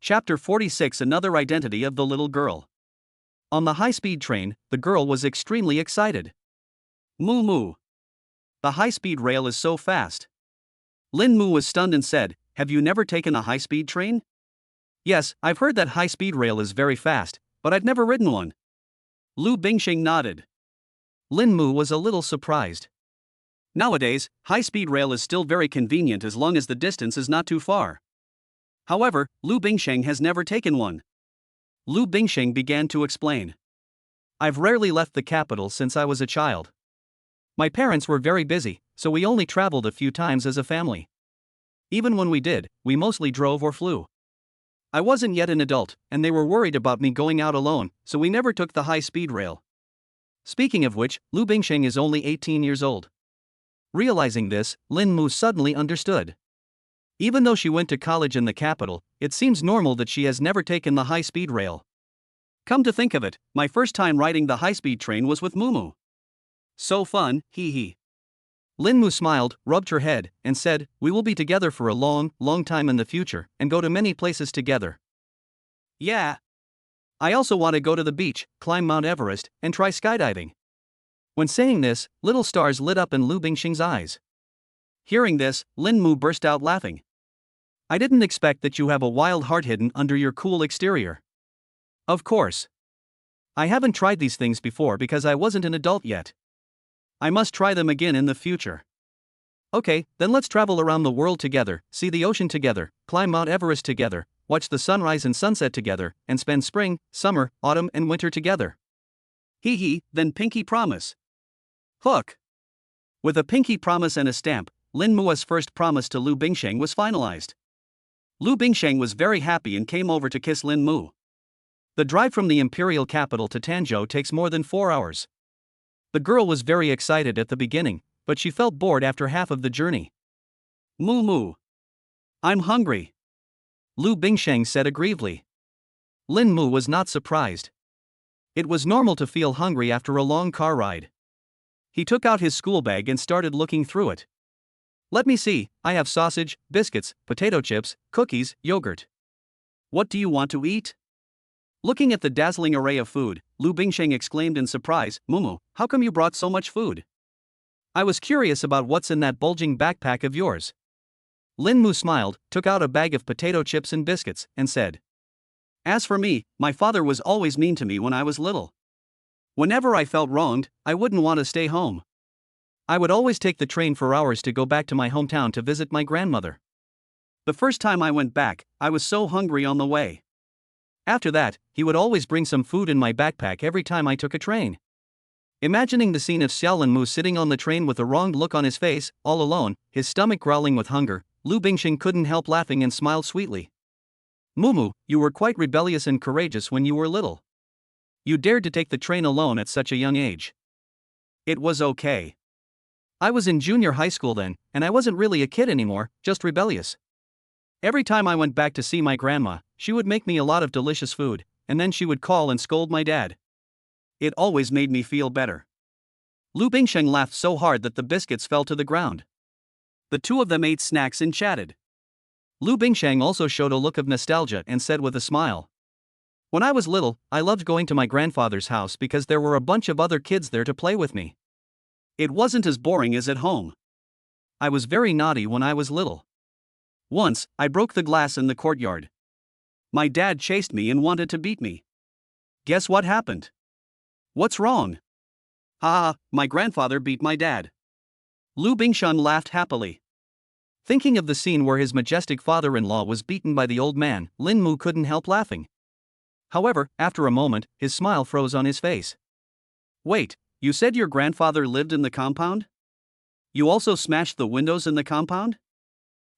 Chapter 46 Another Identity of the Little Girl. On the high-speed train, the girl was extremely excited. Moo. The high-speed rail is so fast. Lin Mu was stunned and said, Have you never taken a high-speed train? Yes, I've heard that high-speed rail is very fast, but I've never ridden one. Lu Bingsheng nodded. Lin Mu was a little surprised. Nowadays, high-speed rail is still very convenient as long as the distance is not too far. However, Lu Bingsheng has never taken one. Lu Bingsheng began to explain. I've rarely left the capital since I was a child. My parents were very busy, so we only traveled a few times as a family. Even when we did, we mostly drove or flew. I wasn't yet an adult, and they were worried about me going out alone, so we never took the high-speed rail. Speaking of which, Lu Bingsheng is only 18 years old. Realizing this, Lin Mu suddenly understood. Even though she went to college in the capital, it seems normal that she has never taken the high-speed rail. Come to think of it, my first time riding the high-speed train was with Mumu. So fun, hee. Lin Mu smiled, rubbed her head, and said, We will be together for a long time in the future, and go to many places together. Yeah. I also want to go to the beach, climb Mount Everest, and try skydiving. When saying this, little stars lit up in Lu Bingsheng's eyes. Hearing this, Lin Mu burst out laughing. I didn't expect that you have a wild heart hidden under your cool exterior. Of course. I haven't tried these things before because I wasn't an adult yet. I must try them again in the future. Okay, then let's travel around the world together, see the ocean together, climb Mount Everest together, watch the sunrise and sunset together, and spend spring, summer, autumn, and winter together. Hee hee, then pinky promise. Hook. With a pinky promise and a stamp, Lin Mua's first promise to Lu Bingsheng was finalized. Lu Bingsheng was very happy and came over to kiss Lin Mu. The drive from the imperial capital to Tanzhou takes more than 4 hours. The girl was very excited at the beginning, but she felt bored after half of the journey. Moo moo. I'm hungry, Lu Bingsheng said aggrievedly. Lin Mu was not surprised. It was normal to feel hungry after a long car ride. He took out his school bag and started looking through it. Let me see, I have sausage, biscuits, potato chips, cookies, yogurt. What do you want to eat? Looking at the dazzling array of food, Lu Bingsheng exclaimed in surprise, Mumu, how come you brought so much food? I was curious about what's in that bulging backpack of yours. Lin Mu smiled, took out a bag of potato chips and biscuits, and said, As for me, my father was always mean to me when I was little. Whenever I felt wronged, I wouldn't want to stay home. I would always take the train for hours to go back to my hometown to visit my grandmother. The first time I went back, I was so hungry on the way. After that, he would always bring some food in my backpack every time I took a train. Imagining the scene of Xiao Lin Mu sitting on the train with a wronged look on his face, all alone, his stomach growling with hunger, Lu Bingsheng couldn't help laughing and smiled sweetly. Mumu, you were quite rebellious and courageous when you were little. You dared to take the train alone at such a young age. It was okay. I was in junior high school then, and I wasn't really a kid anymore, just rebellious. Every time I went back to see my grandma, she would make me a lot of delicious food, and then she would call and scold my dad. It always made me feel better. Lu Bingsheng laughed so hard that the biscuits fell to the ground. The two of them ate snacks and chatted. Lu Bingsheng also showed a look of nostalgia and said with a smile, When I was little, I loved going to my grandfather's house because there were a bunch of other kids there to play with me. It wasn't as boring as at home. I was very naughty when I was little. Once, I broke the glass in the courtyard. My dad chased me and wanted to beat me. Guess what happened? What's wrong? Ha ha, my grandfather beat my dad. Lu Bingsheng laughed happily. Thinking of the scene where his majestic father-in-law was beaten by the old man, Lin Mu couldn't help laughing. However, after a moment, his smile froze on his face. Wait, you said your grandfather lived in the compound? You also smashed the windows in the compound?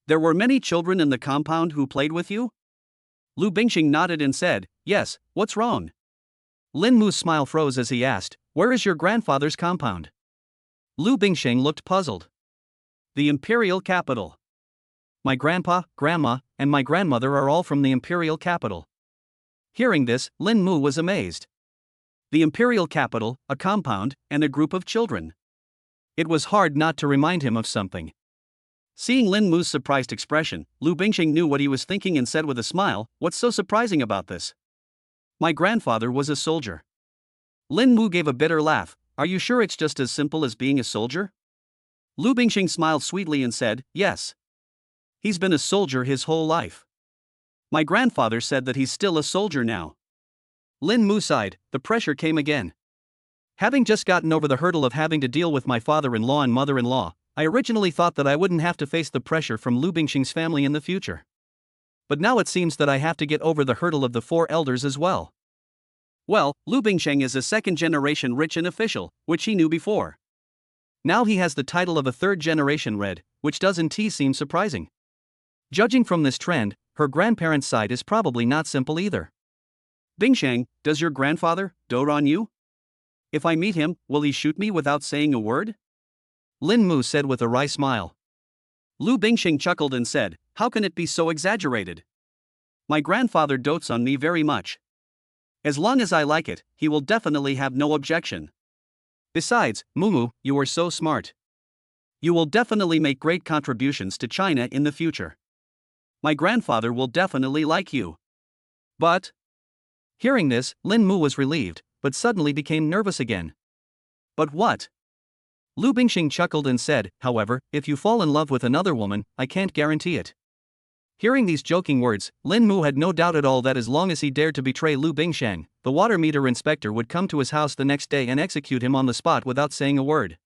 There were many children in the compound who played with you? Lu Bingsheng nodded and said, Yes, what's wrong? Lin Mu's smile froze as he asked, Where is your grandfather's compound? Lu Bingsheng looked puzzled. The imperial capital. My grandpa, grandma, and my grandmother are all from the imperial capital. Hearing this, Lin Mu was amazed. The imperial capital, a compound, and a group of children. It was hard not to remind him of something. Seeing Lin Mu's surprised expression, Lu Bingsheng knew what he was thinking and said with a smile, What's so surprising about this? My grandfather was a soldier. Lin Mu gave a bitter laugh, Are you sure it's just as simple as being a soldier? Lu Bingsheng smiled sweetly and said, Yes. He's been a soldier his whole life. My grandfather said that he's still a soldier now. Lin Mu sighed, the pressure came again. Having just gotten over the hurdle of having to deal with my father-in-law and mother-in-law, I originally thought that I wouldn't have to face the pressure from Lu Bingsheng's family in the future. But now it seems that I have to get over the hurdle of the 4 elders as well. Well, Lu Bingsheng is a second-generation rich and official, which he knew before. Now he has the title of a third-generation red, which doesn't seem surprising. Judging from this trend, her grandparents' side is probably not simple either. Bingsheng, does your grandfather dote on you? If I meet him, will he shoot me without saying a word? Lin Mu said with a wry smile. Lu Bingsheng chuckled and said, How can it be so exaggerated? My grandfather dotes on me very much. As long as I like it, he will definitely have no objection. Besides, Mumu, you are so smart. You will definitely make great contributions to China in the future. My grandfather will definitely like you. But... Hearing this, Lin Mu was relieved, but suddenly became nervous again. But what? Lu Bingsheng chuckled and said, However, if you fall in love with another woman, I can't guarantee it. Hearing these joking words, Lin Mu had no doubt at all that as long as he dared to betray Lu Bingsheng, the water meter inspector would come to his house the next day and execute him on the spot without saying a word.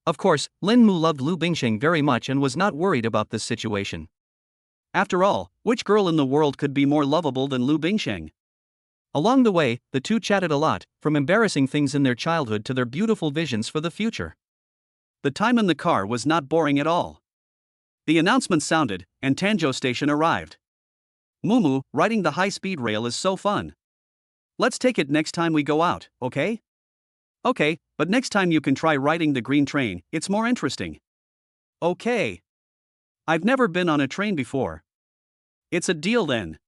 Of course, Lin Mu loved Lu Bingxing very much and was not worried about this situation. After all, which girl in the world could be more lovable than Lu Bingxing? Along the way, the two chatted a lot, from embarrassing things in their childhood to their beautiful visions for the future. The time in the car was not boring at all. The announcement sounded, and Tanzhou Station arrived. Mumu, riding the high-speed rail is so fun. Let's take it next time we go out, okay? Okay, but next time you can try riding the green train, it's more interesting. Okay. I've never been on a train before. It's a deal then.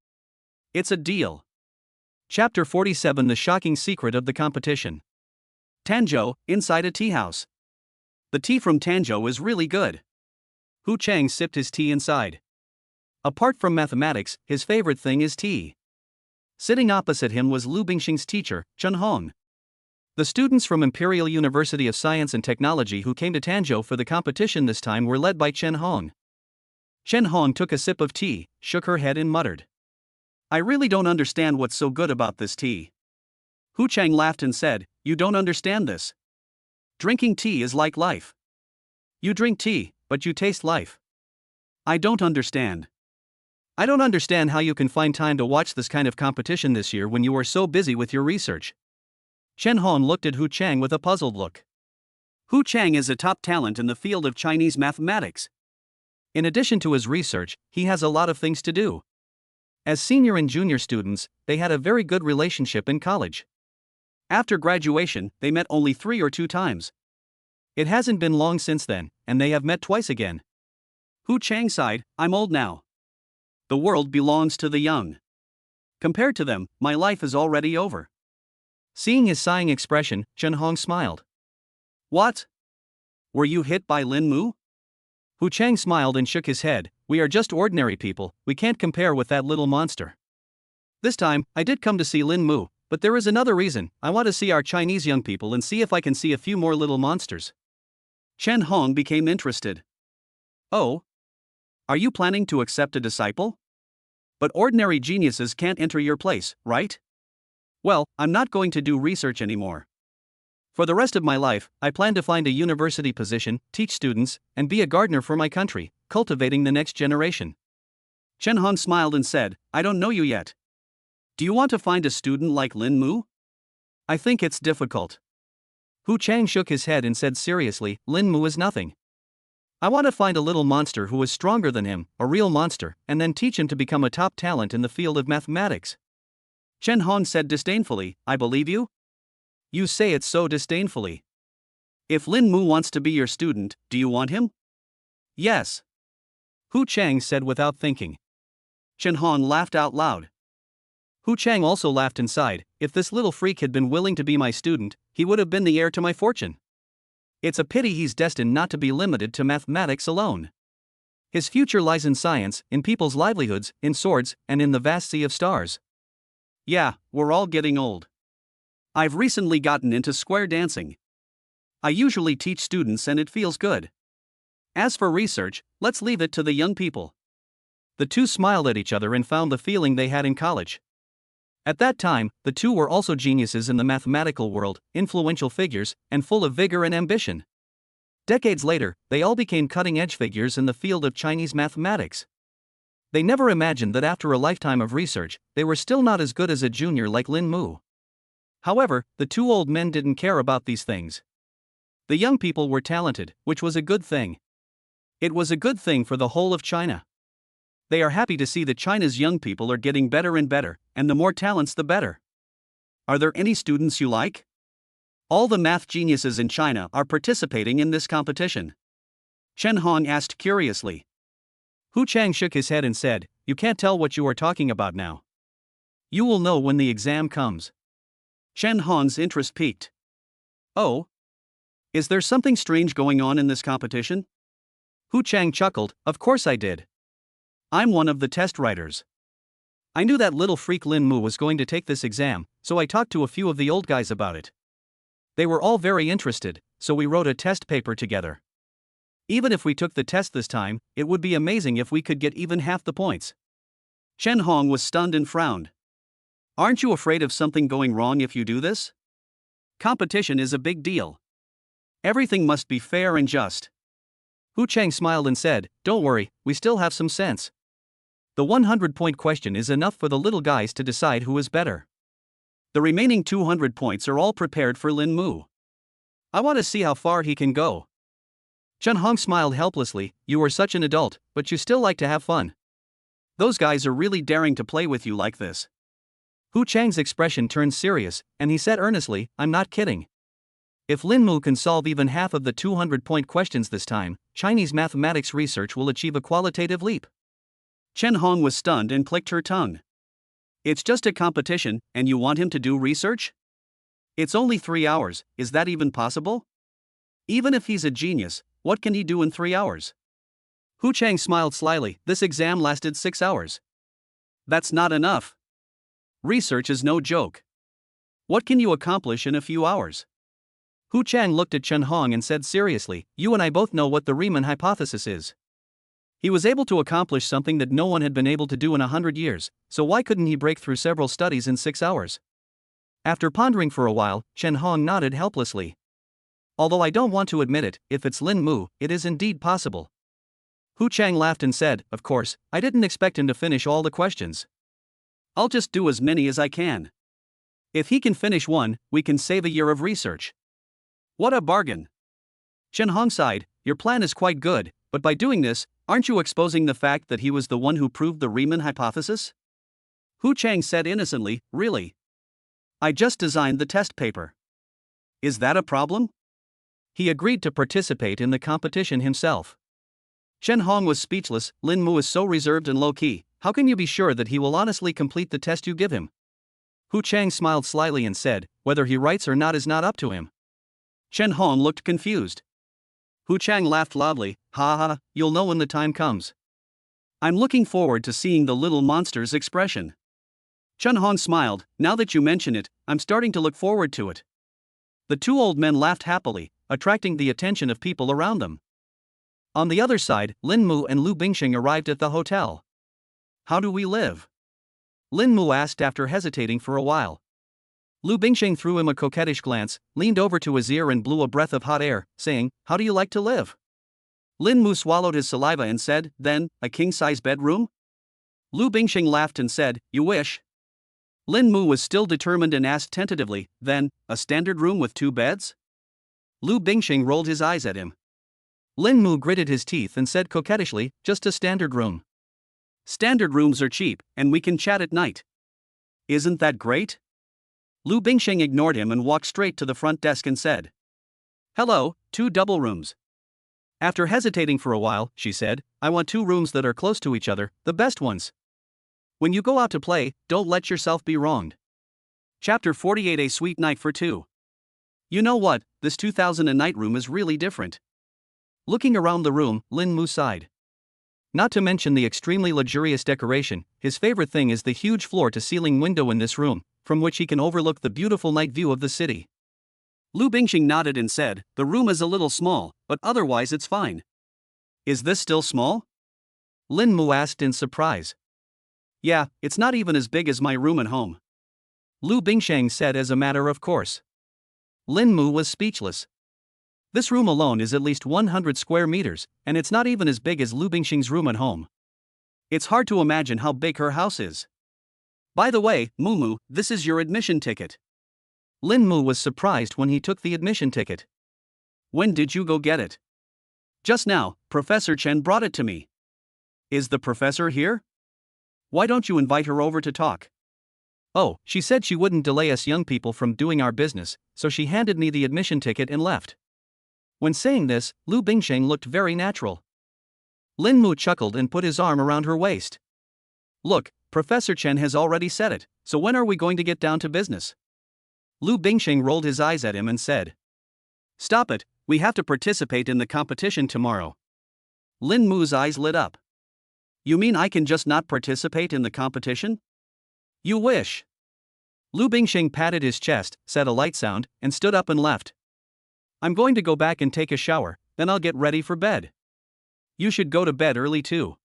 It's a deal. Chapter 47: The Shocking Secret of the Competition. Tanzhou, inside a tea house. The tea from Tanzhou is really good. Hu Chang sipped his tea inside. Apart from mathematics, his favorite thing is tea. Sitting opposite him was Lu Bingxing's teacher, Chen Hong. The students from Imperial University of Science and Technology who came to Tanzhou for the competition this time were led by Chen Hong. Chen Hong took a sip of tea, shook her head and muttered, "I really don't understand what's so good about this tea." Hu Chang laughed and said, "You don't understand this. Drinking tea is like life. You drink tea, but you taste life." "I don't understand. I don't understand how you can find time to watch this kind of competition this year when you are so busy with your research." Chen Hong looked at Hu Chang with a puzzled look. Hu Chang is a top talent in the field of Chinese mathematics. In addition to his research, he has a lot of things to do. As senior and junior students, they had a very good relationship in college. After graduation, they met only 3 or 2 times. It hasn't been long since then, and they have met twice again. Hu Chang sighed, "I'm old now. The world belongs to the young. Compared to them, my life is already over." Seeing his sighing expression, Chen Hong smiled. "What? Were you hit by Lin Mu?" Hu Chang smiled and shook his head. "We are just ordinary people, we can't compare with that little monster. This time, I did come to see Lin Mu, but there is another reason. I want to see our Chinese young people and see if I can see a few more little monsters." Chen Hong became interested. "Oh? Are you planning to accept a disciple? But ordinary geniuses can't enter your place, right?" "Well, I'm not going to do research anymore. For the rest of my life, I plan to find a university position, teach students, and be a gardener for my country, cultivating the next generation." Chen Hong smiled and said, "I don't know you yet. Do you want to find a student like Lin Mu?" "I think it's difficult." Hu Chang shook his head and said seriously, "Lin Mu is nothing. I want to find a little monster who is stronger than him, a real monster, and then teach him to become a top talent in the field of mathematics." Chen Hong said disdainfully, "I believe you? You say it so disdainfully. If Lin Mu wants to be your student, do you want him?" "Yes." Hu Chang said without thinking. Chen Hong laughed out loud. Hu Chang also laughed and sighed. "If this little freak had been willing to be my student, he would have been the heir to my fortune. It's a pity he's destined not to be limited to mathematics alone. His future lies in science, in people's livelihoods, in swords, and in the vast sea of stars." "Yeah, we're all getting old. I've recently gotten into square dancing. I usually teach students and it feels good. As for research, let's leave it to the young people." The two smiled at each other and found the feeling they had in college. At that time, the two were also geniuses in the mathematical world, influential figures, and full of vigor and ambition. Decades later, they all became cutting-edge figures in the field of Chinese mathematics. They never imagined that after a lifetime of research, they were still not as good as a junior like Lin Mu. However, the two old men didn't care about these things. The young people were talented, which was a good thing. It was a good thing for the whole of China. They are happy to see that China's young people are getting better and better, and the more talents the better. Are there any students you like? All the math geniuses in China are participating in this competition. Chen Hong asked curiously. Hu Chang shook his head and said, "You can't tell what you are talking about now. You will know when the exam comes." Chen Hong's interest piqued. "Oh? Is there something strange going on in this competition?" Hu Chang chuckled, "Of course I did. I'm one of the test writers. I knew that little freak Lin Mu was going to take this exam, so I talked to a few of the old guys about it. They were all very interested, so we wrote a test paper together. Even if we took the test this time, it would be amazing if we could get even half the points." Chen Hong was stunned and frowned. "Aren't you afraid of something going wrong if you do this? Competition is a big deal. Everything must be fair and just. Hu Chang smiled and said, "Don't worry, we still have some sense. The 100-point question is enough for the little guys to decide who is better. The remaining 200 points are all prepared for Lin Mu. I want to see how far he can go." Chen Hong smiled helplessly. "You are such an adult, but you still like to have fun. Those guys are really daring to play with you like this." Hu Chang's expression turned serious, and he said earnestly, "I'm not kidding. If Lin Mu can solve even half of the 200-point questions this time, Chinese mathematics research will achieve a qualitative leap." Chen Hong was stunned and clicked her tongue. "It's just a competition, and you want him to do research? It's only 3 hours, is that even possible? Even if he's a genius, what can he do in 3 hours?" Hu Chang smiled slyly. "This exam lasted 6 hours. That's not enough. Research is no joke. What can you accomplish in a few hours?" Hu Chang looked at Chen Hong and said seriously, "You and I both know what the Riemann hypothesis is. He was able to accomplish something that no one had been able to do in 100 years, so why couldn't he break through several studies in 6 hours?" After pondering for a while, Chen Hong nodded helplessly. "Although I don't want to admit it, if it's Lin Mu, it is indeed possible." Hu Chang laughed and said, "Of course, I didn't expect him to finish all the questions. I'll just do as many as I can. If he can finish one, we can save a year of research." "What a bargain!" Chen Hong sighed. "Your plan is quite good, but by doing this, aren't you exposing the fact that he was the one who proved the Riemann hypothesis?" Hu Chang said innocently, "Really? I just designed the test paper. Is that a problem?" He agreed to participate in the competition himself. Chen Hong was speechless. "Lin Mu is so reserved and low-key, how can you be sure that he will honestly complete the test you give him?" Hu Chang smiled slyly and said, "Whether he writes or not is not up to him." Chen Hong looked confused. Hu Chang laughed loudly. "Ha ha, you'll know when the time comes. I'm looking forward to seeing the little monster's expression." Chen Hong smiled. "Now that you mention it, I'm starting to look forward to it." The two old men laughed happily, attracting the attention of people around them. On the other side, Lin Mu and Lu Bingxing arrived at the hotel. "How do we live?" Lin Mu asked after hesitating for a while. Lu Bingxing threw him a coquettish glance, leaned over to his ear and blew a breath of hot air, saying, "How do you like to live?" Lin Mu swallowed his saliva and said, "Then, a king-size bedroom?" Lu Bingxing laughed and said, "You wish." Lin Mu was still determined and asked tentatively, "Then, a standard room with 2 beds?" Lu Bingxing rolled his eyes at him. Lin Mu gritted his teeth and said coquettishly, "Just a standard room. Standard rooms are cheap, and we can chat at night. Isn't that great?" Lu Bingxing ignored him and walked straight to the front desk and said, "Hello, 2 double rooms." After hesitating for a while, she said, "I want 2 rooms that are close to each other, the best ones. When you go out to play, don't let yourself be wronged." Chapter 48: A Sweet Night for Two. "You know what, this 2000 a night room is really different." Looking around the room, Lin Mu sighed. Not to mention the extremely luxurious decoration, his favorite thing is the huge floor-to-ceiling window in this room, from which he can overlook the beautiful night view of the city. Lu Bingxing nodded and said, "The room is a little small, but otherwise it's fine." "Is this still small?" Lin Mu asked in surprise. "Yeah, it's not even as big as my room at home," Lu Bingxing said as a matter of course. Lin Mu was speechless. This room alone is at least 100 square meters, and it's not even as big as Lu Bingxing's room at home. It's hard to imagine how big her house is. "By the way, Mumu, this is your admission ticket." Lin Mu was surprised when he took the admission ticket. "When did you go get it?" "Just now, Professor Chen brought it to me." "Is the professor here?" "Why don't you invite her over to talk?" "Oh, she said she wouldn't delay us young people from doing our business, so she handed me the admission ticket and left." When saying this, Lu Bingxing looked very natural. Lin Mu chuckled and put his arm around her waist. "Look, Professor Chen has already said it, so when are we going to get down to business?" Lu Bingxing rolled his eyes at him and said, "Stop it, we have to participate in the competition tomorrow." Lin Mu's eyes lit up. "You mean I can just not participate in the competition?" "You wish." Lu Bingxing patted his chest, said a light sound, and stood up and left. "I'm going to go back and take a shower, then I'll get ready for bed." "You should go to bed early too."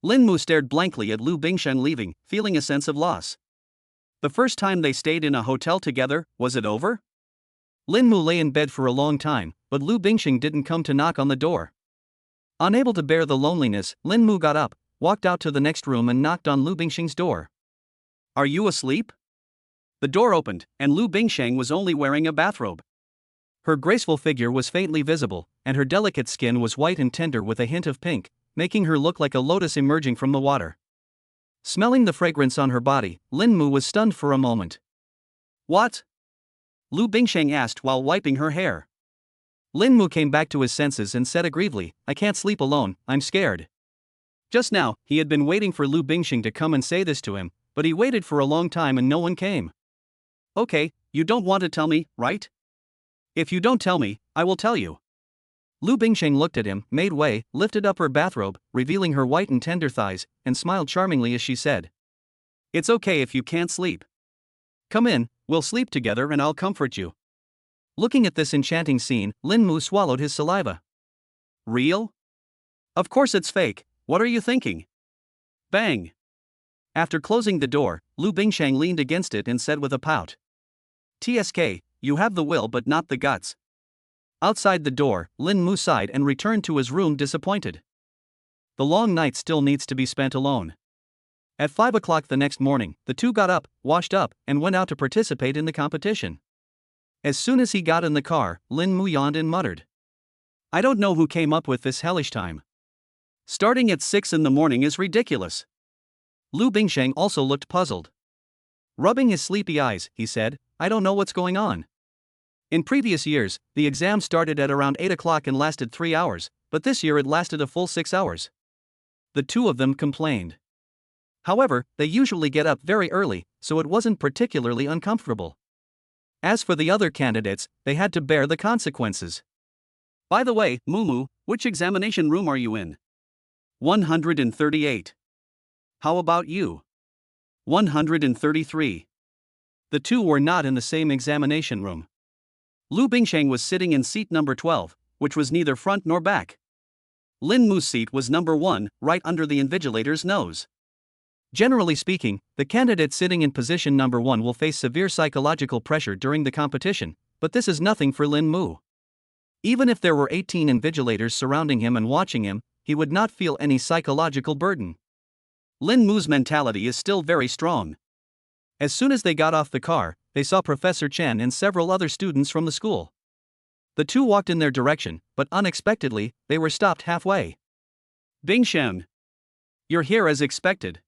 Lin Mu stared blankly at Lu Bingxing leaving, feeling a sense of loss. The first time they stayed in a hotel together, was it over? Lin Mu lay in bed for a long time, but Lu Bingxing didn't come to knock on the door. Unable to bear the loneliness, Lin Mu got up, walked out to the next room and knocked on Lu Bingxing's door. "Are you asleep?" The door opened, and Lu Bingxing was only wearing a bathrobe. Her graceful figure was faintly visible, and her delicate skin was white and tender with a hint of pink, making her look like a lotus emerging from the water. Smelling the fragrance on her body, Lin Mu was stunned for a moment. "What?" Lu Bingxing asked while wiping her hair. Lin Mu came back to his senses and said aggrievedly, "I can't sleep alone, I'm scared." Just now, he had been waiting for Lu Bingxing to come and say this to him, but he waited for a long time and no one came. "Okay, you don't want to tell me, right? If you don't tell me, I will tell you." Lu Bingxing looked at him, made way, lifted up her bathrobe, revealing her white and tender thighs, and smiled charmingly as she said, "It's okay if you can't sleep. Come in, we'll sleep together and I'll comfort you." Looking at this enchanting scene, Lin Mu swallowed his saliva. "Real? Of course it's fake, what are you thinking?" Bang! After closing the door, Lu Bingxing leaned against it and said with a pout, "TSK, you have the will but not the guts." Outside the door, Lin Mu sighed and returned to his room disappointed. The long night still needs to be spent alone. At 5 o'clock the next morning, the two got up, washed up, and went out to participate in the competition. As soon as he got in the car, Lin Mu yawned and muttered, "I don't know who came up with this hellish time. Starting at 6 in the morning is ridiculous." Lu Bingxing also looked puzzled. Rubbing his sleepy eyes, he said, "I don't know what's going on. In previous years, the exam started at around 8 o'clock and lasted 3 hours, but this year it lasted a full 6 hours." The two of them complained. However, they usually get up very early, so it wasn't particularly uncomfortable. As for the other candidates, they had to bear the consequences. "By the way, Mumu, which examination room are you in?" 138. "How about you?" 133. The two were not in the same examination room. Lu Bingxing was sitting in seat number 12, which was neither front nor back. Lin Mu's seat was number 1, right under the invigilator's nose. Generally speaking, the candidate sitting in position number 1 will face severe psychological pressure during the competition, but this is nothing for Lin Mu. Even if there were 18 invigilators surrounding him and watching him, he would not feel any psychological burden. Lin Mu's mentality is still very strong. As soon as they got off the car, they saw Professor Chen and several other students from the school. The two walked in their direction, but unexpectedly, they were stopped halfway. "Bingxing, you're here as expected."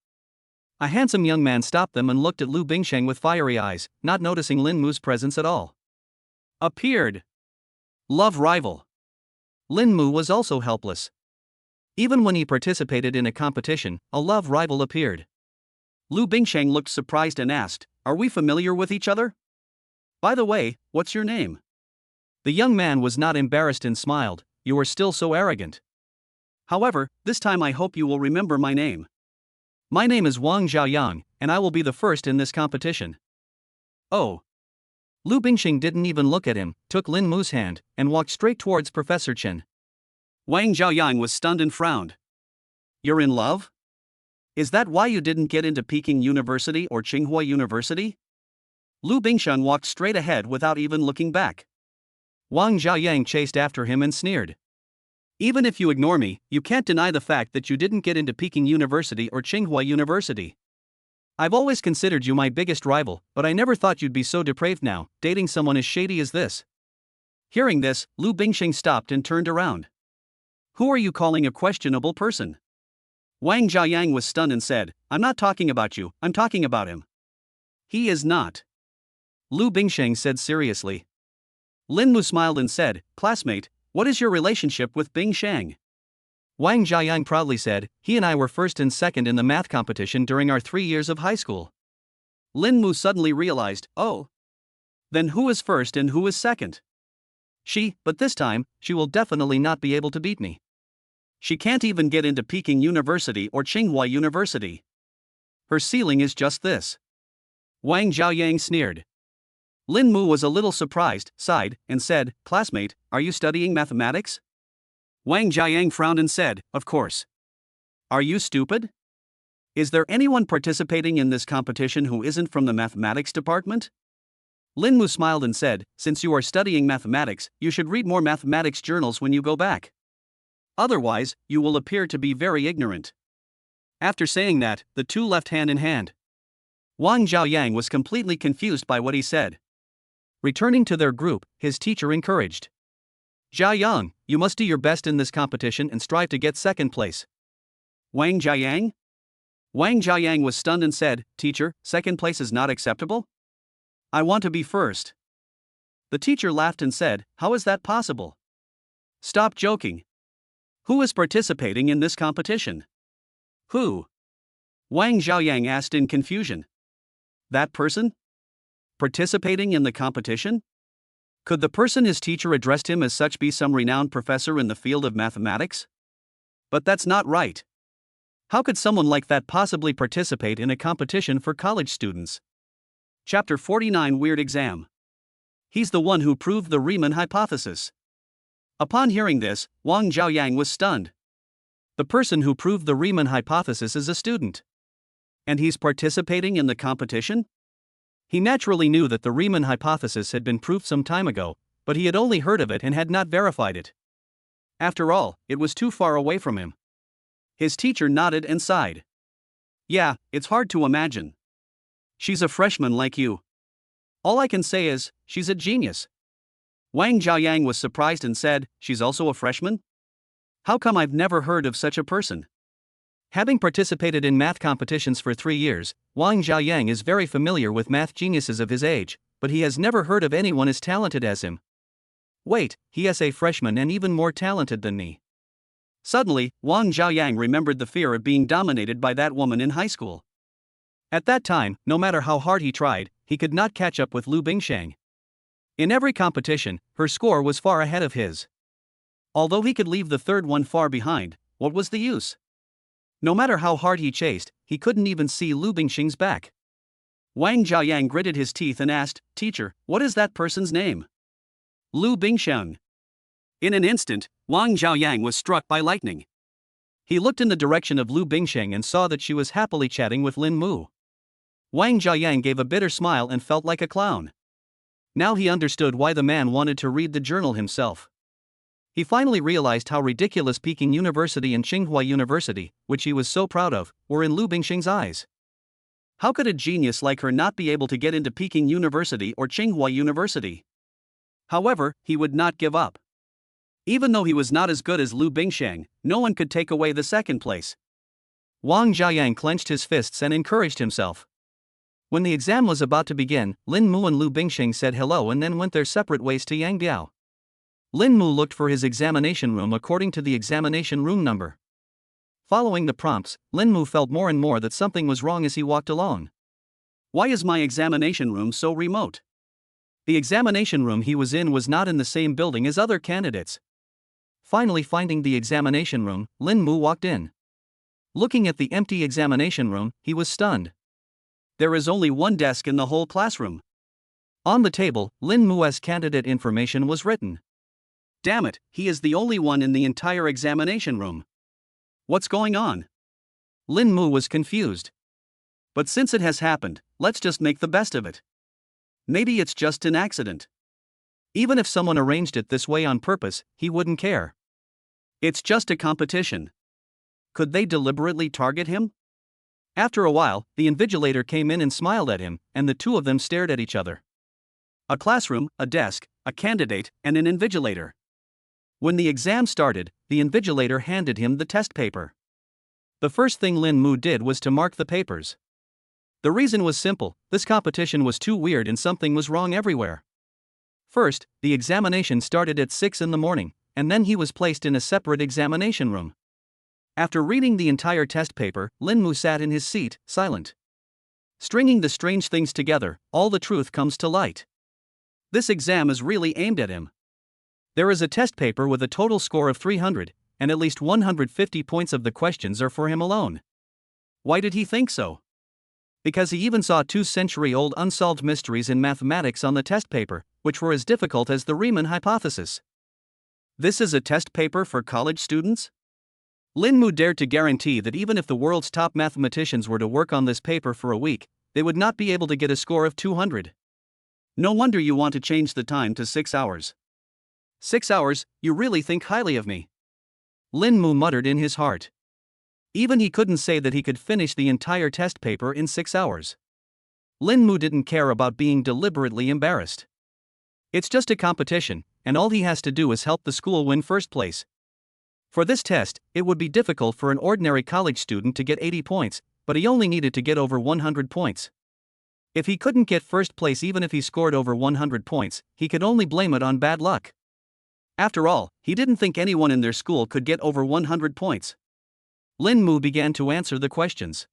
A handsome young man stopped them and looked at Lu Bingxing with fiery eyes, not noticing Lin Mu's presence at all. Appeared. Love rival. Lin Mu was also helpless. Even when he participated in a competition, a love rival appeared. Lu Bingxing looked surprised and asked, "Are we familiar with each other? By the way, what's your name?" The young man was not embarrassed and smiled, "You are still so arrogant. However, this time I hope you will remember my name. My name is Wang Xiaoyang, and I will be the first in this competition." "Oh." Lu Bingxing didn't even look at him, took Lin Mu's hand, and walked straight towards Professor Chen. Wang Xiaoyang was stunned and frowned. "You're in love? Is that why you didn't get into Peking University or Tsinghua University?" Lu Bingxing walked straight ahead without even looking back. Wang Xiaoyang chased after him and sneered. "Even if you ignore me, you can't deny the fact that you didn't get into Peking University or Tsinghua University. I've always considered you my biggest rival, but I never thought you'd be so depraved now, dating someone as shady as this." Hearing this, Lu Bingxing stopped and turned around. "Who are you calling a questionable person?" Wang Xiaoyang was stunned and said, "I'm not talking about you, I'm talking about him." "He is not," Lu Bingxing said seriously. Lin Mu smiled and said, "Classmate, what is your relationship with Bingxing?" Wang Xiaoyang proudly said, "He and I were first and second in the math competition during our 3 years of high school." Lin Mu suddenly realized, "Oh. Then who is first and who is second?" "She, but this time, she will definitely not be able to beat me. She can't even get into Peking University or Tsinghua University. Her ceiling is just this." Wang Xiaoyang sneered. Lin Mu was a little surprised, sighed, and said, "Classmate, are you studying mathematics?" Wang Xiaoyang frowned and said, "Of course. Are you stupid? Is there anyone participating in this competition who isn't from the mathematics department?" Lin Mu smiled and said, "Since you are studying mathematics, you should read more mathematics journals when you go back. Otherwise, you will appear to be very ignorant." After saying that, the two left hand in hand. Wang Zhaoyang was completely confused by what he said. Returning to their group, his teacher encouraged. "Zhaoyang, you must do your best in this competition and strive to get second place." Wang Zhaoyang? Wang Zhaoyang was stunned and said, "Teacher, second place is not acceptable? I want to be first." The teacher laughed and said, "How is that possible? Stop joking. Who is participating in this competition?" "Who?" Wang Zhaoyang asked in confusion. "That person? Participating in the competition? Could the person his teacher addressed him as such be some renowned professor in the field of mathematics? But that's not right. How could someone like that possibly participate in a competition for college students?" Chapter 49 Weird Exam. He's the one who proved the Riemann hypothesis. Upon hearing this, Wang Zhaoyang was stunned. The person who proved the Riemann hypothesis is a student. And he's participating in the competition? He naturally knew that the Riemann hypothesis had been proved some time ago, but he had only heard of it and had not verified it. After all, it was too far away from him. His teacher nodded and sighed. "Yeah, it's hard to imagine. She's a freshman like you. All I can say is, she's a genius." Wang Zhaoyang was surprised and said, "She's also a freshman? How come I've never heard of such a person?" Having participated in math competitions for 3 years, Wang Zhaoyang is very familiar with math geniuses of his age, but he has never heard of anyone as talented as him. Wait, he is a freshman and even more talented than me. Suddenly, Wang Zhaoyang remembered the fear of being dominated by that woman in high school. At that time, no matter how hard he tried, he could not catch up with Lu Bingsheng. In every competition, her score was far ahead of his. Although he could leave the third one far behind, what was the use? No matter how hard he chased, he couldn't even see Lu Bingsheng's back. Wang Zhaoyang gritted his teeth and asked, "Teacher, what is that person's name?" "Lu Bingsheng." In an instant, Wang Zhaoyang was struck by lightning. He looked in the direction of Lu Bingsheng and saw that she was happily chatting with Lin Mu. Wang Zhaoyang gave a bitter smile and felt like a clown. Now he understood why the man wanted to read the journal himself. He finally realized how ridiculous Peking University and Tsinghua University, which he was so proud of, were in Lu Bingsheng's eyes. How could a genius like her not be able to get into Peking University or Tsinghua University? However, he would not give up. Even though he was not as good as Lu Bingsheng, no one could take away the second place. Wang Zhaoyang clenched his fists and encouraged himself. When the exam was about to begin, Lin Mu and Lu Bingsheng said hello and then went their separate ways to Yangbiao. Lin Mu looked for his examination room according to the examination room number. Following the prompts, Lin Mu felt more and more that something was wrong as he walked along. Why is my examination room so remote? The examination room he was in was not in the same building as other candidates. Finally finding the examination room, Lin Mu walked in. Looking at the empty examination room, he was stunned. There is only one desk in the whole classroom. On the table, Lin Mu's candidate information was written. Damn it, he is the only one in the entire examination room. What's going on? Lin Mu was confused. But since it has happened, let's just make the best of it. Maybe it's just an accident. Even if someone arranged it this way on purpose, he wouldn't care. It's just a competition. Could they deliberately target him? After a while, the invigilator came in and smiled at him, and the two of them stared at each other. A classroom, a desk, a candidate, and an invigilator. When the exam started, the invigilator handed him the test paper. The first thing Lin Mu did was to mark the papers. The reason was simple: this competition was too weird and something was wrong everywhere. First, the examination started at 6 in the morning, and then he was placed in a separate examination room. After reading the entire test paper, Lin Mu sat in his seat, silent. Stringing the strange things together, all the truth comes to light. This exam is really aimed at him. There is a test paper with a total score of 300, and at least 150 points of the questions are for him alone. Why did he think so? Because he even saw 2-century-old unsolved mysteries in mathematics on the test paper, which were as difficult as the Riemann hypothesis. This is a test paper for college students? Lin Mu dared to guarantee that even if the world's top mathematicians were to work on this paper for a week, they would not be able to get a score of 200. No wonder you want to change the time to 6 hours. 6 hours, you really think highly of me. Lin Mu muttered in his heart. Even he couldn't say that he could finish the entire test paper in 6 hours. Lin Mu didn't care about being deliberately embarrassed. It's just a competition, and all he has to do is help the school win first place. For this test, it would be difficult for an ordinary college student to get 80 points, but he only needed to get over 100 points. If he couldn't get first place even if he scored over 100 points, he could only blame it on bad luck. After all, he didn't think anyone in their school could get over 100 points. Lin Mu began to answer the questions.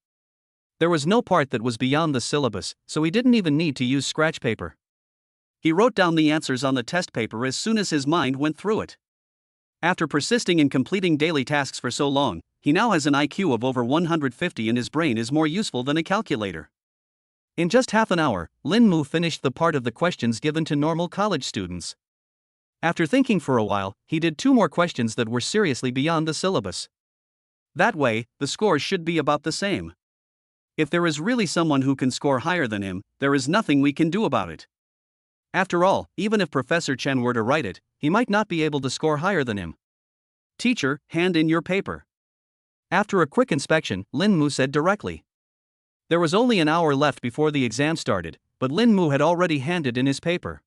There was no part that was beyond the syllabus, so he didn't even need to use scratch paper. He wrote down the answers on the test paper as soon as his mind went through it. After persisting in completing daily tasks for so long, he now has an IQ of over 150 and his brain is more useful than a calculator. In just half an hour, Lin Mu finished the part of the questions given to normal college students. After thinking for a while, he did 2 more questions that were seriously beyond the syllabus. That way, the scores should be about the same. If there is really someone who can score higher than him, there is nothing we can do about it. After all, even if Professor Chen were to write it, he might not be able to score higher than him. Teacher, hand in your paper. After a quick inspection, Lin Mu said directly. There was only an hour left before the exam started, but Lin Mu had already handed in his paper.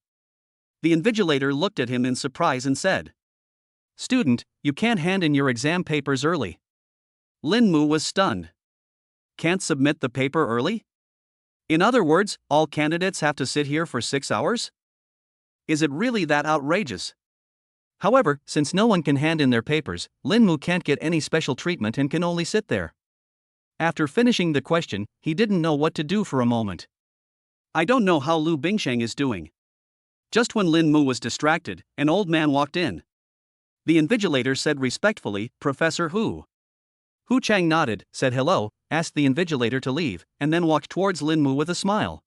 The invigilator looked at him in surprise and said, "Student, you can't hand in your exam papers early." Lin Mu was stunned. Can't submit the paper early? In other words, all candidates have to sit here for 6 hours? Is it really that outrageous? However, since no one can hand in their papers, Lin Mu can't get any special treatment and can only sit there. After finishing the question, he didn't know what to do for a moment. I don't know how Lu Bingsheng is doing. Just when Lin Mu was distracted, an old man walked in. The invigilator said respectfully, "Professor Hu." Hu Chang nodded, said hello, asked the invigilator to leave, and then walked towards Lin Mu with a smile.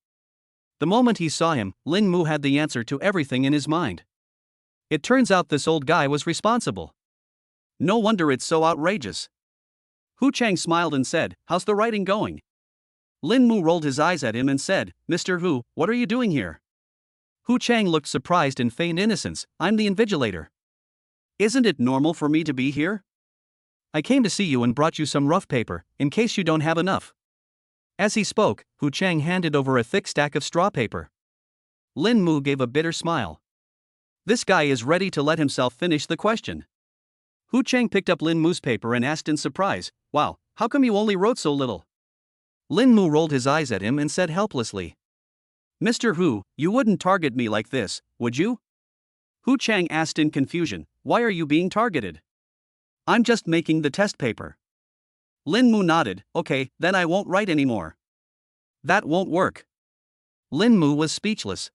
The moment he saw him, Lin Mu had the answer to everything in his mind. It turns out this old guy was responsible. No wonder it's so outrageous. Hu Chang smiled and said, "How's the writing going?" Lin Mu rolled his eyes at him and said, "Mr. Hu, what are you doing here?" Hu Chang looked surprised and feigned innocence. "I'm the invigilator. Isn't it normal for me to be here? I came to see you and brought you some rough paper, in case you don't have enough." As he spoke, Hu Chang handed over a thick stack of straw paper. Lin Mu gave a bitter smile. This guy is ready to let himself finish the question. Hu Chang picked up Lin Mu's paper and asked in surprise, "Wow, how come you only wrote so little?" Lin Mu rolled his eyes at him and said helplessly, "Mr. Hu, you wouldn't target me like this, would you?" Hu Chang asked in confusion, "Why are you being targeted?" "I'm just making the test paper." Lin Mu nodded, "Okay, then I won't write anymore." "That won't work." Lin Mu was speechless.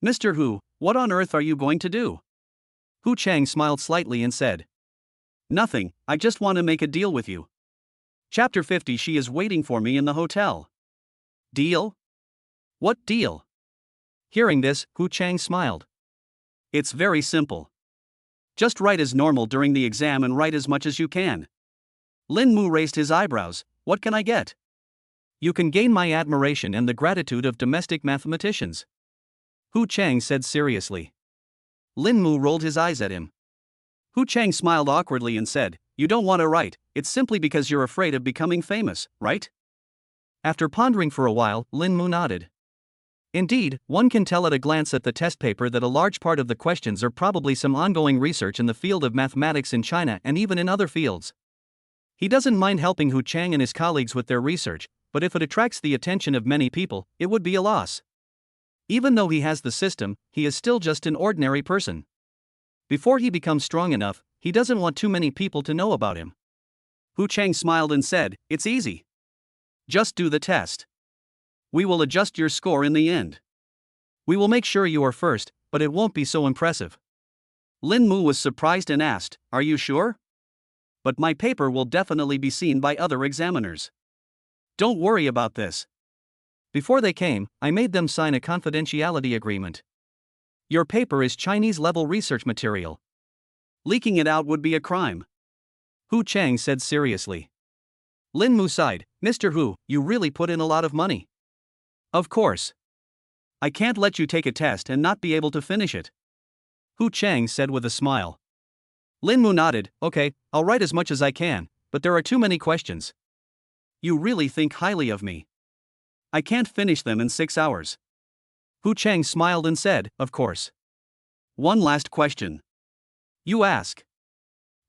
"Mr. Hu, what on earth are you going to do?" Hu Chang smiled slightly and said, "Nothing, I just want to make a deal with you." Chapter 50. She is waiting for me in the hotel. Deal? What deal? Hearing this, Hu Chang smiled. It's very simple. Just write as normal during the exam and write as much as you can. Lin Mu raised his eyebrows. What can I get? You can gain my admiration and the gratitude of domestic mathematicians. Hu Chang said seriously. Lin Mu rolled his eyes at him. Hu Chang smiled awkwardly and said, "You don't want to write, it's simply because you're afraid of becoming famous, right?" After pondering for a while, Lin Mu nodded. Indeed, one can tell at a glance at the test paper that a large part of the questions are probably some ongoing research in the field of mathematics in China and even in other fields. He doesn't mind helping Hu Chang and his colleagues with their research, but if it attracts the attention of many people, it would be a loss. Even though he has the system, he is still just an ordinary person. Before he becomes strong enough, he doesn't want too many people to know about him. Hu Chang smiled and said, "It's easy. Just do the test. We will adjust your score in the end. We will make sure you are first, but it won't be so impressive." Lin Mu was surprised and asked, "Are you sure?" "But my paper will definitely be seen by other examiners. Don't worry about this." Before they came, I made them sign a confidentiality agreement. Your paper is Chinese-level research material. Leaking it out would be a crime. Hu Chang said seriously. Lin Mu sighed, "Mr. Hu, you really put in a lot of money." "Of course. I can't let you take a test and not be able to finish it. Hu Chang said with a smile. Lin Mu nodded, okay, I'll write as much as I can, but there are too many questions. You really think highly of me. I can't finish them in 6 hours. Hu Chang smiled and said, of course. One last question. You ask.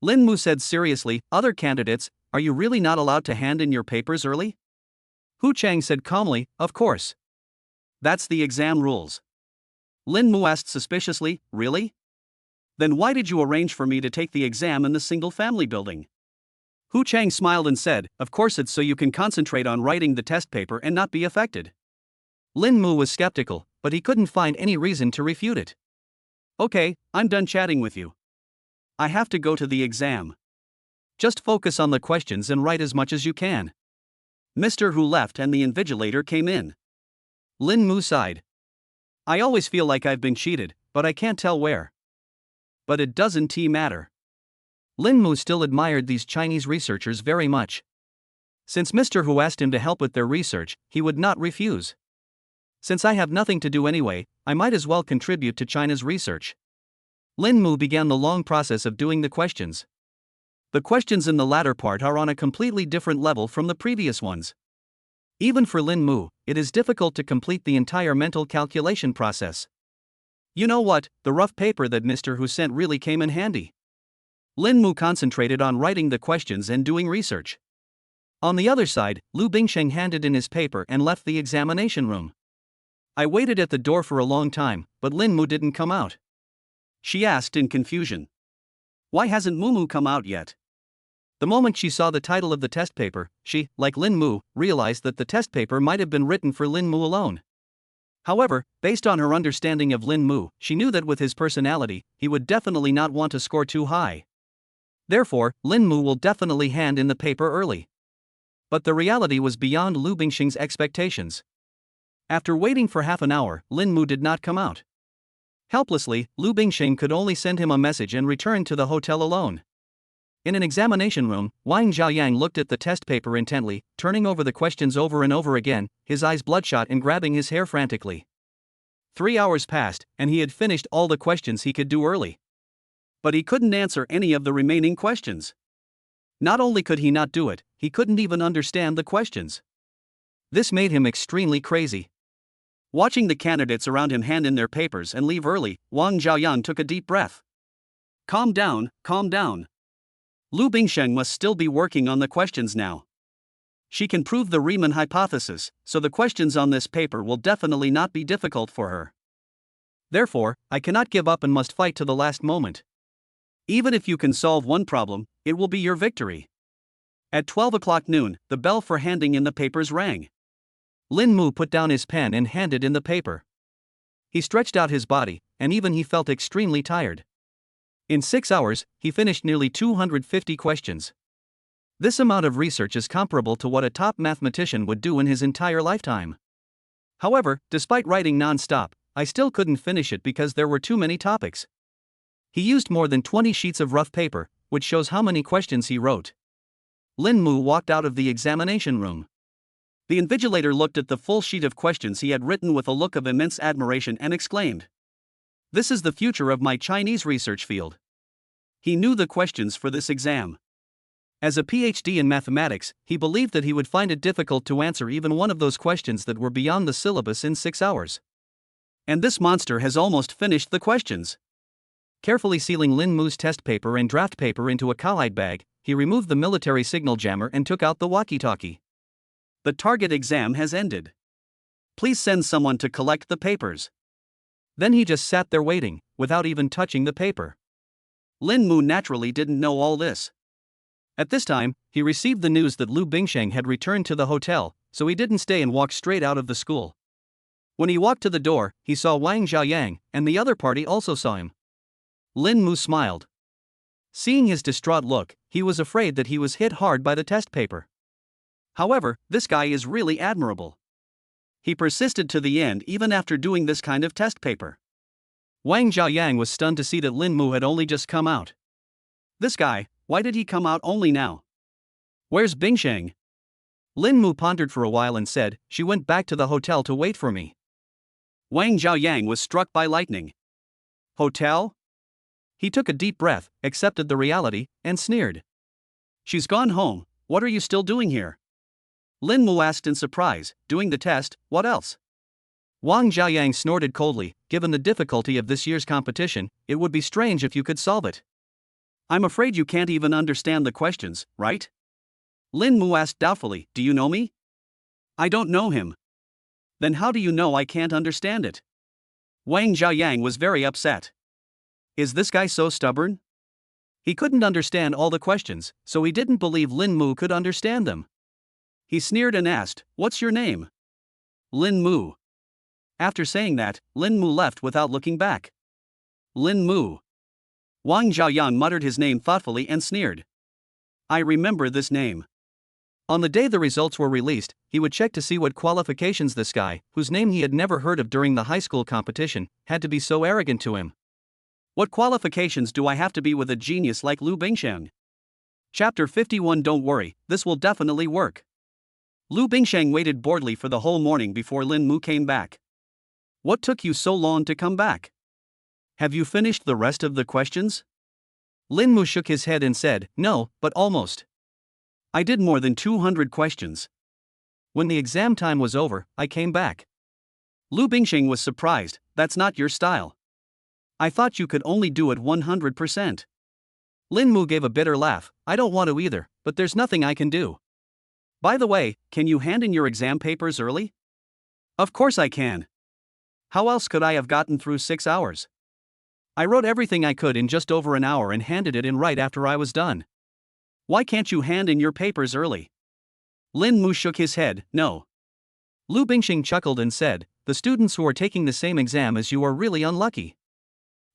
Lin Mu said seriously, other candidates, are you really not allowed to hand in your papers early? Hu Chang said calmly, of course. That's the exam rules. Lin Mu asked suspiciously, really? Then why did you arrange for me to take the exam in the single-family building? Hu Chang smiled and said, of course it's so you can concentrate on writing the test paper and not be affected. Lin Mu was skeptical, but he couldn't find any reason to refute it. Okay, I'm done chatting with you. I have to go to the exam. Just focus on the questions and write as much as you can. Mr. Hu left and the invigilator came in. Lin Mu sighed. I always feel like I've been cheated, but I can't tell where. But it doesn't matter. Lin Mu still admired these Chinese researchers very much. Since Mr. Hu asked him to help with their research, he would not refuse. Since I have nothing to do anyway, I might as well contribute to China's research. Lin Mu began the long process of doing the questions. The questions in the latter part are on a completely different level from the previous ones. Even for Lin Mu, it is difficult to complete the entire mental calculation process. You know what, the rough paper that Mr. Hu sent really came in handy. Lin Mu concentrated on writing the questions and doing research. On the other side, Lu Bingsheng handed in his paper and left the examination room. I waited at the door for a long time, but Lin Mu didn't come out. She asked in confusion. Why hasn't Mumu come out yet? The moment she saw the title of the test paper, she, like Lin Mu, realized that the test paper might have been written for Lin Mu alone. However, based on her understanding of Lin Mu, she knew that with his personality, he would definitely not want to score too high. Therefore, Lin Mu will definitely hand in the paper early. But the reality was beyond Lu Bingsheng's expectations. After waiting for half an hour, Lin Mu did not come out. Helplessly, Lu Bingsheng could only send him a message and return to the hotel alone. In an examination room, Wang Zhaoyang looked at the test paper intently, turning over the questions over and over again, his eyes bloodshot and grabbing his hair frantically. 3 hours passed, and he had finished all the questions he could do early. But he couldn't answer any of the remaining questions. Not only could he not do it, he couldn't even understand the questions. This made him extremely crazy. Watching the candidates around him hand in their papers and leave early, Wang Zhaoyan took a deep breath. Calm down, calm down. Lu Bingsheng must still be working on the questions now. She can prove the Riemann hypothesis, so the questions on this paper will definitely not be difficult for her. Therefore, I cannot give up and must fight to the last moment. Even if you can solve one problem, it will be your victory. At 12 o'clock noon, the bell for handing in the papers rang. Lin Mu put down his pen and handed in the paper. He stretched out his body, and even he felt extremely tired. In 6 hours, he finished nearly 250 questions. This amount of research is comparable to what a top mathematician would do in his entire lifetime. However, despite writing non-stop, I still couldn't finish it because there were too many topics. He used more than 20 sheets of rough paper, which shows how many questions he wrote. Lin Mu walked out of the examination room. The invigilator looked at the full sheet of questions he had written with a look of immense admiration and exclaimed, "This is the future of my Chinese research field." He knew the questions for this exam. As a PhD in mathematics, he believed that he would find it difficult to answer even one of those questions that were beyond the syllabus in 6 hours. And this monster has almost finished the questions. Carefully sealing Lin Mu's test paper and draft paper into a cowhide bag, he removed the military signal jammer and took out the walkie-talkie. The target exam has ended. Please send someone to collect the papers. Then he just sat there waiting, without even touching the paper. Lin Mu naturally didn't know all this. At this time, he received the news that Lu Bingsheng had returned to the hotel, so he didn't stay and walked straight out of the school. When he walked to the door, he saw Wang Zhaoyang, and the other party also saw him. Lin Mu smiled. Seeing his distraught look, he was afraid that he was hit hard by the test paper. However, this guy is really admirable. He persisted to the end even after doing this kind of test paper. Wang Zhaoyang was stunned to see that Lin Mu had only just come out. This guy, why did he come out only now? Where's Bingsheng? Lin Mu pondered for a while and said, she went back to the hotel to wait for me. Wang Zhaoyang was struck by lightning. Hotel? He took a deep breath, accepted the reality, and sneered. She's gone home, what are you still doing here? Lin Mu asked in surprise, doing the test, what else? Wang Zhaoyang snorted coldly, given the difficulty of this year's competition, it would be strange if you could solve it. I'm afraid you can't even understand the questions, right? Lin Mu asked doubtfully, do you know me? I don't know him. Then how do you know I can't understand it? Wang Zhaoyang was very upset. Is this guy so stubborn? He couldn't understand all the questions, so he didn't believe Lin Mu could understand them. He sneered and asked, what's your name? Lin Mu. After saying that, Lin Mu left without looking back. Lin Mu. Wang Zhaoyang muttered his name thoughtfully and sneered. I remember this name. On the day the results were released, he would check to see what qualifications this guy, whose name he had never heard of during the high school competition, had to be so arrogant to him. What qualifications do I have to be with a genius like Lu Bingsheng? Chapter 51. Don't worry, this will definitely work. Lu Bingsheng waited boredly for the whole morning before Lin Mu came back. What took you so long to come back? Have you finished the rest of the questions? Lin Mu shook his head and said, no, but almost. I did more than 200 questions. When the exam time was over, I came back. Lu Bingsheng was surprised, that's not your style. I thought you could only do it 100%. Lin Mu gave a bitter laugh, I don't want to either, but there's nothing I can do. By the way, can you hand in your exam papers early? Of course I can. How else could I have gotten through 6 hours? I wrote everything I could in just over an hour and handed it in right after I was done. Why can't you hand in your papers early? Lin Mu shook his head, no. Lu Bingsheng chuckled and said, the students who are taking the same exam as you are really unlucky.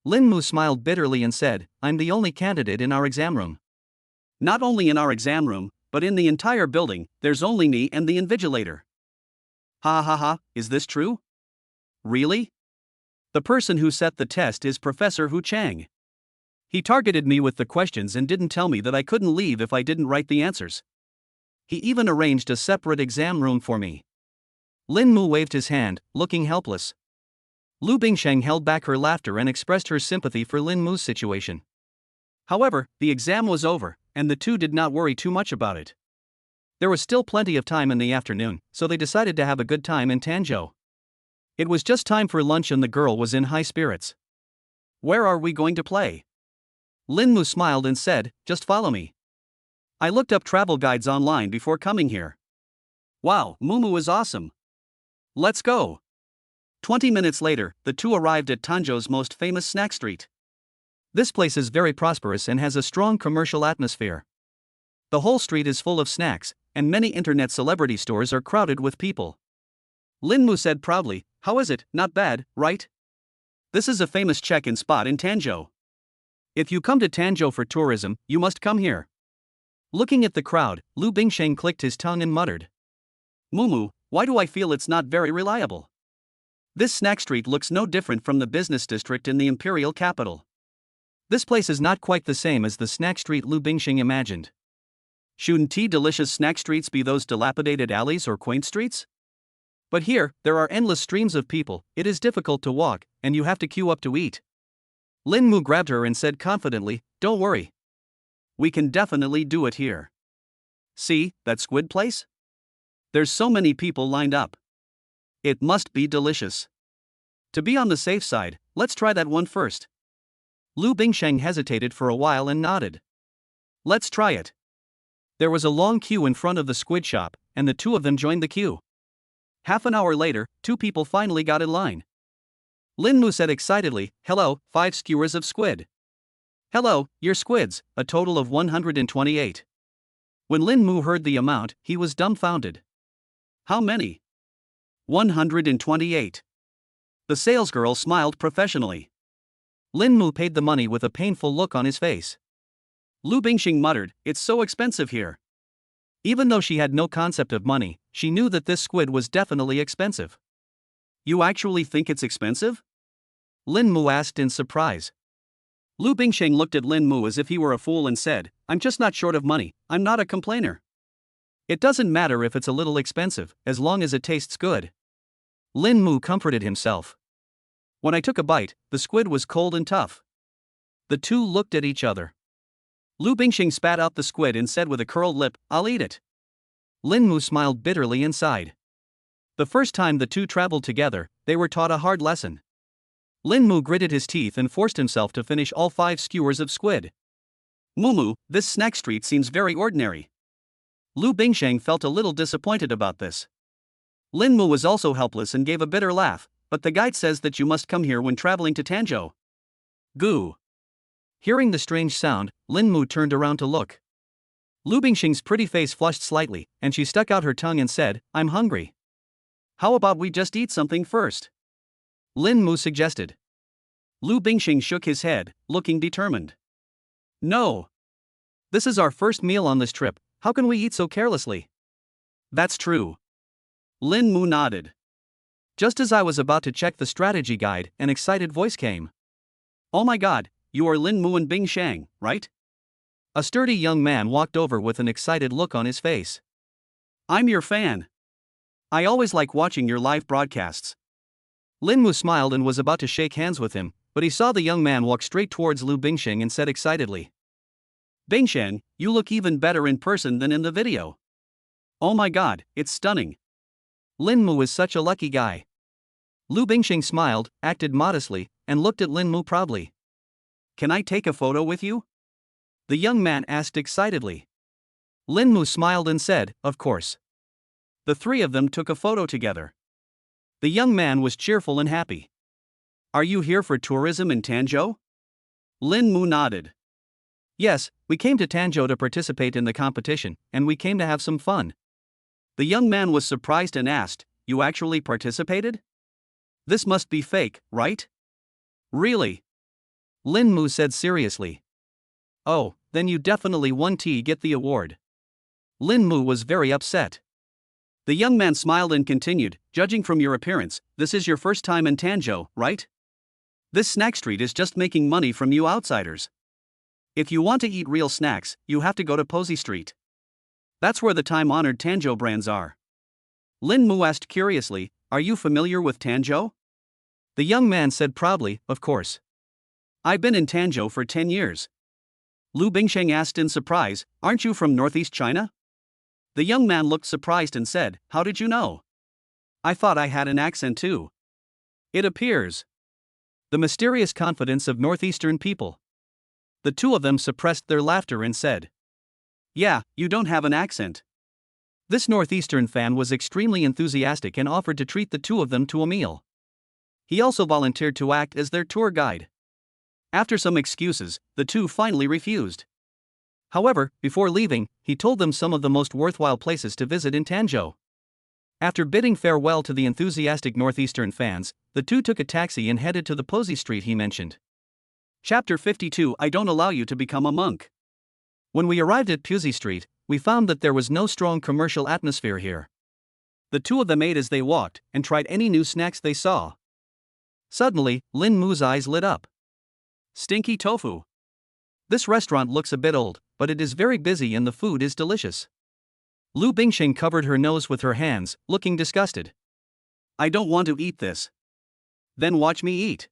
Lin Mu smiled bitterly and said, I'm the only candidate in our exam room. Not only in our exam room, but in the entire building, there's only me and the invigilator. Ha ha ha, is this true? Really? The person who set the test is Professor Hu Chang. He targeted me with the questions and didn't tell me that I couldn't leave if I didn't write the answers. He even arranged a separate exam room for me. Lin Mu waved his hand, looking helpless. Lu Bingsheng held back her laughter and expressed her sympathy for Lin Mu's situation. However, the exam was over, and the two did not worry too much about it. There was still plenty of time in the afternoon, so they decided to have a good time in Tanzhou. It was just time for lunch and the girl was in high spirits. Where are we going to play? Lin Mu smiled and said, just follow me. I looked up travel guides online before coming here. Wow, Mumu is awesome. Let's go. 20 minutes later, the two arrived at Tanzhou's most famous snack street. This place is very prosperous and has a strong commercial atmosphere. The whole street is full of snacks, and many internet celebrity stores are crowded with people. Lin Mu said proudly, how is it, not bad, right? This is a famous check-in spot in Tanzhou. If you come to Tanzhou for tourism, you must come here. Looking at the crowd, Lu Bingsheng clicked his tongue and muttered. Mumu, why do I feel it's not very reliable? This snack street looks no different from the business district in the imperial capital. This place is not quite the same as the snack street Lu Bingsheng imagined. Shouldn't delicious snack streets be those dilapidated alleys or quaint streets? But here, there are endless streams of people, it is difficult to walk, and you have to queue up to eat. Lin Mu grabbed her and said confidently, don't worry. We can definitely do it here. See, that squid place? There's so many people lined up. It must be delicious. To be on the safe side, let's try that one first. Lu Bingsheng hesitated for a while and nodded. Let's try it. There was a long queue in front of the squid shop, and the two of them joined the queue. Half an hour later, two people finally got in line. Lin Mu said excitedly, hello, 5 skewers of squid. Hello, your squids, a total of 128. When Lin Mu heard the amount, he was dumbfounded. How many? 128. The salesgirl smiled professionally. Lin Mu paid the money with a painful look on his face. Lu Bingsheng muttered, it's so expensive here. Even though she had no concept of money, she knew that this squid was definitely expensive. You actually think it's expensive? Lin Mu asked in surprise. Lu Bingsheng looked at Lin Mu as if he were a fool and said, I'm just not short of money, I'm not a complainer. It doesn't matter if it's a little expensive, as long as it tastes good. Lin Mu comforted himself. When I took a bite, the squid was cold and tough. The two looked at each other. Lu Bingxing spat out the squid and said with a curled lip, "I'll eat it." Lin Mu smiled bitterly and sighed. The first time the two traveled together, they were taught a hard lesson. Lin Mu gritted his teeth and forced himself to finish all 5 skewers of squid. "Mumu, this snack street seems very ordinary." Lu Bingsheng felt a little disappointed about this. Lin Mu was also helpless and gave a bitter laugh, "But the guide says that you must come here when traveling to Tanzhou." Goo. Hearing the strange sound, Lin Mu turned around to look. Lu Bingxing's pretty face flushed slightly, and she stuck out her tongue and said, "I'm hungry. How about we just eat something first?" Lin Mu suggested. Lu Bingxing shook his head, looking determined. "No. This is our first meal on this trip, how can we eat so carelessly?" "That's true." Lin Mu nodded. Just as I was about to check the strategy guide, an excited voice came. "Oh my god, you are Lin Mu and Bing Shang, right?" A sturdy young man walked over with an excited look on his face. "I'm your fan. I always like watching your live broadcasts." Lin Mu smiled and was about to shake hands with him, but he saw the young man walk straight towards Lu Bingsheng and said excitedly, "Bingsheng, you look even better in person than in the video. Oh my god, it's stunning. Lin Mu is such a lucky guy." Lu Bingsheng smiled, acted modestly, and looked at Lin Mu proudly. "Can I take a photo with you?" the young man asked excitedly. Lin Mu smiled and said, "Of course." The three of them took a photo together. The young man was cheerful and happy. "Are you here for tourism in Tanzhou?" Lin Mu nodded. "Yes, we came to Tanzhou to participate in the competition, and we came to have some fun." The young man was surprised and asked, "You actually participated? This must be fake, right?" "Really?" Lin Mu said seriously. "Oh, then you definitely won to get the award." Lin Mu was very upset. The young man smiled and continued, "Judging from your appearance, this is your first time in Tanzhou, right? This snack street is just making money from you outsiders. If you want to eat real snacks, you have to go to Posy Street. That's where the time-honored Tanzhou brands are." Lin Mu asked curiously, "Are you familiar with Tanzhou?" The young man said proudly, "Of course. I've been in Tanzhou for 10 years. Lu Bingsheng asked in surprise, "Aren't you from Northeast China?" The young man looked surprised and said, "How did you know? I thought I had an accent too." "It appears." The mysterious confidence of Northeastern people. The two of them suppressed their laughter and said, "Yeah, you don't have an accent." This Northeastern fan was extremely enthusiastic and offered to treat the two of them to a meal. He also volunteered to act as their tour guide. After some excuses, the two finally refused. However, before leaving, he told them some of the most worthwhile places to visit in Tanzhou. After bidding farewell to the enthusiastic Northeastern fans, the two took a taxi and headed to the Posy Street he mentioned. Chapter 52, I Don't Allow You to Become a Monk. When we arrived at Posy Street, we found that there was no strong commercial atmosphere here. The two of them ate as they walked, and tried any new snacks they saw. Suddenly, Lin Mu's eyes lit up. Stinky tofu. This restaurant looks a bit old, but it is very busy and the food is delicious. Lu Bingxing covered her nose with her hands, looking disgusted. "I don't want to eat this." "Then watch me eat."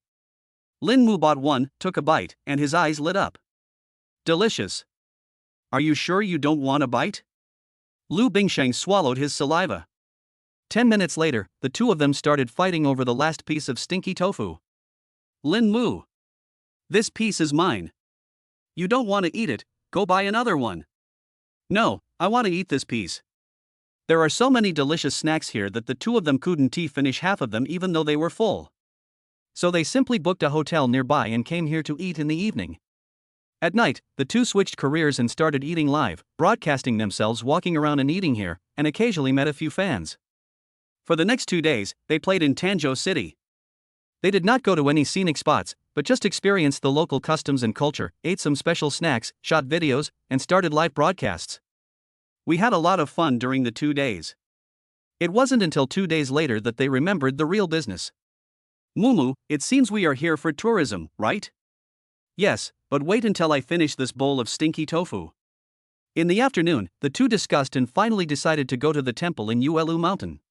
Lin Mu bought one, took a bite, and his eyes lit up. "Delicious. Are you sure you don't want a bite?" Lu Bingsheng swallowed his saliva. 10 minutes later, the two of them started fighting over the last piece of stinky tofu. "Lin Mu, this piece is mine. You don't want to eat it, go buy another one." "No, I want to eat this piece." There are so many delicious snacks here that the two of them couldn't finish half of them even though they were full. So they simply booked a hotel nearby and came here to eat in the evening. At night, the two switched careers and started eating live, broadcasting themselves walking around and eating here, and occasionally met a few fans. For the next 2 days, they played in Tanzhou City. They did not go to any scenic spots, but just experienced the local customs and culture, ate some special snacks, shot videos, and started live broadcasts. We had a lot of fun during the 2 days. It wasn't until 2 days later that they remembered the real business. "Mumu, it seems we are here for tourism, right?" "Yes, but wait until I finish this bowl of stinky tofu." In the afternoon, the two discussed and finally decided to go to the temple in Yuelu Mountain.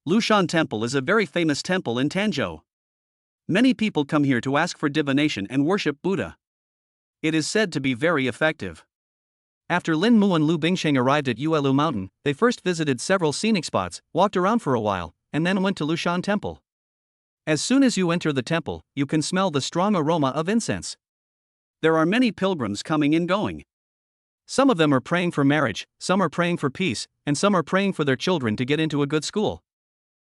Lushan Temple is a very famous temple in Tanzhou. Many people come here to ask for divination and worship Buddha. It is said to be very effective. After Lin Mu and Lu Bingsheng arrived at Yuelu Mountain, they first visited several scenic spots, walked around for a while, and then went to Lushan Temple. As soon as you enter the temple, you can smell the strong aroma of incense. There are many pilgrims coming and going. Some of them are praying for marriage, some are praying for peace, and some are praying for their children to get into a good school.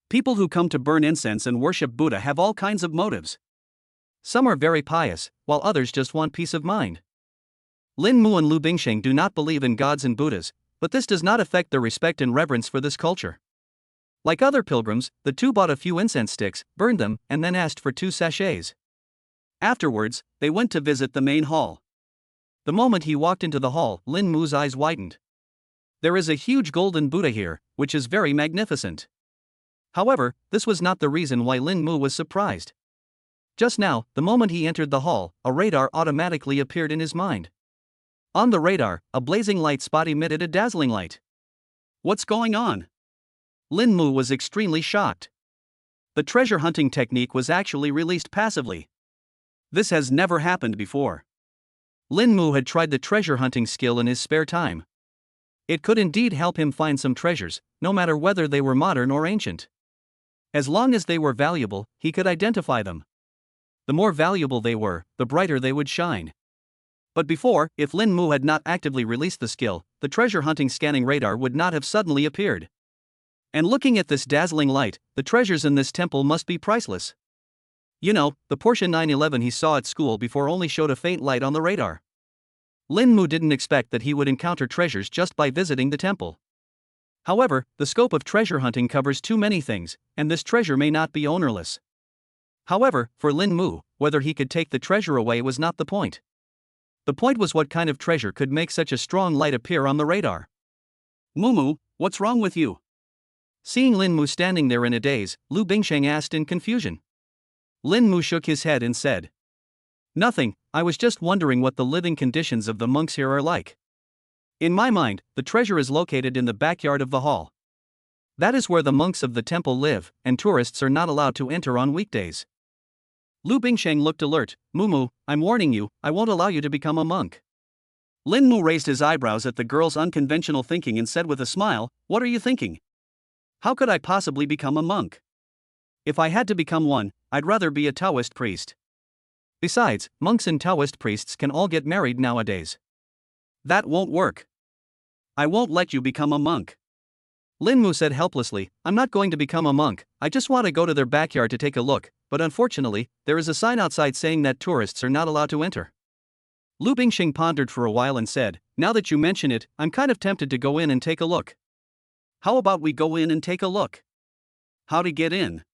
People who come to burn incense and worship Buddha have all kinds of motives. Some are very pious, while others just want peace of mind. Lin Mu and Lu Bingsheng do not believe in gods and Buddhas, but this does not affect their respect and reverence for this culture. Like other pilgrims, the two bought a few incense sticks, burned them, and then asked for 2 sachets. Afterwards, they went to visit the main hall. The moment he walked into the hall, Lin Mu's eyes widened. There is a huge golden Buddha here, which is very magnificent. However, this was not the reason why Lin Mu was surprised. Just now, the moment he entered the hall, a radar automatically appeared in his mind. On the radar, a blazing light spot emitted a dazzling light. What's going on? Lin Mu was extremely shocked. The treasure hunting technique was actually released passively. This has never happened before. Lin Mu had tried the treasure hunting skill in his spare time. It could indeed help him find some treasures, no matter whether they were modern or ancient. As long as they were valuable, he could identify them. The more valuable they were, the brighter they would shine. But before, if Lin Mu had not actively released the skill, the treasure hunting scanning radar would not have suddenly appeared. And looking at this dazzling light, the treasures in this temple must be priceless. You know, the Porsche 911 he saw at school before only showed a faint light on the radar. Lin Mu didn't expect that he would encounter treasures just by visiting the temple. However, the scope of treasure hunting covers too many things, and this treasure may not be ownerless. However, for Lin Mu, whether he could take the treasure away was not the point. The point was what kind of treasure could make such a strong light appear on the radar. Mumu, what's wrong with you? Seeing Lin Mu standing there in a daze, Lu Bingsheng asked in confusion. Lin Mu shook his head and said, "Nothing, I was just wondering what the living conditions of the monks here are like. In my mind, the treasure is located in the backyard of the hall. That is where the monks of the temple live, and tourists are not allowed to enter on weekdays." Lu Bingsheng looked alert. "Mumu, I'm warning you, I won't allow you to become a monk." Lin Mu raised his eyebrows at the girl's unconventional thinking and said with a smile, "What are you thinking? How could I possibly become a monk? If I had to become one, I'd rather be a Taoist priest. Besides, monks and Taoist priests can all get married nowadays. That won't work. I won't let you become a monk." Lin Mu said helplessly, "I'm not going to become a monk, I just want to go to their backyard to take a look, but unfortunately, there is a sign outside saying that tourists are not allowed to enter." Lu Bingsheng pondered for a while and said, "Now that you mention it, I'm kind of tempted to go in and take a look." "How about we go in and take a look? How to get in?"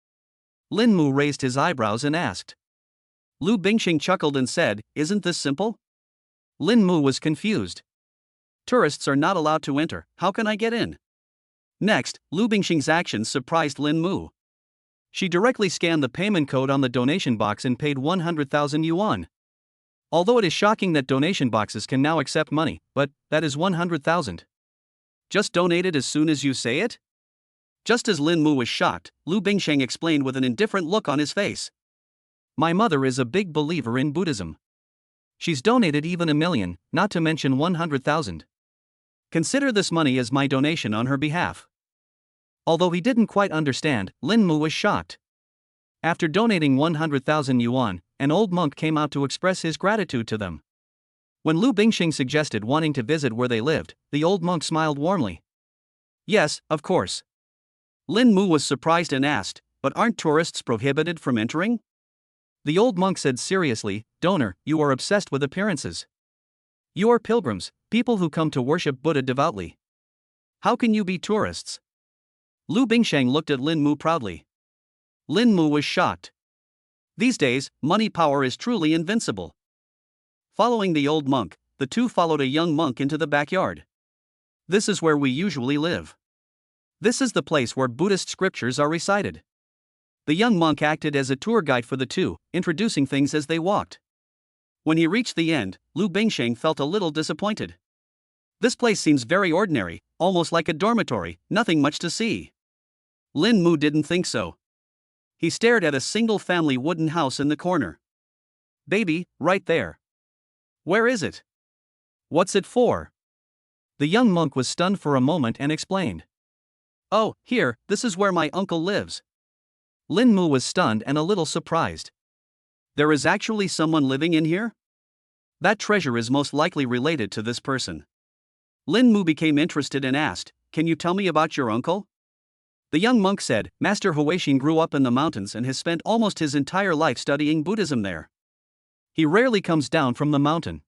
Lin Mu raised his eyebrows and asked. Lu Bingsheng chuckled and said, "Isn't this simple?" Lin Mu was confused. "Tourists are not allowed to enter, how can I get in?" Next, Lu Bingsheng's actions surprised Lin Mu. She directly scanned the payment code on the donation box and paid 100,000 yuan. Although it is shocking that donation boxes can now accept money, but that is 100,000. Just donate it as soon as you say it? Just as Lin Mu was shocked, Lu Bingsheng explained with an indifferent look on his face. "My mother is a big believer in Buddhism. She's donated even 1 million, not to mention 100,000. Consider this money as my donation on her behalf." Although he didn't quite understand, Lin Mu was shocked. After donating 100,000 yuan, an old monk came out to express his gratitude to them. When Lu Bingsheng suggested wanting to visit where they lived, the old monk smiled warmly. "Yes, of course." Lin Mu was surprised and asked, "But aren't tourists prohibited from entering?" The old monk said seriously, "Donor, you are obsessed with appearances. You are pilgrims, people who come to worship Buddha devoutly. How can you be tourists?" Lu Bingsheng looked at Lin Mu proudly. Lin Mu was shocked. These days, money power is truly invincible. Following the old monk, the two followed a young monk into the backyard. "This is where we usually live. This is the place where Buddhist scriptures are recited." The young monk acted as a tour guide for the two, introducing things as they walked. When he reached the end, Lu Bingsheng felt a little disappointed. "This place seems very ordinary, almost like a dormitory, nothing much to see." Lin Mu didn't think so. He stared at a single-family wooden house in the corner. Baby, right there. Where is it? What's it for? The young monk was stunned for a moment and explained. Oh, here, this is where my uncle lives. Lin Mu was stunned and a little surprised. There is actually someone living in here? That treasure is most likely related to this person. Lin Mu became interested and asked, Can you tell me about your uncle? The young monk said, Master Huixin grew up in the mountains and has spent almost his entire life studying Buddhism there. He rarely comes down from the mountain.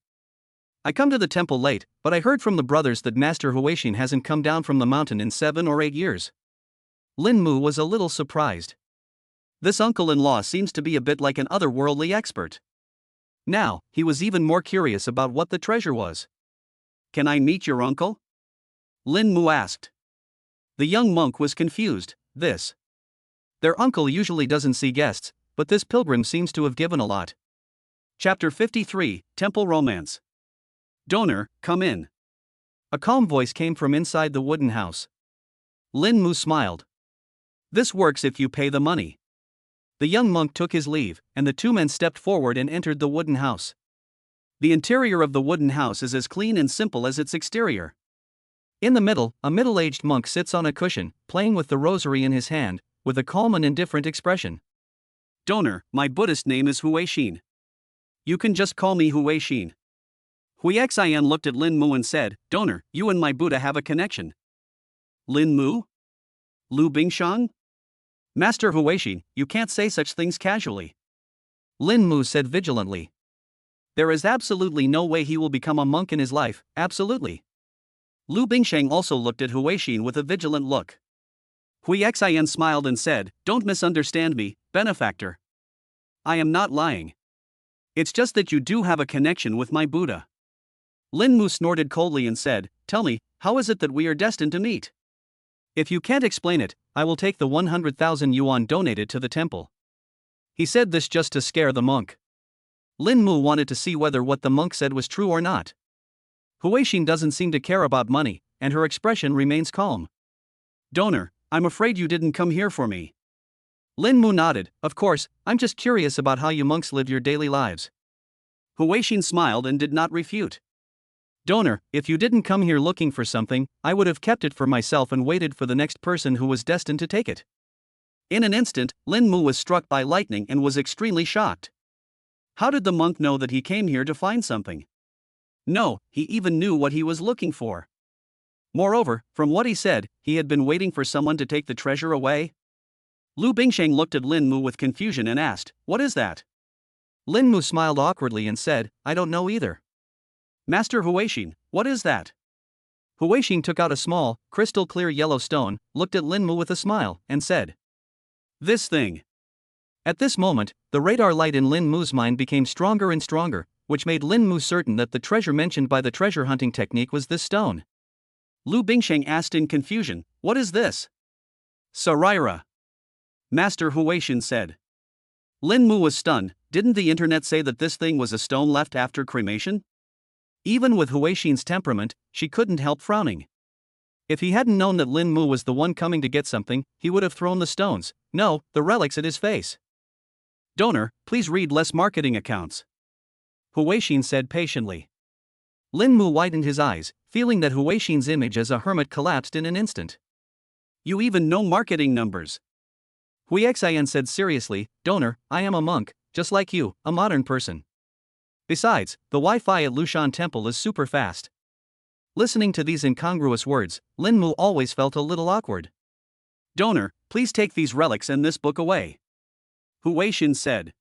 I come to the temple late, but I heard from the brothers that Master Huixin hasn't come down from the mountain in 7 or 8 years. Lin Mu was a little surprised. This uncle-in-law seems to be a bit like an otherworldly expert. Now, he was even more curious about what the treasure was. Can I meet your uncle? Lin Mu asked. The young monk was confused. Their uncle usually doesn't see guests, but this pilgrim seems to have given a lot. Chapter 53, Temple Romance. Donor, come in. A calm voice came from inside the wooden house. Lin Mu smiled. This works if you pay the money. The young monk took his leave, and the two men stepped forward and entered the wooden house. The interior of the wooden house is as clean and simple as its exterior. In the middle, a middle-aged monk sits on a cushion, playing with the rosary in his hand, with a calm and indifferent expression. Donor, my Buddhist name is Huixin. You can just call me Huixin. Huixin looked at Lin Mu and said, Donor, you and my Buddha have a connection. Lin Mu? Lu Bingshang? Master Huixin, you can't say such things casually. Lin Mu said vigilantly. There is absolutely no way he will become a monk in his life, absolutely. Lu Bingsheng also looked at Huixin with a vigilant look. Huixin smiled and said, Don't misunderstand me, benefactor. I am not lying. It's just that you do have a connection with my Buddha. Lin Mu snorted coldly and said, Tell me, how is it that we are destined to meet? If you can't explain it, I will take the 100,000 yuan donated to the temple. He said this just to scare the monk. Lin Mu wanted to see whether what the monk said was true or not. Huixin doesn't seem to care about money, and her expression remains calm. Donor, I'm afraid you didn't come here for me. Lin Mu nodded, Of course, I'm just curious about how you monks live your daily lives. Huixin smiled and did not refute. Donor, if you didn't come here looking for something, I would have kept it for myself and waited for the next person who was destined to take it. In an instant, Lin Mu was struck by lightning and was extremely shocked. How did the monk know that he came here to find something? No, he even knew what he was looking for. Moreover, from what he said, he had been waiting for someone to take the treasure away. Lu Bingsheng looked at Lin Mu with confusion and asked, What is that? Lin Mu smiled awkwardly and said, I don't know either. Master Huixin, what is that? Huixin took out a small, crystal-clear yellow stone, looked at Lin Mu with a smile, and said, This thing. At this moment, the radar light in Lin Mu's mind became stronger and stronger, which made Lin Mu certain that the treasure mentioned by the treasure hunting technique was this stone. Lu Bingsheng asked in confusion, What is this? Saraira. Master Huixin said. Lin Mu was stunned. Didn't the internet say that this thing was a stone left after cremation? Even with Huixin's temperament, she couldn't help frowning. If he hadn't known that Lin Mu was the one coming to get something, he would have thrown the stones, no, the relics at his face. Donor, please read less marketing accounts. Huixin said patiently. Lin Mu widened his eyes, feeling that Huixin's image as a hermit collapsed in an instant. You even know marketing numbers. Huixin said seriously, Donor, I am a monk, just like you, a modern person. Besides, the Wi-Fi at Lushan Temple is super fast. Listening to these incongruous words, Lin Mu always felt a little awkward. Donor, please take these relics and this book away. Huixin said.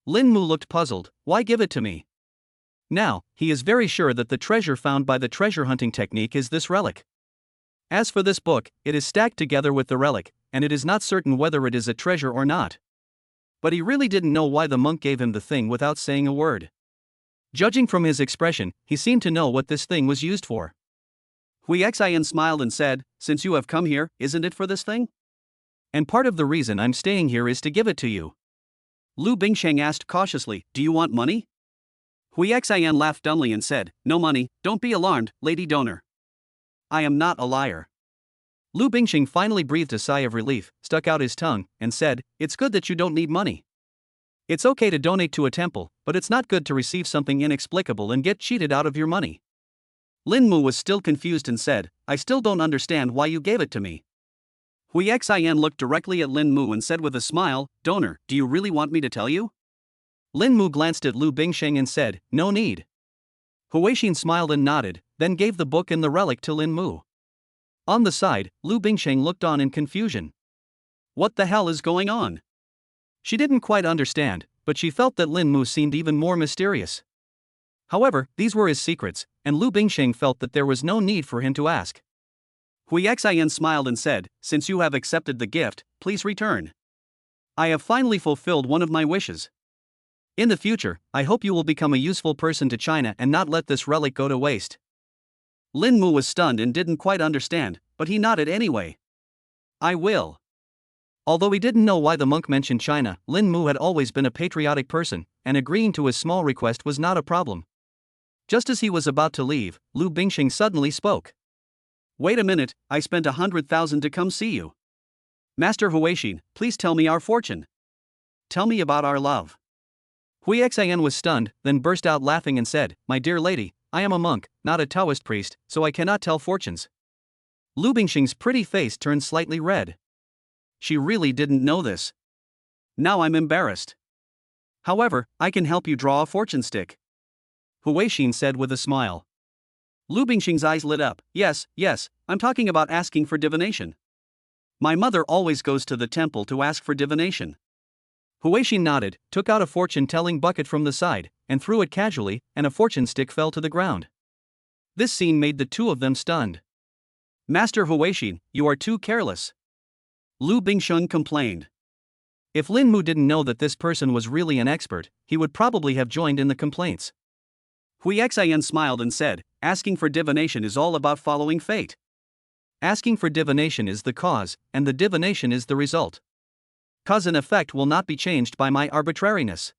Lin Mu looked puzzled, Why give it to me? Now, he is very sure that the treasure found by the treasure hunting technique is this relic. As for this book, it is stacked together with the relic, and it is not certain whether it is a treasure or not. But he really didn't know why the monk gave him the thing without saying a word. Judging from his expression, he seemed to know what this thing was used for. Huixin smiled and said, Since you have come here, isn't it for this thing? And part of the reason I'm staying here is to give it to you. Lu Bingsheng asked cautiously, Do you want money? Huixin laughed dumbly and said, No money, don't be alarmed, Lady Donor. I am not a liar. Lu Bingxing finally breathed a sigh of relief, stuck out his tongue, and said, "It's good that you don't need money. It's okay to donate to a temple, but it's not good to receive something inexplicable and get cheated out of your money." Lin Mu was still confused and said, "I still don't understand why you gave it to me." Hui Xian looked directly at Lin Mu and said with a smile, "Donor, do you really want me to tell you?" Lin Mu glanced at Lu Bingxing and said, "No need." Huixin smiled and nodded, then gave the book and the relic to Lin Mu. On the side, Lu Bingxing looked on in confusion. What the hell is going on? She didn't quite understand, but she felt that Lin Mu seemed even more mysterious. However, these were his secrets, and Lu Bingxing felt that there was no need for him to ask. Hui Xian smiled and said, "Since you have accepted the gift, please return. I have finally fulfilled one of my wishes. In the future, I hope you will become a useful person to China and not let this relic go to waste." Lin Mu was stunned and didn't quite understand, but he nodded anyway. "I will." Although he didn't know why the monk mentioned China, Lin Mu had always been a patriotic person, and agreeing to his small request was not a problem. Just as he was about to leave, Lu Bingxing suddenly spoke. "Wait a minute, I spent 100,000 to come see you. Master Huixin, please tell me our fortune. Tell me about our love." Hui Xian was stunned, then burst out laughing and said, "My dear lady, I am a monk, not a Taoist priest, so I cannot tell fortunes." Lu Bingxing's pretty face turned slightly red. She really didn't know this. Now I'm embarrassed. "However, I can help you draw a fortune stick," Huixin said with a smile. Lu Bingxing's eyes lit up. Yes, I'm talking about asking for divination. My mother always goes to the temple to ask for divination." Huixin nodded, took out a fortune-telling bucket from the side, and threw it casually, and a fortune stick fell to the ground. This scene made the two of them stunned. "Master Huixin, you are too careless," Lu Bingxing complained. If Lin Mu didn't know that this person was really an expert, he would probably have joined in the complaints. Hui Xian smiled and said, "Asking for divination is all about following fate. Asking for divination is the cause, and the divination is the result. Cause and effect will not be changed by my arbitrariness."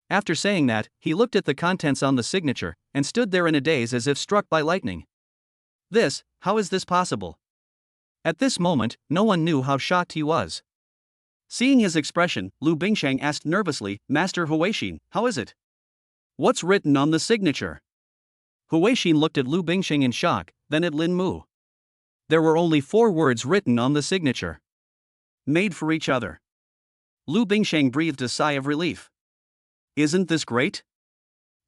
After saying that, he looked at the contents on the signature, and stood there in a daze as if struck by lightning. How is this possible? At this moment, no one knew how shocked he was. Seeing his expression, Lu Bingxing asked nervously, "Master Huixin, how is it? What's written on the signature?" Huixin looked at Lu Bingxing in shock, then at Lin Mu. There were only 4 words written on the signature. "Made for each other." Lu Bingxing breathed a sigh of relief. "Isn't this great?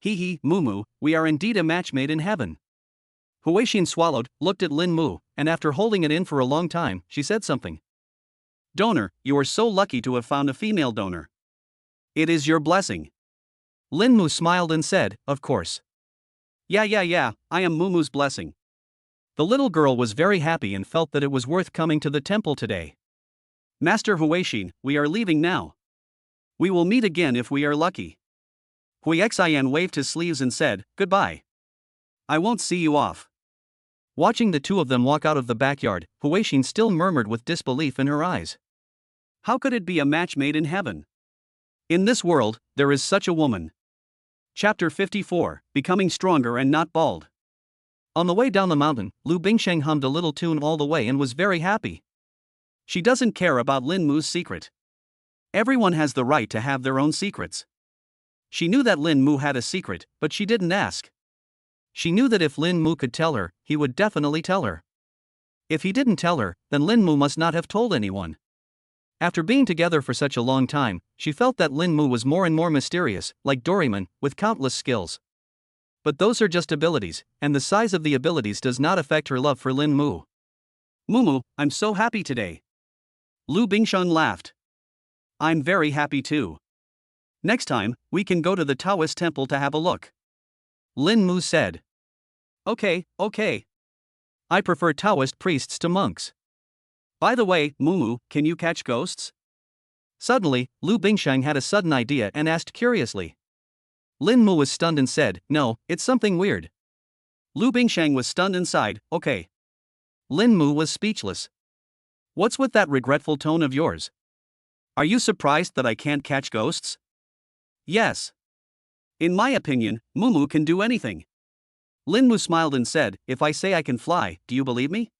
Hee, Mumu, we are indeed a match made in heaven." Huixin swallowed, looked at Lin Mu, and after holding it in for a long time, she said something. "Donor, you are so lucky to have found a female donor. It is your blessing." Lin Mu smiled and said, "Of course. Yeah, I am Mumu's blessing." The little girl was very happy and felt that it was worth coming to the temple today. "Master Huixin, we are leaving now. We will meet again if we are lucky." Hui Xian waved his sleeves and said, "Goodbye. I won't see you off." Watching the two of them walk out of the backyard, Huixin still murmured with disbelief in her eyes. How could it be a match made in heaven? In this world, there is such a woman. Chapter 54, Becoming Stronger and Not Bald. On the way down the mountain, Lu Bingxing hummed a little tune all the way and was very happy. She doesn't care about Lin Mu's secret. Everyone has the right to have their own secrets. She knew that Lin Mu had a secret, but she didn't ask. She knew that if Lin Mu could tell her, he would definitely tell her. If he didn't tell her, then Lin Mu must not have told anyone. After being together for such a long time, she felt that Lin Mu was more and more mysterious, like Doraemon, with countless skills. But those are just abilities, and the size of the abilities does not affect her love for Lin Mu. "Mumu, I'm so happy today." Lu Bingxing laughed. "I'm very happy too. Next time, we can go to the Taoist temple to have a look," Lin Mu said. Okay. I prefer Taoist priests to monks. By the way, Mumu, can you catch ghosts?" Suddenly, Lu Bingxing had a sudden idea and asked curiously. Lin Mu was stunned and said, "No, it's something weird." Lu Bingxing was stunned and sighed, "Okay." Lin Mu was speechless. "What's with that regretful tone of yours? Are you surprised that I can't catch ghosts?" "Yes. In my opinion, Mumu can do anything." Lin Mu smiled and said, "If I say I can fly, do you believe me?"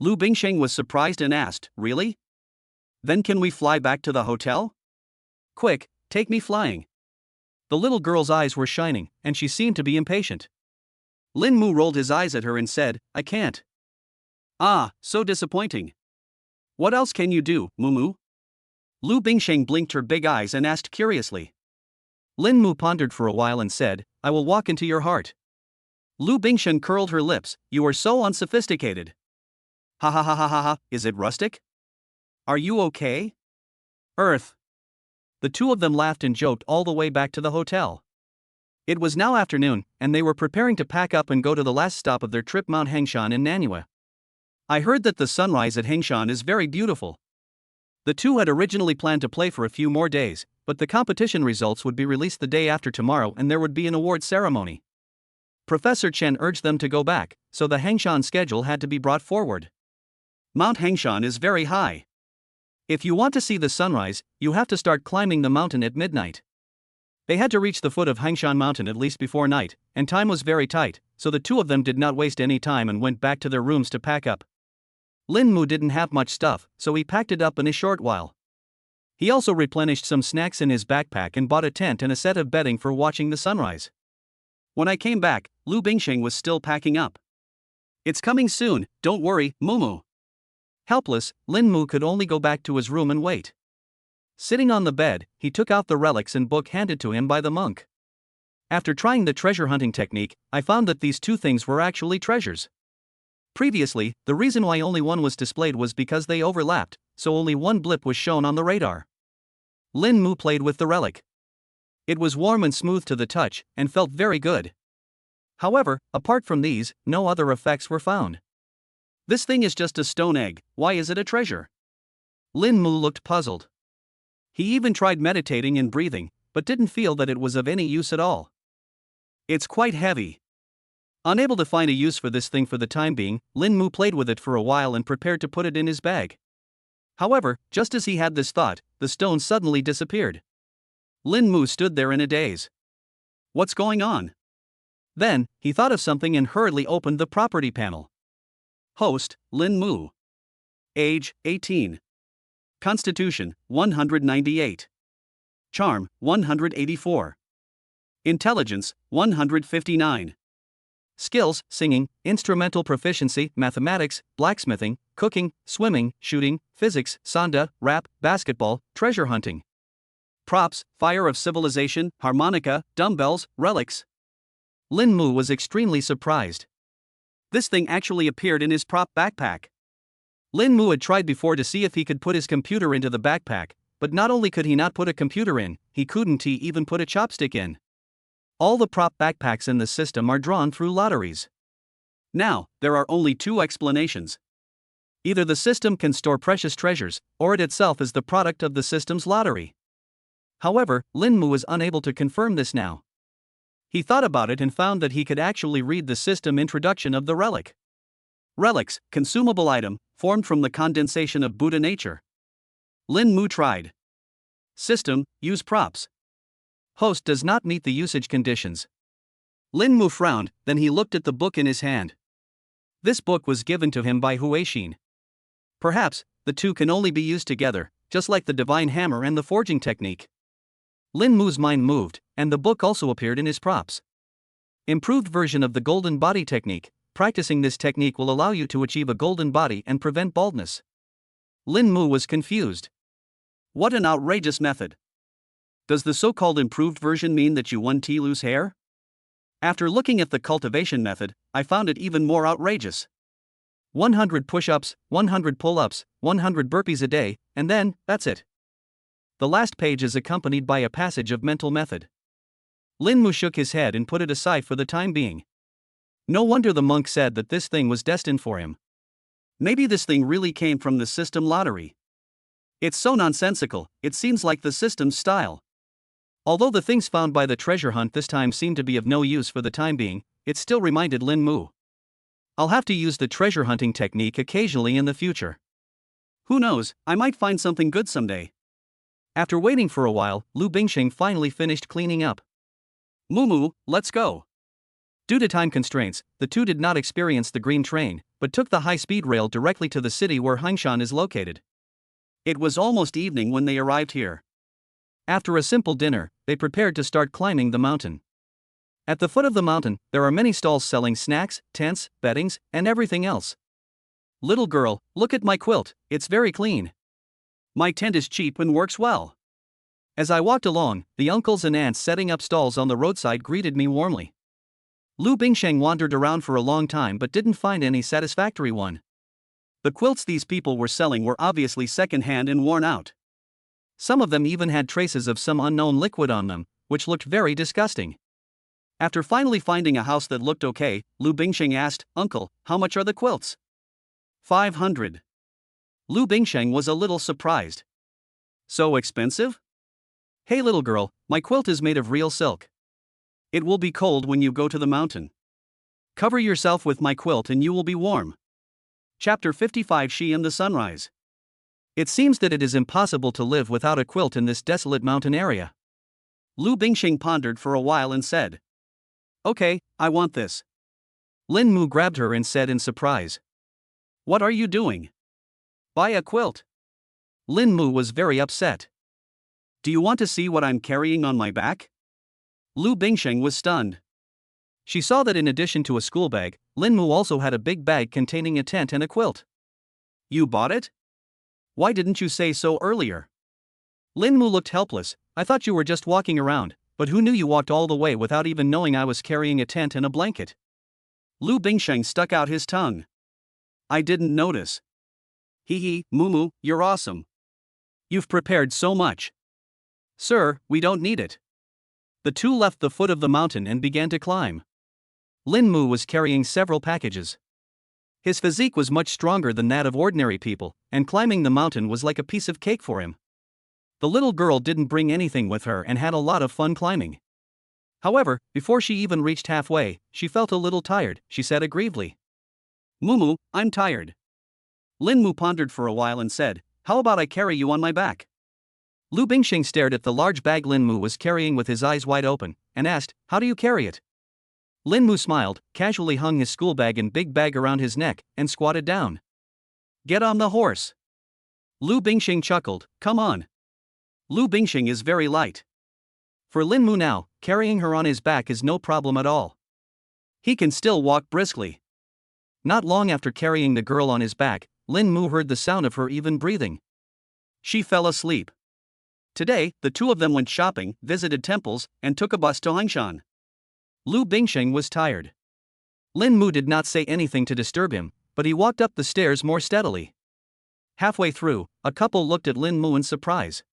Lu Bingsheng was surprised and asked, "Really? Then can we fly back to the hotel? Quick, take me flying." The little girl's eyes were shining, and she seemed to be impatient. Lin Mu rolled his eyes at her and said, "I can't." "Ah, so disappointing. What else can you do, Mumu?" Lu Bingsheng blinked her big eyes and asked curiously. Lin Mu pondered for a while and said, "I will walk into your heart." Lu Bingsheng curled her lips. "You are so unsophisticated." "Ha ha ha ha ha ha, is it rustic? Are you okay?" "Earth." The two of them laughed and joked all the way back to the hotel. It was now afternoon, and they were preparing to pack up and go to the last stop of their trip, Mount Hengshan in Nanhua. "I heard that the sunrise at Hengshan is very beautiful." The two had originally planned to play for a few more days, but the competition results would be released the day after tomorrow and there would be an award ceremony. Professor Chen urged them to go back, so the Hengshan schedule had to be brought forward. Mount Hengshan is very high. If you want to see the sunrise, you have to start climbing the mountain at midnight. They had to reach the foot of Hengshan Mountain at least before night, and time was very tight, so the two of them did not waste any time and went back to their rooms to pack up. Lin Mu didn't have much stuff, so he packed it up in a short while. He also replenished some snacks in his backpack and bought a tent and a set of bedding for watching the sunrise. When I came back, Lu Bingsheng was still packing up. "It's coming soon, don't worry, Mumu." Helpless, Lin Mu could only go back to his room and wait. Sitting on the bed, he took out the relics and book handed to him by the monk. "After trying the treasure hunting technique, I found that these two things were actually treasures. Previously, the reason why only one was displayed was because they overlapped, so only one blip was shown on the radar." Lin Mu played with the relic. It was warm and smooth to the touch, and felt very good. However, apart from these, no other effects were found. "This thing is just a stone egg, why is it a treasure?" Lin Mu looked puzzled. He even tried meditating and breathing, but didn't feel that it was of any use at all. "It's quite heavy." Unable to find a use for this thing for the time being, Lin Mu played with it for a while and prepared to put it in his bag. However, just as he had this thought, the stone suddenly disappeared. Lin Mu stood there in a daze. What's going on? Then, he thought of something and hurriedly opened the property panel. Host, Lin Mu. Age, 18. Constitution, 198. Charm, 184. Intelligence, 159. Skills, singing, instrumental proficiency, mathematics, blacksmithing, cooking, swimming, shooting, physics, sanda, rap, basketball, treasure hunting. Props, fire of civilization, harmonica, dumbbells, relics. Lin Mu was extremely surprised. This thing actually appeared in his prop backpack. Lin Mu had tried before to see if he could put his computer into the backpack, but not only could he not put a computer in, he couldn't even put a chopstick in. All the prop backpacks in the system are drawn through lotteries. Now, there are only two explanations. Either the system can store precious treasures, or it itself is the product of the system's lottery. However, Lin Mu is unable to confirm this now. He thought about it and found that he could actually read the system introduction of the relic. Relics, consumable item, formed from the condensation of Buddha nature. Lin Mu tried. System, use props. Host does not meet the usage conditions. Lin Mu frowned, then he looked at the book in his hand. This book was given to him by Huixin. Perhaps, the two can only be used together, just like the divine hammer and the forging technique. Lin Mu's mind moved, and the book also appeared in his props. Improved version of the golden body technique. Practicing this technique will allow you to achieve a golden body and prevent baldness. Lin Mu was confused. What an outrageous method. Does the so-called improved version mean that you 1T lose hair? After looking at the cultivation method, I found it even more outrageous. 100 push-ups, 100 pull-ups, 100 burpees a day, and then, that's it. The last page is accompanied by a passage of mental method. Lin Mu shook his head and put it aside for the time being. No wonder the monk said that this thing was destined for him. Maybe this thing really came from the system lottery. It's so nonsensical, it seems like the system's style. Although the things found by the treasure hunt this time seemed to be of no use for the time being, it still reminded Lin Mu. I'll have to use the treasure hunting technique occasionally in the future. Who knows, I might find something good someday. After waiting for a while, Lu Bingsheng finally finished cleaning up. Mumu, let's go. Due to time constraints, the two did not experience the green train, but took the high-speed rail directly to the city where Hangshan is located. It was almost evening when they arrived here. After a simple dinner, they prepared to start climbing the mountain. At the foot of the mountain, there are many stalls selling snacks, tents, beddings, and everything else. Little girl, look at my quilt, it's very clean. My tent is cheap and works well. As I walked along, the uncles and aunts setting up stalls on the roadside greeted me warmly. Lu Bingsheng wandered around for a long time but didn't find any satisfactory one. The quilts these people were selling were obviously second-hand and worn out. Some of them even had traces of some unknown liquid on them, which looked very disgusting. After finally finding a house that looked okay, Lu Bingsheng asked, "Uncle, how much are the quilts?" 500. Lu Bingsheng was a little surprised. So expensive? Hey little girl, my quilt is made of real silk. It will be cold when you go to the mountain. Cover yourself with my quilt and you will be warm. Chapter 55 She and the Sunrise. It seems that it is impossible to live without a quilt in this desolate mountain area. Lu Bingsheng pondered for a while and said, "Okay, I want this." Lin Mu grabbed her and said in surprise, "What are you doing?" "Buy a quilt." Lin Mu was very upset. "Do you want to see what I'm carrying on my back?" Lu Bingsheng was stunned. She saw that in addition to a school bag, Lin Mu also had a big bag containing a tent and a quilt. "You bought it? Why didn't you say so earlier?" Lin Mu looked helpless. "I thought you were just walking around, but who knew you walked all the way without even knowing I was carrying a tent and a blanket?" Lu Bingsheng stuck out his tongue. "I didn't notice." "Hee, Mumu, you're awesome. You've prepared so much." "Sir, we don't need it." The two left the foot of the mountain and began to climb. Lin Mu was carrying several packages. His physique was much stronger than that of ordinary people, and climbing the mountain was like a piece of cake for him. The little girl didn't bring anything with her and had a lot of fun climbing. However, before she even reached halfway, she felt a little tired. She said aggrievedly, "Mumu, I'm tired." Lin Mu pondered for a while and said, "How about I carry you on my back?" Lu Bingsheng stared at the large bag Lin Mu was carrying with his eyes wide open, and asked, "How do you carry it?" Lin Mu smiled, casually hung his school bag and big bag around his neck, and squatted down. "Get on the horse." Lu Bingsheng chuckled, "Come on." Lu Bingsheng is very light. For Lin Mu now, carrying her on his back is no problem at all. He can still walk briskly. Not long after carrying the girl on his back, Lin Mu heard the sound of her even breathing. She fell asleep. Today, the two of them went shopping, visited temples, and took a bus to Hangshan. Lu Bingsheng was tired. Lin Mu did not say anything to disturb him, but he walked up the stairs more steadily. Halfway through, a couple looked at Lin Mu in surprise.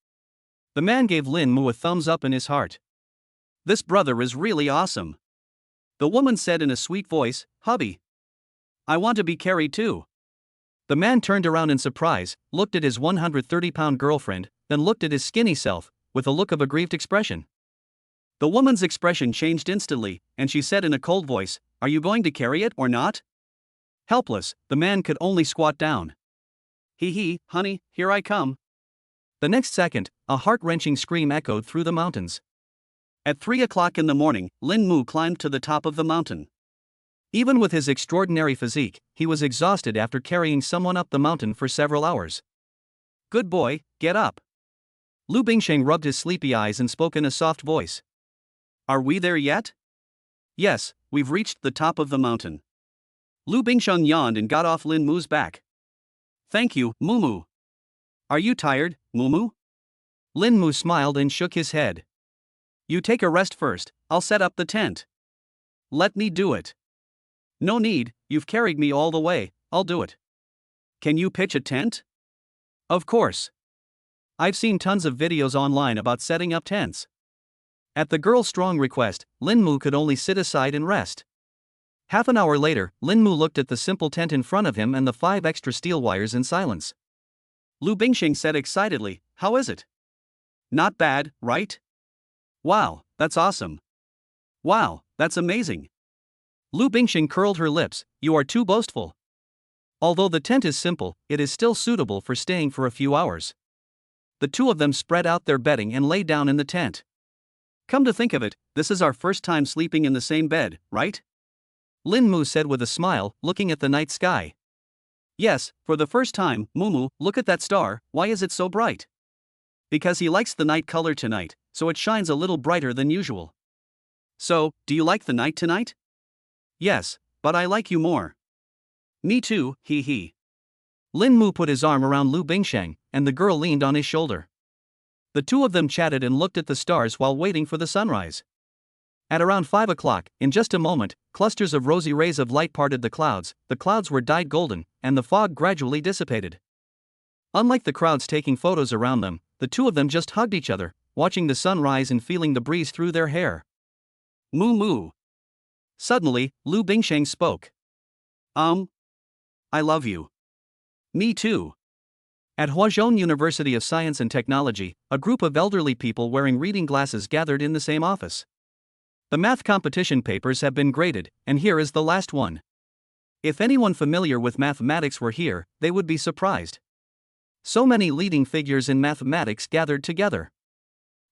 The man gave Lin Mu a thumbs up in his heart. "This brother is really awesome." The woman said in a sweet voice, "Hubby, I want to be carried too." The man turned around in surprise, looked at his 130-pound girlfriend, then looked at his skinny self, with a look of aggrieved expression. The woman's expression changed instantly, and she said in a cold voice, "Are you going to carry it or not?" Helpless, the man could only squat down. "Hee, honey, here I come." The next second, a heart-wrenching scream echoed through the mountains. At 3 o'clock in the morning, Lin Mu climbed to the top of the mountain. Even with his extraordinary physique, he was exhausted after carrying someone up the mountain for several hours. "Good boy, get up." Lu Bingsheng rubbed his sleepy eyes and spoke in a soft voice. "Are we there yet?" "Yes, we've reached the top of the mountain." Lu Bingsheng yawned and got off Lin Mu's back. "Thank you, Mumu." "Are you tired, Mumu?" Lin Mu smiled and shook his head. "You take a rest first, I'll set up the tent." "Let me do it." "No need, you've carried me all the way, I'll do it." "Can you pitch a tent?" "Of course. I've seen tons of videos online about setting up tents." At the girl's strong request, Lin Mu could only sit aside and rest. Half an hour later, Lin Mu looked at the simple tent in front of him and the 5 extra steel wires in silence. Lu Bingsheng said excitedly, "How is it?" "Not bad, right?" "Wow, that's awesome." "Wow, that's amazing." Lu Bingsheng curled her lips, "You are too boastful." Although the tent is simple, it is still suitable for staying for a few hours. The two of them spread out their bedding and lay down in the tent. "Come to think of it, this is our first time sleeping in the same bed, right?" Lin Mu said with a smile, looking at the night sky. Yes, for the first time, Mumu, look at that star, why is it so bright? Because he likes the night color tonight, so it shines a little brighter than usual. So, do you like the night tonight? Yes, but I like you more. Me too, hee hee. Lin Mu put his arm around Lu Bingsheng, and the girl leaned on his shoulder. The two of them chatted and looked at the stars while waiting for the sunrise. At around 5 o'clock, in just a moment, clusters of rosy rays of light parted the clouds were dyed golden, and the fog gradually dissipated. Unlike the crowds taking photos around them, the two of them just hugged each other, watching the sun rise and feeling the breeze through their hair. Moo moo. Suddenly, Lu Bingsheng spoke. I love you. Me too. At Huazhong University of Science and Technology, a group of elderly people wearing reading glasses gathered in the same office. The math competition papers have been graded, and here is the last one. If anyone familiar with mathematics were here, they would be surprised. So many leading figures in mathematics gathered together.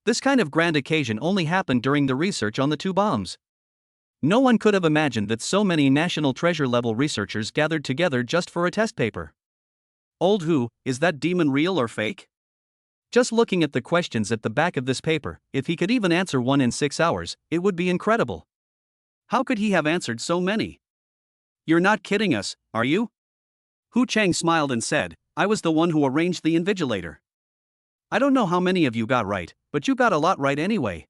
This kind of grand occasion only happened during the research on the two bombs. No one could have imagined that so many national treasure-level researchers gathered together just for a test paper. Old Who, is that demon real or fake? Just looking at the questions at the back of this paper, if he could even answer one in 6 hours, it would be incredible. How could he have answered so many? You're not kidding us, are you? Hu Chang smiled and said, I was the one who arranged the invigilator. I don't know how many of you got right, but you got a lot right anyway.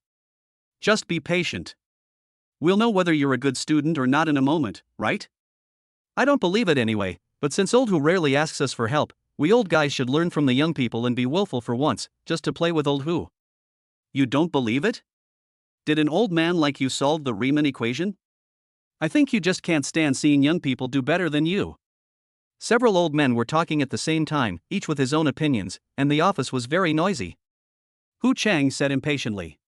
Just be patient. We'll know whether you're a good student or not in a moment, right? I don't believe it anyway, but since Old Who rarely asks us for help, we old guys should learn from the young people and be willful for once, just to play with Old Who. You don't believe it? Did an old man like you solve the Riemann equation? I think you just can't stand seeing young people do better than you. Several old men were talking at the same time, each with his own opinions, and the office was very noisy. Hu Chang said impatiently.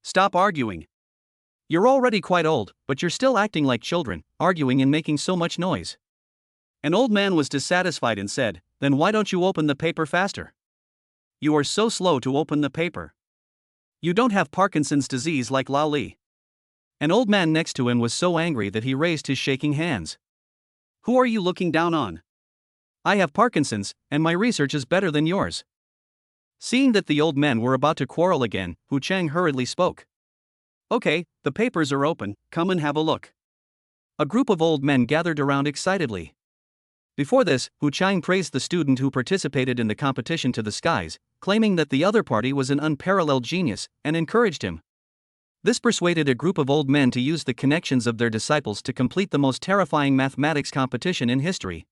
Stop arguing. You're already quite old, but you're still acting like children, arguing and making so much noise. An old man was dissatisfied and said, Then why don't you open the paper faster? You are so slow to open the paper. You don't have Parkinson's disease like Lao Li. An old man next to him was so angry that he raised his shaking hands. Who are you looking down on? I have Parkinson's, and my research is better than yours. Seeing that the old men were about to quarrel again, Hu Chang hurriedly spoke. Okay, the papers are open, come and have a look. A group of old men gathered around excitedly. Before this, Hu Chang praised the student who participated in the competition to the skies, claiming that the other party was an unparalleled genius, and encouraged him. This persuaded a group of old men to use the connections of their disciples to complete the most terrifying mathematics competition in history.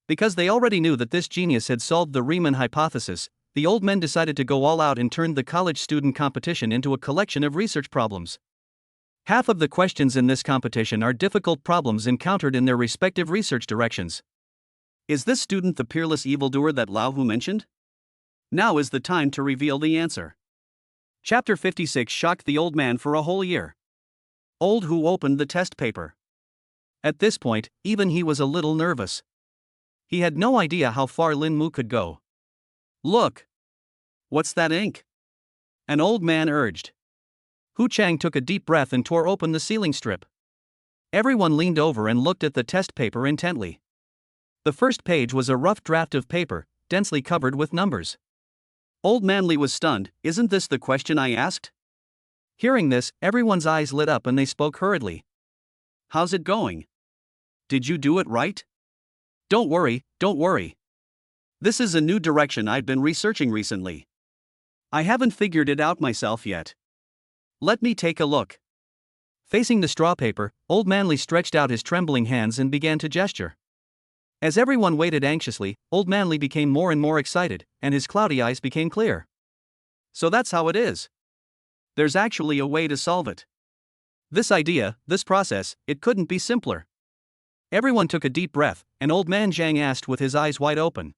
Because they already knew that this genius had solved the Riemann hypothesis, the old men decided to go all out and turned the college student competition into a collection of research problems. Half of the questions in this competition are difficult problems encountered in their respective research directions. Is this student the peerless evildoer that Lao Hu mentioned? Now is the time to reveal the answer. Chapter 56 shocked the old man for a whole year. Old Hu opened the test paper. At this point, even he was a little nervous. He had no idea how far Lin Mu could go. Look! What's that ink? An old man urged. Hu Chang took a deep breath and tore open the sealing strip. Everyone leaned over and looked at the test paper intently. The first page was a rough draft of paper, densely covered with numbers. Old Man Li was stunned. Isn't this the question I asked? Hearing this, everyone's eyes lit up and they spoke hurriedly. How's it going? Did you do it right? Don't worry, don't worry. This is a new direction I've been researching recently. I haven't figured it out myself yet. Let me take a look. Facing the straw paper, Old Man Li stretched out his trembling hands and began to gesture. As everyone waited anxiously, Old Man Li became more and more excited, and his cloudy eyes became clear. So that's how it is. There's actually a way to solve it. This idea, this process, it couldn't be simpler. Everyone took a deep breath, and Old Man Zhang asked with his eyes wide open.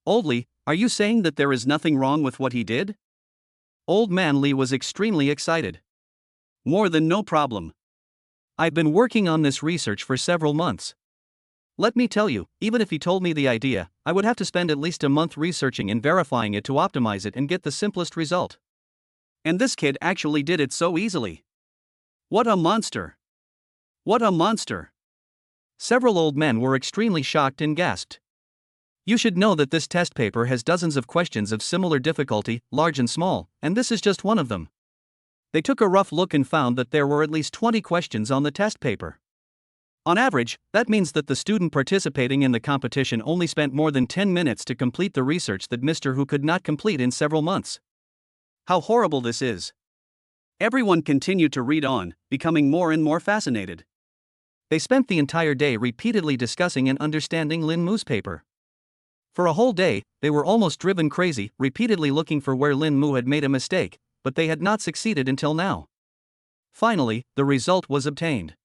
Old Li, are you saying that there is nothing wrong with what he did? Old Man Li was extremely excited. More than no problem. I've been working on this research for several months. Let me tell you, even if he told me the idea, I would have to spend at least a month researching and verifying it to optimize it and get the simplest result. And this kid actually did it so easily. What a monster! What a monster! Several old men were extremely shocked and gasped. You should know that this test paper has dozens of questions of similar difficulty, large and small, and this is just one of them. They took a rough look and found that there were at least 20 questions on the test paper. On average, that means that the student participating in the competition only spent more than 10 minutes to complete the research that Mr. Who could not complete in several months. How horrible this is! Everyone continued to read on, becoming more and more fascinated. They spent the entire day repeatedly discussing and understanding Lin Mu's paper. For a whole day, they were almost driven crazy, repeatedly looking for where Lin Mu had made a mistake, but they had not succeeded until now. Finally, the result was obtained.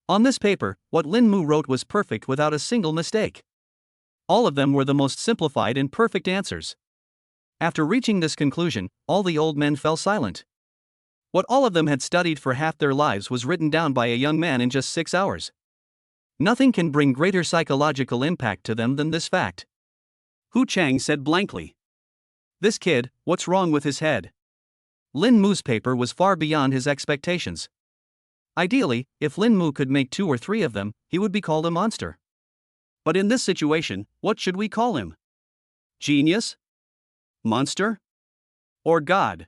On this paper, what Lin Mu wrote was perfect without a single mistake. All of them were the most simplified and perfect answers. After reaching this conclusion, all the old men fell silent. What all of them had studied for half their lives was written down by a young man in just 6 hours. Nothing can bring greater psychological impact to them than this fact. Hu Chang said blankly. This kid, what's wrong with his head? Lin Mu's paper was far beyond his expectations. Ideally, if Lin Mu could make 2 or 3 of them, he would be called a monster. But in this situation, what should we call him? Genius? Monster? Or God?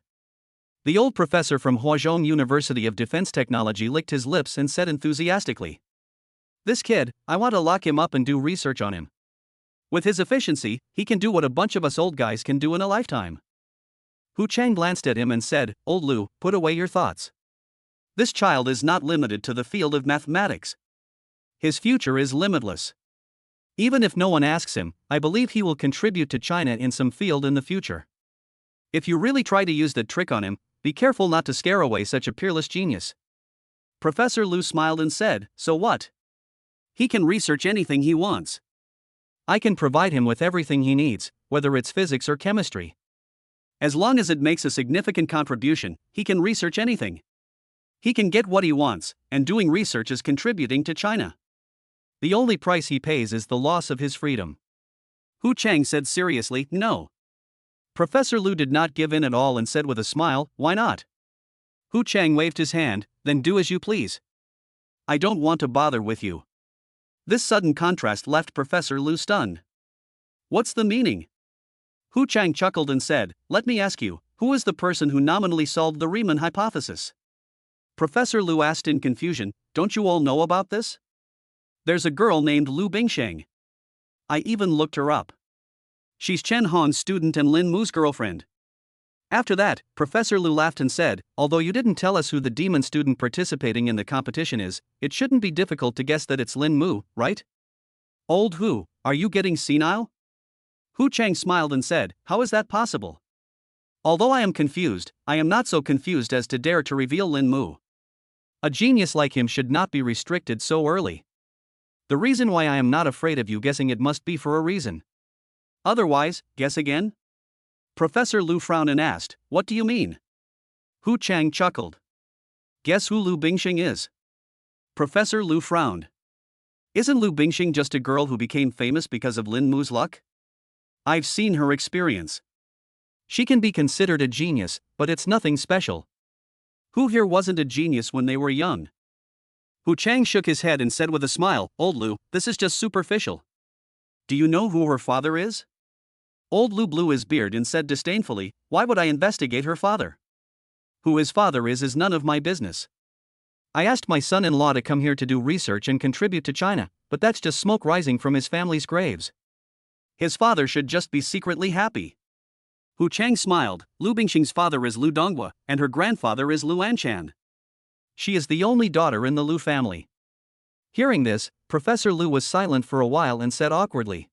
The old professor from Huazhong University of Defense Technology licked his lips and said enthusiastically. This kid, I want to lock him up and do research on him. With his efficiency, he can do what a bunch of us old guys can do in a lifetime. Hu Chang glanced at him and said, Old Lu, put away your thoughts. This child is not limited to the field of mathematics. His future is limitless. Even if no one asks him, I believe he will contribute to China in some field in the future. If you really try to use that trick on him, be careful not to scare away such a peerless genius. Professor Lu smiled and said, So what? He can research anything he wants. I can provide him with everything he needs, whether it's physics or chemistry. As long as it makes a significant contribution, he can research anything. He can get what he wants, and doing research is contributing to China. The only price he pays is the loss of his freedom. Hu Chang said seriously, No. Professor Lu did not give in at all and said with a smile, Why not? Hu Chang waved his hand, Then do as you please. I don't want to bother with you. This sudden contrast left Professor Lu stunned. What's the meaning? Hu Chang chuckled and said, Let me ask you, who is the person who nominally solved the Riemann hypothesis? Professor Lu asked in confusion, Don't you all know about this? There's a girl named Lu Bingsheng. I even looked her up. She's Chen Han's student and Lin Mu's girlfriend. After that, Professor Lu laughed and said, Although you didn't tell us who the demon student participating in the competition is, it shouldn't be difficult to guess that it's Lin Mu, right? Old Hu, are you getting senile? Hu Chang smiled and said, How is that possible? Although I am confused, I am not so confused as to dare to reveal Lin Mu. A genius like him should not be restricted so early. The reason why I am not afraid of you guessing it must be for a reason. Otherwise, guess again? Professor Lu frowned and asked, What do you mean? Hu Chang chuckled. Guess who Lu Bingsheng is? Professor Lu frowned. Isn't Lu Bingsheng just a girl who became famous because of Lin Mu's luck? I've seen her experience. She can be considered a genius, but it's nothing special. Who here wasn't a genius when they were young? Hu Chang shook his head and said with a smile, Old Lu, this is just superficial. Do you know who her father is? Old Lu blew his beard and said disdainfully, Why would I investigate her father? Who his father is none of my business. I asked my son-in-law to come here to do research and contribute to China, but that's just smoke rising from his family's graves. His father should just be secretly happy. Hu Chang smiled. Lu Bingsheng's father is Lu Donghua, and her grandfather is Lu Anshan. She is the only daughter in the Lu family. Hearing this, Professor Lu was silent for a while and said awkwardly,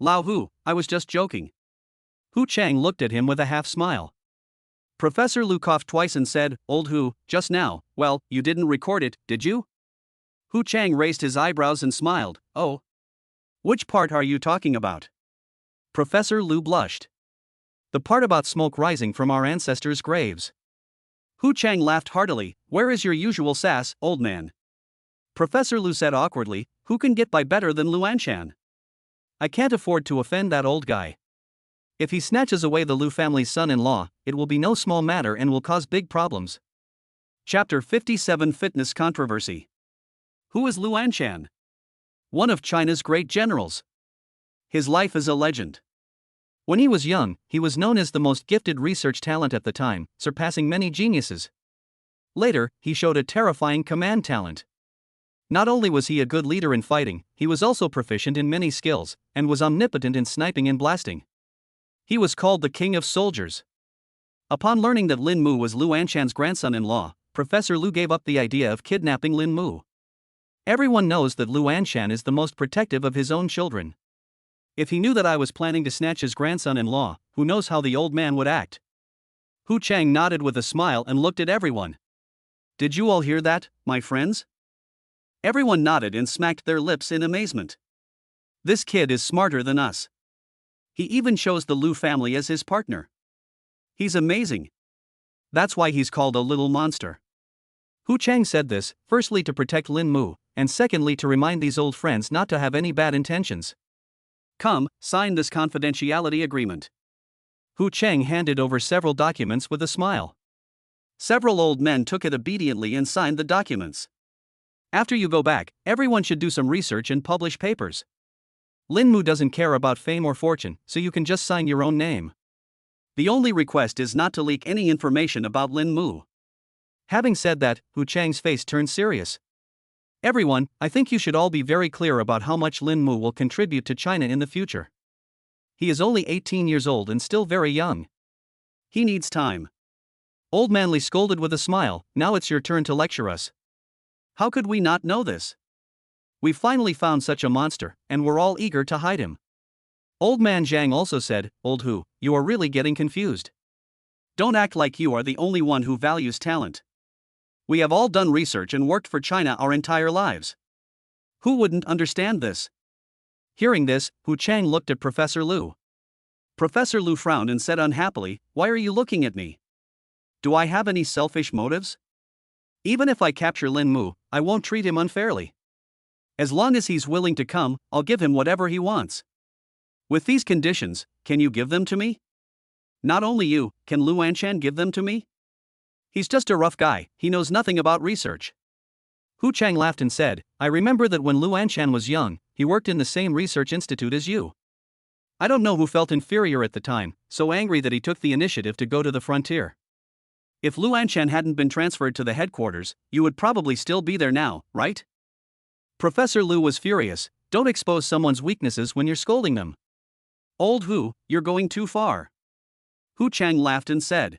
Lao Hu, I was just joking. Hu Chang looked at him with a half smile. Professor Lu coughed twice and said, Old Hu, just now, well, you didn't record it, did you? Hu Chang raised his eyebrows and smiled, Oh. Which part are you talking about? Professor Lu blushed. The part about smoke rising from our ancestors' graves. Hu Chang laughed heartily. Where is your usual sass, old man? Professor Lu said awkwardly, Who can get by better than Lu Anshan? I can't afford to offend that old guy. If he snatches away the Lu family's son-in-law, it will be no small matter and will cause big problems. Chapter 57 Fitness Controversy. Who is Lu Anshan? One of China's great generals. His life is a legend. When he was young, he was known as the most gifted research talent at the time, surpassing many geniuses. Later, he showed a terrifying command talent. Not only was he a good leader in fighting, he was also proficient in many skills, and was omnipotent in sniping and blasting. He was called the King of Soldiers. Upon learning that Lin Mu was Lu Anshan's grandson-in-law, Professor Lu gave up the idea of kidnapping Lin Mu. Everyone knows that Lu Anshan is the most protective of his own children. If he knew that I was planning to snatch his grandson-in-law, who knows how the old man would act? Hu Chang nodded with a smile and looked at everyone. Did you all hear that, my friends? Everyone nodded and smacked their lips in amazement. This kid is smarter than us. He even chose the Lu family as his partner. He's amazing. That's why he's called a little monster. Hu Chang said this, firstly to protect Lin Mu, and secondly to remind these old friends not to have any bad intentions. Come, sign this confidentiality agreement. Hu Chang handed over several documents with a smile. Several old men took it obediently and signed the documents. After you go back, everyone should do some research and publish papers. Lin Mu doesn't care about fame or fortune, so you can just sign your own name. The only request is not to leak any information about Lin Mu. Having said that, Hu Chang's face turned serious. Everyone, I think you should all be very clear about how much Lin Mu will contribute to China in the future. He is only 18 years old and still very young. He needs time. Old Manly scolded with a smile, now it's your turn to lecture us. How could we not know this? We finally found such a monster, and we're all eager to hide him. Old Man Zhang also said, Old Hu, you are really getting confused. Don't act like you are the only one who values talent. We have all done research and worked for China our entire lives. Who wouldn't understand this? Hearing this, Hu Chang looked at Professor Lu. Professor Lu frowned and said unhappily, Why are you looking at me? Do I have any selfish motives? Even if I capture Lin Mu, I won't treat him unfairly. As long as he's willing to come, I'll give him whatever he wants. With these conditions, can you give them to me? Not only you, can Lu Anshan give them to me? He's just a rough guy, he knows nothing about research. Hu Chang laughed and said, I remember that when Lu Anshan was young, he worked in the same research institute as you. I don't know who felt inferior at the time, so angry that he took the initiative to go to the frontier. If Lu Anshan hadn't been transferred to the headquarters, you would probably still be there now, right? Professor Lu was furious. Don't expose someone's weaknesses when you're scolding them. Old Hu, you're going too far. Hu Chang laughed and said.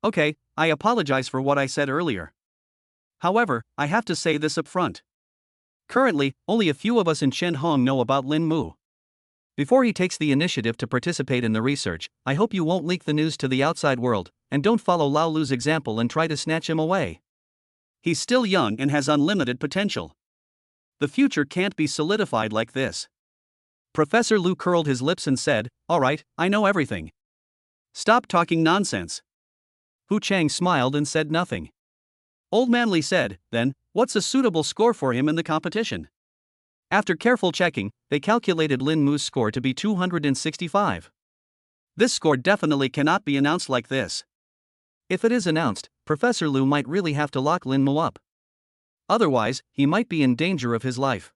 Okay, I apologize for what I said earlier. However, I have to say this up front. Currently, only a few of us in Shenhong know about Lin Mu. Before he takes the initiative to participate in the research, I hope you won't leak the news to the outside world, and don't follow Lao Lu's example and try to snatch him away. He's still young and has unlimited potential. The future can't be solidified like this. Professor Lu curled his lips and said, All right, I know everything. Stop talking nonsense. Hu Chang smiled and said nothing. Old Manly said, Then, what's a suitable score for him in the competition? After careful checking, they calculated Lin Mu's score to be 265. This score definitely cannot be announced like this. If it is announced, Professor Lu might really have to lock Lin Mu up. Otherwise, he might be in danger of his life.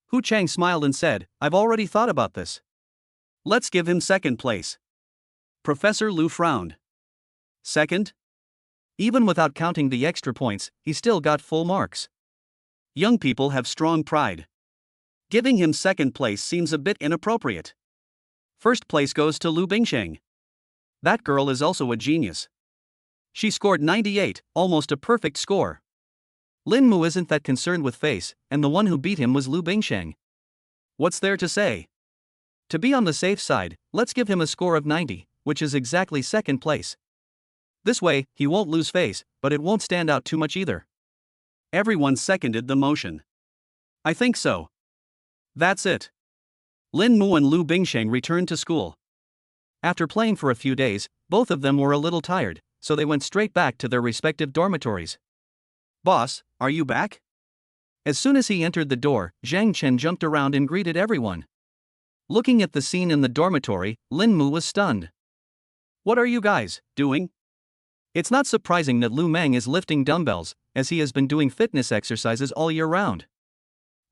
Hu Chang smiled and said, I've already thought about this. Let's give him second place. Professor Lu frowned. Second? Even without counting the extra points, he still got full marks. Young people have strong pride. Giving him second place seems a bit inappropriate. First place goes to Lu Bingsheng. That girl is also a genius. She scored 98, almost a perfect score. Lin Mu isn't that concerned with face, and the one who beat him was Lu Bingsheng. What's there to say? To be on the safe side, let's give him a score of 90, which is exactly second place. This way, he won't lose face, but it won't stand out too much either. Everyone seconded the motion. I think so. That's it. Lin Mu and Lu Bingsheng returned to school. After playing for a few days, both of them were a little tired, so they went straight back to their respective dormitories. Boss, are you back? As soon as he entered the door, Zhang Chen jumped around and greeted everyone. Looking at the scene in the dormitory, Lin Mu was stunned. What are you guys doing? It's not surprising that Lu Meng is lifting dumbbells, as he has been doing fitness exercises all year round.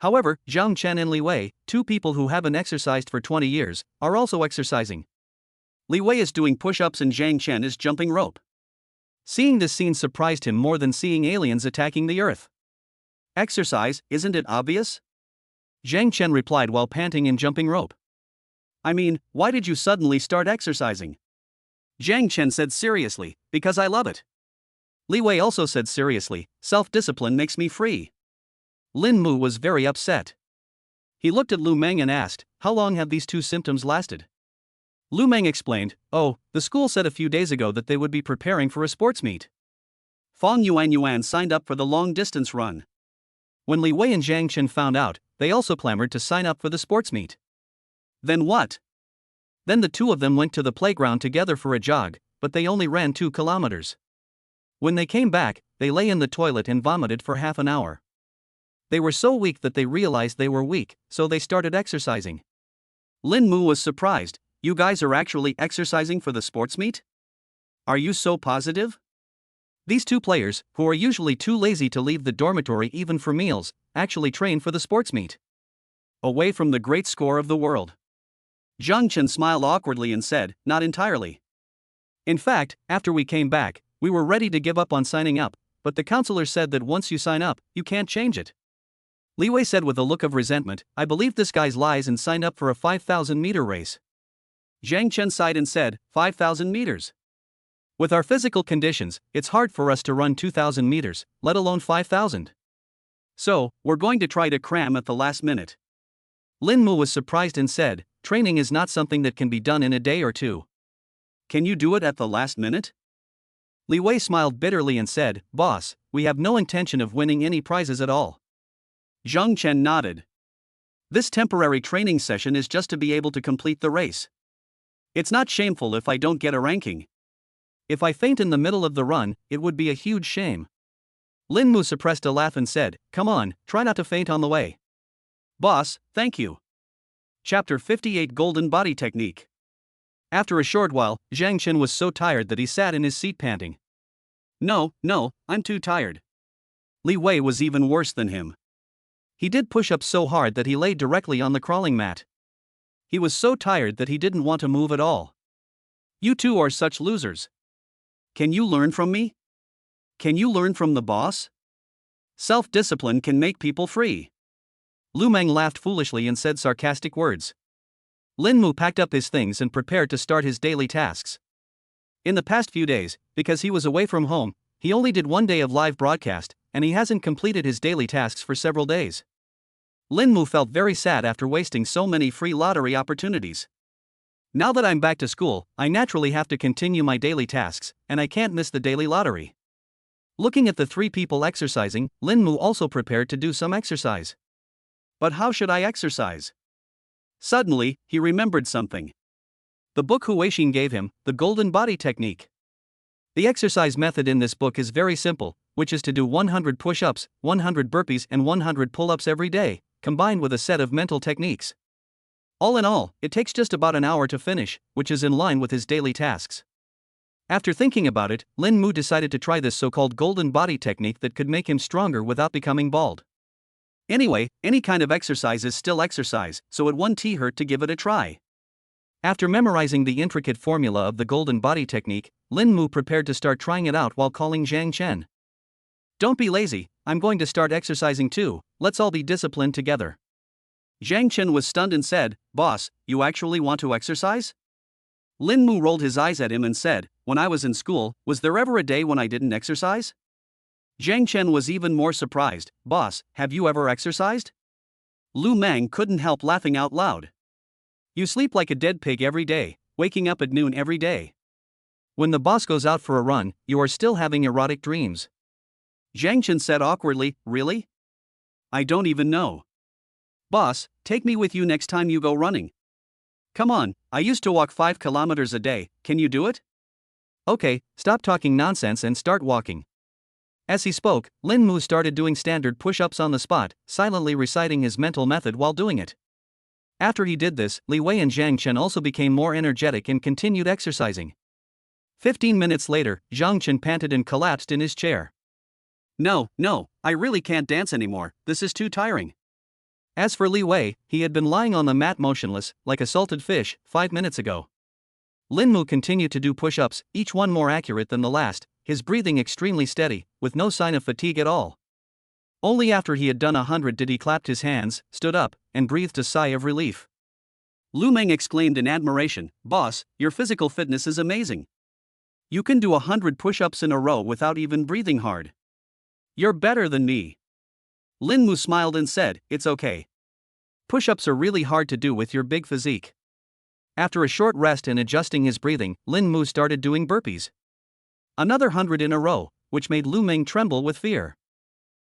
However, Zhang Chen and Li Wei, two people who haven't exercised for 20 years, are also exercising. Li Wei is doing push-ups and Zhang Chen is jumping rope. Seeing this scene surprised him more than seeing aliens attacking the Earth. Exercise, isn't it obvious? Zhang Chen replied while panting and jumping rope. I mean, why did you suddenly start exercising? Zhang Chen said seriously, because I love it. Li Wei also said seriously, self-discipline makes me free. Lin Mu was very upset. He looked at Lu Meng and asked, how long have these two symptoms lasted? Lu Meng explained, oh, the school said a few days ago that they would be preparing for a sports meet. Fong Yuan signed up for the long-distance run. When Li Wei and Zhang Chen found out, they also clamored to sign up for the sports meet. Then what? Then the two of them went to the playground together for a jog, but they only ran 2 kilometers. When they came back, they lay in the toilet and vomited for half an hour. They were so weak that they realized they were weak, so they started exercising. Lin Mu was surprised. You guys are actually exercising for the sports meet? Are you so positive? These two players, who are usually too lazy to leave the dormitory even for meals, actually train for the sports meet. Away from the great score of the world. Zhang Chen smiled awkwardly and said, not entirely. In fact, after we came back, we were ready to give up on signing up, but the counselor said that once you sign up, you can't change it. Li Wei said with a look of resentment, I believe this guy's lies and signed up for a 5,000-meter race. Zhang Chen sighed and said, 5,000 meters. With our physical conditions, it's hard for us to run 2,000 meters, let alone 5,000. So, we're going to try to cram at the last minute. Lin Mu was surprised and said, training is not something that can be done in a day or two. Can you do it at the last minute? Li Wei smiled bitterly and said, boss, we have no intention of winning any prizes at all. Zhang Chen nodded. This temporary training session is just to be able to complete the race. It's not shameful if I don't get a ranking. If I faint in the middle of the run, it would be a huge shame. Lin Mu suppressed a laugh and said, come on, try not to faint on the way. Boss, thank you. Chapter 58 Golden Body Technique. After a short while, Zhang Chen was so tired that he sat in his seat panting. No, I'm too tired. Li Wei was even worse than him. He did push-ups so hard that he lay directly on the crawling mat. He was so tired that he didn't want to move at all. You two are such losers. Can you learn from me? Can you learn from the boss? Self-discipline can make people free. Lu Meng laughed foolishly and said sarcastic words. Lin Mu packed up his things and prepared to start his daily tasks. In the past few days, because he was away from home, he only did 1 day of live broadcast, and he hasn't completed his daily tasks for several days. Lin Mu felt very sad after wasting so many free lottery opportunities. Now that I'm back to school, I naturally have to continue my daily tasks, and I can't miss the daily lottery. Looking at the 3 people exercising, Lin Mu also prepared to do some exercise. But how should I exercise? Suddenly, he remembered something. The book Hu Weixin gave him, the Golden Body Technique. The exercise method in this book is very simple, which is to do 100 push-ups, 100 burpees and 100 pull-ups every day, combined with a set of mental techniques. All in all, it takes just about an hour to finish, which is in line with his daily tasks. After thinking about it, Lin Mu decided to try this so-called golden body technique that could make him stronger without becoming bald. Anyway, any kind of exercise is still exercise, so it won't hurt to give it a try. After memorizing the intricate formula of the golden body technique, Lin Mu prepared to start trying it out while calling Zhang Chen. Don't be lazy, I'm going to start exercising too, let's all be disciplined together. Zhang Chen was stunned and said, boss, you actually want to exercise? Lin Mu rolled his eyes at him and said, when I was in school, was there ever a day when I didn't exercise? Zhang Chen was even more surprised, boss, have you ever exercised? Lu Meng couldn't help laughing out loud. You sleep like a dead pig every day, waking up at noon every day. When the boss goes out for a run, you are still having erotic dreams. Zhang Chen said awkwardly, really? I don't even know. Boss, take me with you next time you go running. Come on, I used to walk 5 kilometers a day, can you do it? Okay, stop talking nonsense and start walking. As he spoke, Lin Mu started doing standard push-ups on the spot, silently reciting his mental method while doing it. After he did this, Li Wei and Zhang Chen also became more energetic and continued exercising. 15 minutes later, Zhang Chen panted and collapsed in his chair. No, I really can't dance anymore, this is too tiring. As for Li Wei, he had been lying on the mat motionless, like a salted fish, 5 minutes ago. Lin Mu continued to do push-ups, each one more accurate than the last, his breathing extremely steady, with no sign of fatigue at all. Only after he had done 100 did he clap his hands, stood up, and breathed a sigh of relief. Lu Meng exclaimed in admiration, "Boss, your physical fitness is amazing. You can do 100 push-ups in a row without even breathing hard. You're better than me." Lin Mu smiled and said, "It's okay. Push-ups are really hard to do with your big physique." After a short rest and adjusting his breathing, Lin Mu started doing burpees. Another 100 in a row, which made Lu Meng tremble with fear.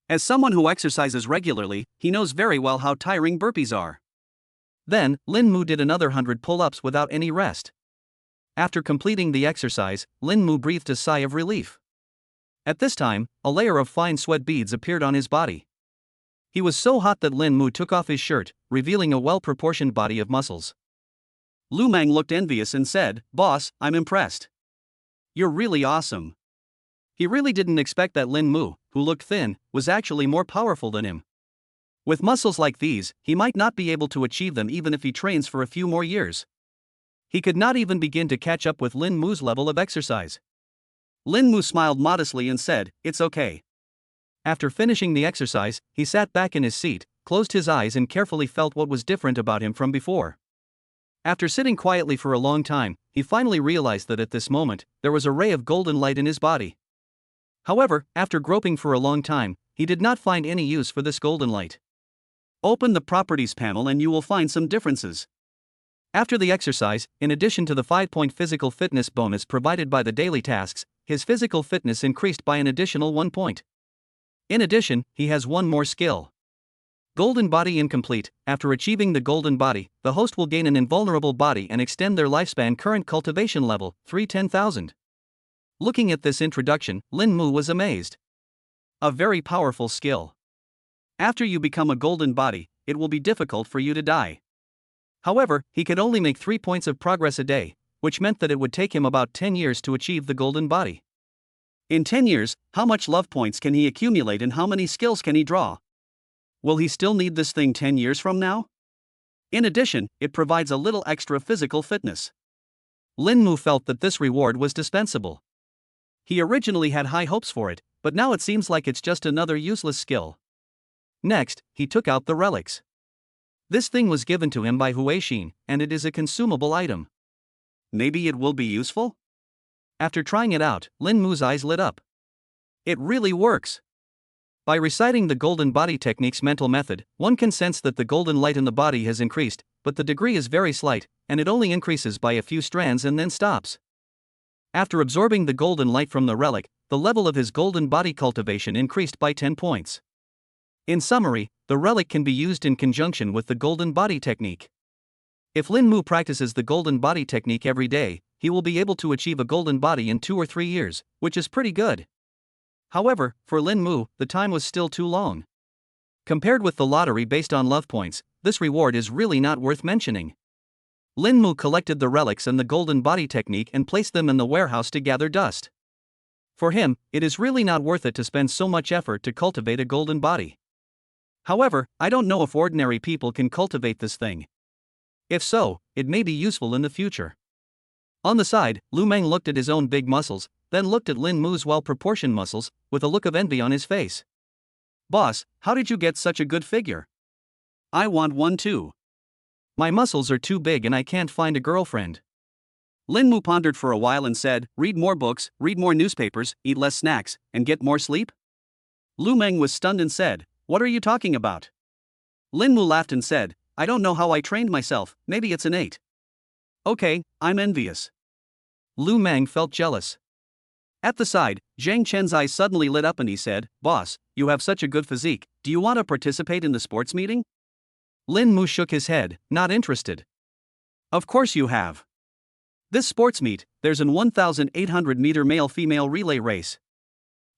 As someone who exercises regularly, he knows very well how tiring burpees are. Then, Lin Mu did another 100 pull-ups without any rest. After completing the exercise, Lin Mu breathed a sigh of relief. At this time, a layer of fine sweat beads appeared on his body. He was so hot that Lin Mu took off his shirt, revealing a well-proportioned body of muscles. Lu Meng looked envious and said, "Boss, I'm impressed. You're really awesome." He really didn't expect that Lin Mu, who looked thin, was actually more powerful than him. With muscles like these, he might not be able to achieve them even if he trains for a few more years. He could not even begin to catch up with Lin Mu's level of exercise. Lin Mu smiled modestly and said, "It's okay." After finishing the exercise, he sat back in his seat, closed his eyes and carefully felt what was different about him from before. After sitting quietly for a long time, he finally realized that at this moment, there was a ray of golden light in his body. However, after groping for a long time, he did not find any use for this golden light. Open the properties panel and you will find some differences. After the exercise, in addition to the 5-point physical fitness bonus provided by the daily tasks, his physical fitness increased by an additional 1 point. In addition, he has one more skill. Golden Body Incomplete. After achieving the Golden Body, the host will gain an invulnerable body and extend their lifespan. Current cultivation level, 310,000. Looking at this introduction, Lin Mu was amazed. A very powerful skill. After you become a Golden Body, it will be difficult for you to die. However, he could only make 3 points of progress a day, which meant that it would take him about 10 years to achieve the Golden Body. In 10 years, how much love points can he accumulate and how many skills can he draw? Will he still need this thing 10 years from now? In addition, it provides a little extra physical fitness. Lin Mu felt that this reward was dispensable. He originally had high hopes for it, but now it seems like it's just another useless skill. Next, he took out the relics. This thing was given to him by Huixin, and it is a consumable item. Maybe it will be useful? After trying it out, Lin Mu's eyes lit up. It really works. By reciting the Golden Body Technique's mental method, one can sense that the golden light in the body has increased, but the degree is very slight, and it only increases by a few strands and then stops. After absorbing the golden light from the relic, the level of his golden body cultivation increased by 10 points. In summary, the relic can be used in conjunction with the Golden Body Technique. If Lin Mu practices the Golden Body Technique every day, he will be able to achieve a golden body in 2 or 3 years, which is pretty good. However, for Lin Mu, the time was still too long. Compared with the lottery based on love points, this reward is really not worth mentioning. Lin Mu collected the relics and the Golden Body Technique and placed them in the warehouse to gather dust. For him, it is really not worth it to spend so much effort to cultivate a golden body. However, I don't know if ordinary people can cultivate this thing. If so, it may be useful in the future. On the side, Lu Meng looked at his own big muscles, then looked at Lin Mu's well-proportioned muscles, with a look of envy on his face. "Boss, how did you get such a good figure? I want one too. My muscles are too big and I can't find a girlfriend." Lin Mu pondered for a while and said, "Read more books, read more newspapers, eat less snacks, and get more sleep?" Lu Meng was stunned and said, "What are you talking about?" Lin Mu laughed and said, "I don't know how I trained myself, maybe it's innate." "Okay, I'm envious." Lu Meng felt jealous. At the side, Zhang Chen's eyes suddenly lit up and he said, "Boss, you have such a good physique, do you want to participate in the sports meeting?" Lin Mu shook his head, not interested. "Of course you have. This sports meet, there's an 1,800-meter male-female relay race.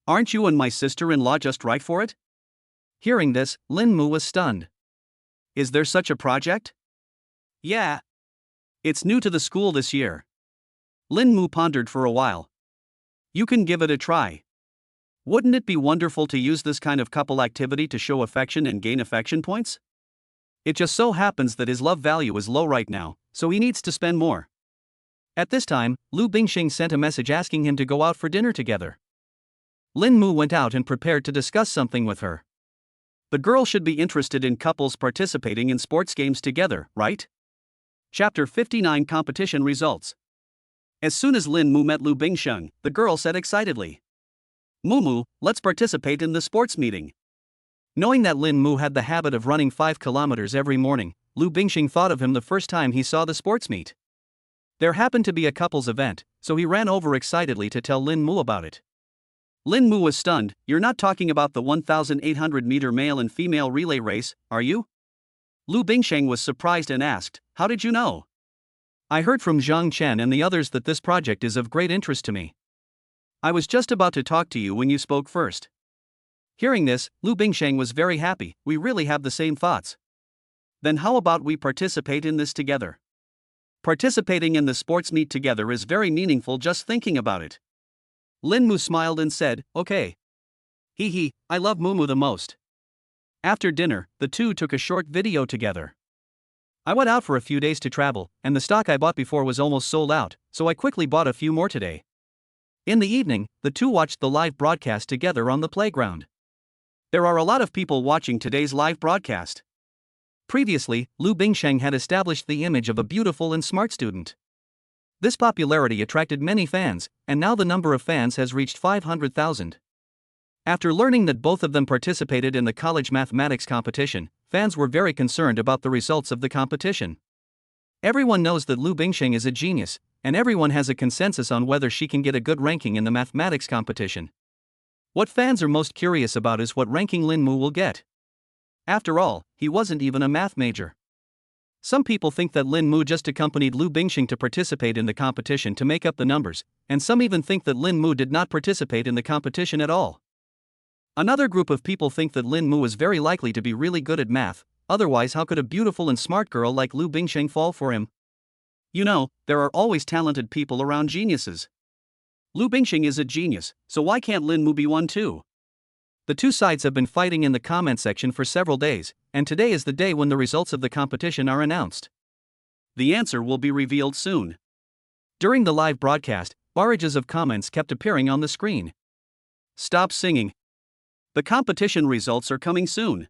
Aren't you and my sister-in-law just right for it?" Hearing this, Lin Mu was stunned. "Is there such a project?" "Yeah. It's new to the school this year. Lin Mu pondered for a while. You can give it a try. Wouldn't it be wonderful to use this kind of couple activity to show affection and gain affection points? It just so happens that his love value is low right now, so he needs to spend more. At this time, Lu Bingxing sent a message asking him to go out for dinner together. Lin Mu went out and prepared to discuss something with her. The girl should be interested in couples participating in sports games together, right? Chapter 59 Competition Results. As soon as Lin Mu met Lu Bingxing, the girl said excitedly, Mu, let's participate in the sports meeting. Knowing that Lin Mu had the habit of running 5 kilometers every morning, Lu Bingxing thought of him the first time he saw the sports meet. There happened to be a couples event, so he ran over excitedly to tell Lin Mu about it. Lin Mu was stunned. You're not talking about the 1,800-meter male and female relay race, are you? Lu Bingxing was surprised and asked, how did you know? I heard from Zhang Chen and the others that this project is of great interest to me. I was just about to talk to you when you spoke first. Hearing this, Lu Bingxing was very happy. We really have the same thoughts. Then how about we participate in this together? Participating in the sports meet together is very meaningful just thinking about it. Lin Mu smiled and said, okay. I love Mumu the most. After dinner, the two took a short video together. I went out for a few days to travel, and the stock I bought before was almost sold out, so I quickly bought a few more today. In the evening, the two watched the live broadcast together on the playground. There are a lot of people watching today's live broadcast. Previously, Lu Bingxing had established the image of a beautiful and smart student. This popularity attracted many fans, and now the number of fans has reached 500,000. After learning that both of them participated in the college mathematics competition, fans were very concerned about the results of the competition. Everyone knows that Lu Bingxing is a genius, and everyone has a consensus on whether she can get a good ranking in the mathematics competition. What fans are most curious about is what ranking Lin Mu will get. After all, he wasn't even a math major. Some people think that Lin Mu just accompanied Lu Bingxing to participate in the competition to make up the numbers, and some even think that Lin Mu did not participate in the competition at all. Another group of people think that Lin Mu is very likely to be really good at math, otherwise how could a beautiful and smart girl like Lu Bingxing fall for him? You know, there are always talented people around geniuses. Lu Bingxing is a genius, so why can't Lin Mu be one too? The two sides have been fighting in the comment section for several days, and today is the day when the results of the competition are announced. The answer will be revealed soon. During the live broadcast, barrages of comments kept appearing on the screen. Stop singing. The competition results are coming soon.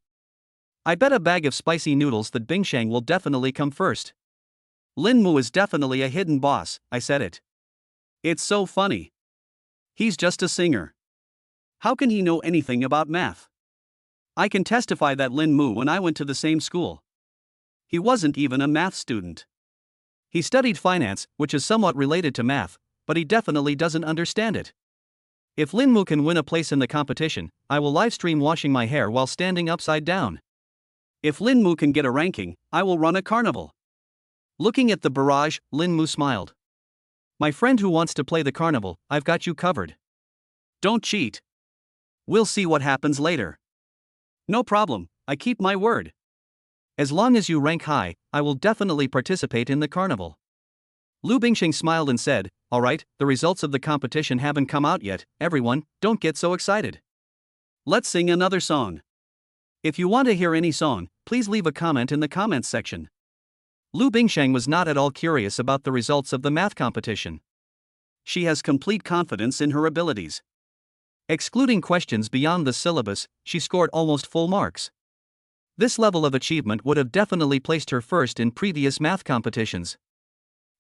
I bet a bag of spicy noodles that Bingxing will definitely come first. Lin Mu is definitely a hidden boss, I said it. It's so funny. He's just a singer. How can he know anything about math? I can testify that Lin Mu and I went to the same school. He wasn't even a math student. He studied finance, which is somewhat related to math, but he definitely doesn't understand it. If Lin Mu can win a place in the competition, I will livestream washing my hair while standing upside down. If Lin Mu can get a ranking, I will run a carnival. Looking at the barrage, Lin Mu smiled. My friend who wants to play the carnival, I've got you covered. Don't cheat. We'll see what happens later. No problem, I keep my word. As long as you rank high, I will definitely participate in the carnival. Lu Bingxing smiled and said, alright, the results of the competition haven't come out yet, everyone, don't get so excited. Let's sing another song. If you want to hear any song, please leave a comment in the comments section. Lu Bingxing was not at all curious about the results of the math competition. She has complete confidence in her abilities. Excluding questions beyond the syllabus, she scored almost full marks. This level of achievement would have definitely placed her first in previous math competitions.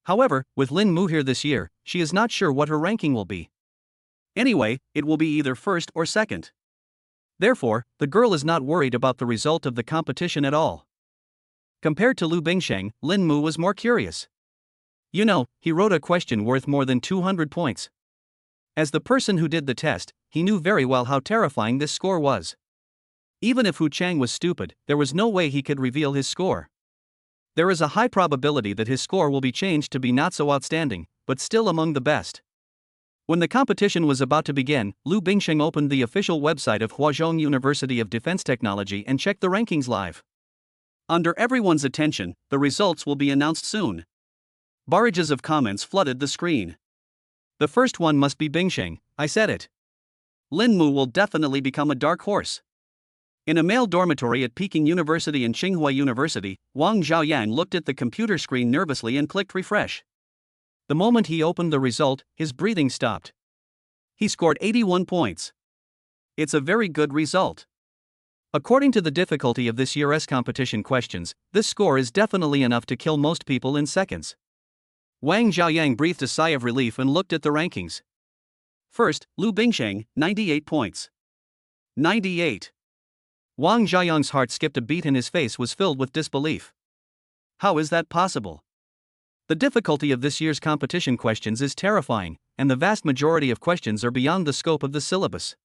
However, with Lin Mu here this year, she is not sure what her ranking will be. Anyway, it will be either first or second. Therefore, the girl is not worried about the result of the competition at all. Compared to Lu Bingxing, Lin Mu was more curious. You know, he wrote a question worth more than 200 points. As the person who did the test, he knew very well how terrifying this score was. Even if Hu Chang was stupid, there was no way he could reveal his score. There is a high probability that his score will be changed to be not so outstanding, but still among the best. When the competition was about to begin, Lu Bingxing opened the official website of Huazhong University of Defense Technology and checked the rankings live. Under everyone's attention, the results will be announced soon. Barrages of comments flooded the screen. The first one must be Bingsheng, I said it. Lin Mu will definitely become a dark horse. In a male dormitory at Peking University and Tsinghua University, Wang Xiaoyang looked at the computer screen nervously and clicked refresh. The moment he opened the result, his breathing stopped. He scored 81 points. It's a very good result. According to the difficulty of this year's competition questions, this score is definitely enough to kill most people in seconds. Wang Xiaoyang breathed a sigh of relief and looked at the rankings. First, Lu Bingsheng, 98 points. 98. Wang Xiaoyang's heart skipped a beat and his face was filled with disbelief. How is that possible? The difficulty of this year's competition questions is terrifying, and the vast majority of questions are beyond the scope of the syllabus.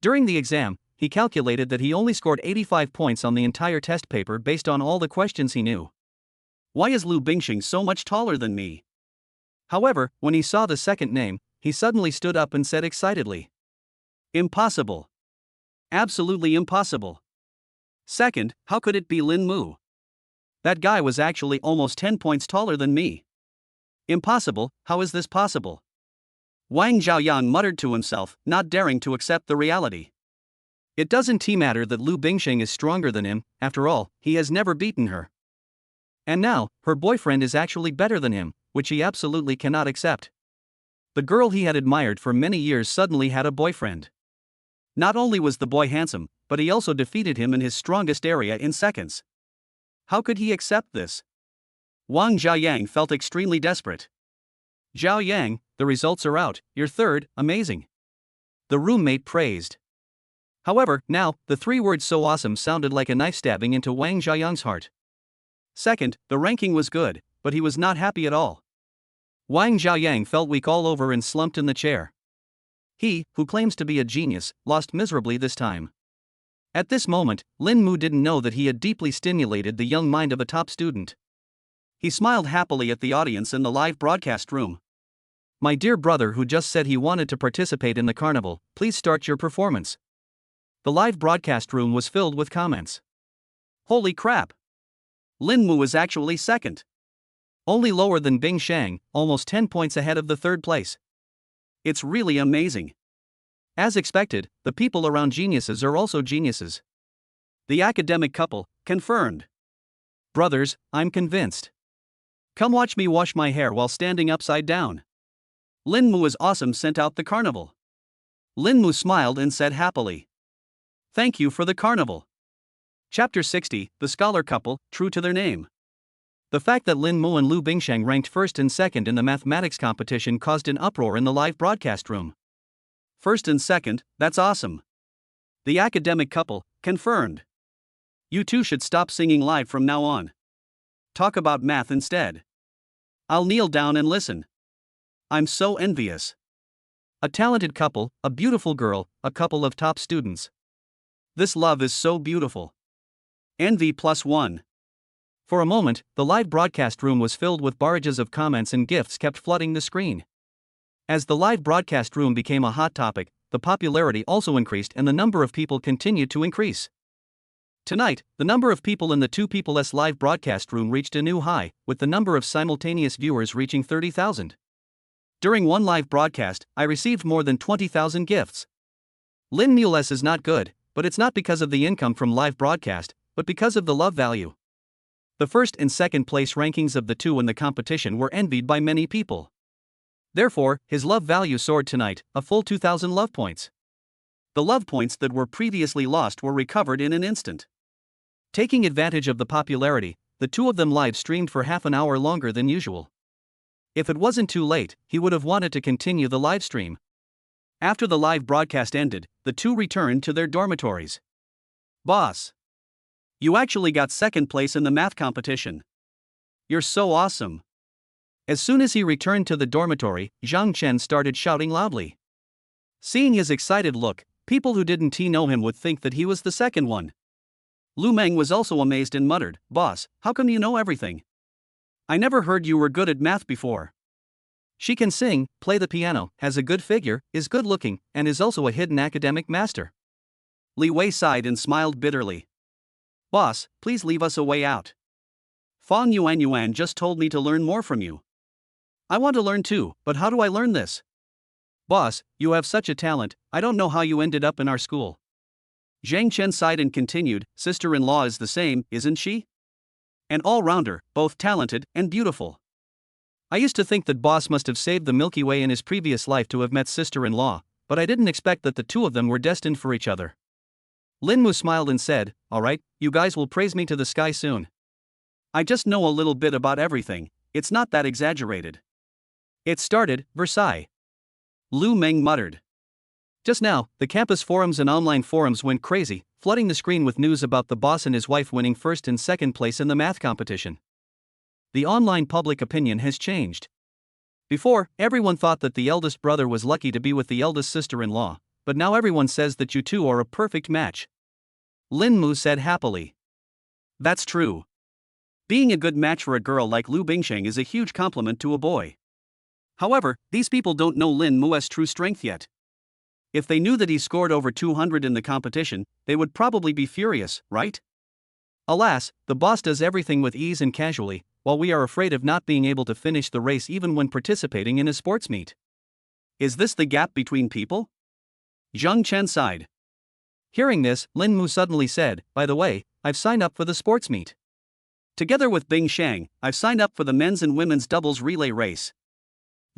During the exam, he calculated that he only scored 85 points on the entire test paper based on all the questions he knew. Why is Lu Bingsheng so much taller than me? However, when he saw the second name, he suddenly stood up and said excitedly, "Impossible. Absolutely impossible. Second, how could it be Lin Mu? That guy was actually almost 10 points taller than me. Impossible, how is this possible?" Wang Xiaoyang muttered to himself, not daring to accept the reality. It doesn't matter that Lu Bingsheng is stronger than him, after all, he has never beaten her. And now, her boyfriend is actually better than him, which he absolutely cannot accept. The girl he had admired for many years suddenly had a boyfriend. Not only was the boy handsome, but he also defeated him in his strongest area in seconds. How could he accept this? Wang Xiaoyang felt extremely desperate. "Xiaoyang, the results are out, you're third, amazing." The roommate praised. However, now, the three words "so awesome" sounded like a knife stabbing into Wang Xiaoyang's heart. Second, the ranking was good, but he was not happy at all. Wang Xiaoyang felt weak all over and slumped in the chair. He, who claims to be a genius, lost miserably this time. At this moment, Lin Mu didn't know that he had deeply stimulated the young mind of a top student. He smiled happily at the audience in the live broadcast room. "My dear brother who just said he wanted to participate in the carnival, please start your performance." The live broadcast room was filled with comments. Holy crap! Lin Mu was actually second. Only lower than Bing Shang, almost 10 points ahead of the third place. It's really amazing. As expected, the people around geniuses are also geniuses. The academic couple, confirmed. Brothers, I'm convinced. Come watch me wash my hair while standing upside down. Lin Mu is awesome, sent out the carnival. Lin Mu smiled and said happily, "Thank you for the carnival." Chapter 60, The Scholar Couple, True to Their Name. The fact that Lin Mu and Lu Bingsheng ranked first and second in the mathematics competition caused an uproar in the live broadcast room. First and second, that's awesome. The academic couple, confirmed. You two should stop singing live from now on. Talk about math instead. I'll kneel down and listen. I'm so envious. A talented couple, a beautiful girl, a couple of top students. This love is so beautiful. Envy +1. For a moment, the live broadcast room was filled with barrages of comments and gifts kept flooding the screen. As the live broadcast room became a hot topic, the popularity also increased and the number of people continued to increase. Tonight, the number of people in the Two People's live broadcast room reached a new high, with the number of simultaneous viewers reaching 30,000. During one live broadcast, I received more than 20,000 gifts. Lin Mules is not good, but it's not because of the income from live broadcast, but because of the love value. The first and second place rankings of the two in the competition were envied by many people. Therefore, his love value soared tonight, a full 2,000 love points. The love points that were previously lost were recovered in an instant. Taking advantage of the popularity, the two of them live streamed for half an hour longer than usual. If it wasn't too late, he would have wanted to continue the live stream. After the live broadcast ended, the two returned to their dormitories. "Boss, you actually got second place in the math competition. You're so awesome." As soon as he returned to the dormitory, Zhang Chen started shouting loudly. Seeing his excited look, people who didn't know him would think that he was the second one. Lu Meng was also amazed and muttered, "Boss, how come you know everything? I never heard you were good at math before." She can sing, play the piano, has a good figure, is good looking, and is also a hidden academic master. Li Wei sighed and smiled bitterly. "Boss, please leave us a way out. Fang Yuan just told me to learn more from you." I want to learn too, but how do I learn this? Boss, you have such a talent, I don't know how you ended up in our school. Zhang Chen sighed and continued, sister-in-law is the same, isn't she? An all-rounder, both talented and beautiful. I used to think that boss must have saved the Milky Way in his previous life to have met sister-in-law, but I didn't expect that the two of them were destined for each other. Lin Mu smiled and said, alright, you guys will praise me to the sky soon. I just know a little bit about everything, it's not that exaggerated. It started, Versailles. Lu Meng muttered. Just now, the campus forums and online forums went crazy, flooding the screen with news about the boss and his wife winning first and second place in the math competition. The online public opinion has changed. Before, everyone thought that the eldest brother was lucky to be with the eldest sister-in-law, but now everyone says that you two are a perfect match. Lin Mu said happily. That's true. Being a good match for a girl like Lu Bingsheng is a huge compliment to a boy. However, these people don't know Lin Mu's true strength yet. If they knew that he scored over 200 in the competition, they would probably be furious, right? Alas, the boss does everything with ease and casually, while we are afraid of not being able to finish the race even when participating in a sports meet. Is this the gap between people? Zhang Chen sighed. Hearing this, Lin Mu suddenly said, by the way, I've signed up for the sports meet. Together with Bing Shang, I've signed up for the men's and women's doubles relay race.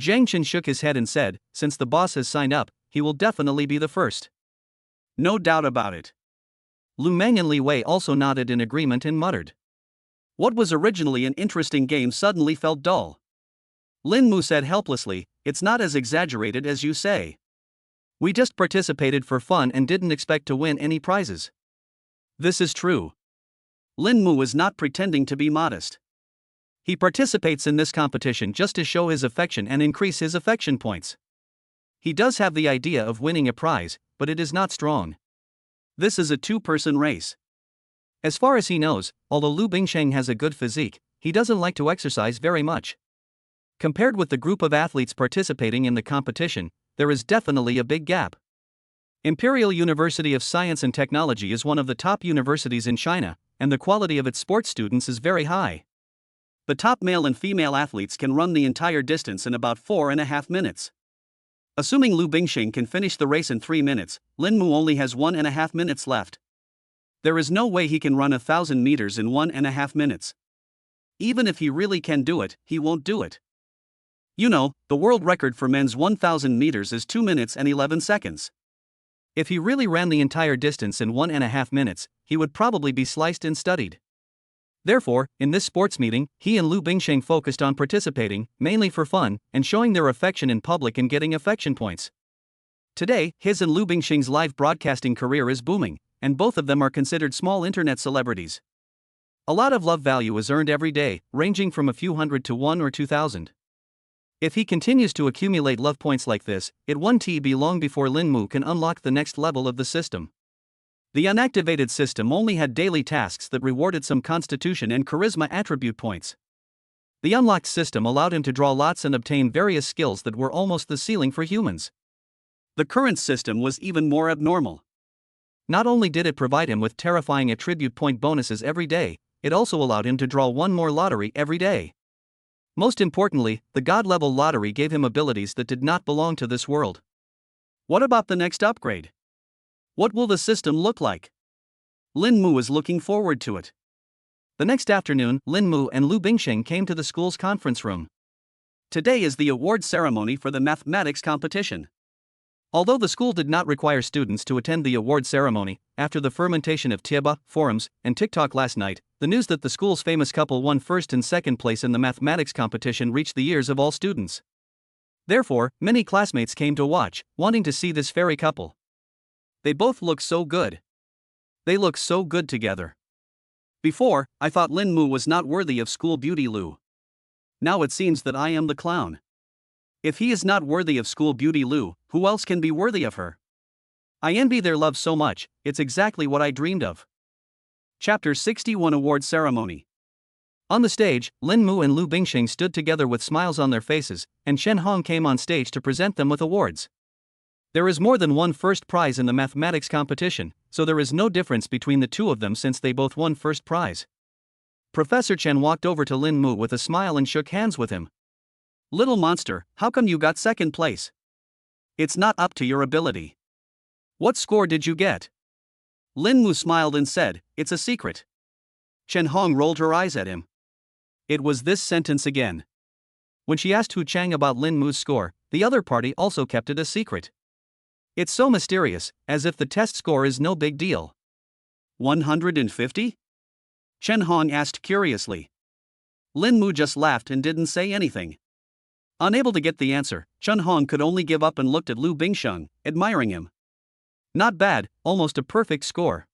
Zhang Chen shook his head and said, since the boss has signed up, he will definitely be the first. No doubt about it. Lu Meng and Li Wei also nodded in agreement and muttered. What was originally an interesting game suddenly felt dull. Lin Mu said helplessly, it's not as exaggerated as you say. We just participated for fun and didn't expect to win any prizes. This is true. Lin Mu is not pretending to be modest. He participates in this competition just to show his affection and increase his affection points. He does have the idea of winning a prize, but it is not strong. This is a two-person race. As far as he knows, although Lu Bingsheng has a good physique, he doesn't like to exercise very much. Compared with the group of athletes participating in the competition, there is definitely a big gap. Imperial University of Science and Technology is one of the top universities in China, and the quality of its sports students is very high. The top male and female athletes can run the entire distance in about 4.5 minutes. Assuming Lu Bingsheng can finish the race in 3 minutes, Lin Mu only has 1.5 minutes left. There is no way he can run 1,000 meters in 1.5 minutes. Even if he really can do it, he won't do it. You know, the world record for men's 1,000 meters is 2 minutes and 11 seconds. If he really ran the entire distance in 1.5 minutes, he would probably be sliced and studied. Therefore, in this sports meeting, he and Lu Bingsheng focused on participating, mainly for fun, and showing their affection in public and getting affection points. Today, his and Lu Bingsheng's live broadcasting career is booming, and both of them are considered small internet celebrities. A lot of love value is earned every day, ranging from a few hundred to 1 or 2,000. If he continues to accumulate love points like this, it won't be long before Lin Mu can unlock the next level of the system. The unactivated system only had daily tasks that rewarded some constitution and charisma attribute points. The unlocked system allowed him to draw lots and obtain various skills that were almost the ceiling for humans. The current system was even more abnormal. Not only did it provide him with terrifying attribute point bonuses every day, it also allowed him to draw one more lottery every day. Most importantly, the God-level lottery gave him abilities that did not belong to this world. What about the next upgrade? What will the system look like? Lin Mu is looking forward to it. The next afternoon, Lin Mu and Lu Bingsheng came to the school's conference room. Today is the award ceremony for the mathematics competition. Although the school did not require students to attend the award ceremony, after the fermentation of Tieba, forums, and TikTok last night, the news that the school's famous couple won first and second place in the mathematics competition reached the ears of all students. Therefore, many classmates came to watch, wanting to see this fairy couple. They both look so good. They look so good together. Before, I thought Lin Mu was not worthy of school beauty Lu. Now it seems that I am the clown. If he is not worthy of school beauty Lu, who else can be worthy of her? I envy their love so much, it's exactly what I dreamed of. Chapter 61 Award Ceremony. On the stage, Lin Mu and Lu Bingsheng stood together with smiles on their faces, and Shen Hong came on stage to present them with awards. There is more than one first prize in the mathematics competition, so there is no difference between the two of them since they both won first prize. Professor Chen walked over to Lin Mu with a smile and shook hands with him. Little monster, how come you got second place? It's not up to your ability. What score did you get? Lin Mu smiled and said, it's a secret. Chen Hong rolled her eyes at him. It was this sentence again. When she asked Hu Chang about Lin Mu's score, the other party also kept it a secret. It's so mysterious, as if the test score is no big deal. 150? Chen Hong asked curiously. Lin Mu just laughed and didn't say anything. Unable to get the answer, Chen Hong could only give up and looked at Lu Bingsheng, admiring him. Not bad, almost a perfect score.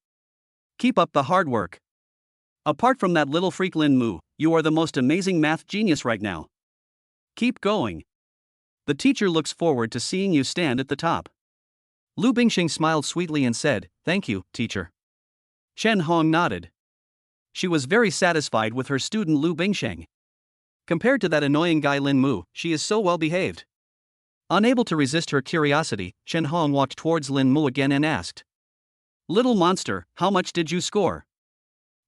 Keep up the hard work. Apart from that little freak Lin Mu, you are the most amazing math genius right now. Keep going. The teacher looks forward to seeing you stand at the top. Lu Bingsheng smiled sweetly and said, thank you, teacher. Chen Hong nodded. She was very satisfied with her student Lu Bingsheng. Compared to that annoying guy Lin Mu, she is so well behaved. Unable to resist her curiosity, Chen Hong walked towards Lin Mu again and asked, little monster, how much did you score?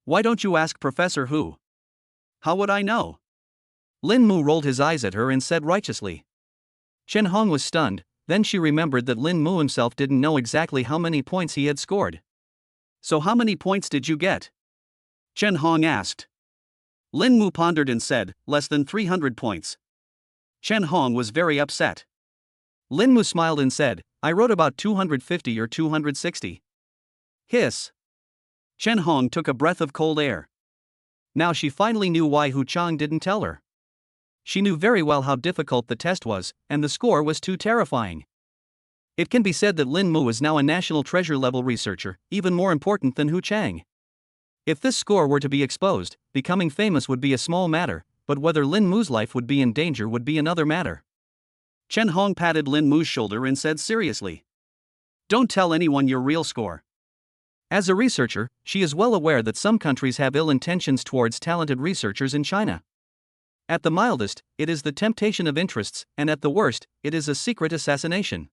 Why don't you ask Professor Hu? How would I know? Lin Mu rolled his eyes at her and said righteously. Chen Hong was stunned, then she remembered that Lin Mu himself didn't know exactly how many points he had scored. So how many points did you get? Chen Hong asked. Lin Mu pondered and said, less than 300 points. Chen Hong was very upset. Lin Mu smiled and said, I wrote about 250 or 260. Hiss. Chen Hong took a breath of cold air. Now she finally knew why Hu Chang didn't tell her. She knew very well how difficult the test was, and the score was too terrifying. It can be said that Lin Mu is now a national treasure level researcher, even more important than Hu Chang. If this score were to be exposed, becoming famous would be a small matter, but whether Lin Mu's life would be in danger would be another matter. Chen Hong patted Lin Mu's shoulder and said seriously, don't tell anyone your real score. As a researcher, she is well aware that some countries have ill intentions towards talented researchers in China. At the mildest, it is the temptation of interests, and at the worst, it is a secret assassination.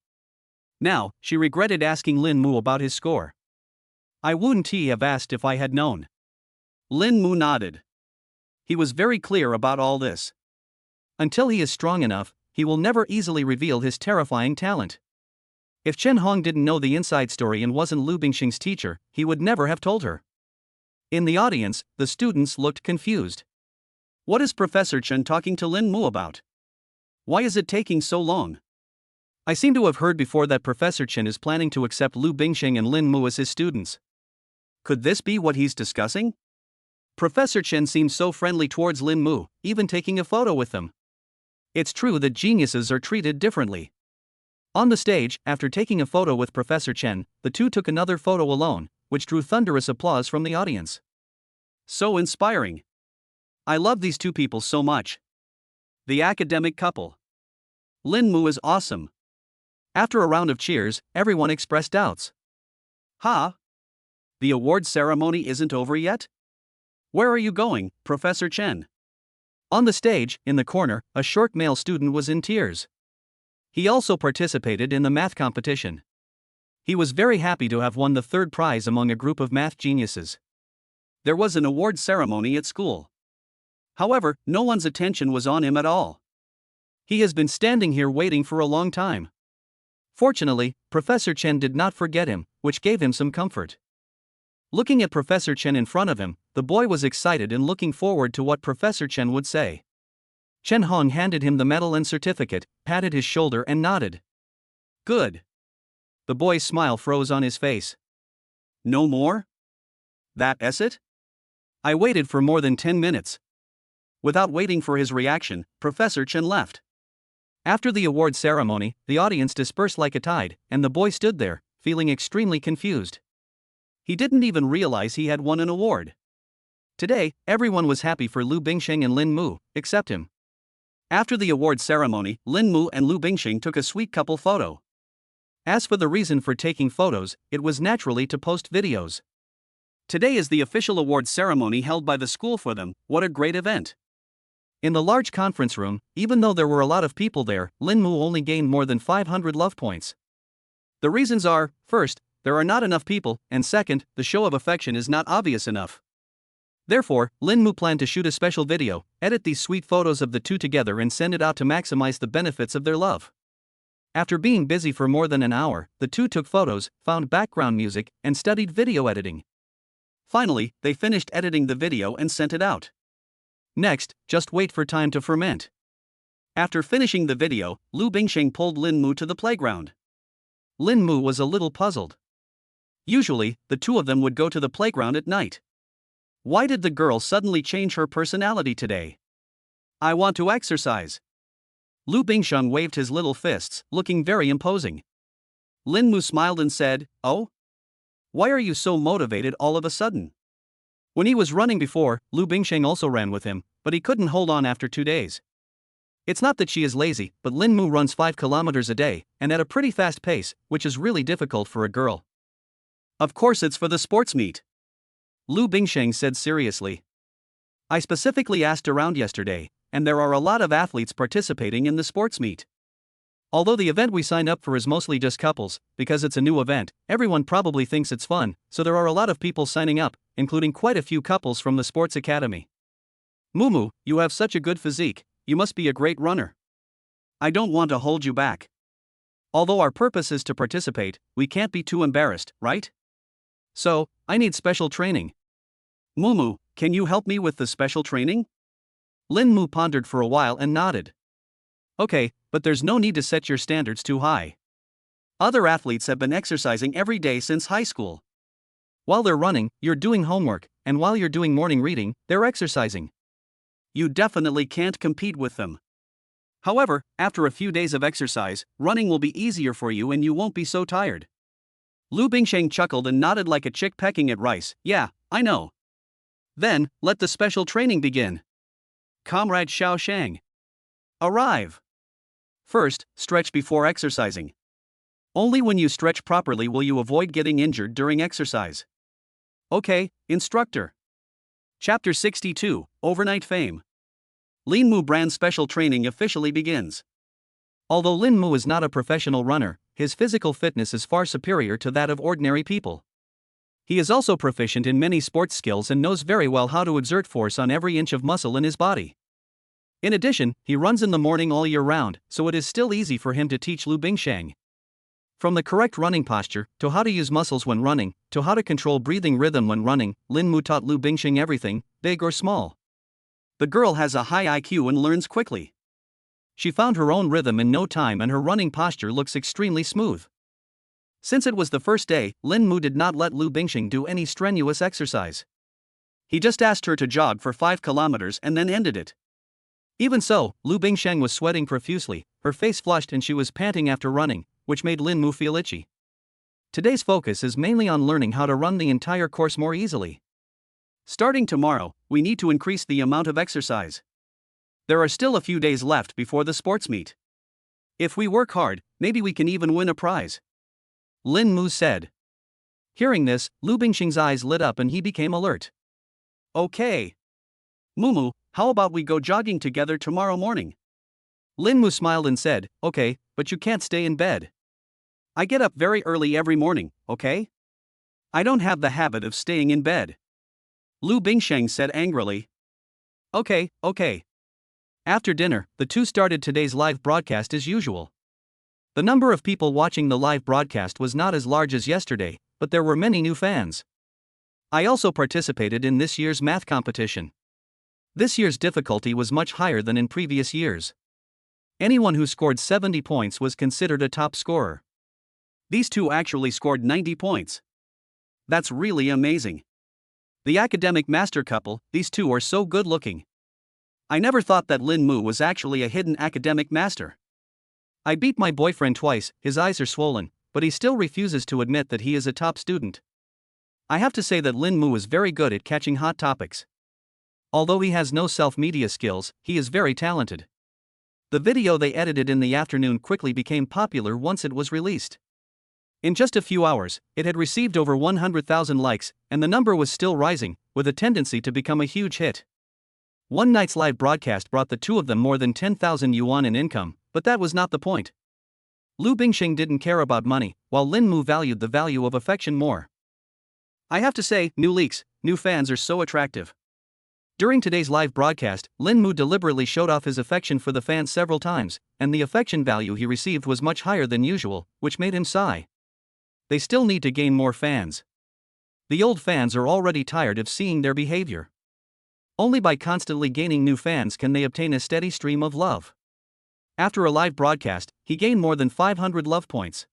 Now, she regretted asking Lin Mu about his score. I wouldn't have asked if I had known. Lin Mu nodded. He was very clear about all this. Until he is strong enough, he will never easily reveal his terrifying talent. If Chen Hong didn't know the inside story and wasn't Lu Bingsheng's teacher, he would never have told her. In the audience, the students looked confused. What is Professor Chen talking to Lin Mu about? Why is it taking so long? I seem to have heard before that Professor Chen is planning to accept Lu Bingsheng and Lin Mu as his students. Could this be what he's discussing? Professor Chen seems so friendly towards Lin Mu, even taking a photo with them. It's true that geniuses are treated differently. On the stage, after taking a photo with Professor Chen, the two took another photo alone, which drew thunderous applause from the audience. So inspiring. I love these two people so much. The academic couple. Lin Mu is awesome. After a round of cheers, everyone expressed doubts. The award ceremony isn't over yet? Where are you going, Professor Chen? On the stage, in the corner, a short male student was in tears. He also participated in the math competition. He was very happy to have won the third prize among a group of math geniuses. There was an award ceremony at school. However, no one's attention was on him at all. He has been standing here waiting for a long time. Fortunately, Professor Chen did not forget him, which gave him some comfort. Looking at Professor Chen in front of him, the boy was excited and looking forward to what Professor Chen would say. Chen Hong handed him the medal and certificate, patted his shoulder and nodded. Good. The boy's smile froze on his face. No more? That's it? I waited for more than 10 minutes. Without waiting for his reaction, Professor Chen left. After the award ceremony, the audience dispersed like a tide, and the boy stood there, feeling extremely confused. He didn't even realize he had won an award. Today, everyone was happy for Lu Bingsheng and Lin Mu, except him. After the award ceremony, Lin Mu and Lu Bingsheng took a sweet couple photo. As for the reason for taking photos, it was naturally to post videos. Today is the official award ceremony held by the school for them. What a great event. In the large conference room, even though there were a lot of people there, Lin Mu only gained more than 500 love points. The reasons are, first, there are not enough people, and second, the show of affection is not obvious enough. Therefore, Lin Mu planned to shoot a special video, edit these sweet photos of the two together and send it out to maximize the benefits of their love. After being busy for more than an hour, the two took photos, found background music, and studied video editing. Finally, they finished editing the video and sent it out. Next, just wait for time to ferment. After finishing the video, Lu Bingsheng pulled Lin Mu to the playground. Lin Mu was a little puzzled. Usually, the two of them would go to the playground at night. Why did the girl suddenly change her personality today? I want to exercise. Lu Bingsheng waved his little fists, looking very imposing. Lin Mu smiled and said, "Oh? Why are you so motivated all of a sudden?" When he was running before, Lu Bingsheng also ran with him, but he couldn't hold on after 2 days. It's not that she is lazy, but Lin Mu runs 5 kilometers a day, and at a pretty fast pace, which is really difficult for a girl. Of course it's for the sports meet. Lu Bingsheng said seriously. I specifically asked around yesterday, and there are a lot of athletes participating in the sports meet. Although the event we signed up for is mostly just couples, because it's a new event, everyone probably thinks it's fun, so there are a lot of people signing up, including quite a few couples from the sports academy. Mumu, you have such a good physique, you must be a great runner. I don't want to hold you back. Although our purpose is to participate, we can't be too embarrassed, right? So, I need special training. Mumu, can you help me with the special training? Lin Mu pondered for a while and nodded. Okay, but there's no need to set your standards too high. Other athletes have been exercising every day since high school. While they're running, you're doing homework, and while you're doing morning reading, they're exercising. You definitely can't compete with them. However, after a few days of exercise, running will be easier for you and you won't be so tired. Lu Bingsheng chuckled and nodded like a chick pecking at rice. Yeah, I know. Then, let the special training begin. Comrade Xiao Shang. Arrive. First, stretch before exercising. Only when you stretch properly will you avoid getting injured during exercise. Okay, instructor. Chapter 62, Overnight Fame. Lin Mu brand special training officially begins. Although Lin Mu is not a professional runner, his physical fitness is far superior to that of ordinary people. He is also proficient in many sports skills and knows very well how to exert force on every inch of muscle in his body. In addition, he runs in the morning all year round, so it is still easy for him to teach Lu Bingsheng. From the correct running posture, to how to use muscles when running, to how to control breathing rhythm when running, Lin Mu taught Lu Bingsheng everything, big or small. The girl has a high IQ and learns quickly. She found her own rhythm in no time and her running posture looks extremely smooth. Since it was the first day, Lin Mu did not let Lu Bingsheng do any strenuous exercise. He just asked her to jog for 5 kilometers and then ended it. Even so, Lu Bingsheng was sweating profusely, her face flushed and she was panting after running, which made Lin Mu feel itchy. Today's focus is mainly on learning how to run the entire course more easily. Starting tomorrow, we need to increase the amount of exercise. There are still a few days left before the sports meet. If we work hard, maybe we can even win a prize. Lin Mu said. Hearing this, Lu Bingsheng's eyes lit up and he became alert. Okay. Mumu, how about we go jogging together tomorrow morning? Lin Mu smiled and said, okay, but you can't stay in bed. I get up very early every morning, okay? I don't have the habit of staying in bed. Lu Bingsheng said angrily. Okay. After dinner, the two started today's live broadcast as usual. The number of people watching the live broadcast was not as large as yesterday, but there were many new fans. I also participated in this year's math competition. This year's difficulty was much higher than in previous years. Anyone who scored 70 points was considered a top scorer. These two actually scored 90 points. That's really amazing. The academic master couple, these two are so good looking. I never thought that Lin Mu was actually a hidden academic master. I beat my boyfriend twice, his eyes are swollen, but he still refuses to admit that he is a top student. I have to say that Lin Mu is very good at catching hot topics. Although he has no self-media skills, he is very talented. The video they edited in the afternoon quickly became popular once it was released. In just a few hours, it had received over 100,000 likes, and the number was still rising, with a tendency to become a huge hit. One night's live broadcast brought the two of them more than 10,000 yuan in income, but that was not the point. Lu Bingsheng didn't care about money, while Lin Mu valued the value of affection more. I have to say, new leaks, new fans are so attractive. During today's live broadcast, Lin Mu deliberately showed off his affection for the fans several times, and the affection value he received was much higher than usual, which made him sigh. They still need to gain more fans. The old fans are already tired of seeing their behavior. Only by constantly gaining new fans can they obtain a steady stream of love. After a live broadcast, he gained more than 500 love points.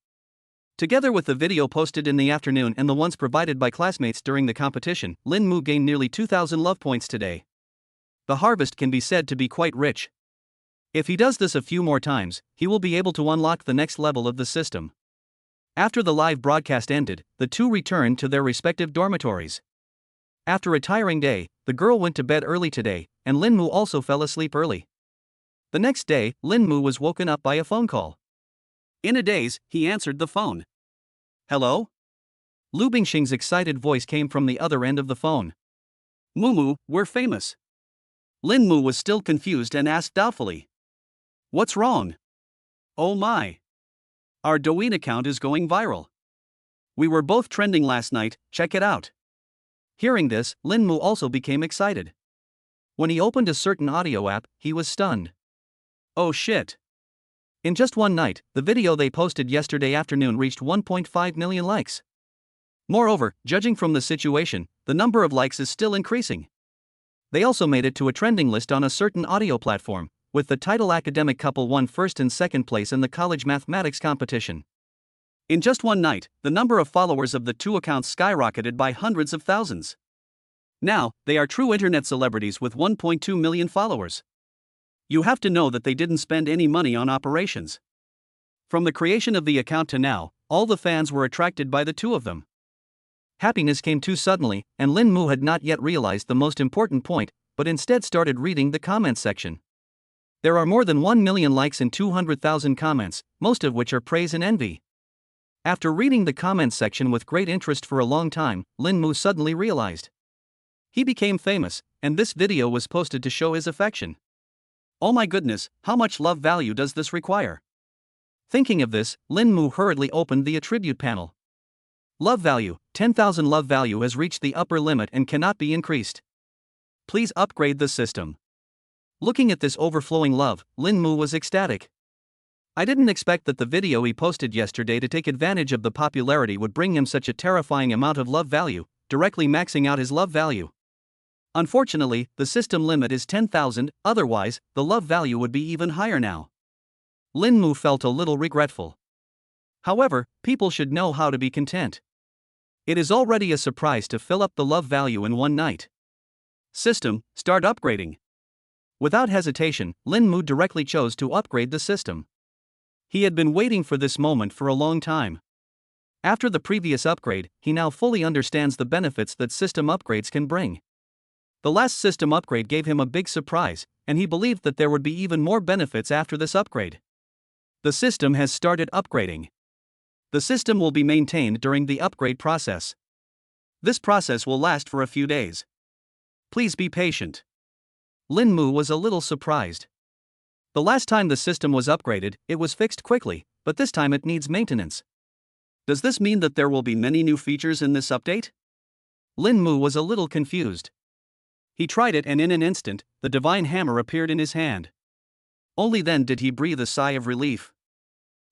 Together with the video posted in the afternoon and the ones provided by classmates during the competition, Lin Mu gained nearly 2,000 love points today. The harvest can be said to be quite rich. If he does this a few more times, he will be able to unlock the next level of the system. After the live broadcast ended, the two returned to their respective dormitories. After a tiring day, the girl went to bed early today, and Lin Mu also fell asleep early. The next day, Lin Mu was woken up by a phone call. In a daze, he answered the phone. Hello? Lu Bingxing's excited voice came from the other end of the phone. Mumu, we're famous. Lin Mu was still confused and asked doubtfully. What's wrong? Oh my. Our Douyin account is going viral. We were both trending last night, check it out. Hearing this, Lin Mu also became excited. When he opened a certain audio app, he was stunned. Oh shit. In just one night, the video they posted yesterday afternoon reached 1.5 million likes. Moreover, judging from the situation, the number of likes is still increasing. They also made it to a trending list on a certain audio platform, with the title Academic Couple won first and second place in the college mathematics competition. In just one night, the number of followers of the two accounts skyrocketed by hundreds of thousands. Now, they are true internet celebrities with 1.2 million followers. You have to know that they didn't spend any money on operations. From the creation of the account to now, all the fans were attracted by the two of them. Happiness came too suddenly, and Lin Mu had not yet realized the most important point, but instead started reading the comments section. There are more than 1 million likes and 200,000 comments, most of which are praise and envy. After reading the comments section with great interest for a long time, Lin Mu suddenly realized. He became famous, and this video was posted to show his affection. Oh my goodness, how much love value does this require? Thinking of this, Lin Mu hurriedly opened the attribute panel. Love value, 10,000 love value has reached the upper limit and cannot be increased. Please upgrade the system. Looking at this overflowing love, Lin Mu was ecstatic. I didn't expect that the video he posted yesterday to take advantage of the popularity would bring him such a terrifying amount of love value, directly maxing out his love value. Unfortunately, the system limit is 10,000, otherwise, the love value would be even higher now. Lin Mu felt a little regretful. However, people should know how to be content. It is already a surprise to fill up the love value in one night. System, start upgrading. Without hesitation, Lin Mu directly chose to upgrade the system. He had been waiting for this moment for a long time. After the previous upgrade, he now fully understands the benefits that system upgrades can bring. The last system upgrade gave him a big surprise, and he believed that there would be even more benefits after this upgrade. The system has started upgrading. The system will be maintained during the upgrade process. This process will last for a few days. Please be patient. Lin Mu was a little surprised. The last time the system was upgraded, it was fixed quickly, but this time it needs maintenance. Does this mean that there will be many new features in this update? Lin Mu was a little confused. He tried it and in an instant, the divine hammer appeared in his hand. Only then did he breathe a sigh of relief.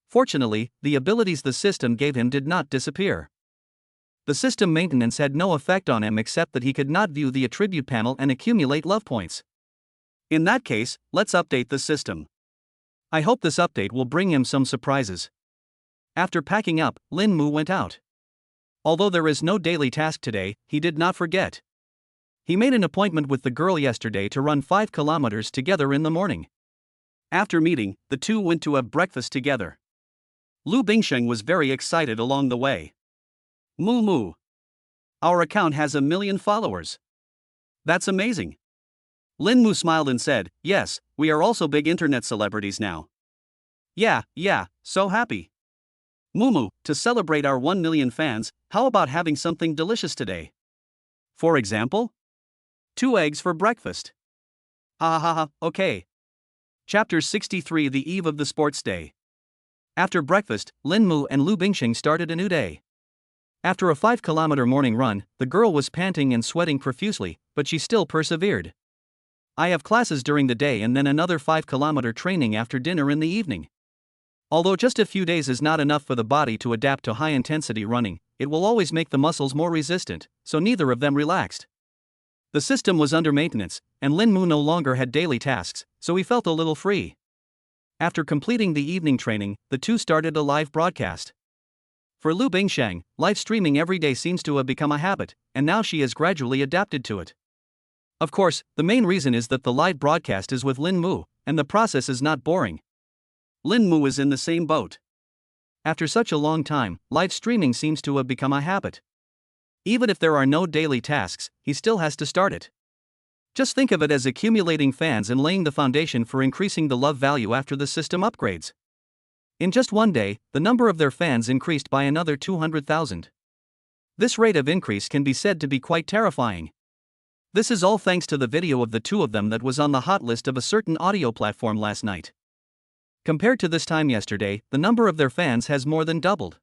Fortunately, the abilities the system gave him did not disappear. The system maintenance had no effect on him except that he could not view the attribute panel and accumulate love points. In that case, let's update the system. I hope this update will bring him some surprises. After packing up, Lin Mu went out. Although there is no daily task today, he did not forget. He made an appointment with the girl yesterday to run 5 kilometers together in the morning. After meeting, the two went to have breakfast together. Lu Bingxing was very excited along the way. Moo. Our account has 1 million followers. That's amazing. Lin Mu smiled and said, yes, we are also big internet celebrities now. Yeah, so happy. Mumu, to celebrate our 1 million fans, how about having something delicious today? For example? 2 eggs for breakfast. Okay. Chapter 63 The Eve of the Sports Day. After breakfast, Lin Mu and Lu Bingxing started a new day. After a 5-kilometer morning run, the girl was panting and sweating profusely, but she still persevered. I have classes during the day and then another 5-kilometer training after dinner in the evening. Although just a few days is not enough for the body to adapt to high-intensity running, it will always make the muscles more resistant, so neither of them relaxed. The system was under maintenance, and Lin Mu no longer had daily tasks, so he felt a little free. After completing the evening training, the two started a live broadcast. For Lu Bingsheng, live streaming every day seems to have become a habit, and now she has gradually adapted to it. Of course, the main reason is that the live broadcast is with Lin Mu, and the process is not boring. Lin Mu is in the same boat. After such a long time, live streaming seems to have become a habit. Even if there are no daily tasks, he still has to start it. Just think of it as accumulating fans and laying the foundation for increasing the love value after the system upgrades. In just one day, the number of their fans increased by another 200,000. This rate of increase can be said to be quite terrifying. This is all thanks to the video of the two of them that was on the hot list of a certain audio platform last night. Compared to this time yesterday, the number of their fans has more than doubled.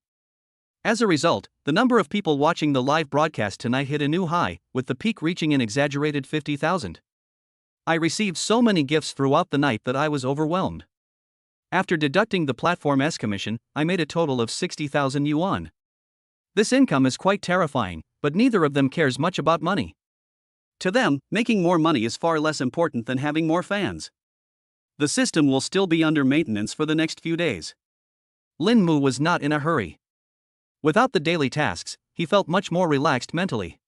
As a result, the number of people watching the live broadcast tonight hit a new high, with the peak reaching an exaggerated 50,000. I received so many gifts throughout the night that I was overwhelmed. After deducting the platform's commission, I made a total of 60,000 yuan. This income is quite terrifying, but neither of them cares much about money. To them, making more money is far less important than having more fans. The system will still be under maintenance for the next few days. Lin Mu was not in a hurry. Without the daily tasks, he felt much more relaxed mentally.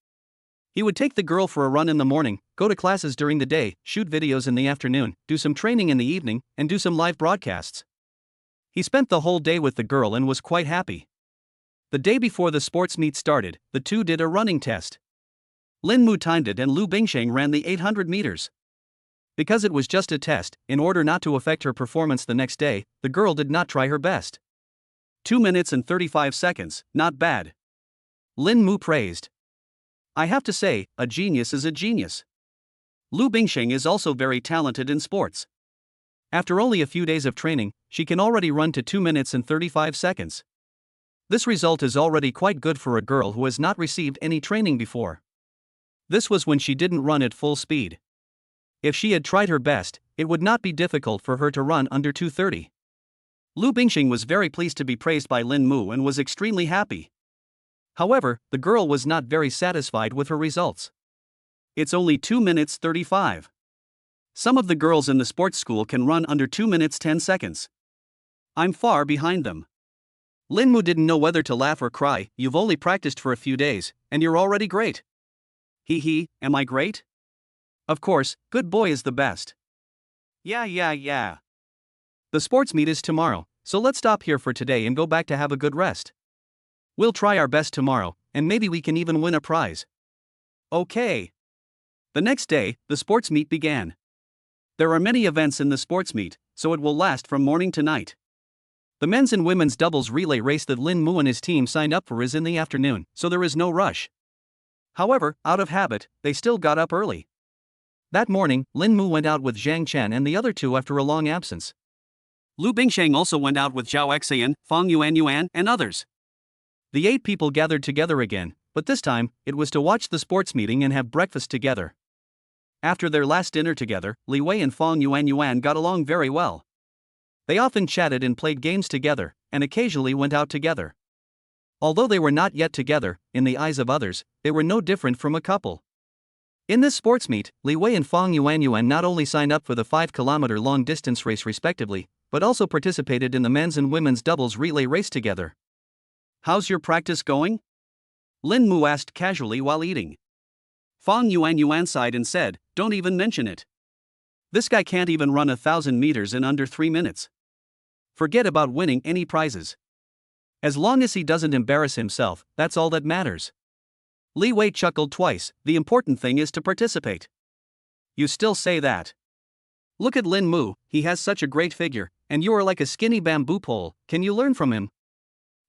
He would take the girl for a run in the morning, go to classes during the day, shoot videos in the afternoon, do some training in the evening, and do some live broadcasts. He spent the whole day with the girl and was quite happy. The day before the sports meet started, the two did a running test. Lin Mu timed it and Lu Bingsheng ran the 800 meters. Because it was just a test, in order not to affect her performance the next day, the girl did not try her best. 2 minutes and 35 seconds, not bad. Lin Mu praised. I have to say, a genius is a genius. Lu Bingsheng is also very talented in sports. After only a few days of training, she can already run to 2 minutes and 35 seconds. This result is already quite good for a girl who has not received any training before. This was when she didn't run at full speed. If she had tried her best, it would not be difficult for her to run under 2:30. Lu Bingsheng was very pleased to be praised by Lin Mu and was extremely happy. However, the girl was not very satisfied with her results. It's only 2 minutes 35. Some of the girls in the sports school can run under 2 minutes 10 seconds. I'm far behind them. Lin Mu didn't know whether to laugh or cry. You've only practiced for a few days, and you're already great. Hee, am I great? Of course, good boy is the best. Yeah. The sports meet is tomorrow, so let's stop here for today and go back to have a good rest. We'll try our best tomorrow, and maybe we can even win a prize. Okay. The next day, the sports meet began. There are many events in the sports meet, so it will last from morning to night. The men's and women's doubles relay race that Lin Mu and his team signed up for is in the afternoon, so there is no rush. However, out of habit, they still got up early. That morning, Lin Mu went out with Zhang Chen and the other two after a long absence. Lu Bingsheng also went out with Zhao Xian, Fang Yuan, and others. The 8 people gathered together again, but this time, it was to watch the sports meeting and have breakfast together. After their last dinner together, Li Wei and Fang Yuan got along very well. They often chatted and played games together, and occasionally went out together. Although they were not yet together, in the eyes of others, they were no different from a couple. In this sports meet, Li Wei and Fang Yuan not only signed up for the 5-kilometer long-distance race respectively, but also participated in the men's and women's doubles relay race together. How's your practice going? Lin Mu asked casually while eating. Fang Yuan sighed and said, don't even mention it. This guy can't even run 1,000 meters in under 3 minutes. Forget about winning any prizes. As long as he doesn't embarrass himself, that's all that matters. Li Wei chuckled twice. The important thing is to participate. You still say that? Look at Lin Mu, he has such a great figure, and you are like a skinny bamboo pole. Can you learn from him?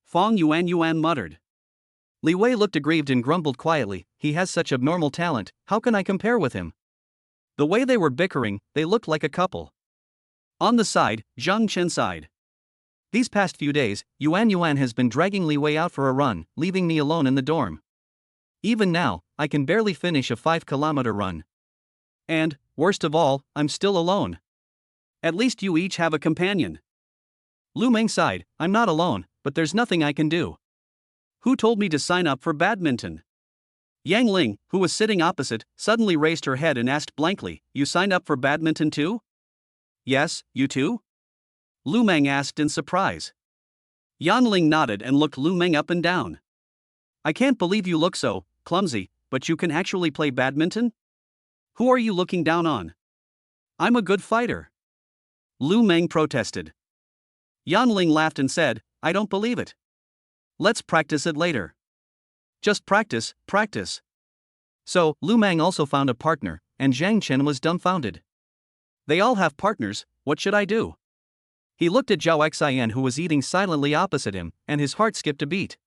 Fang Yuan muttered. Li Wei looked aggrieved and grumbled quietly, he has such abnormal talent, how can I compare with him? The way they were bickering, they looked like a couple. On the side, Zhang Chen sighed. These past few days, Yuan has been dragging Li Wei out for a run, leaving me alone in the dorm. Even now, I can barely finish a 5-kilometer run. And, worst of all, I'm still alone. At least you each have a companion. Lu Meng sighed, I'm not alone, but there's nothing I can do. Who told me to sign up for badminton? Yang Ling, who was sitting opposite, suddenly raised her head and asked blankly, You signed up for badminton too? Yes, you too? Lu Meng asked in surprise. Yan Ling nodded and looked Lu Meng up and down. I can't believe you look so clumsy, but you can actually play badminton? Who are you looking down on? I'm a good fighter. Lu Meng protested. Yan Ling laughed and said, I don't believe it. Let's practice it later. Just practice, practice. So, Lu Meng also found a partner, and Zhang Chen was dumbfounded. They all have partners, what should I do? He looked at Zhao Xian who was eating silently opposite him, and his heart skipped a beat.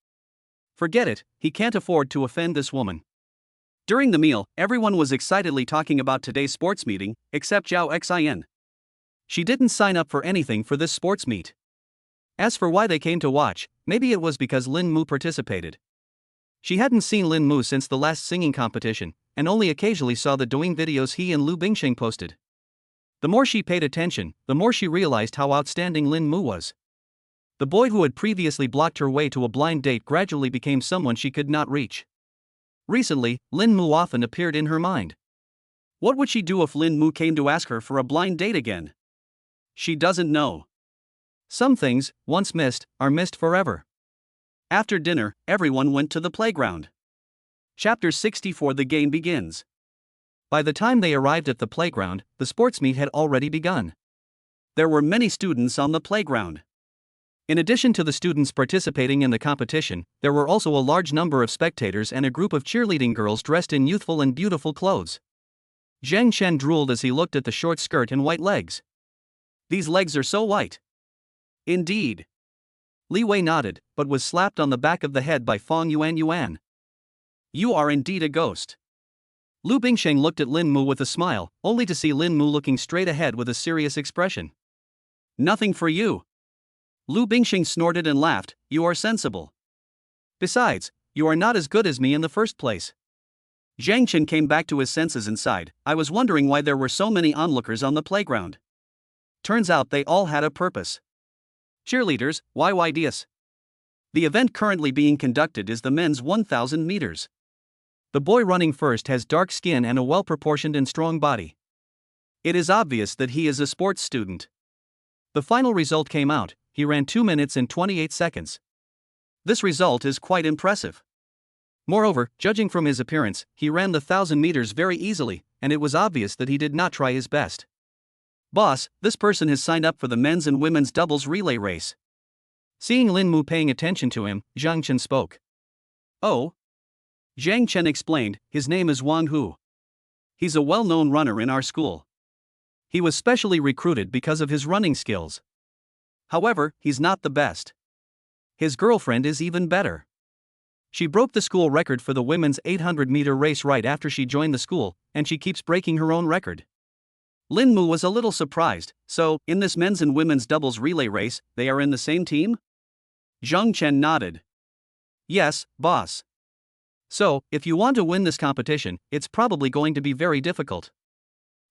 Forget it, he can't afford to offend this woman. During the meal, everyone was excitedly talking about today's sports meeting, except Zhao Xian. She didn't sign up for anything for this sports meet. As for why they came to watch, maybe it was because Lin Mu participated. She hadn't seen Lin Mu since the last singing competition, and only occasionally saw the Douyin videos he and Lu Bingsheng posted. The more she paid attention, the more she realized how outstanding Lin Mu was. The boy who had previously blocked her way to a blind date gradually became someone she could not reach. Recently, Lin Mu often appeared in her mind. What would she do if Lin Mu came to ask her for a blind date again? She doesn't know. Some things, once missed, are missed forever. After dinner, everyone went to the playground. Chapter 64 The game begins. By the time they arrived at the playground, the sports meet had already begun. There were many students on the playground. In addition to the students participating in the competition, there were also a large number of spectators and a group of cheerleading girls dressed in youthful and beautiful clothes. Zhang Chen drooled as he looked at the short skirt and white legs. These legs are so white. Indeed. Li Wei nodded, but was slapped on the back of the head by Fong Yuan. You are indeed a ghost. Lu Bingsheng looked at Lin Mu with a smile, only to see Lin Mu looking straight ahead with a serious expression. Nothing for you. Lu Bingsheng snorted and laughed, you are sensible. Besides, you are not as good as me in the first place. Zhang Chen came back to his senses and sighed, I was wondering why there were so many onlookers on the playground. Turns out they all had a purpose. Cheerleaders, YYDS. The event currently being conducted is the men's 1,000 meters. The boy running first has dark skin and a well-proportioned and strong body. It is obvious that he is a sports student. The final result came out, he ran 2 minutes and 28 seconds. This result is quite impressive. Moreover, judging from his appearance, he ran the 1,000 meters very easily, and it was obvious that he did not try his best. Boss, this person has signed up for the men's and women's doubles relay race. Seeing Lin Mu paying attention to him, Zhang Chen spoke. Oh? Zhang Chen explained, his name is Wang Hu. He's a well-known runner in our school. He was specially recruited because of his running skills. However, he's not the best. His girlfriend is even better. She broke the school record for the women's 800-meter race right after she joined the school, and she keeps breaking her own record. Lin Mu was a little surprised, so, in this men's and women's doubles relay race, they are in the same team? Zhang Chen nodded. Yes, boss. So, if you want to win this competition, it's probably going to be very difficult.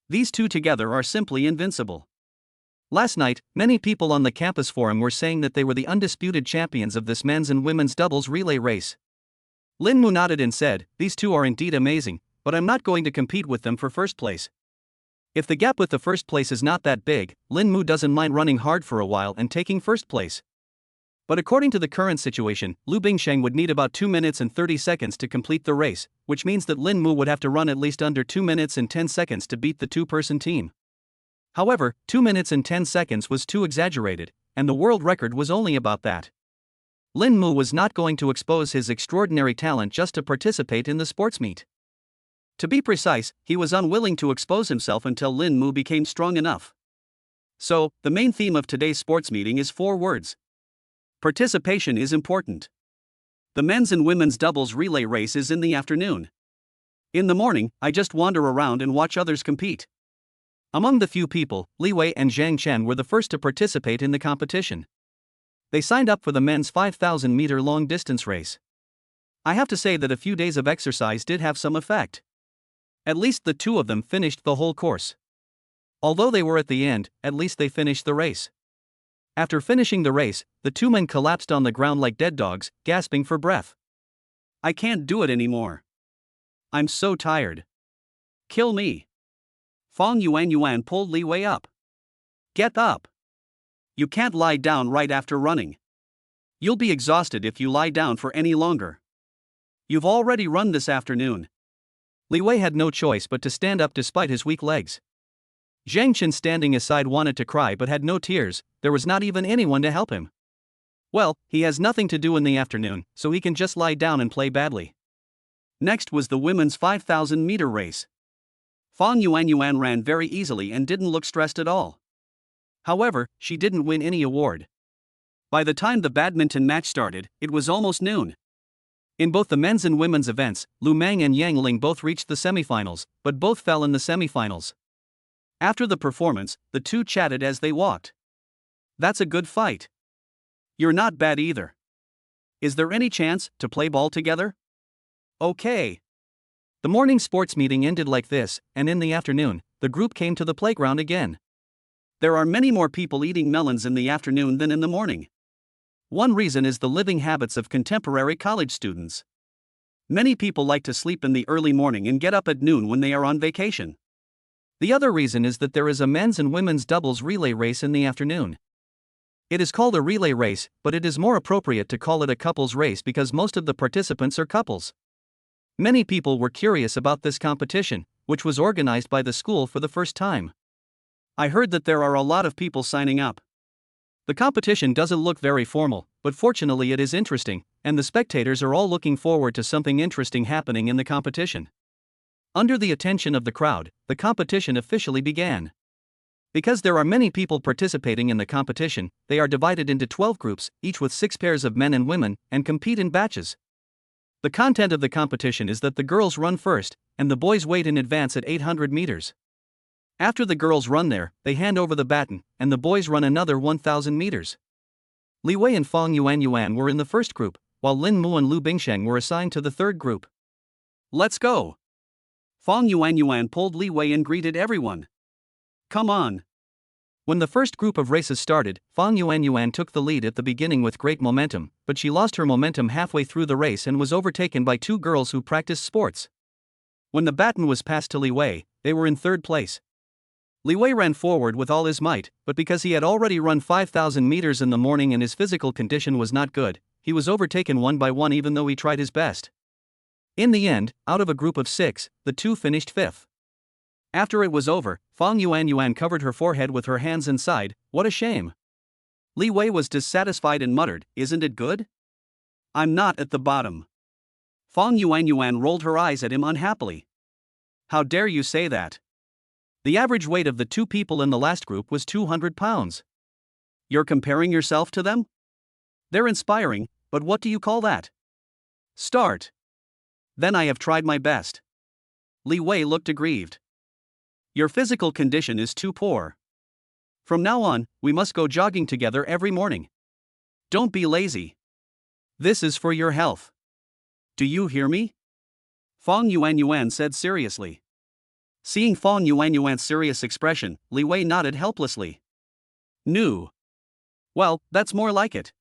These two together are simply invincible. Last night, many people on the campus forum were saying that they were the undisputed champions of this men's and women's doubles relay race. Lin Mu nodded and said, these two are indeed amazing, but I'm not going to compete with them for first place. If the gap with the first place is not that big, Lin Mu doesn't mind running hard for a while and taking first place. But according to the current situation, Lu Bingsheng would need about 2 minutes and 30 seconds to complete the race, which means that Lin Mu would have to run at least under 2 minutes and 10 seconds to beat the two-person team. However, 2 minutes and 10 seconds was too exaggerated, and the world record was only about that. Lin Mu was not going to expose his extraordinary talent just to participate in the sports meet. To be precise, he was unwilling to expose himself until Lin Mu became strong enough. So, the main theme of today's sports meeting is 4 words. Participation is important. The men's and women's doubles relay race is in the afternoon. In the morning, I just wander around and watch others compete. Among the few people, Li Wei and Zhang Chen were the first to participate in the competition. They signed up for the men's 5,000-meter long-distance race. I have to say that a few days of exercise did have some effect. At least the two of them finished the whole course. Although they were at the end, at least they finished the race. After finishing the race, the two men collapsed on the ground like dead dogs, gasping for breath. I can't do it anymore. I'm so tired. Kill me. Fong Yuan pulled Li Wei up. Get up. You can't lie down right after running. You'll be exhausted if you lie down for any longer. You've already run this afternoon. Li Wei had no choice but to stand up despite his weak legs. Zhang Chen, standing aside, wanted to cry but had no tears. There was not even anyone to help him. Well, he has nothing to do in the afternoon, so he can just lie down and play badly. Next was the women's 5,000-meter race. Fong Yuan ran very easily and didn't look stressed at all. However, she didn't win any award. By the time the badminton match started, it was almost noon. In both the men's and women's events, Lu Meng and Yang Ling both reached the semifinals, but both fell in the semifinals. After the performance, the two chatted as they walked. That's a good fight. You're not bad either. Is there any chance to play ball together? Okay. The morning sports meeting ended like this, and in the afternoon, the group came to the playground again. There are many more people eating melons in the afternoon than in the morning. One reason is the living habits of contemporary college students. Many people like to sleep in the early morning and get up at noon when they are on vacation. The other reason is that there is a men's and women's doubles relay race in the afternoon. It is called a relay race, but it is more appropriate to call it a couples race because most of the participants are couples. Many people were curious about this competition, which was organized by the school for the first time. I heard that there are a lot of people signing up. The competition doesn't look very formal, but fortunately it is interesting, and the spectators are all looking forward to something interesting happening in the competition. Under the attention of the crowd, the competition officially began. Because there are many people participating in the competition, they are divided into 12 groups, each with 6 pairs of men and women, and compete in batches. The content of the competition is that the girls run first, and the boys wait in advance at 800 meters. After the girls run there, they hand over the baton, and the boys run another 1,000 meters. Li Wei and Fong Yuan were in the first group, while Lin Mu and Lu Bingsheng were assigned to the third group. Let's go! Fong Yuan pulled Li Wei and greeted everyone. Come on! When the first group of races started, Fong Yuan took the lead at the beginning with great momentum, but she lost her momentum halfway through the race and was overtaken by 2 girls who practiced sports. When the baton was passed to Li Wei, they were in third place. Li Wei ran forward with all his might, but because he had already run 5,000 meters in the morning and his physical condition was not good, he was overtaken one by one even though he tried his best. In the end, out of a group of 6, the two finished fifth. After it was over, Fong Yuan covered her forehead with her hands and sighed, "What a shame." Li Wei was dissatisfied and muttered, "Isn't it good? I'm not at the bottom." Fong Yuan rolled her eyes at him unhappily. "How dare you say that? The average weight of the 2 people in the last group was 200 pounds. You're comparing yourself to them? They're inspiring, but what do you call that? Start." "Then I have tried my best." Li Wei looked aggrieved. "Your physical condition is too poor. From now on, we must go jogging together every morning. Don't be lazy. This is for your health. Do you hear me?" Fong Yuan said seriously. Seeing Fong Yuan's serious expression, Li Wei nodded helplessly. "No. Well, that's more like it."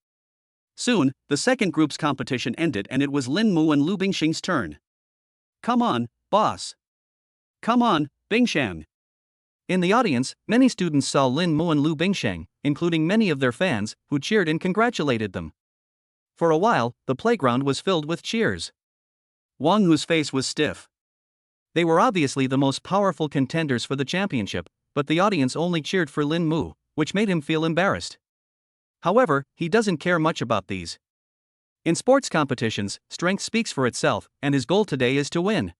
Soon, the second group's competition ended and it was Lin Mu and Lu Bingsheng's turn. "Come on, boss. Come on, Bingsheng." In the audience, many students saw Lin Mu and Lu Bingsheng, including many of their fans, who cheered and congratulated them. For a while, the playground was filled with cheers. Wang Hu's face was stiff. They were obviously the most powerful contenders for the championship, but the audience only cheered for Lin Mu, which made him feel embarrassed. However, he doesn't care much about these. In sports competitions, strength speaks for itself, and his goal today is to win.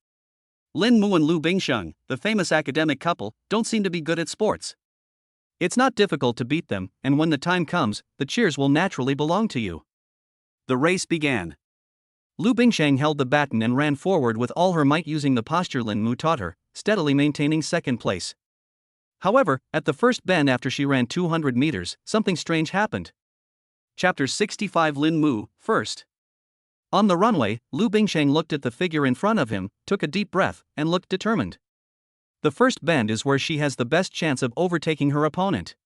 Lin Mu and Lu Bingsheng, the famous academic couple, don't seem to be good at sports. It's not difficult to beat them, and when the time comes, the cheers will naturally belong to you. The race began. Lu Bingsheng held the baton and ran forward with all her might using the posture Lin Mu taught her, steadily maintaining second place. However, at the first bend after she ran 200 meters, something strange happened. Chapter 65 Lin Mu, first. On the runway, Lu Bingsheng looked at the figure in front of him, took a deep breath, and looked determined. The first bend is where she has the best chance of overtaking her opponent.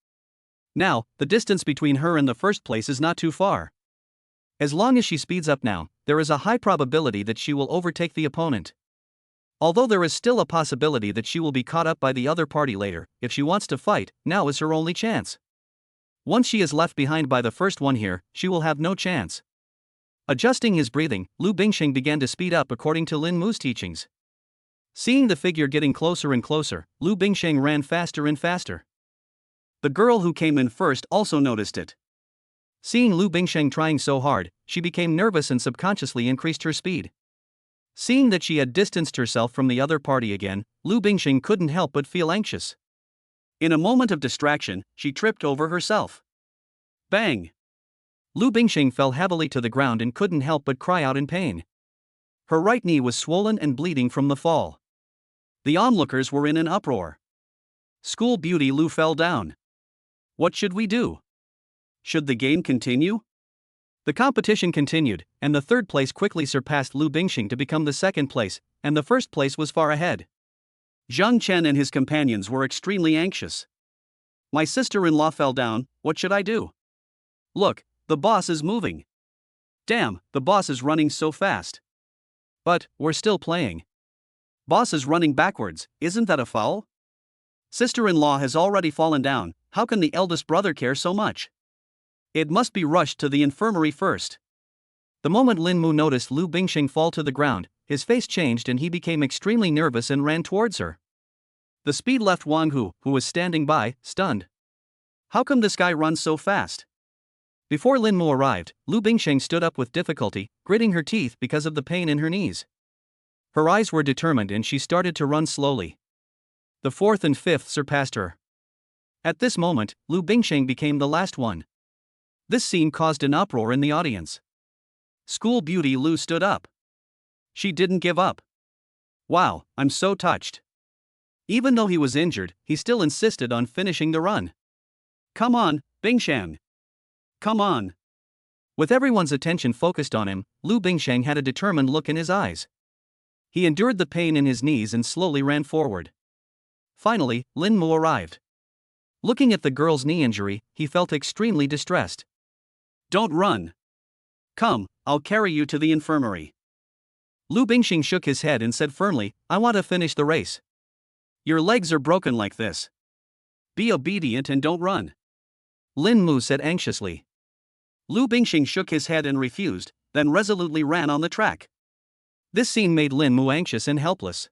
Now, the distance between her and the first place is not too far. As long as she speeds up now, there is a high probability that she will overtake the opponent. Although there is still a possibility that she will be caught up by the other party later, if she wants to fight, now is her only chance. Once she is left behind by the first one here, she will have no chance. Adjusting his breathing, Lu Bingsheng began to speed up according to Lin Mu's teachings. Seeing the figure getting closer and closer, Lu Bingsheng ran faster and faster. The girl who came in first also noticed it. Seeing Lu Bingsheng trying so hard, she became nervous and subconsciously increased her speed. Seeing that she had distanced herself from the other party again, Lu Bingsheng couldn't help but feel anxious. In a moment of distraction, she tripped over herself. Bang! Lu Bingsheng fell heavily to the ground and couldn't help but cry out in pain. Her right knee was swollen and bleeding from the fall. The onlookers were in an uproar. School beauty Lu fell down. What should we do? Should the game continue? The competition continued, and the third place quickly surpassed Lu Bingsheng to become the second place, and the first place was far ahead. Zhang Chen and his companions were extremely anxious. My sister-in-law fell down, what should I do? Look, the boss is moving. Damn, the boss is running so fast. But, we're still playing. Boss is running backwards, isn't that a foul? Sister-in-law has already fallen down, how can the eldest brother care so much? It must be rushed to the infirmary first. The moment Lin Mu noticed Lu Bingsheng fall to the ground, his face changed and he became extremely nervous and ran towards her. The speed left Wang Hu, who was standing by, stunned. How come this guy runs so fast? Before Lin Mu arrived, Lu Bingsheng stood up with difficulty, gritting her teeth because of the pain in her knees. Her eyes were determined and she started to run slowly. The fourth and fifth surpassed her. At this moment, Lu Bingsheng became the last one. This scene caused an uproar in the audience. School beauty Lu stood up. She didn't give up. Wow, I'm so touched. Even though he was injured, he still insisted on finishing the run. Come on, Bingsheng. Come on. With everyone's attention focused on him, Lu Bingsheng had a determined look in his eyes. He endured the pain in his knees and slowly ran forward. Finally, Lin Mu arrived. Looking at the girl's knee injury, he felt extremely distressed. Don't run. Come, I'll carry you to the infirmary. Lu Bingsheng shook his head and said firmly, I want to finish the race. Your legs are broken like this. Be obedient and don't run. Lin Mu said anxiously. Lu Bingsheng shook his head and refused, then resolutely ran on the track. This scene made Lin Mu anxious and helpless.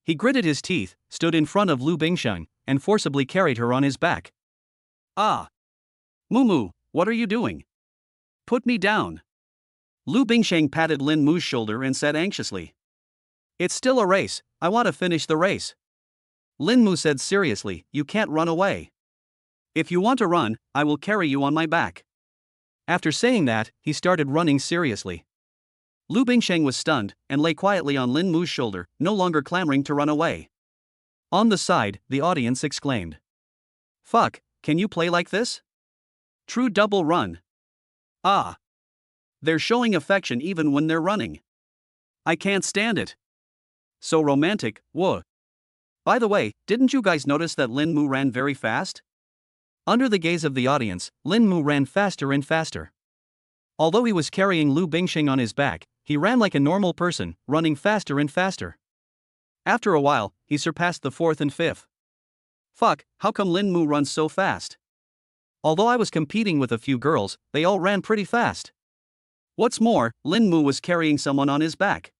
He gritted his teeth, stood in front of Lu Bingsheng, and forcibly carried her on his back. Ah! Mumu, what are you doing? Put me down. Lu Bingsheng patted Lin Mu's shoulder and said anxiously. It's still a race, I want to finish the race. Lin Mu said seriously, you can't run away. If you want to run, I will carry you on my back. After saying that, he started running seriously. Lu Bingsheng was stunned, and lay quietly on Lin Mu's shoulder, no longer clamoring to run away. On the side, the audience exclaimed. Fuck, can you play like this? True double run. Ah. They're showing affection even when they're running. I can't stand it. So romantic, whoa. By the way, didn't you guys notice that Lin Mu ran very fast? Under the gaze of the audience, Lin Mu ran faster and faster. Although he was carrying Lu Bingsheng on his back, he ran like a normal person, running faster and faster. After a while, he surpassed the fourth and fifth. Fuck, how come Lin Mu runs so fast? Although I was competing with a few girls, they all ran pretty fast. What's more, Lin Mu was carrying someone on his back.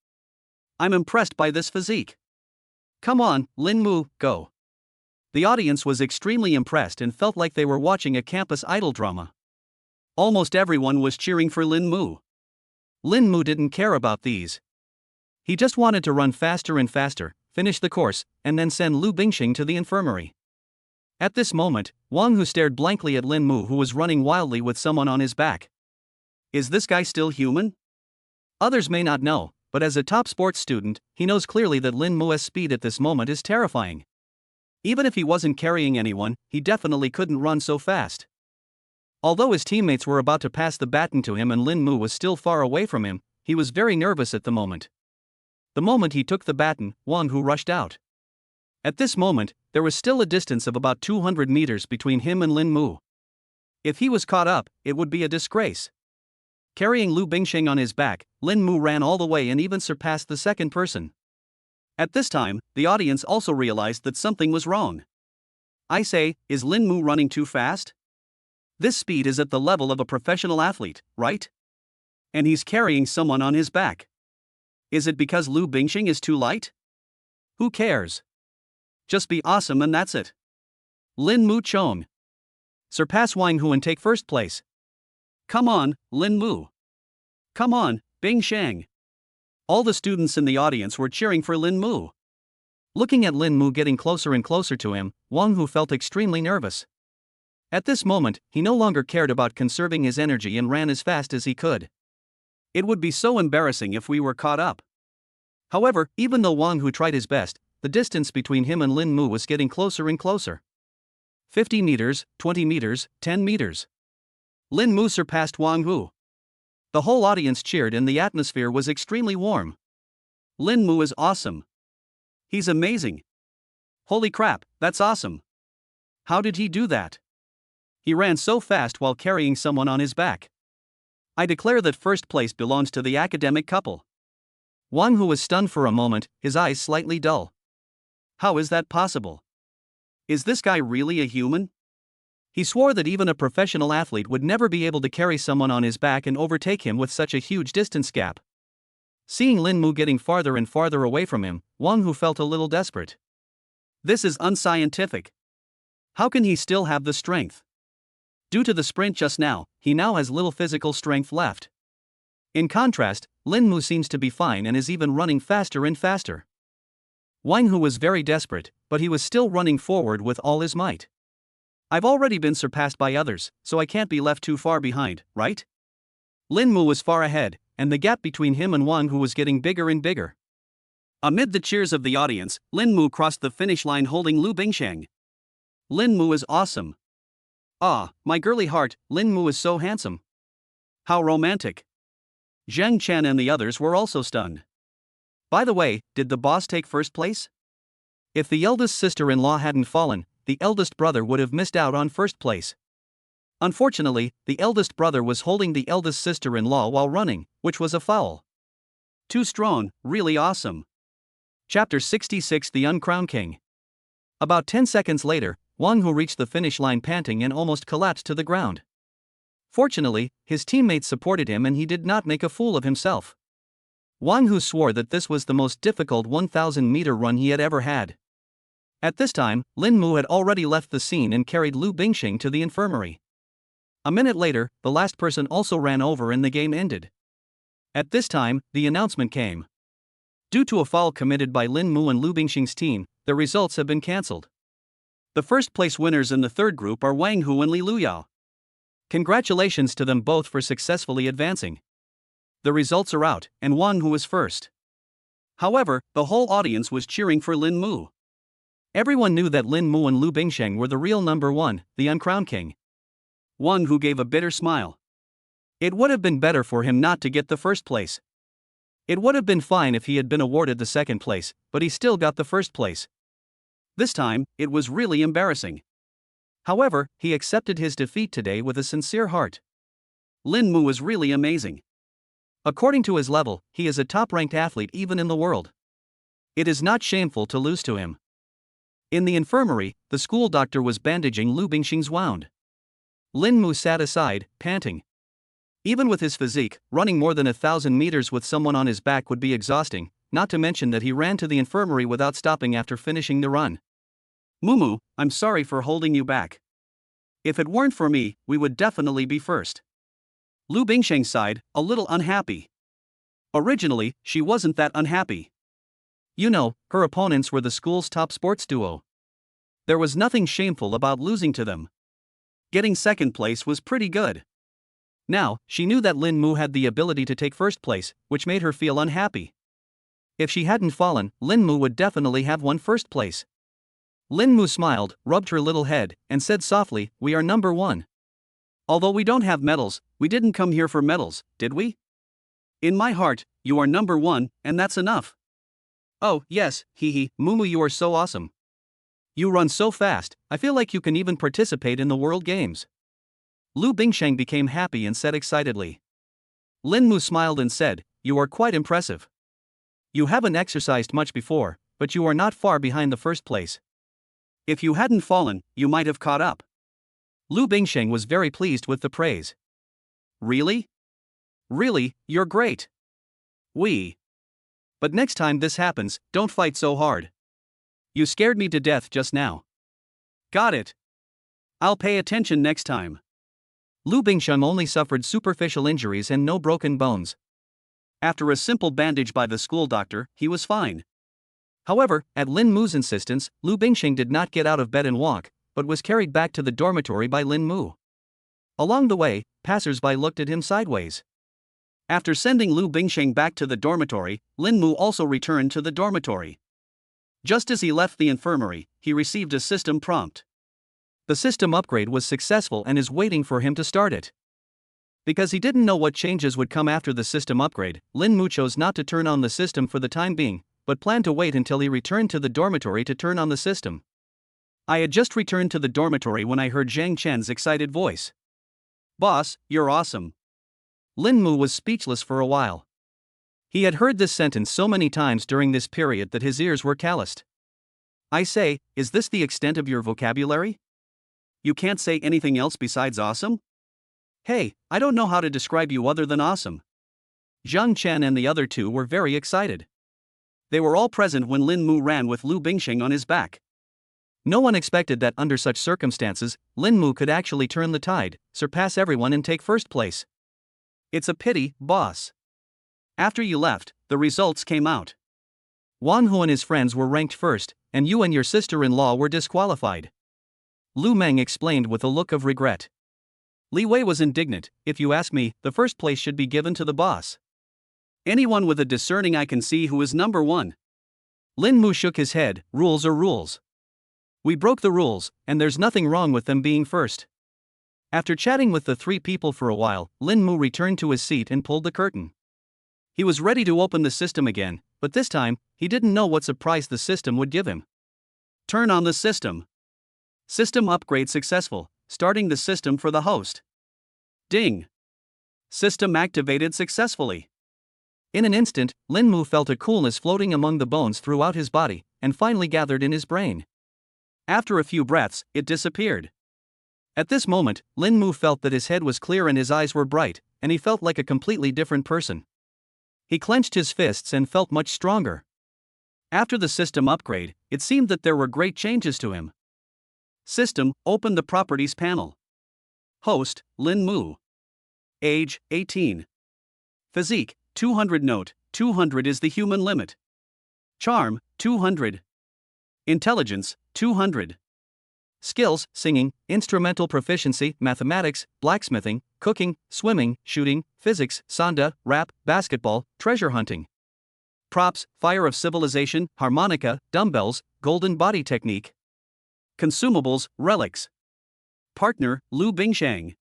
I'm impressed by this physique. Come on, Lin Mu, go. The audience was extremely impressed and felt like they were watching a campus idol drama. Almost everyone was cheering for Lin Mu. Lin Mu didn't care about these. He just wanted to run faster and faster, finish the course, and then send Lu Bingsheng to the infirmary. At this moment, Wang Hu stared blankly at Lin Mu, who was running wildly with someone on his back. Is this guy still human? Others may not know, but as a top sports student, he knows clearly that Lin Mu's speed at this moment is terrifying. Even if he wasn't carrying anyone, he definitely couldn't run so fast. Although his teammates were about to pass the baton to him and Lin Mu was still far away from him, he was very nervous at the moment. The moment he took the baton, Wang Hu rushed out. At this moment, there was still a distance of about 200 meters between him and Lin Mu. If he was caught up, it would be a disgrace. Carrying Lu Bingxing on his back, Lin Mu ran all the way and even surpassed the second person. At this time, the audience also realized that something was wrong. I say, is Lin Mu running too fast? This speed is at the level of a professional athlete, right? And he's carrying someone on his back. Is it because Lu Bingxing is too light? Who cares? Just be awesome and that's it. Lin Mu Chong. Surpass Wang Hu and take first place. Come on, Lin Mu. Come on, Bing Shang. All the students in the audience were cheering for Lin Mu. Looking at Lin Mu getting closer and closer to him, Wang Hu felt extremely nervous. At this moment, he no longer cared about conserving his energy and ran as fast as he could. It would be so embarrassing if we were caught up. However, even though Wang Hu tried his best, the distance between him and Lin Mu was getting closer and closer. 50 meters, 20 meters, 10 meters. Lin Mu surpassed Wang Hu. The whole audience cheered and the atmosphere was extremely warm. Lin Mu is awesome. He's amazing. Holy crap, that's awesome. How did he do that? He ran so fast while carrying someone on his back. I declare that first place belongs to the academic couple. Wang Hu was stunned for a moment, his eyes slightly dull. How is that possible? Is this guy really a human? He swore that even a professional athlete would never be able to carry someone on his back and overtake him with such a huge distance gap. Seeing Lin Mu getting farther and farther away from him, Wang Hu felt a little desperate. This is unscientific. How can he still have the strength? Due to the sprint just now, he now has little physical strength left. In contrast, Lin Mu seems to be fine and is even running faster and faster. Wang Hu was very desperate, but he was still running forward with all his might. I've already been surpassed by others, so I can't be left too far behind, right? Lin Mu was far ahead, and the gap between him and Wang Hu was getting bigger and bigger. Amid the cheers of the audience, Lin Mu crossed the finish line holding Lu Bingsheng. Lin Mu is awesome. Ah, my girly heart, Lin Mu is so handsome. How romantic. Zheng Chen and the others were also stunned. By the way, did the boss take first place? If the eldest sister-in-law hadn't fallen, the eldest brother would have missed out on first place. Unfortunately, the eldest brother was holding the eldest sister-in-law while running, which was a foul. Too strong, really awesome. Chapter 66 The Uncrowned King. About 10 seconds later, Wang Hu reached the finish line panting and almost collapsed to the ground. Fortunately, his teammates supported him and he did not make a fool of himself. Wang Hu swore that this was the most difficult 1,000-meter run he had ever had. At this time, Lin Mu had already left the scene and carried Lu Bingxing to the infirmary. A minute later, the last person also ran over and the game ended. At this time, the announcement came. Due to a foul committed by Lin Mu and Lu Bingxing's team, the results have been cancelled. The first place winners in the third group are Wang Hu and Li Luyao. Congratulations to them both for successfully advancing. The results are out, and Wang Hu is first. However, the whole audience was cheering for Lin Mu. Everyone knew that Lin Mu and Lu Bingsheng were the real number one, the uncrowned king. Wang Hu gave a bitter smile. It would have been better for him not to get the first place. It would have been fine if he had been awarded the second place, but he still got the first place. This time, it was really embarrassing. However, he accepted his defeat today with a sincere heart. Lin Mu is really amazing. According to his level, he is a top-ranked athlete even in the world. It is not shameful to lose to him. In the infirmary, the school doctor was bandaging Lu Bingxing's wound. Lin Mu sat aside, panting. Even with his physique, running more than 1,000 meters with someone on his back would be exhausting, not to mention that he ran to the infirmary without stopping after finishing the run. Mumu, I'm sorry for holding you back. If it weren't for me, we would definitely be first. Lu Bingsheng sighed, a little unhappy. Originally, she wasn't that unhappy. You know, her opponents were the school's top sports duo. There was nothing shameful about losing to them. Getting second place was pretty good. Now, she knew that Lin Mu had the ability to take first place, which made her feel unhappy. If she hadn't fallen, Lin Mu would definitely have won first place. Lin Mu smiled, rubbed her little head, and said softly, "We are number one. Although we don't have medals, we didn't come here for medals, did we?" In my heart, you are number one, and that's enough. Oh, yes, hee, Mumu, you are so awesome. You run so fast, I feel like you can even participate in the World Games. Lu Bingsheng became happy and said excitedly. Lin Mu smiled and said, you are quite impressive. You haven't exercised much before, but you are not far behind the first place. If you hadn't fallen, you might have caught up. Lu Bingsheng was very pleased with the praise. Really? Really, you're great. But next time this happens, don't fight so hard. You scared me to death just now. Got it. I'll pay attention next time. Lu Bingsheng only suffered superficial injuries and no broken bones. After a simple bandage by the school doctor, he was fine. However, at Lin Mu's insistence, Lu Bingsheng did not get out of bed and walk, but was carried back to the dormitory by Lin Mu. Along the way, passers-by looked at him sideways. After sending Lu Bingsheng back to the dormitory, Lin Mu also returned to the dormitory. Just as he left the infirmary, he received a system prompt. The system upgrade was successful and is waiting for him to start it. Because he didn't know what changes would come after the system upgrade, Lin Mu chose not to turn on the system for the time being, but planned to wait until he returned to the dormitory to turn on the system. I had just returned to the dormitory when I heard Zhang Chen's excited voice. Boss, you're awesome. Lin Mu was speechless for a while. He had heard this sentence so many times during this period that his ears were calloused. I say, is this the extent of your vocabulary? You can't say anything else besides awesome? Hey, I don't know how to describe you other than awesome. Zhang Chen and the other two were very excited. They were all present when Lin Mu ran with Lu Bingsheng on his back. No one expected that under such circumstances, Lin Mu could actually turn the tide, surpass everyone and take first place. It's a pity, boss. After you left, the results came out. Wan Hu and his friends were ranked first, and you and your sister-in-law were disqualified. Lu Meng explained with a look of regret. Li Wei was indignant. If you ask me, the first place should be given to the boss. Anyone with a discerning eye can see who is number one. Lin Mu shook his head. Rules are rules. We broke the rules, and there's nothing wrong with them being first. After chatting with the three people for a while, Lin Mu returned to his seat and pulled the curtain. He was ready to open the system again, but this time, he didn't know what surprise the system would give him. Turn on the system. System upgrade successful. Starting the system for the host. Ding. System activated successfully. In an instant, Lin Mu felt a coolness floating among the bones throughout his body, and finally gathered in his brain. After a few breaths, it disappeared. At this moment, Lin Mu felt that his head was clear and his eyes were bright, and he felt like a completely different person. He clenched his fists and felt much stronger. After the system upgrade, it seemed that there were great changes to him. System, open the properties panel. Host, Lin Mu. Age, 18. Physique, 200. Note, 200 is the human limit. Charm, 200. Intelligence, 200. Skills, singing, instrumental proficiency, mathematics, blacksmithing, cooking, swimming, shooting, physics, sanda, rap, basketball, treasure hunting. Props, fire of civilization, harmonica, dumbbells, golden body technique. Consumables, relics. Partner, Lu Bingsheng.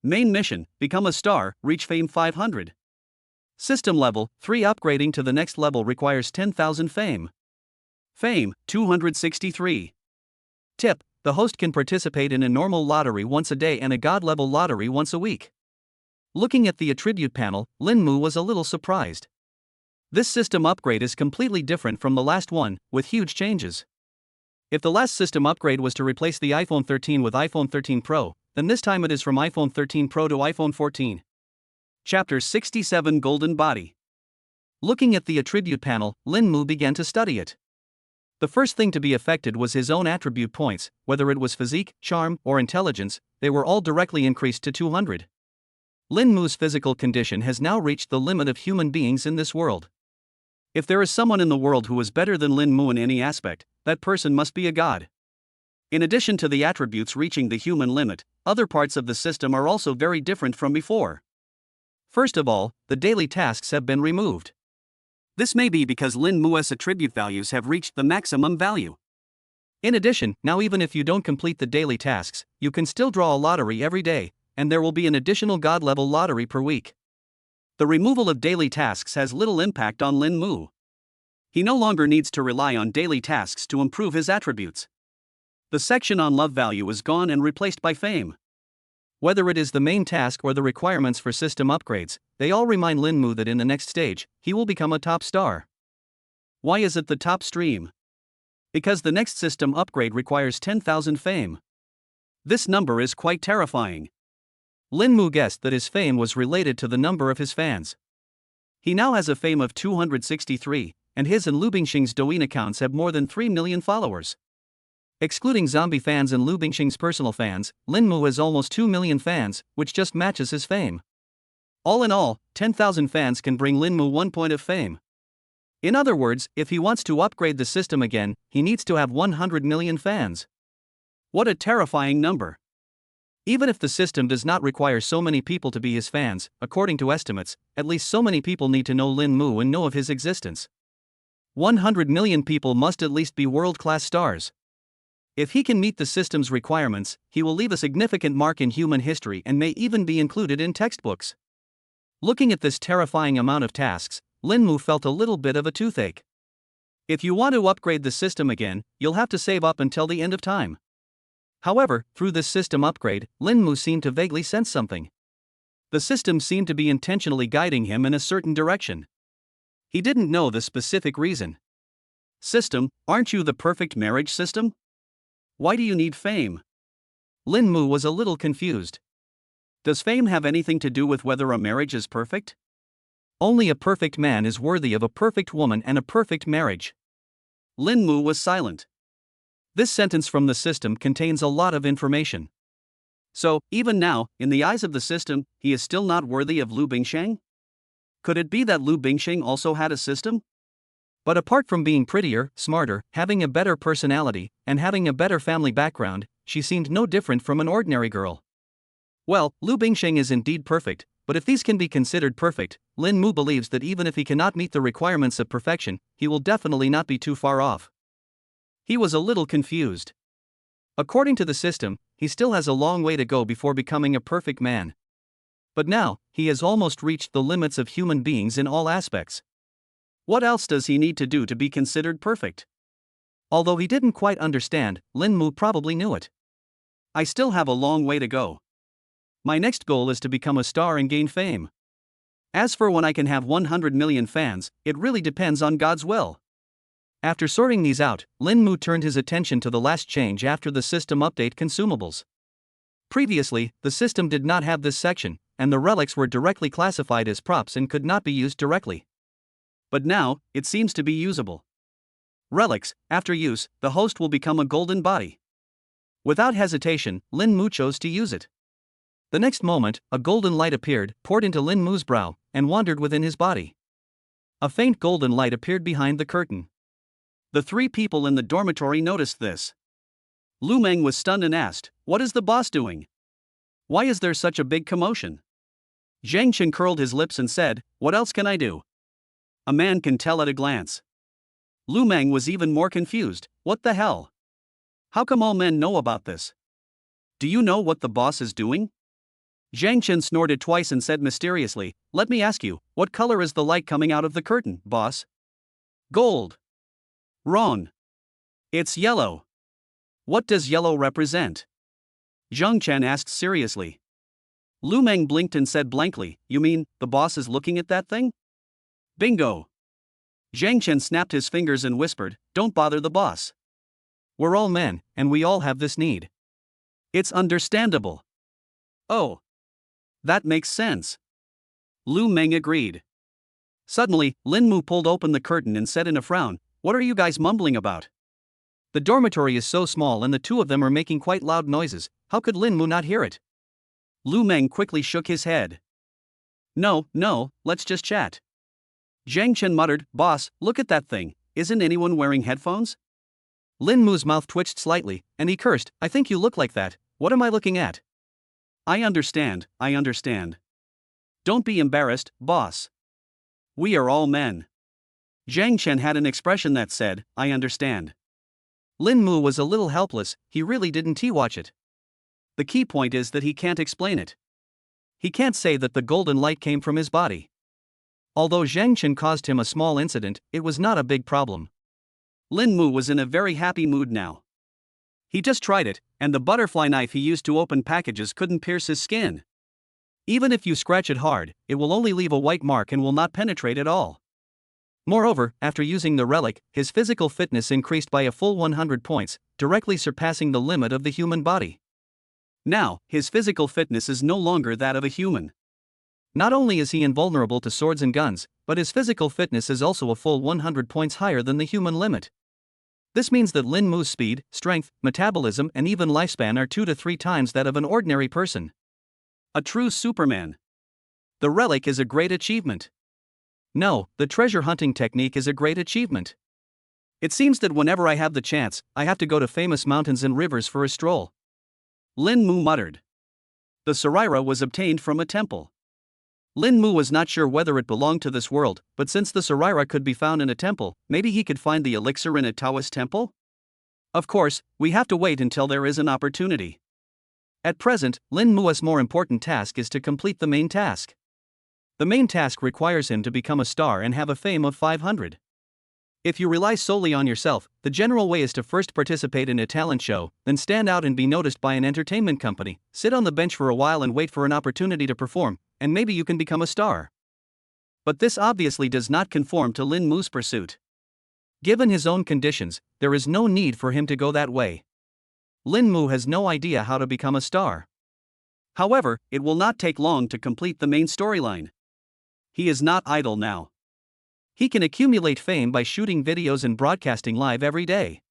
Main mission, become a star, reach fame 500. System level, 3 upgrading to the next level requires 10,000 fame. Fame, 263. Tip, the host can participate in a normal lottery once a day and a god-level lottery once a week. Looking at the attribute panel, Lin Mu was a little surprised. This system upgrade is completely different from the last one, with huge changes. If the last system upgrade was to replace the iPhone 13 with iPhone 13 Pro, then this time it is from iPhone 13 Pro to iPhone 14. Chapter 67 Golden Body. Looking at the attribute panel, Lin Mu began to study it. The first thing to be affected was his own attribute points, whether it was physique, charm, or intelligence, they were all directly increased to 200. Lin Mu's physical condition has now reached the limit of human beings in this world. If there is someone in the world who is better than Lin Mu in any aspect, that person must be a god. In addition to the attributes reaching the human limit, other parts of the system are also very different from before. First of all, the daily tasks have been removed. This may be because Lin Mu's attribute values have reached the maximum value. In addition, now even if you don't complete the daily tasks, you can still draw a lottery every day, and there will be an additional god-level lottery per week. The removal of daily tasks has little impact on Lin Mu. He no longer needs to rely on daily tasks to improve his attributes. The section on love value is gone and replaced by fame. Whether it is the main task or the requirements for system upgrades, they all remind Lin Mu that in the next stage, he will become a top star. Why is it the top stream? Because the next system upgrade requires 10,000 fame. This number is quite terrifying. Lin Mu guessed that his fame was related to the number of his fans. He now has a fame of 263, and his and Lu Bingxing's Douyin accounts have more than 3 million followers. Excluding zombie fans and Lu Bingxing's personal fans, Lin Mu has almost 2 million fans, which just matches his fame. All in all, 10,000 fans can bring Lin Mu 1 point of fame. In other words, if he wants to upgrade the system again, he needs to have 100 million fans. What a terrifying number. Even if the system does not require so many people to be his fans, according to estimates, at least so many people need to know Lin Mu and know of his existence. 100 million people must at least be world-class stars. If he can meet the system's requirements, he will leave a significant mark in human history and may even be included in textbooks. Looking at this terrifying amount of tasks, Lin Mu felt a little bit of a toothache. If you want to upgrade the system again, you'll have to save up until the end of time. However, through this system upgrade, Lin Mu seemed to vaguely sense something. The system seemed to be intentionally guiding him in a certain direction. He didn't know the specific reason. System, aren't you the perfect marriage system? Why do you need fame? Lin Mu was a little confused. Does fame have anything to do with whether a marriage is perfect? Only a perfect man is worthy of a perfect woman and a perfect marriage. Lin Mu was silent. This sentence from the system contains a lot of information. So, even now, in the eyes of the system, he is still not worthy of Lu Bingxing? Could it be that Lu Bingxing also had a system? But apart from being prettier, smarter, having a better personality, and having a better family background, she seemed no different from an ordinary girl. Well, Lu Bingxing is indeed perfect, but if these can be considered perfect, Lin Mu believes that even if he cannot meet the requirements of perfection, he will definitely not be too far off. He was a little confused. According to the system, he still has a long way to go before becoming a perfect man. But now, he has almost reached the limits of human beings in all aspects. What else does he need to do to be considered perfect? Although he didn't quite understand, Lin Mu probably knew it. I still have a long way to go. My next goal is to become a star and gain fame. As for when I can have 100 million fans, it really depends on God's will. After sorting these out, Lin Mu turned his attention to the last change after the system update: consumables. Previously, the system did not have this section, and the relics were directly classified as props and could not be used directly. But now, it seems to be usable. Relics, after use, the host will become a golden body. Without hesitation, Lin Mu chose to use it. The next moment, a golden light appeared, poured into Lin Mu's brow, and wandered within his body. A faint golden light appeared behind the curtain. The 3 people in the dormitory noticed this. Lu Meng was stunned and asked, "What is the boss doing? Why is there such a big commotion?" Zhang Chen curled his lips and said, "What else can I do? A man can tell at a glance." Lu Meng was even more confused. What the hell? How come all men know about this? Do you know what the boss is doing? Zhang Chen snorted twice and said mysteriously, "Let me ask you, what color is the light coming out of the curtain, boss?" "Gold." "Wrong. It's yellow." "What does yellow represent?" Zhang Chen asked seriously. Lu Meng blinked and said blankly, "You mean, the boss is looking at that thing?" "Bingo." Zhang Chen snapped his fingers and whispered, "Don't bother the boss. We're all men, and we all have this need. It's understandable." "Oh. That makes sense." Lu Meng agreed. Suddenly, Lin Mu pulled open the curtain and said in a frown, "What are you guys mumbling about? The dormitory is so small and the 2 of them are making quite loud noises, how could Lin Mu not hear it?" Lu Meng quickly shook his head. No, let's just chat." Zhang Chen muttered, "Boss, look at that thing, isn't anyone wearing headphones?" Lin Mu's mouth twitched slightly, and he cursed, "I think you look like that, what am I looking at?" I understand. Don't be embarrassed, boss. We are all men." Zhang Chen had an expression that said, "I understand." Lin Mu was a little helpless, he really didn't watch it. The key point is that he can't explain it. He can't say that the golden light came from his body. Although Zhang Chen caused him a small incident, it was not a big problem. Lin Mu was in a very happy mood now. He just tried it, and the butterfly knife he used to open packages couldn't pierce his skin. Even if you scratch it hard, it will only leave a white mark and will not penetrate at all. Moreover, after using the relic, his physical fitness increased by a full 100 points, directly surpassing the limit of the human body. Now, his physical fitness is no longer that of a human. Not only is he invulnerable to swords and guns, but his physical fitness is also a full 100 points higher than the human limit. This means that Lin Mu's speed, strength, metabolism, and even lifespan are 2 to 3 times that of an ordinary person. A true Superman. The relic is a great achievement. No, the treasure hunting technique is a great achievement. It seems that whenever I have the chance, I have to go to famous mountains and rivers for a stroll. Lin Mu muttered. The Saraira was obtained from a temple. Lin Mu was not sure whether it belonged to this world, but since the Saraira could be found in a temple, maybe he could find the elixir in a Taoist temple? Of course, we have to wait until there is an opportunity. At present, Lin Mu's more important task is to complete the main task. The main task requires him to become a star and have a fame of 500. If you rely solely on yourself, the general way is to first participate in a talent show, then stand out and be noticed by an entertainment company, sit on the bench for a while and wait for an opportunity to perform, and maybe you can become a star. But this obviously does not conform to Lin Mu's pursuit. Given his own conditions, there is no need for him to go that way. Lin Mu has no idea how to become a star. However, it will not take long to complete the main storyline. He is not idle now. He can accumulate fame by shooting videos and broadcasting live every day.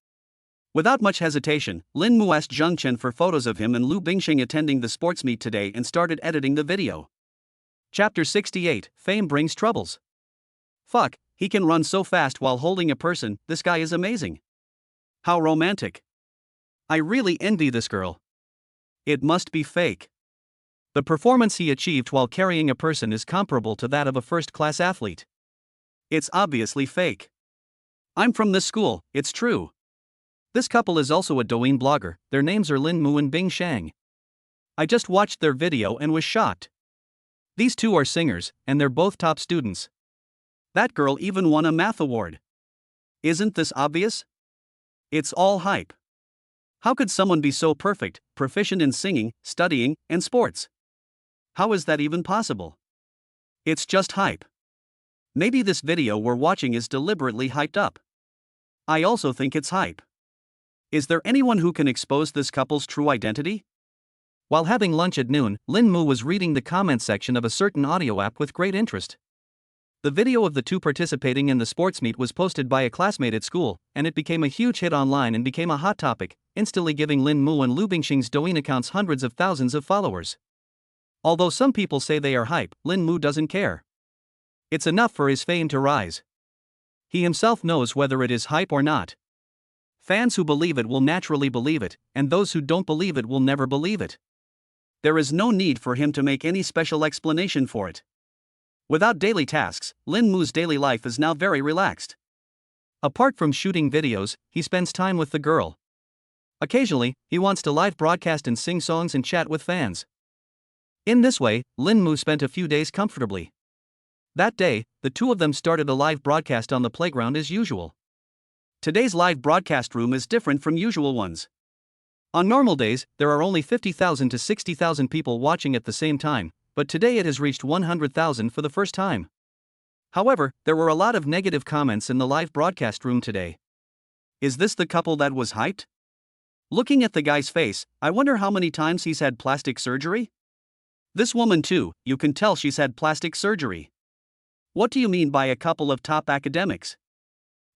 Without much hesitation, Lin Mu asked Zhang Chen for photos of him and Lu Bingxing attending the sports meet today and started editing the video. Chapter 68, Fame Brings Troubles. Fuck, he can run so fast while holding a person, this guy is amazing. How romantic. I really envy this girl. It must be fake. The performance he achieved while carrying a person is comparable to that of a first-class athlete. It's obviously fake. I'm from this school, it's true. This couple is also a Douyin blogger, their names are Lin Mu and Bing Shang. I just watched their video and was shocked. These two are singers, and they're both top students. That girl even won a math award. Isn't this obvious? It's all hype. How could someone be so perfect, proficient in singing, studying, and sports? How is that even possible? It's just hype. Maybe this video we're watching is deliberately hyped up. I also think it's hype. Is there anyone who can expose this couple's true identity? While having lunch at noon, Lin Mu was reading the comment section of a certain audio app with great interest. The video of the two participating in the sports meet was posted by a classmate at school, and it became a huge hit online and became a hot topic, instantly giving Lin Mu and Lu Bingxing's Douyin accounts hundreds of thousands of followers. Although some people say they are hype, Lin Mu doesn't care. It's enough for his fame to rise. He himself knows whether it is hype or not. Fans who believe it will naturally believe it, and those who don't believe it will never believe it. There is no need for him to make any special explanation for it. Without daily tasks, Lin Mu's daily life is now very relaxed. Apart from shooting videos, he spends time with the girl. Occasionally, he wants to live broadcast and sing songs and chat with fans. In this way, Lin Mu spent a few days comfortably. That day, the two of them started a live broadcast on the playground as usual. Today's live broadcast room is different from usual ones. On normal days, there are only 50,000 to 60,000 people watching at the same time, but today it has reached 100,000 for the first time. However, there were a lot of negative comments in the live broadcast room today. Is this the couple that was hyped? Looking at the guy's face, I wonder how many times he's had plastic surgery? This woman too, you can tell she's had plastic surgery. What do you mean by a couple of top academics?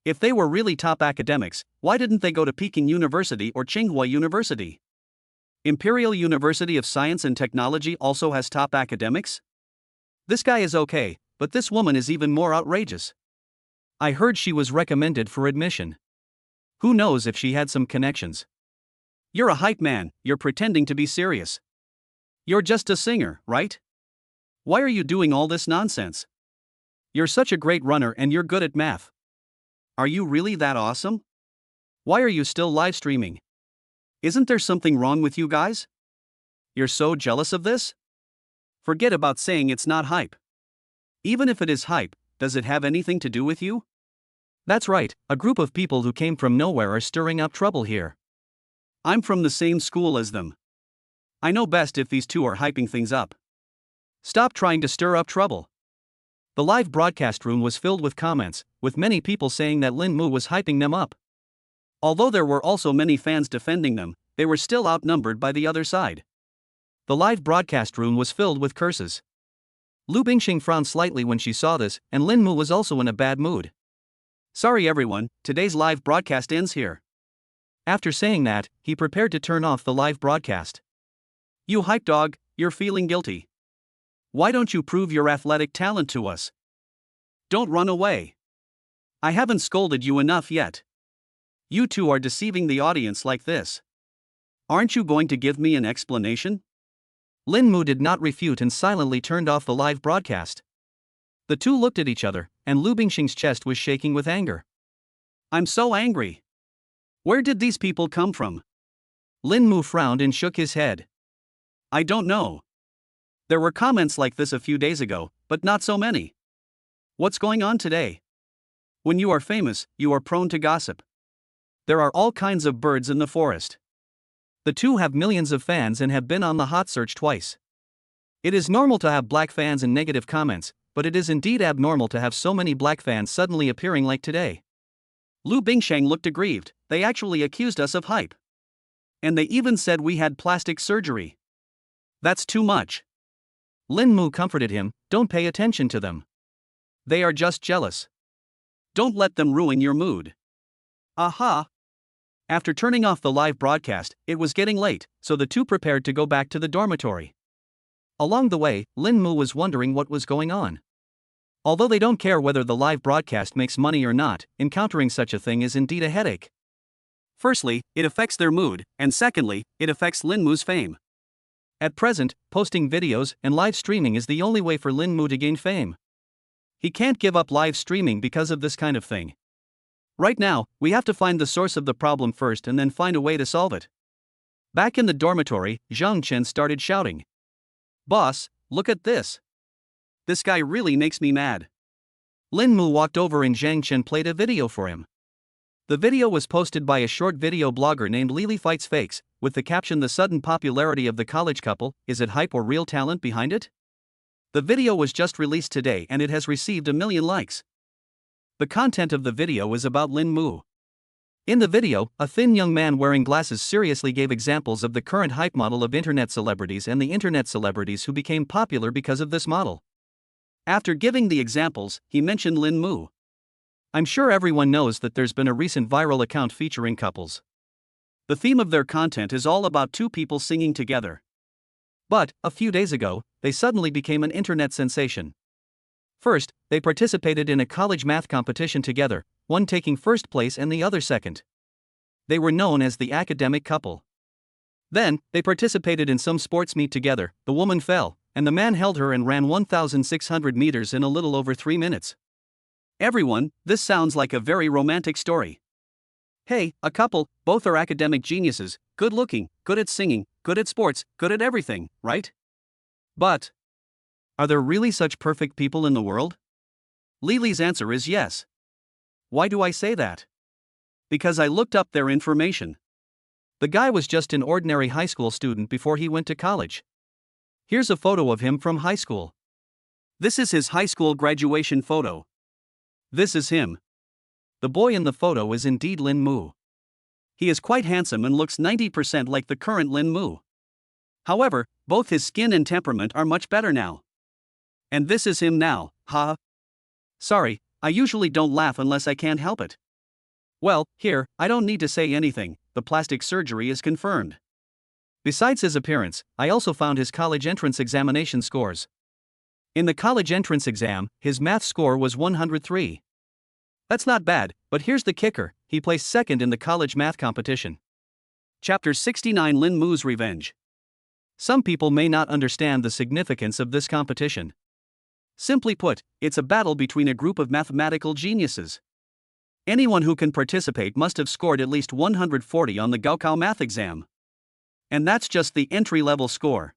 If they were really top academics, why didn't they go to Peking University or Tsinghua University? Imperial University of Science and Technology also has top academics? This guy is okay, but this woman is even more outrageous. I heard she was recommended for admission. Who knows if she had some connections? You're a hype man, you're pretending to be serious. You're just a singer, right? Why are you doing all this nonsense? You're such a great runner and you're good at math. Are you really that awesome? Why are you still live streaming? Isn't there something wrong with you guys? You're so jealous of this? Forget about saying it's not hype. Even if it is hype, does it have anything to do with you? That's right, a group of people who came from nowhere are stirring up trouble here. I'm from the same school as them. I know best if these two are hyping things up. Stop trying to stir up trouble. The live broadcast room was filled with comments, with many people saying that Lin Mu was hyping them up. Although there were also many fans defending them, they were still outnumbered by the other side. The live broadcast room was filled with curses. Lu Bingxing frowned slightly when she saw this, and Lin Mu was also in a bad mood. Sorry everyone, today's live broadcast ends here. After saying that, he prepared to turn off the live broadcast. You hype dog, you're feeling guilty. Why don't you prove your athletic talent to us? Don't run away. I haven't scolded you enough yet. You two are deceiving the audience like this. Aren't you going to give me an explanation? Lin Mu did not refute and silently turned off the live broadcast. The two looked at each other, and Lu Bingxing's chest was shaking with anger. I'm so angry. Where did these people come from? Lin Mu frowned and shook his head. I don't know. There were comments like this a few days ago, but not so many. What's going on today? When you are famous, you are prone to gossip. There are all kinds of birds in the forest. The two have millions of fans and have been on the hot search twice. It is normal to have black fans and negative comments, but it is indeed abnormal to have so many black fans suddenly appearing like today. Lu Bingxing looked aggrieved. They actually accused us of hype. And they even said we had plastic surgery. That's too much. Lin Mu comforted him, don't pay attention to them. They are just jealous. Don't let them ruin your mood. Aha! After turning off the live broadcast, it was getting late, so the two prepared to go back to the dormitory. Along the way, Lin Mu was wondering what was going on. Although they don't care whether the live broadcast makes money or not, encountering such a thing is indeed a headache. Firstly, it affects their mood, and secondly, it affects Lin Mu's fame. At present, posting videos and live streaming is the only way for Lin Mu to gain fame. He can't give up live streaming because of this kind of thing. Right now, we have to find the source of the problem first and then find a way to solve it. Back in the dormitory, Zhang Chen started shouting. Boss, look at this. This guy really makes me mad. Lin Mu walked over and Zhang Chen played a video for him. The video was posted by a short video blogger named Lily Fights Fakes, with the caption "The sudden popularity of the college couple, is it hype or real talent behind it?" The video was just released today and it has received 1 million likes. The content of the video is about Lin Mu. In the video, a thin young man wearing glasses seriously gave examples of the current hype model of internet celebrities and the internet celebrities who became popular because of this model. After giving the examples, he mentioned Lin Mu. I'm sure everyone knows that there's been a recent viral account featuring couples. The theme of their content is all about two people singing together. But, a few days ago, they suddenly became an internet sensation. First, they participated in a college math competition together, one taking first place and the other second. They were known as the academic couple. Then, they participated in some sports meet together, the woman fell, and the man held her and ran 1,600 meters in a little over 3 minutes. Everyone, this sounds like a very romantic story. Hey, a couple, both are academic geniuses, good looking, good at singing, good at sports, good at everything, right? But, are there really such perfect people in the world? Lily's answer is yes. Why do I say that? Because I looked up their information. The guy was just an ordinary high school student before he went to college. Here's a photo of him from high school. This is his high school graduation photo. This is him. The boy in the photo is indeed Lin Mu. He is quite handsome and looks 90% like the current Lin Mu. However, both his skin and temperament are much better now. And this is him now, ha. Sorry, I usually don't laugh unless I can't help it. Well, here, I don't need to say anything, the plastic surgery is confirmed. Besides his appearance, I also found his college entrance examination scores. In the college entrance exam, his math score was 103. That's not bad, but here's the kicker, he placed second in the college math competition. Chapter 69 Lin Mu's Revenge. Some people may not understand the significance of this competition. Simply put, it's a battle between a group of mathematical geniuses. Anyone who can participate must have scored at least 140 on the Gaokao math exam. And that's just the entry-level score.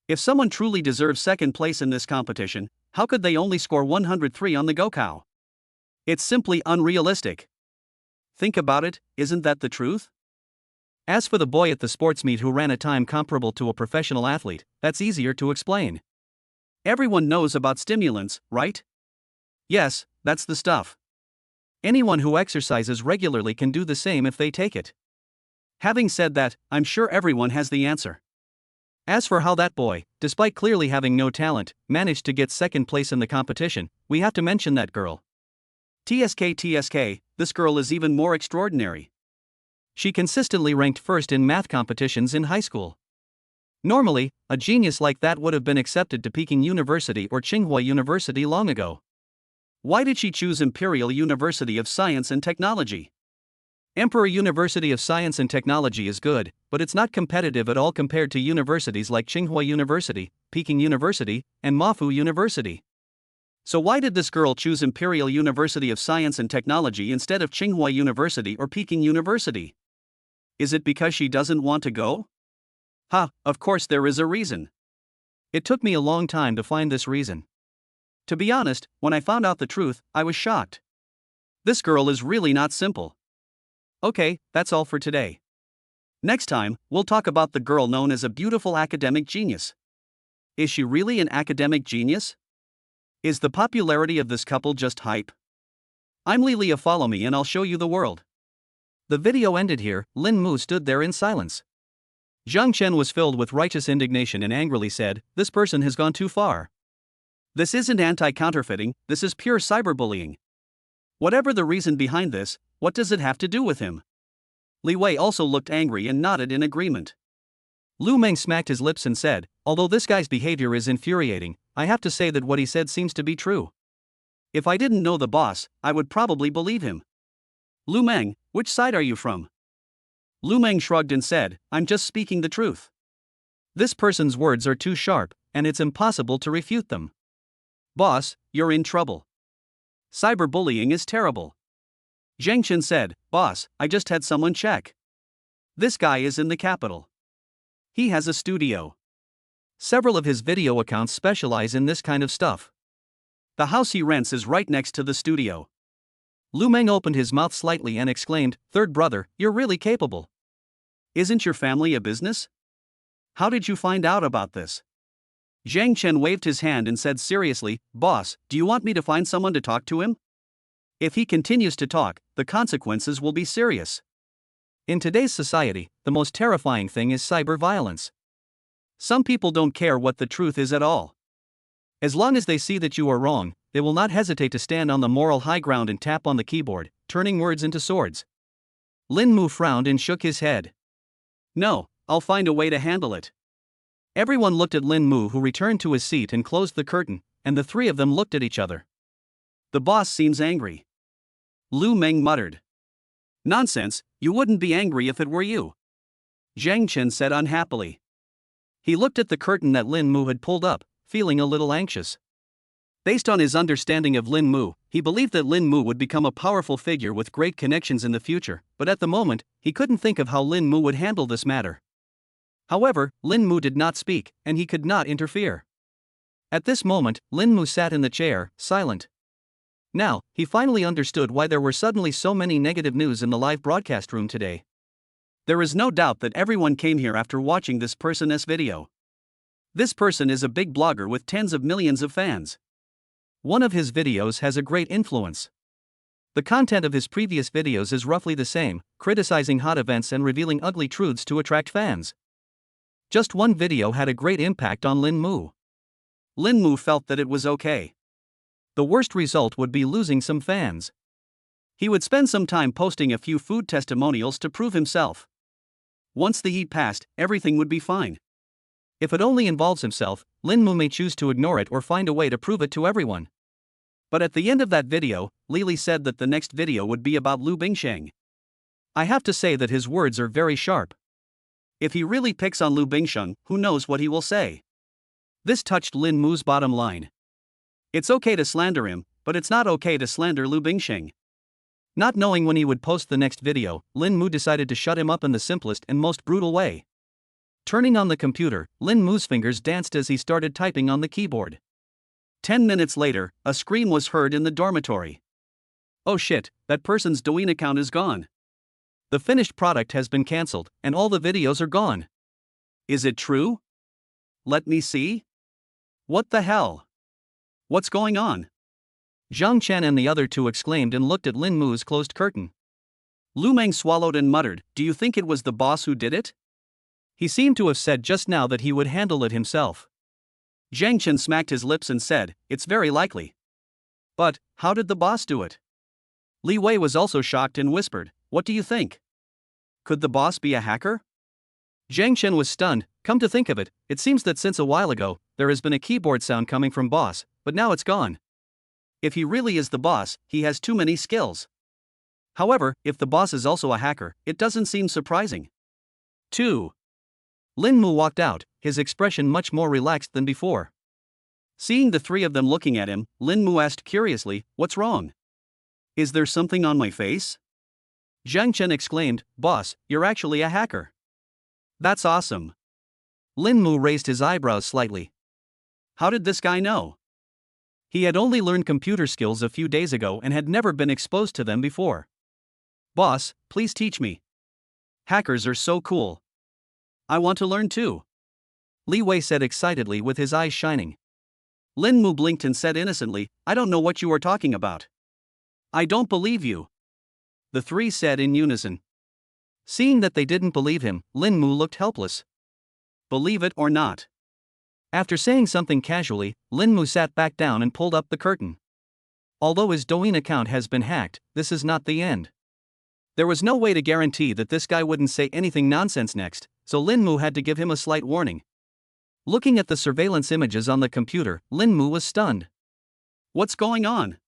If someone truly deserves second place in this competition, How could they only score 103 on the Gokao? It's simply unrealistic. Think about it, isn't that the truth? As for the boy at the sports meet who ran a time comparable to a professional athlete, that's easier to explain. Everyone knows about stimulants, right? Yes, that's the stuff. Anyone who exercises regularly can do the same if they take it. Having said that, I'm sure everyone has the answer. As for how that boy, despite clearly having no talent, managed to get second place in the competition, we have to mention that girl. TSK, this girl is even more extraordinary. She consistently ranked first in math competitions in high school. Normally, a genius like that would have been accepted to Peking University or Tsinghua University long ago. Why did she choose Imperial University of Science and Technology? Emperor University of Science and Technology is good, but it's not competitive at all compared to universities like Tsinghua University, Peking University, and Mafu University. So why did this girl choose Imperial University of Science and Technology instead of Tsinghua University or Peking University? Is it because she doesn't want to go? Of course there is a reason. It took me a long time to find this reason. To be honest, when I found out the truth, I was shocked. This girl is really not simple. Okay, that's all for today. Next time, we'll talk about the girl known as a beautiful academic genius. Is she really an academic genius? Is the popularity of this couple just hype? I'm Lilia, follow me and I'll show you the world. The video ended here. Lin Mu stood there in silence. Zhang Chen was filled with righteous indignation and angrily said, "This person has gone too far. This isn't anti-counterfeiting, this is pure cyberbullying. Whatever the reason behind this, what does it have to do with him?" Li Wei also looked angry and nodded in agreement. Lu Meng smacked his lips and said, "Although this guy's behavior is infuriating, I have to say that what he said seems to be true. If I didn't know the boss, I would probably believe him." "Lu Meng, which side are you from?" Lu Meng shrugged and said, "I'm just speaking the truth. This person's words are too sharp, and it's impossible to refute them. Boss, you're in trouble. Cyberbullying is terrible." Zhang Chen said, "Boss, I just had someone check. This guy is in the capital. He has a studio. Several of his video accounts specialize in this kind of stuff. The house he rents is right next to the studio." Lu Meng opened his mouth slightly and exclaimed, "Third brother, you're really capable. Isn't your family a business? How did you find out about this?" Zhang Chen waved his hand and said seriously, "Boss, do you want me to find someone to talk to him? If he continues to talk, the consequences will be serious." In today's society, the most terrifying thing is cyber violence. Some people don't care what the truth is at all. As long as they see that you are wrong, they will not hesitate to stand on the moral high ground and tap on the keyboard, turning words into swords. Lin Mu frowned and shook his head. "No, I'll find a way to handle it." Everyone looked at Lin Mu, who returned to his seat and closed the curtain, and the three of them looked at each other. "The boss seems angry." Lu Meng muttered. "Nonsense, you wouldn't be angry if it were you," Zhang Chen said unhappily. He looked at the curtain that Lin Mu had pulled up, feeling a little anxious. Based on his understanding of Lin Mu, he believed that Lin Mu would become a powerful figure with great connections in the future, but at the moment, he couldn't think of how Lin Mu would handle this matter. However, Lin Mu did not speak, and he could not interfere. At this moment, Lin Mu sat in the chair, silent. Now, he finally understood why there were suddenly so many negative news in the live broadcast room today. There is no doubt that everyone came here after watching this person's video. This person is a big blogger with tens of millions of fans. One of his videos has a great influence. The content of his previous videos is roughly the same, criticizing hot events and revealing ugly truths to attract fans. Just one video had a great impact on Lin Mu. Lin Mu felt that it was okay. The worst result would be losing some fans. He would spend some time posting a few food testimonials to prove himself. Once the heat passed, everything would be fine. If it only involves himself, Lin Mu may choose to ignore it or find a way to prove it to everyone. But at the end of that video, Lili said that the next video would be about Lu Bingsheng. I have to say that his words are very sharp. If he really picks on Lu Bingsheng, who knows what he will say? This touched Lin Mu's bottom line. It's okay to slander him, but it's not okay to slander Lu Bingsheng. Not knowing when he would post the next video, Lin Mu decided to shut him up in the simplest and most brutal way. Turning on the computer, Lin Mu's fingers danced as he started typing on the keyboard. 10 minutes later, a scream was heard in the dormitory. Oh shit, that person's Douyin account is gone. The finished product has been cancelled, and all the videos are gone. Is it true? Let me see. What the hell? What's going on? Zhang Chen and the other two exclaimed and looked at Lin Mu's closed curtain. Lu Meng swallowed and muttered, "Do you think it was the boss who did it?" He seemed to have said just now that he would handle it himself. Zhang Chen smacked his lips and said, "It's very likely." But, how did the boss do it? Li Wei was also shocked and whispered, "What do you think? Could the boss be a hacker?" Zhang Chen was stunned. Come to think of it, it seems that since a while ago, there has been a keyboard sound coming from boss, but now it's gone. If he really is the boss, he has too many skills. However, if the boss is also a hacker, it doesn't seem surprising. 2. Lin Mu walked out, his expression much more relaxed than before. Seeing the three of them looking at him, Lin Mu asked curiously, "What's wrong? Is there something on my face?" Zhang Chen exclaimed, "Boss, you're actually a hacker." That's awesome. Lin Mu raised his eyebrows slightly. How did this guy know? He had only learned computer skills a few days ago and had never been exposed to them before. Boss, please teach me. Hackers are so cool. I want to learn too. Li Wei said excitedly with his eyes shining. Lin Mu blinked and said innocently, "I don't know what you are talking about." "I don't believe you," the three said in unison. Seeing that they didn't believe him, Lin Mu looked helpless. Believe it or not. After saying something casually, Lin Mu sat back down and pulled up the curtain. Although his Douyin account has been hacked, this is not the end. There was no way to guarantee that this guy wouldn't say anything nonsense next, so Lin Mu had to give him a slight warning. Looking at the surveillance images on the computer, Lin Mu was stunned. What's going on?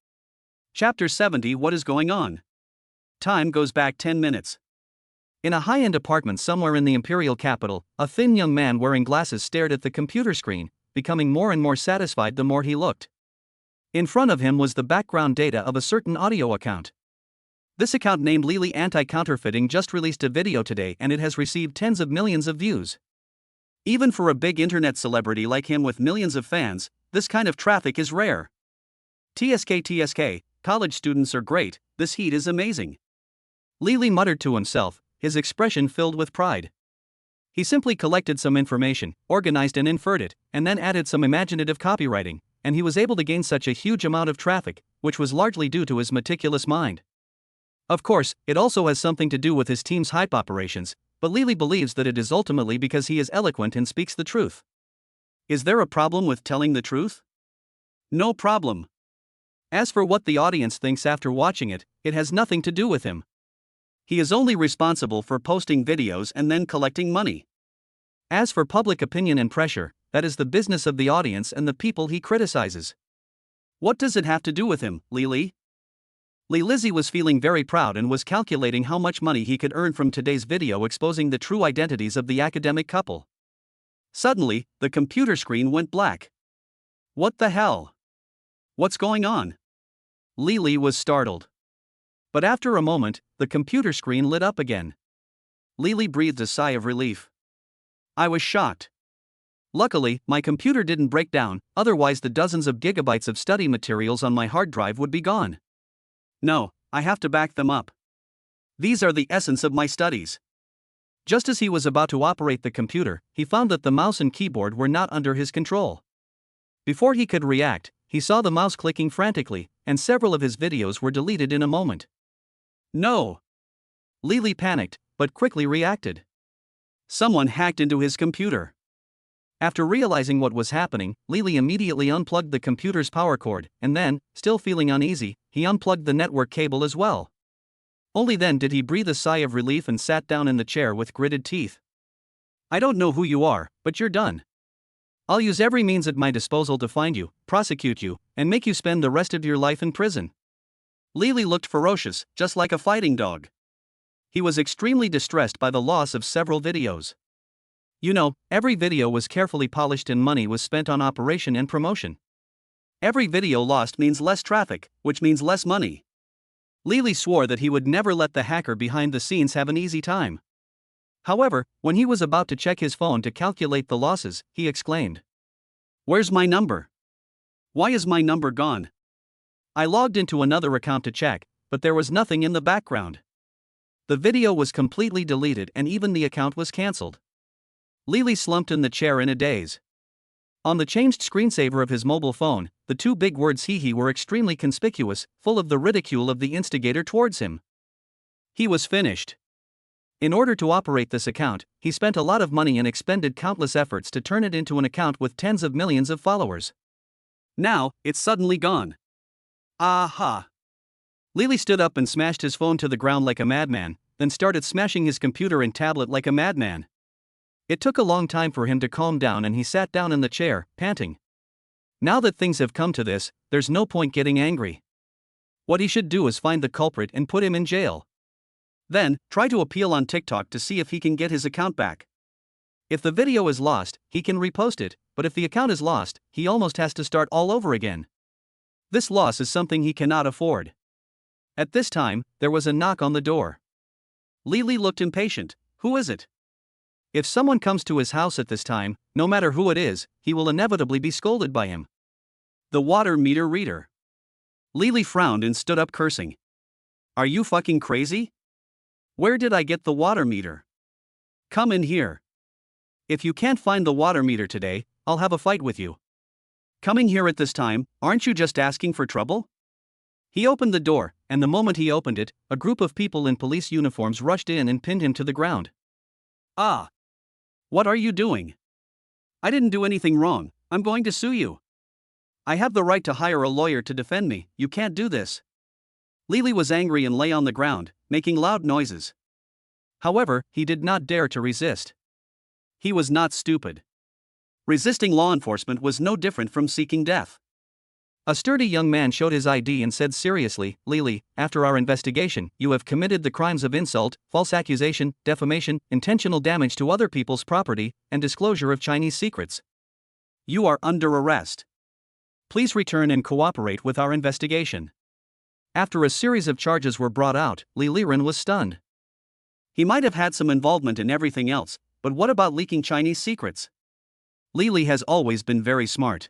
Chapter 70. What is going on? Time goes back 10 minutes. In a high-end apartment somewhere in the imperial capital, a thin young man wearing glasses stared at the computer screen, becoming more and more satisfied the more he looked. In front of him was the background data of a certain audio account. This account named Lily Anti-Counterfeiting just released a video today and it has received tens of millions of views. Even for a big internet celebrity like him with millions of fans, this kind of traffic is rare. TSK, college students are great, this heat is amazing. Lily muttered to himself, his expression filled with pride. He simply collected some information, organized and inferred it, and then added some imaginative copywriting, and he was able to gain such a huge amount of traffic, which was largely due to his meticulous mind. Of course, it also has something to do with his team's hype operations, but Lily believes that it is ultimately because he is eloquent and speaks the truth. Is there a problem with telling the truth? No problem. As for what the audience thinks after watching it, it has nothing to do with him. He is only responsible for posting videos and then collecting money. As for public opinion and pressure, that is the business of the audience and the people he criticizes. What does it have to do with him, Lily? Lizzie was feeling very proud and was calculating how much money he could earn from today's video exposing the true identities of the academic couple. Suddenly, the computer screen went black. What the hell? What's going on? Lily was startled. But after a moment, the computer screen lit up again. Lily breathed a sigh of relief. I was shocked. Luckily, my computer didn't break down, otherwise the dozens of gigabytes of study materials on my hard drive would be gone. No, I have to back them up. These are the essence of my studies. Just as he was about to operate the computer, he found that the mouse and keyboard were not under his control. Before he could react, he saw the mouse clicking frantically, and several of his videos were deleted in a moment. No! Lily panicked, but quickly reacted. Someone hacked into his computer. After realizing what was happening, Lily immediately unplugged the computer's power cord, and then, still feeling uneasy, he unplugged the network cable as well. Only then did he breathe a sigh of relief and sat down in the chair with gritted teeth. I don't know who you are, but you're done. I'll use every means at my disposal to find you, prosecute you, and make you spend the rest of your life in prison. Lily looked ferocious, just like a fighting dog. He was extremely distressed by the loss of several videos. You know, every video was carefully polished and money was spent on operation and promotion. Every video lost means less traffic, which means less money. Lily swore that he would never let the hacker behind the scenes have an easy time. However, when he was about to check his phone to calculate the losses, he exclaimed, "Where's my number? Why is my number gone? I logged into another account to check, but there was nothing in the background. The video was completely deleted and even the account was cancelled. Lily slumped in the chair in a daze. On the changed screensaver of his mobile phone, the two big words "he" were extremely conspicuous, full of the ridicule of the instigator towards him. He was finished. In order to operate this account, he spent a lot of money and expended countless efforts to turn it into an account with tens of millions of followers. Now, it's suddenly gone. Aha! Lily stood up and smashed his phone to the ground like a madman, then started smashing his computer and tablet like a madman. It took a long time for him to calm down and he sat down in the chair, panting. Now that things have come to this, there's no point getting angry. What he should do is find the culprit and put him in jail. Then, try to appeal on TikTok to see if he can get his account back. If the video is lost, he can repost it, but if the account is lost, he almost has to start all over again. This loss is something he cannot afford. At this time, there was a knock on the door. Lily looked impatient. Who is it? If someone comes to his house at this time, no matter who it is, he will inevitably be scolded by him. The water meter reader. Lily frowned and stood up cursing. Are you fucking crazy? Where did I get the water meter? Come in here. If you can't find the water meter today, I'll have a fight with you. Coming here at this time, aren't you just asking for trouble? He opened the door, and the moment he opened it, a group of people in police uniforms rushed in and pinned him to the ground. Ah! What are you doing? I didn't do anything wrong, I'm going to sue you. I have the right to hire a lawyer to defend me, you can't do this. Lily was angry and lay on the ground, making loud noises. However, he did not dare to resist. He was not stupid. Resisting law enforcement was no different from seeking death. A sturdy young man showed his ID and said seriously, Lily, after our investigation, you have committed the crimes of insult, false accusation, defamation, intentional damage to other people's property, and disclosure of Chinese secrets. You are under arrest. Please return and cooperate with our investigation. After a series of charges were brought out, Li Liren was stunned. He might have had some involvement in everything else, but what about leaking Chinese secrets? Lily has always been very smart.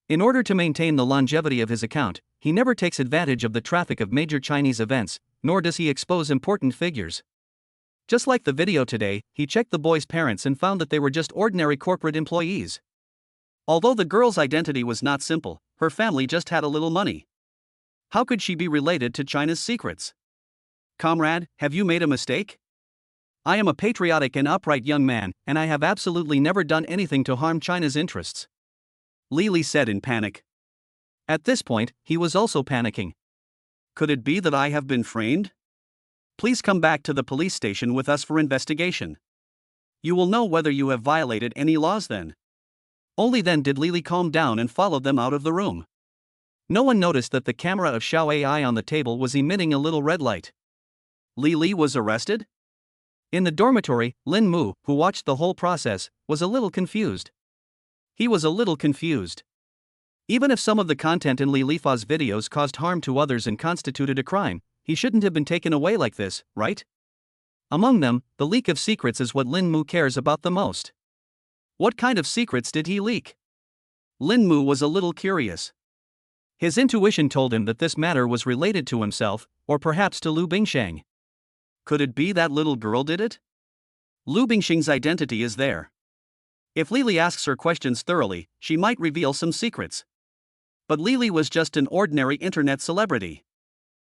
In order to maintain the longevity of his account, he never takes advantage of the traffic of major Chinese events, nor does he expose important figures. Just like the video today, he checked the boys' parents and found that they were just ordinary corporate employees. Although the girl's identity was not simple, her family just had a little money. How could she be related to China's secrets? Comrade, have you made a mistake? I am a patriotic and upright young man, and I have absolutely never done anything to harm China's interests. Lily said in panic. At this point, he was also panicking. Could it be that I have been framed? Please come back to the police station with us for investigation. You will know whether you have violated any laws then. Only then did Lily calm down and followed them out of the room. No one noticed that the camera of Xiao AI on the table was emitting a little red light. Lily was arrested? In the dormitory, Lin Mu, who watched the whole process, was a little confused. He was a little confused. Even if some of the content in Li Lifa's videos caused harm to others and constituted a crime, he shouldn't have been taken away like this, right? Among them, the leak of secrets is what Lin Mu cares about the most. What kind of secrets did he leak? Lin Mu was a little curious. His intuition told him that this matter was related to himself, or perhaps to Lu Bingsheng. Could it be that little girl did it? Lu Bingsheng's identity is there. If Lily asks her questions thoroughly, she might reveal some secrets. But Lily was just an ordinary internet celebrity.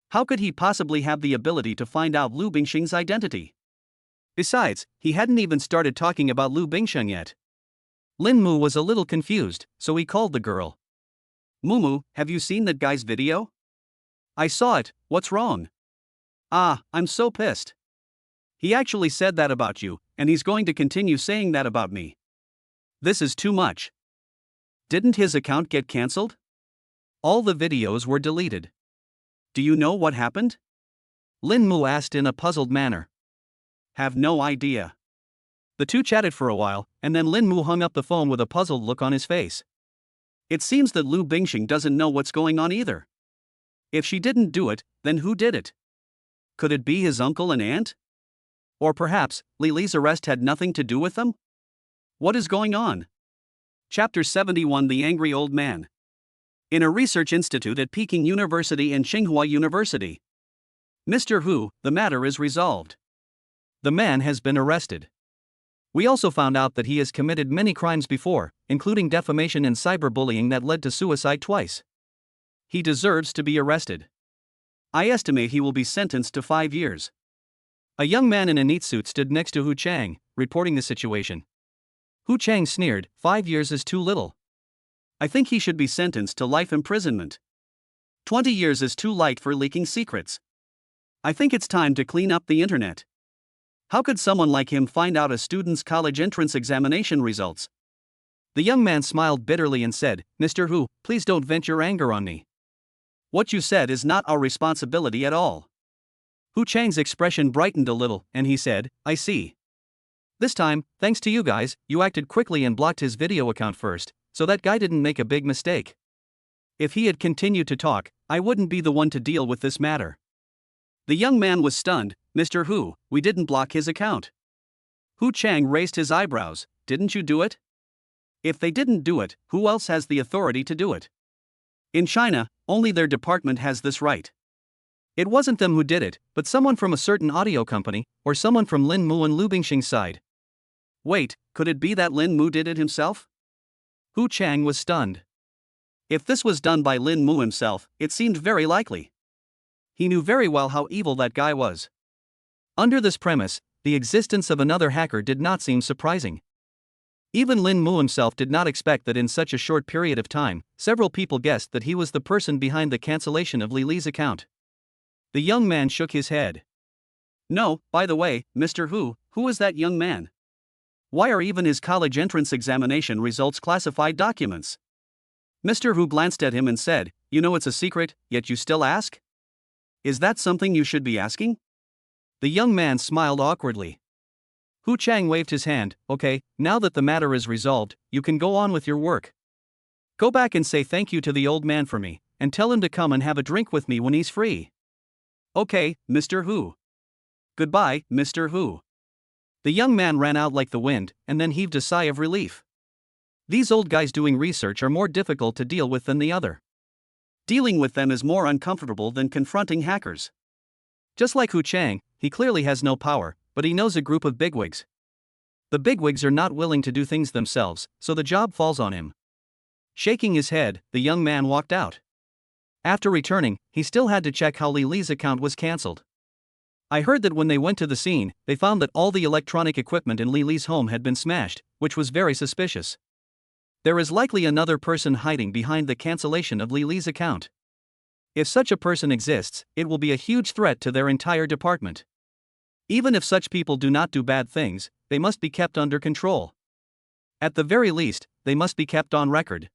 How could he possibly have the ability to find out Lu Bingsheng's identity? Besides, he hadn't even started talking about Lu Bingsheng yet. Lin Mu was a little confused, so he called the girl. Mumu, have you seen that guy's video? I saw it, what's wrong? Ah, I'm so pissed. He actually said that about you, and he's going to continue saying that about me. This is too much. Didn't his account get cancelled? All the videos were deleted. Do you know what happened? Lin Mu asked in a puzzled manner. Have no idea. The two chatted for a while, and then Lin Mu hung up the phone with a puzzled look on his face. It seems that Lu Bingsheng doesn't know what's going on either. If she didn't do it, then who did it? Could it be his uncle and aunt? Or perhaps, Lily's arrest had nothing to do with them? What is going on? Chapter 71 The Angry Old Man. in a research institute at Peking University and Tsinghua University. Mr. Hu, the matter is resolved. The man has been arrested. We also found out that he has committed many crimes before, including defamation and cyberbullying that led to suicide twice. He deserves to be arrested. I estimate he will be sentenced to 5 years. A young man in a neat suit stood next to Hu Chang, reporting the situation. Hu Chang sneered, 5 years is too little. I think he should be sentenced to life imprisonment. 20 years is too light for leaking secrets. I think it's time to clean up the internet. How could someone like him find out a student's college entrance examination results? The young man smiled bitterly and said, Mr. Hu, please don't vent your anger on me. What you said is not our responsibility at all. Hu Chang's expression brightened a little, and he said, I see. This time, thanks to you guys, you acted quickly and blocked his video account first, so that guy didn't make a big mistake. If he had continued to talk, I wouldn't be the one to deal with this matter. The young man was stunned. Mr. Hu, we didn't block his account. Hu Chang raised his eyebrows. Didn't you do it? If they didn't do it, who else has the authority to do it? In China, only their department has this right. It wasn't them who did it, but someone from a certain audio company, or someone from Lin Mu and Lu Bingxing's side. Wait, could it be that Lin Mu did it himself? Hu Chang was stunned. If this was done by Lin Mu himself, it seemed very likely. He knew very well how evil that guy was. Under this premise, the existence of another hacker did not seem surprising. Even Lin Mu himself did not expect that in such a short period of time, several people guessed that he was the person behind the cancellation of Li Li's account. The young man shook his head. No, by the way, Mr. Hu, who is that young man? Why are even his college entrance examination results classified documents? Mr. Hu glanced at him and said, You know it's a secret, yet you still ask? Is that something you should be asking? The young man smiled awkwardly. Hu Chang waved his hand. Okay, now that the matter is resolved, you can go on with your work. Go back and say thank you to the old man for me, and tell him to come and have a drink with me when he's free. Okay, Mr. Hu. Goodbye, Mr. Hu. The young man ran out like the wind, and then heaved a sigh of relief. These old guys doing research are more difficult to deal with than the other. Dealing with them is more uncomfortable than confronting hackers. Just like Hu Chang, he clearly has no power, but he knows a group of bigwigs. The bigwigs are not willing to do things themselves, so the job falls on him. Shaking his head, the young man walked out. After returning, he still had to check how Li Li's account was cancelled. I heard that when they went to the scene, they found that all the electronic equipment in Li Li's home had been smashed, which was very suspicious. There is likely another person hiding behind the cancellation of Li Li's account. If such a person exists, it will be a huge threat to their entire department. Even if such people do not do bad things, they must be kept under control. At the very least, they must be kept on record.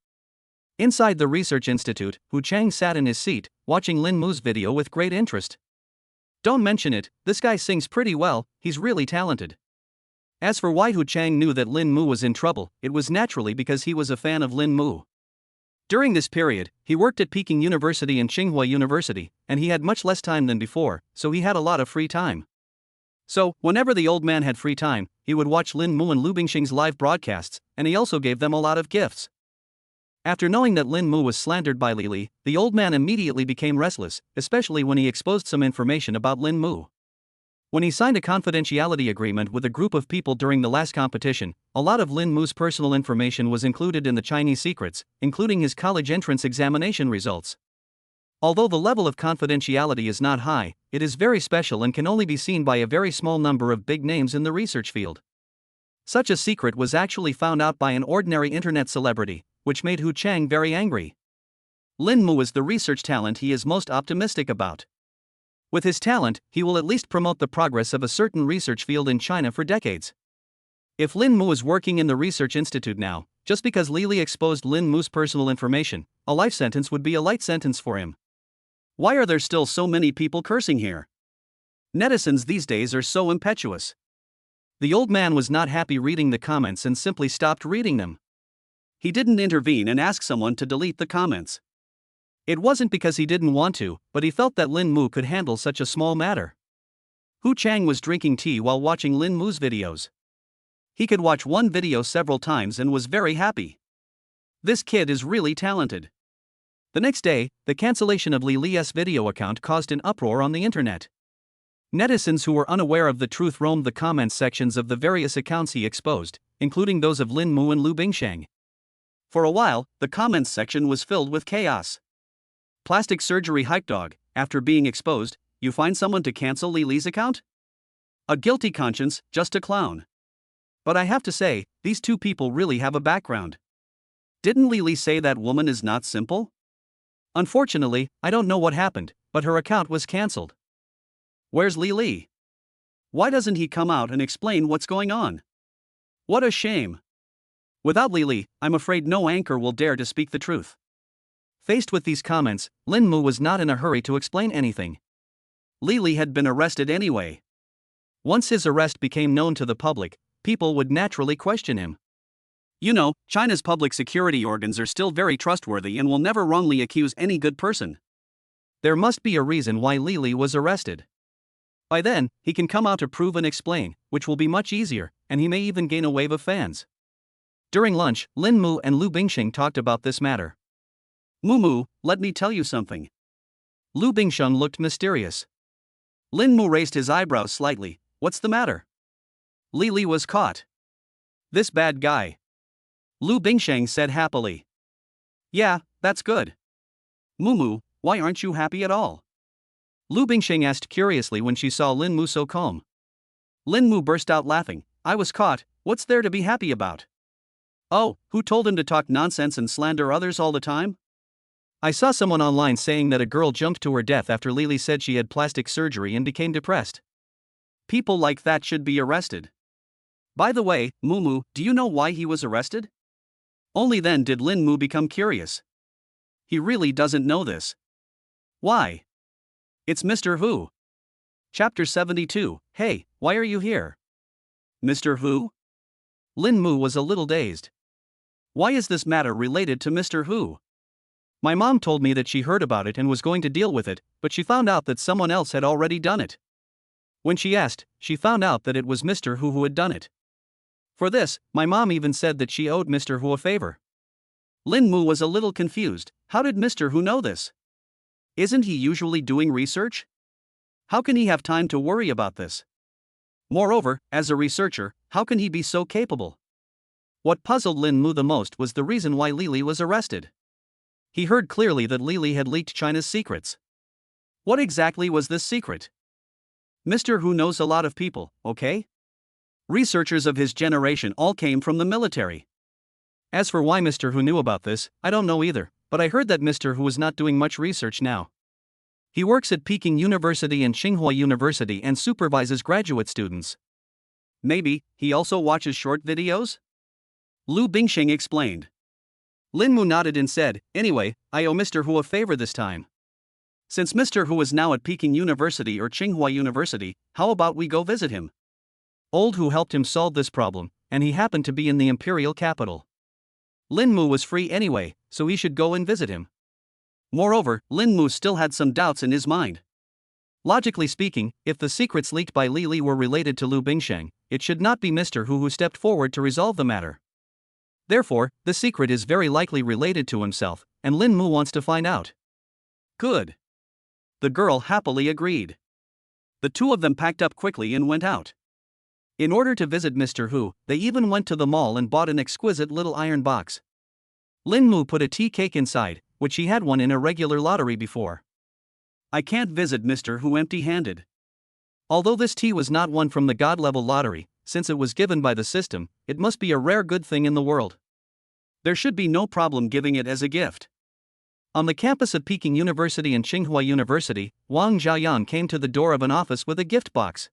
Inside the research institute, Hu Chang sat in his seat, watching Lin Mu's video with great interest. Don't mention it, this guy sings pretty well, he's really talented. As for why Hu Chang knew that Lin Mu was in trouble, it was naturally because he was a fan of Lin Mu. During this period, he worked at Peking University and Tsinghua University, and he had much less time than before, so he had a lot of free time. So, whenever the old man had free time, he would watch Lin Mu and Lu Bingxing's live broadcasts, and he also gave them a lot of gifts. After knowing that Lin Mu was slandered by Li Li, the old man immediately became restless, especially when he exposed some information about Lin Mu. When he signed a confidentiality agreement with a group of people during the last competition, a lot of Lin Mu's personal information was included in the Chinese secrets, including his college entrance examination results. Although the level of confidentiality is not high, it is very special and can only be seen by a very small number of big names in the research field. Such a secret was actually found out by an ordinary internet celebrity, which made Hu Chang very angry. Lin Mu is the research talent he is most optimistic about. With his talent, he will at least promote the progress of a certain research field in China for decades. If Lin Mu is working in the research institute now, just because Li Li exposed Lin Mu's personal information, a life sentence would be a light sentence for him. Why are there still so many people cursing here? Netizens these days are so impetuous. The old man was not happy reading the comments and simply stopped reading them. He didn't intervene and ask someone to delete the comments. It wasn't because he didn't want to, but he felt that Lin Mu could handle such a small matter. Hu Chang was drinking tea while watching Lin Mu's videos. He could watch one video several times and was very happy. This kid is really talented. The next day, the cancellation of Li Li's video account caused an uproar on the internet. Netizens who were unaware of the truth roamed the comments sections of the various accounts he exposed, including those of Lin Mu and Lu Bingsheng. For a while, the comments section was filled with chaos. Plastic surgery hype dog, after being exposed, you find someone to cancel Li Li's account? A guilty conscience, just a clown. But I have to say, these two people really have a background. Didn't Li Li say that woman is not simple? Unfortunately, I don't know what happened, but her account was cancelled. Where's Li Li? Why doesn't he come out and explain what's going on? What a shame. Without Li Li, I'm afraid no anchor will dare to speak the truth. Faced with these comments, Lin Mu was not in a hurry to explain anything. Li Li had been arrested anyway. Once his arrest became known to the public, people would naturally question him. You know, China's public security organs are still very trustworthy and will never wrongly accuse any good person. There must be a reason why Li Li was arrested. By then, he can come out to prove and explain, which will be much easier, and he may even gain a wave of fans. During lunch, Lin Mu and Lu Bingsheng talked about this matter. Mu, let me tell you something. Lu Bingsheng looked mysterious. Lin Mu raised his eyebrows slightly. What's the matter? Li Li was caught. This bad guy. Lu Bingsheng said happily. Yeah, that's good. Mu, why aren't you happy at all? Lu Bingsheng asked curiously when she saw Lin Mu so calm. Lin Mu burst out laughing. I was caught, what's there to be happy about? Oh, who told him to talk nonsense and slander others all the time? I saw someone online saying that a girl jumped to her death after Li Li said she had plastic surgery and became depressed. People like that should be arrested. By the way, Mu, do you know why he was arrested? Only then did Lin Mu become curious. He really doesn't know this. Why? It's Mr. Hu. Chapter 72, Hey, why are you here? Mr. Hu? Lin Mu was a little dazed. Why is this matter related to Mr. Hu? My mom told me that she heard about it and was going to deal with it, but she found out that someone else had already done it. When she asked, she found out that it was Mr. Hu who had done it. For this, my mom even said that she owed Mr. Hu a favor. Lin Mu was a little confused. How did Mr. Hu know this? Isn't he usually doing research? How can he have time to worry about this? Moreover, as a researcher, how can he be so capable? What puzzled Lin Mu the most was the reason why Li Li was arrested. He heard clearly that Li Li had leaked China's secrets. What exactly was this secret? Mr. Hu knows a lot of people, okay? Researchers of his generation all came from the military. As for why Mr. Hu knew about this, I don't know either, but I heard that Mr. Hu is not doing much research now. He works at Peking University and Tsinghua University and supervises graduate students. Maybe, he also watches short videos? Lu Bingsheng explained. Lin Mu nodded and said, Anyway, I owe Mr. Hu a favor this time. Since Mr. Hu is now at Peking University or Tsinghua University, how about we go visit him? Old Hu helped him solve this problem, and he happened to be in the imperial capital. Lin Mu was free anyway, so he should go and visit him. Moreover, Lin Mu still had some doubts in his mind. Logically speaking, if the secrets leaked by Li Li were related to Lu Bingsheng, it should not be Mr. Hu who stepped forward to resolve the matter. Therefore, the secret is very likely related to himself, and Lin Mu wants to find out. Good. The girl happily agreed. The two of them packed up quickly and went out. In order to visit Mr. Hu, they even went to the mall and bought an exquisite little iron box. Lin Mu put a tea cake inside, which he had won in a regular lottery before. I can't visit Mr. Hu empty-handed. Although this tea was not won from the God-level lottery, since it was given by the system, it must be a rare good thing in the world. There should be no problem giving it as a gift. On the campus of Peking University and Tsinghua University, Wang Xiaoyan came to the door of an office with a gift box.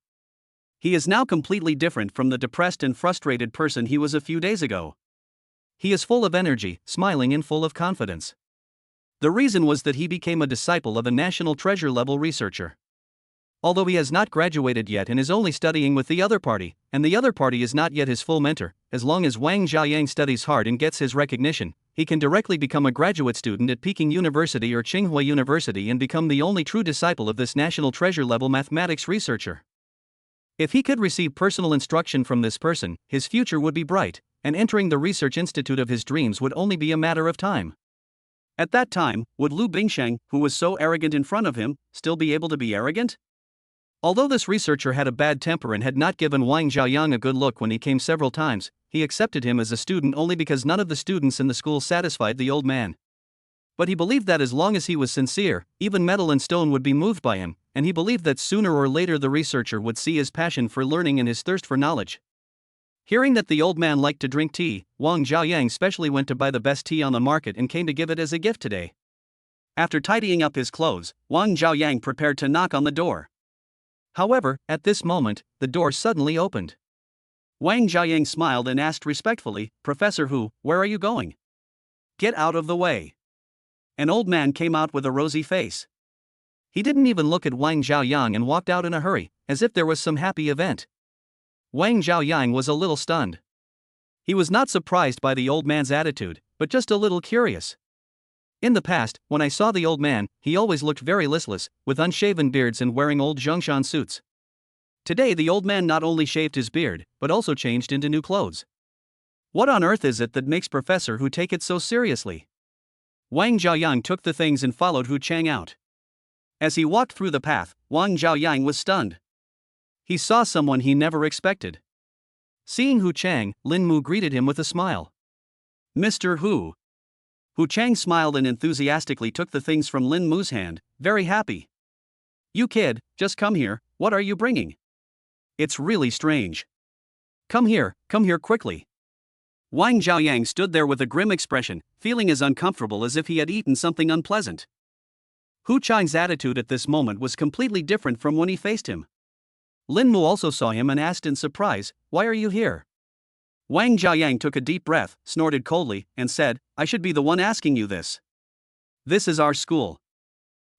He is now completely different from the depressed and frustrated person he was a few days ago. He is full of energy, smiling and full of confidence. The reason was that he became a disciple of a national treasure-level researcher. Although he has not graduated yet and is only studying with the other party, and the other party is not yet his full mentor, as long as Wang Xiaoyang studies hard and gets his recognition, he can directly become a graduate student at Peking University or Tsinghua University and become the only true disciple of this national treasure-level mathematics researcher. If he could receive personal instruction from this person, his future would be bright, and entering the research institute of his dreams would only be a matter of time. At that time, would Lu Bingsheng, who was so arrogant in front of him, still be able to be arrogant? Although this researcher had a bad temper and had not given Wang Zhaoyang a good look when he came several times, he accepted him as a student only because none of the students in the school satisfied the old man. But he believed that as long as he was sincere, even metal and stone would be moved by him, and he believed that sooner or later the researcher would see his passion for learning and his thirst for knowledge. Hearing that the old man liked to drink tea, Wang Zhaoyang specially went to buy the best tea on the market and came to give it as a gift today. After tidying up his clothes, Wang Zhaoyang prepared to knock on the door. However, at this moment, the door suddenly opened. Wang Zhaoyang smiled and asked respectfully, "Professor Hu, where are you going?" "Get out of the way." An old man came out with a rosy face. He didn't even look at Wang Zhaoyang and walked out in a hurry, as if there was some happy event. Wang Zhaoyang was a little stunned. He was not surprised by the old man's attitude, but just a little curious. In the past, when I saw the old man, he always looked very listless, with unshaven beards and wearing old Zhongshan suits. Today the old man not only shaved his beard, but also changed into new clothes. What on earth is it that makes Professor Hu take it so seriously? Wang Zhaoyang took the things and followed Hu Chang out. As he walked through the path, Wang Zhaoyang was stunned. He saw someone he never expected. Seeing Hu Chang, Lin Mu greeted him with a smile. "Mr. Hu." Hu Chang smiled and enthusiastically took the things from Lin Mu's hand, very happy. "You kid, just come here, what are you bringing? It's really strange. Come here quickly." Wang Zhaoyang stood there with a grim expression, feeling as uncomfortable as if he had eaten something unpleasant. Hu Chang's attitude at this moment was completely different from when he faced him. Lin Mu also saw him and asked in surprise, "Why are you here?" Wang Zhaoyang took a deep breath, snorted coldly, and said, "I should be the one asking you this. This is our school.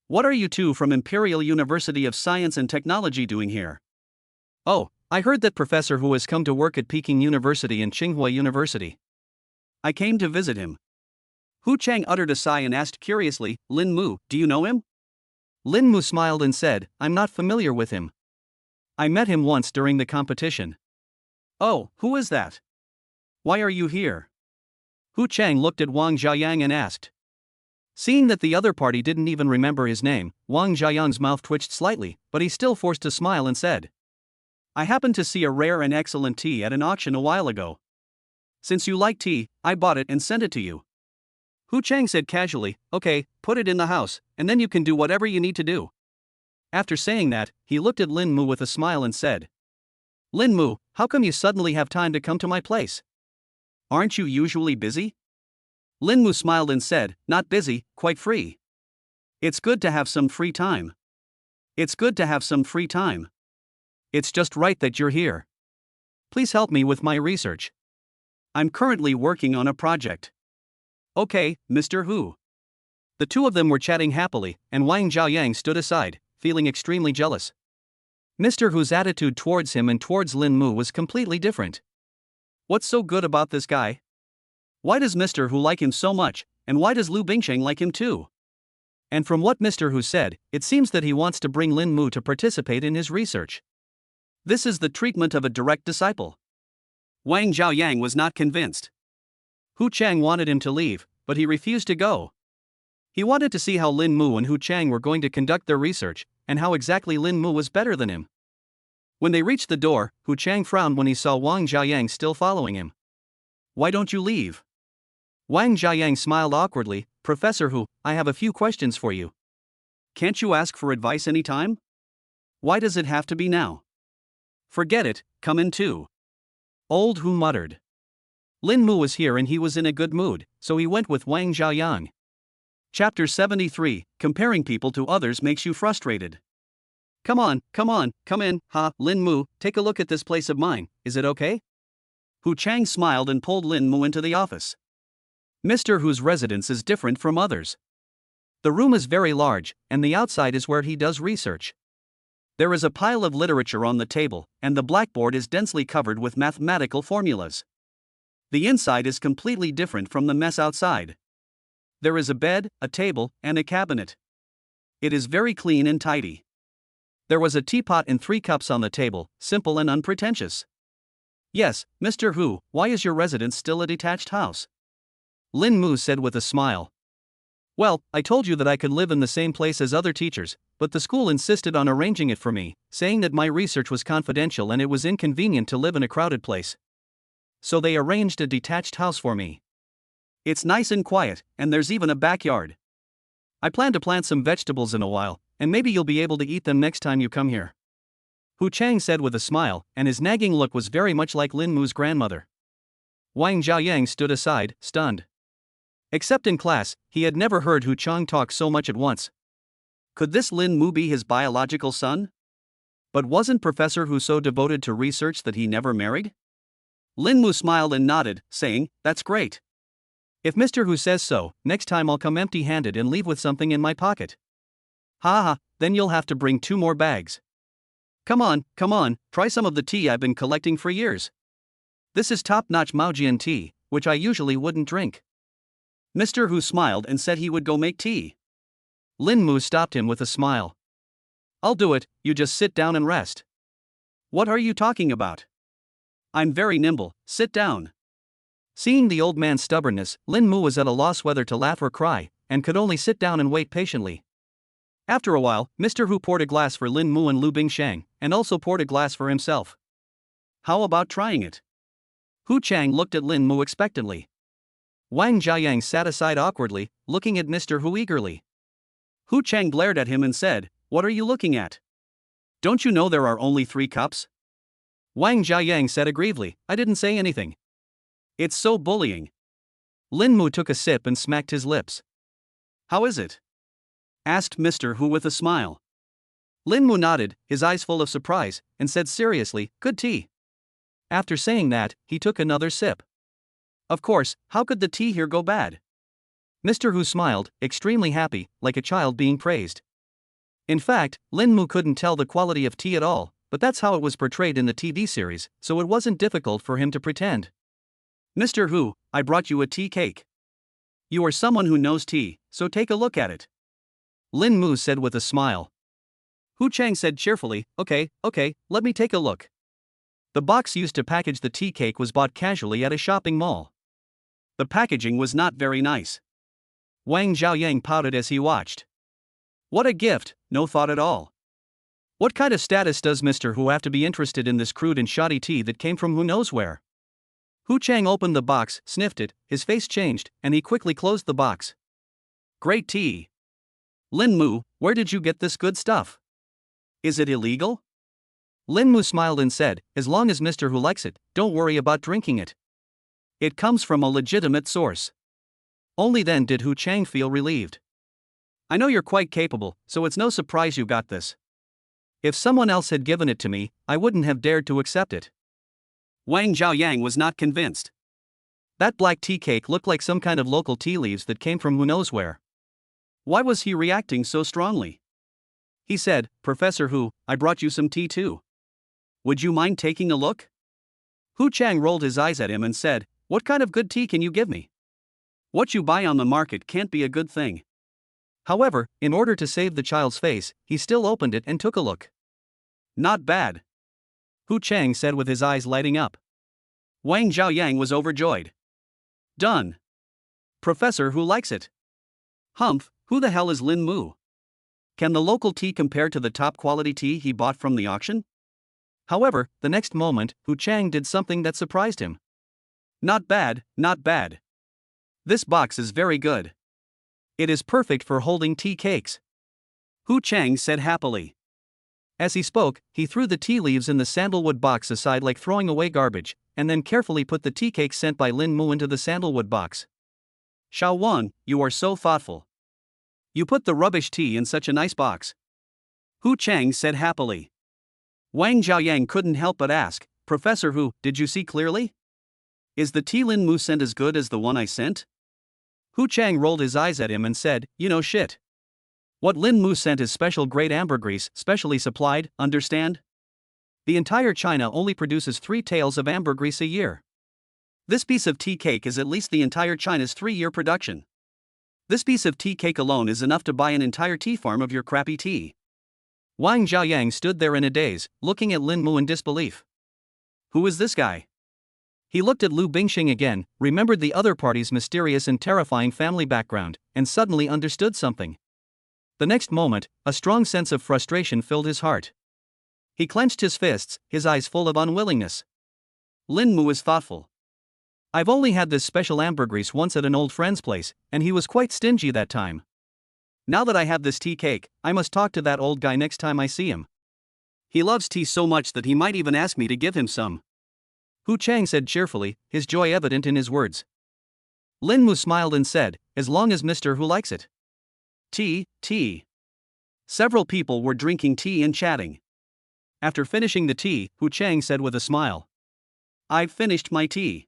What are you two from Imperial University of Science and Technology doing here?" "Oh, I heard that Professor Hu has come to work at Peking University and Tsinghua University. I came to visit him." Hu Chang uttered a sigh and asked curiously, "Lin Mu, do you know him?" Lin Mu smiled and said, "I'm not familiar with him. I met him once during the competition." "Oh, who is that? Why are you here?" Hu Chang looked at Wang Zhaoyang and asked. Seeing that the other party didn't even remember his name, Wang Zhaoyang's mouth twitched slightly, but he still forced a smile and said, "I happened to see a rare and excellent tea at an auction a while ago. Since you like tea, I bought it and sent it to you." Hu Chang said casually, "Okay, put it in the house, and then you can do whatever you need to do." After saying that, he looked at Lin Mu with a smile and said, "Lin Mu, how come you suddenly have time to come to my place? Aren't you usually busy?" Lin Mu smiled and said, "Not busy, quite free. It's good to have some free time. It's good to have some free time. It's just right that you're here. Please help me with my research. I'm currently working on a project." "Okay, Mr. Hu." The two of them were chatting happily, and Wang Zhaoyang stood aside, feeling extremely jealous. Mr. Hu's attitude towards him and towards Lin Mu was completely different. What's so good about this guy? Why does Mr. Hu like him so much, and why does Lu Bingsheng like him too? And from what Mr. Hu said, it seems that he wants to bring Lin Mu to participate in his research. This is the treatment of a direct disciple. Wang Zhaoyang was not convinced. Hu Chang wanted him to leave, but he refused to go. He wanted to see how Lin Mu and Hu Chang were going to conduct their research, and how exactly Lin Mu was better than him. When they reached the door, Hu Chang frowned when he saw Wang Zhaoyang still following him. "Why don't you leave?" Wang Zhaoyang smiled awkwardly, "Professor Hu, I have a few questions for you." "Can't you ask for advice any time? Why does it have to be now?" "Forget it, come in too." Old Hu muttered. Lin Mu was here and he was in a good mood, so he went with Wang Zhaoyang. Chapter 73, Comparing people to others makes you frustrated. Come on, come in, Lin Mu, take a look at this place of mine, is it okay?" Hu Chang smiled and pulled Lin Mu into the office. Mr. Hu's residence is different from others. The room is very large, and the outside is where he does research. There is a pile of literature on the table, and the blackboard is densely covered with mathematical formulas. The inside is completely different from the mess outside. There is a bed, a table, and a cabinet. It is very clean and tidy. There was a teapot and 3 cups on the table, simple and unpretentious. "Yes, Mr. Hu, why is your residence still a detached house?" Lin Mu said with a smile. Well, I told you that I could live in the same place as other teachers, but the school insisted on arranging it for me, saying that my research was confidential and it was inconvenient to live in a crowded place. So they arranged a detached house for me. It's nice and quiet, and there's even a backyard. I plan to plant some vegetables in a while, and maybe you'll be able to eat them next time you come here. Hu Chang said with a smile, and his nagging look was very much like Lin Mu's grandmother. Wang Zhaoyang stood aside, stunned. Except in class, he had never heard Hu Chang talk so much at once. Could this Lin Mu be his biological son? But wasn't Professor Hu so devoted to research that he never married? Lin Mu smiled and nodded, saying, "That's great. If Mr. Hu says so, next time I'll come empty-handed and leave with something in my pocket." "Ha ha, then you'll have to bring 2 more bags. Come on, try some of the tea I've been collecting for years. This is top-notch Maojian tea, which I usually wouldn't drink." Mr. Hu smiled and said he would go make tea. Lin Mu stopped him with a smile. "I'll do it, you just sit down and rest." "What are you talking about? I'm very nimble, sit down." Seeing the old man's stubbornness, Lin Mu was at a loss whether to laugh or cry, and could only sit down and wait patiently. After a while, Mr. Hu poured a glass for Lin Mu and Lu Bingshang, and also poured a glass for himself. "How about trying it?" Hu Chang looked at Lin Mu expectantly. Wang Zhaoyang sat aside awkwardly, looking at Mr. Hu eagerly. Hu Chang glared at him and said, "What are you looking at? Don't you know there are only 3 cups?" Wang Zhaoyang said aggrievely, "I didn't say anything." "It's so bullying." Lin Mu took a sip and smacked his lips. "How is it?" asked Mr. Hu with a smile. Lin Mu nodded, his eyes full of surprise, and said seriously, "Good tea." After saying that, he took another sip. Of course, how could the tea here go bad? Mr. Hu smiled, extremely happy, like a child being praised. In fact, Lin Mu couldn't tell the quality of tea at all, but that's how it was portrayed in the TV series, so it wasn't difficult for him to pretend. "Mr. Hu, I brought you a tea cake. You are someone who knows tea, so take a look at it," Lin Mu said with a smile. Hu Chang said cheerfully, okay, let me take a look." The box used to package the tea cake was bought casually at a shopping mall. The packaging was not very nice. Wang Zhaoyang pouted as he watched. What a gift, no thought at all. What kind of status does Mr. Hu have to be interested in this crude and shoddy tea that came from who knows where? Hu Chang opened the box, sniffed it, his face changed, and he quickly closed the box. "Great tea. Lin Mu, where did you get this good stuff? Is it illegal?" Lin Mu smiled and said, "As long as Mr. Hu likes it, don't worry about drinking it. It comes from a legitimate source." Only then did Hu Chang feel relieved. "I know you're quite capable, so it's no surprise you got this. If someone else had given it to me, I wouldn't have dared to accept it." Wang Zhaoyang was not convinced. That black tea cake looked like some kind of local tea leaves that came from who knows where. Why was he reacting so strongly? He said, "Professor Hu, I brought you some tea too. Would you mind taking a look?" Hu Chang rolled his eyes at him and said, "What kind of good tea can you give me? What you buy on the market can't be a good thing." However, in order to save the child's face, he still opened it and took a look. "Not bad," Hu Chang said with his eyes lighting up. Wang Zhaoyang was overjoyed. "Done. Professor Hu likes it. Humph, who the hell is Lin Mu? Can the local tea compare to the top quality tea he bought from the auction?" However, the next moment, Hu Chang did something that surprised him. Not bad. This box is very good. It is perfect for holding tea cakes," Hu Chang said happily. As he spoke, he threw the tea leaves in the sandalwood box aside like throwing away garbage, and then carefully put the tea cake sent by Lin Mu into the sandalwood box. "Xiao Wang, you are so thoughtful. You put the rubbish tea in such a nice box," Hu Chang said happily. Wang Zhaoyang couldn't help but ask, "Professor Hu, did you see clearly? Is the tea Lin Mu sent as good as the one I sent?" Hu Chang rolled his eyes at him and said, "You know shit. What Lin Mu sent is special grade ambergris, specially supplied, understand? The entire China only produces 3 taels of ambergris a year. This piece of tea cake is at least the entire China's 3-year production. This piece of tea cake alone is enough to buy an entire tea farm of your crappy tea." Wang Zhaoyang stood there in a daze, looking at Lin Mu in disbelief. Who is this guy? He looked at Lu Bingxing again, remembered the other party's mysterious and terrifying family background, and suddenly understood something. The next moment, a strong sense of frustration filled his heart. He clenched his fists, his eyes full of unwillingness. Lin Mu is thoughtful. I've only had this special ambergris once at an old friend's place, and he was quite stingy that time. Now that I have this tea cake, I must talk to that old guy next time I see him. He loves tea so much that he might even ask me to give him some. Hu Chang said cheerfully, his joy evident in his words. Lin Mu smiled and said, as long as Mr. Hu likes it. Tea. Several people were drinking tea and chatting. After finishing the tea, Hu Chang said with a smile. I've finished my tea.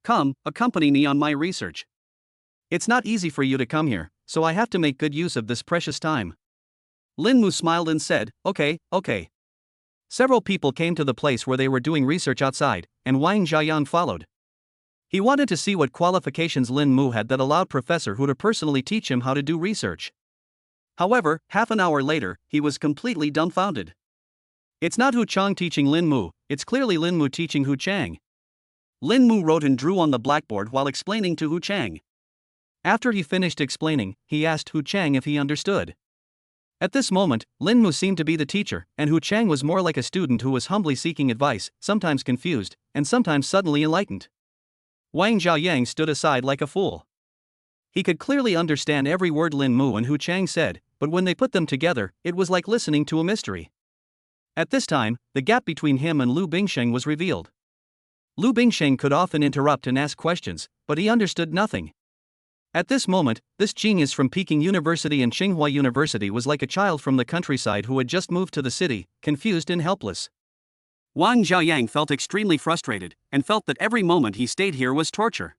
Come, accompany me on my research. It's not easy for you to come here, so I have to make good use of this precious time. Lin Mu smiled and said, okay. Several people came to the place where they were doing research outside, and Wang Jiayan followed. He wanted to see what qualifications Lin Mu had that allowed Professor Hu to personally teach him how to do research. However, half an hour later, he was completely dumbfounded. It's not Hu Chang teaching Lin Mu, it's clearly Lin Mu teaching Hu Chang. Lin Mu wrote and drew on the blackboard while explaining to Hu Chang. After he finished explaining, he asked Hu Chang if he understood. At this moment, Lin Mu seemed to be the teacher, and Hu Chang was more like a student who was humbly seeking advice, sometimes confused, and sometimes suddenly enlightened. Wang Jiayang stood aside like a fool. He could clearly understand every word Lin Mu and Hu Chang said, but when they put them together, it was like listening to a mystery. At this time, the gap between him and Lu Bingxing was revealed. Lu Bingxing could often interrupt and ask questions, but he understood nothing. At this moment, this genius from Peking University and Tsinghua University was like a child from the countryside who had just moved to the city, confused and helpless. Wang Jiayang felt extremely frustrated, and felt that every moment he stayed here was torture.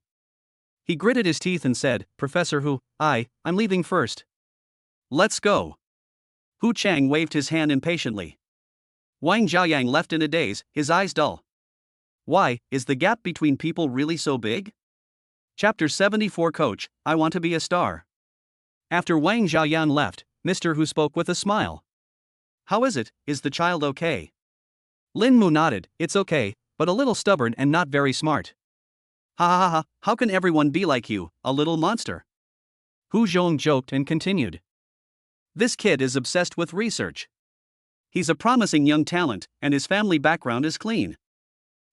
He gritted his teeth and said, Professor Hu, I'm leaving first. Let's go. Hu Chang waved his hand impatiently. Wang Jiayang left in a daze, his eyes dull. Why, is the gap between people really so big? Chapter 74 Coach, I want to be a star. After Wang Jiayan left, Mr. Hu spoke with a smile. How is it, is the child okay? Lin Mu nodded, it's okay, but a little stubborn and not very smart. Ha, how can everyone be like you, a little monster? Hu Zhong joked and continued. This kid is obsessed with research. He's a promising young talent, and his family background is clean.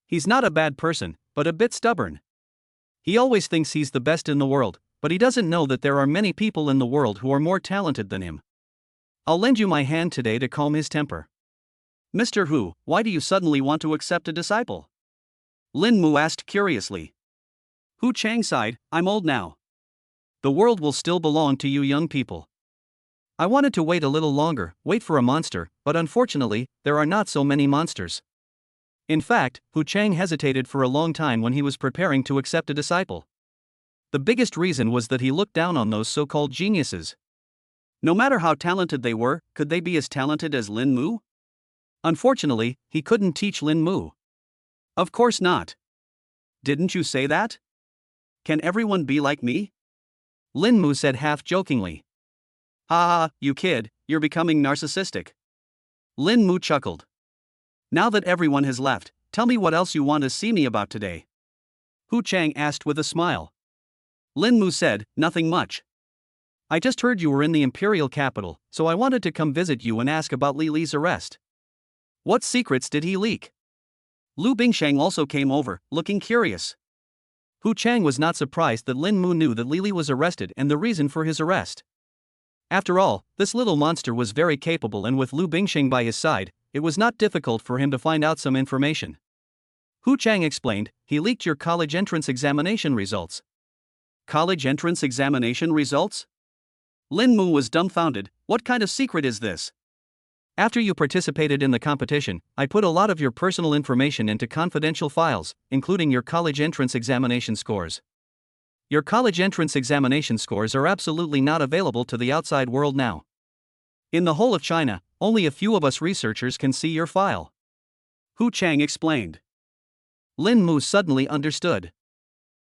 He's not a bad person, but a bit stubborn. He always thinks he's the best in the world, but he doesn't know that there are many people in the world who are more talented than him. I'll lend you my hand today to calm his temper. Mr. Hu, why do you suddenly want to accept a disciple? Lin Mu asked curiously. Hu Chang sighed, I'm old now. The world will still belong to you young people. I wanted to wait a little longer, wait for a monster, but unfortunately, there are not so many monsters. In fact, Hu Chang hesitated for a long time when he was preparing to accept a disciple. The biggest reason was that he looked down on those so-called geniuses. No matter how talented they were, could they be as talented as Lin Mu? Unfortunately, he couldn't teach Lin Mu. Of course not. Didn't you say that? Can everyone be like me? Lin Mu said half-jokingly. Ha, you kid, you're becoming narcissistic. Lin Mu chuckled. Now that everyone has left, tell me what else you want to see me about today. Hu Chang asked with a smile. Lin Mu said, nothing much. I just heard you were in the imperial capital, so I wanted to come visit you and ask about Li Li's arrest. What secrets did he leak? Lu Bingxing also came over, looking curious. Hu Chang was not surprised that Lin Mu knew that Li Li was arrested and the reason for his arrest. After all, this little monster was very capable, and with Lu Bingxing by his side, it was not difficult for him to find out some information. Hu Chang explained, he leaked your college entrance examination results. College entrance examination results? Lin Mu was dumbfounded, what kind of secret is this? After you participated in the competition, I put a lot of your personal information into confidential files, including your college entrance examination scores. Your college entrance examination scores are absolutely not available to the outside world now. In the whole of China, only a few of us researchers can see your file. Hu Chang explained. Lin Mu suddenly understood.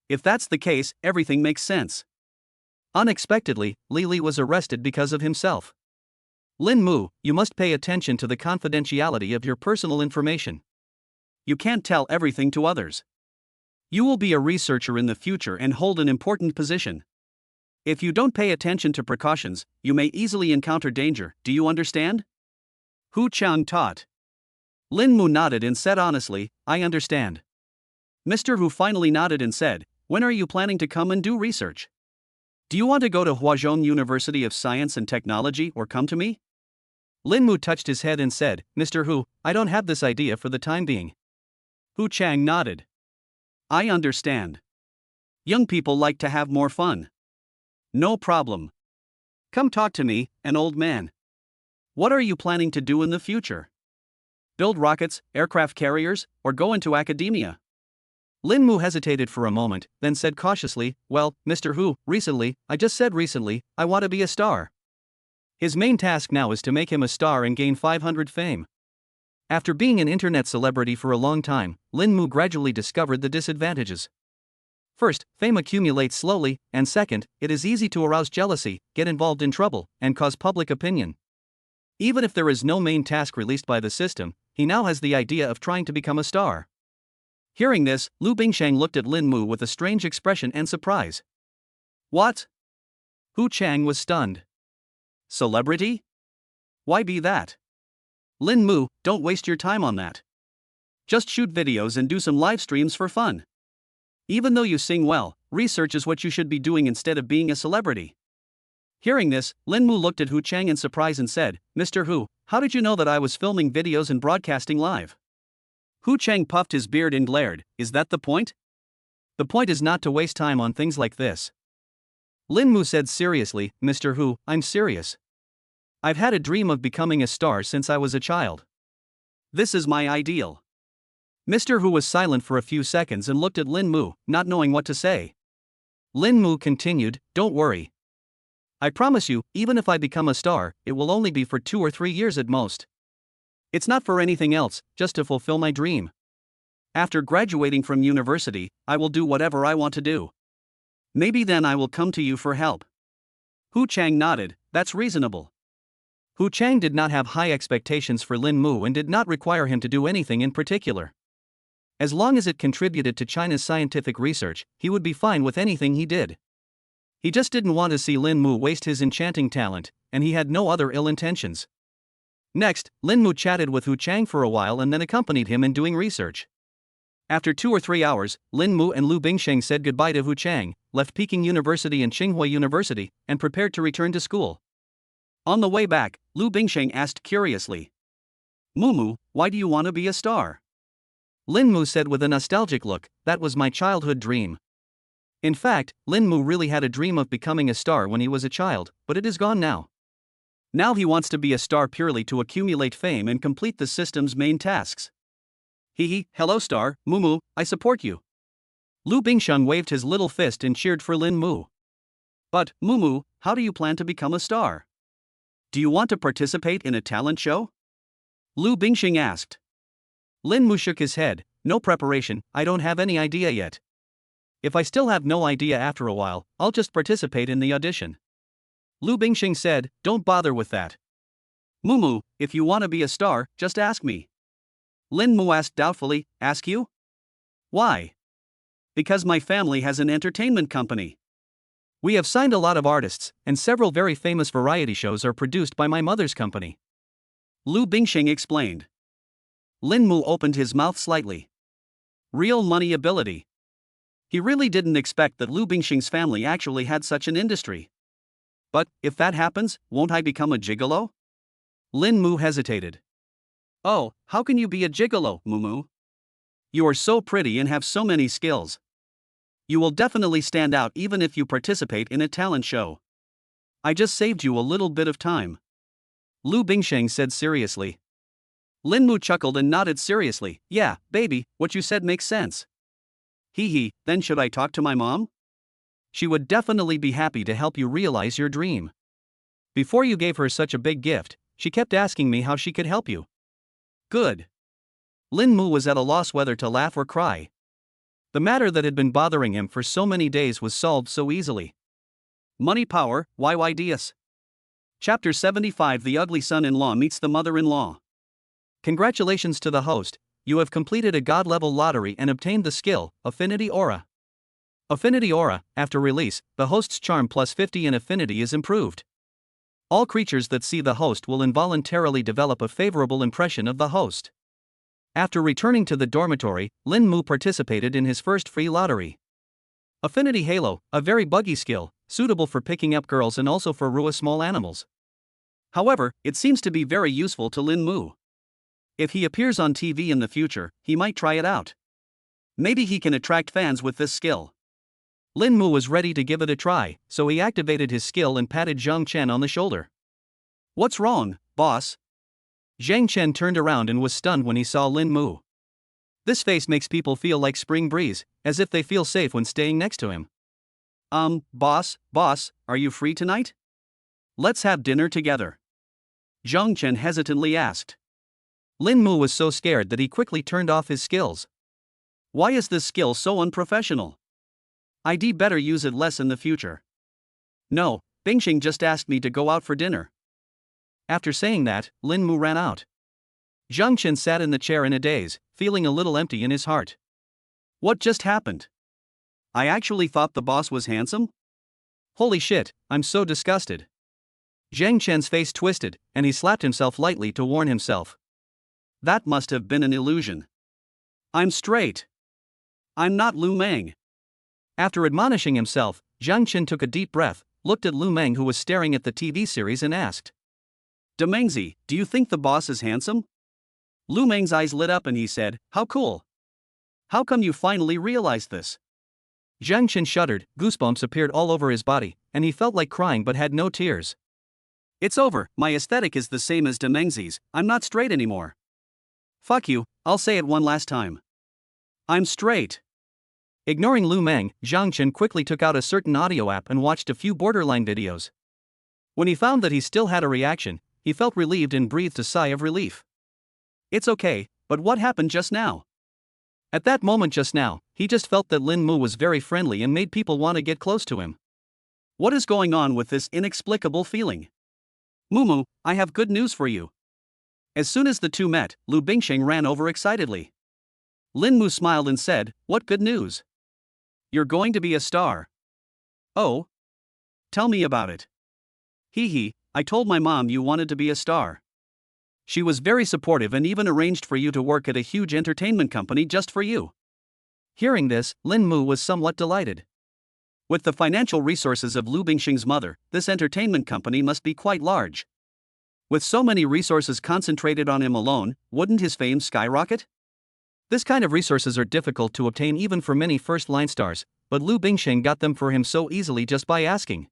If that's the case, everything makes sense. Unexpectedly, Li Li was arrested because of himself. Lin Mu, you must pay attention to the confidentiality of your personal information. You can't tell everything to others. You will be a researcher in the future and hold an important position. If you don't pay attention to precautions, you may easily encounter danger. Do you understand? Hu Chang taught. Lin Mu nodded and said honestly, I understand. Mr. Hu finally nodded and said, when are you planning to come and do research? Do you want to go to Huazhong University of Science and Technology or come to me? Lin Mu touched his head and said, Mr. Hu, I don't have this idea for the time being. Hu Chang nodded. I understand. Young people like to have more fun. No problem. Come talk to me, an old man. What are you planning to do in the future? Build rockets, aircraft carriers, or go into academia? Lin Mu hesitated for a moment, then said cautiously, well, Mr. Hu, I just said recently, I want to be a star. His main task now is to make him a star and gain 500 fame. After being an internet celebrity for a long time, Lin Mu gradually discovered the disadvantages. First, fame accumulates slowly, and second, it is easy to arouse jealousy, get involved in trouble, and cause public opinion. Even if there is no main task released by the system, he now has the idea of trying to become a star. Hearing this, Lu Bingsheng looked at Lin Mu with a strange expression and surprise. What? Hu Chang was stunned. Celebrity? Why be that? Lin Mu, don't waste your time on that. Just shoot videos and do some live streams for fun. Even though you sing well, research is what you should be doing instead of being a celebrity. Hearing this, Lin Mu looked at Hu Chang in surprise and said, Mr. Hu, how did you know that I was filming videos and broadcasting live? Hu Chang puffed his beard and glared, is that the point? The point is not to waste time on things like this. Lin Mu said seriously, Mr. Hu, I'm serious. I've had a dream of becoming a star since I was a child. This is my ideal. Mr. Hu was silent for a few seconds and looked at Lin Mu, not knowing what to say. Lin Mu continued, don't worry. I promise you, even if I become a star, it will only be for 2 or 3 years at most. It's not for anything else, just to fulfill my dream. After graduating from university, I will do whatever I want to do. Maybe then I will come to you for help. Hu Chang nodded, that's reasonable. Hu Chang did not have high expectations for Lin Mu and did not require him to do anything in particular. As long as it contributed to China's scientific research, he would be fine with anything he did. He just didn't want to see Lin Mu waste his enchanting talent, and he had no other ill intentions. Next, Lin Mu chatted with Hu Chang for a while and then accompanied him in doing research. After 2 or 3 hours, Lin Mu and Lu Bingsheng said goodbye to Hu Chang, left Peking University and Tsinghua University, and prepared to return to school. On the way back, Lu Bingsheng asked curiously, Mumu, why do you want to be a star? Lin Mu said with a nostalgic look, that was my childhood dream. In fact, Lin Mu really had a dream of becoming a star when he was a child, but it is gone now. Now he wants to be a star purely to accumulate fame and complete the system's main tasks. Hello star, Mumu, I support you. Lu Bingsheng waved his little fist and cheered for Lin Mu. But, Mumu, how do you plan to become a star? Do you want to participate in a talent show? Lu Bingsheng asked. Lin Mu shook his head, no preparation, I don't have any idea yet. If I still have no idea after a while, I'll just participate in the audition. Lu Bingsheng said, don't bother with that. Mumu, if you want to be a star, just ask me. Lin Mu asked doubtfully, ask you? Why? Because my family has an entertainment company. We have signed a lot of artists, and several very famous variety shows are produced by my mother's company. Lu Bingsheng explained. Lin Mu opened his mouth slightly. Real money ability. He really didn't expect that Lu Bingsheng's family actually had such an industry. But, if that happens, won't I become a gigolo? Lin Mu hesitated. Oh, how can you be a gigolo, Mumu? You are so pretty and have so many skills. You will definitely stand out even if you participate in a talent show. I just saved you a little bit of time. Lu Bingsheng said seriously. Lin Mu chuckled and nodded seriously, yeah, baby, what you said makes sense. Then should I talk to my mom? She would definitely be happy to help you realize your dream. Before you gave her such a big gift, she kept asking me how she could help you. Good. Lin Mu was at a loss whether to laugh or cry. The matter that had been bothering him for so many days was solved so easily. Money Power, YYDS. Chapter 75 The Ugly Son-in-Law Meets the Mother-in-Law. Congratulations to the host, you have completed a God-level lottery and obtained the skill, Affinity Aura. Affinity Aura, after release, the host's charm plus 50 in affinity is improved. All creatures that see the host will involuntarily develop a favorable impression of the host. After returning to the dormitory, Lin Mu participated in his first free lottery. Affinity Halo, a very buggy skill, suitable for picking up girls and also for Rua small animals. However, it seems to be very useful to Lin Mu. If he appears on TV in the future, he might try it out. Maybe he can attract fans with this skill. Lin Mu was ready to give it a try, so he activated his skill and patted Zhang Chen on the shoulder. "What's wrong, boss?" Zhang Chen turned around and was stunned when he saw Lin Mu. This face makes people feel like spring breeze, as if they feel safe when staying next to him. Boss, are you free tonight? Let's have dinner together." Zhang Chen hesitantly asked. Lin Mu was so scared that he quickly turned off his skills. Why is this skill so unprofessional? I'd better use it less in the future. No, Bingxing just asked me to go out for dinner. After saying that, Lin Mu ran out. Zhang Chen sat in the chair in a daze, feeling a little empty in his heart. What just happened? I actually thought the boss was handsome? Holy shit, I'm so disgusted. Zhang Chen's face twisted, and he slapped himself lightly to warn himself. That must have been an illusion. I'm straight. I'm not Lu Meng. After admonishing himself, Zhang Chen took a deep breath, looked at Lu Meng who was staring at the TV series and asked. Demengzi, do you think the boss is handsome? Lu Meng's eyes lit up and he said, how cool. How come you finally realized this? Zhang Chen shuddered, goosebumps appeared all over his body, and he felt like crying but had no tears. It's over, my aesthetic is the same as Demengzi's, I'm not straight anymore. Fuck you, I'll say it one last time. I'm straight. Ignoring Lu Meng, Zhang Chen quickly took out a certain audio app and watched a few borderline videos. When he found that he still had a reaction, he felt relieved and breathed a sigh of relief. It's okay, but what happened just now? At that moment just now, he just felt that Lin Mu was very friendly and made people want to get close to him. What is going on with this inexplicable feeling? Mumu, I have good news for you. As soon as the two met, Lu Bingxing ran over excitedly. Lin Mu smiled and said, what good news? You're going to be a star. Oh? Tell me about it. Hee hee, I told my mom you wanted to be a star. She was very supportive and even arranged for you to work at a huge entertainment company just for you. Hearing this, Lin Mu was somewhat delighted. With the financial resources of Lu Bingxing's mother, this entertainment company must be quite large. With so many resources concentrated on him alone, wouldn't his fame skyrocket? This kind of resources are difficult to obtain even for many first-line stars, but Lu Bingxing got them for him so easily just by asking.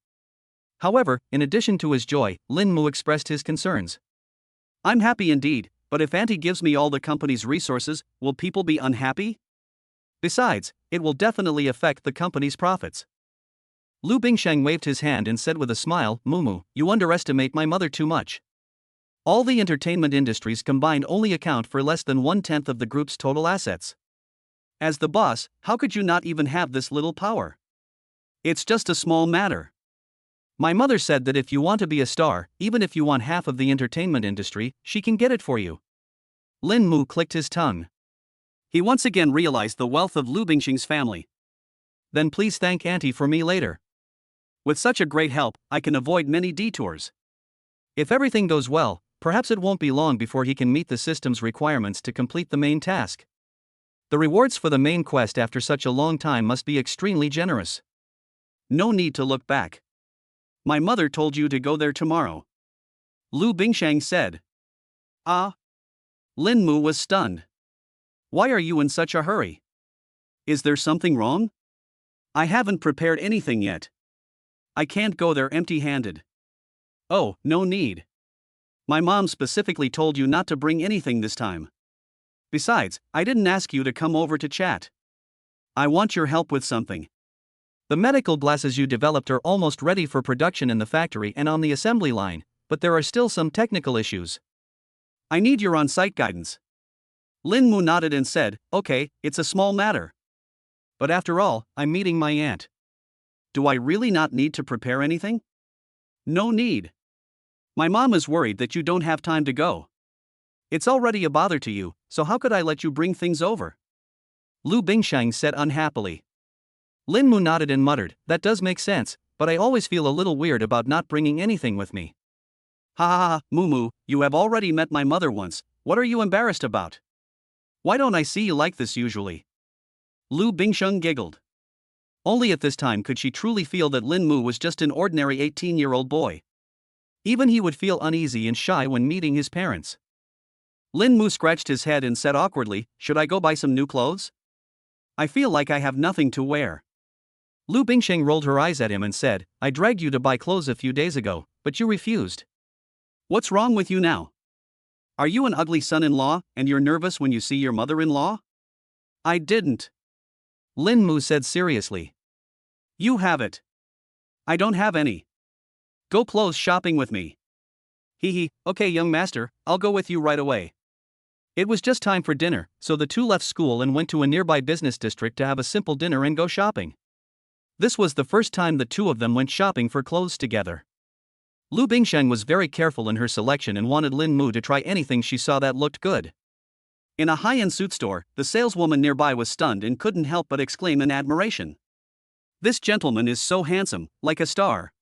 However, in addition to his joy, Lin Mu expressed his concerns. I'm happy indeed, but if Auntie gives me all the company's resources, will people be unhappy? Besides, it will definitely affect the company's profits. Lu Bingxing waved his hand and said with a smile, Mumu, you underestimate my mother too much. All the entertainment industries combined only account for less than 1/10 of the group's total assets. As the boss, how could you not even have this little power? It's just a small matter. My mother said that if you want to be a star, even if you want half of the entertainment industry, she can get it for you. Lin Mu clicked his tongue. He once again realized the wealth of Lu Bingxing's family. Then please thank Auntie for me later. With such a great help, I can avoid many detours. If everything goes well, perhaps it won't be long before he can meet the system's requirements to complete the main task. The rewards for the main quest after such a long time must be extremely generous. No need to look back. My mother told you to go there tomorrow. Lu Bingxing said. Ah? Lin Mu was stunned. Why are you in such a hurry? Is there something wrong? I haven't prepared anything yet. I can't go there empty-handed. Oh, no need. My mom specifically told you not to bring anything this time. Besides, I didn't ask you to come over to chat. I want your help with something. The medical glasses you developed are almost ready for production in the factory and on the assembly line, but there are still some technical issues. I need your on-site guidance. Lin Mu nodded and said, okay, it's a small matter. But after all, I'm meeting my aunt. Do I really not need to prepare anything? No need. My mom is worried that you don't have time to go. It's already a bother to you, So how could I let you bring things over? Lu Bingsheng said unhappily. Lin Mu nodded and muttered, that does make sense, but I always feel a little weird about not bringing anything with me. Ha ha ha, Mumu, you have already met my mother once, what are you embarrassed about? Why don't I see you like this usually? Lu Bingsheng giggled. Only at this time could she truly feel that Lin Mu was just an ordinary 18-year-old boy. Even he would feel uneasy and shy when meeting his parents. Lin Mu scratched his head and said awkwardly, should I go buy some new clothes? I feel like I have nothing to wear. Lu Bingsheng rolled her eyes at him and said, I dragged you to buy clothes a few days ago, but you refused. What's wrong with you now? Are you an ugly son-in-law, and you're nervous when you see your mother-in-law? I didn't. Lin Mu said seriously. You have it. I don't have any. Go clothes shopping with me. Hee hee, okay young master, I'll go with you right away. It was just time for dinner, so the two left school and went to a nearby business district to have a simple dinner and go shopping. This was the first time the two of them went shopping for clothes together. Lu Bingsheng was very careful in her selection and wanted Lin Mu to try anything she saw that looked good. In a high-end suit store, the saleswoman nearby was stunned and couldn't help but exclaim in admiration. This gentleman is so handsome, like a star.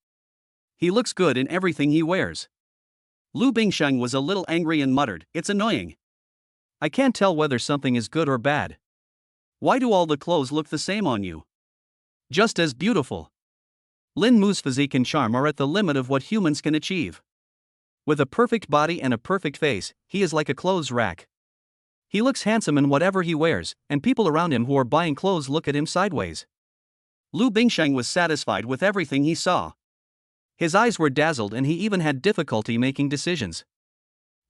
He looks good in everything he wears. Lu Bingsheng was a little angry and muttered, it's annoying. I can't tell whether something is good or bad. Why do all the clothes look the same on you? Just as beautiful. Lin Mu's physique and charm are at the limit of what humans can achieve. With a perfect body and a perfect face, he is like a clothes rack. He looks handsome in whatever he wears, and people around him who are buying clothes look at him sideways. Lu Bingsheng was satisfied with everything he saw. His eyes were dazzled and he even had difficulty making decisions.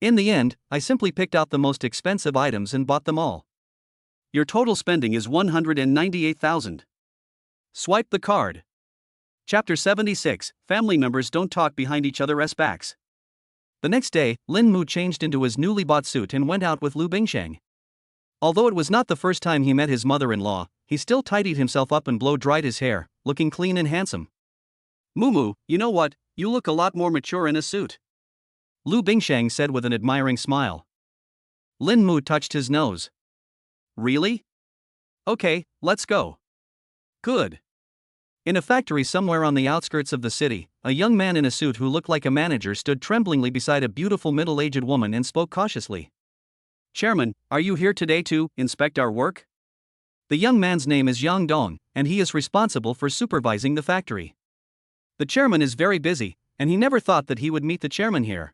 In the end, I simply picked out the most expensive items and bought them all. Your total spending is 198,000. Swipe the card. Chapter 76, Family members don't talk behind each other's backs. The next day, Lin Mu changed into his newly bought suit and went out with Lu Bingsheng. Although it was not the first time he met his mother-in-law, he still tidied himself up and blow-dried his hair, looking clean and handsome. Mumu, you know what, you look a lot more mature in a suit. Lu Bingsheng said with an admiring smile. Lin Mu touched his nose. Really? Okay, let's go. Good. In a factory somewhere on the outskirts of the city, a young man in a suit who looked like a manager stood tremblingly beside a beautiful middle-aged woman and spoke cautiously. Chairman, are you here today to inspect our work? The young man's name is Yang Dong, and he is responsible for supervising the factory. The chairman is very busy, and he never thought that he would meet the chairman here.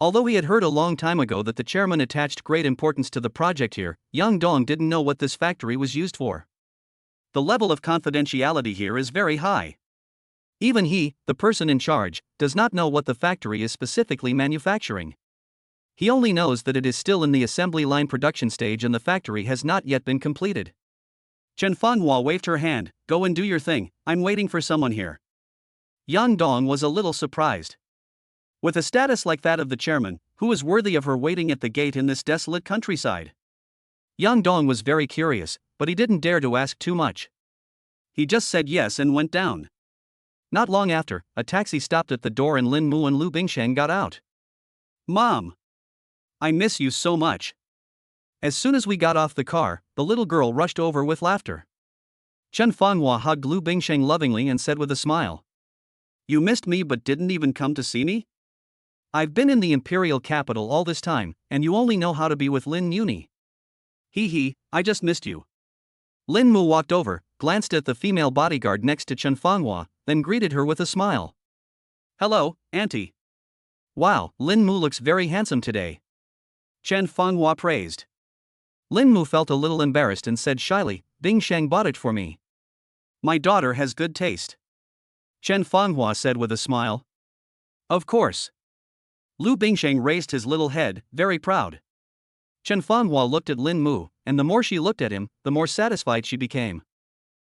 Although he had heard a long time ago that the chairman attached great importance to the project here, Yang Dong didn't know what this factory was used for. The level of confidentiality here is very high. Even he, the person in charge, does not know what the factory is specifically manufacturing. He only knows that it is still in the assembly line production stage and the factory has not yet been completed. Chen Fanhua waved her hand, go and do your thing, I'm waiting for someone here. Yang Dong was a little surprised. With a status like that of the chairman, who is worthy of her waiting at the gate in this desolate countryside? Yang Dong was very curious, but he didn't dare to ask too much. He just said yes and went down. Not long after, a taxi stopped at the door and Lin Mu and Lu Bingsheng got out. Mom! I miss you so much. As soon as we got off the car, the little girl rushed over with laughter. Chen Fanghua hugged Lu Bingsheng lovingly and said with a smile. You missed me but didn't even come to see me? I've been in the imperial capital all this time, and you only know how to be with Lin Yuni. Hee hee, I just missed you. Lin Mu walked over, glanced at the female bodyguard next to Chen Fanghua, then greeted her with a smile. Hello, Auntie. Wow, Lin Mu looks very handsome today. Chen Fanghua praised. Lin Mu felt a little embarrassed and said shyly, Bingsheng bought it for me. My daughter has good taste. Chen Fanghua said with a smile. Of course. Lu Bingsheng raised his little head, very proud. Chen Fanghua looked at Lin Mu, and the more she looked at him, the more satisfied she became.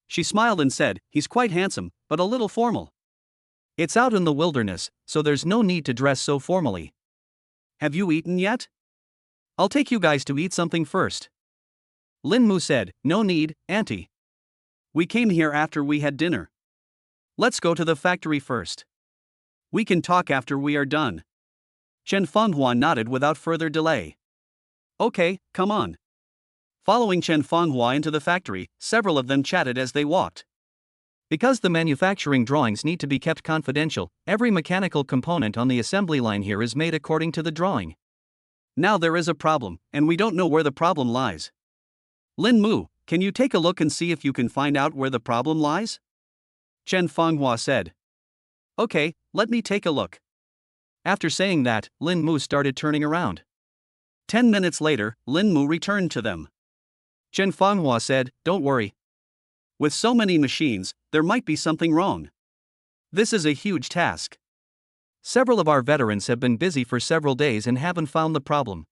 She smiled and said, he's quite handsome, but a little formal. It's out in the wilderness, so there's no need to dress so formally. Have you eaten yet? I'll take you guys to eat something first. Lin Mu said, no need, Auntie. We came here after we had dinner. Let's go to the factory first. We can talk after we are done. Chen Fanghua nodded without further delay. Okay, come on. Following Chen Fanghua into the factory, several of them chatted as they walked. Because the manufacturing drawings need to be kept confidential, every mechanical component on the assembly line here is made according to the drawing. Now there is a problem, and we don't know where the problem lies. Lin Mu, can you take a look and see if you can find out where the problem lies? Chen Fanghua said. Okay, let me take a look. After saying that, Lin Mu started turning around. 10 minutes later, Lin Mu returned to them. Chen Fanghua said, don't worry. With so many machines, there might be something wrong. This is a huge task. Several of our veterans have been busy for several days and haven't found the problem.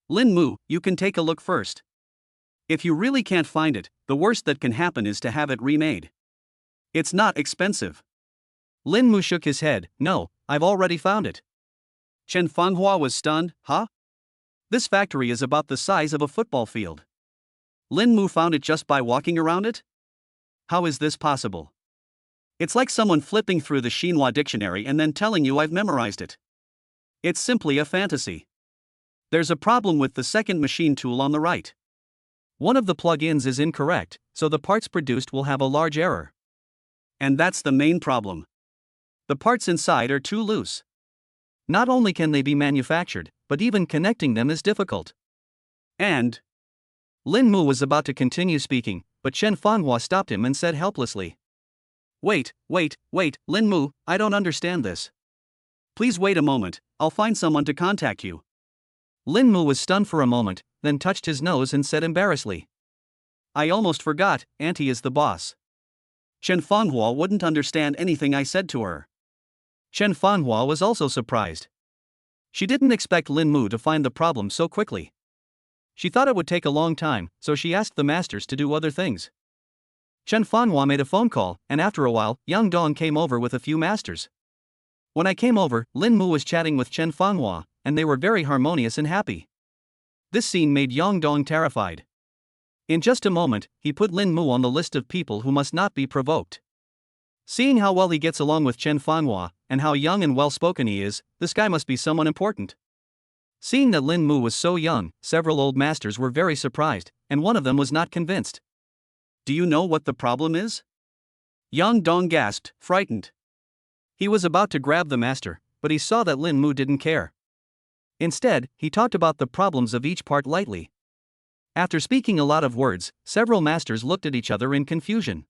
Lin Mu, you can take a look first. If you really can't find it, the worst that can happen is to have it remade. It's not expensive. Lin Mu shook his head. No, I've already found it. Chen Fanghua was stunned. Huh? This factory is about the size of a football field. Lin Mu found it just by walking around it? How is this possible? It's like someone flipping through the Xinhua dictionary and then telling you I've memorized it. It's simply a fantasy. There's a problem with the second machine tool on the right. One of the plugins is incorrect, so the parts produced will have a large error. And that's the main problem. The parts inside are too loose. Not only can they be manufactured, but even connecting them is difficult. And Lin Mu was about to continue speaking, but Chen Fanghua stopped him and said helplessly. Wait, Lin Mu, I don't understand this. Please wait a moment, I'll find someone to contact you. Lin Mu was stunned for a moment, then touched his nose and said embarrassedly. I almost forgot, Auntie is the boss. Chen Fanghua wouldn't understand anything I said to her. Chen Fanghua was also surprised. She didn't expect Lin Mu to find the problem so quickly. She thought it would take a long time, so she asked the masters to do other things. Chen Fanghua made a phone call, and after a while, Yang Dong came over with a few masters. When I came over, Lin Mu was chatting with Chen Fanghua, and they were very harmonious and happy. This scene made Yang Dong terrified. In just a moment, he put Lin Mu on the list of people who must not be provoked. Seeing how well he gets along with Chen Fanghua, and how young and well-spoken he is, this guy must be someone important. Seeing that Lin Mu was so young, several old masters were very surprised, and one of them was not convinced. Do you know what the problem is? Yang Dong gasped, frightened. He was about to grab the master, but he saw that Lin Mu didn't care. Instead, he talked about the problems of each part lightly. After speaking a lot of words, several masters looked at each other in confusion.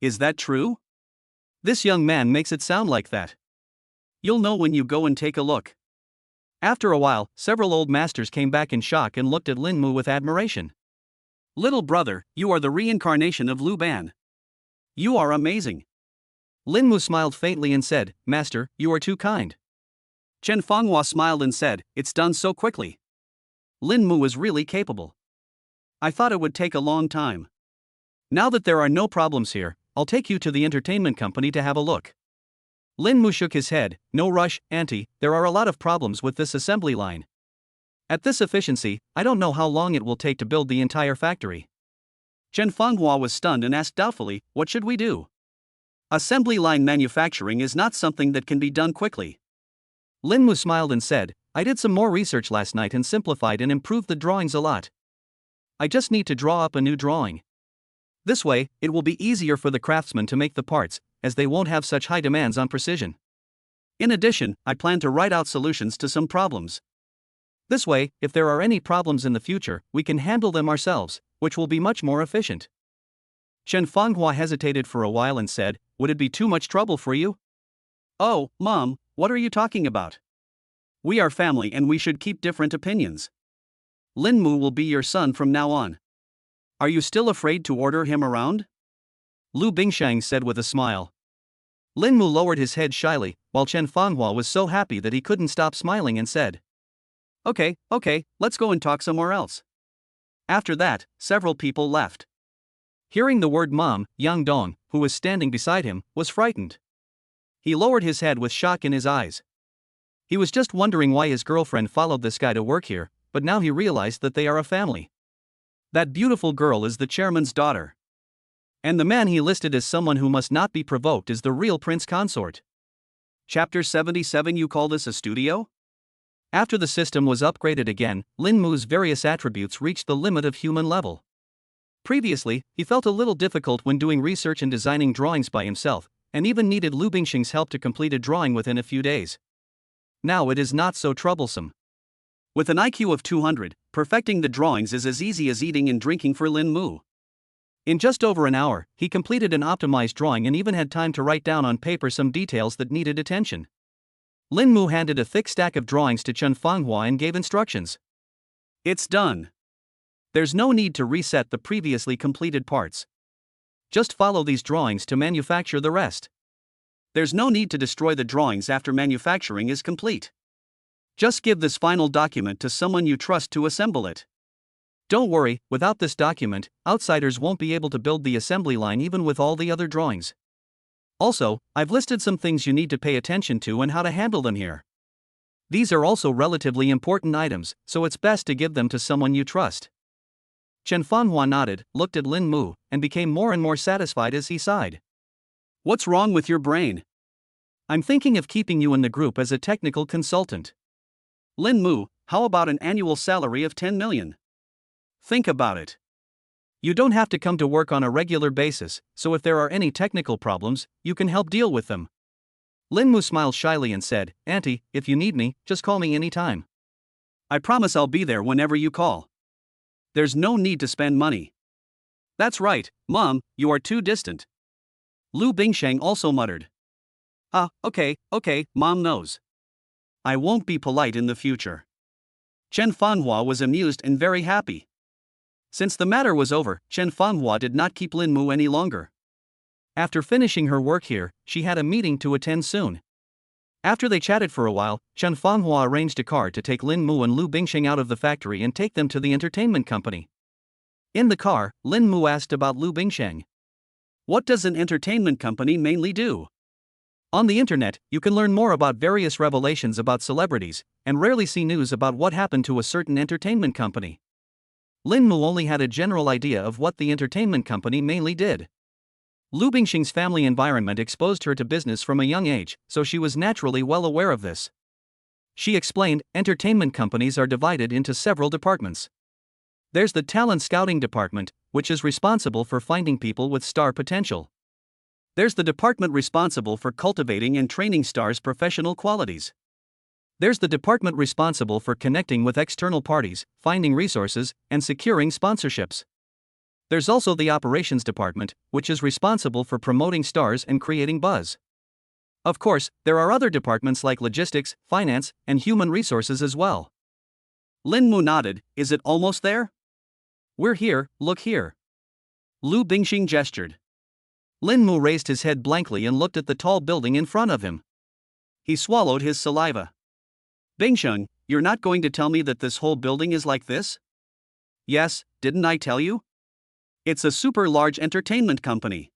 Is that true? This young man makes it sound like that. You'll know when you go and take a look. After a while, several old masters came back in shock and looked at Lin Mu with admiration. Little brother, you are the reincarnation of Lu Ban. You are amazing. Lin Mu smiled faintly and said, Master, you are too kind. Chen Fanghua smiled and said, it's done so quickly. Lin Mu was really capable. I thought it would take a long time. Now that there are no problems here, I'll take you to the entertainment company to have a look. Lin Mu shook his head. No rush, Auntie, there are a lot of problems with this assembly line. At this efficiency, I don't know how long it will take to build the entire factory. Chen Fanghua was stunned and asked doubtfully, what should we do? Assembly line manufacturing is not something that can be done quickly. Lin Mu smiled and said, I did some more research last night and simplified and improved the drawings a lot. I just need to draw up a new drawing. This way, it will be easier for the craftsmen to make the parts, as they won't have such high demands on precision. In addition, I plan to write out solutions to some problems. This way, if there are any problems in the future, we can handle them ourselves, which will be much more efficient. Chen Fanghua hesitated for a while and said, would it be too much trouble for you? Oh, Mom, what are you talking about? We are family and we should keep different opinions. Lin Mu will be your son from now on. Are you still afraid to order him around? Lu Bingshang said with a smile. Lin Mu lowered his head shyly, while Chen Fanghua was so happy that he couldn't stop smiling and said, Okay, let's go and talk somewhere else. After that, several people left. Hearing the word mom, Yang Dong, who was standing beside him, was frightened. He lowered his head with shock in his eyes. He was just wondering why his girlfriend followed this guy to work here, but now he realized that they are a family. That beautiful girl is the chairman's daughter. And the man he listed as someone who must not be provoked is the real prince consort. Chapter 77. You call this a studio? After the system was upgraded again, Lin Mu's various attributes reached the limit of human level. Previously, he felt a little difficult when doing research and designing drawings by himself, and even needed Lu Bingxing's help to complete a drawing within a few days. Now it is not so troublesome. With an IQ of 200, perfecting the drawings is as easy as eating and drinking for Lin Mu. In just over an hour, he completed an optimized drawing and even had time to write down on paper some details that needed attention. Lin Mu handed a thick stack of drawings to Chen Fanghua and gave instructions. It's done. There's no need to reset the previously completed parts. Just follow these drawings to manufacture the rest. There's no need to destroy the drawings after manufacturing is complete. Just give this final document to someone you trust to assemble it. Don't worry, without this document, outsiders won't be able to build the assembly line even with all the other drawings. Also, I've listed some things you need to pay attention to and how to handle them here. These are also relatively important items, so it's best to give them to someone you trust. Chen Fanhua nodded, looked at Lin Mu, and became more and more satisfied as he sighed. What's wrong with your brain? I'm thinking of keeping you in the group as a technical consultant. Lin Mu, how about an annual salary of 10 million? Think about it. You don't have to come to work on a regular basis, so if there are any technical problems, you can help deal with them. Lin Mu smiled shyly and said, Auntie, if you need me, just call me anytime. I promise I'll be there whenever you call. There's no need to spend money. That's right, Mom, you are too distant. Lu Bingsheng also muttered. Okay, Mom knows. I won't be polite in the future. Chen Fanhua was amused and very happy. Since the matter was over, Chen Fanhua did not keep Lin Mu any longer. After finishing her work here, she had a meeting to attend soon. After they chatted for a while, Chen Fanhua arranged a car to take Lin Mu and Lu Bingsheng out of the factory and take them to the entertainment company. In the car, Lin Mu asked about Lu Bingsheng. What does an entertainment company mainly do? On the internet, you can learn more about various revelations about celebrities, and rarely see news about what happened to a certain entertainment company. Lin Mu only had a general idea of what the entertainment company mainly did. Lu Bingxing's family environment exposed her to business from a young age, so she was naturally well aware of this. She explained, entertainment companies are divided into several departments. There's the talent scouting department, which is responsible for finding people with star potential. There's the department responsible for cultivating and training stars' professional qualities. There's the department responsible for connecting with external parties, finding resources, and securing sponsorships. There's also the operations department, which is responsible for promoting stars and creating buzz. Of course, there are other departments like logistics, finance, and human resources as well. Lin Mu nodded, is it almost there? We're here, look here. Lu Bingxing gestured. Lin Mu raised his head blankly and looked at the tall building in front of him. He swallowed his saliva. Bingsheng, you're not going to tell me that this whole building is like this? Yes, didn't I tell you? It's a super large entertainment company.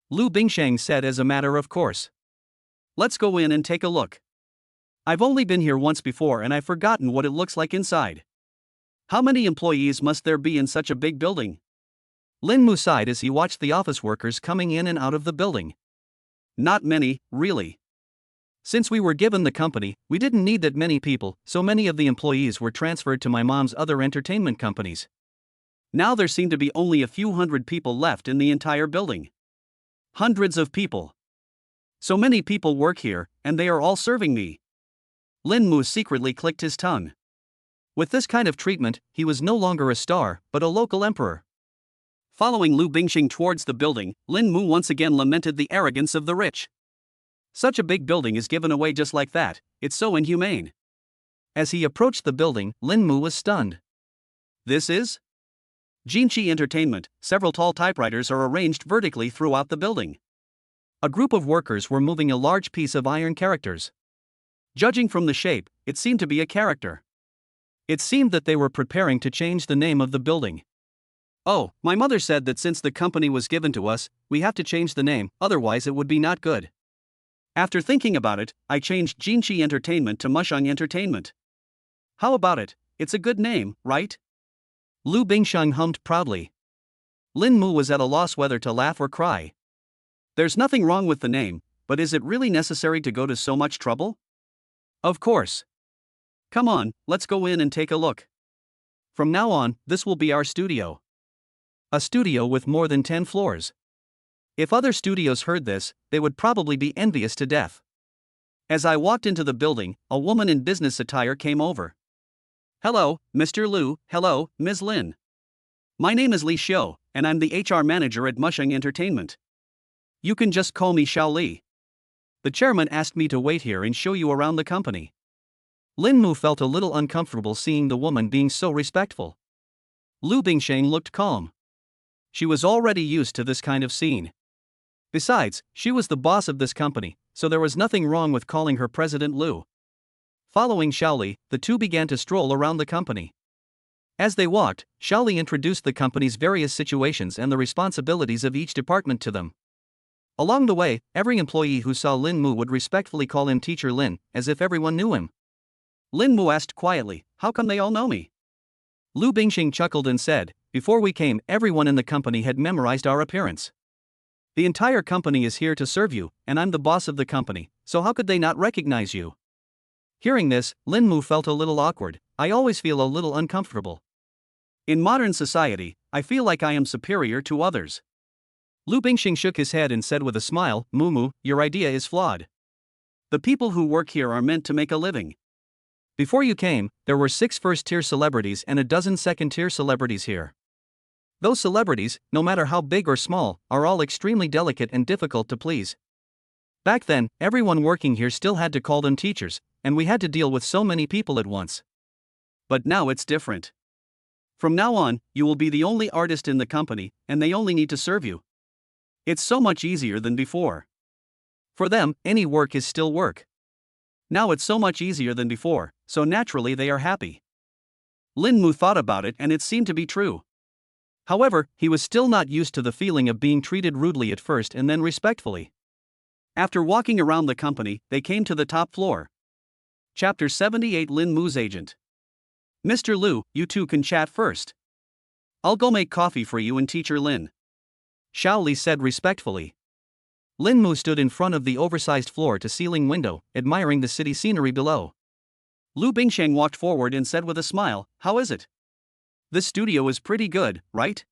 Lu Bingsheng said as a matter of course. Let's go in and take a look. I've only been here once before and I've forgotten what it looks like inside. How many employees must there be in such a big building? Lin Mu sighed as he watched the office workers coming in and out of the building. Not many, really. Since we were given the company, we didn't need that many people, so many of the employees were transferred to my mom's other entertainment companies. Now there seem to be only a few hundred people left in the entire building. Hundreds of people. So many people work here, and they are all serving me. Lin Mu secretly clicked his tongue. With this kind of treatment, he was no longer a star, but a local emperor. Following Lu Bingxing towards the building, Lin Mu once again lamented the arrogance of the rich. Such a big building is given away just like that, it's so inhumane. As he approached the building, Lin Mu was stunned. This is? Jinchi Entertainment. Several tall typewriters are arranged vertically throughout the building. A group of workers were moving a large piece of iron characters. Judging from the shape, it seemed to be a character. It seemed that they were preparing to change the name of the building. Oh, my mother said that since the company was given to us, we have to change the name, otherwise it would be not good. After thinking about it, I changed Jinchi Entertainment to Musheng Entertainment. How about it? It's a good name, right? Lu Bingsheng hummed proudly. Lin Mu was at a loss whether to laugh or cry. There's nothing wrong with the name, but is it really necessary to go to so much trouble? Of course. Come on, let's go in and take a look. From now on, this will be our studio. A studio with more than 10 floors. If other studios heard this, they would probably be envious to death. As I walked into the building, a woman in business attire came over. Hello, Mr. Liu. Hello, Ms. Lin. My name is Li Xiu, and I'm the HR manager at Musheng Entertainment. You can just call me Xiao Li. The chairman asked me to wait here and show you around the company. Lin Mu felt a little uncomfortable seeing the woman being so respectful. Lu Bingsheng looked calm. She was already used to this kind of scene. Besides, she was the boss of this company, so there was nothing wrong with calling her President Liu. Following Xiaoli, the two began to stroll around the company. As they walked, Xiaoli introduced the company's various situations and the responsibilities of each department to them. Along the way, every employee who saw Lin Mu would respectfully call him Teacher Lin, as if everyone knew him. Lin Mu asked quietly, "How come they all know me?" Lu Bingxing chuckled and said, "Before we came, everyone in the company had memorized our appearance. The entire company is here to serve you, and I'm the boss of the company, so how could they not recognize you?" Hearing this, Lin Mu felt a little awkward. I always feel a little uncomfortable. In modern society, I feel like I am superior to others. Lu Bingxing shook his head and said with a smile, "Mumu, your idea is flawed. The people who work here are meant to make a living. Before you came, there were 6 first-tier celebrities and a dozen second-tier celebrities here. Those celebrities, no matter how big or small, are all extremely delicate and difficult to please. Back then, everyone working here still had to call them teachers, and we had to deal with so many people at once. But now it's different. From now on, you will be the only artist in the company, and they only need to serve you. It's so much easier than before. For them, any work is still work. Now it's so much easier than before, so naturally they are happy." Lin Mu thought about it and it seemed to be true. However, he was still not used to the feeling of being treated rudely at first and then respectfully. After walking around the company, they came to the top floor. Chapter 78 Lin Mu's Agent. "Mr. Liu, you two can chat first. I'll go make coffee for you and Teacher Lin," Xiao Li said respectfully. Lin Mu stood in front of the oversized floor-to-ceiling window, admiring the city scenery below. Lu Bingsheng walked forward and said with a smile, "How is it? This studio is pretty good, right?"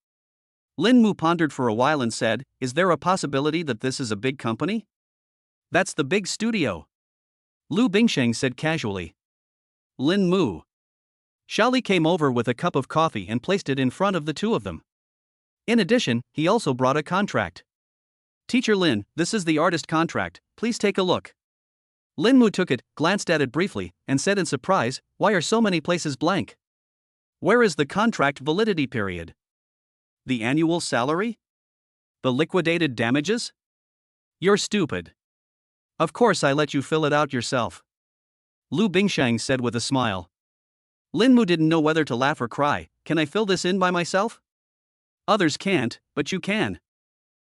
Lin Mu pondered for a while and said, "Is there a possibility that this is a big company?" "That's the big studio," Lu Bingsheng said casually. Lin Mu. Xiaoli came over with a cup of coffee and placed it in front of the two of them. In addition, he also brought a contract. "Teacher Lin, this is the artist contract, please take a look." Lin Mu took it, glanced at it briefly, and said in surprise, "Why are so many places blank? Where is the contract validity period? The annual salary? The liquidated damages? You're stupid. Of course I let you fill it out yourself," Lu Bingsheng said with a smile. Lin Mu didn't know whether to laugh or cry. "Can I fill this in by myself? Others can't, but you can.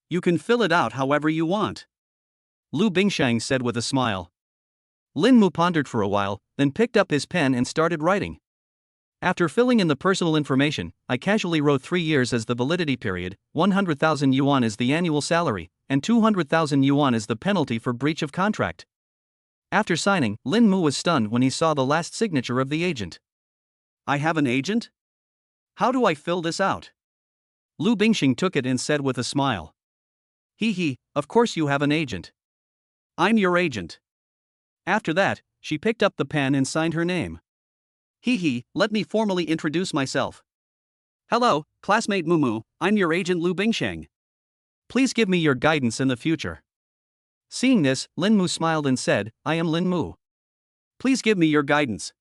You can fill it out however you want," Lu Bingsheng said with a smile. Lin Mu pondered for a while, then picked up his pen and started writing. After filling in the personal information, I casually wrote 3 years as the validity period, 100,000 yuan is the annual salary, and 200,000 yuan is the penalty for breach of contract. After signing, Lin Mu was stunned when he saw the last signature of the agent. "I have an agent? How do I fill this out?" Lu Bingxing took it and said with a smile. "Hee, of course you have an agent. I'm your agent." After that, she picked up the pen and signed her name. "Hee, let me formally introduce myself. Hello, classmate Mumu, I'm your agent Lu Bingsheng. Please give me your guidance in the future." Seeing this, Lin Mu smiled and said, "I am Lin Mu. Please give me your guidance."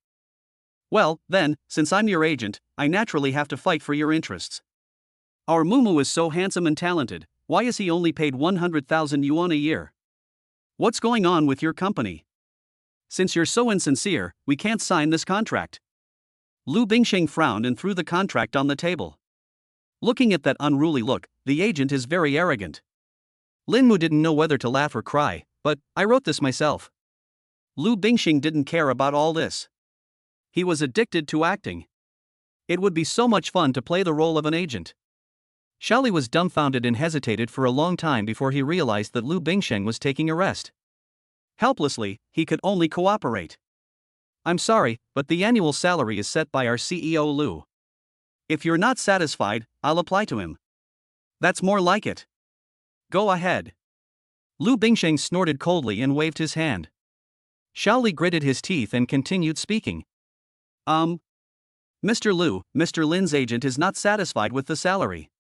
"Well, then, since I'm your agent, I naturally have to fight for your interests. Our Mumu is so handsome and talented, why is he only paid 100,000 yuan a year? What's going on with your company? Since you're so insincere, we can't sign this contract." Lu Bingsheng frowned and threw the contract on the table. Looking at that unruly look, the agent is very arrogant. Lin Mu didn't know whether to laugh or cry, but, "I wrote this myself." Lu Bingsheng didn't care about all this. He was addicted to acting. It would be so much fun to play the role of an agent. Xiaoli was dumbfounded and hesitated for a long time before he realized that Lu Bingsheng was taking a rest. Helplessly, he could only cooperate. I'm sorry, but the annual salary is set by our CEO Lu. If you're not satisfied, I'll apply to him. That's more like it. Go ahead. Lu Bingsheng snorted coldly and waved his hand. Shaoli gritted his teeth and continued speaking. Mr. Lu, Mr. Lin's agent is not satisfied with the salary.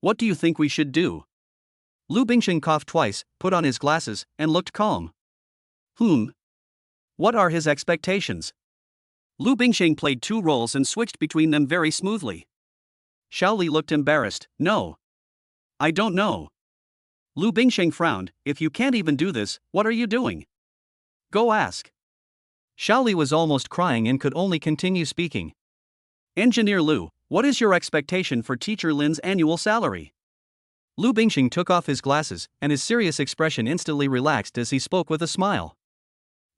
What do you think we should do? Lu Bingsheng coughed twice, put on his glasses, and looked calm. What are his expectations? Lu Bingsheng played two roles and switched between them very smoothly. Shaoli looked embarrassed. No. I don't know. Lu Bingsheng frowned. If you can't even do this, what are you doing? Go ask. Shaoli was almost crying and could only continue speaking. Engineer Lu, what is your expectation for Teacher Lin's annual salary? Lu Bingsheng took off his glasses, and his serious expression instantly relaxed as he spoke with a smile.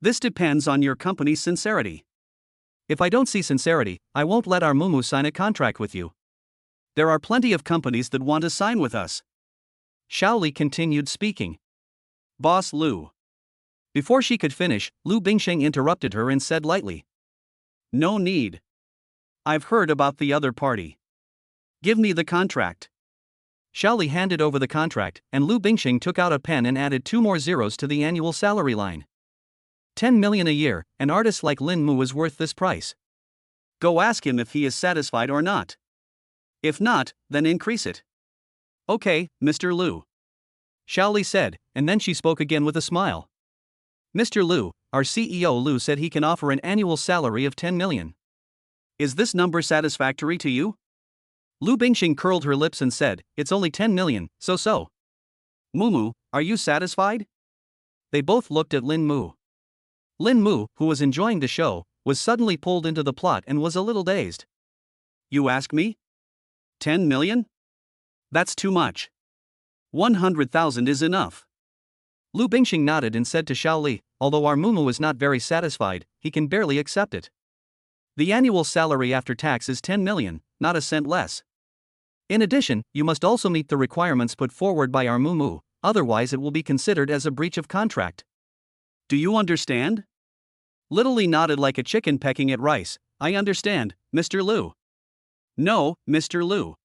This depends on your company's sincerity. If I don't see sincerity, I won't let our Mumu sign a contract with you. There are plenty of companies that want to sign with us. Shaoli continued speaking. Boss Lu. Before she could finish, Lu Bingsheng interrupted her and said lightly. No need. I've heard about the other party. Give me the contract. Shaoli handed over the contract, and Lu Bingsheng took out a pen and added 2 more zeros to the annual salary line. 10 million a year, an artist like Lin Mu is worth this price. Go ask him if he is satisfied or not. If not, then increase it. Okay, Mr. Lu. Shaoli said, and then she spoke again with a smile. Mr. Lu, our CEO Lu said he can offer an annual salary of 10 million. Is this number satisfactory to you? Lu Bingsheng curled her lips and said, it's only 10 million, so. Mumu, are you satisfied? They both looked at Lin Mu. Lin Mu, who was enjoying the show, was suddenly pulled into the plot and was a little dazed. You ask me? 10 million? That's too much. 100,000 is enough. Lu Bingsheng nodded and said to Shaoli, although our Mumu is not very satisfied, he can barely accept it. The annual salary after tax is 10 million, not a cent less. In addition, you must also meet the requirements put forward by our Mumu, otherwise it will be considered as a breach of contract. Do you understand? Little Li nodded like a chicken pecking at rice. I understand, Mr. Lu. No, Mr. Lu.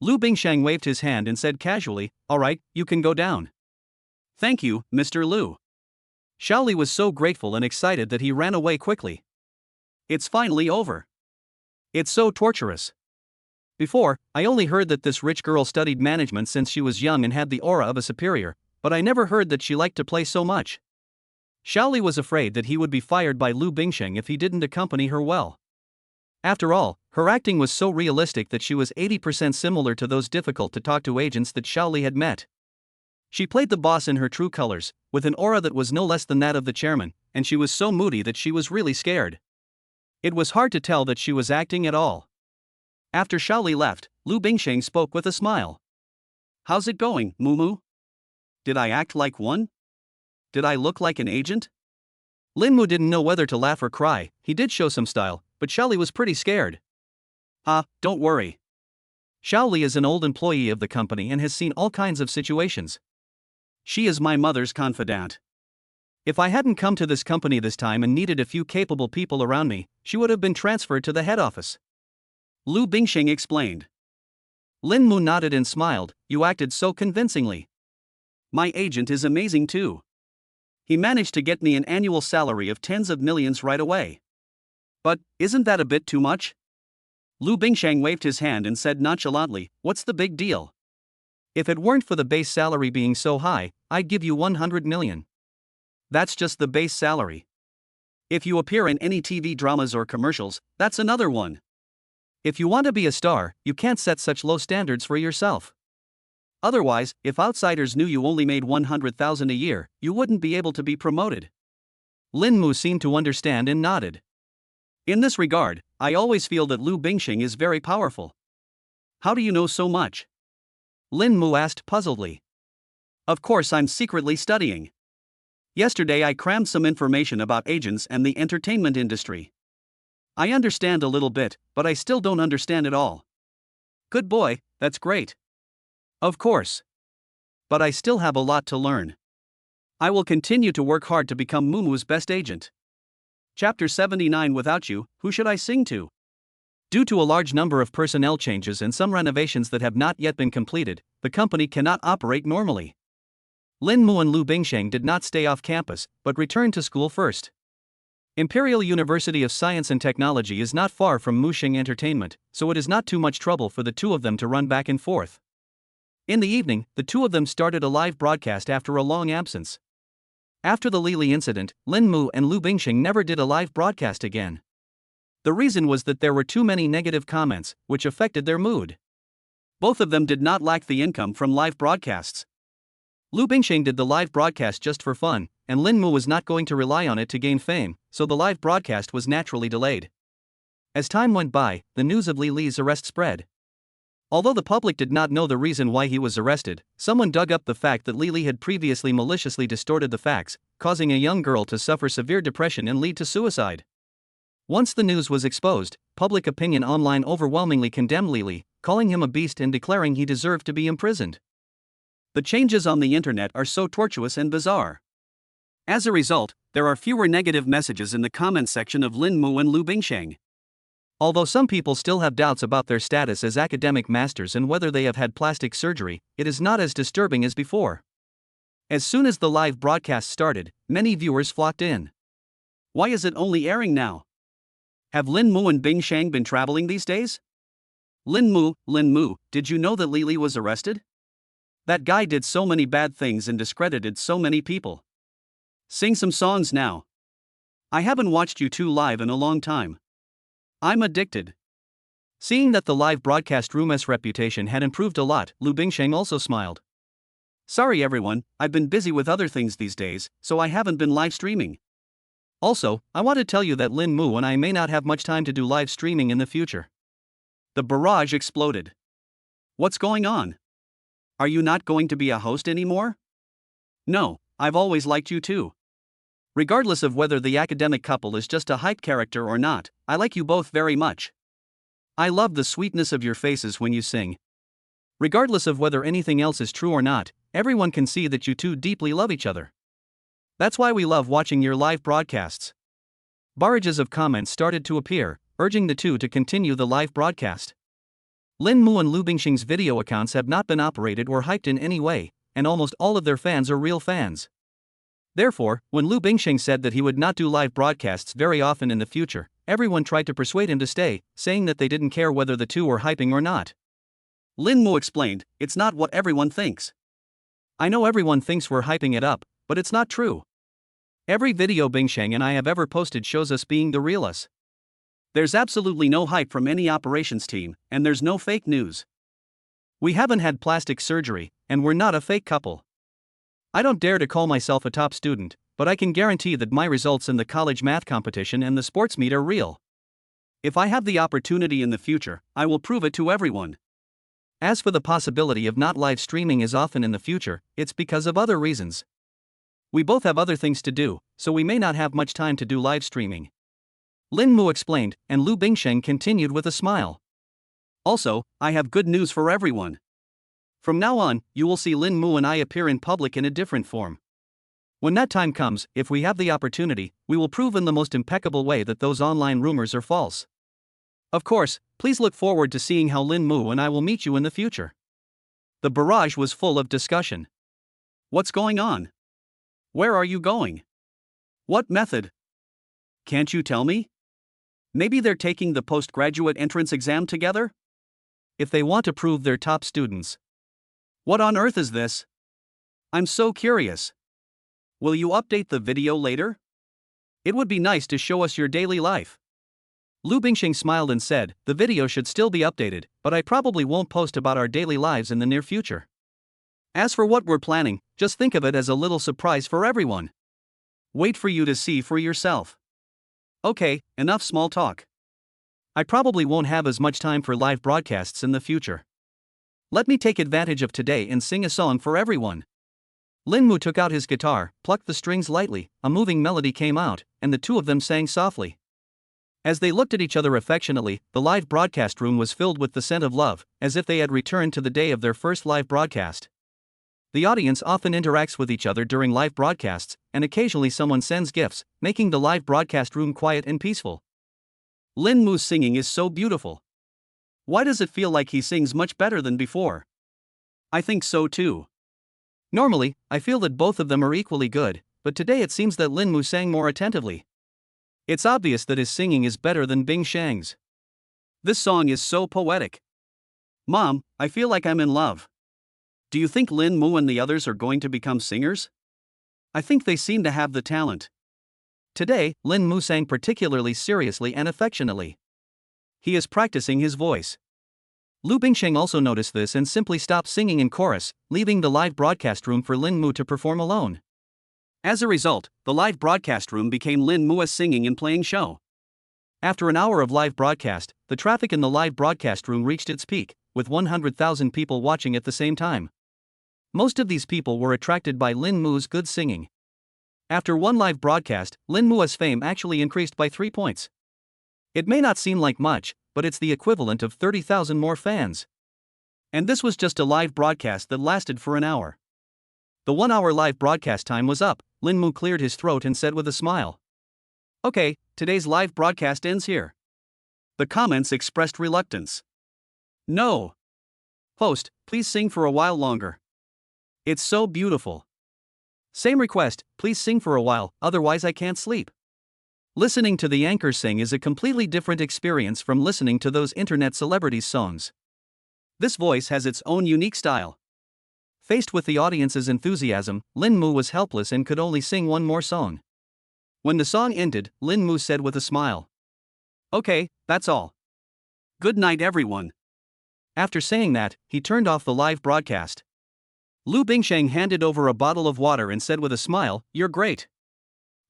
Lu Bingsheng waved his hand and said casually, all right, you can go down. Thank you, Mr. Lu. Shaoli was so grateful and excited that he ran away quickly. It's finally over. It's so torturous. Before, I only heard that this rich girl studied management since she was young and had the aura of a superior, but I never heard that she liked to play so much. Shaoli was afraid that he would be fired by Lu Bingsheng if he didn't accompany her well. After all, her acting was so realistic that she was 80% similar to those difficult to talk to agents that Shaoli had met. She played the boss in her true colors, with an aura that was no less than that of the chairman, and she was so moody that she was really scared. It was hard to tell that she was acting at all. After Shaoli left, Lu Bingsheng spoke with a smile. How's it going, Mumu? Did I act like one? Did I look like an agent? Lin Mu didn't know whether to laugh or cry. He did show some style, but Shaoli was pretty scared. Don't worry. Shaoli is an old employee of the company and has seen all kinds of situations. She is my mother's confidant. If I hadn't come to this company this time and needed a few capable people around me, she would have been transferred to the head office. Lu Bingsheng explained. Lin Mu nodded and smiled. You acted so convincingly. My agent is amazing too. He managed to get me an annual salary of tens of millions right away. But, isn't that a bit too much? Lu Bingsheng waved his hand and said nonchalantly, what's the big deal? If it weren't for the base salary being so high, I'd give you 100 million. That's just the base salary. If you appear in any TV dramas or commercials, that's another one. If you want to be a star, you can't set such low standards for yourself. Otherwise, if outsiders knew you only made 100,000 a year, you wouldn't be able to be promoted. Lin Mu seemed to understand and nodded. In this regard, I always feel that Lu Bingsheng is very powerful. How do you know so much? Lin Mu asked puzzledly. Of course, I'm secretly studying. Yesterday I crammed some information about agents and the entertainment industry. I understand a little bit, but I still don't understand it all. Good boy, that's great. Of course. But I still have a lot to learn. I will continue to work hard to become Mumu's best agent. Chapter 79. Without you, who should I sing to? Due to a large number of personnel changes and some renovations that have not yet been completed, the company cannot operate normally. Lin Mu and Lu Bingsheng did not stay off campus, but returned to school first. Imperial University of Science and Technology is not far from Muxing Entertainment, so it is not too much trouble for the two of them to run back and forth. In the evening, the two of them started a live broadcast after a long absence. After the Lili incident, Lin Mu and Lu Bingsheng never did a live broadcast again. The reason was that there were too many negative comments, which affected their mood. Both of them did not lack the income from live broadcasts. Lu Bingsheng did the live broadcast just for fun, and Lin Mu was not going to rely on it to gain fame, so the live broadcast was naturally delayed. As time went by, the news of Li Li's arrest spread. Although the public did not know the reason why he was arrested, someone dug up the fact that Li Li had previously maliciously distorted the facts, causing a young girl to suffer severe depression and lead to suicide. Once the news was exposed, public opinion online overwhelmingly condemned Li Li, calling him a beast and declaring he deserved to be imprisoned. The changes on the internet are so tortuous and bizarre. As a result, there are fewer negative messages in the comment section of Lin Mu and Lu Bingsheng. Although some people still have doubts about their status as academic masters and whether they have had plastic surgery, it is not as disturbing as before. As soon as the live broadcast started, many viewers flocked in. Why is it only airing now? Have Lin Mu and Bingsheng been traveling these days? Lin Mu, did you know that Li Li was arrested? That guy did so many bad things and discredited so many people. Sing some songs now. I haven't watched you two live in a long time. I'm addicted. Seeing that the live broadcast room's reputation had improved a lot, Lu Bingsheng also smiled. Sorry everyone, I've been busy with other things these days, so I haven't been live streaming. Also, I want to tell you that Lin Mu and I may not have much time to do live streaming in the future. The barrage exploded. What's going on? Are you not going to be a host anymore? No, I've always liked you too. Regardless of whether the academic couple is just a hype character or not, I like you both very much. I love the sweetness of your faces when you sing. Regardless of whether anything else is true or not, everyone can see that you two deeply love each other. That's why we love watching your live broadcasts. Barrages of comments started to appear, urging the two to continue the live broadcast. Lin Mu and Lu Bingsheng's video accounts have not been operated or hyped in any way, and almost all of their fans are real fans. Therefore, when Lu Bingsheng said that he would not do live broadcasts very often in the future, everyone tried to persuade him to stay, saying that they didn't care whether the two were hyping or not. Lin Mu explained, it's not what everyone thinks. I know everyone thinks we're hyping it up, but it's not true. Every video Bingsheng and I have ever posted shows us being the real us. There's absolutely no hype from any operations team, and there's no fake news. We haven't had plastic surgery, and we're not a fake couple. I don't dare to call myself a top student, but I can guarantee that my results in the college math competition and the sports meet are real. If I have the opportunity in the future, I will prove it to everyone. As for the possibility of not live streaming as often in the future, it's because of other reasons. We both have other things to do, so we may not have much time to do live streaming. Lin Mu explained, and Lu Bingsheng continued with a smile. Also, I have good news for everyone. From now on, you will see Lin Mu and I appear in public in a different form. When that time comes, if we have the opportunity, we will prove in the most impeccable way that those online rumors are false. Of course, please look forward to seeing how Lin Mu and I will meet you in the future. The barrage was full of discussion. What's going on? Where are you going? What method? Can't you tell me? Maybe they're taking the postgraduate entrance exam together? If they want to prove they're top students. What on earth is this? I'm so curious. Will you update the video later? It would be nice to show us your daily life. Lu Bingsheng smiled and said, the video should still be updated, but I probably won't post about our daily lives in the near future. As for what we're planning, just think of it as a little surprise for everyone. Wait for you to see for yourself. Okay, enough small talk. I probably won't have as much time for live broadcasts in the future. Let me take advantage of today and sing a song for everyone. Lin Mu took out his guitar, plucked the strings lightly, a moving melody came out, and the two of them sang softly. As they looked at each other affectionately, the live broadcast room was filled with the scent of love, as if they had returned to the day of their first live broadcast. The audience often interacts with each other during live broadcasts, and occasionally someone sends gifts, making the live broadcast room quiet and peaceful. Lin Mu's singing is so beautiful. Why does it feel like he sings much better than before? I think so too. Normally, I feel that both of them are equally good, but today it seems that Lin Mu sang more attentively. It's obvious that his singing is better than Bing Shang's. This song is so poetic. Mom, I feel like I'm in love. Do you think Lin Mu and the others are going to become singers? I think they seem to have the talent. Today, Lin Mu sang particularly seriously and affectionately. He is practicing his voice. Lu Bingsheng also noticed this and simply stopped singing in chorus, leaving the live broadcast room for Lin Mu to perform alone. As a result, the live broadcast room became Lin Mu's singing and playing show. After an hour of live broadcast, the traffic in the live broadcast room reached its peak, with 100,000 people watching at the same time. Most of these people were attracted by Lin Mu's good singing. After one live broadcast, Lin Mu's fame actually increased by 3 points. It may not seem like much, but it's the equivalent of 30,000 more fans. And this was just a live broadcast that lasted for an hour. The 1-hour live broadcast time was up. Lin Mu cleared his throat and said with a smile, "Okay, today's live broadcast ends here." The comments expressed reluctance. "No. Host, please sing for a while longer. It's so beautiful." "Same request, please sing for a while, otherwise I can't sleep." Listening to the anchor sing is a completely different experience from listening to those internet celebrities' songs. This voice has its own unique style. Faced with the audience's enthusiasm, Lin Mu was helpless and could only sing one more song. When the song ended, Lin Mu said with a smile, "Okay, that's all. Good night everyone." After saying that, he turned off the live broadcast. Lu Bingsheng handed over a bottle of water and said with a smile, "You're great.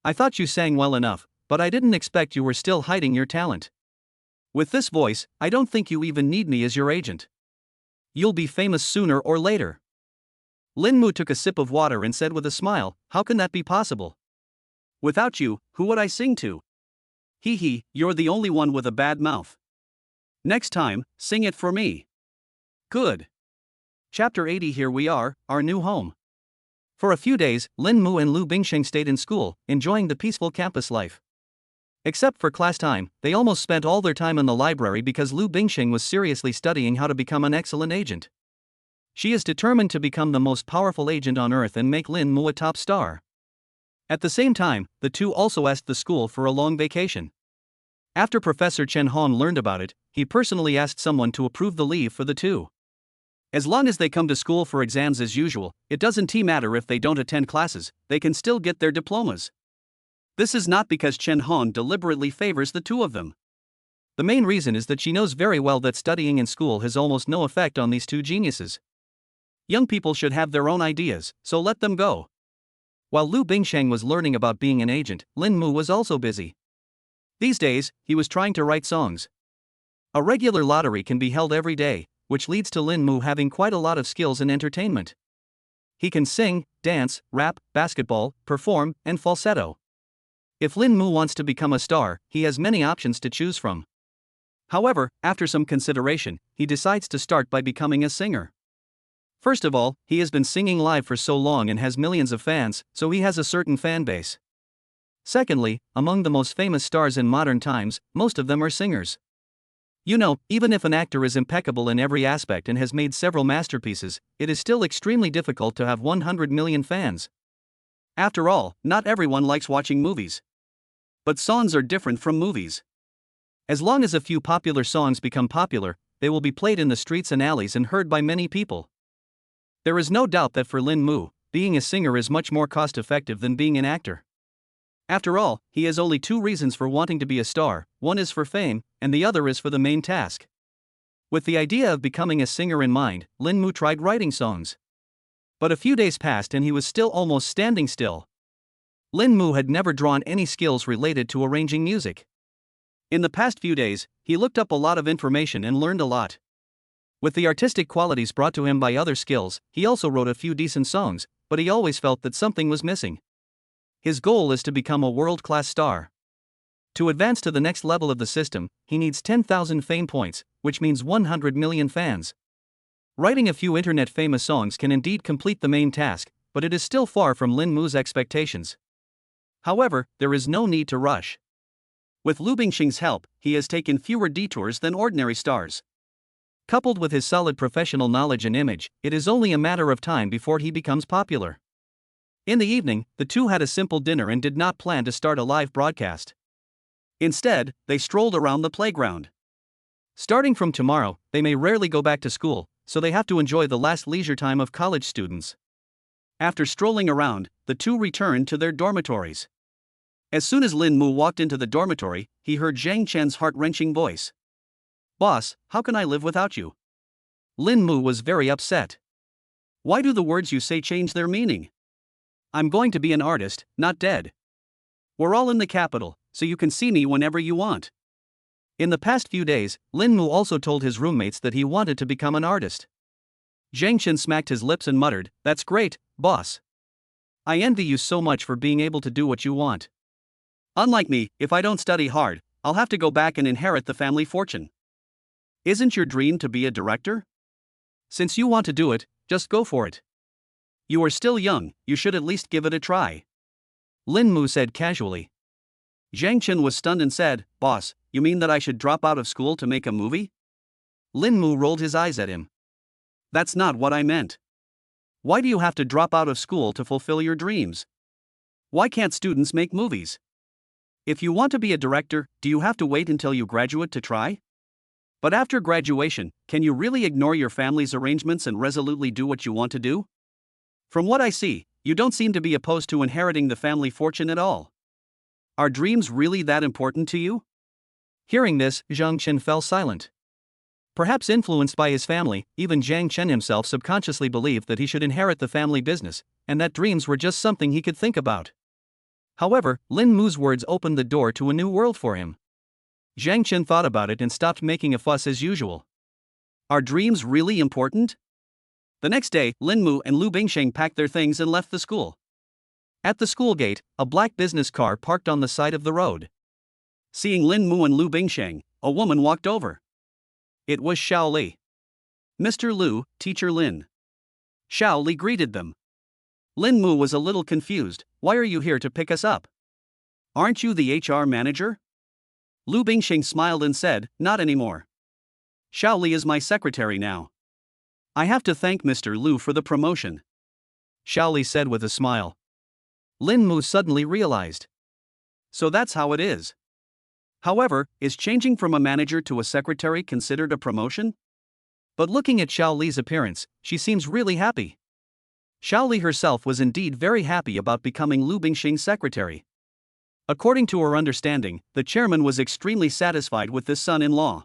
I thought you sang well enough, but I didn't expect you were still hiding your talent. With this voice, I don't think you even need me as your agent. You'll be famous sooner or later." Lin Mu took a sip of water and said with a smile, "How can that be possible? Without you, who would I sing to? Hee, you're the only one with a bad mouth. Next time, sing it for me." Good. Chapter 80. Here we are, our new home. For a few days, Lin Mu and Lu Bingsheng stayed in school, enjoying the peaceful campus life. Except for class time, they almost spent all their time in the library because Lu Bingsheng was seriously studying how to become an excellent agent. She is determined to become the most powerful agent on Earth and make Lin Mu a top star. At the same time, the two also asked the school for a long vacation. After Professor Chen Hong learned about it, he personally asked someone to approve the leave for the two. As long as they come to school for exams as usual, it doesn't matter if they don't attend classes, they can still get their diplomas. This is not because Chen Hong deliberately favors the two of them. The main reason is that she knows very well that studying in school has almost no effect on these two geniuses. Young people should have their own ideas, so let them go. While Lu Bingsheng was learning about being an agent, Lin Mu was also busy. These days, he was trying to write songs. A regular lottery can be held every day, which leads to Lin Mu having quite a lot of skills in entertainment. He can sing, dance, rap, basketball, perform, and falsetto. If Lin Mu wants to become a star, he has many options to choose from. However, after some consideration, he decides to start by becoming a singer. First of all, he has been singing live for so long and has millions of fans, so he has a certain fan base. Secondly, among the most famous stars in modern times, most of them are singers. You know, even if an actor is impeccable in every aspect and has made several masterpieces, it is still extremely difficult to have 100 million fans. After all, not everyone likes watching movies. But songs are different from movies. As long as a few popular songs become popular, they will be played in the streets and alleys and heard by many people. There is no doubt that for Lin Mu, being a singer is much more cost-effective than being an actor. After all, he has only two reasons for wanting to be a star, one is for fame, and the other is for the main task. With the idea of becoming a singer in mind, Lin Mu tried writing songs. But a few days passed and he was still almost standing still. Lin Mu had never drawn any skills related to arranging music. In the past few days, he looked up a lot of information and learned a lot. With the artistic qualities brought to him by other skills, he also wrote a few decent songs, but he always felt that something was missing. His goal is to become a world-class star. To advance to the next level of the system, he needs 10,000 fame points, which means 100 million fans. Writing a few internet famous songs can indeed complete the main task, but it is still far from Lin Mu's expectations. However, there is no need to rush. With Lu Bingxing's help, he has taken fewer detours than ordinary stars. Coupled with his solid professional knowledge and image, it is only a matter of time before he becomes popular. In the evening, the two had a simple dinner and did not plan to start a live broadcast. Instead, they strolled around the playground. Starting from tomorrow, they may rarely go back to school, so they have to enjoy the last leisure time of college students. After strolling around, the two returned to their dormitories. As soon as Lin Mu walked into the dormitory, he heard Zhang Chen's heart-wrenching voice. "Boss, how can I live without you?" Lin Mu was very upset. "Why do the words you say change their meaning? I'm going to be an artist, not dead. We're all in the capital, so you can see me whenever you want." In the past few days, Lin Mu also told his roommates that he wanted to become an artist. Zhang Chen smacked his lips and muttered, "That's great, boss. I envy you so much for being able to do what you want. Unlike me, if I don't study hard, I'll have to go back and inherit the family fortune. Isn't your dream to be a director? Since you want to do it, just go for it. You are still young, you should at least give it a try," Lin Mu said casually. Zhang Chen was stunned and said, "Boss, you mean that I should drop out of school to make a movie?" Lin Mu rolled his eyes at him. "That's not what I meant. Why do you have to drop out of school to fulfill your dreams? Why can't students make movies? If you want to be a director, do you have to wait until you graduate to try? But after graduation, can you really ignore your family's arrangements and resolutely do what you want to do? From what I see, you don't seem to be opposed to inheriting the family fortune at all. Are dreams really that important to you?" Hearing this, Zhang Chen fell silent. Perhaps influenced by his family, even Zhang Chen himself subconsciously believed that he should inherit the family business, and that dreams were just something he could think about. However, Lin Mu's words opened the door to a new world for him. Zhang Chen thought about it and stopped making a fuss as usual. Are dreams really important? The next day, Lin Mu and Lu Bingxing packed their things and left the school. At the school gate, a black business car parked on the side of the road. Seeing Lin Mu and Lu Bingxing, a woman walked over. It was Xiao Li. "Mr. Lu, Teacher Lin." Xiao Li greeted them. Lin Mu was a little confused. "Why are you here to pick us up? Aren't you the HR manager?" Lu Bingxing smiled and said, "Not anymore. Xiao Li is my secretary now. I have to thank Mr. Lu for the promotion," Xiao Li said with a smile. Lin Mu suddenly realized. So that's how it is. However, is changing from a manager to a secretary considered a promotion? But looking at Xiao Li's appearance, she seems really happy. Xiao Li herself was indeed very happy about becoming Lu Bingxing's secretary. According to her understanding, the chairman was extremely satisfied with this son-in-law.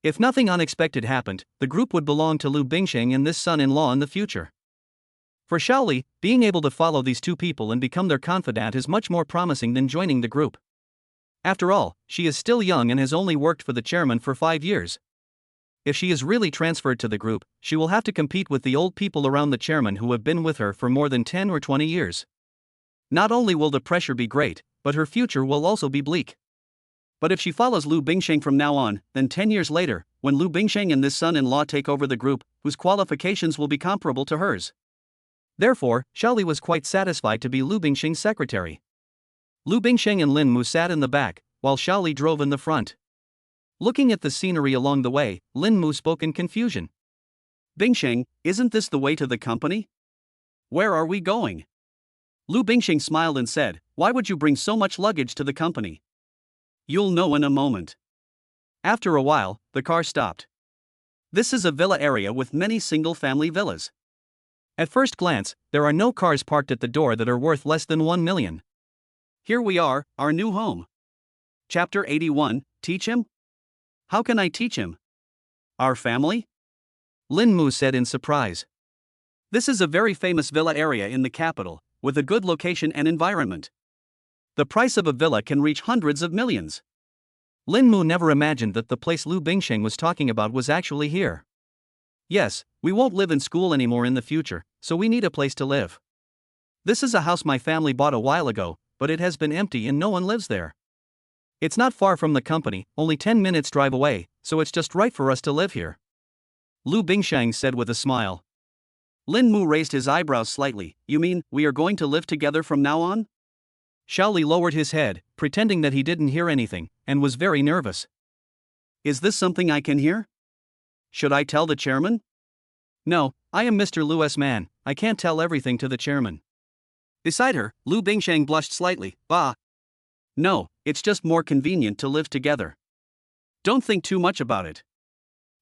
If nothing unexpected happened, the group would belong to Lu Bingxing and this son-in-law in the future. For Xiao Li, being able to follow these two people and become their confidant is much more promising than joining the group. After all, she is still young and has only worked for the chairman for 5 years. If she is really transferred to the group, she will have to compete with the old people around the chairman who have been with her for more than 10 or 20 years. Not only will the pressure be great, but her future will also be bleak. But if she follows Lu Bingxing from now on, then 10 years later, when Lu Bingxing and this son-in-law take over the group, whose qualifications will be comparable to hers. Therefore, Xiao Li was quite satisfied to be Lu Bingxing's secretary. Lu Bingxing and Lin Mu sat in the back, while Xiao Li drove in the front. Looking at the scenery along the way, Lin Mu spoke in confusion. "Bingxing, isn't this the way to the company? Where are we going?" Lu Bingxing smiled and said, "Why would you bring so much luggage to the company? You'll know in a moment." After a while, the car stopped. This is a villa area with many single-family villas. At first glance, there are no cars parked at the door that are worth less than 1 million. Here we are, our new home. Chapter 81, Teach him? How can I teach him? Our family? Lin Mu said in surprise. This is a very famous villa area in the capital, with a good location and environment. The price of a villa can reach hundreds of millions. Lin Mu never imagined that the place Lu Bingxing was talking about was actually here. Yes, we won't live in school anymore in the future, so we need a place to live. This is a house my family bought a while ago, but it has been empty and no one lives there. It's not far from the company, only 10 minutes drive away, so it's just right for us to live here. Lu Bingshang said with a smile. Lin Mu raised his eyebrows slightly. You mean, we are going to live together from now on? Xiaoli lowered his head, pretending that he didn't hear anything, and was very nervous. Is this something I can hear? Should I tell the chairman? No, I am Mr. Lu's man, I can't tell everything to the chairman. Beside her, Lu Bingshang blushed slightly. Bah. No, it's just more convenient to live together. Don't think too much about it.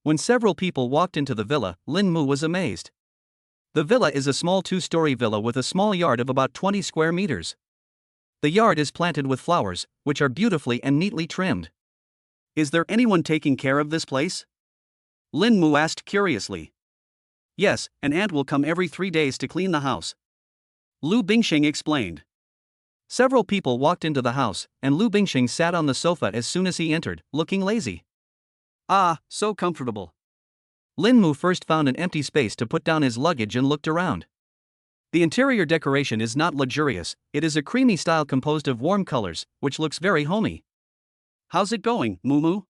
When several people walked into the villa, Lin Mu was amazed. The villa is a small two-story villa with a small yard of about 20 square meters. The yard is planted with flowers, which are beautifully and neatly trimmed. Is there anyone taking care of this place? Lin Mu asked curiously. Yes, an aunt will come every 3 days to clean the house. Lu Bingsheng explained. Several people walked into the house, and Lu Bingsheng sat on the sofa as soon as he entered, looking lazy. Ah, so comfortable. Lin Mu first found an empty space to put down his luggage and looked around. The interior decoration is not luxurious, it is a creamy style composed of warm colors, which looks very homey. How's it going, Mumu?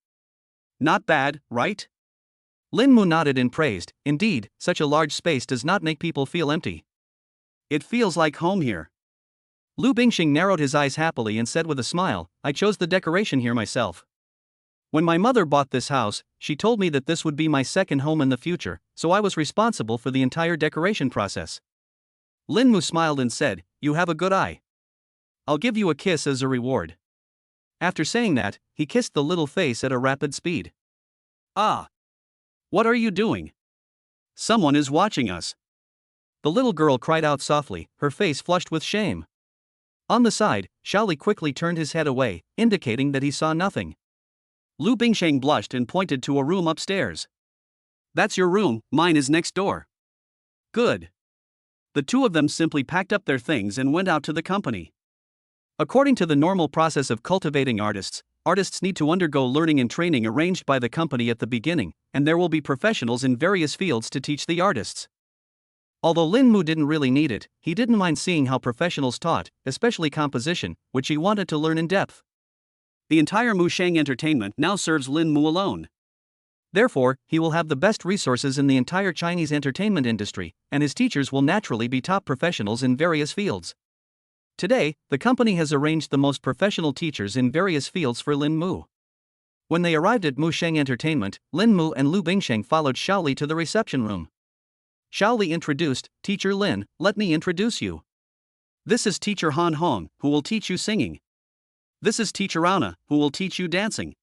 Not bad, right? Lin Mu nodded and praised. Indeed, such a large space does not make people feel empty. It feels like home here. Lu Bingxing narrowed his eyes happily and said with a smile, I chose the decoration here myself. When my mother bought this house, she told me that this would be my second home in the future, so I was responsible for the entire decoration process. Lin Mu smiled and said, You have a good eye. I'll give you a kiss as a reward. After saying that, he kissed the little face at a rapid speed. Ah! What are you doing? Someone is watching us. The little girl cried out softly, her face flushed with shame. On the side, Shaoli quickly turned his head away, indicating that he saw nothing. Lu Bingsheng blushed and pointed to a room upstairs. That's your room, mine is next door. Good. The two of them simply packed up their things and went out to the company. According to the normal process of cultivating artists need to undergo learning and training arranged by the company at the beginning, and there will be professionals in various fields to teach the artists. Although Lin Mu didn't really need it, he didn't mind seeing how professionals taught, especially composition, which he wanted to learn in depth. The entire Musheng Entertainment now serves Lin Mu alone. Therefore, he will have the best resources in the entire Chinese entertainment industry, and his teachers will naturally be top professionals in various fields. Today, the company has arranged the most professional teachers in various fields for Lin Mu. When they arrived at Musheng Entertainment, Lin Mu and Lu Bingsheng followed Shaoli to the reception room. Shaoli introduced, Teacher Lin, let me introduce you. This is Teacher Han Hong, who will teach you singing. This is Teacher Anna, who will teach you dancing.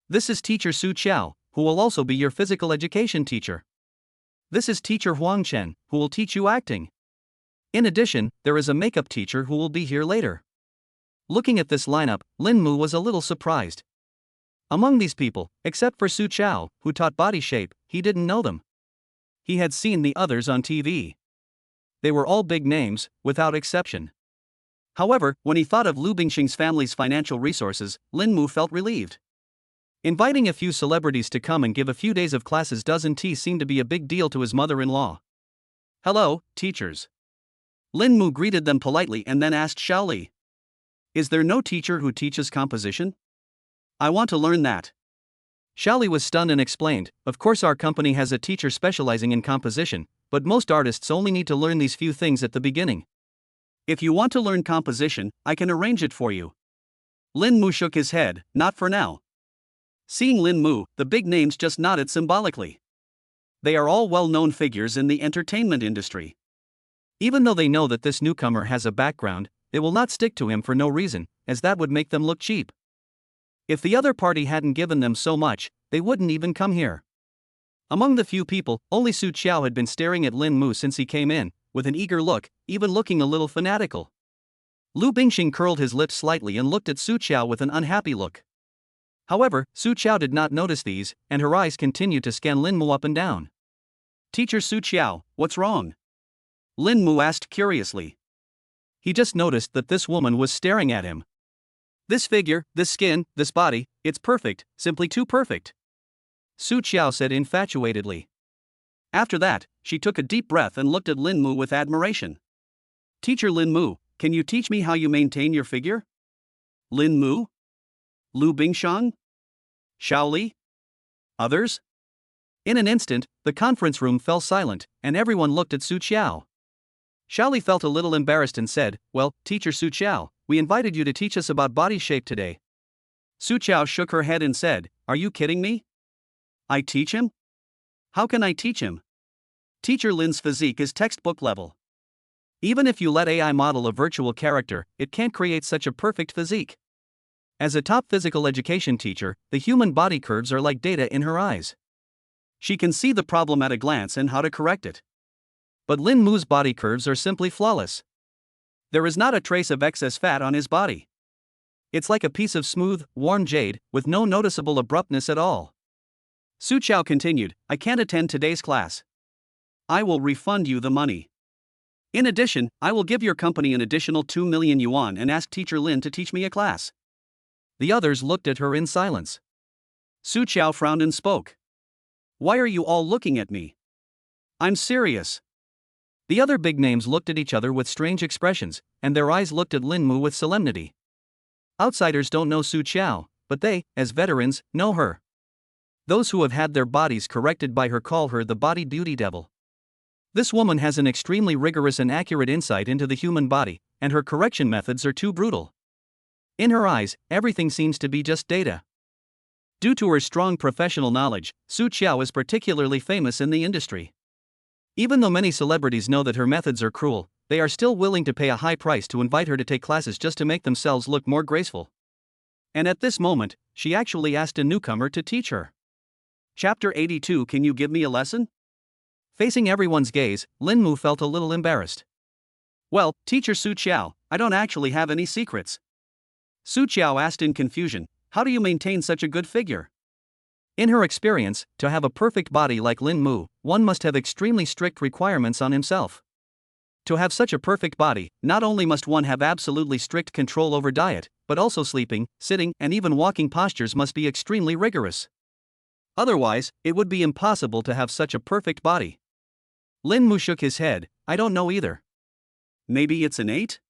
This is Teacher Su Qiao, who will also be your physical education teacher. This is Teacher Huang Chen, who will teach you acting. In addition, there is a makeup teacher who will be here later. Looking at this lineup, Lin Mu was a little surprised. Among these people, except for Su Qiao, who taught body shape, he didn't know them. He had seen the others on TV. They were all big names, without exception. However, when he thought of Lu Bingxing's family's financial resources, Lin Mu felt relieved. Inviting a few celebrities to come and give a few days of classes doesn't seem to be a big deal to his mother-in-law. Hello, teachers. Lin Mu greeted them politely and then asked Shaoli. Is there no teacher who teaches composition? I want to learn that. Shaoli was stunned and explained, of course our company has a teacher specializing in composition, but most artists only need to learn these few things at the beginning. If you want to learn composition, I can arrange it for you. Lin Mu shook his head, not for now. Seeing Lin Mu, the big names just nodded symbolically. They are all well-known figures in the entertainment industry. Even though they know that this newcomer has a background, they will not stick to him for no reason, as that would make them look cheap. If the other party hadn't given them so much, they wouldn't even come here. Among the few people, only Su Qiao had been staring at Lin Mu since he came in, with an eager look, even looking a little fanatical. Lu Bingxing curled his lips slightly and looked at Su Qiao with an unhappy look. However, Su Qiao did not notice these, and her eyes continued to scan Lin Mu up and down. Teacher Su Qiao, what's wrong? Lin Mu asked curiously. He just noticed that this woman was staring at him. This figure, this skin, this body, it's perfect, simply too perfect. Su Qiao said infatuatedly. After that, she took a deep breath and looked at Lin Mu with admiration. Teacher Lin Mu, can you teach me how you maintain your figure? Lin Mu? Lu Bingshang? Shaoli? Others? In an instant, the conference room fell silent, and everyone looked at Su Qiao. Xiaoli felt a little embarrassed and said, "Well, teacher Su Qiao, we invited you to teach us about body shape today." Su Qiao shook her head and said, "Are you kidding me? I teach him? How can I teach him? Teacher Lin's physique is textbook level. Even if you let AI model a virtual character, it can't create such a perfect physique. As a top physical education teacher, the human body curves are like data in her eyes. She can see the problem at a glance and how to correct it. But Lin Mu's body curves are simply flawless. There is not a trace of excess fat on his body. It's like a piece of smooth, warm jade, with no noticeable abruptness at all." Su Qiao continued, "I can't attend today's class. I will refund you the money. In addition, I will give your company an additional 2 million yuan and ask teacher Lin to teach me a class." The others looked at her in silence. Su Qiao frowned and spoke. "Why are you all looking at me? I'm serious." The other big names looked at each other with strange expressions, and their eyes looked at Lin Mu with solemnity. Outsiders don't know Su Qiao, but they, as veterans, know her. Those who have had their bodies corrected by her call her the body beauty devil. This woman has an extremely rigorous and accurate insight into the human body, and her correction methods are too brutal. In her eyes, everything seems to be just data. Due to her strong professional knowledge, Su Qiao is particularly famous in the industry. Even though many celebrities know that her methods are cruel, they are still willing to pay a high price to invite her to take classes just to make themselves look more graceful. And at this moment, she actually asked a newcomer to teach her. Chapter 82. Can you give me a lesson? Facing everyone's gaze, Lin Mu felt a little embarrassed. "Well, teacher Su Qiao, I don't actually have any secrets." Su Qiao asked in confusion, "How do you maintain such a good figure?" In her experience, to have a perfect body like Lin Mu, one must have extremely strict requirements on himself. To have such a perfect body, not only must one have absolutely strict control over diet, but also sleeping, sitting, and even walking postures must be extremely rigorous. Otherwise, it would be impossible to have such a perfect body. Lin Mu shook his head, "I don't know either. Maybe it's innate?"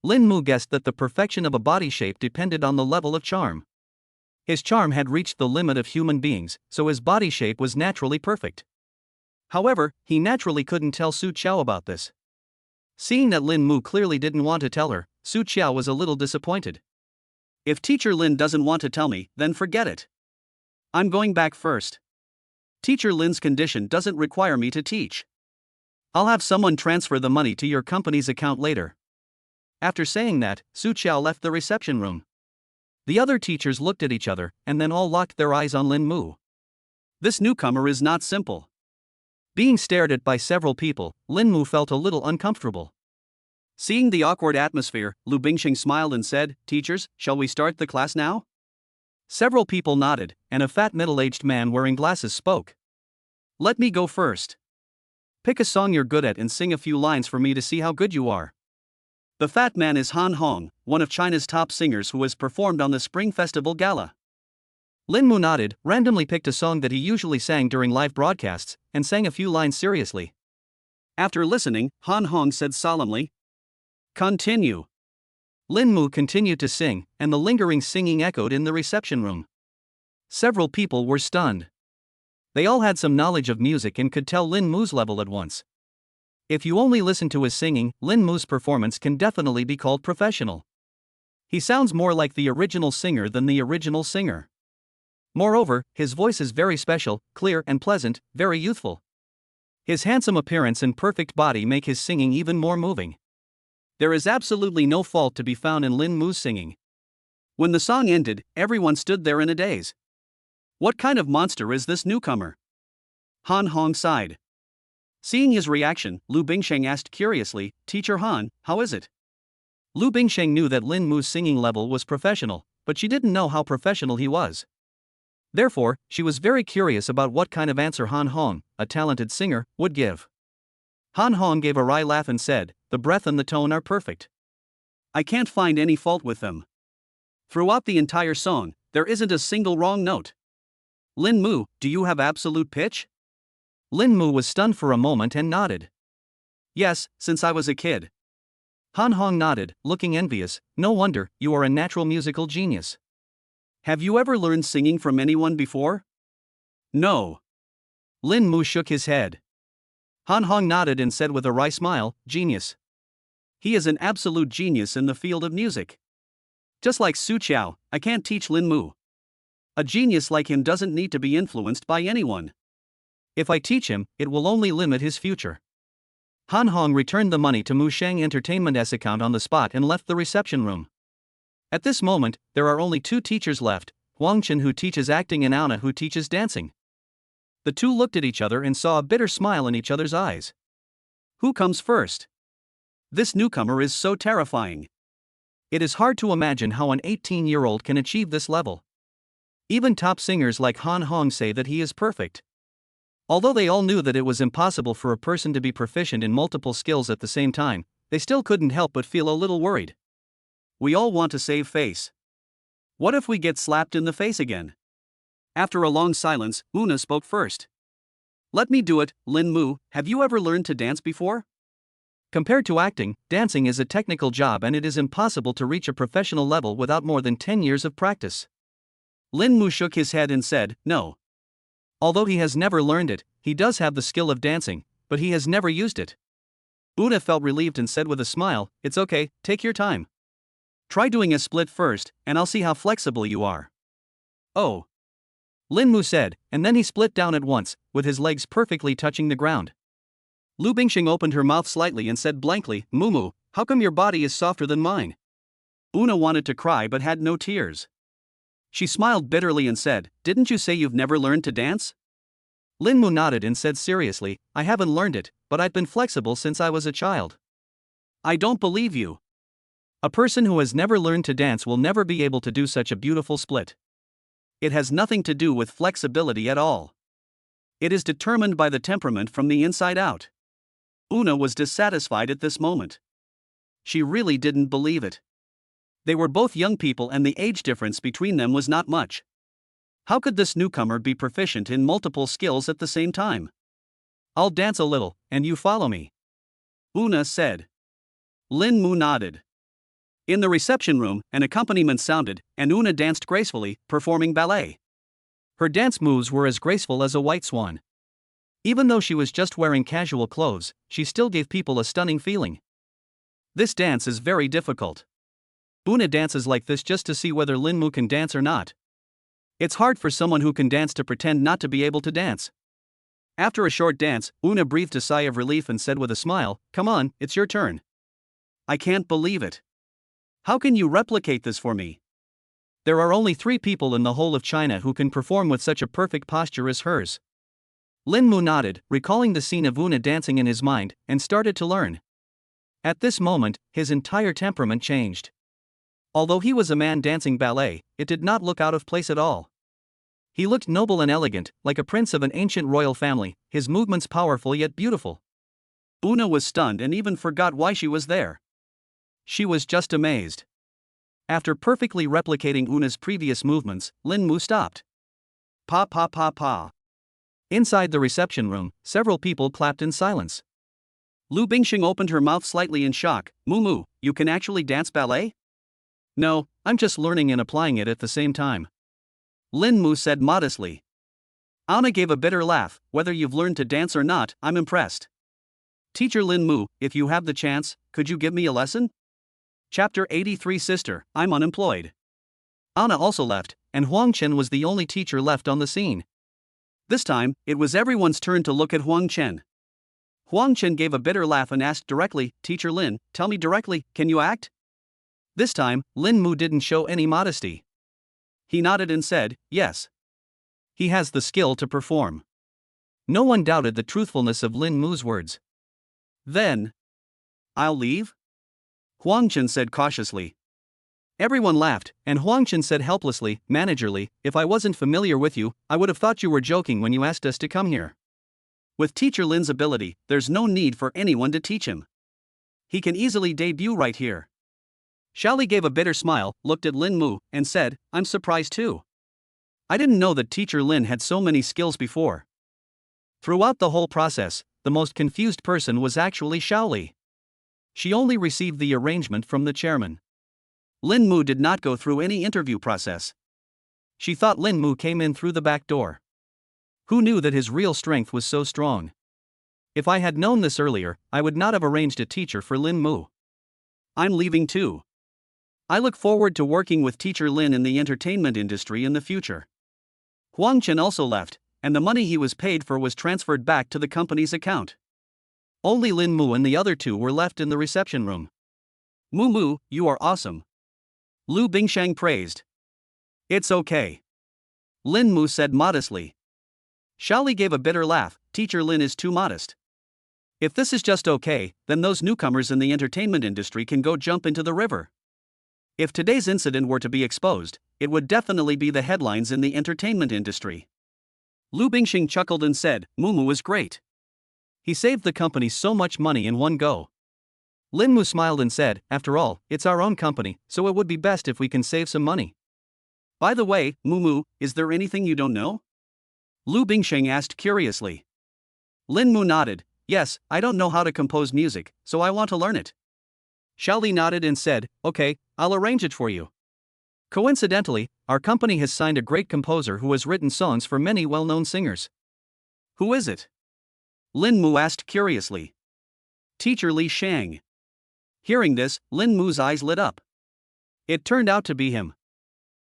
Lin Mu guessed that the perfection of a body shape depended on the level of charm. His charm had reached the limit of human beings, so his body shape was naturally perfect. However, he naturally couldn't tell Su Qiao about this. Seeing that Lin Mu clearly didn't want to tell her, Su Qiao was a little disappointed. "If teacher Lin doesn't want to tell me, then forget it. I'm going back first. Teacher Lin's condition doesn't require me to teach. I'll have someone transfer the money to your company's account later." After saying that, Su Qiao left the reception room. The other teachers looked at each other, and then all locked their eyes on Lin Mu. This newcomer is not simple. Being stared at by several people, Lin Mu felt a little uncomfortable. Seeing the awkward atmosphere, Lu Bingxing smiled and said, "Teachers, shall we start the class now?" Several people nodded, and a fat middle-aged man wearing glasses spoke. "Let me go first. Pick a song you're good at and sing a few lines for me to see how good you are." The fat man is Han Hong, one of China's top singers who has performed on the Spring Festival Gala. Lin Mu nodded, randomly picked a song that he usually sang during live broadcasts, and sang a few lines seriously. After listening, Han Hong said solemnly, "Continue." Lin Mu continued to sing, and the lingering singing echoed in the reception room. Several people were stunned. They all had some knowledge of music and could tell Lin Mu's level at once. If you only listen to his singing, Lin Mu's performance can definitely be called professional. He sounds more like the original singer than the original singer. Moreover, his voice is very special, clear and pleasant, very youthful. His handsome appearance and perfect body make his singing even more moving. There is absolutely no fault to be found in Lin Mu's singing. When the song ended, everyone stood there in a daze. What kind of monster is this newcomer? Han Hong sighed. Seeing his reaction, Lu Bingsheng asked curiously, "Teacher Han, how is it?" Lu Bingsheng knew that Lin Mu's singing level was professional, but she didn't know how professional he was. Therefore, she was very curious about what kind of answer Han Hong, a talented singer, would give. Han Hong gave a wry laugh and said, "The breath and the tone are perfect. I can't find any fault with them. Throughout the entire song, there isn't a single wrong note. Lin Mu, do you have absolute pitch?" Lin Mu was stunned for a moment and nodded. "Yes, since I was a kid." Han Hong nodded, looking envious. "No wonder, you are a natural musical genius. Have you ever learned singing from anyone before?" "No. Lin Mu shook his head. Han Hong nodded and said with a wry smile, genius. He is an absolute genius in the field of music. Just like Su Qiao, I can't teach Lin Mu. A genius like him doesn't need to be influenced by anyone. If I teach him, it will only limit his future. Han Hong returned the money to Mu Sheng Entertainment's account on the spot and left the reception room. At this moment, there are only two teachers left, Huang Chen who teaches acting and Anna who teaches dancing. The two looked at each other and saw a bitter smile in each other's eyes. Who comes first? This newcomer is so terrifying. It is hard to imagine how an 18-year-old can achieve this level. Even top singers like Han Hong say that he is perfect. Although they all knew that it was impossible for a person to be proficient in multiple skills at the same time, they still couldn't help but feel a little worried. We all want to save face. What if we get slapped in the face again? After a long silence, Una spoke first. Let me do it, Lin Mu, have you ever learned to dance before? Compared to acting, dancing is a technical job and it is impossible to reach a professional level without more than 10 years of practice. Lin Mu shook his head and said, no. Although he has never learned it, he does have the skill of dancing, but he has never used it. Una felt relieved and said with a smile, it's okay, take your time. Try doing a split first, and I'll see how flexible you are. Oh. Lin Mu said, and then he split down at once, with his legs perfectly touching the ground. Lu Bingxing opened her mouth slightly and said blankly, Mumu, how come your body is softer than mine? Una wanted to cry but had no tears. She smiled bitterly and said, didn't you say you've never learned to dance? Lin Mu nodded and said seriously, I haven't learned it, but I've been flexible since I was a child. I don't believe you. A person who has never learned to dance will never be able to do such a beautiful split. It has nothing to do with flexibility at all. It is determined by the temperament from the inside out. Una was dissatisfied at this moment. She really didn't believe it. They were both young people and the age difference between them was not much. How could this newcomer be proficient in multiple skills at the same time? I'll dance a little, and you follow me. Una said. Lin Mu nodded. In the reception room, an accompaniment sounded, and Una danced gracefully, performing ballet. Her dance moves were as graceful as a white swan. Even though she was just wearing casual clothes, she still gave people a stunning feeling. This dance is very difficult. Una dances like this just to see whether Lin Mu can dance or not. It's hard for someone who can dance to pretend not to be able to dance. After a short dance, Una breathed a sigh of relief and said with a smile, come on, it's your turn. I can't believe it. How can you replicate this for me? There are only 3 people in the whole of China who can perform with such a perfect posture as hers. Lin Mu nodded, recalling the scene of Una dancing in his mind, and started to learn. At this moment, his entire temperament changed. Although he was a man dancing ballet, it did not look out of place at all. He looked noble and elegant, like a prince of an ancient royal family, his movements powerful yet beautiful. Una was stunned and even forgot why she was there. She was just amazed. After perfectly replicating Una's previous movements, Lin Mu stopped. Pa pa pa pa. Inside the reception room, several people clapped in silence. Lu Bingxing opened her mouth slightly in shock. Mumu, you can actually dance ballet? No, I'm just learning and applying it at the same time. Lin Mu said modestly. Anna gave a bitter laugh. Whether you've learned to dance or not, I'm impressed. Teacher Lin Mu, if you have the chance, could you give me a lesson? Chapter 83 Sister, I'm unemployed. Anna also left, and Huang Chen was the only teacher left on the scene. This time, it was everyone's turn to look at Huang Chen. Huang Chen gave a bitter laugh and asked directly, Teacher Lin, tell me directly, can you act? This time, Lin Mu didn't show any modesty. He nodded and said, yes. He has the skill to perform. No one doubted the truthfulness of Lin Mu's words. Then, I'll leave? Huang Chen said cautiously. Everyone laughed, and Huang Chen said helplessly, managerly, if I wasn't familiar with you, I would have thought you were joking when you asked us to come here. With Teacher Lin's ability, there's no need for anyone to teach him. He can easily debut right here. Xiaoli gave a bitter smile, looked at Lin Mu, and said, I'm surprised too. I didn't know that Teacher Lin had so many skills before. Throughout the whole process, the most confused person was actually Xiaoli. She only received the arrangement from the chairman. Lin Mu did not go through any interview process. She thought Lin Mu came in through the back door. Who knew that his real strength was so strong? If I had known this earlier, I would not have arranged a teacher for Lin Mu. I'm leaving too. I look forward to working with teacher Lin in the entertainment industry in the future. Huang Chen also left, and the money he was paid for was transferred back to the company's account. Only Lin Mu and the other two were left in the reception room. Mu Mu, you are awesome. Lu Bingsheng praised. It's okay. Lin Mu said modestly. Xiaoli gave a bitter laugh. Teacher Lin is too modest. If this is just okay, then those newcomers in the entertainment industry can go jump into the river. If today's incident were to be exposed, it would definitely be the headlines in the entertainment industry. Lu Bingxing chuckled and said, Mumu is great. He saved the company so much money in one go. Lin Mu smiled and said, after all, it's our own company, so it would be best if we can save some money. By the way, Mumu, is there anything you don't know? Lu Bingxing asked curiously. Lin Mu nodded. Yes, I don't know how to compose music, so I want to learn it. Xiaoli nodded and said, okay, I'll arrange it for you. Coincidentally, our company has signed a great composer who has written songs for many well-known singers. Who is it? Lin Mu asked curiously. Teacher Li Shang. Hearing this, Lin Mu's eyes lit up. It turned out to be him.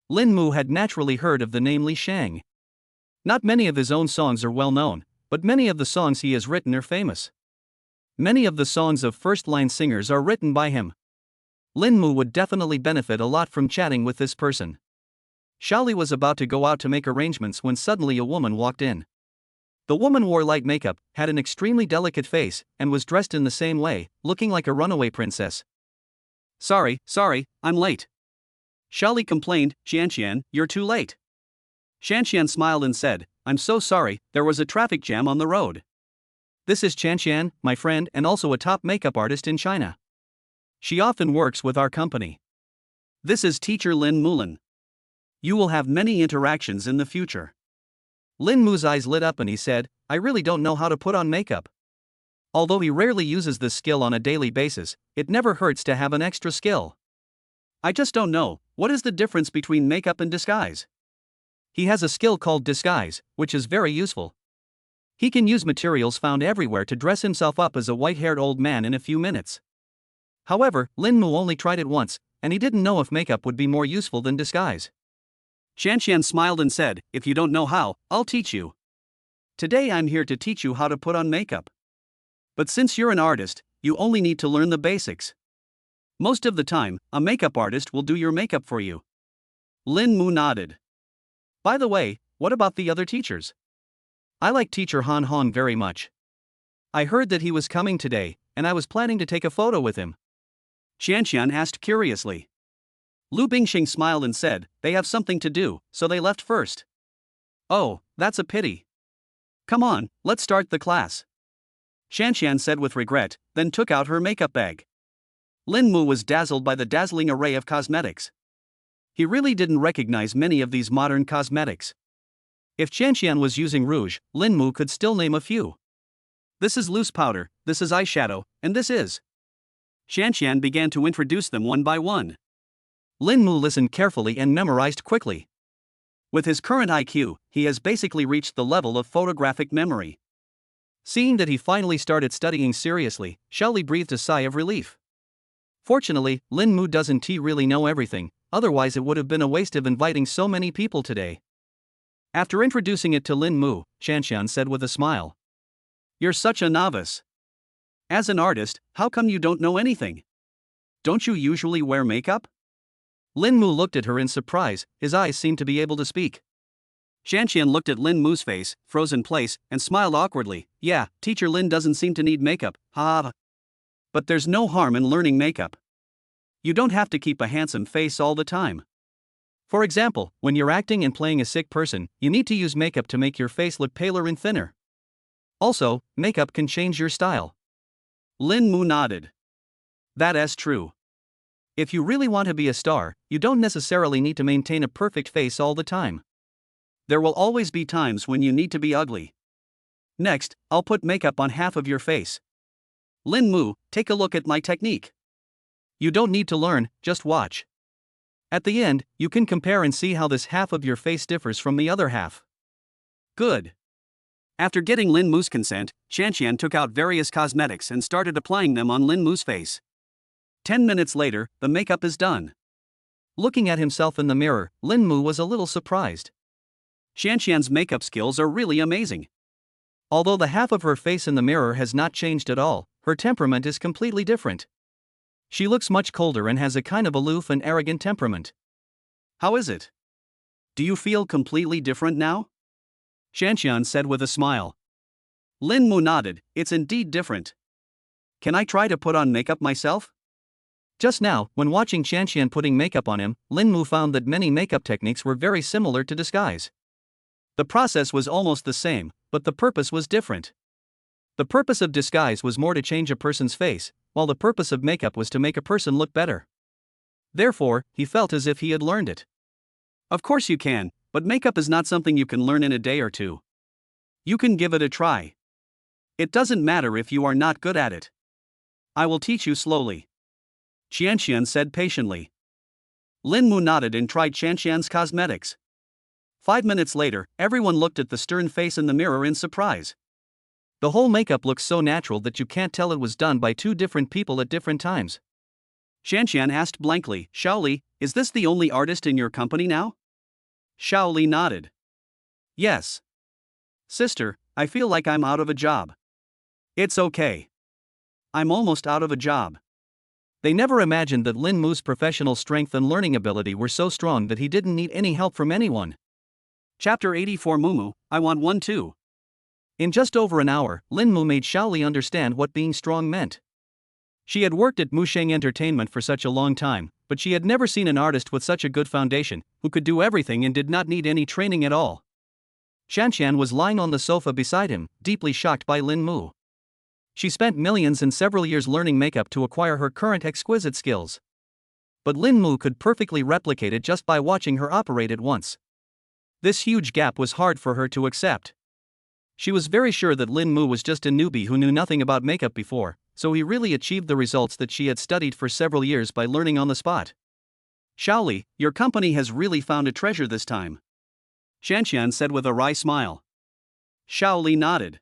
Lin Mu had naturally heard of the name Li Shang. Not many of his own songs are well known, but many of the songs he has written are famous. Many of the songs of first-line singers are written by him. Lin Mu would definitely benefit a lot from chatting with this person. Xiaoli was about to go out to make arrangements when suddenly a woman walked in. The woman wore light makeup, had an extremely delicate face, and was dressed in the same way, looking like a runaway princess. Sorry, I'm late. Xiaoli complained, Xianxian, you're too late. Xianxian smiled and said, I'm so sorry, there was a traffic jam on the road. This is Qianxian, my friend and also a top makeup artist in China. She often works with our company. This is teacher Lin Mulin. You will have many interactions in the future. Lin Mu's eyes lit up and he said, I really don't know how to put on makeup. Although he rarely uses this skill on a daily basis, it never hurts to have an extra skill. I just don't know, what is the difference between makeup and disguise? He has a skill called disguise, which is very useful. He can use materials found everywhere to dress himself up as a white-haired old man in a few minutes. However, Lin Mu only tried it once, and he didn't know if makeup would be more useful than disguise. Xianxian smiled and said, if you don't know how, I'll teach you. Today I'm here to teach you how to put on makeup. But since you're an artist, you only need to learn the basics. Most of the time, a makeup artist will do your makeup for you. Lin Mu nodded. By the way, what about the other teachers? I like teacher Han Han very much. I heard that he was coming today, and I was planning to take a photo with him. Xianxian asked curiously. Lu Bingxing smiled and said, they have something to do, so they left first. Oh, that's a pity. Come on, let's start the class. Xianxian said with regret, then took out her makeup bag. Lin Mu was dazzled by the dazzling array of cosmetics. He really didn't recognize many of these modern cosmetics. If Xianxian was using rouge, Lin Mu could still name a few. This is loose powder, this is eyeshadow, and this is. Xianxian began to introduce them one by one. Lin Mu listened carefully and memorized quickly. With his current IQ, he has basically reached the level of photographic memory. Seeing that he finally started studying seriously, Xiaoli breathed a sigh of relief. Fortunately, Lin Mu doesn't really know everything, otherwise it would have been a waste of inviting so many people today. After introducing it to Lin Mu, Xianxian said with a smile. You're such a novice. As an artist, how come you don't know anything? Don't you usually wear makeup? Lin Mu looked at her in surprise, his eyes seemed to be able to speak. Xianxian looked at Lin Mu's face, froze in place, and smiled awkwardly. Yeah, teacher Lin doesn't seem to need makeup, ha. But there's no harm in learning makeup. You don't have to keep a handsome face all the time. For example, when you're acting and playing a sick person, you need to use makeup to make your face look paler and thinner. Also, makeup can change your style. Lin Mu nodded. That's true. If you really want to be a star, you don't necessarily need to maintain a perfect face all the time. There will always be times when you need to be ugly. Next, I'll put makeup on half of your face. Lin Mu, take a look at my technique. You don't need to learn, just watch. At the end, you can compare and see how this half of your face differs from the other half. Good. After getting Lin Mu's consent, Shanxian took out various cosmetics and started applying them on Lin Mu's face. 10 minutes later, the makeup is done. Looking at himself in the mirror, Lin Mu was a little surprised. Shanxian's makeup skills are really amazing. Although the half of her face in the mirror has not changed at all, her temperament is completely different. She looks much colder and has a kind of aloof and arrogant temperament. How is it? Do you feel completely different now? Shanxian said with a smile. Lin Mu nodded, it's indeed different. Can I try to put on makeup myself? Just now, when watching Shanxian putting makeup on him, Lin Mu found that many makeup techniques were very similar to disguise. The process was almost the same, but the purpose was different. The purpose of disguise was more to change a person's face, while the purpose of makeup was to make a person look better. Therefore, he felt as if he had learned it. Of course you can, but makeup is not something you can learn in a day or two. You can give it a try. It doesn't matter if you are not good at it. I will teach you slowly. Shanxian said patiently. Lin Mu nodded and tried Shanxian's cosmetics. 5 minutes later, everyone looked at the stern face in the mirror in surprise. The whole makeup looks so natural that you can't tell it was done by two different people at different times. Shanxian asked blankly, Shaoli, is this the only artist in your company now? Shaoli nodded. Yes. Sister, I feel like I'm out of a job. It's okay. I'm almost out of a job. They never imagined that Lin Mu's professional strength and learning ability were so strong that he didn't need any help from anyone. Chapter 84 Mumu, I want one too. In just over an hour, Lin Mu made Shaoli understand what being strong meant. She had worked at Musheng Entertainment for such a long time, but she had never seen an artist with such a good foundation, who could do everything and did not need any training at all. Shanxian was lying on the sofa beside him, deeply shocked by Lin Mu. She spent millions and several years learning makeup to acquire her current exquisite skills. But Lin Mu could perfectly replicate it just by watching her operate it once. This huge gap was hard for her to accept. She was very sure that Lin Mu was just a newbie who knew nothing about makeup before, so he really achieved the results that she had studied for several years by learning on the spot. Shaoli, your company has really found a treasure this time. Shanxian said with a wry smile. Shaoli nodded.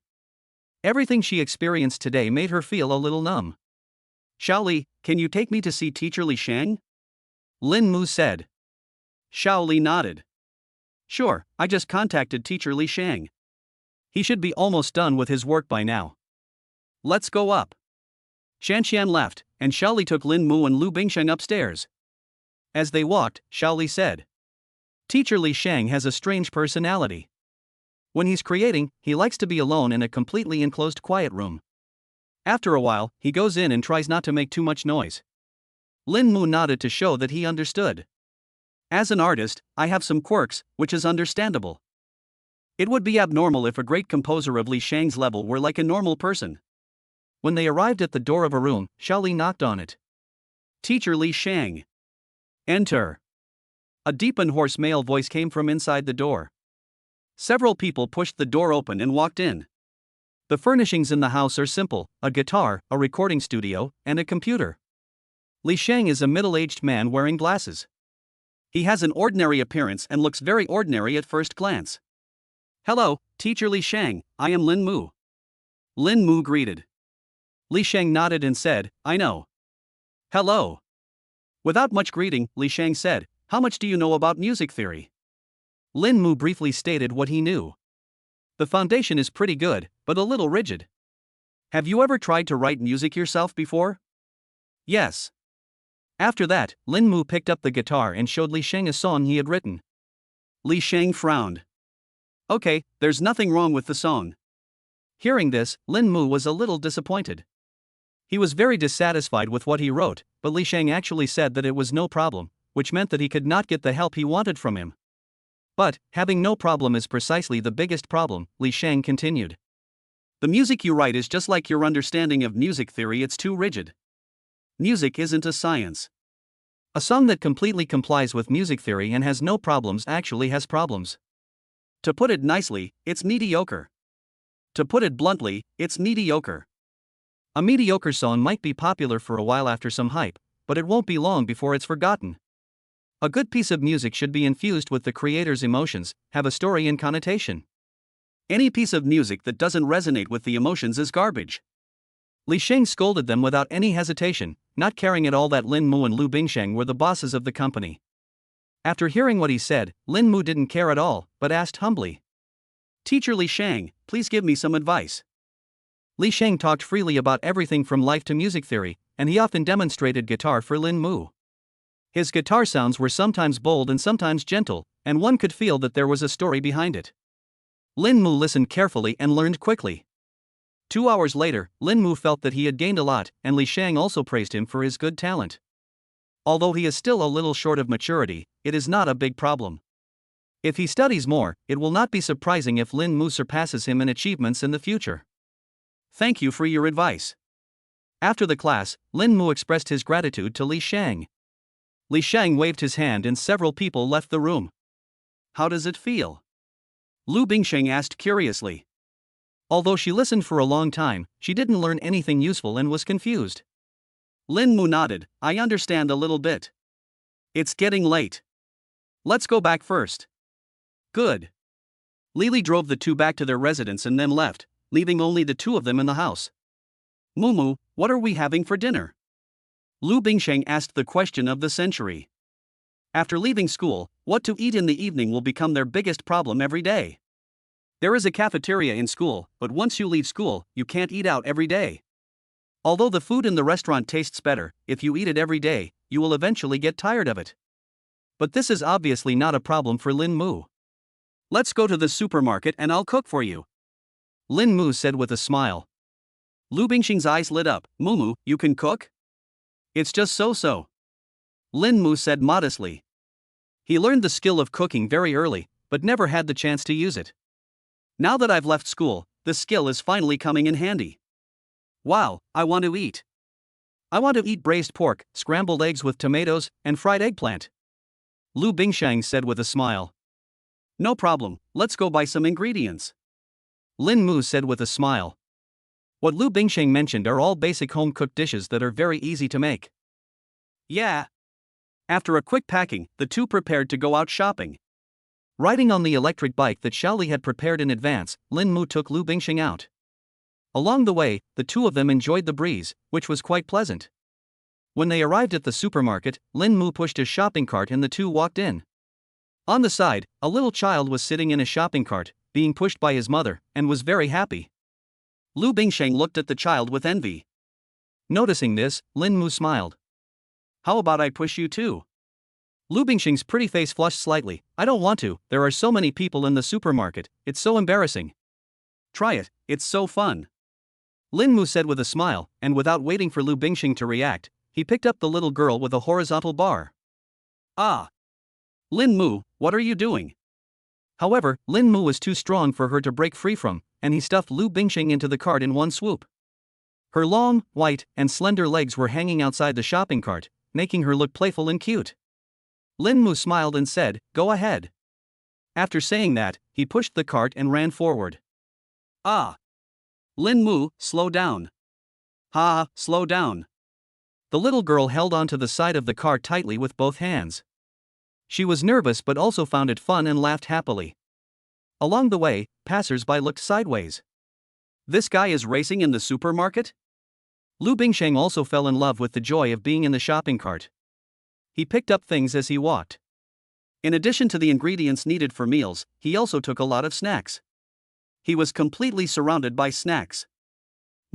Everything she experienced today made her feel a little numb. Shaoli, can you take me to see Teacher Li Shang? Lin Mu said. Shaoli nodded. Sure, I just contacted Teacher Li Shang. He should be almost done with his work by now. Let's go up. Shanxian left, and Shaoli took Lin Mu and Lu Bingsheng upstairs. As they walked, Shaoli said. Teacher Li Shang has a strange personality. When he's creating, he likes to be alone in a completely enclosed quiet room. After a while, he goes in and tries not to make too much noise. Lin Mu nodded to show that he understood. As an artist, I have some quirks, which is understandable. It would be abnormal if a great composer of Li Shang's level were like a normal person. When they arrived at the door of a room, Shaoli knocked on it. Teacher Li Shang. Enter. A deep and hoarse male voice came from inside the door. Several people pushed the door open and walked in. The furnishings in the house are simple: a guitar, a recording studio, and a computer. Li Shang is a middle-aged man wearing glasses. He has an ordinary appearance and looks very ordinary at first glance. Hello, Teacher Li Shang, I am Lin Mu. Lin Mu greeted. Li Shang nodded and said, I know. Hello. Without much greeting, Li Shang said, how much do you know about music theory? Lin Mu briefly stated what he knew. The foundation is pretty good, but a little rigid. Have you ever tried to write music yourself before? Yes. After that, Lin Mu picked up the guitar and showed Li Shang a song he had written. Li Shang frowned. Okay, there's nothing wrong with the song. Hearing this, Lin Mu was a little disappointed. He was very dissatisfied with what he wrote, but Li Shang actually said that it was no problem, which meant that he could not get the help he wanted from him. But, having no problem is precisely the biggest problem, Li Shang continued. The music you write is just like your understanding of music theory, it's too rigid. Music isn't a science. A song that completely complies with music theory and has no problems actually has problems. To put it nicely, it's mediocre. To put it bluntly, it's mediocre. A mediocre song might be popular for a while after some hype, but it won't be long before it's forgotten. A good piece of music should be infused with the creator's emotions, have a story and connotation. Any piece of music that doesn't resonate with the emotions is garbage. Li Sheng scolded them without any hesitation, not caring at all that Lin Mu and Lu Bingsheng were the bosses of the company. After hearing what he said, Lin Mu didn't care at all, but asked humbly, "Teacher Li Sheng, please give me some advice." Li Sheng talked freely about everything from life to music theory, and he often demonstrated guitar for Lin Mu. His guitar sounds were sometimes bold and sometimes gentle, and one could feel that there was a story behind it. Lin Mu listened carefully and learned quickly. 2 hours later, Lin Mu felt that he had gained a lot, and Li Sheng also praised him for his good talent. Although he is still a little short of maturity, it is not a big problem. If he studies more, it will not be surprising if Lin Mu surpasses him in achievements in the future. Thank you for your advice. After the class, Lin Mu expressed his gratitude to Li Sheng. Li Sheng waved his hand and several people left the room. How does it feel? Lu Bingsheng asked curiously. Although she listened for a long time, she didn't learn anything useful and was confused. Lin Mu nodded, I understand a little bit. It's getting late. Let's go back first. Good. Lily drove the two back to their residence and then left, leaving only the two of them in the house. Mumu, what are we having for dinner? Lu Bingsheng asked the question of the century. After leaving school, what to eat in the evening will become their biggest problem every day. There is a cafeteria in school, but once you leave school, you can't eat out every day. Although the food in the restaurant tastes better, if you eat it every day, you will eventually get tired of it. But this is obviously not a problem for Lin Mu. Let's go to the supermarket and I'll cook for you. Lin Mu said with a smile. Lu Bingsheng's eyes lit up. Mumu, you can cook? It's just so-so. Lin Mu said modestly. He learned the skill of cooking very early, but never had the chance to use it. Now that I've left school, the skill is finally coming in handy. Wow, I want to eat. I want to eat braised pork, scrambled eggs with tomatoes, and fried eggplant. Lu Bingsheng said with a smile. No problem, let's go buy some ingredients. Lin Mu said with a smile. What Lu Bingsheng mentioned are all basic home-cooked dishes that are very easy to make. Yeah. After a quick packing, the two prepared to go out shopping. Riding on the electric bike that Xiaoli had prepared in advance, Lin Mu took Lu Bingsheng out. Along the way, the two of them enjoyed the breeze, which was quite pleasant. When they arrived at the supermarket, Lin Mu pushed his shopping cart and the two walked in. On the side, a little child was sitting in a shopping cart, being pushed by his mother, and was very happy. Lu Bingsheng looked at the child with envy. Noticing this, Lin Mu smiled. How about I push you too? Lu Bingsheng's pretty face flushed slightly. I don't want to, there are so many people in the supermarket, it's so embarrassing. Try it, it's so fun. Lin Mu said with a smile, and without waiting for Lu Bingsheng to react, he picked up the little girl with a horizontal bar. Ah! Lin Mu, what are you doing? However, Lin Mu was too strong for her to break free from, and he stuffed Lu Bingsheng into the cart in one swoop. Her long, white, and slender legs were hanging outside the shopping cart, making her look playful and cute. Lin Mu smiled and said, Go ahead. After saying that, he pushed the cart and ran forward. Ah! Lin Mu, slow down. Ha, slow down. The little girl held onto the side of the cart tightly with both hands. She was nervous but also found it fun and laughed happily. Along the way, passers-by looked sideways. This guy is racing in the supermarket? Lu Bingsheng also fell in love with the joy of being in the shopping cart. He picked up things as he walked. In addition to the ingredients needed for meals, he also took a lot of snacks. He was completely surrounded by snacks.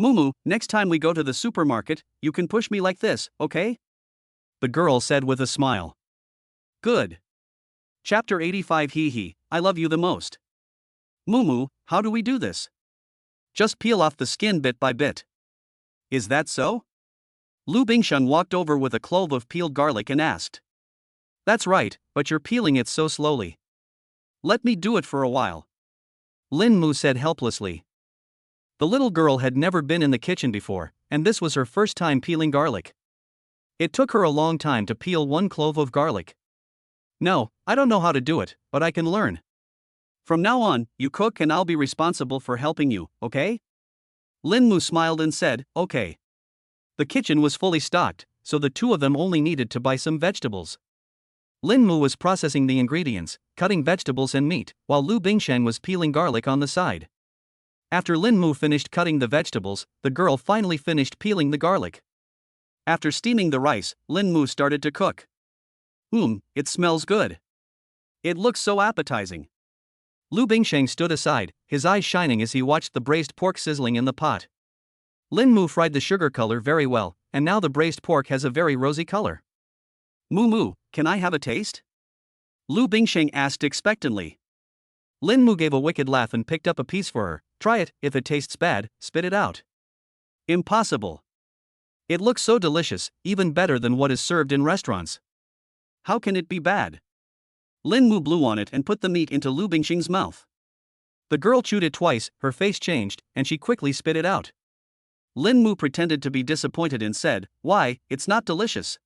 Mumu, next time we go to the supermarket, you can push me like this, okay? The girl said with a smile. Good. Chapter 85 Hee hee, I love you the most. Mumu, how do we do this? Just peel off the skin bit by bit. Is that so? Lu Bingsheng walked over with a clove of peeled garlic and asked. That's right, but you're peeling it so slowly. Let me do it for a while. Lin Mu said helplessly. The little girl had never been in the kitchen before, and this was her first time peeling garlic. It took her a long time to peel one clove of garlic. No, I don't know how to do it, but I can learn. From now on, you cook and I'll be responsible for helping you, okay? Lin Mu smiled and said, okay. The kitchen was fully stocked, so the two of them only needed to buy some vegetables. Lin Mu was processing the ingredients, cutting vegetables and meat, while Lu Bingsheng was peeling garlic on the side. After Lin Mu finished cutting the vegetables, the girl finally finished peeling the garlic. After steaming the rice, Lin Mu started to cook. It smells good. It looks so appetizing. Lu Bingsheng stood aside, his eyes shining as he watched the braised pork sizzling in the pot. Lin Mu fried the sugar color very well, and now the braised pork has a very rosy color. Mu, can I have a taste? Lu Bingsheng asked expectantly. Lin Mu gave a wicked laugh and picked up a piece for her. Try it, if it tastes bad, spit it out. Impossible. It looks so delicious, even better than what is served in restaurants. How can it be bad? Lin Mu blew on it and put the meat into Lu Bingsheng's mouth. The girl chewed it twice, her face changed, and she quickly spit it out. Lin Mu pretended to be disappointed and said, "Why, it's not delicious."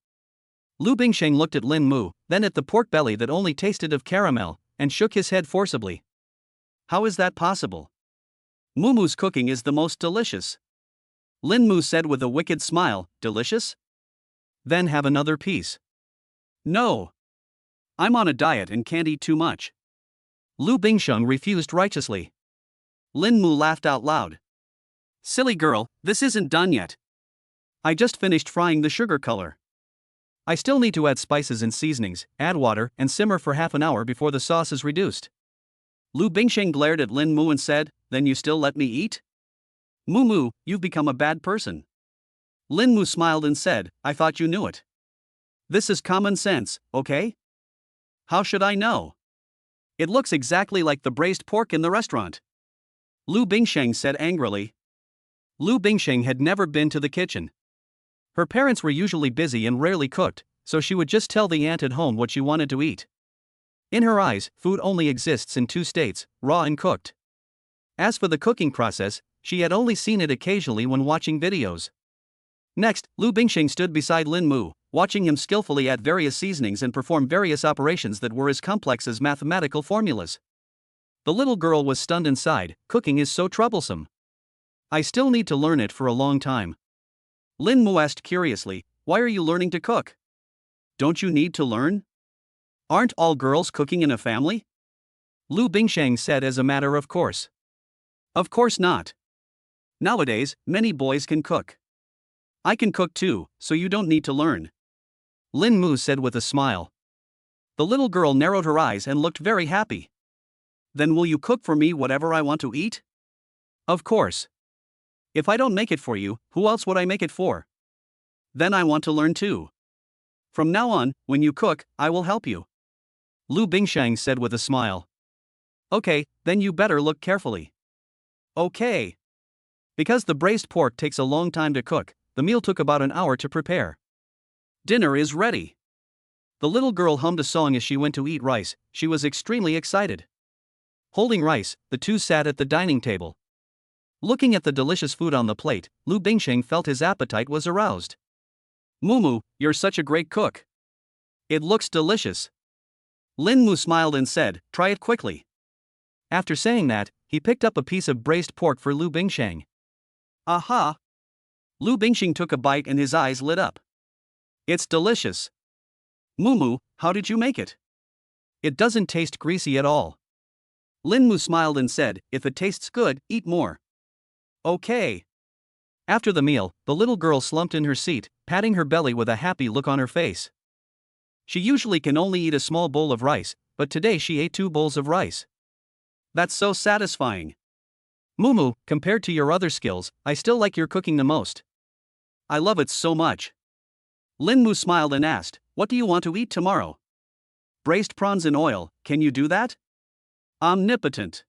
Lu Bingsheng looked at Lin Mu, then at the pork belly that only tasted of caramel, and shook his head forcibly. How is that possible? Mumu's cooking is the most delicious. Lin Mu said with a wicked smile, "Delicious? Then have another piece." No. I'm on a diet and can't eat too much. Lu Bingsheng refused righteously. Lin Mu laughed out loud. Silly girl, this isn't done yet. I just finished frying the sugar color. I still need to add spices and seasonings, add water, and simmer for half an hour before the sauce is reduced. Lu Bingsheng glared at Lin Mu and said, "Then you still let me eat? Mu, you've become a bad person." Lin Mu smiled and said, "I thought you knew it. This is common sense, okay? How should I know? It looks exactly like the braised pork in the restaurant." Lu Bingsheng said angrily. Lu Bingsheng had never been to the kitchen. Her parents were usually busy and rarely cooked, so she would just tell the aunt at home what she wanted to eat. In her eyes, food only exists in two states, raw and cooked. As for the cooking process, she had only seen it occasionally when watching videos. Next, Lu Bingsheng stood beside Lin Mu, watching him skillfully add various seasonings and perform various operations that were as complex as mathematical formulas. The little girl was stunned and sighed, "Cooking is so troublesome. I still need to learn it for a long time." Lin Mu asked curiously, "Why are you learning to cook? Don't you need to learn? Aren't all girls cooking in a family?" Lu Bingsheng said as a matter of course. Of course not. Nowadays, many boys can cook. I can cook too, so you don't need to learn. Lin Mu said with a smile. The little girl narrowed her eyes and looked very happy. Then will you cook for me whatever I want to eat? Of course. If I don't make it for you, who else would I make it for? Then I want to learn too. From now on, when you cook, I will help you. Lu Bingsheng said with a smile. Okay, then you better look carefully. Okay. Because the braised pork takes a long time to cook, the meal took about an hour to prepare. Dinner is ready. The little girl hummed a song as she went to eat rice. She was extremely excited. Holding rice, the two sat at the dining table. Looking at the delicious food on the plate, Lu Bingsheng felt his appetite was aroused. Mumu, you're such a great cook. It looks delicious. Lin Mu smiled and said, "Try it quickly." After saying that, he picked up a piece of braised pork for Lu Bingsheng. Aha! Lu Bingsheng took a bite and his eyes lit up. It's delicious. Mumu, how did you make it? It doesn't taste greasy at all. Lin Mu smiled and said, "If it tastes good, eat more." Okay. After the meal, the little girl slumped in her seat, patting her belly with a happy look on her face. She usually can only eat a small bowl of rice, but today she ate 2 bowls of rice. That's so satisfying. Mumu, compared to your other skills, I still like your cooking the most. I love it so much. Lin Mu smiled and asked, "What do you want to eat tomorrow?" Braised prawns in oil, can you do that? Omnipotent.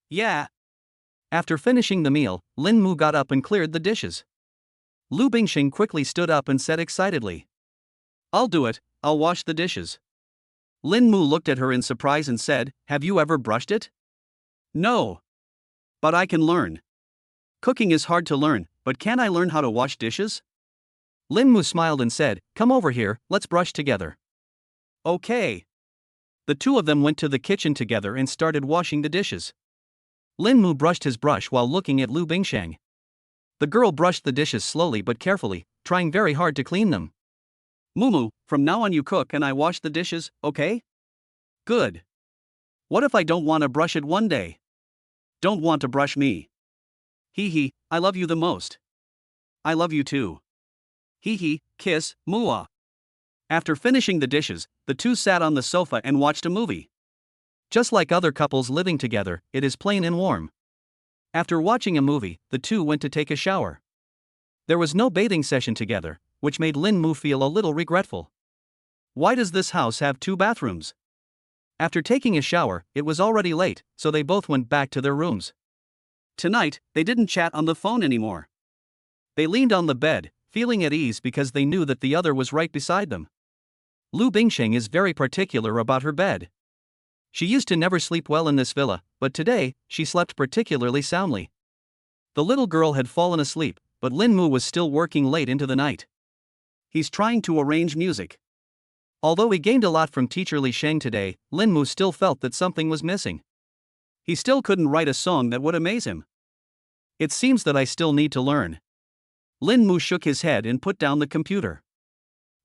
Yeah. After finishing the meal, Lin Mu got up and cleared the dishes. Lu Bingsheng quickly stood up and said excitedly, "I'll do it, I'll wash the dishes." Lin Mu looked at her in surprise and said, "Have you ever brushed it?" No. But I can learn. Cooking is hard to learn, but can I learn how to wash dishes? Lin Mu smiled and said, "Come over here, let's brush together." Okay. The two of them went to the kitchen together and started washing the dishes. Lin Mu brushed his brush while looking at Lu Bingsheng. The girl brushed the dishes slowly but carefully, trying very hard to clean them. Mumu, from now on you cook and I wash the dishes, okay? Good. What if I don't want to brush it one day? Don't want to brush me. Hee hee, I love you the most. I love you too. Hee hee, kiss, mua. After finishing the dishes, the two sat on the sofa and watched a movie. Just like other couples living together, it is plain and warm. After watching a movie, the two went to take a shower. There was no bathing session together, which made Lin Mu feel a little regretful. Why does this house have two bathrooms? After taking a shower, it was already late, so they both went back to their rooms. Tonight, they didn't chat on the phone anymore. They leaned on the bed, feeling at ease because they knew that the other was right beside them. Lu Bingsheng is very particular about her bed. She used to never sleep well in this villa, but today, she slept particularly soundly. The little girl had fallen asleep, but Lin Mu was still working late into the night. He's trying to arrange music. Although he gained a lot from teacher Li Sheng today, Lin Mu still felt that something was missing. He still couldn't write a song that would amaze him. It seems that I still need to learn. Lin Mu shook his head and put down the computer.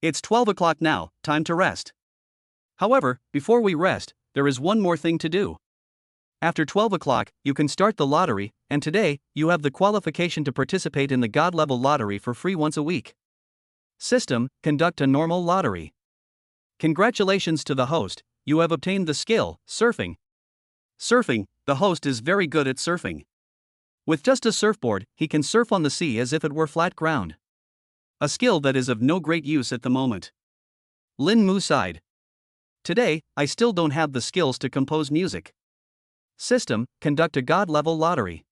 It's 12 o'clock now, time to rest. However, before we rest, there is one more thing to do. After 12 o'clock, you can start the lottery, and today, you have the qualification to participate in the God level lottery for free once a week. System, conduct a normal lottery. Congratulations to the host, you have obtained the skill, surfing. Surfing, the host is very good at surfing. With just a surfboard, he can surf on the sea as if it were flat ground. A skill that is of no great use at the moment. Lin Mu sighed. Today, I still don't have the skills to compose music. System, conduct a God level lottery.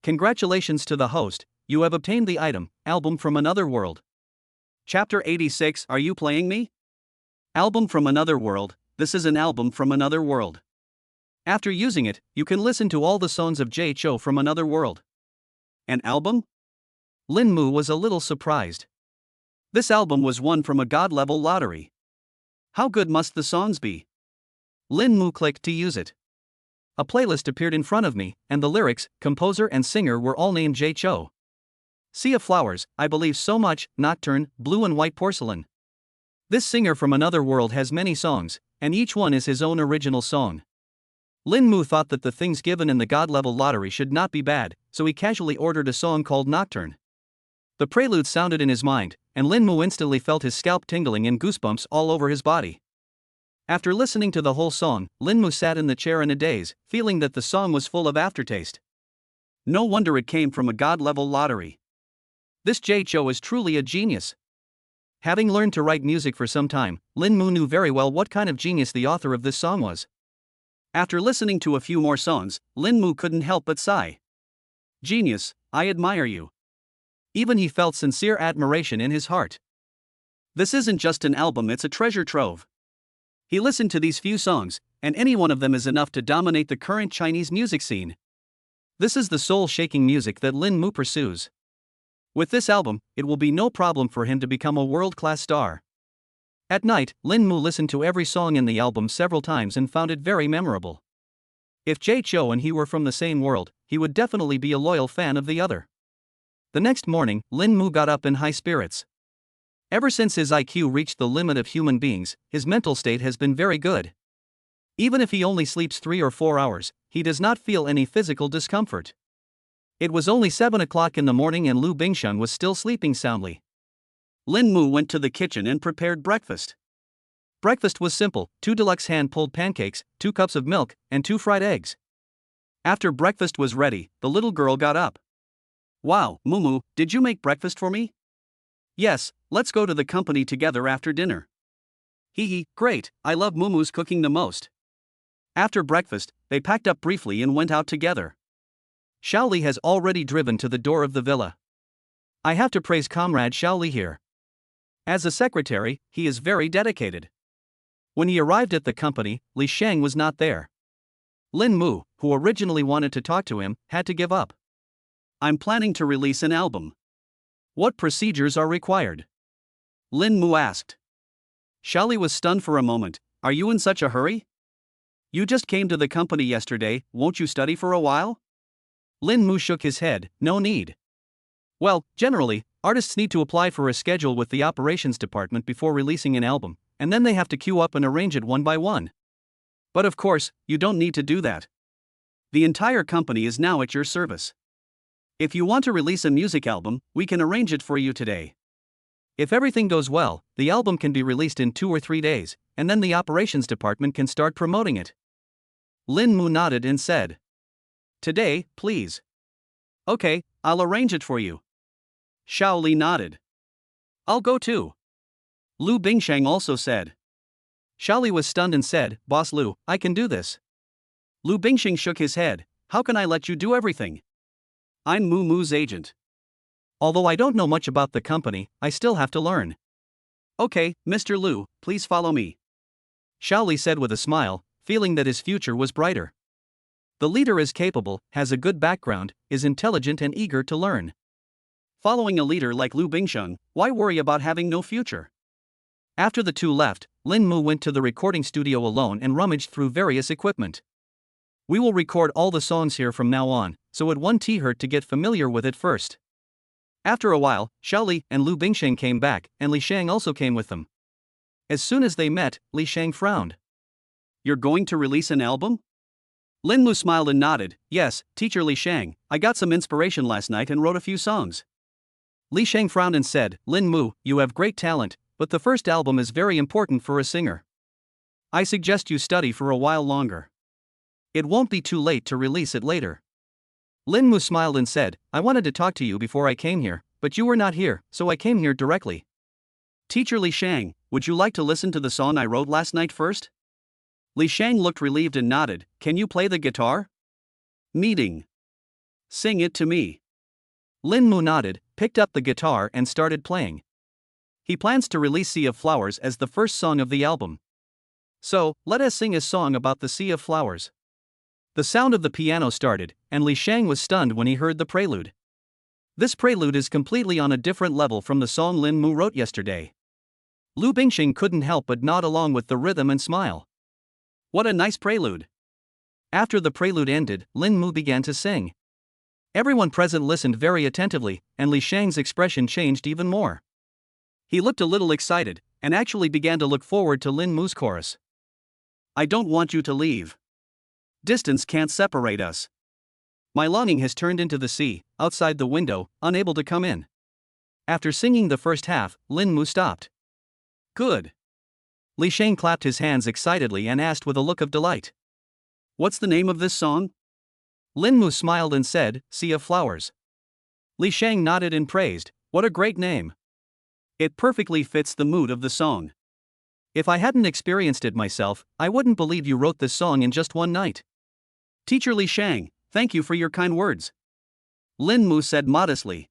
Congratulations to the host, you have obtained the item, album from another world. Chapter 86. Are you playing me? Album from another world. This is an album from another world. After using it, you can listen to all the songs of Jay Cho from another world. An album? Lin Mu was a little surprised. This album was won from a God level lottery. How good must the songs be? Lin Mu clicked to use it. A playlist appeared in front of me, and the lyrics, composer and singer were all named Jay Cho. Sea of Flowers, I Believe So Much, Nocturne, Blue and White Porcelain. This singer from another world has many songs, and each one is his own original song. Lin Mu thought that the things given in the God level lottery should not be bad, so he casually ordered a song called Nocturne. The prelude sounded in his mind, and Lin Mu instantly felt his scalp tingling and goosebumps all over his body. After listening to the whole song, Lin Mu sat in the chair in a daze, feeling that the song was full of aftertaste. No wonder it came from a God level lottery. This Jay Cho is truly a genius. Having learned to write music for some time, Lin Mu knew very well what kind of genius the author of this song was. After listening to a few more songs, Lin Mu couldn't help but sigh. Genius, I admire you. Even he felt sincere admiration in his heart. This isn't just an album, it's a treasure trove. He listened to these few songs, and any one of them is enough to dominate the current Chinese music scene. This is the soul-shaking music that Lin Mu pursues. With this album, it will be no problem for him to become a world-class star. At night, Lin Mu listened to every song in the album several times and found it very memorable. If Jay Cho and he were from the same world, he would definitely be a loyal fan of the other. The next morning, Lin Mu got up in high spirits. Ever since his IQ reached the limit of human beings, his mental state has been very good. Even if he only sleeps 3 or 4 hours, he does not feel any physical discomfort. It was only 7 o'clock in the morning and Lu Bingsheng was still sleeping soundly. Lin Mu went to the kitchen and prepared breakfast. Breakfast was simple: 2 deluxe hand-pulled pancakes, 2 cups of milk, and 2 fried eggs. After breakfast was ready, the little girl got up. Wow, Mumu, did you make breakfast for me? Yes, let's go to the company together after dinner. Hee hee, great, I love Mumu's cooking the most. After breakfast, they packed up briefly and went out together. Xiaoli has already driven to the door of the villa. I have to praise comrade Xiaoli here. As a secretary, he is very dedicated. When he arrived at the company, Li Sheng was not there. Lin Mu, who originally wanted to talk to him, had to give up. I'm planning to release an album. What procedures are required? Lin Mu asked. Xiaoli was stunned for a moment. Are you in such a hurry? You just came to the company yesterday, won't you study for a while? Lin Mu shook his head, no need. Well, generally, Artists need to apply for a schedule with the operations department before releasing an album, and then they have to queue up and arrange it one by one. But of course, you don't need to do that. The entire company is now at your service. If you want to release a music album, we can arrange it for you today. If everything goes well, the album can be released in 2 or 3 days, and then the operations department can start promoting it. Lin Mu nodded and said, "Today, please." "Okay, I'll arrange it for you." Xiao Li nodded. "I'll go too." Lu Bingsheng also said. Xiao Li was stunned and said, "Boss Lu, I can do this." Lu Bingsheng shook his head. "How can I let you do everything? I'm Mu Mu's agent. Although I don't know much about the company, I still have to learn." "Okay, Mr. Lu, please follow me," Xiao Li said with a smile, feeling that his future was brighter. The leader is capable, has a good background, is intelligent and eager to learn. Following a leader like Lu Bingsheng, why worry about having no future? After the two left, Lin Mu went to the recording studio alone and rummaged through various equipment. "We will record all the songs here from now on, so it won't hurt to get familiar with it first." After a while, Xiao Li and Lu Bingsheng came back, and Li Shang also came with them. As soon as they met, Li Shang frowned. "You're going to release an album?" Lin Mu smiled and nodded. "Yes, teacher Li Shang, I got some inspiration last night and wrote a few songs." Li Shang frowned and said, "Lin Mu, you have great talent, but the first album is very important for a singer. I suggest you study for a while longer. It won't be too late to release it later." Lin Mu smiled and said, "I wanted to talk to you before I came here, but you were not here, so I came here directly." "Teacher Li Shang, would you like to listen to the song I wrote last night first?" Li Shang looked relieved and nodded. "Can you play the guitar?" Meeting. "Sing it to me." Lin Mu nodded, picked up the guitar and started playing. He plans to release Sea of Flowers as the first song of the album. So, let us sing a song about the Sea of Flowers. The sound of the piano started, and Li Shang was stunned when he heard the prelude. This prelude is completely on a different level from the song Lin Mu wrote yesterday. Lu Bingsheng couldn't help but nod along with the rhythm and smile. "What a nice prelude." After the prelude ended, Lin Mu began to sing. Everyone present listened very attentively, and Li Shang's expression changed even more. He looked a little excited, and actually began to look forward to Lin Mu's chorus. "I don't want you to leave. Distance can't separate us. My longing has turned into the sea, outside the window, unable to come in." After singing the first half, Lin Mu stopped. "Good." Li Shang clapped his hands excitedly and asked with a look of delight, "What's the name of this song?" Lin Mu smiled and said, "Sea of Flowers." Li Shang nodded and praised, "What a great name. It perfectly fits the mood of the song. If I hadn't experienced it myself, I wouldn't believe you wrote this song in just one night." "Teacher Li Shang, thank you for your kind words," Lin Mu said modestly.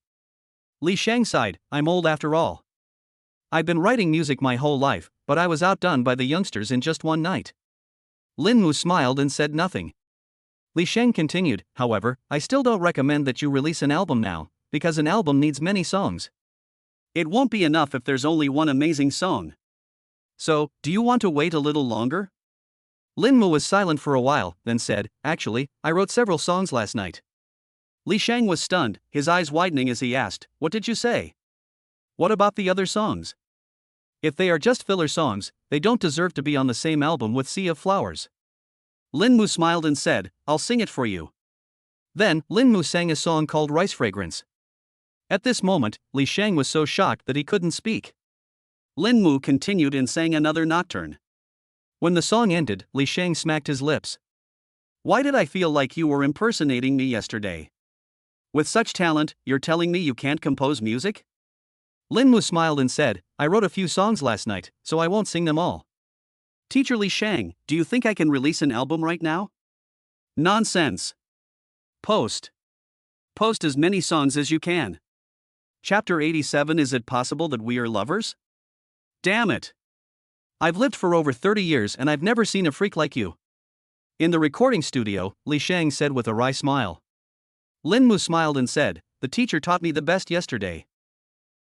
Li Shang sighed, "I'm old after all. I've been writing music my whole life, but I was outdone by the youngsters in just one night." Lin Mu smiled and said nothing. Li Shang continued, "However, I still don't recommend that you release an album now, because an album needs many songs. It won't be enough if there's only one amazing song. So, do you want to wait a little longer?" Lin Mu was silent for a while, then said, "Actually, I wrote several songs last night." Li Shang was stunned, his eyes widening as he asked, "What did you say? What about the other songs? If they are just filler songs, they don't deserve to be on the same album with Sea of Flowers." Lin Mu smiled and said, "I'll sing it for you." Then, Lin Mu sang a song called Rice Fragrance. At this moment, Li Shang was so shocked that he couldn't speak. Lin Mu continued and sang another nocturne. When the song ended, Li Shang smacked his lips. "Why did I feel like you were impersonating me yesterday? With such talent, you're telling me you can't compose music?" Lin Mu smiled and said, "I wrote a few songs last night, so I won't sing them all." "Teacher Li Shang, do you think I can release an album right now?" "Nonsense. Post. Post as many songs as you can." Chapter 87. Is it possible that we are lovers? Damn it. I've lived for over 30 years and I've never seen a freak like you. In the recording studio, Li Shang said with a wry smile. Lin Mu smiled and said, "The teacher taught me the best yesterday."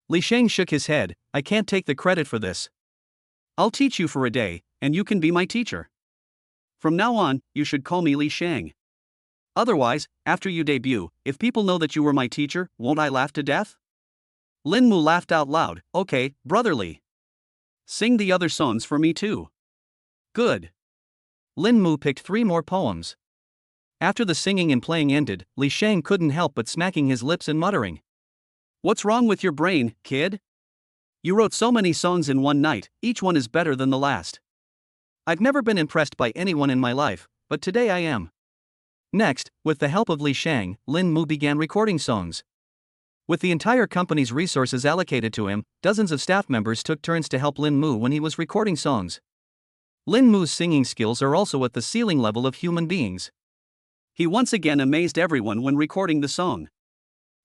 Li Shang shook his head, "I can't take the credit for this. I'll teach you for a day, and you can be my teacher. From now on, you should call me Li Shang. Otherwise, after you debut, if people know that you were my teacher, won't I laugh to death?" Lin Mu laughed out loud. Okay, brotherly. Sing the other songs for me too. Good. Lin Mu picked 3 more poems. After the singing and playing ended, Li Shang couldn't help but smacking his lips and muttering. What's wrong with your brain, kid? You wrote so many songs in one night, each one is better than the last. I've never been impressed by anyone in my life, but today I am. Next, with the help of Li Shang, Lin Mu began recording songs. With the entire company's resources allocated to him, dozens of staff members took turns to help Lin Mu when he was recording songs. Lin Mu's singing skills are also at the ceiling level of human beings. He once again amazed everyone when recording the song.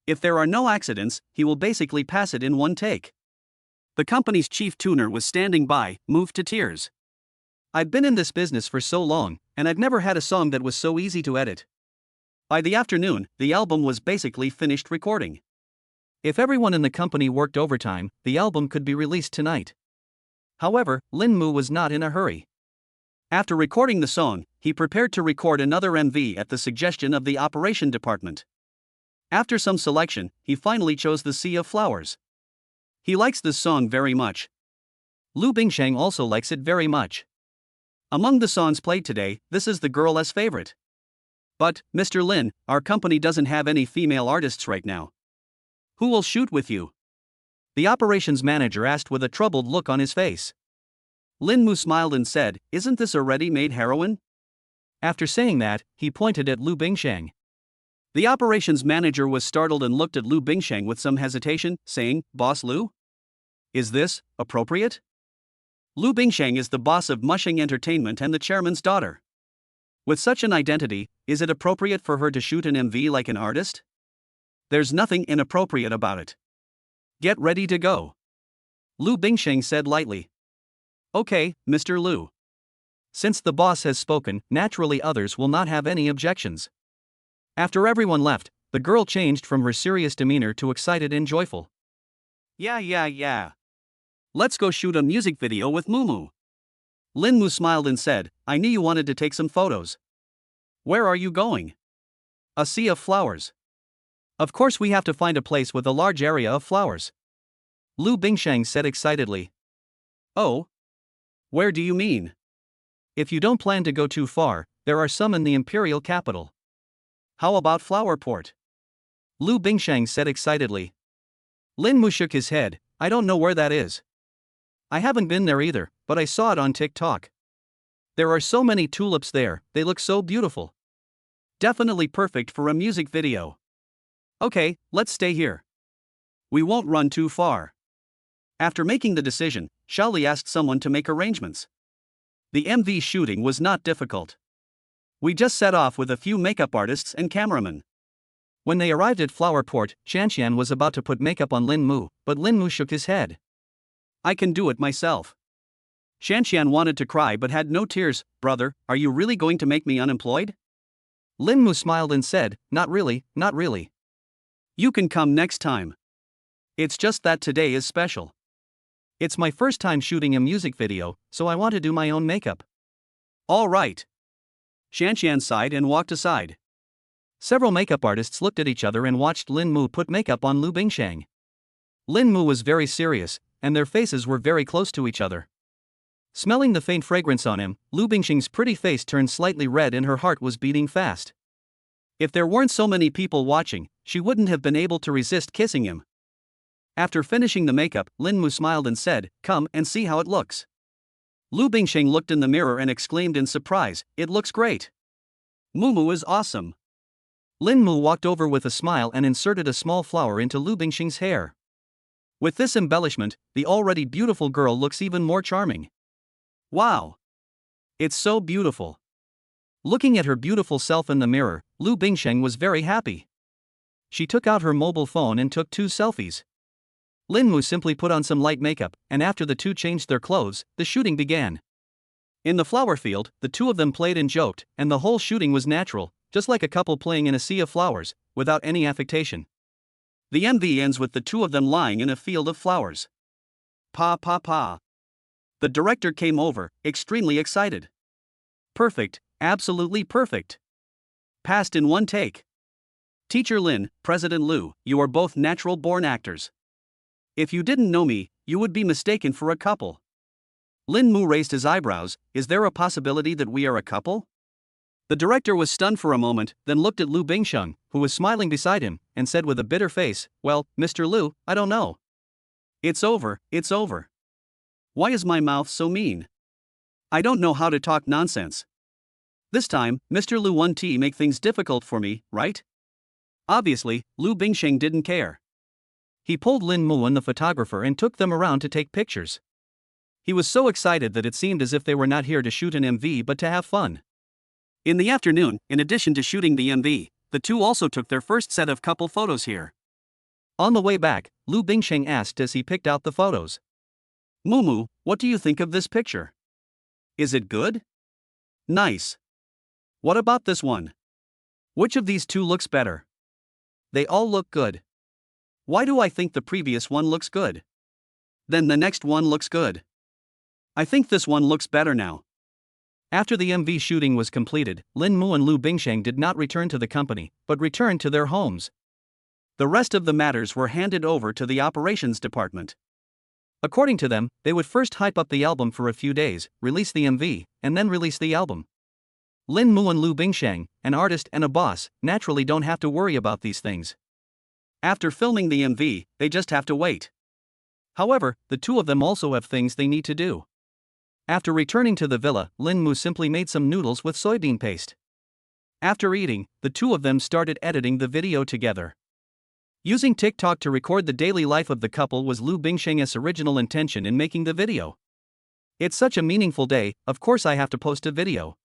If there are no accidents, he will basically pass it in one take. The company's chief tuner was standing by, moved to tears. I've been in this business for so long, and I've never had a song that was so easy to edit. By the afternoon, the album was basically finished recording. If everyone in the company worked overtime, the album could be released tonight. However, Lin Mu was not in a hurry. After recording the song, he prepared to record another MV at the suggestion of the operation department. After some selection, he finally chose The Sea of Flowers. He likes this song very much. Lu Bingsheng also likes it very much. Among the songs played today, this is the girl's favorite. But, Mr. Lin, our company doesn't have any female artists right now. Who will shoot with you? The operations manager asked with a troubled look on his face. Lin Mu smiled and said, Isn't this a ready-made heroine? After saying that, he pointed at Lu Bingsheng. The operations manager was startled and looked at Lu Bingsheng with some hesitation, saying, Boss Lu? Is this appropriate? Lu Bingsheng is the boss of Mushing Entertainment and the chairman's daughter. With such an identity, is it appropriate for her to shoot an MV like an artist? There's nothing inappropriate about it. Get ready to go. Lu Bingsheng said lightly. Okay, Mr. Lu. Since the boss has spoken, naturally others will not have any objections. After everyone left, the girl changed from her serious demeanor to excited and joyful. Yeah. Let's go shoot a music video with Mumu. Lin Mu smiled and said, I knew you wanted to take some photos. Where are you going? A sea of flowers. Of course we have to find a place with a large area of flowers. Lu Bingsheng said excitedly. Oh? Where do you mean? If you don't plan to go too far, there are some in the imperial capital. How about Flower Port? Lu Bingsheng said excitedly. Lin Mu shook his head, I don't know where that is. I haven't been there either, but I saw it on TikTok. There are so many tulips there, they look so beautiful. Definitely perfect for a music video. Okay, let's stay here. We won't run too far. After making the decision, Shaoli asked someone to make arrangements. The MV shooting was not difficult. We just set off with a few makeup artists and cameramen. When they arrived at Flower Port, Shanshan was about to put makeup on Lin Mu, but Lin Mu shook his head. I can do it myself. Shanshan wanted to cry but had no tears. Brother, are you really going to make me unemployed? Lin Mu smiled and said, Not really. You can come next time. It's just that today is special. It's my first time shooting a music video, so I want to do my own makeup. All right. Shanshan sighed and walked aside. Several makeup artists looked at each other and watched Lin Mu put makeup on Lu Bingsheng. Lin Mu was very serious, and their faces were very close to each other. Smelling the faint fragrance on him, Lu Bingsheng's pretty face turned slightly red and her heart was beating fast. If there weren't so many people watching, she wouldn't have been able to resist kissing him. After finishing the makeup, Lin Mu smiled and said, Come and see how it looks. Lu Bingsheng looked in the mirror and exclaimed in surprise, It looks great. Mumu is awesome. Lin Mu walked over with a smile and inserted a small flower into Lu Bingsheng's hair. With this embellishment, the already beautiful girl looks even more charming. Wow! It's so beautiful. Looking at her beautiful self in the mirror, Lu Bingsheng was very happy. She took out her mobile phone and took 2 selfies. Lin Mu simply put on some light makeup, and after the two changed their clothes, the shooting began. In the flower field, the two of them played and joked, and the whole shooting was natural, just like a couple playing in a sea of flowers, without any affectation. The MV ends with the two of them lying in a field of flowers. Pa. The director came over, extremely excited. Perfect, absolutely perfect. Passed in one take. Teacher Lin, President Lu, you are both natural-born actors. If you didn't know me, you would be mistaken for a couple. Lin Mu raised his eyebrows. Is there a possibility that we are a couple? The director was stunned for a moment, then looked at Lu Bingsheng, who was smiling beside him, and said with a bitter face, "Well, Mr. Lu, I don't know. It's over, it's over. Why is my mouth so mean? I don't know how to talk nonsense. This time, Mr. Lu 1T make things difficult for me, right?" Obviously, Lu Bingsheng didn't care. He pulled Lin Mu and the photographer and took them around to take pictures. He was so excited that it seemed as if they were not here to shoot an MV but to have fun. In the afternoon, in addition to shooting the MV, the two also took their first set of couple photos here. On the way back, Lu Bingsheng asked as he picked out the photos. "Mumu, what do you think of this picture? Is it good? Nice. What about this one? Which of these two looks better? They all look good. Why do I think the previous one looks good? Then the next one looks good. I think this one looks better now." After the MV shooting was completed, Lin Mu and Lu Bingsheng did not return to the company, but returned to their homes. The rest of the matters were handed over to the operations department. According to them, they would first hype up the album for a few days, release the MV, and then release the album. Lin Mu and Lu Bingsheng, an artist and a boss, naturally don't have to worry about these things. After filming the MV, they just have to wait. However, the two of them also have things they need to do. After returning to the villa, Lin Mu simply made some noodles with soybean paste. After eating, the two of them started editing the video together. Using TikTok to record the daily life of the couple was Lu Bingsheng's original intention in making the video. It's such a meaningful day, of course I have to post a video.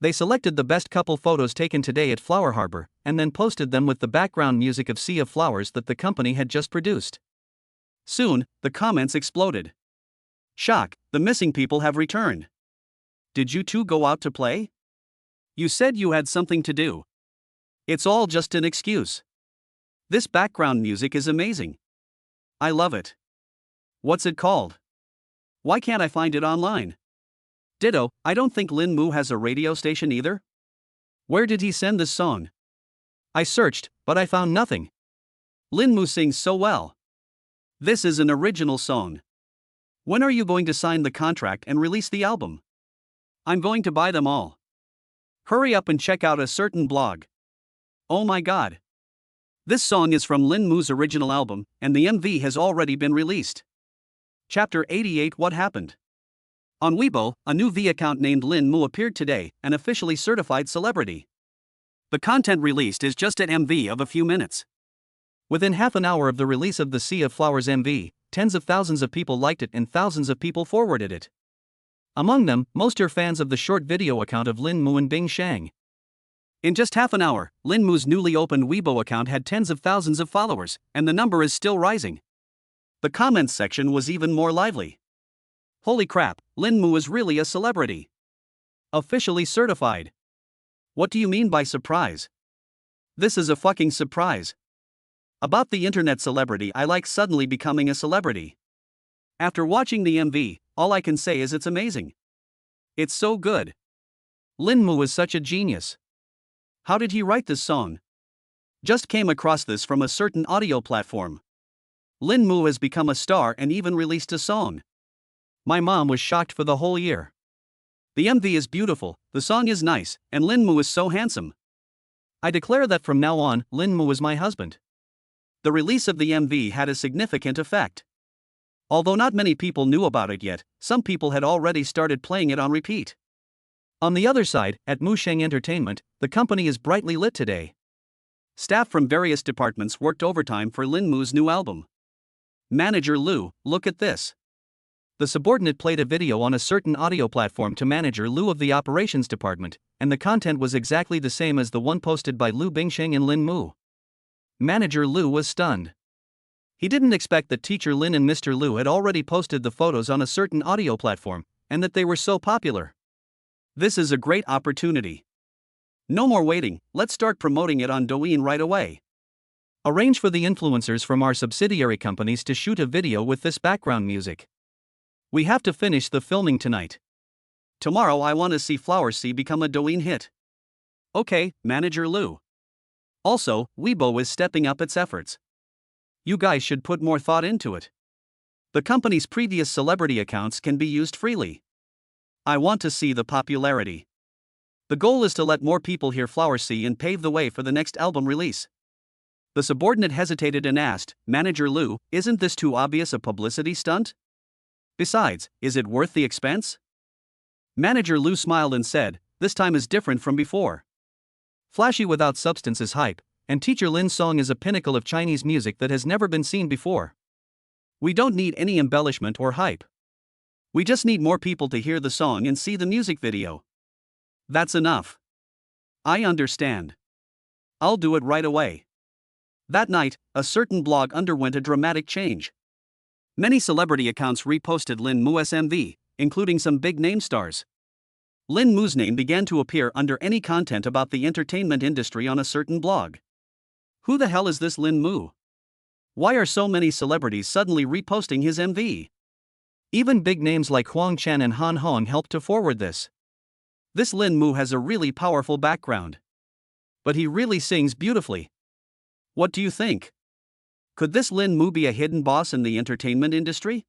They selected the best couple photos taken today at Flower Harbor, and then posted them with the background music of Sea of Flowers that the company had just produced. Soon, the comments exploded. "Shock, the missing people have returned. Did you two go out to play? You said you had something to do. It's all just an excuse. This background music is amazing. I love it. What's it called? Why can't I find it online? Ditto, I don't think Lin Mu has a radio station either. Where did he send this song? I searched, but I found nothing. Lin Mu sings so well. This is an original song. When are you going to sign the contract and release the album? I'm going to buy them all. Hurry up and check out a certain blog. Oh my god. This song is from Lin Mu's original album, and the MV has already been released." Chapter 88 What Happened? On Weibo, a new V account named Lin Mu appeared today, an officially certified celebrity. The content released is just an MV of a few minutes. Within half an hour of the release of the Sea of Flowers MV, tens of thousands of people liked it and thousands of people forwarded it. Among them, most are fans of the short video account of Lin Mu and Bingsheng. In just half an hour, Lin Mu's newly opened Weibo account had tens of thousands of followers, and the number is still rising. The comments section was even more lively. Holy crap, Lin Mu is really a celebrity. Officially certified. What do you mean by surprise? This is a fucking surprise. About the internet celebrity I like suddenly becoming a celebrity. After watching the MV, all I can say is it's amazing. It's so good. Lin Mu is such a genius. How did he write this song? Just came across this from a certain audio platform. Lin Mu has become a star and even released a song. My mom was shocked for the whole year. The MV is beautiful, the song is nice, and Lin Mu is so handsome. I declare that from now on, Lin Mu is my husband. The release of the MV had a significant effect. Although not many people knew about it yet, some people had already started playing it on repeat. On the other side, at Musheng Entertainment, the company is brightly lit today. Staff from various departments worked overtime for Lin Mu's new album. Manager Lu, look at this. The subordinate played a video on a certain audio platform to Manager Lu of the operations department, and the content was exactly the same as the one posted by Lu Bingsheng and Lin Mu. Manager Lu was stunned. He didn't expect that Teacher Lin and Mr. Lu had already posted the photos on a certain audio platform, and that they were so popular. This is a great opportunity. No more waiting, let's start promoting it on Douyin right away. Arrange for the influencers from our subsidiary companies to shoot a video with this background music. We have to finish the filming tonight. Tomorrow I want to see Flower Sea become a Douyin hit. Okay, Manager Lu. Also, Weibo is stepping up its efforts. You guys should put more thought into it. The company's previous celebrity accounts can be used freely. I want to see the popularity. The goal is to let more people hear Flower See and pave the way for the next album release. The subordinate hesitated and asked, Manager Lou, isn't this too obvious a publicity stunt? Besides, is it worth the expense? Manager Lou smiled and said, this time is different from before. Flashy without substance is hype, and Teacher Lin's song is a pinnacle of Chinese music that has never been seen before. We don't need any embellishment or hype. We just need more people to hear the song and see the music video. That's enough. I understand. I'll do it right away. That night, a certain blog underwent a dramatic change. Many celebrity accounts reposted Lin Mu's MV, including some big-name stars. Lin Mu's name began to appear under any content about the entertainment industry on a certain blog. Who the hell is this Lin Mu? Why are so many celebrities suddenly reposting his MV? Even big names like Huang Chen and Han Hong helped to forward this. This Lin Mu has a really powerful background. But he really sings beautifully. What do you think? Could this Lin Mu be a hidden boss in the entertainment industry?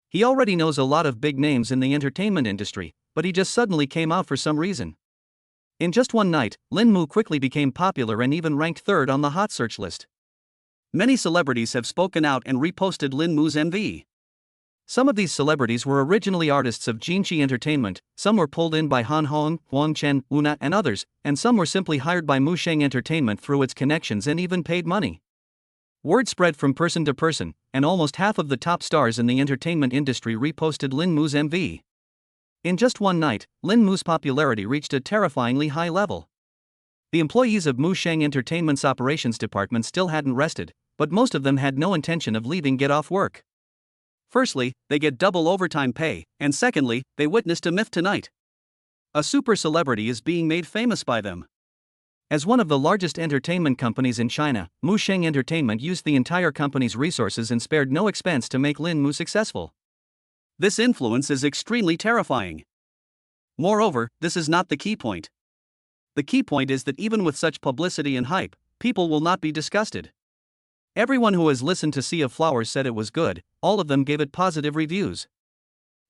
He already knows a lot of big names in the entertainment industry, but he just suddenly came out for some reason. In just one night, Lin Mu quickly became popular and even ranked third on the hot search list. Many celebrities have spoken out and reposted Lin Mu's MV. Some of these celebrities were originally artists of Jinchi Entertainment, some were pulled in by Han Hong, Huang Chen, Una and others, and some were simply hired by Musheng Entertainment through its connections and even paid money. Word spread from person to person, and almost half of the top stars in the entertainment industry reposted Lin Mu's MV. In just one night, Lin Mu's popularity reached a terrifyingly high level. The employees of Musheng Entertainment's operations department still hadn't rested, but most of them had no intention of leaving get off work. Firstly, they get double overtime pay, and secondly, they witnessed a myth tonight. A super celebrity is being made famous by them. As one of the largest entertainment companies in China, Musheng Entertainment used the entire company's resources and spared no expense to make Lin Mu successful. This influence is extremely terrifying. Moreover, this is not the key point. The key point is that even with such publicity and hype, people will not be disgusted. Everyone who has listened to Sea of Flowers said it was good, all of them gave it positive reviews.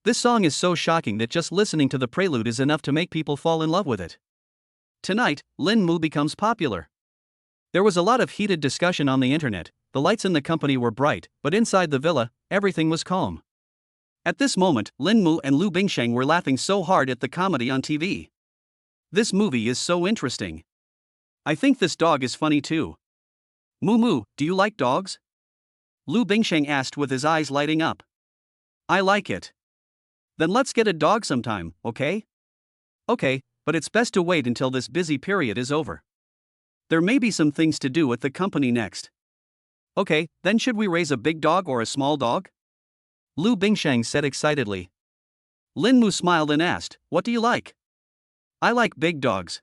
This song is so shocking that just listening to the prelude is enough to make people fall in love with it. Tonight, Lin Mu becomes popular. There was a lot of heated discussion on the internet, the lights in the company were bright, but inside the villa, everything was calm. At this moment, Lin Mu and Lu Bingsheng were laughing so hard at the comedy on TV. This movie is so interesting. I think this dog is funny too. Mu, do you like dogs? Lu Bingsheng asked with his eyes lighting up. I like it. Then let's get a dog sometime, okay? Okay, but it's best to wait until this busy period is over. There may be some things to do at the company next. Okay, then should we raise a big dog or a small dog? Lu Bingsheng said excitedly. Lin Mu smiled and asked, what do you like? I like big dogs.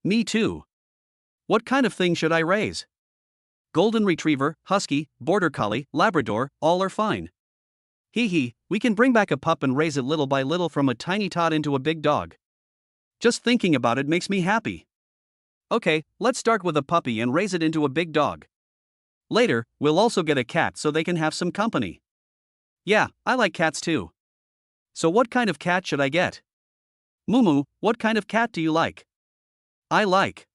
Me too. What kind of thing should I raise? Golden Retriever, Husky, Border Collie, Labrador, all are fine. Hee, we can bring back a pup and raise it little by little from a tiny tot into a big dog. Just thinking about it makes me happy. Okay, let's start with a puppy and raise it into a big dog. Later, we'll also get a cat so they can have some company. Yeah, I like cats too. So what kind of cat should I get? Mumu, what kind of cat do you like? I like.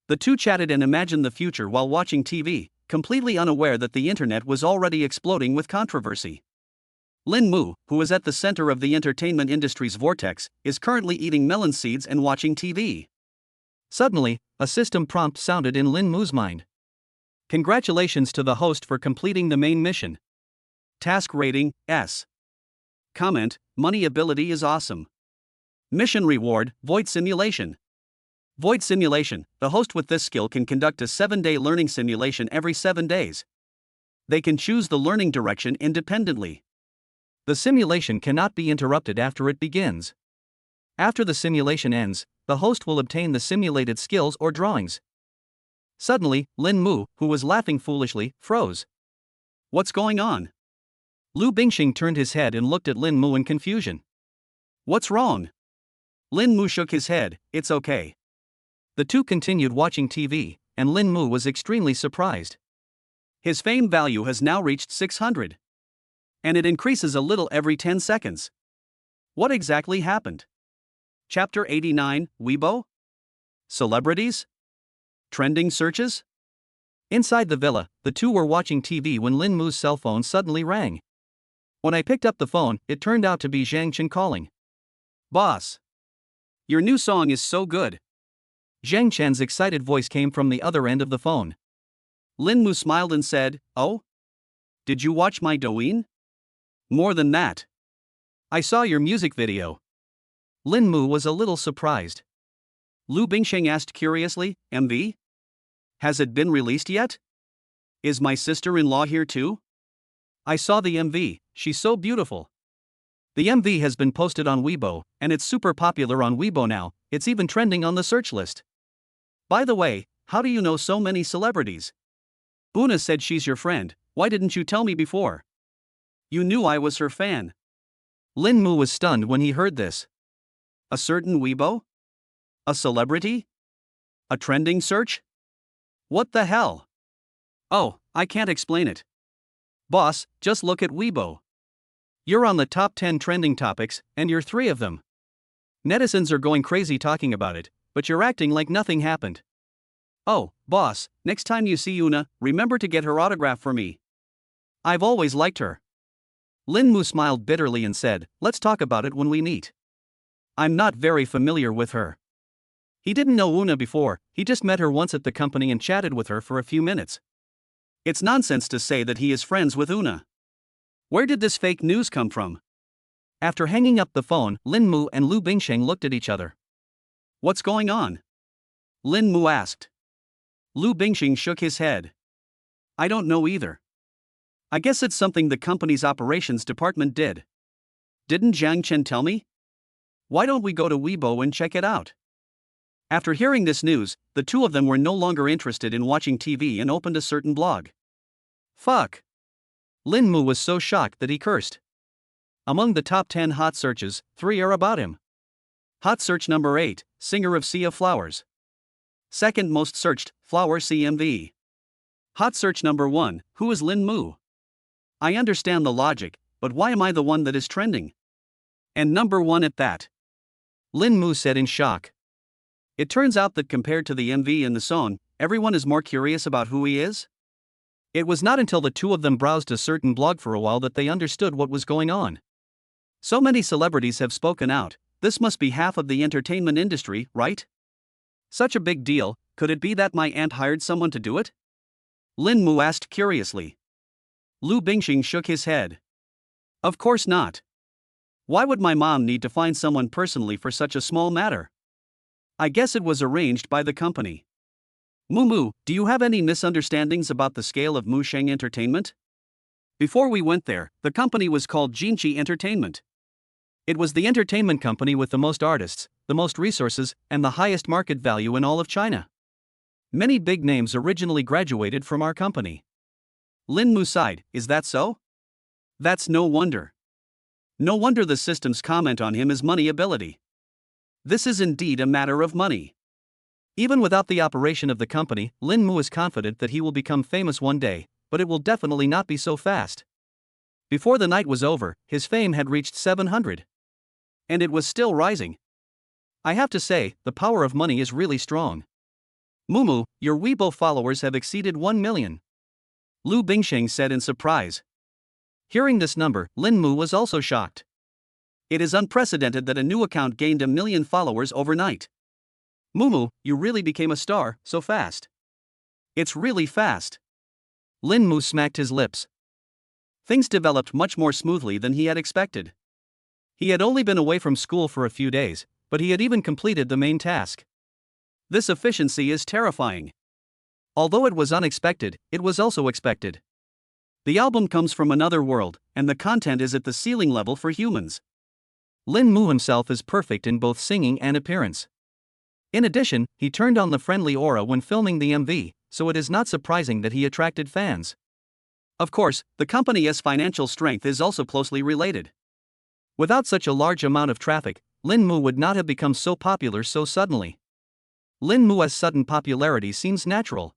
The two chatted and imagined the future while watching TV, completely unaware that the internet was already exploding with controversy. Lin Mu, who is at the center of the entertainment industry's vortex, is currently eating melon seeds and watching TV. Suddenly, a system prompt sounded in Lin Mu's mind. Congratulations to the host for completing the main mission. Task rating, S. Comment, money ability is awesome. Mission reward, void simulation. Void simulation, the host with this skill can conduct a 7-day learning simulation every 7 days. They can choose the learning direction independently. The simulation cannot be interrupted after it begins. After the simulation ends, the host will obtain the simulated skills or drawings. Suddenly, Lin Mu, who was laughing foolishly, froze. What's going on? Lu Bingsheng turned his head and looked at Lin Mu in confusion. What's wrong? Lin Mu shook his head, it's okay. The two continued watching TV, and Lin Mu was extremely surprised. His fame value has now reached 600. And it increases a little every 10 seconds. What exactly happened? Chapter 89, Weibo? Celebrities? Trending searches? Inside the villa, the two were watching TV when Lin Mu's cell phone suddenly rang. When I picked up the phone, it turned out to be Zhang Chen calling. Boss! Your new song is so good. Zhang Chen's excited voice came from the other end of the phone. Lin Mu smiled and said, "Oh? Did you watch my Douyin? More than that. I saw your music video." Lin Mu was a little surprised. Lu Bingsheng asked curiously, "MV? Has it been released yet? Is my sister-in-law here too? I saw the MV, she's so beautiful." The MV has been posted on Weibo, and it's super popular on Weibo now, it's even trending on the search list. By the way, how do you know so many celebrities? Una said she's your friend, why didn't you tell me before? You knew I was her fan. Lin Mu was stunned when he heard this. A certain Weibo? A celebrity? A trending search? What the hell? Oh, I can't explain it. Boss, just look at Weibo. You're on the top 10 trending topics, and you're 3 of them. Netizens are going crazy talking about it, but you're acting like nothing happened. Oh, boss, next time you see Una, remember to get her autograph for me. I've always liked her. Lin Mu smiled bitterly and said, "Let's talk about it when we meet. I'm not very familiar with her." He didn't know Una before, he just met her once at the company and chatted with her for a few minutes. It's nonsense to say that he is friends with Una. Where did this fake news come from? After hanging up the phone, Lin Mu and Lu Bingsheng looked at each other. What's going on? Lin Mu asked. Lu Bingsheng shook his head. I don't know either. I guess it's something the company's operations department did. Didn't Zhang Chen tell me? Why don't we go to Weibo and check it out? After hearing this news, the two of them were no longer interested in watching TV and opened a certain blog. Fuck. Lin Mu was so shocked that he cursed. Among the top 10 hot searches, 3 are about him. Hot search number 8, Singer of Sea of Flowers. Second most searched, Flower CMV. Hot search number 1, who is Lin Mu? I understand the logic, but why am I the one that is trending? And number 1 at that. Lin Mu said in shock. It turns out that compared to the MV and the song, everyone is more curious about who he is? It was not until the two of them browsed a certain blog for a while that they understood what was going on. So many celebrities have spoken out, this must be half of the entertainment industry, right? Such a big deal, could it be that my aunt hired someone to do it? Lin Mu asked curiously. Lu Bingsheng shook his head. Of course not. Why would my mom need to find someone personally for such a small matter? I guess it was arranged by the company. Mu, do you have any misunderstandings about the scale of Musheng Entertainment? Before we went there, the company was called Jinchi Entertainment. It was the entertainment company with the most artists, the most resources, and the highest market value in all of China. Many big names originally graduated from our company. Lin Mu sighed, is that so? That's no wonder. No wonder the system's comment on him is money ability. This is indeed a matter of money. Even without the operation of the company, Lin Mu is confident that he will become famous one day, but it will definitely not be so fast. Before the night was over, his fame had reached 700. And it was still rising. I have to say, the power of money is really strong. Mumu, your Weibo followers have exceeded 1 million. Lu Bingsheng said in surprise. Hearing this number, Lin Mu was also shocked. It is unprecedented that a new account gained 1 million followers overnight. Mumu, you really became a star, so fast. It's really fast. Lin Mu smacked his lips. Things developed much more smoothly than he had expected. He had only been away from school for a few days, but he had even completed the main task. This efficiency is terrifying. Although it was unexpected, it was also expected. The album comes from another world, and the content is at the ceiling level for humans. Lin Mu himself is perfect in both singing and appearance. In addition, he turned on the friendly aura when filming the MV, so it is not surprising that he attracted fans. Of course, the company's financial strength is also closely related. Without such a large amount of traffic, Lin Mu would not have become so popular so suddenly. Lin Mu's sudden popularity seems natural.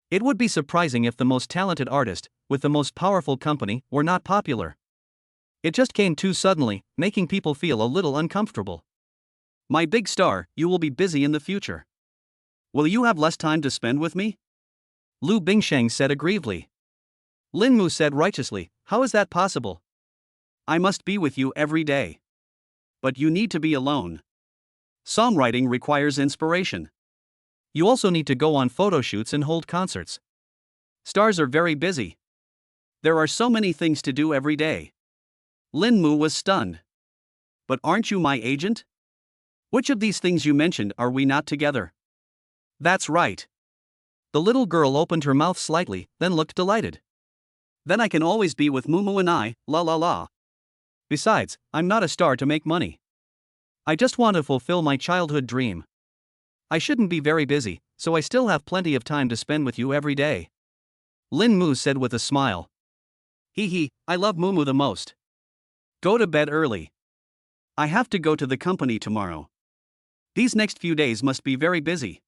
It would be surprising if the most talented artist, with the most powerful company, were not popular. It just came too suddenly, making people feel a little uncomfortable. My big star, you will be busy in the future. Will you have less time to spend with me? Lu Bingsheng said aggrievedly. Lin Mu said righteously, how is that possible? I must be with you every day. But you need to be alone. Songwriting requires inspiration. You also need to go on photo shoots and hold concerts. Stars are very busy. There are so many things to do every day. Lin Mu was stunned. But aren't you my agent? Which of these things you mentioned are we not together? That's right. The little girl opened her mouth slightly, then looked delighted. Then I can always be with Mumu and I, la la la. Besides, I'm not a star to make money. I just want to fulfill my childhood dream. I shouldn't be very busy, so I still have plenty of time to spend with you every day. Lin Mu said with a smile. Hee hee, I love Mumu the most. Go to bed early. I have to go to the company tomorrow. These next few days must be very busy.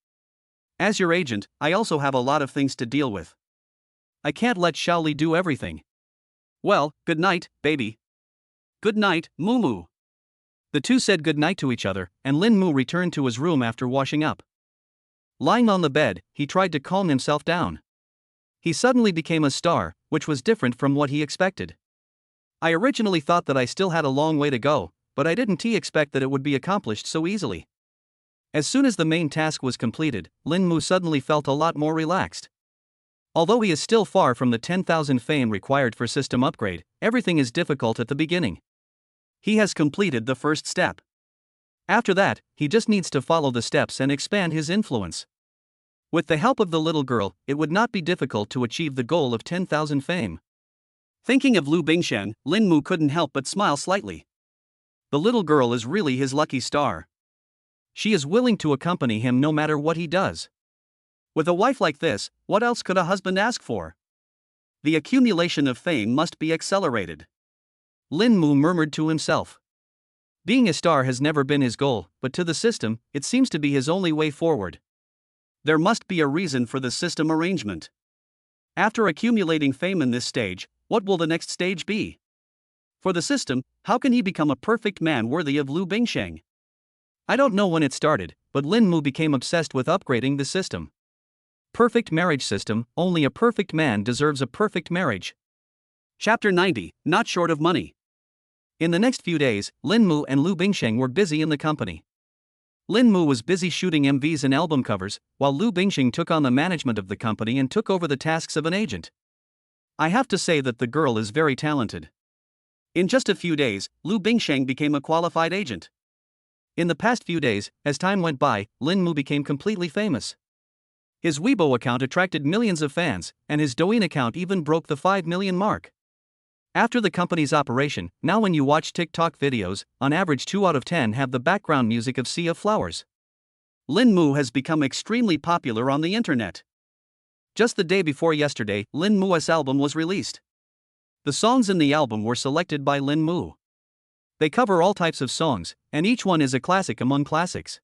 As your agent, I also have a lot of things to deal with. I can't let Xiaoli do everything. Well, good night, baby. Good night, Mumu. The two said good night to each other, and Lin Mu returned to his room after washing up. Lying on the bed, he tried to calm himself down. He suddenly became a star, which was different from what he expected. I originally thought that I still had a long way to go, but I didn't expect that it would be accomplished so easily. As soon as the main task was completed, Lin Mu suddenly felt a lot more relaxed. Although he is still far from the 10,000 fame required for system upgrade, everything is difficult at the beginning. He has completed the first step. After that, he just needs to follow the steps and expand his influence. With the help of the little girl, it would not be difficult to achieve the goal of 10,000 fame. Thinking of Lu Bingshen, Lin Mu couldn't help but smile slightly. The little girl is really his lucky star. She is willing to accompany him no matter what he does. With a wife like this, what else could a husband ask for? The accumulation of fame must be accelerated. Lin Mu murmured to himself. Being a star has never been his goal, but to the system, it seems to be his only way forward. There must be a reason for the system arrangement. After accumulating fame in this stage, what will the next stage be? For the system, how can he become a perfect man worthy of Lu Bingsheng? I don't know when it started, but Lin Mu became obsessed with upgrading the system. Perfect marriage system, only a perfect man deserves a perfect marriage. Chapter 90, Not Short of Money. In the next few days, Lin Mu and Lu Bingsheng were busy in the company. Lin Mu was busy shooting MVs and album covers, while Lu Bingsheng took on the management of the company and took over the tasks of an agent. I have to say that the girl is very talented. In just a few days, Lu Bingsheng became a qualified agent. In the past few days, as time went by, Lin Mu became completely famous. His Weibo account attracted millions of fans, and his Douyin account even broke the 5 million mark. After the company's operation, now when you watch TikTok videos, on average 2 out of 10 have the background music of Sea of Flowers. Lin Mu has become extremely popular on the internet. Just the day before yesterday, Lin Mu's album was released. The songs in the album were selected by Lin Mu. They cover all types of songs, and each one is a classic among classics.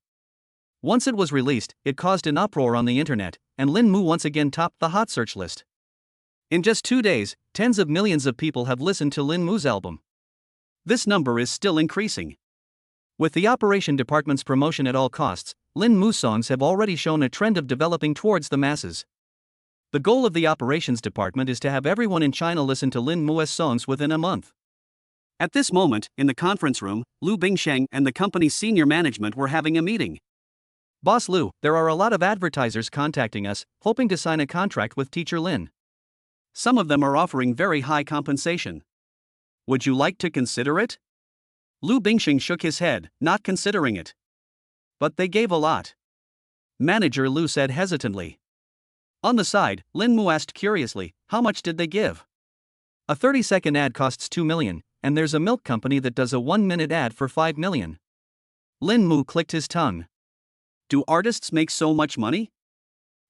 Once it was released, it caused an uproar on the internet, and Lin Mu once again topped the hot search list. In just 2 days, tens of millions of people have listened to Lin Mu's album. This number is still increasing. With the operation department's promotion at all costs, Lin Mu's songs have already shown a trend of developing towards the masses. The goal of the operations department is to have everyone in China listen to Lin Mu's songs within a month. At this moment, in the conference room, Lu Bingsheng and the company's senior management were having a meeting. Boss Lu, there are a lot of advertisers contacting us, hoping to sign a contract with Teacher Lin. Some of them are offering very high compensation. Would you like to consider it? Lu Bingsheng shook his head, not considering it. But they gave a lot. Manager Lu said hesitantly. On the side, Lin Mu asked curiously, how much did they give? A 30-second ad costs 2 million, and there's a milk company that does a 1-minute ad for 5 million. Lin Mu clicked his tongue. Do artists make so much money?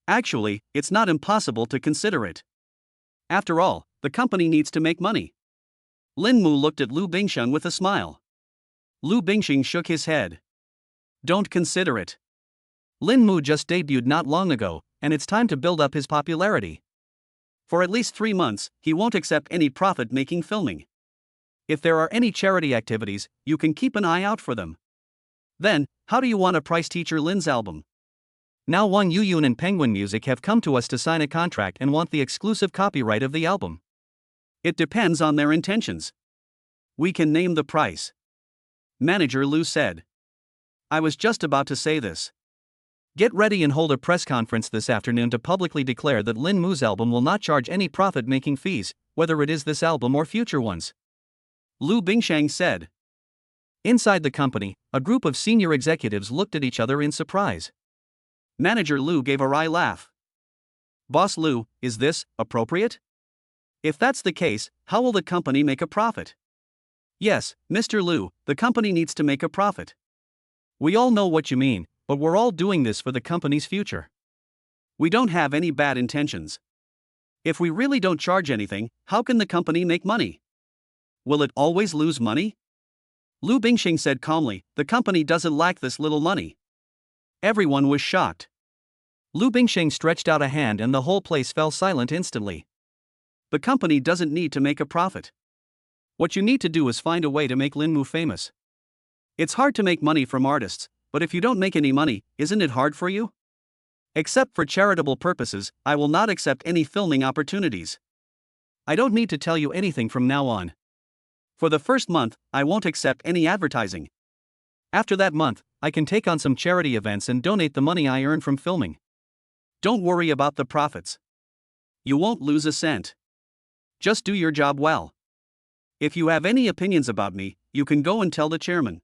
Actually, it's not impossible to consider it. After all, the company needs to make money. Lin Mu looked at Lu Bingsheng with a smile. Lu Bingsheng shook his head. Don't consider it. Lin Mu just debuted not long ago, and it's time to build up his popularity. For at least 3 months, he won't accept any profit-making filming. If there are any charity activities, you can keep an eye out for them. Then, how do you want to price Teacher Lin's album? Now Wang Yuyun and Penguin Music have come to us to sign a contract and want the exclusive copyright of the album. It depends on their intentions. We can name the price. Manager Lu said. I was just about to say this. Get ready and hold a press conference this afternoon to publicly declare that Lin Mu's album will not charge any profit-making fees, whether it is this album or future ones. Lu Bingsheng said. Inside the company, a group of senior executives looked at each other in surprise. Manager Lu gave a wry laugh. Boss Lu, is this appropriate? If that's the case, how will the company make a profit? Yes, Mr. Lu, the company needs to make a profit. We all know what you mean, but we're all doing this for the company's future. We don't have any bad intentions. If we really don't charge anything, how can the company make money? Will it always lose money? Lu Bingxing said calmly, the company doesn't lack this little money. Everyone was shocked. Lu Bingxing stretched out a hand and the whole place fell silent instantly. The company doesn't need to make a profit. What you need to do is find a way to make Lin Mu famous. It's hard to make money from artists, but if you don't make any money, isn't it hard for you? Except for charitable purposes, I will not accept any filming opportunities. I don't need to tell you anything from now on. For the first month, I won't accept any advertising. After that month, I can take on some charity events and donate the money I earn from filming. Don't worry about the profits. You won't lose a cent. Just do your job well. If you have any opinions about me, you can go and tell the chairman.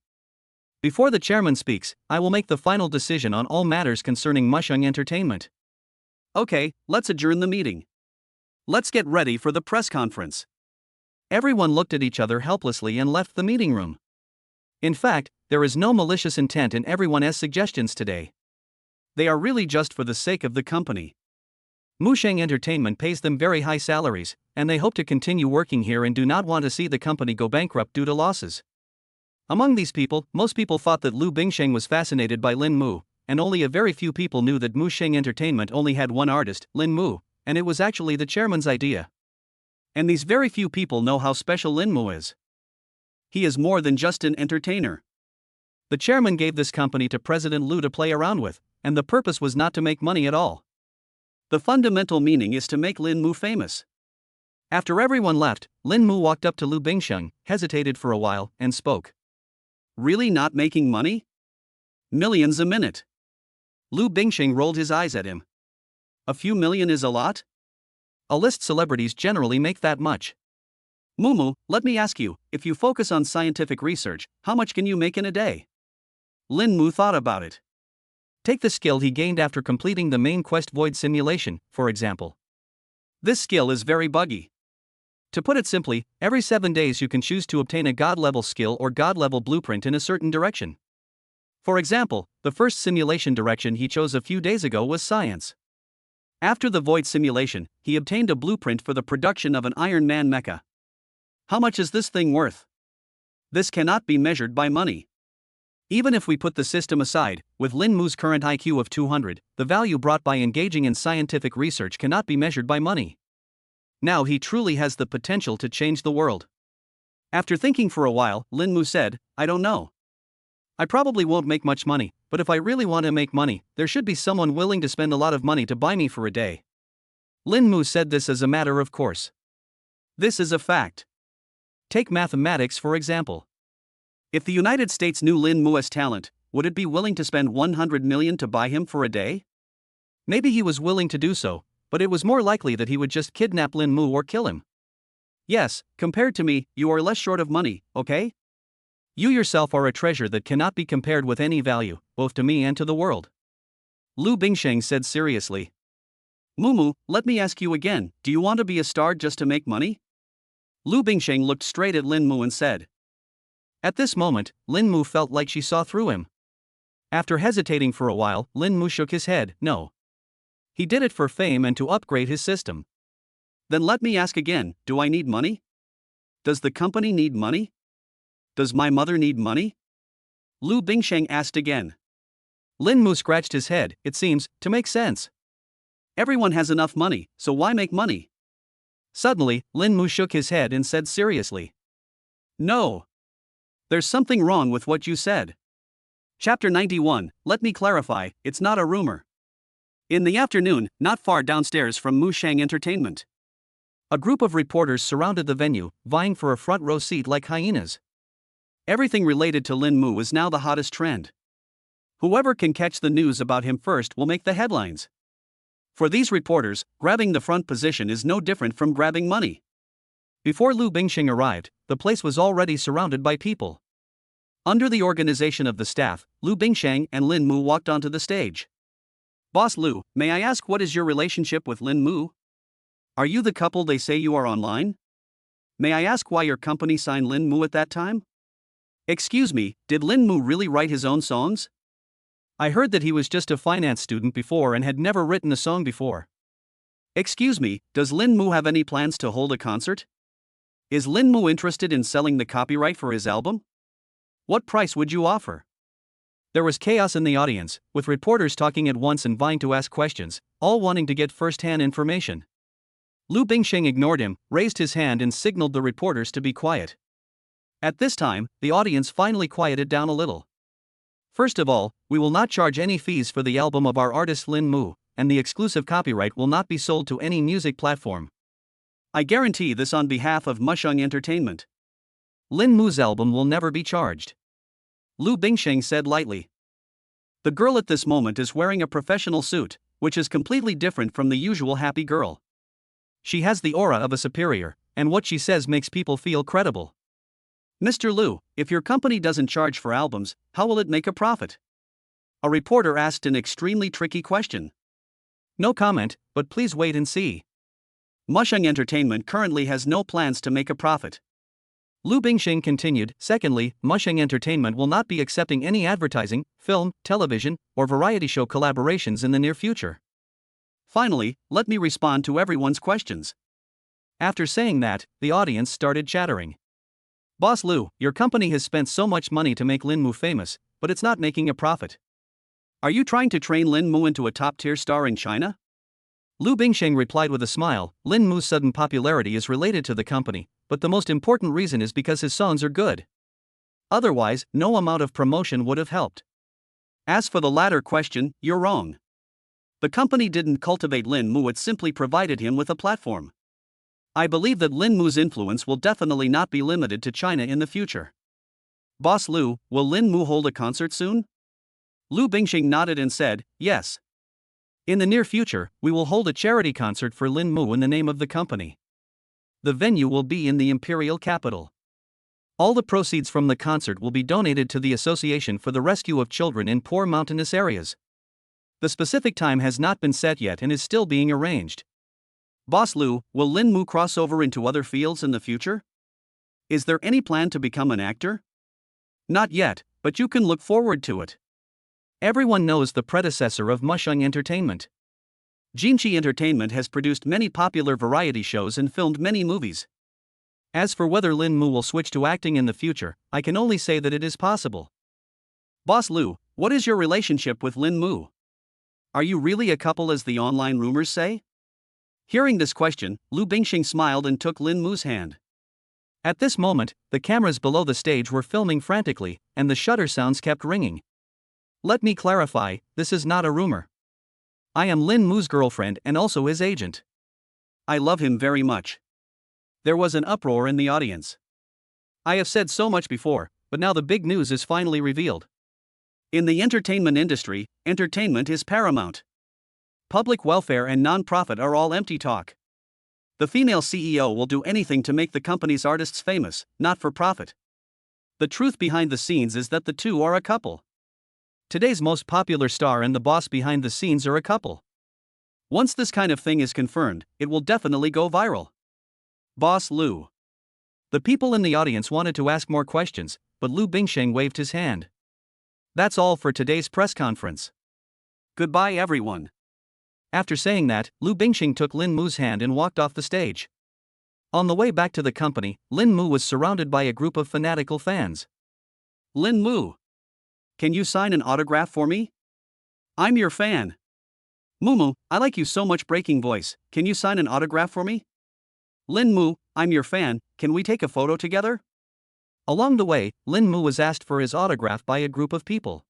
Before the chairman speaks, I will make the final decision on all matters concerning Musheng Entertainment. Okay, let's adjourn the meeting. Let's get ready for the press conference. Everyone looked at each other helplessly and left the meeting room. In fact, there is no malicious intent in everyone's suggestions today. They are really just for the sake of the company. Musheng Entertainment pays them very high salaries, and they hope to continue working here and do not want to see the company go bankrupt due to losses. Among these people, most people thought that Lu Bingsheng was fascinated by Lin Mu, and only a very few people knew that Musheng Entertainment only had one artist, Lin Mu, and it was actually the chairman's idea. And these very few people know how special Lin Mu is. He is more than just an entertainer. The chairman gave this company to President Lu to play around with, and the purpose was not to make money at all. The fundamental meaning is to make Lin Mu famous. After everyone left, Lin Mu walked up to Lu Bingsheng, hesitated for a while, and spoke. Really not making money? Millions a minute. Lu Bingsheng rolled his eyes at him. A few million is a lot? A-list celebrities generally make that much. Mumu, let me ask you, if you focus on scientific research, how much can you make in a day? Lin Mu thought about it. Take the skill he gained after completing the main quest void simulation, for example. This skill is very buggy. To put it simply, every 7 days you can choose to obtain a god-level skill or god-level blueprint in a certain direction. For example, the first simulation direction he chose a few days ago was science. After the void simulation, he obtained a blueprint for the production of an Iron Man mecha. How much is this thing worth? This cannot be measured by money. Even if we put the system aside, with Lin Mu's current IQ of 200, the value brought by engaging in scientific research cannot be measured by money. Now he truly has the potential to change the world. After thinking for a while, Lin Mu said, I don't know. I probably won't make much money, but if I really want to make money, there should be someone willing to spend a lot of money to buy me for a day. Lin Mu said this as a matter of course. This is a fact. Take mathematics for example. If the United States knew Lin Mu's talent, would it be willing to spend 100 million to buy him for a day? Maybe he was willing to do so, but it was more likely that he would just kidnap Lin Mu or kill him. Yes, compared to me, you are less short of money, okay? You yourself are a treasure that cannot be compared with any value, both to me and to the world. Lu Bingsheng said seriously. Mumu, let me ask you again, do you want to be a star just to make money? Lu Bingsheng looked straight at Lin Mu and said. At this moment, Lin Mu felt like she saw through him. After hesitating for a while, Lin Mu shook his head, no. He did it for fame and to upgrade his system. Then let me ask again, do I need money? Does the company need money? Does my mother need money? Lu Bingsheng asked again. Lin Mu scratched his head, it seems, to make sense. Everyone has enough money, so why make money? Suddenly, Lin Mu shook his head and said seriously. No. There's something wrong with what you said. Chapter 91, let me clarify, it's not a rumor. In the afternoon, not far downstairs from Mushang Entertainment, a group of reporters surrounded the venue, vying for a front row seat like hyenas. Everything related to Lin Mu is now the hottest trend. Whoever can catch the news about him first will make the headlines. For these reporters, grabbing the front position is no different from grabbing money. Before Lu Bingxing arrived, the place was already surrounded by people. Under the organization of the staff, Lu Bingsheng and Lin Mu walked onto the stage. Boss Lu, may I ask what is your relationship with Lin Mu? Are you the couple they say you are online? May I ask why your company signed Lin Mu at that time? Excuse me, did Lin Mu really write his own songs? I heard that he was just a finance student before and had never written a song before. Excuse me, does Lin Mu have any plans to hold a concert? Is Lin Mu interested in selling the copyright for his album? What price would you offer? There was chaos in the audience, with reporters talking at once and vying to ask questions, all wanting to get first-hand information. Lu Bingxing ignored him, raised his hand and signaled the reporters to be quiet. At this time, the audience finally quieted down a little. First of all, we will not charge any fees for the album of our artist Lin Mu, and the exclusive copyright will not be sold to any music platform. I guarantee this on behalf of Mushang Entertainment. Lin Mu's album will never be charged. Lu Bingxing said lightly. The girl at this moment is wearing a professional suit, which is completely different from the usual happy girl. She has the aura of a superior, and what she says makes people feel credible. Mr. Lu, if your company doesn't charge for albums, how will it make a profit? A reporter asked an extremely tricky question. No comment, but please wait and see. Mushang Entertainment currently has no plans to make a profit. Lu Bingxing continued, secondly, Mushang Entertainment will not be accepting any advertising, film, television, or variety show collaborations in the near future. Finally, let me respond to everyone's questions. After saying that, the audience started chattering. Boss Lu, your company has spent so much money to make Lin Mu famous, but it's not making a profit. Are you trying to train Lin Mu into a top-tier star in China? Lu Bingxing replied with a smile, Lin Mu's sudden popularity is related to the company, but the most important reason is because his songs are good. Otherwise, no amount of promotion would have helped. As for the latter question, you're wrong. The company didn't cultivate Lin Mu, it simply provided him with a platform. I believe that Lin Mu's influence will definitely not be limited to China in the future. Boss Lu, will Lin Mu hold a concert soon? Lu Bingxing nodded and said, yes. In the near future, we will hold a charity concert for Lin Mu in the name of the company. The venue will be in the imperial capital. All the proceeds from the concert will be donated to the Association for the Rescue of Children in Poor Mountainous Areas. The specific time has not been set yet and is still being arranged. Boss Lu, will Lin Mu cross over into other fields in the future? Is there any plan to become an actor? Not yet, but you can look forward to it. Everyone knows the predecessor of Mushang Entertainment. Jinchi Entertainment has produced many popular variety shows and filmed many movies. As for whether Lin Mu will switch to acting in the future, I can only say that it is possible. Boss Lu, what is your relationship with Lin Mu? Are you really a couple as the online rumors say? Hearing this question, Lu Bingxing smiled and took Lin Mu's hand. At this moment, the cameras below the stage were filming frantically, and the shutter sounds kept ringing. Let me clarify, this is not a rumor. I am Lin Mu's girlfriend and also his agent. I love him very much. There was an uproar in the audience. I have said so much before, but now the big news is finally revealed. In the entertainment industry, entertainment is paramount. Public welfare and non-profit are all empty talk. The female CEO will do anything to make the company's artists famous, not for profit. The truth behind the scenes is that the two are a couple. Today's most popular star and the boss behind the scenes are a couple. Once this kind of thing is confirmed, it will definitely go viral. Boss Lu. The people in the audience wanted to ask more questions, but Lu Bingxing waved his hand. That's all for today's press conference. Goodbye everyone. After saying that, Lu Bingxing took Lin Mu's hand and walked off the stage. On the way back to the company, Lin Mu was surrounded by a group of fanatical fans. Lin Mu. Can you sign an autograph for me? I'm your fan. Mumu, I like you so much. Breaking voice, can you sign an autograph for me? Lin Mu, I'm your fan, can we take a photo together? Along the way, Lin Mu was asked for his autograph by a group of people.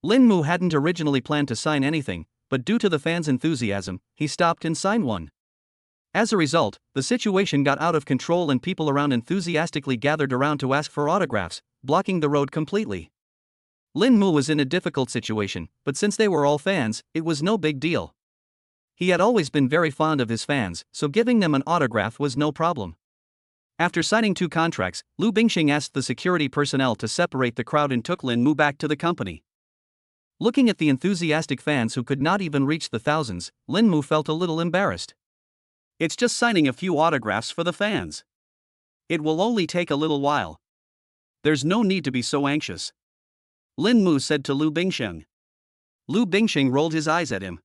Lin Mu hadn't originally planned to sign anything, but due to the fans' enthusiasm, he stopped and signed one. As a result, the situation got out of control and people around enthusiastically gathered around to ask for autographs, blocking the road completely. Lin Mu was in a difficult situation, but since they were all fans, it was no big deal. He had always been very fond of his fans, so giving them an autograph was no problem. After signing 2 contracts, Lu Bingxing asked the security personnel to separate the crowd and took Lin Mu back to the company. Looking at the enthusiastic fans who could not even reach the thousands, Lin Mu felt a little embarrassed. It's just signing a few autographs for the fans. It will only take a little while. There's no need to be so anxious. Lin Mu said to Lu Bingxing. Lu Bingxing rolled his eyes at him.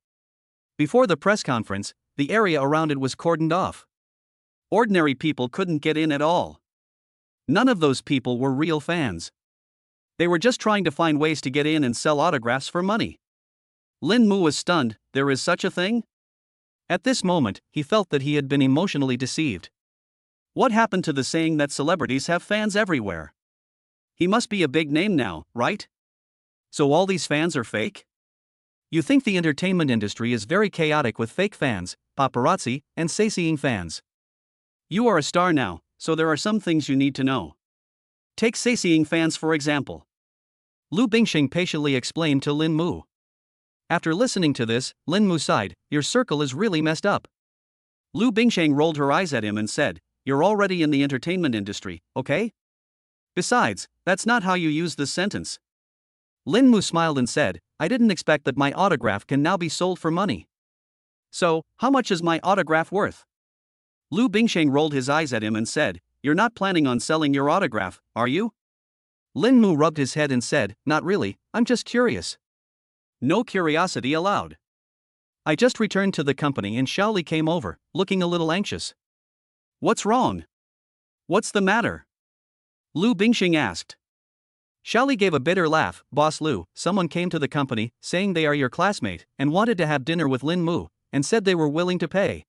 Before the press conference, the area around it was cordoned off. Ordinary people couldn't get in at all. None of those people were real fans. They were just trying to find ways to get in and sell autographs for money. Lin Mu was stunned. There is such a thing? At this moment, he felt that he had been emotionally deceived. What happened to the saying that celebrities have fans everywhere? He must be a big name now, right? So all these fans are fake? You think the entertainment industry is very chaotic with fake fans, paparazzi, and sightseeing fans. You are a star now, so there are some things you need to know. Take sightseeing fans for example. Lu Bingxing patiently explained to Lin Mu. After listening to this, Lin Mu sighed, your circle is really messed up. Lu Bingxing rolled her eyes at him and said, you're already in the entertainment industry, okay? Besides, that's not how you use this sentence. Lin Mu smiled and said, I didn't expect that my autograph can now be sold for money. So, how much is my autograph worth? Lu Bingxing rolled his eyes at him and said, you're not planning on selling your autograph, are you? Lin Mu rubbed his head and said, not really, I'm just curious. No curiosity allowed. I just returned to the company and Xiaoli came over, looking a little anxious. What's wrong? What's the matter? Lu Bingxing asked. Xiaoli gave a bitter laugh. Boss Lu, someone came to the company, saying they are your classmate, and wanted to have dinner with Lin Mu, and said they were willing to pay.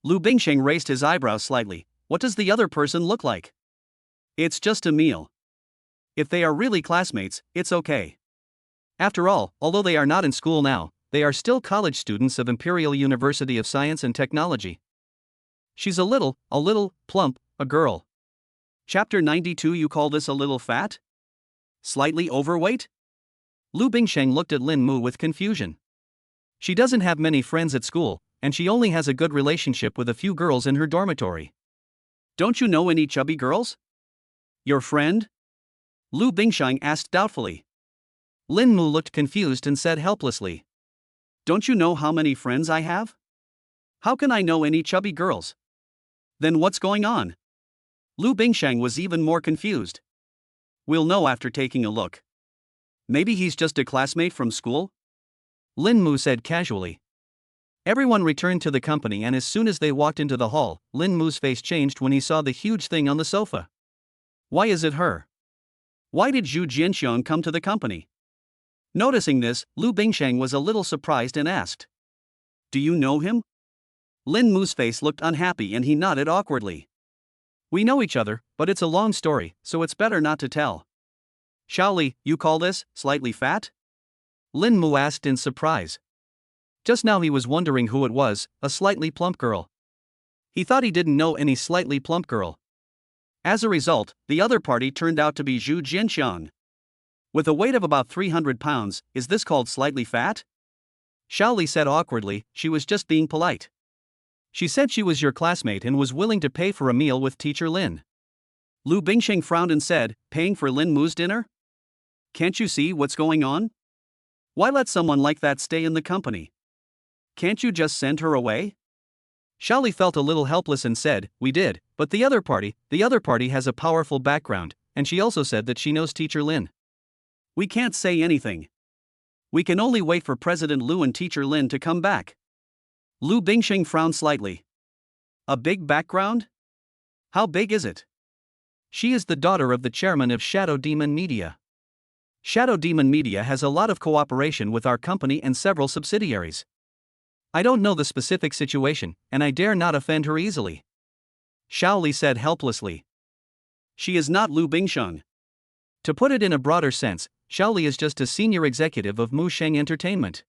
Lu Bingxing raised his eyebrows slightly. What does the other person look like? It's just a meal. If they are really classmates, it's okay. After all, although they are not in school now, they are still college students of Imperial University of Science and Technology. She's a little, plump, a girl. Chapter 92. You call this a little fat? Slightly overweight? Lu Bingxing looked at Lin Mu with confusion. She doesn't have many friends at school, and she only has a good relationship with a few girls in her dormitory. Don't you know any chubby girls? Your friend? Lu Bingxing asked doubtfully. Lin Mu looked confused and said helplessly. Don't you know how many friends I have? How can I know any chubby girls? Then what's going on? Lu Bingxing was even more confused. We'll know after taking a look. Maybe he's just a classmate from school? Lin Mu said casually. Everyone returned to the company and as soon as they walked into the hall, Lin Mu's face changed when he saw the huge thing on the sofa. Why is it her? Why did Zhu Jianxiang come to the company? Noticing this, Lu Bingxing was a little surprised and asked. Do you know him? Lin Mu's face looked unhappy and he nodded awkwardly. We know each other, but it's a long story, so it's better not to tell. Xiaoli, you call this slightly fat? Lin Mu asked in surprise. Just now he was wondering who it was, a slightly plump girl. He thought he didn't know any slightly plump girl. As a result, the other party turned out to be Zhu Jianxiang. With a weight of about 300 pounds, is this called slightly fat? Xiaoli said awkwardly, she was just being polite. She said she was your classmate and was willing to pay for a meal with teacher Lin. Lu Bingxing frowned and said, paying for Lin Mu's dinner? Can't you see what's going on? Why let someone like that stay in the company? Can't you just send her away? Xiaoli felt a little helpless and said, we did, but the other party has a powerful background, and she also said that she knows teacher Lin. We can't say anything. We can only wait for President Lu and teacher Lin to come back. Lu Bingxing frowned slightly. A big background? How big is it? She is the daughter of the chairman of Shadow Demon Media. Shadow Demon Media has a lot of cooperation with our company and several subsidiaries. I don't know the specific situation, and I dare not offend her easily. Shaoli said helplessly. She is not Lu Bingsheng. To put it in a broader sense, Shaoli is just a senior executive of Mu Sheng Entertainment.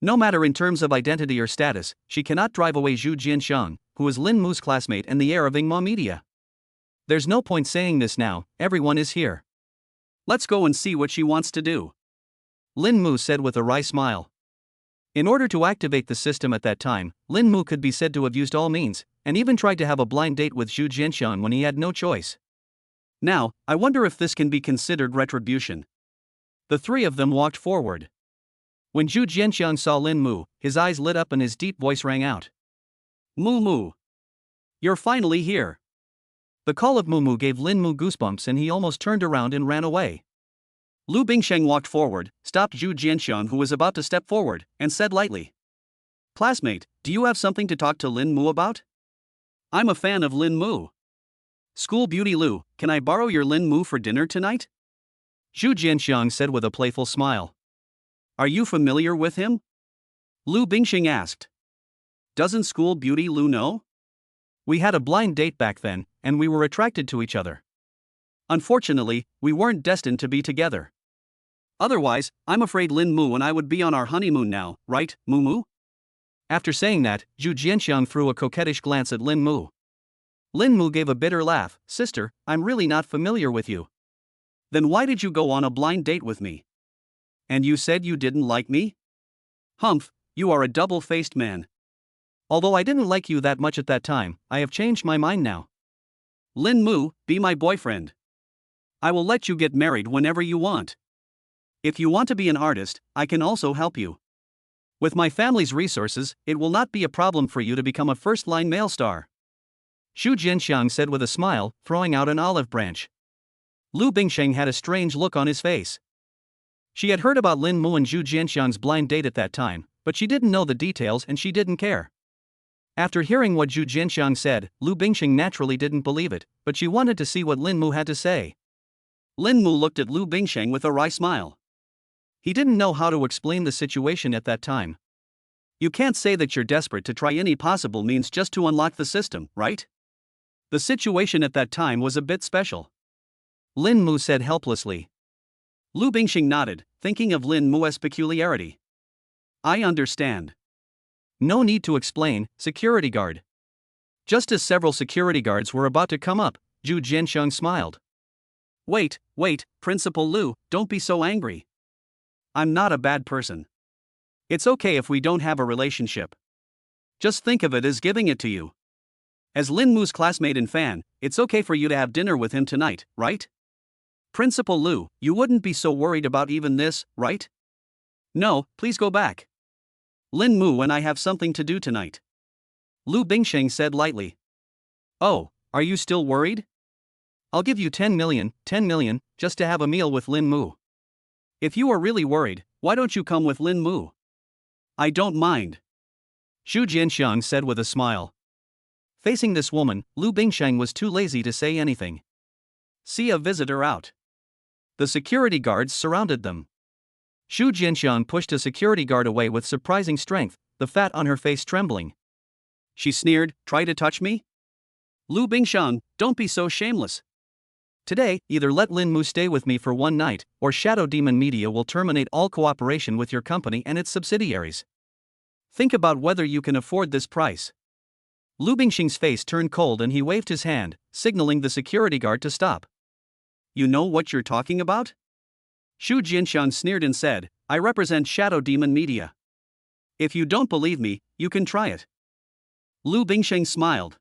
No matter in terms of identity or status, she cannot drive away Zhu Jianxiang, who is Lin Mu's classmate and the heir of Ingma Media. There's no point saying this now, everyone is here. Let's go and see what she wants to do. Lin Mu said with a wry smile. In order to activate the system at that time, Lin Mu could be said to have used all means, and even tried to have a blind date with Zhu Jianxiang when he had no choice. Now, I wonder if this can be considered retribution. The three of them walked forward. When Zhu Jianxiang saw Lin Mu, his eyes lit up and his deep voice rang out. Mu Mu! You're finally here! The call of Mu Mu gave Lin Mu goosebumps and he almost turned around and ran away. Lu Bingsheng walked forward, stopped Zhu Jianxiang who was about to step forward, and said lightly. Classmate, do you have something to talk to Lin Mu about? I'm a fan of Lin Mu. School beauty Lu, can I borrow your Lin Mu for dinner tonight? Zhu Jianxiang said with a playful smile. Are you familiar with him? Lu Bingsheng asked. Doesn't school beauty Lu know? We had a blind date back then, and we were attracted to each other. Unfortunately, we weren't destined to be together. Otherwise, I'm afraid Lin Mu and I would be on our honeymoon now, right, Mu Mu? After saying that, Zhu Jianxiang threw a coquettish glance at Lin Mu. Lin Mu gave a bitter laugh. Sister, I'm really not familiar with you. Then why did you go on a blind date with me? And you said you didn't like me? Humph, you are a double-faced man. Although I didn't like you that much at that time, I have changed my mind now. Lin Mu, be my boyfriend. I will let you get married whenever you want. If you want to be an artist, I can also help you. With my family's resources, it will not be a problem for you to become a first-line male star. Zhu Jianxiang said with a smile, throwing out an olive branch. Lu Bingsheng had a strange look on his face. She had heard about Lin Mu and Zhu Jianxiang's blind date at that time, but she didn't know the details and she didn't care. After hearing what Zhu Jianxiang said, Lu Bingsheng naturally didn't believe it, but she wanted to see what Lin Mu had to say. Lin Mu looked at Lu Bingsheng with a wry smile. He didn't know how to explain the situation at that time. You can't say that you're desperate to try any possible means just to unlock the system, right? The situation at that time was a bit special. Lin Mu said helplessly. Lu Bingsheng nodded, thinking of Lin Mu's peculiarity. I understand. No need to explain, security guard. Just as several security guards were about to come up, Zhu Jianxiang smiled. Wait, Principal Lu, don't be so angry. I'm not a bad person. It's okay if we don't have a relationship. Just think of it as giving it to you. As Lin Mu's classmate and fan, it's okay for you to have dinner with him tonight, right? Principal Lu, you wouldn't be so worried about even this, right? No, please go back. Lin Mu and I have something to do tonight. Lu Bingsheng said lightly. Oh, are you still worried? I'll give you 10 million, just to have a meal with Lin Mu. If you are really worried, why don't you come with Lin Mu? I don't mind. Zhu Jianxiang said with a smile. Facing this woman, Lu Bingsheng was too lazy to say anything. See a visitor out. The security guards surrounded them. Zhu Jianxiang pushed a security guard away with surprising strength, the fat on her face trembling. She sneered, try to touch me? Lu Bingsheng, don't be so shameless. Today, either let Lin Mu stay with me for one night, or Shadow Demon Media will terminate all cooperation with your company and its subsidiaries. Think about whether you can afford this price. Lu Bingsheng's face turned cold and he waved his hand, signaling the security guard to stop. You know what you're talking about? Zhu Jianxiang sneered and said, I represent Shadow Demon Media. If you don't believe me, you can try it. Lu Bingsheng smiled.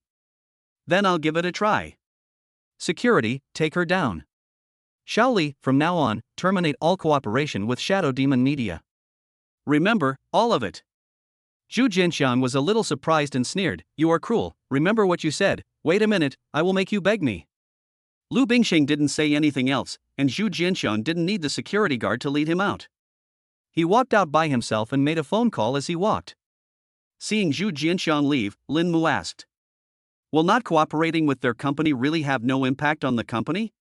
Then I'll give it a try. Security, take her down. Shaoli, from now on, terminate all cooperation with Shadow Demon Media. Remember, all of it. Zhu Jianxiang was a little surprised and sneered, you are cruel, remember what you said, wait a minute, I will make you beg me. Lu Bingsheng didn't say anything else, and Zhu Jianxiang didn't need the security guard to lead him out. He walked out by himself and made a phone call as he walked. Seeing Zhu Jianxiang leave, Lin Mu asked. Will not cooperating with their company really have no impact on the company?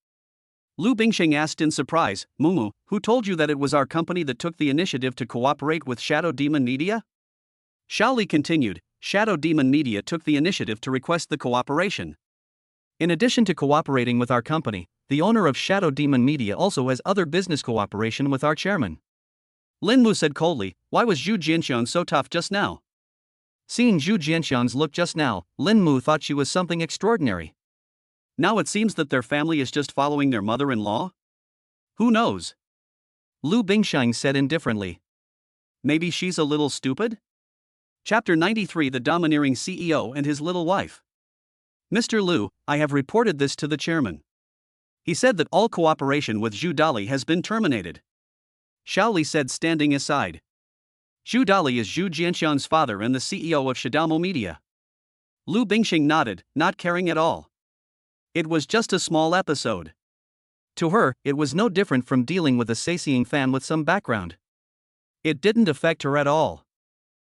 Lu Bingsheng asked in surprise, Mumu, who told you that it was our company that took the initiative to cooperate with Shadow Demon Media? Shaoli continued, Shadow Demon Media took the initiative to request the cooperation. In addition to cooperating with our company, the owner of Shadow Demon Media also has other business cooperation with our chairman. Lin Mu said coldly, why was Zhu Jianxiang so tough just now? Seeing Zhu Jianxiang's look just now, Lin Mu thought she was something extraordinary. Now it seems that their family is just following their mother-in-law? Who knows? Lu Bingsheng said indifferently. Maybe she's a little stupid? Chapter 93 The Domineering CEO and His Little Wife. Mr. Lu, I have reported this to the chairman. He said that all cooperation with Zhu Dali has been terminated. Shaoli said, standing aside. Zhu Dali is Zhu Jianxiang's father and the CEO of Shadamo Media. Lu Bingxing nodded, not caring at all. It was just a small episode. To her, it was no different from dealing with a sightseeing fan with some background. It didn't affect her at all.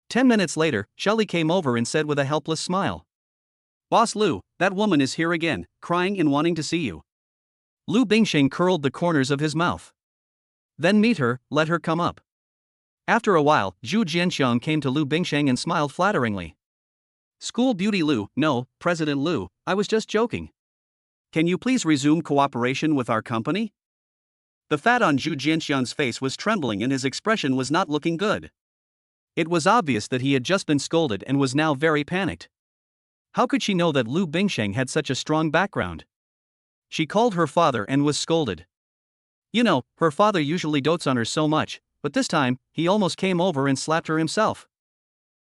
10 minutes later, Shaoli came over and said with a helpless smile. Boss Lu, that woman is here again, crying and wanting to see you. Lu Bingxing curled the corners of his mouth. Then meet her, let her come up. After a while, Zhu Jianxiang came to Lu Bingxing and smiled flatteringly. School beauty Lu, no, President Lu, I was just joking. Can you please resume cooperation with our company? The fat on Zhu Jianxiang's face was trembling and his expression was not looking good. It was obvious that he had just been scolded and was now very panicked. How could she know that Lu Bingxing had such a strong background? She called her father and was scolded. You know, her father usually dotes on her so much, but this time, he almost came over and slapped her himself.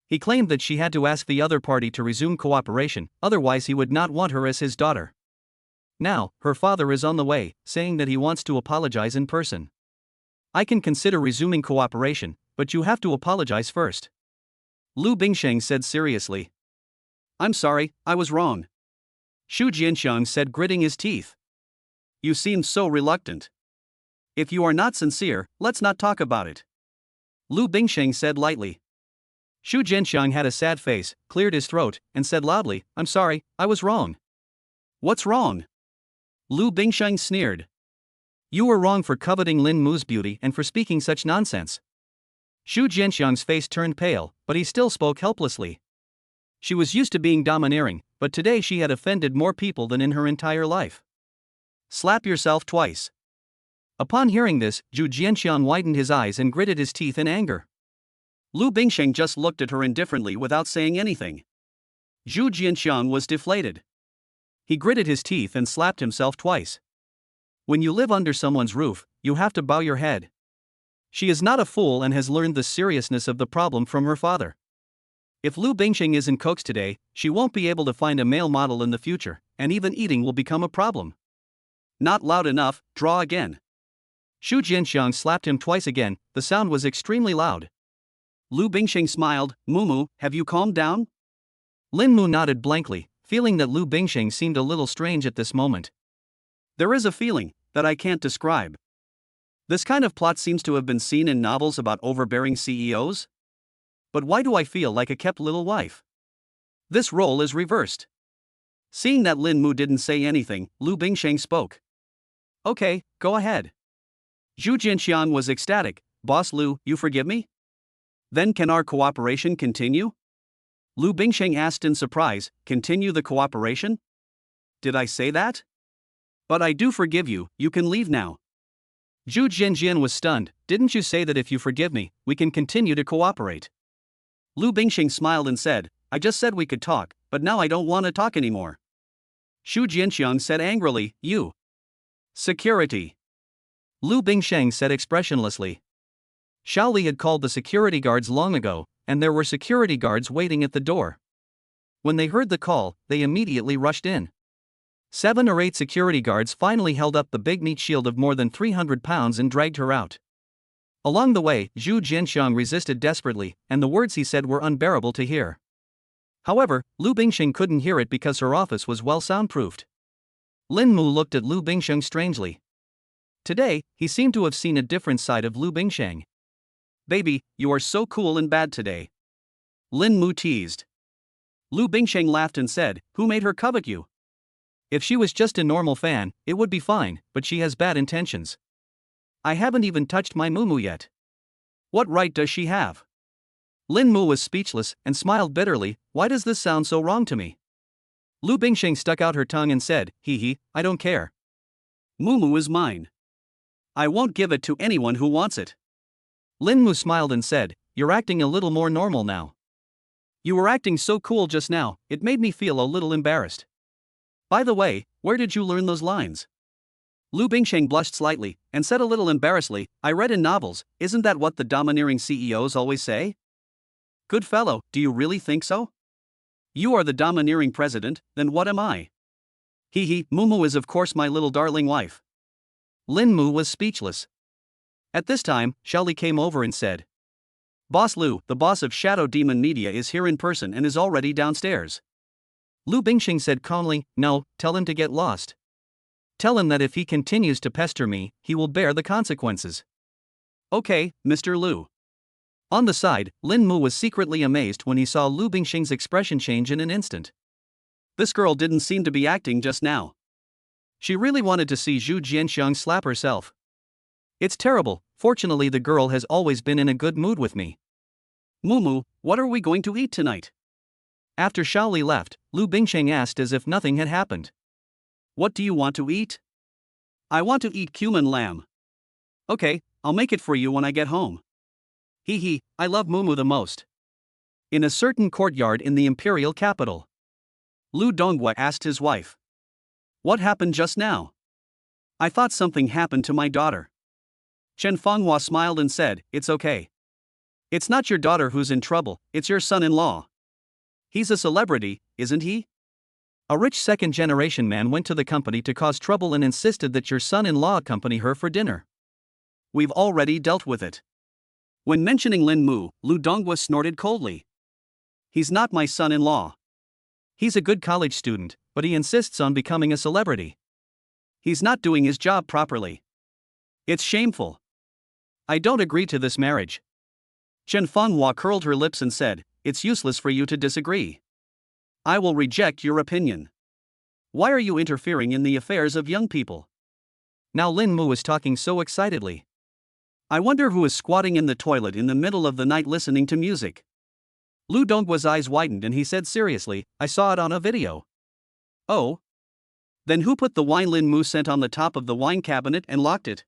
He claimed that she had to ask the other party to resume cooperation, otherwise he would not want her as his daughter. Now, her father is on the way, saying that he wants to apologize in person. I can consider resuming cooperation, but you have to apologize first. Lu Bingxing said seriously. I'm sorry, I was wrong. Zhu Jianxiang said, gritting his teeth. You seem so reluctant. If you are not sincere, let's not talk about it. Lu Bingxing said lightly. Zhu Jianxiang had a sad face, cleared his throat, and said loudly, I'm sorry, I was wrong. What's wrong? Lu Bingxing sneered. You were wrong for coveting Lin Mu's beauty and for speaking such nonsense. Zhu Jianxiang's face turned pale, but he still spoke helplessly. She was used to being domineering, but today she had offended more people than in her entire life. Slap yourself twice. Upon hearing this, Zhu Jianxiang widened his eyes and gritted his teeth in anger. Lu Bingxing just looked at her indifferently without saying anything. Zhu Jianxiang was deflated. He gritted his teeth and slapped himself twice. When you live under someone's roof, you have to bow your head. She is not a fool and has learned the seriousness of the problem from her father. If Lu Bingxing isn't coaxed today, she won't be able to find a male model in the future, and even eating will become a problem. Not loud enough, draw again. Zhu Jianxiang slapped him twice again, the sound was extremely loud. Lu Bingxing smiled, Mumu, have you calmed down? Lin Mu nodded blankly, feeling that Lu Bingxing seemed a little strange at this moment. There is a feeling that I can't describe. This kind of plot seems to have been seen in novels about overbearing CEOs. But why do I feel like a kept little wife? This role is reversed. Seeing that Lin Mu didn't say anything, Lu Bingxing spoke. Okay, go ahead. Zhu Jianxiang was ecstatic. Boss Lu, you forgive me? Then can our cooperation continue? Lu Bingxing asked in surprise, continue the cooperation? Did I say that? But I do forgive you, you can leave now. Zhu Jianxian was stunned, didn't you say that if you forgive me, we can continue to cooperate? Lu Bingxing smiled and said, I just said we could talk, but now I don't want to talk anymore. Zhu Jianxiang said angrily, you. Security. Lu Bingxing said expressionlessly. Shaoli had called the security guards long ago, and there were security guards waiting at the door. When they heard the call, they immediately rushed in. 7 or 8 security guards finally held up the big meat shield of more than 300 pounds and dragged her out. Along the way, Zhu Jianxiang resisted desperately, and the words he said were unbearable to hear. However, Lu Bingxing couldn't hear it because her office was well soundproofed. Lin Mu looked at Lu Bingxing strangely. Today, he seemed to have seen a different side of Lu Bingxing. Baby, you are so cool and bad today. Lin Mu teased. Lu Bingxing laughed and said, who made her covet you? If she was just a normal fan, it would be fine, but she has bad intentions. I haven't even touched my mumu yet. What right does she have? Lin Mu was speechless and smiled bitterly. Why does this sound so wrong to me? Lu Bingxing stuck out her tongue and said, hee hee, I don't care. Mumu is mine. I won't give it to anyone who wants it. Lin Mu smiled and said, you're acting a little more normal now. You were acting so cool just now, it made me feel a little embarrassed. By the way, where did you learn those lines? Lu Bingsheng blushed slightly and said a little embarrassedly, I read in novels, isn't that what the domineering CEOs always say? Good fellow, do you really think so? You are the domineering president, then what am I? Hee hee, Mumu is of course my little darling wife. Lin Mu was speechless. At this time, Xiaoli came over and said, Boss Lu, the boss of Shadow Demon Media is here in person and is already downstairs. Lu Bingxing said calmly, no, tell him to get lost. Tell him that if he continues to pester me, he will bear the consequences. Okay, Mr. Lu. On the side, Lin Mu was secretly amazed when he saw Lu Bingxing's expression change in an instant. This girl didn't seem to be acting just now. She really wanted to see Zhu Jianxiang slap herself. It's terrible, fortunately the girl has always been in a good mood with me. Mumu, what are we going to eat tonight? After Xiaoli left, Lu Bingxing asked as if nothing had happened. What do you want to eat? I want to eat cumin lamb. Okay, I'll make it for you when I get home. Hee hee, I love Mumu the most. In a certain courtyard in the imperial capital, Lu Donghua asked his wife. What happened just now? I thought something happened to my daughter. Chen Fenghua smiled and said, it's okay. It's not your daughter who's in trouble, it's your son-in-law. He's a celebrity, isn't he? A rich second-generation man went to the company to cause trouble and insisted that your son-in-law accompany her for dinner. We've already dealt with it. When mentioning Lin Mu, Lu Donghua snorted coldly. He's not my son-in-law. He's a good college student, but he insists on becoming a celebrity. He's not doing his job properly. It's shameful. I don't agree to this marriage. Chen Fenghua curled her lips and said, it's useless for you to disagree. I will reject your opinion. Why are you interfering in the affairs of young people? Now Lin Mu was talking so excitedly. I wonder who is squatting in the toilet in the middle of the night listening to music. Lu Donghua's eyes widened and he said seriously, I saw it on a video. Oh? Then who put the wine Lin Mu sent on the top of the wine cabinet and locked it?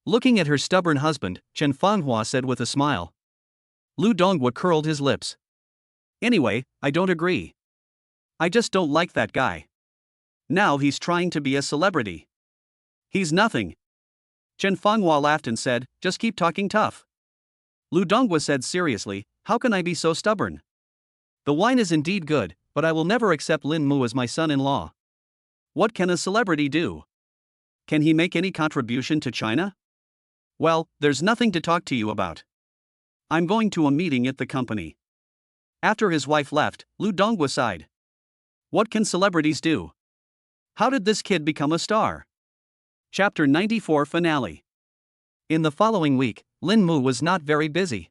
Looking at her stubborn husband, Chen Fenghua said with a smile. Lu Donghua curled his lips. Anyway, I don't agree. I just don't like that guy. Now he's trying to be a celebrity. He's nothing. Chen Fenghua laughed and said, just keep talking tough. Lu Donghua said seriously, how can I be so stubborn? The wine is indeed good, but I will never accept Lin Mu as my son-in-law. What can a celebrity do? Can he make any contribution to China? Well, there's nothing to talk to you about. I'm going to a meeting at the company. After his wife left, Lu Donghua sighed. What can celebrities do? How did this kid become a star? Chapter 94 Finale. In the following week, Lin Mu was not very busy.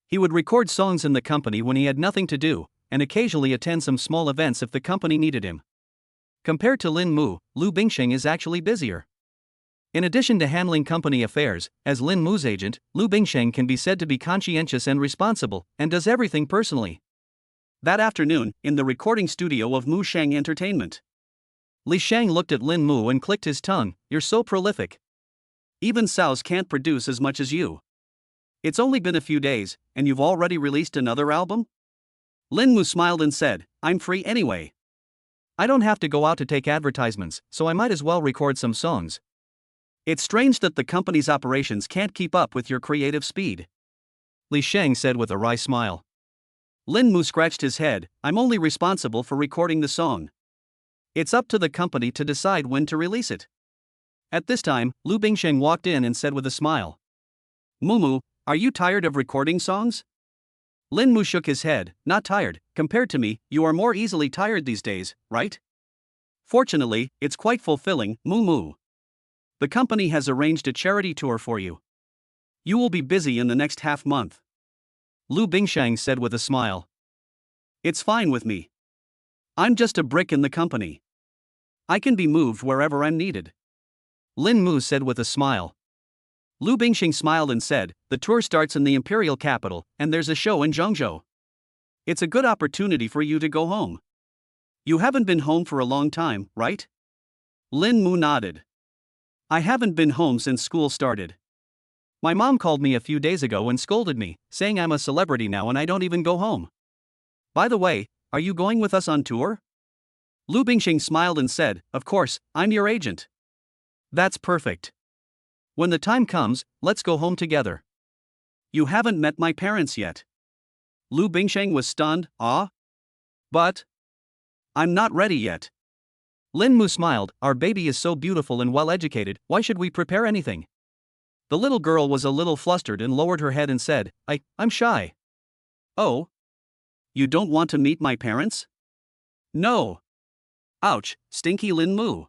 He would record songs in the company when he had nothing to do, and occasionally attend some small events if the company needed him. Compared to Lin Mu, Lu Bingxing is actually busier. In addition to handling company affairs, as Lin Mu's agent, Lu Bingsheng can be said to be conscientious and responsible, and does everything personally. That afternoon, in the recording studio of Mu Sheng Entertainment, Li Sheng looked at Lin Mu and clicked his tongue, you're so prolific. Even Sao's can't produce as much as you. It's only been a few days, and you've already released another album? Lin Mu smiled and said, I'm free anyway. I don't have to go out to take advertisements, so I might as well record some songs. It's strange that the company's operations can't keep up with your creative speed. Li Sheng said with a wry smile. Lin Mu scratched his head, I'm only responsible for recording the song. It's up to the company to decide when to release it. At this time, Lu Bingsheng walked in and said with a smile. Mumu, are you tired of recording songs? Lin Mu shook his head, not tired, compared to me, you are more easily tired these days, right? Fortunately, it's quite fulfilling, Mumu. The company has arranged a charity tour for you. You will be busy in the next half month. Lu Bingsheng said with a smile. It's fine with me. I'm just a brick in the company. I can be moved wherever I'm needed. Lin Mu said with a smile. Lu Bingxing smiled and said, "The tour starts in the imperial capital, and there's a show in Zhengzhou. It's a good opportunity for you to go home. You haven't been home for a long time, right?" Lin Mu nodded. "I haven't been home since school started. My mom called me a few days ago and scolded me, saying I'm a celebrity now and I don't even go home. By the way, are you going with us on tour?" Lu Bingxing smiled and said, "Of course, I'm your agent." "That's perfect. When the time comes, let's go home together." "You haven't met my parents yet." Lu Bingxing was stunned. "Ah? But I'm not ready yet." Lin Mu smiled, "Our baby is so beautiful and well educated, why should we prepare anything?" The little girl was a little flustered and lowered her head and said, I'm shy." "Oh? You don't want to meet my parents?" "No." "Ouch, stinky Lin Mu."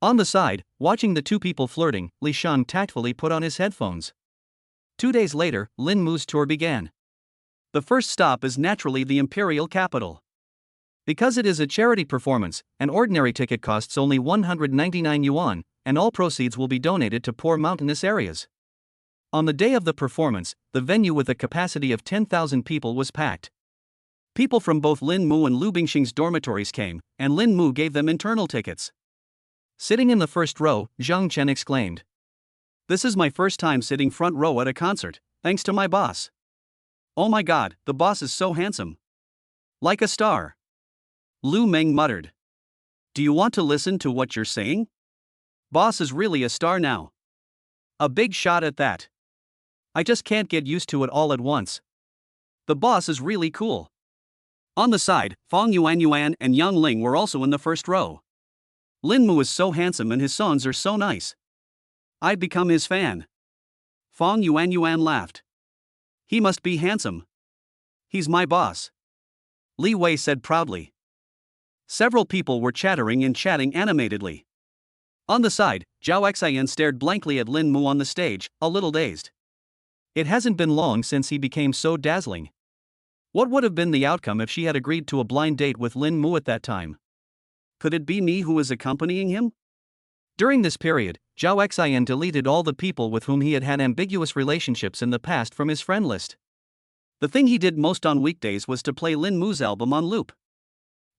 On the side, watching the two people flirting, Li Shan tactfully put on his headphones. 2 days later, Lin Mu's tour began. The first stop is naturally the imperial capital. Because it is a charity performance, an ordinary ticket costs only 199 yuan, and all proceeds will be donated to poor mountainous areas. On the day of the performance, the venue with a capacity of 10,000 people was packed. People from both Lin Mu and Lu Bingxing's dormitories came, and Lin Mu gave them internal tickets. Sitting in the first row, Zhang Chen exclaimed, "This is my first time sitting front row at a concert, thanks to my boss. Oh my god, the boss is so handsome. Like a star." Lu Meng muttered, "Do you want to listen to what you're saying? Boss is really a star now. A big shot at that. I just can't get used to it all at once. The boss is really cool." On the side, Fong Yuan and Yang Ling were also in the first row. "Lin Mu is so handsome and his songs are so nice. I've become his fan." Fong Yuan laughed. "He must be handsome. He's my boss." Li Wei said proudly. Several people were chattering and chatting animatedly. On the side, Zhao Xian stared blankly at Lin Mu on the stage, a little dazed. It hasn't been long since he became so dazzling. What would have been the outcome if she had agreed to a blind date with Lin Mu at that time? Could it be me who is accompanying him? During this period, Zhao Xian deleted all the people with whom he had had ambiguous relationships in the past from his friend list. The thing he did most on weekdays was to play Lin Mu's album on loop.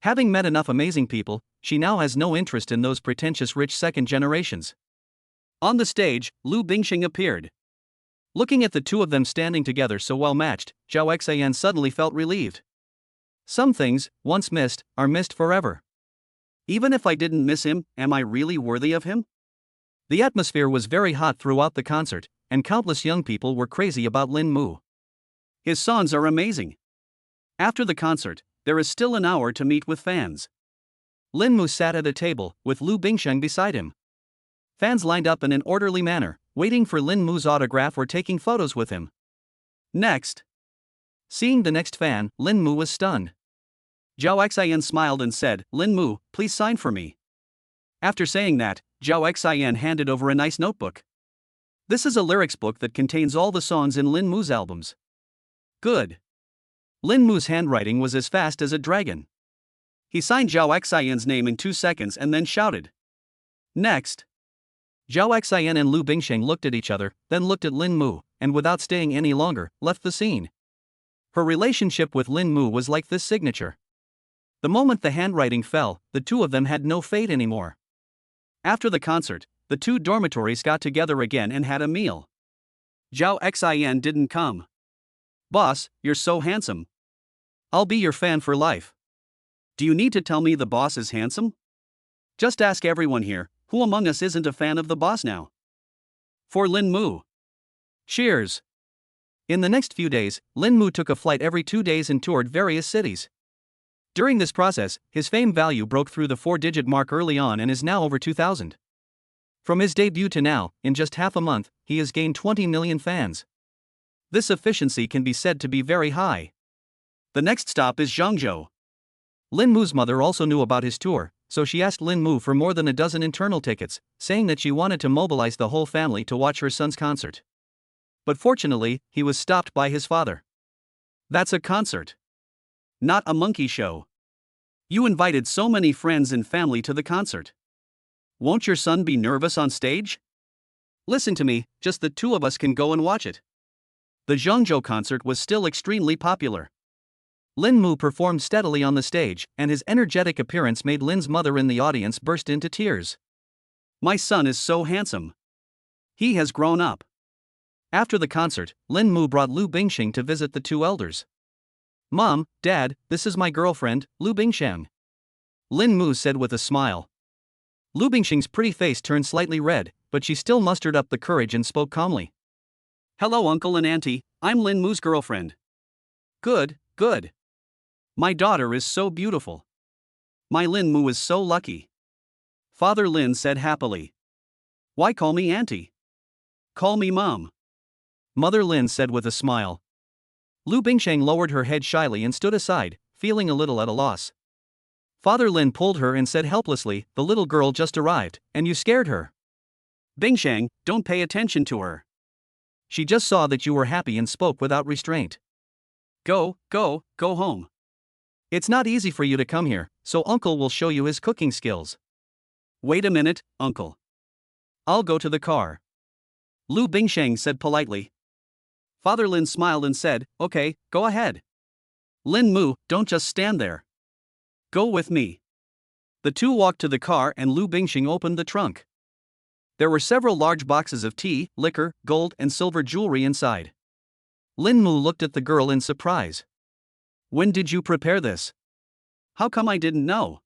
Having met enough amazing people, she now has no interest in those pretentious rich second generations. On the stage, Lu Bingxing appeared. Looking at the two of them standing together so well matched, Zhao Xian suddenly felt relieved. Some things, once missed, are missed forever. Even if I didn't miss him, am I really worthy of him? The atmosphere was very hot throughout the concert, and countless young people were crazy about Lin Mu. His songs are amazing. After the concert, there is still an hour to meet with fans. Lin Mu sat at a table, with Lu Bingxing beside him. Fans lined up in an orderly manner, waiting for Lin Mu's autograph or taking photos with him. Next. Seeing the next fan, Lin Mu was stunned. Zhao Xian smiled and said, "Lin Mu, please sign for me." After saying that, Zhao Xian handed over a nice notebook. This is a lyrics book that contains all the songs in Lin Mu's albums. Good. Lin Mu's handwriting was as fast as a dragon. He signed Zhao Xian's name in 2 seconds and then shouted, "Next." Zhao Xian and Lu Bingxing looked at each other, then looked at Lin Mu, and without staying any longer, left the scene. Her relationship with Lin Mu was like this signature. The moment the handwriting fell, the two of them had no fate anymore. After the concert, the two dormitories got together again and had a meal. Zhao Xian didn't come. "Boss, you're so handsome. I'll be your fan for life." "Do you need to tell me the boss is handsome? Just ask everyone here, who among us isn't a fan of the boss now?" For Lin Mu. Cheers. In the next few days, Lin Mu took a flight every 2 days and toured various cities. During this process, his fame value broke through the 4-digit mark early on and is now over 2,000. From his debut to now, in just half a month, he has gained 20 million fans. This efficiency can be said to be very high. The next stop is Zhengzhou. Lin Mu's mother also knew about his tour, so she asked Lin Mu for more than a dozen internal tickets, saying that she wanted to mobilize the whole family to watch her son's concert. But fortunately, he was stopped by his father. "That's a concert, not a monkey show. You invited so many friends and family to the concert. Won't your son be nervous on stage?" Listen to me, just the two of us can go and watch it. The Zhengzhou concert was still extremely popular. Lin Mu performed steadily on the stage, and his energetic appearance made Lin's mother in the audience burst into tears. My son is so handsome. He has grown up. After the concert, Lin Mu brought Lu Bingxing to visit the two elders. Mom, Dad, this is my girlfriend, Lu Bingxiang. Lin Mu said with a smile. Lu Bingxing's pretty face turned slightly red, but she still mustered up the courage and spoke calmly. Hello uncle and auntie, I'm Lin Mu's girlfriend. Good, good. My daughter is so beautiful. My Lin Mu is so lucky. Father Lin said happily. Why call me auntie? Call me mom. Mother Lin said with a smile. Lu Bingxiang lowered her head shyly and stood aside, feeling a little at a loss. Father Lin pulled her and said helplessly, the little girl just arrived, and you scared her. Bingxiang, don't pay attention to her. She just saw that you were happy and spoke without restraint. Go home. It's not easy for you to come here, so uncle will show you his cooking skills. Wait a minute, uncle. I'll go to the car. Lu Bingxiang said politely. Father Lin smiled and said, okay, go ahead. Lin Mu, don't just stand there. Go with me. The two walked to the car and Lu Bingxing opened the trunk. There were several large boxes of tea, liquor, gold, and silver jewelry inside. Lin Mu looked at the girl in surprise. When did you prepare this? How come I didn't know?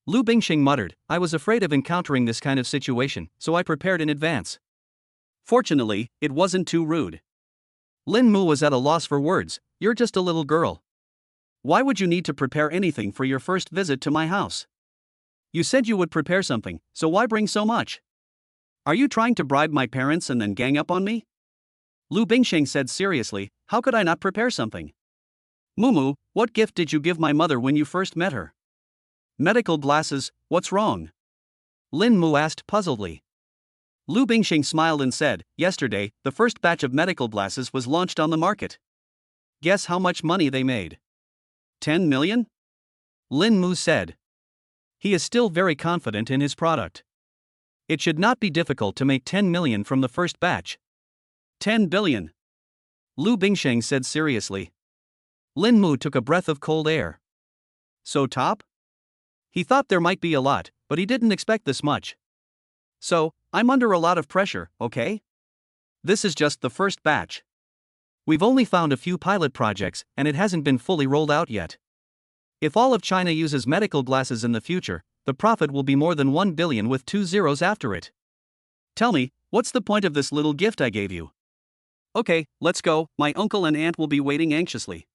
Lu Bingxing muttered, I was afraid of encountering this kind of situation, so I prepared in advance. Fortunately, it wasn't too rude. Lin Mu was at a loss for words. You're just a little girl. Why would you need to prepare anything for your first visit to my house? You said you would prepare something, so why bring so much? Are you trying to bribe my parents and then gang up on me? Lu Bingxing said seriously, how could I not prepare something? Mumu, what gift did you give my mother when you first met her? Medical glasses, what's wrong? Lin Mu asked puzzledly. Lu Bingxing smiled and said, yesterday, the first batch of medical glasses was launched on the market. Guess how much money they made? 10 million? Lin Mu said. He is still very confident in his product. It should not be difficult to make 10 million from the first batch. 10 billion. Lu Bingxing said seriously. Lin Mu took a breath of cold air. So top? He thought there might be a lot, but he didn't expect this much. So, I'm under a lot of pressure, okay? This is just the first batch. We've only found a few pilot projects, and it hasn't been fully rolled out yet. If all of China uses medical glasses in the future, the profit will be more than 1 billion with 2 zeros after it. Tell me, what's the point of this little gift I gave you? Okay, let's go, my uncle and aunt will be waiting anxiously.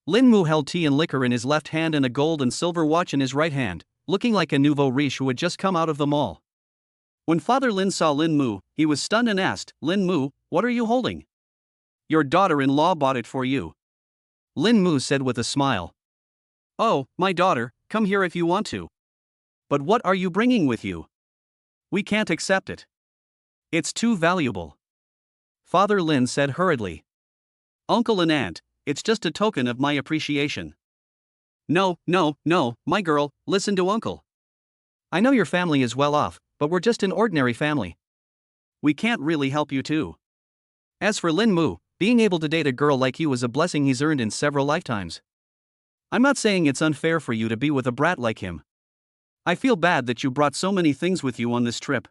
Lin Mu held tea and liquor in his left hand and a gold and silver watch in his right hand, looking like a nouveau riche who had just come out of the mall. When Father Lin saw Lin Mu, he was stunned and asked, Lin Mu, what are you holding? Your daughter-in-law bought it for you. Lin Mu said with a smile. Oh, my daughter, come here if you want to. But what are you bringing with you? We can't accept it. It's too valuable. Father Lin said hurriedly. Uncle and aunt, it's just a token of my appreciation. No, my girl, listen to uncle. I know your family is well off, but we're just an ordinary family. We can't really help you too. As for Lin Mu, being able to date a girl like you is a blessing he's earned in several lifetimes. I'm not saying it's unfair for you to be with a brat like him. I feel bad that you brought so many things with you on this trip.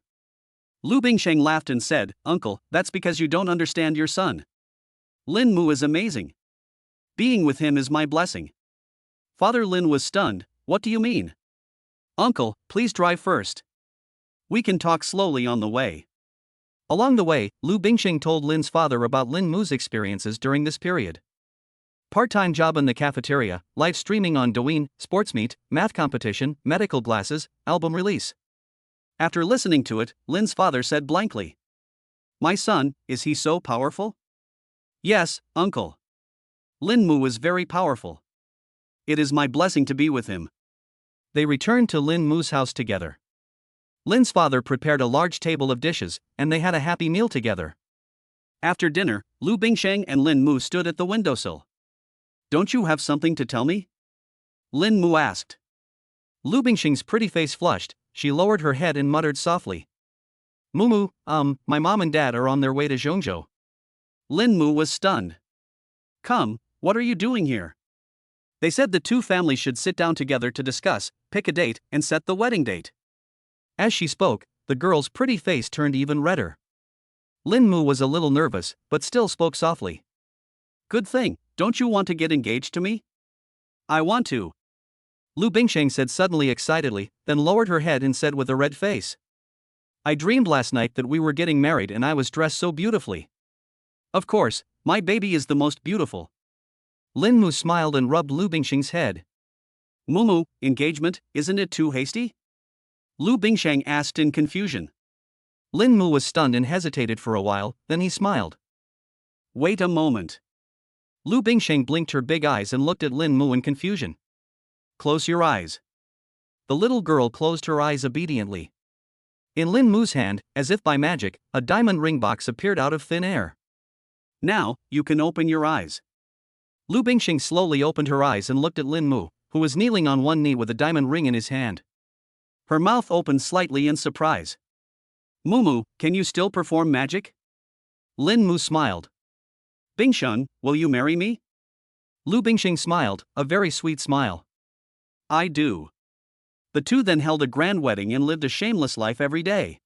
Lu Bingxiang laughed and said, Uncle, that's because you don't understand your son. Lin Mu is amazing. Being with him is my blessing. Father Lin was stunned. What do you mean? Uncle, please drive first. We can talk slowly on the way. Along the way, Lu Bingxing told Lin's father about Lin Mu's experiences during this period. Part-time job in the cafeteria, live streaming on Douyin, sports meet, math competition, medical glasses, album release. After listening to it, Lin's father said blankly. My son, is he so powerful? Yes, uncle. Lin Mu is very powerful. It is my blessing to be with him. They returned to Lin Mu's house together. Lin's father prepared a large table of dishes, and they had a happy meal together. After dinner, Lu Bingxiang and Lin Mu stood at the windowsill. Don't you have something to tell me? Lin Mu asked. Lu Bingxing's pretty face flushed, she lowered her head and muttered softly. Mumu, my mom and dad are on their way to Zhongzhou. Lin Mu was stunned. Come, what are you doing here? They said the two families should sit down together to discuss, pick a date, and set the wedding date. As she spoke, the girl's pretty face turned even redder. Lin Mu was a little nervous, but still spoke softly. Good thing, don't you want to get engaged to me? I want to. Lu Bingsheng said suddenly excitedly, then lowered her head and said with a red face. I dreamed last night that we were getting married and I was dressed so beautifully. Of course, my baby is the most beautiful. Lin Mu smiled and rubbed Lu Bingsheng's head. Mumu, engagement, isn't it too hasty? Lu Bingsheng asked in confusion. Lin Mu was stunned and hesitated for a while, then he smiled. Wait a moment. Lu Bingsheng blinked her big eyes and looked at Lin Mu in confusion. Close your eyes. The little girl closed her eyes obediently. In Lin Mu's hand, as if by magic, a diamond ring box appeared out of thin air. Now, you can open your eyes. Lu Bingsheng slowly opened her eyes and looked at Lin Mu, who was kneeling on one knee with a diamond ring in his hand. Her mouth opened slightly in surprise. Mumu, can you still perform magic? Lin Mu smiled. Bingsheng, will you marry me? Lu Bingsheng smiled, a very sweet smile. I do. The two then held a grand wedding and lived a shameless life every day.